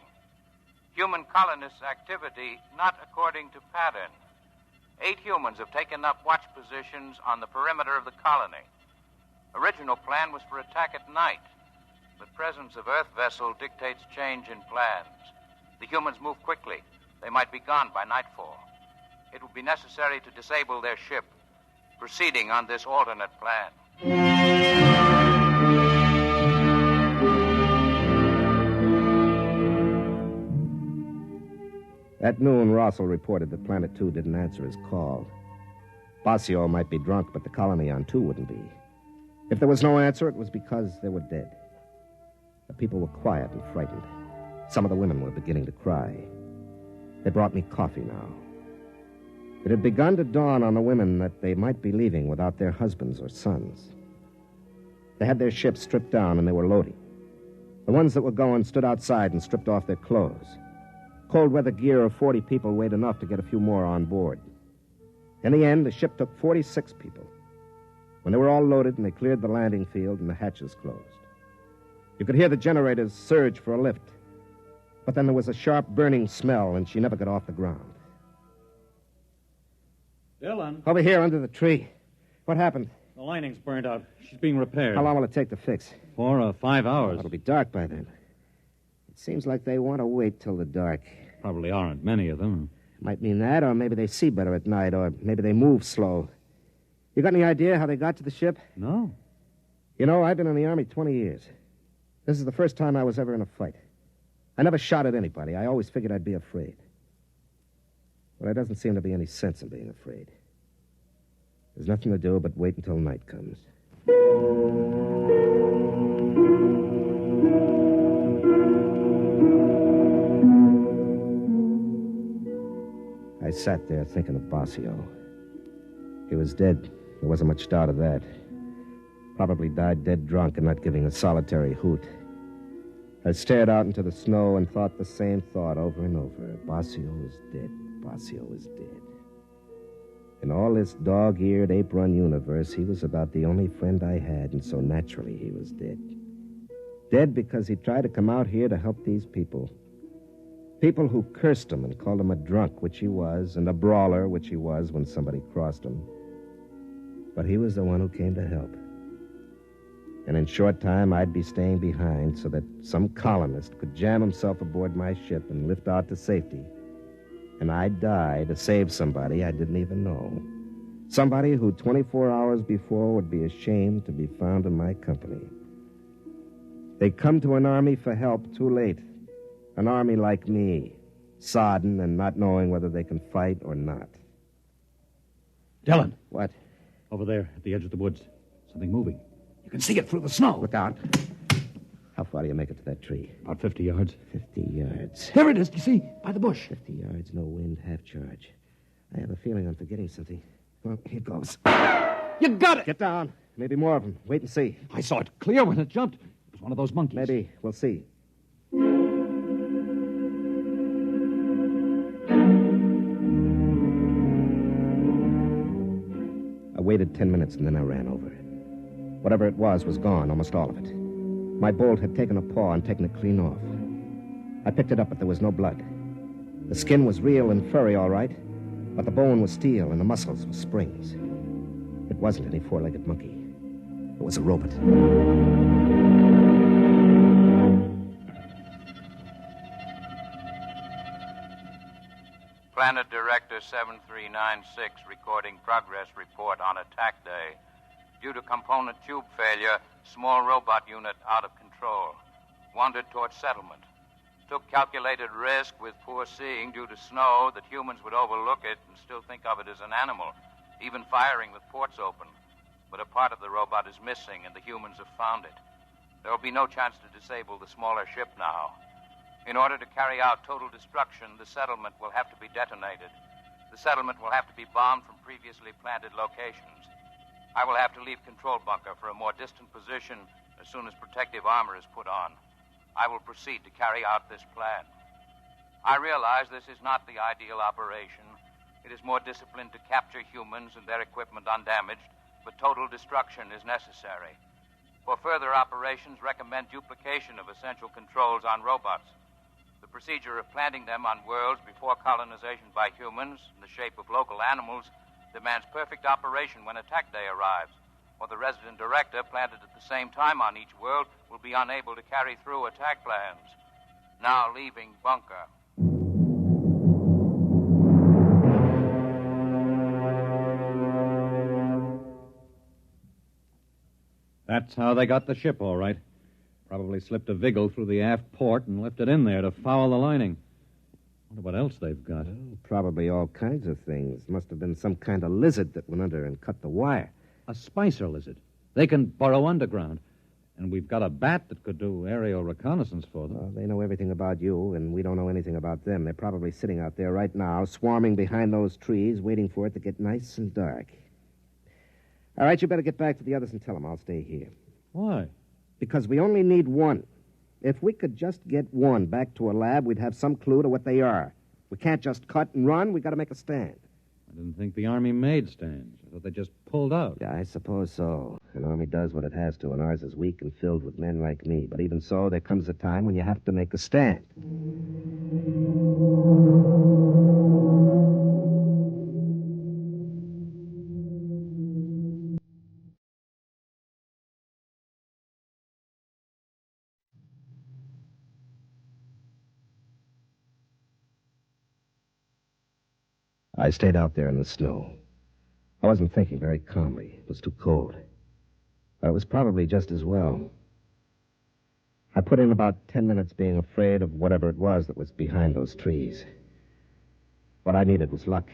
Human colonists' activity not according to pattern. 8 humans have taken up watch positions on the perimeter of the colony. Original plan was for attack at night. The presence of Earth vessel dictates change in plans. The humans move quickly. They might be gone by nightfall. It will be necessary to disable their ship, proceeding on this alternate plan. At noon, Rossel reported that Planet 2 didn't answer his call. Basio might be drunk, but the colony on 2 wouldn't be. If there was no answer, it was because they were dead. The people were quiet and frightened. Some of the women were beginning to cry. They brought me coffee now. It had begun to dawn on the women that they might be leaving without their husbands or sons. They had their ships stripped down and they were loading. The ones that were going stood outside and stripped off their clothes. Cold weather gear of 40 people weighed enough to get a few more on board. In the end, the ship took 46 people. When they were all loaded and they cleared the landing field and the hatches closed. You could hear the generators surge for a lift. But then there was a sharp burning smell and she never got off the ground. Dylan? Over here under the tree. What happened? The lining's burned out. She's being repaired. How long will it take to fix? 4 or 5 hours. It'll be dark by then. It seems like they want to wait till the dark. Probably aren't many of them. Might mean that, or maybe they see better at night, or maybe they move slow. You got any idea how they got to the ship? No. You know, I've been in the Army 20 years. This is the first time I was ever in a fight. I never shot at anybody. I always figured I'd be afraid. Well, there doesn't seem to be any sense in being afraid. There's nothing to do but wait until night comes. I sat there thinking of Basio. He was dead. There wasn't much doubt of that. Probably died dead drunk and not giving a solitary hoot. I stared out into the snow and thought the same thought over and over. Basio is dead. Basio is dead. In all this dog-eared, ape-run universe, he was about the only friend I had, and so naturally he was dead. Dead because he tried to come out here to help these people. People who cursed him and called him a drunk, which he was, and a brawler, which he was when somebody crossed him. But he was the one who came to help. And in short time, I'd be staying behind so that some colonist could jam himself aboard my ship and lift out to safety. And I'd die to save somebody I didn't even know. Somebody who 24 hours before would be ashamed to be found in my company. They come to an army for help too late. An army like me, sodden and not knowing whether they can fight or not. Dylan. What? Over there at the edge of the woods. Something moving. You can see it through the snow. Look out. How far do you make it to that tree? About 50 yards. 50 yards. There it is, you see, by the bush. 50 yards, no wind, half charge. I have a feeling I'm forgetting something. Well, here goes. You got it! Get down. Maybe more of them. Wait and see. I saw it clear when it jumped. It was one of those monkeys. Maybe. We'll see. I waited 10 minutes and then I ran over. Whatever it was gone, almost all of it. My bolt had taken a paw and taken it clean off. I picked it up, but there was no blood. The skin was real and furry, all right, but the bone was steel and the muscles were springs. It wasn't any four-legged monkey. It was a robot. Planet Director 7396 recording progress report on attack day. Due to component tube failure, small robot unit out of control. Wandered towards settlement. Took calculated risk with poor seeing due to snow that humans would overlook it and still think of it as an animal, even firing with ports open. But a part of the robot is missing and the humans have found it. There will be no chance to disable the smaller ship now. In order to carry out total destruction, the settlement will have to be detonated. The settlement will have to be bombed from previously planted locations. I will have to leave control bunker for a more distant position as soon as protective armor is put on. I will proceed to carry out this plan. I realize this is not the ideal operation. It is more disciplined to capture humans and their equipment undamaged, but total destruction is necessary. For further operations, recommend duplication of essential controls on robots. The procedure of planting them on worlds before colonization by humans, in the shape of local animals, demands perfect operation when attack day arrives, or the resident director planted at the same time on each world will be unable to carry through attack plans. Now leaving bunker. That's how they got the ship, all right. Probably slipped a Vigil through the aft port and left it in there to foul the lining. Wonder what else they've got. Well, probably all kinds of things. Must have been some kind of lizard that went under and cut the wire. A spicer lizard. They can burrow underground. And we've got a bat that could do aerial reconnaissance for them. Well, they know everything about you, and we don't know anything about them. They're probably sitting out there right now, swarming behind those trees, waiting for it to get nice and dark. All right, you better get back to the others and tell them I'll stay here. Why? Because we only need one. If we could just get one back to a lab, we'd have some clue to what they are. We can't just cut and run. We got to make a stand. I didn't think the Army made stands. I thought they just pulled out. Yeah, I suppose so. An army does what it has to, and ours is weak and filled with men like me. But even so, there comes a time when you have to make a stand. I stayed out there in the snow. I wasn't thinking very calmly. It was too cold. But it was probably just as well. I put in about 10 minutes being afraid of whatever it was that was behind those trees. What I needed was luck.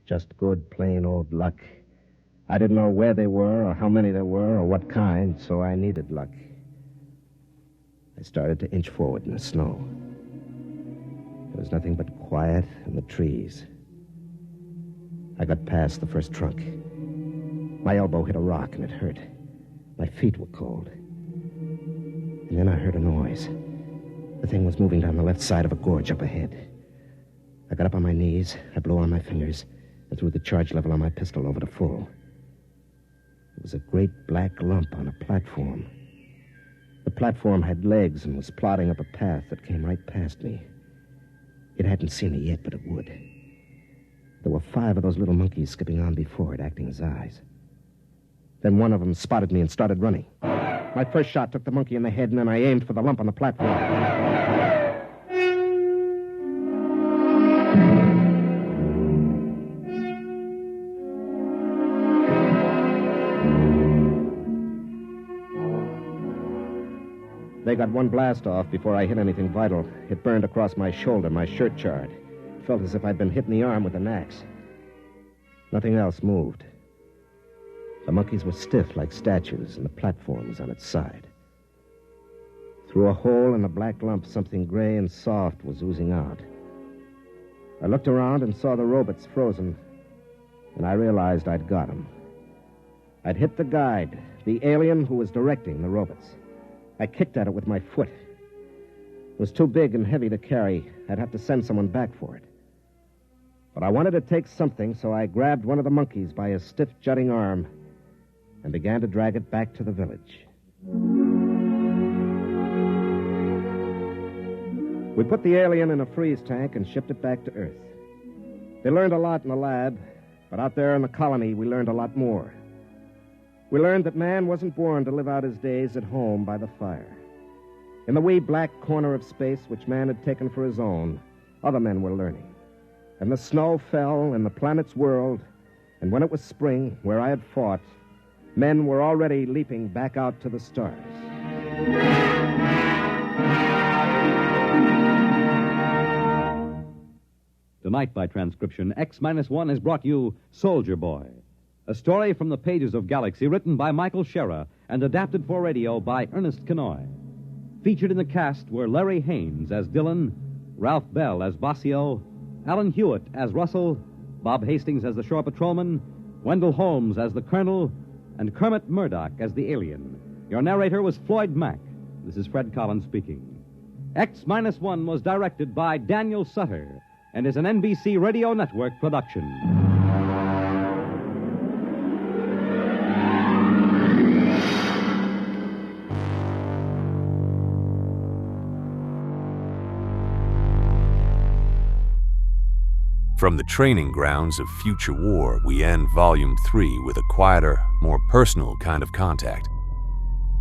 Just good, plain old luck. I didn't know where they were, or how many there were, or what kind, so I needed luck. I started to inch forward in the snow. There was nothing but quiet and the trees. I got past the first trunk. My elbow hit a rock, and it hurt. My feet were cold. And then I heard a noise. The thing was moving down the left side of a gorge up ahead. I got up on my knees, I blew on my fingers, and threw the charge level on my pistol over to full. It was a great black lump on a platform. The platform had legs and was plodding up a path that came right past me. It hadn't seen me yet, but it would. There were 5 of those little monkeys skipping on before it, acting as eyes. Then one of them spotted me and started running. My first shot took the monkey in the head, and then I aimed for the lump on the platform. They got one blast off before I hit anything vital. It burned across my shoulder, my shirt charred. It felt as if I'd been hit in the arm with an axe. Nothing else moved. The monkeys were stiff like statues, and the platform was on its side. Through a hole in the black lump, something gray and soft was oozing out. I looked around and saw the robots frozen, and I realized I'd got him. I'd hit the guide, the alien who was directing the robots. I kicked at it with my foot. It was too big and heavy to carry. I'd have to send someone back for it. But I wanted to take something, so I grabbed one of the monkeys by his stiff, jutting arm and began to drag it back to the village. We put the alien in a freeze tank and shipped it back to Earth. They learned a lot in the lab, but out there in the colony, we learned a lot more. We learned that man wasn't born to live out his days at home by the fire. In the wee black corner of space which man had taken for his own, other men were learning. And the snow fell in the planet's world, and when it was spring, where I had fought, men were already leaping back out to the stars. Tonight, by transcription, X-1 has brought you Soldier Boy, a story from the pages of Galaxy written by Michael Scherer and adapted for radio by Ernest Kenoy. Featured in the cast were Larry Haynes as Dillon, Ralph Bell as Bossio, Alan Hewitt as Russell, Bob Hastings as the shore patrolman, Wendell Holmes as the colonel, and Kermit Murdoch as the alien. Your narrator was Floyd Mack. This is Fred Collins speaking. X-1 was directed by Daniel Sutter and is an NBC Radio Network production. From the training grounds of future war, we end Volume 3 with a quieter, more personal kind of contact.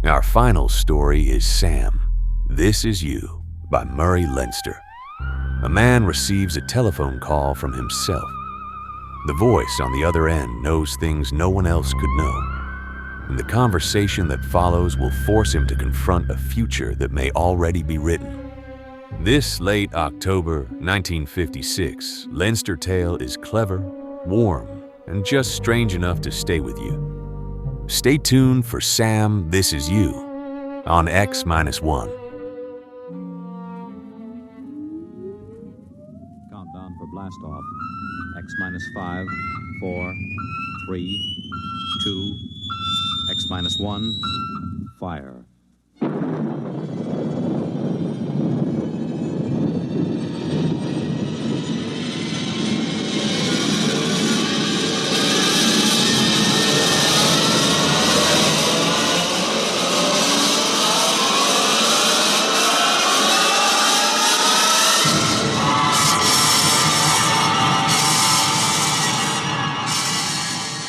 Our final story is Sam, This Is You, by Murray Leinster. A man receives a telephone call from himself. The voice on the other end knows things no one else could know, and the conversation that follows will force him to confront a future that may already be written. This late October 1956, Leinster Tale is clever, warm, and just strange enough to stay with you. Stay tuned for Sam, This Is You on X-1. Countdown for blast off. X-5, 4, 3, 2, X-1, fire.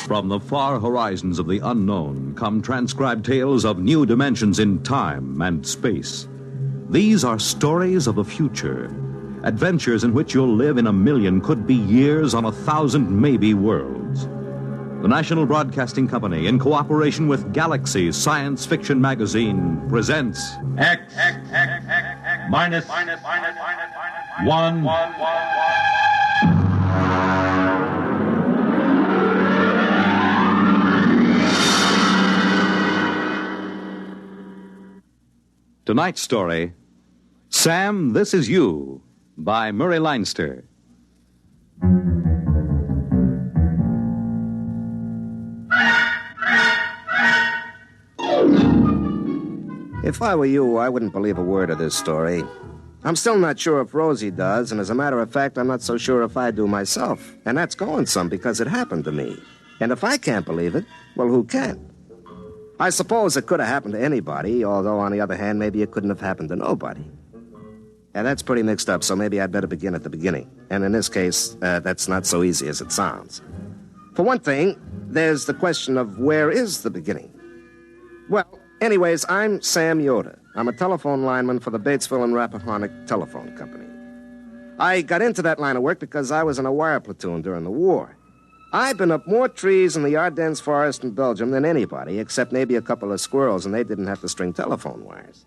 From the far horizons of the unknown come transcribed tales of new dimensions in time and space. These are stories of the future, adventures in which you'll live in a million, could be years, on 1,000 maybe worlds. The National Broadcasting Company, in cooperation with Galaxy Science Fiction Magazine, presents X minus one. Tonight's story, Sam, This Is You, by Murray Leinster. If I were you, I wouldn't believe a word of this story. I'm still not sure if Rosie does, and as a matter of fact, I'm not so sure if I do myself. And that's going some because it happened to me. And if I can't believe it, well, who can? I suppose it could have happened to anybody, although, on the other hand, maybe it couldn't have happened to nobody. And that's pretty mixed up, so maybe I'd better begin at the beginning. And in this case, that's not so easy as it sounds. For one thing, there's the question of where is the beginning? Well, anyways, I'm Sam Yoder. I'm a telephone lineman for the Batesville and Rappahannock Telephone Company. I got into that line of work because I was in a wire platoon during the war. I've been up more trees in the Ardennes forest in Belgium than anybody, except maybe a couple of squirrels, and they didn't have to string telephone wires.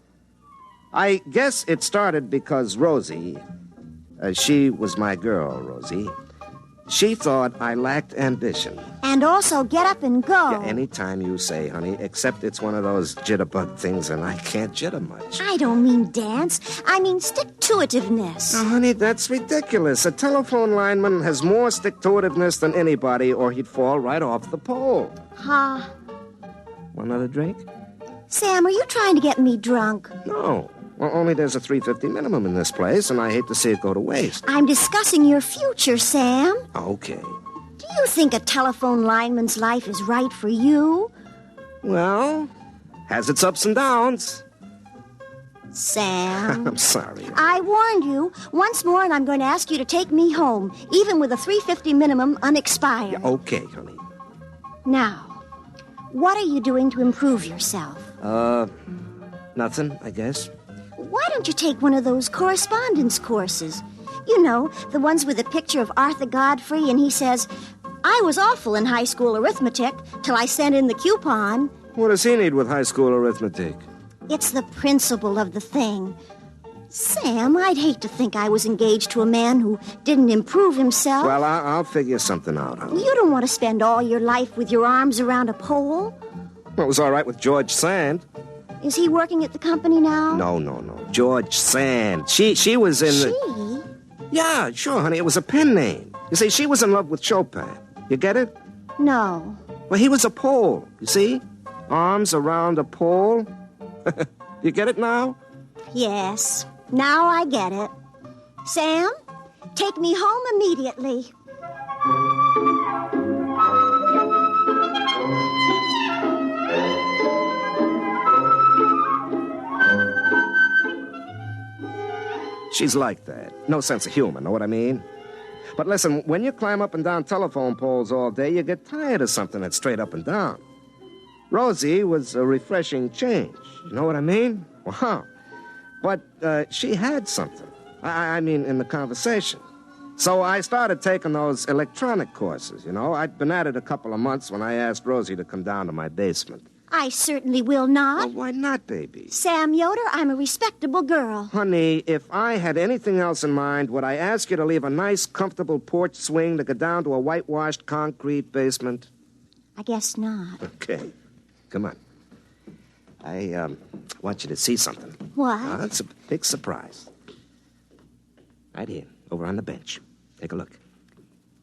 I guess it started because Rosie, she was my girl, Rosie. She thought I lacked ambition. And also get up and go. Yeah, anytime you say, honey, except it's one of those jitterbug things, and I can't jitter much. I don't mean dance. I mean stick-to-itiveness. Now, honey, that's ridiculous. A telephone lineman has more stick-to-itiveness than anybody, or he'd fall right off the pole. Huh? Want another drink? Sam, are you trying to get me drunk? No. Well, only there's a $3.50 minimum in this place, and I hate to see it go to waste. I'm discussing your future, Sam. Okay. Do you think a telephone lineman's life is right for you? Well, has its ups and downs. Sam. I'm sorry. I warned you once more, and I'm going to ask you to take me home, even with a $3.50 minimum unexpired. Yeah, okay, honey. Now, what are you doing to improve yourself? Nothing, I guess. Why don't you take one of those correspondence courses? You know, the ones with a picture of Arthur Godfrey, and he says, I was awful in high school arithmetic till I sent in the coupon. What does he need with high school arithmetic? It's the principle of the thing. Sam, I'd hate to think I was engaged to a man who didn't improve himself. Well, I'll figure something out, honey. You don't want to spend all your life with your arms around a pole. Well, it was all right with George Sand. Is he working at the company now? No. George Sand. She was in She? Yeah, sure, honey. It was a pen name. You see, she was in love with Chopin. You get it? No. Well, he was a pole, you see? Arms around a pole. You get it now? Yes. Now I get it. Sam, take me home immediately. She's like that. No sense of humor, know what I mean? But listen, when you climb up and down telephone poles all day, you get tired of something that's straight up and down. Rosie was a refreshing change. You know what I mean? Wow. But she had something. I mean, in the conversation. So I started taking those electronic courses, you know. I'd been at it a couple of months when I asked Rosie to come down to my basement. I certainly will not. Well, why not, baby? Sam Yoder, I'm a respectable girl. Honey, if I had anything else in mind, would I ask you to leave a nice, comfortable porch swing to go down to a whitewashed concrete basement? I guess not. Okay. Come on. I want you to see something. What? It's a big surprise. Right here, over on the bench. Take a look.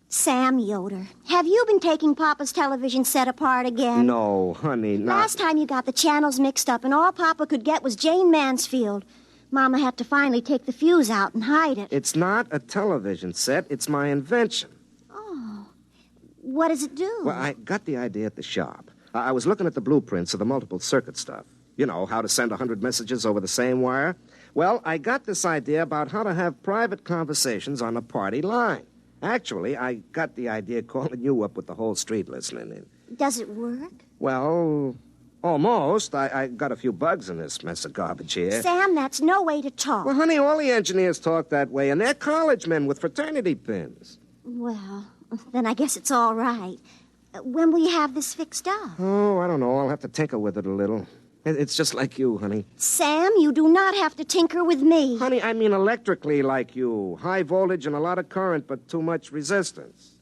Sam Yoder, have you been taking Papa's television set apart again? No, honey, not... Last time you got the channels mixed up and all Papa could get was Jane Mansfield. Mama had to finally take the fuse out and hide it. It's not a television set. It's my invention. Oh. What does it do? Well, I got the idea at the shop. I was looking at the blueprints of the multiple circuit stuff. You know, how to send 100 messages over the same wire. Well, I got this idea about how to have private conversations on the party line. Actually, I got the idea calling you up with the whole street listening in. Does it work? Well, almost. I got a few bugs in this mess of garbage here. Sam, that's no way to talk. Well, honey, all the engineers talk that way, and they're college men with fraternity pins. Well, then I guess it's all right. When will you have this fixed up? Oh, I don't know. I'll have to tinker with it a little. It's just like you, honey. Sam, you do not have to tinker with me. Honey, I mean electrically like you. High voltage and a lot of current, but too much resistance.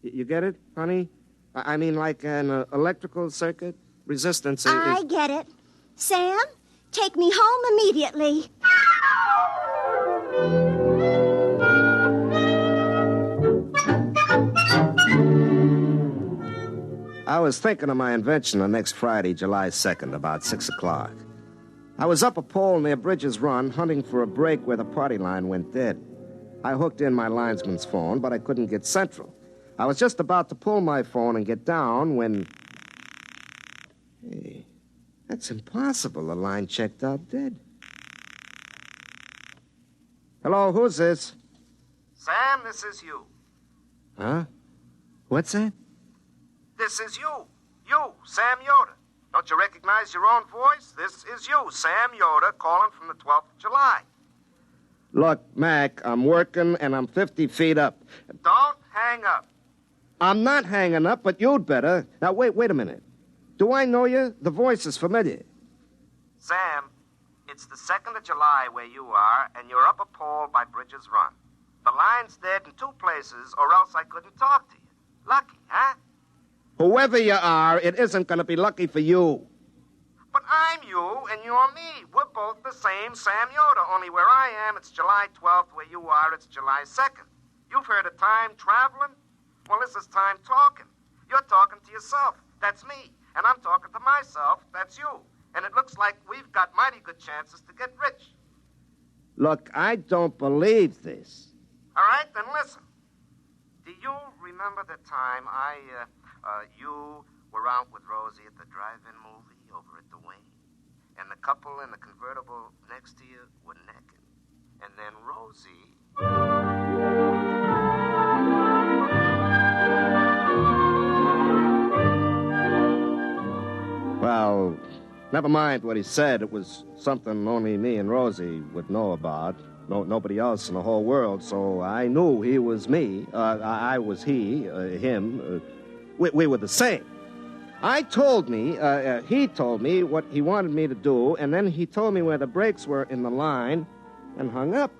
You get it, honey? I mean like an electrical circuit? Resistance is... I get it. Sam, take me home immediately. I was thinking of my invention on next Friday, July 2nd, about 6 o'clock. I was up a pole near Bridges Run, hunting for a break where the party line went dead. I hooked in my linesman's phone, but I couldn't get central. I was just about to pull my phone and get down when... Hey, that's impossible. The line checked out dead. Hello, who's this? Sam, this is you. Huh? What's that? This is you. You, Sam Yoder. Don't you recognize your own voice? This is you, Sam Yoder, calling from the 12th of July. Look, Mac, I'm working and I'm 50 feet up. Don't hang up. I'm not hanging up, but you'd better. Now, wait a minute. Do I know you? The voice is familiar. Sam, it's the 2nd of July where you are, and you're up a pole by Bridges Run. The line's dead in 2 places, or else I couldn't talk to you. Lucky, huh? Whoever you are, it isn't going to be lucky for you. But I'm you, and you're me. We're both the same Sam Yoder, only where I am, it's July 12th. Where you are, it's July 2nd. You've heard of time traveling? Well, this is time talking. You're talking to yourself. That's me. And I'm talking to myself. That's you. And it looks like we've got mighty good chances to get rich. Look, I don't believe this. All right, then listen. Do you remember the time you were out with Rosie at the drive-in movie over at the Wing? And the couple in the convertible next to you were necking. And then Rosie... Well, never mind what he said. It was something only me and Rosie would know about. Nobody else in the whole world, so I knew he was me. I was he, him. We were the same. He told me what he wanted me to do, and then he told me where the brakes were in the line and hung up.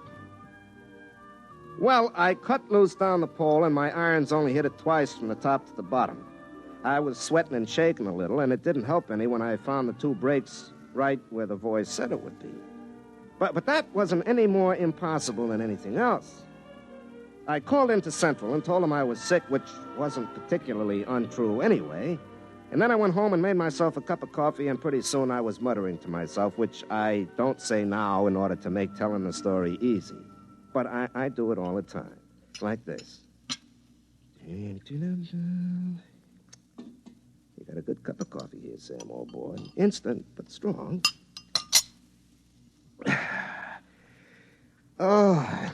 Well, I cut loose down the pole, and my irons only hit it twice from the top to the bottom. I was sweating and shaking a little, and it didn't help any when I found the 2 brakes right where the voice said it would be. But that wasn't any more impossible than anything else. I called into Central and told them I was sick, which wasn't particularly untrue anyway. And then I went home and made myself a cup of coffee, and pretty soon I was muttering to myself, which I don't say now in order to make telling the story easy. But I do it all the time, like this. You got a good cup of coffee here, Sam, old boy. Instant, but strong. Oh,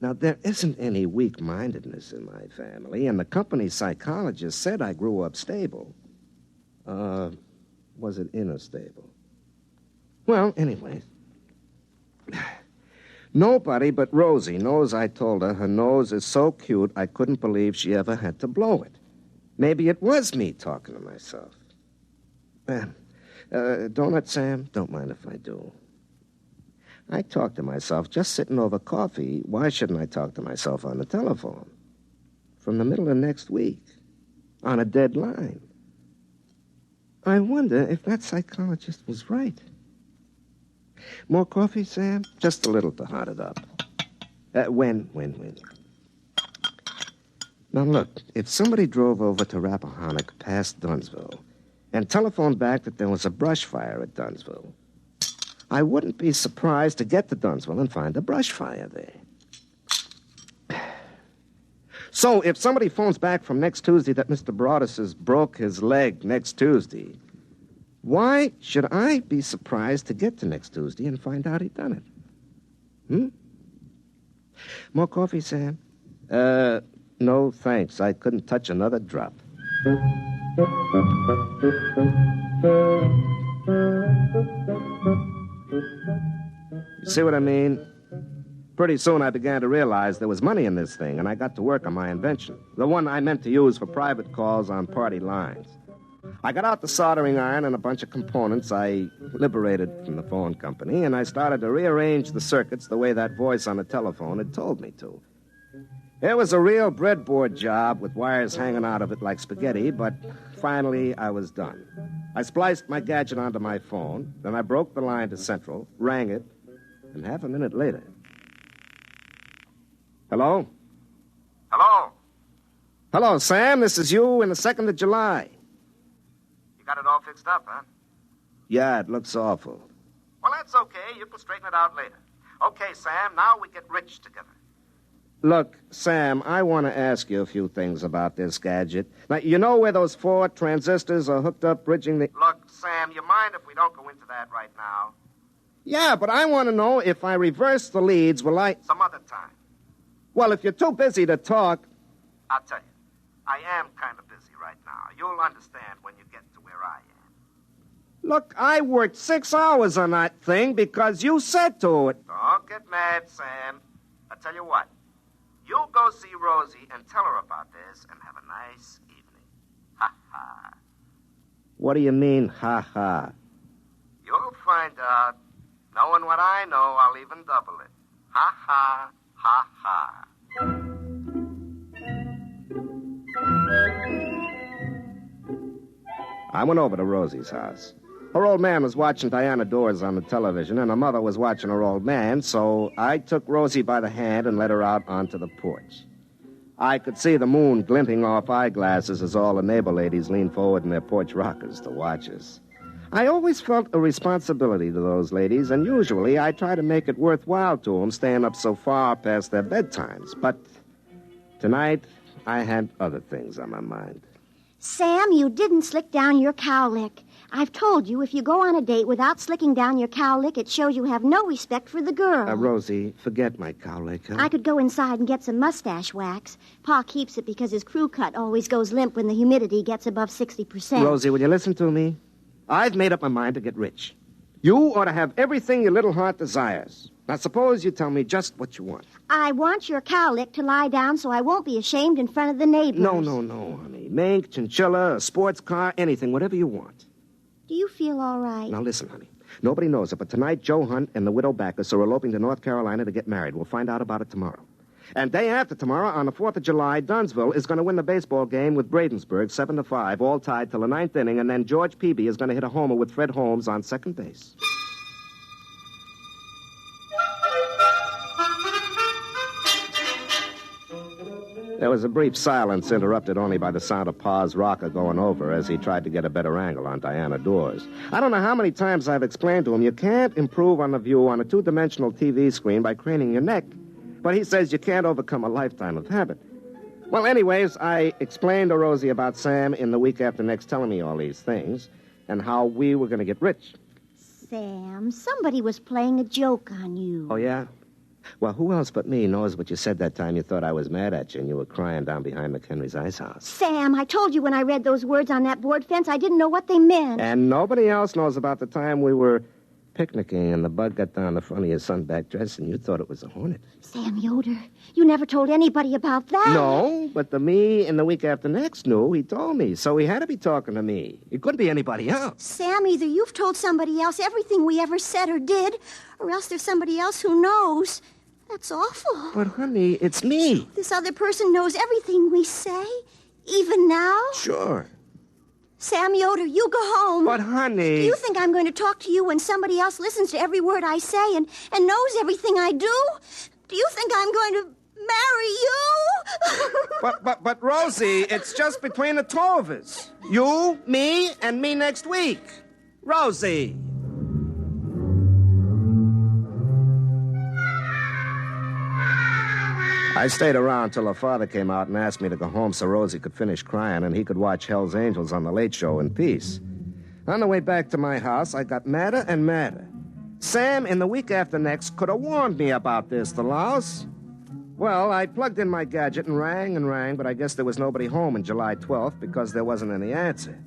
now there isn't any weak-mindedness in my family, and the company psychologist said I grew up stable. Was it inner stable? Well, anyway, nobody but Rosie knows I told her nose is so cute I couldn't believe she ever had to blow it. Maybe it was me talking to myself. Donut, Sam? Don't mind if I do. I talk to myself just sitting over coffee. Why shouldn't I talk to myself on the telephone? From the middle of next week. On a dead line. I wonder if that psychologist was right. More coffee, Sam? Just a little to hot it up. When? Now, look, if somebody drove over to Rappahannock past Dunsville and telephoned back that there was a brush fire at Dunsville, I wouldn't be surprised to get to Dunsville and find a brush fire there. So, if somebody phones back from next Tuesday that Mr. Broadus has broke his leg next Tuesday, why should I be surprised to get to next Tuesday and find out he done it? More coffee, Sam? No, thanks. I couldn't touch another drop. You see what I mean? Pretty soon I began to realize there was money in this thing, and I got to work on my invention, the one I meant to use for private calls on party lines. I got out the soldering iron and a bunch of components I liberated from the phone company, and I started to rearrange the circuits the way that voice on the telephone had told me to. It was a real breadboard job with wires hanging out of it like spaghetti, but finally I was done. I spliced my gadget onto my phone, then I broke the line to Central, rang it, and half a minute later... Hello? Hello? Hello, Sam. This is you in the 2nd of July. You got it all fixed up, huh? Yeah, it looks awful. Well, that's okay. You can straighten it out later. Okay, Sam, now we get rich together. Look, Sam, I want to ask you a few things about this gadget. Now, you know where those 4 transistors are hooked up bridging the... Look, Sam, you mind if we don't go into that right now? Yeah, but I want to know if I reverse the leads, will I... Some other time. Well, if you're too busy to talk... I'll tell you, I am kind of busy right now. You'll understand when you get to where I am. Look, I worked 6 hours on that thing because you said to it. Don't get mad, Sam. I'll tell you what. You go see Rosie and tell her about this and have a nice evening. Ha-ha. What do you mean, ha-ha? You'll find out. Knowing what I know, I'll even double it. Ha-ha, ha-ha. I went over to Rosie's house. Her old man was watching Diana Dors on the television, and her mother was watching her old man, so I took Rosie by the hand and led her out onto the porch. I could see the moon glinting off eyeglasses as all the neighbor ladies leaned forward in their porch rockers to watch us. I always felt a responsibility to those ladies, and usually I try to make it worthwhile to them staying up so far past their bedtimes. But tonight, I had other things on my mind. Sam, you didn't slick down your cowlick. I've told you, if you go on a date without slicking down your cowlick, it shows you have no respect for the girl. Rosie, forget my cowlick, huh? I could go inside and get some mustache wax. Pa keeps it because his crew cut always goes limp when the humidity gets above 60%. Rosie, will you listen to me? I've made up my mind to get rich. You ought to have everything your little heart desires. Now, suppose you tell me just what you want. I want your cowlick to lie down so I won't be ashamed in front of the neighbors. No, honey. Mink, chinchilla, a sports car, anything, whatever you want. Do you feel all right? Now, listen, honey. Nobody knows it, but tonight Joe Hunt and the widow Backus are eloping to North Carolina to get married. We'll find out about it tomorrow. And day after tomorrow, on the 4th of July, Dunsville is going to win the baseball game with Bradensburg, 7-5, all tied till the 9th inning, and then George Peavy is going to hit a homer with Fred Holmes on second base. There was a brief silence, interrupted only by the sound of Pa's rocker going over as he tried to get a better angle on Diana Dors. I don't know how many times I've explained to him you can't improve on the view on a 2-dimensional TV screen by craning your neck. But he says you can't overcome a lifetime of habit. Well, anyways, I explained to Rosie about Sam in the week after next telling me all these things and how we were going to get rich. Sam, somebody was playing a joke on you. Oh, yeah? Well, who else but me knows what you said that time you thought I was mad at you and you were crying down behind McHenry's ice house? Sam, I told you when I read those words on that board fence I didn't know what they meant. And nobody else knows about the time we were picnicking, and the bug got down the front of your sunback dress, and you thought it was a hornet. Sam Yoder, you never told anybody about that. No, but the me in the week after next knew. He told me, so he had to be talking to me. It couldn't be anybody else. Sam, either you've told somebody else everything we ever said or did, or else there's somebody else who knows. That's awful. But, honey, it's me. This other person knows everything we say, even now? Sure. Sam Yoder, you go home. But, honey... Do you think I'm going to talk to you when somebody else listens to every word I say and knows everything I do? Do you think I'm going to marry you? But, Rosie, it's just between the two of us. You, me, and me next week. Rosie. I stayed around till her father came out and asked me to go home so Rosie could finish crying and he could watch Hell's Angels on the Late Show in peace. On the way back to my house, I got madder and madder. Sam, in the week after next, could have warned me about this, the louse. Well, I plugged in my gadget and rang, but I guess there was nobody home on July 12th because there wasn't any answer.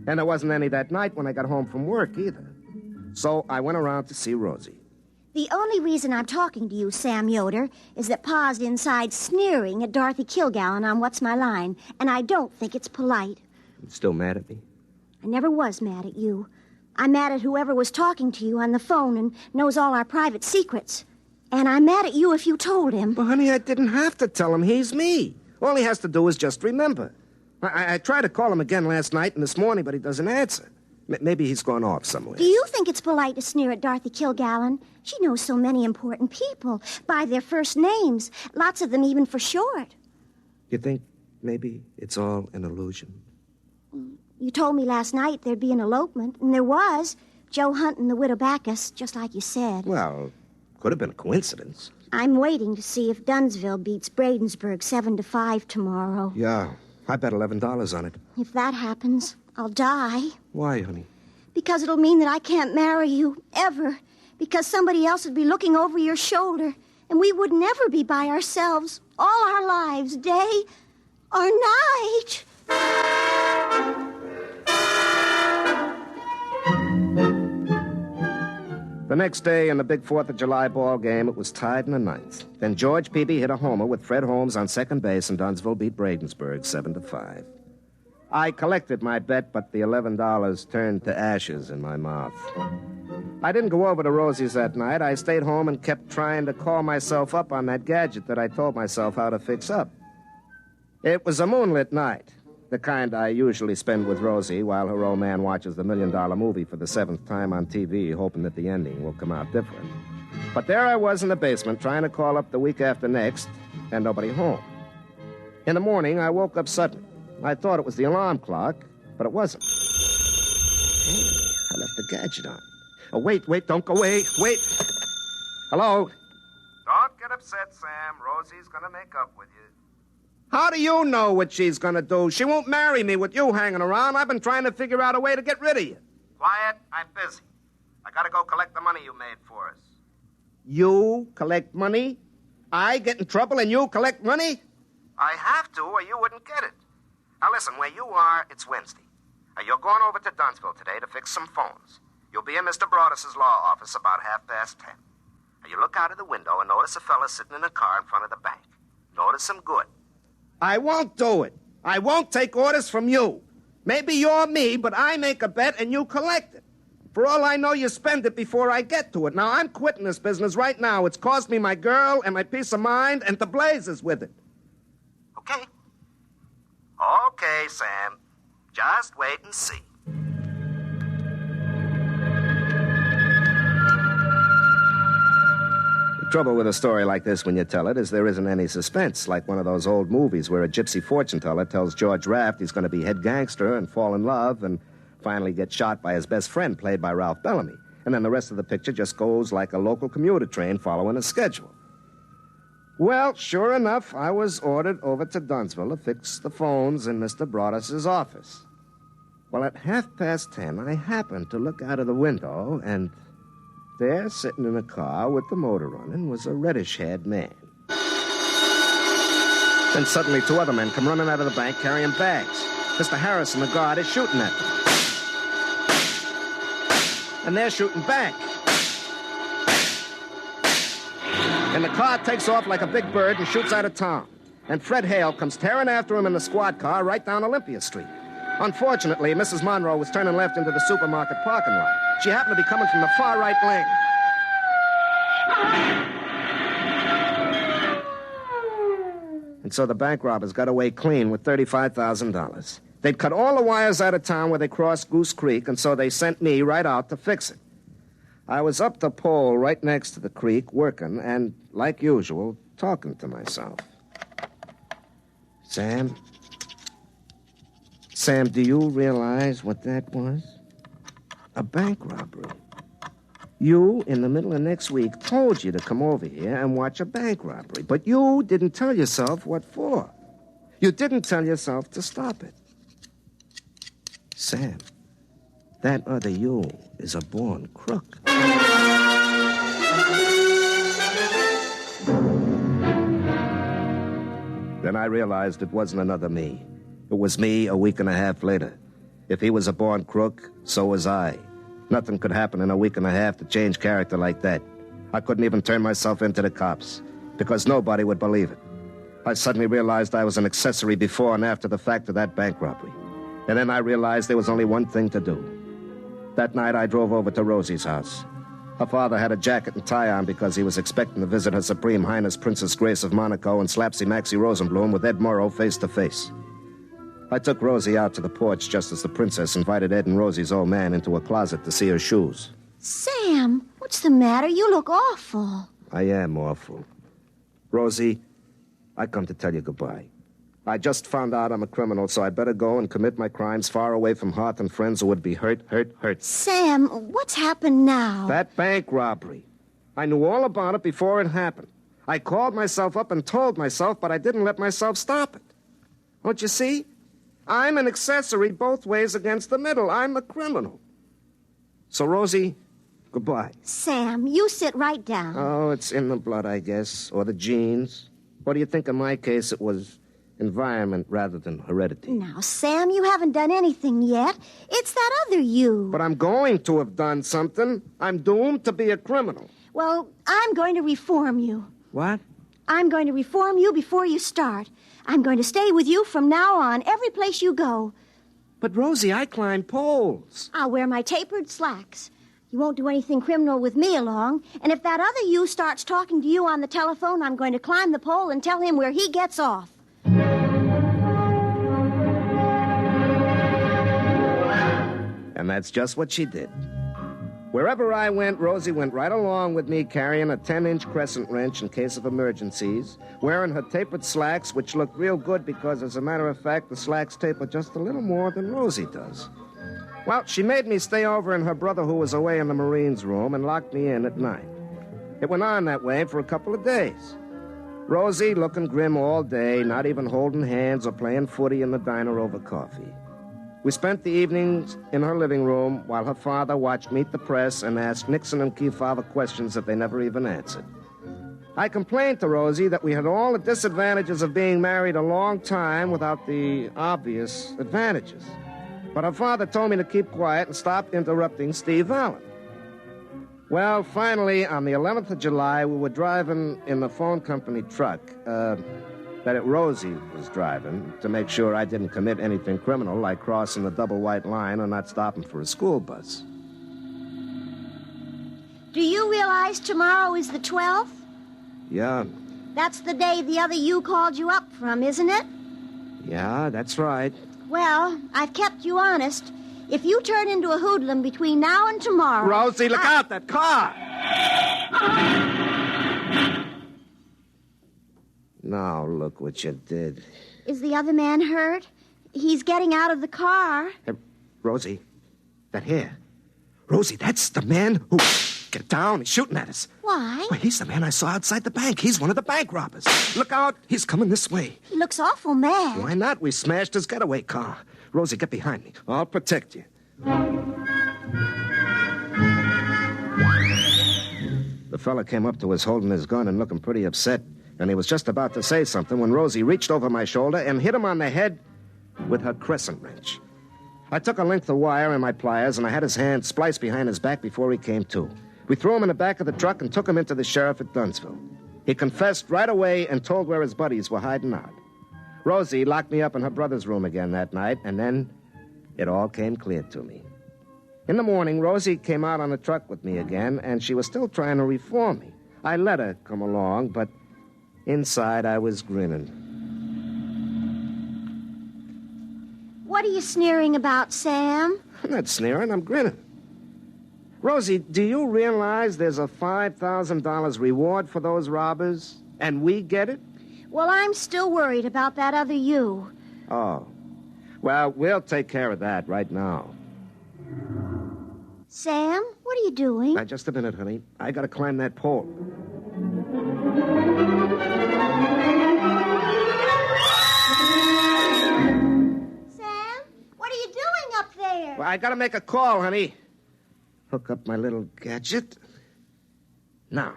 And there wasn't any that night when I got home from work either. So I went around to see Rosie. The only reason I'm talking to you, Sam Yoder, is that Pa's inside sneering at Dorothy Kilgallen on What's My Line, and I don't think it's polite. You still mad at me? I never was mad at you. I'm mad at whoever was talking to you on the phone and knows all our private secrets. And I'm mad at you if you told him. But, honey, I didn't have to tell him he's me. All he has to do is just remember. I tried to call him again last night and this morning, but he doesn't answer. Maybe he's gone off somewhere. Do you think it's polite to sneer at Dorothy Kilgallen? She knows so many important people by their first names, lots of them even for short. You think maybe it's all an illusion? You told me last night there'd be an elopement, and there was. Joe Hunt and the widow Backus, just like you said. Well, could have been a coincidence. I'm waiting to see if Dunsville beats Bradensburg 7-5 tomorrow. Yeah, I bet $11 on it. If that happens, I'll die. Why, honey? Because it'll mean that I can't marry you, ever. Because somebody else would be looking over your shoulder, and we would never be by ourselves all our lives, day or night. The next day in the big 4th of July ball game, it was tied in the ninth. Then George Peavy hit a homer with Fred Holmes on second base, and Dunsville beat Bradensburg 7-5. I collected my bet, but the $11 turned to ashes in my mouth. I didn't go over to Rosie's that night. I stayed home and kept trying to call myself up on that gadget that I told myself how to fix up. It was a moonlit night, the kind I usually spend with Rosie while her old man watches the $1 Million movie for the 7th time on TV, hoping that the ending will come out different. But there I was in the basement trying to call up the week after next, and nobody home. In the morning, I woke up suddenly. I thought it was the alarm clock, but it wasn't. Hey, I left the gadget on. Oh, wait, don't go away. Wait. Hello? Don't get upset, Sam. Rosie's gonna make up with you. How do you know what she's gonna do? She won't marry me with you hanging around. I've been trying to figure out a way to get rid of you. Quiet, I'm busy. I gotta go collect the money you made for us. You collect money? I get in trouble and you collect money? I have to, or you wouldn't get it. Now listen, where you are, it's Wednesday. You're going over to Dunsville today to fix some phones. You'll be in Mr. Broadus' law office about 10:30. You look out of the window and notice a fella sitting in a car in front of the bank. Notice him good. I won't do it. I won't take orders from you. Maybe you're me, but I make a bet and you collect it. For all I know, you spend it before I get to it. Now, I'm quitting this business right now. It's cost me my girl and my peace of mind and the blazes with it. Okay. Okay, Sam. Just wait and see. The trouble with a story like this when you tell it is there isn't any suspense, like one of those old movies where a gypsy fortune teller tells George Raft he's going to be head gangster and fall in love and finally get shot by his best friend, played by Ralph Bellamy. And then the rest of the picture just goes like a local commuter train following a schedule. Well, sure enough, I was ordered over to Dunsville to fix the phones in Mr. Broadus' office. Well, at 10:30, I happened to look out of the window, and there, sitting in a car with the motor running, was a reddish-haired man. Then suddenly 2 other men come running out of the bank carrying bags. Mr. Harrison, the guard, is shooting at them. And they're shooting back. And the car takes off like a big bird and shoots out of town. And Fred Hale comes tearing after him in the squad car right down Olympia Street. Unfortunately, Mrs. Monroe was turning left into the supermarket parking lot. She happened to be coming from the far right lane. And so the bank robbers got away clean with $35,000. They'd cut all the wires out of town where they crossed Goose Creek, and so they sent me right out to fix it. I was up the pole right next to the creek, working, and, like usual, talking to myself. Sam, do you realize what that was? A bank robbery. You, in the middle of next week, told you to come over here and watch a bank robbery, but you didn't tell yourself what for. You didn't tell yourself to stop it. Sam, that other you is a born crook. Then I realized it wasn't another me. It was me a week and a half later. If he was a born crook, so was I. Nothing could happen in a week and a half to change character like that. I couldn't even turn myself into the cops, because nobody would believe it. I suddenly realized I was an accessory before and after the fact of that bank robbery. And then I realized there was only one thing to do. That night I drove over to Rosie's house. Her father had a jacket and tie on because he was expecting to visit Her Supreme Highness Princess Grace of Monaco and Slapsy Maxie Rosenblum with Ed Morrow face to face. I took Rosie out to the porch just as the princess invited Ed and Rosie's old man into a closet to see her shoes. Sam, what's the matter? You look awful. I am awful. Rosie, I come to tell you goodbye. I just found out I'm a criminal, so I better go and commit my crimes far away from hearth and friends who would be hurt. Sam, what's happened now? That bank robbery. I knew all about it before it happened. I called myself up and told myself, but I didn't let myself stop it. Don't you see? I'm an accessory both ways against the middle. I'm a criminal. So, Rosie, goodbye. Sam, you sit right down. Oh, it's in the blood, I guess, or the genes. What do you think in my case it was? Environment rather than heredity. Now, Sam, you haven't done anything yet. It's that other you. But I'm going to have done something. I'm doomed to be a criminal. Well, I'm going to reform you. What? I'm going to reform you before you start. I'm going to stay with you from now on, every place you go. But, Rosie, I climb poles. I'll wear my tapered slacks. You won't do anything criminal with me along. And if that other you starts talking to you on the telephone, I'm going to climb the pole and tell him where he gets off. And that's just what she did. Wherever I went, Rosie went right along with me, carrying a 10-inch crescent wrench in case of emergencies, wearing her tapered slacks, which looked real good because, as a matter of fact, the slacks taper just a little more than Rosie does. Well, she made me stay over in her brother who was away in the Marines' room and locked me in at night. It went on that way for a couple of days. Rosie looking grim all day, not even holding hands or playing footy in the diner over coffee. We spent the evenings in her living room while her father watched Meet the Press and asked Nixon and Kefauver questions that they never even answered. I complained to Rosie that we had all the disadvantages of being married a long time without the obvious advantages. But her father told me to keep quiet and stop interrupting Steve Allen. Well, finally, on the 11th of July, we were driving in the phone company truck, Rosie was driving, to make sure I didn't commit anything criminal like crossing the double white line or not stopping for a school bus. Do you realize tomorrow is the 12th? Yeah. That's the day the other you called you up from, isn't it? Yeah, that's right. Well, I've kept you honest. If you turn into a hoodlum between now and tomorrow... Rosie, look out, that car! Now, look what you did. Is the other man hurt? He's getting out of the car. Hey, Rosie, that hair. Rosie, that's the man who... Get down, he's shooting at us. Why? Well, he's the man I saw outside the bank. He's one of the bank robbers. Look out, he's coming this way. He looks awful mad. Why not? We smashed his getaway car. Rosie, get behind me. I'll protect you. The fella came up to us holding his gun and looking pretty upset. And he was just about to say something when Rosie reached over my shoulder and hit him on the head with her crescent wrench. I took a length of wire and my pliers, and I had his hand spliced behind his back before he came to. We threw him in the back of the truck and took him into the sheriff at Dunsville. He confessed right away and told where his buddies were hiding out. Rosie locked me up in her brother's room again that night, and then it all came clear to me. In the morning, Rosie came out on the truck with me again, and she was still trying to reform me. I let her come along, but inside I was grinning. What are you sneering about, Sam? I'm not sneering, I'm grinning. Rosie, do you realize there's a $5,000 reward for those robbers? And we get it? Well, I'm still worried about that other you. Oh. Well, we'll take care of that right now. Sam, what are you doing? Now, just a minute, honey. I gotta climb that pole. Sam, what are you doing up there? Well, I gotta make a call, honey. Hook up my little gadget. Now.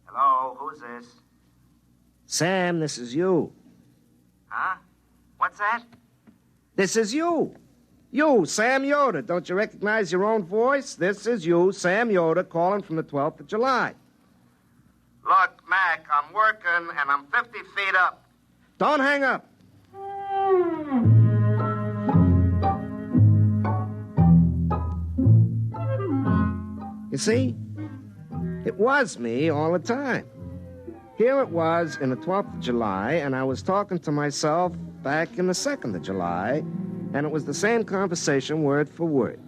Hello, who's this? Sam, this is you. Huh? What's that? This is you. You, Sam Yoder. Don't you recognize your own voice? This is you, Sam Yoder, calling from the 12th of July. Look, Mac, I'm working and I'm 50 feet up. Don't hang up. You see, it was me all the time. Here it was in the 12th of July, and I was talking to myself back in the 2nd of July, and it was the same conversation word for word.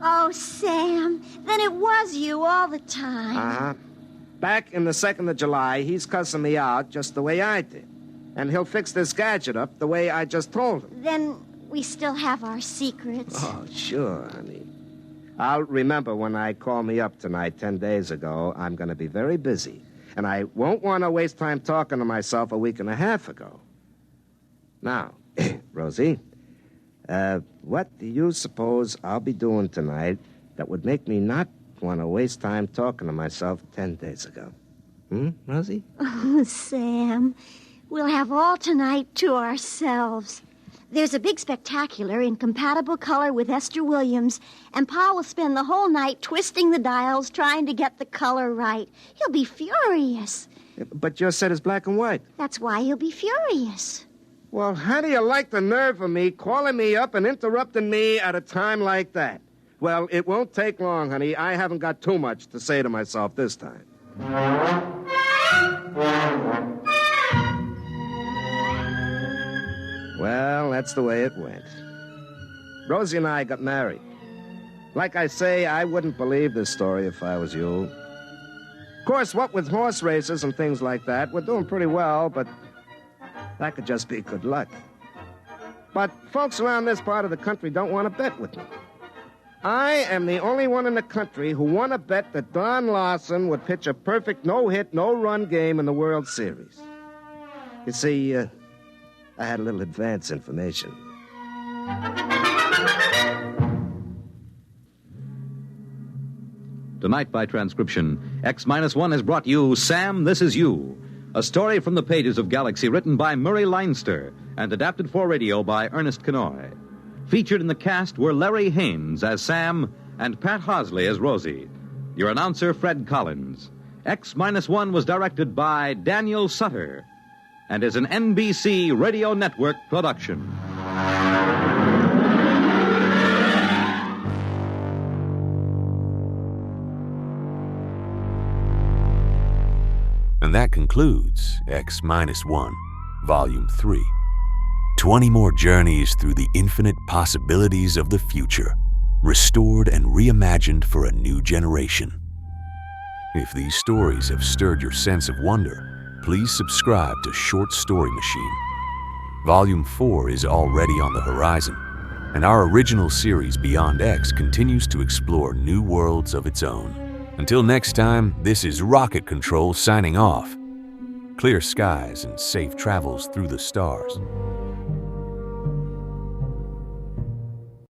Oh, Sam, then it was you all the time. Uh-huh. Back in the 2nd of July, he's cussing me out just the way I did. And he'll fix this gadget up the way I just told him. Then we still have our secrets. Oh, sure, honey. I'll remember when I call me up tonight 10 days ago, I'm going to be very busy. And I won't want to waste time talking to myself a week and a half ago. Now, Rosie, what do you suppose I'll be doing tonight that would make me not want to waste time talking to myself 10 days ago? Rosie? Oh, Sam, we'll have all tonight to ourselves. There's a big spectacular in compatible color with Esther Williams, and Pa will spend the whole night twisting the dials trying to get the color right. He'll be furious. But your set is black and white. That's why he'll be furious. Well, how do you like the nerve of me calling me up and interrupting me at a time like that? Well, it won't take long, honey. I haven't got too much to say to myself this time. Well, that's the way it went. Rosie and I got married. Like I say, I wouldn't believe this story if I was you. Of course, what with horse races and things like that, we're doing pretty well, but that could just be good luck. But folks around this part of the country don't want to bet with me. I am the only one in the country who won a bet that Don Larson would pitch a perfect no-hit, no-run game in the World Series. You see, I had a little advance information. Tonight, by transcription, X-1 has brought you Sam, This Is You, a story from the pages of Galaxy written by Murray Leinster and adapted for radio by Ernest Kenoy. Featured in the cast were Larry Haynes as Sam and Pat Hosley as Rosie. Your announcer, Fred Collins. X-1 was directed by Daniel Sutter and is an NBC Radio Network production. And that concludes X-1, Volume 3. 20 more journeys through the infinite possibilities of the future, restored and reimagined for a new generation. If these stories have stirred your sense of wonder, please subscribe to Short Story Machine. Volume 4 is already on the horizon, and our original series Beyond X continues to explore new worlds of its own. Until next time, this is Rocket Control signing off. Clear skies and safe travels through the stars.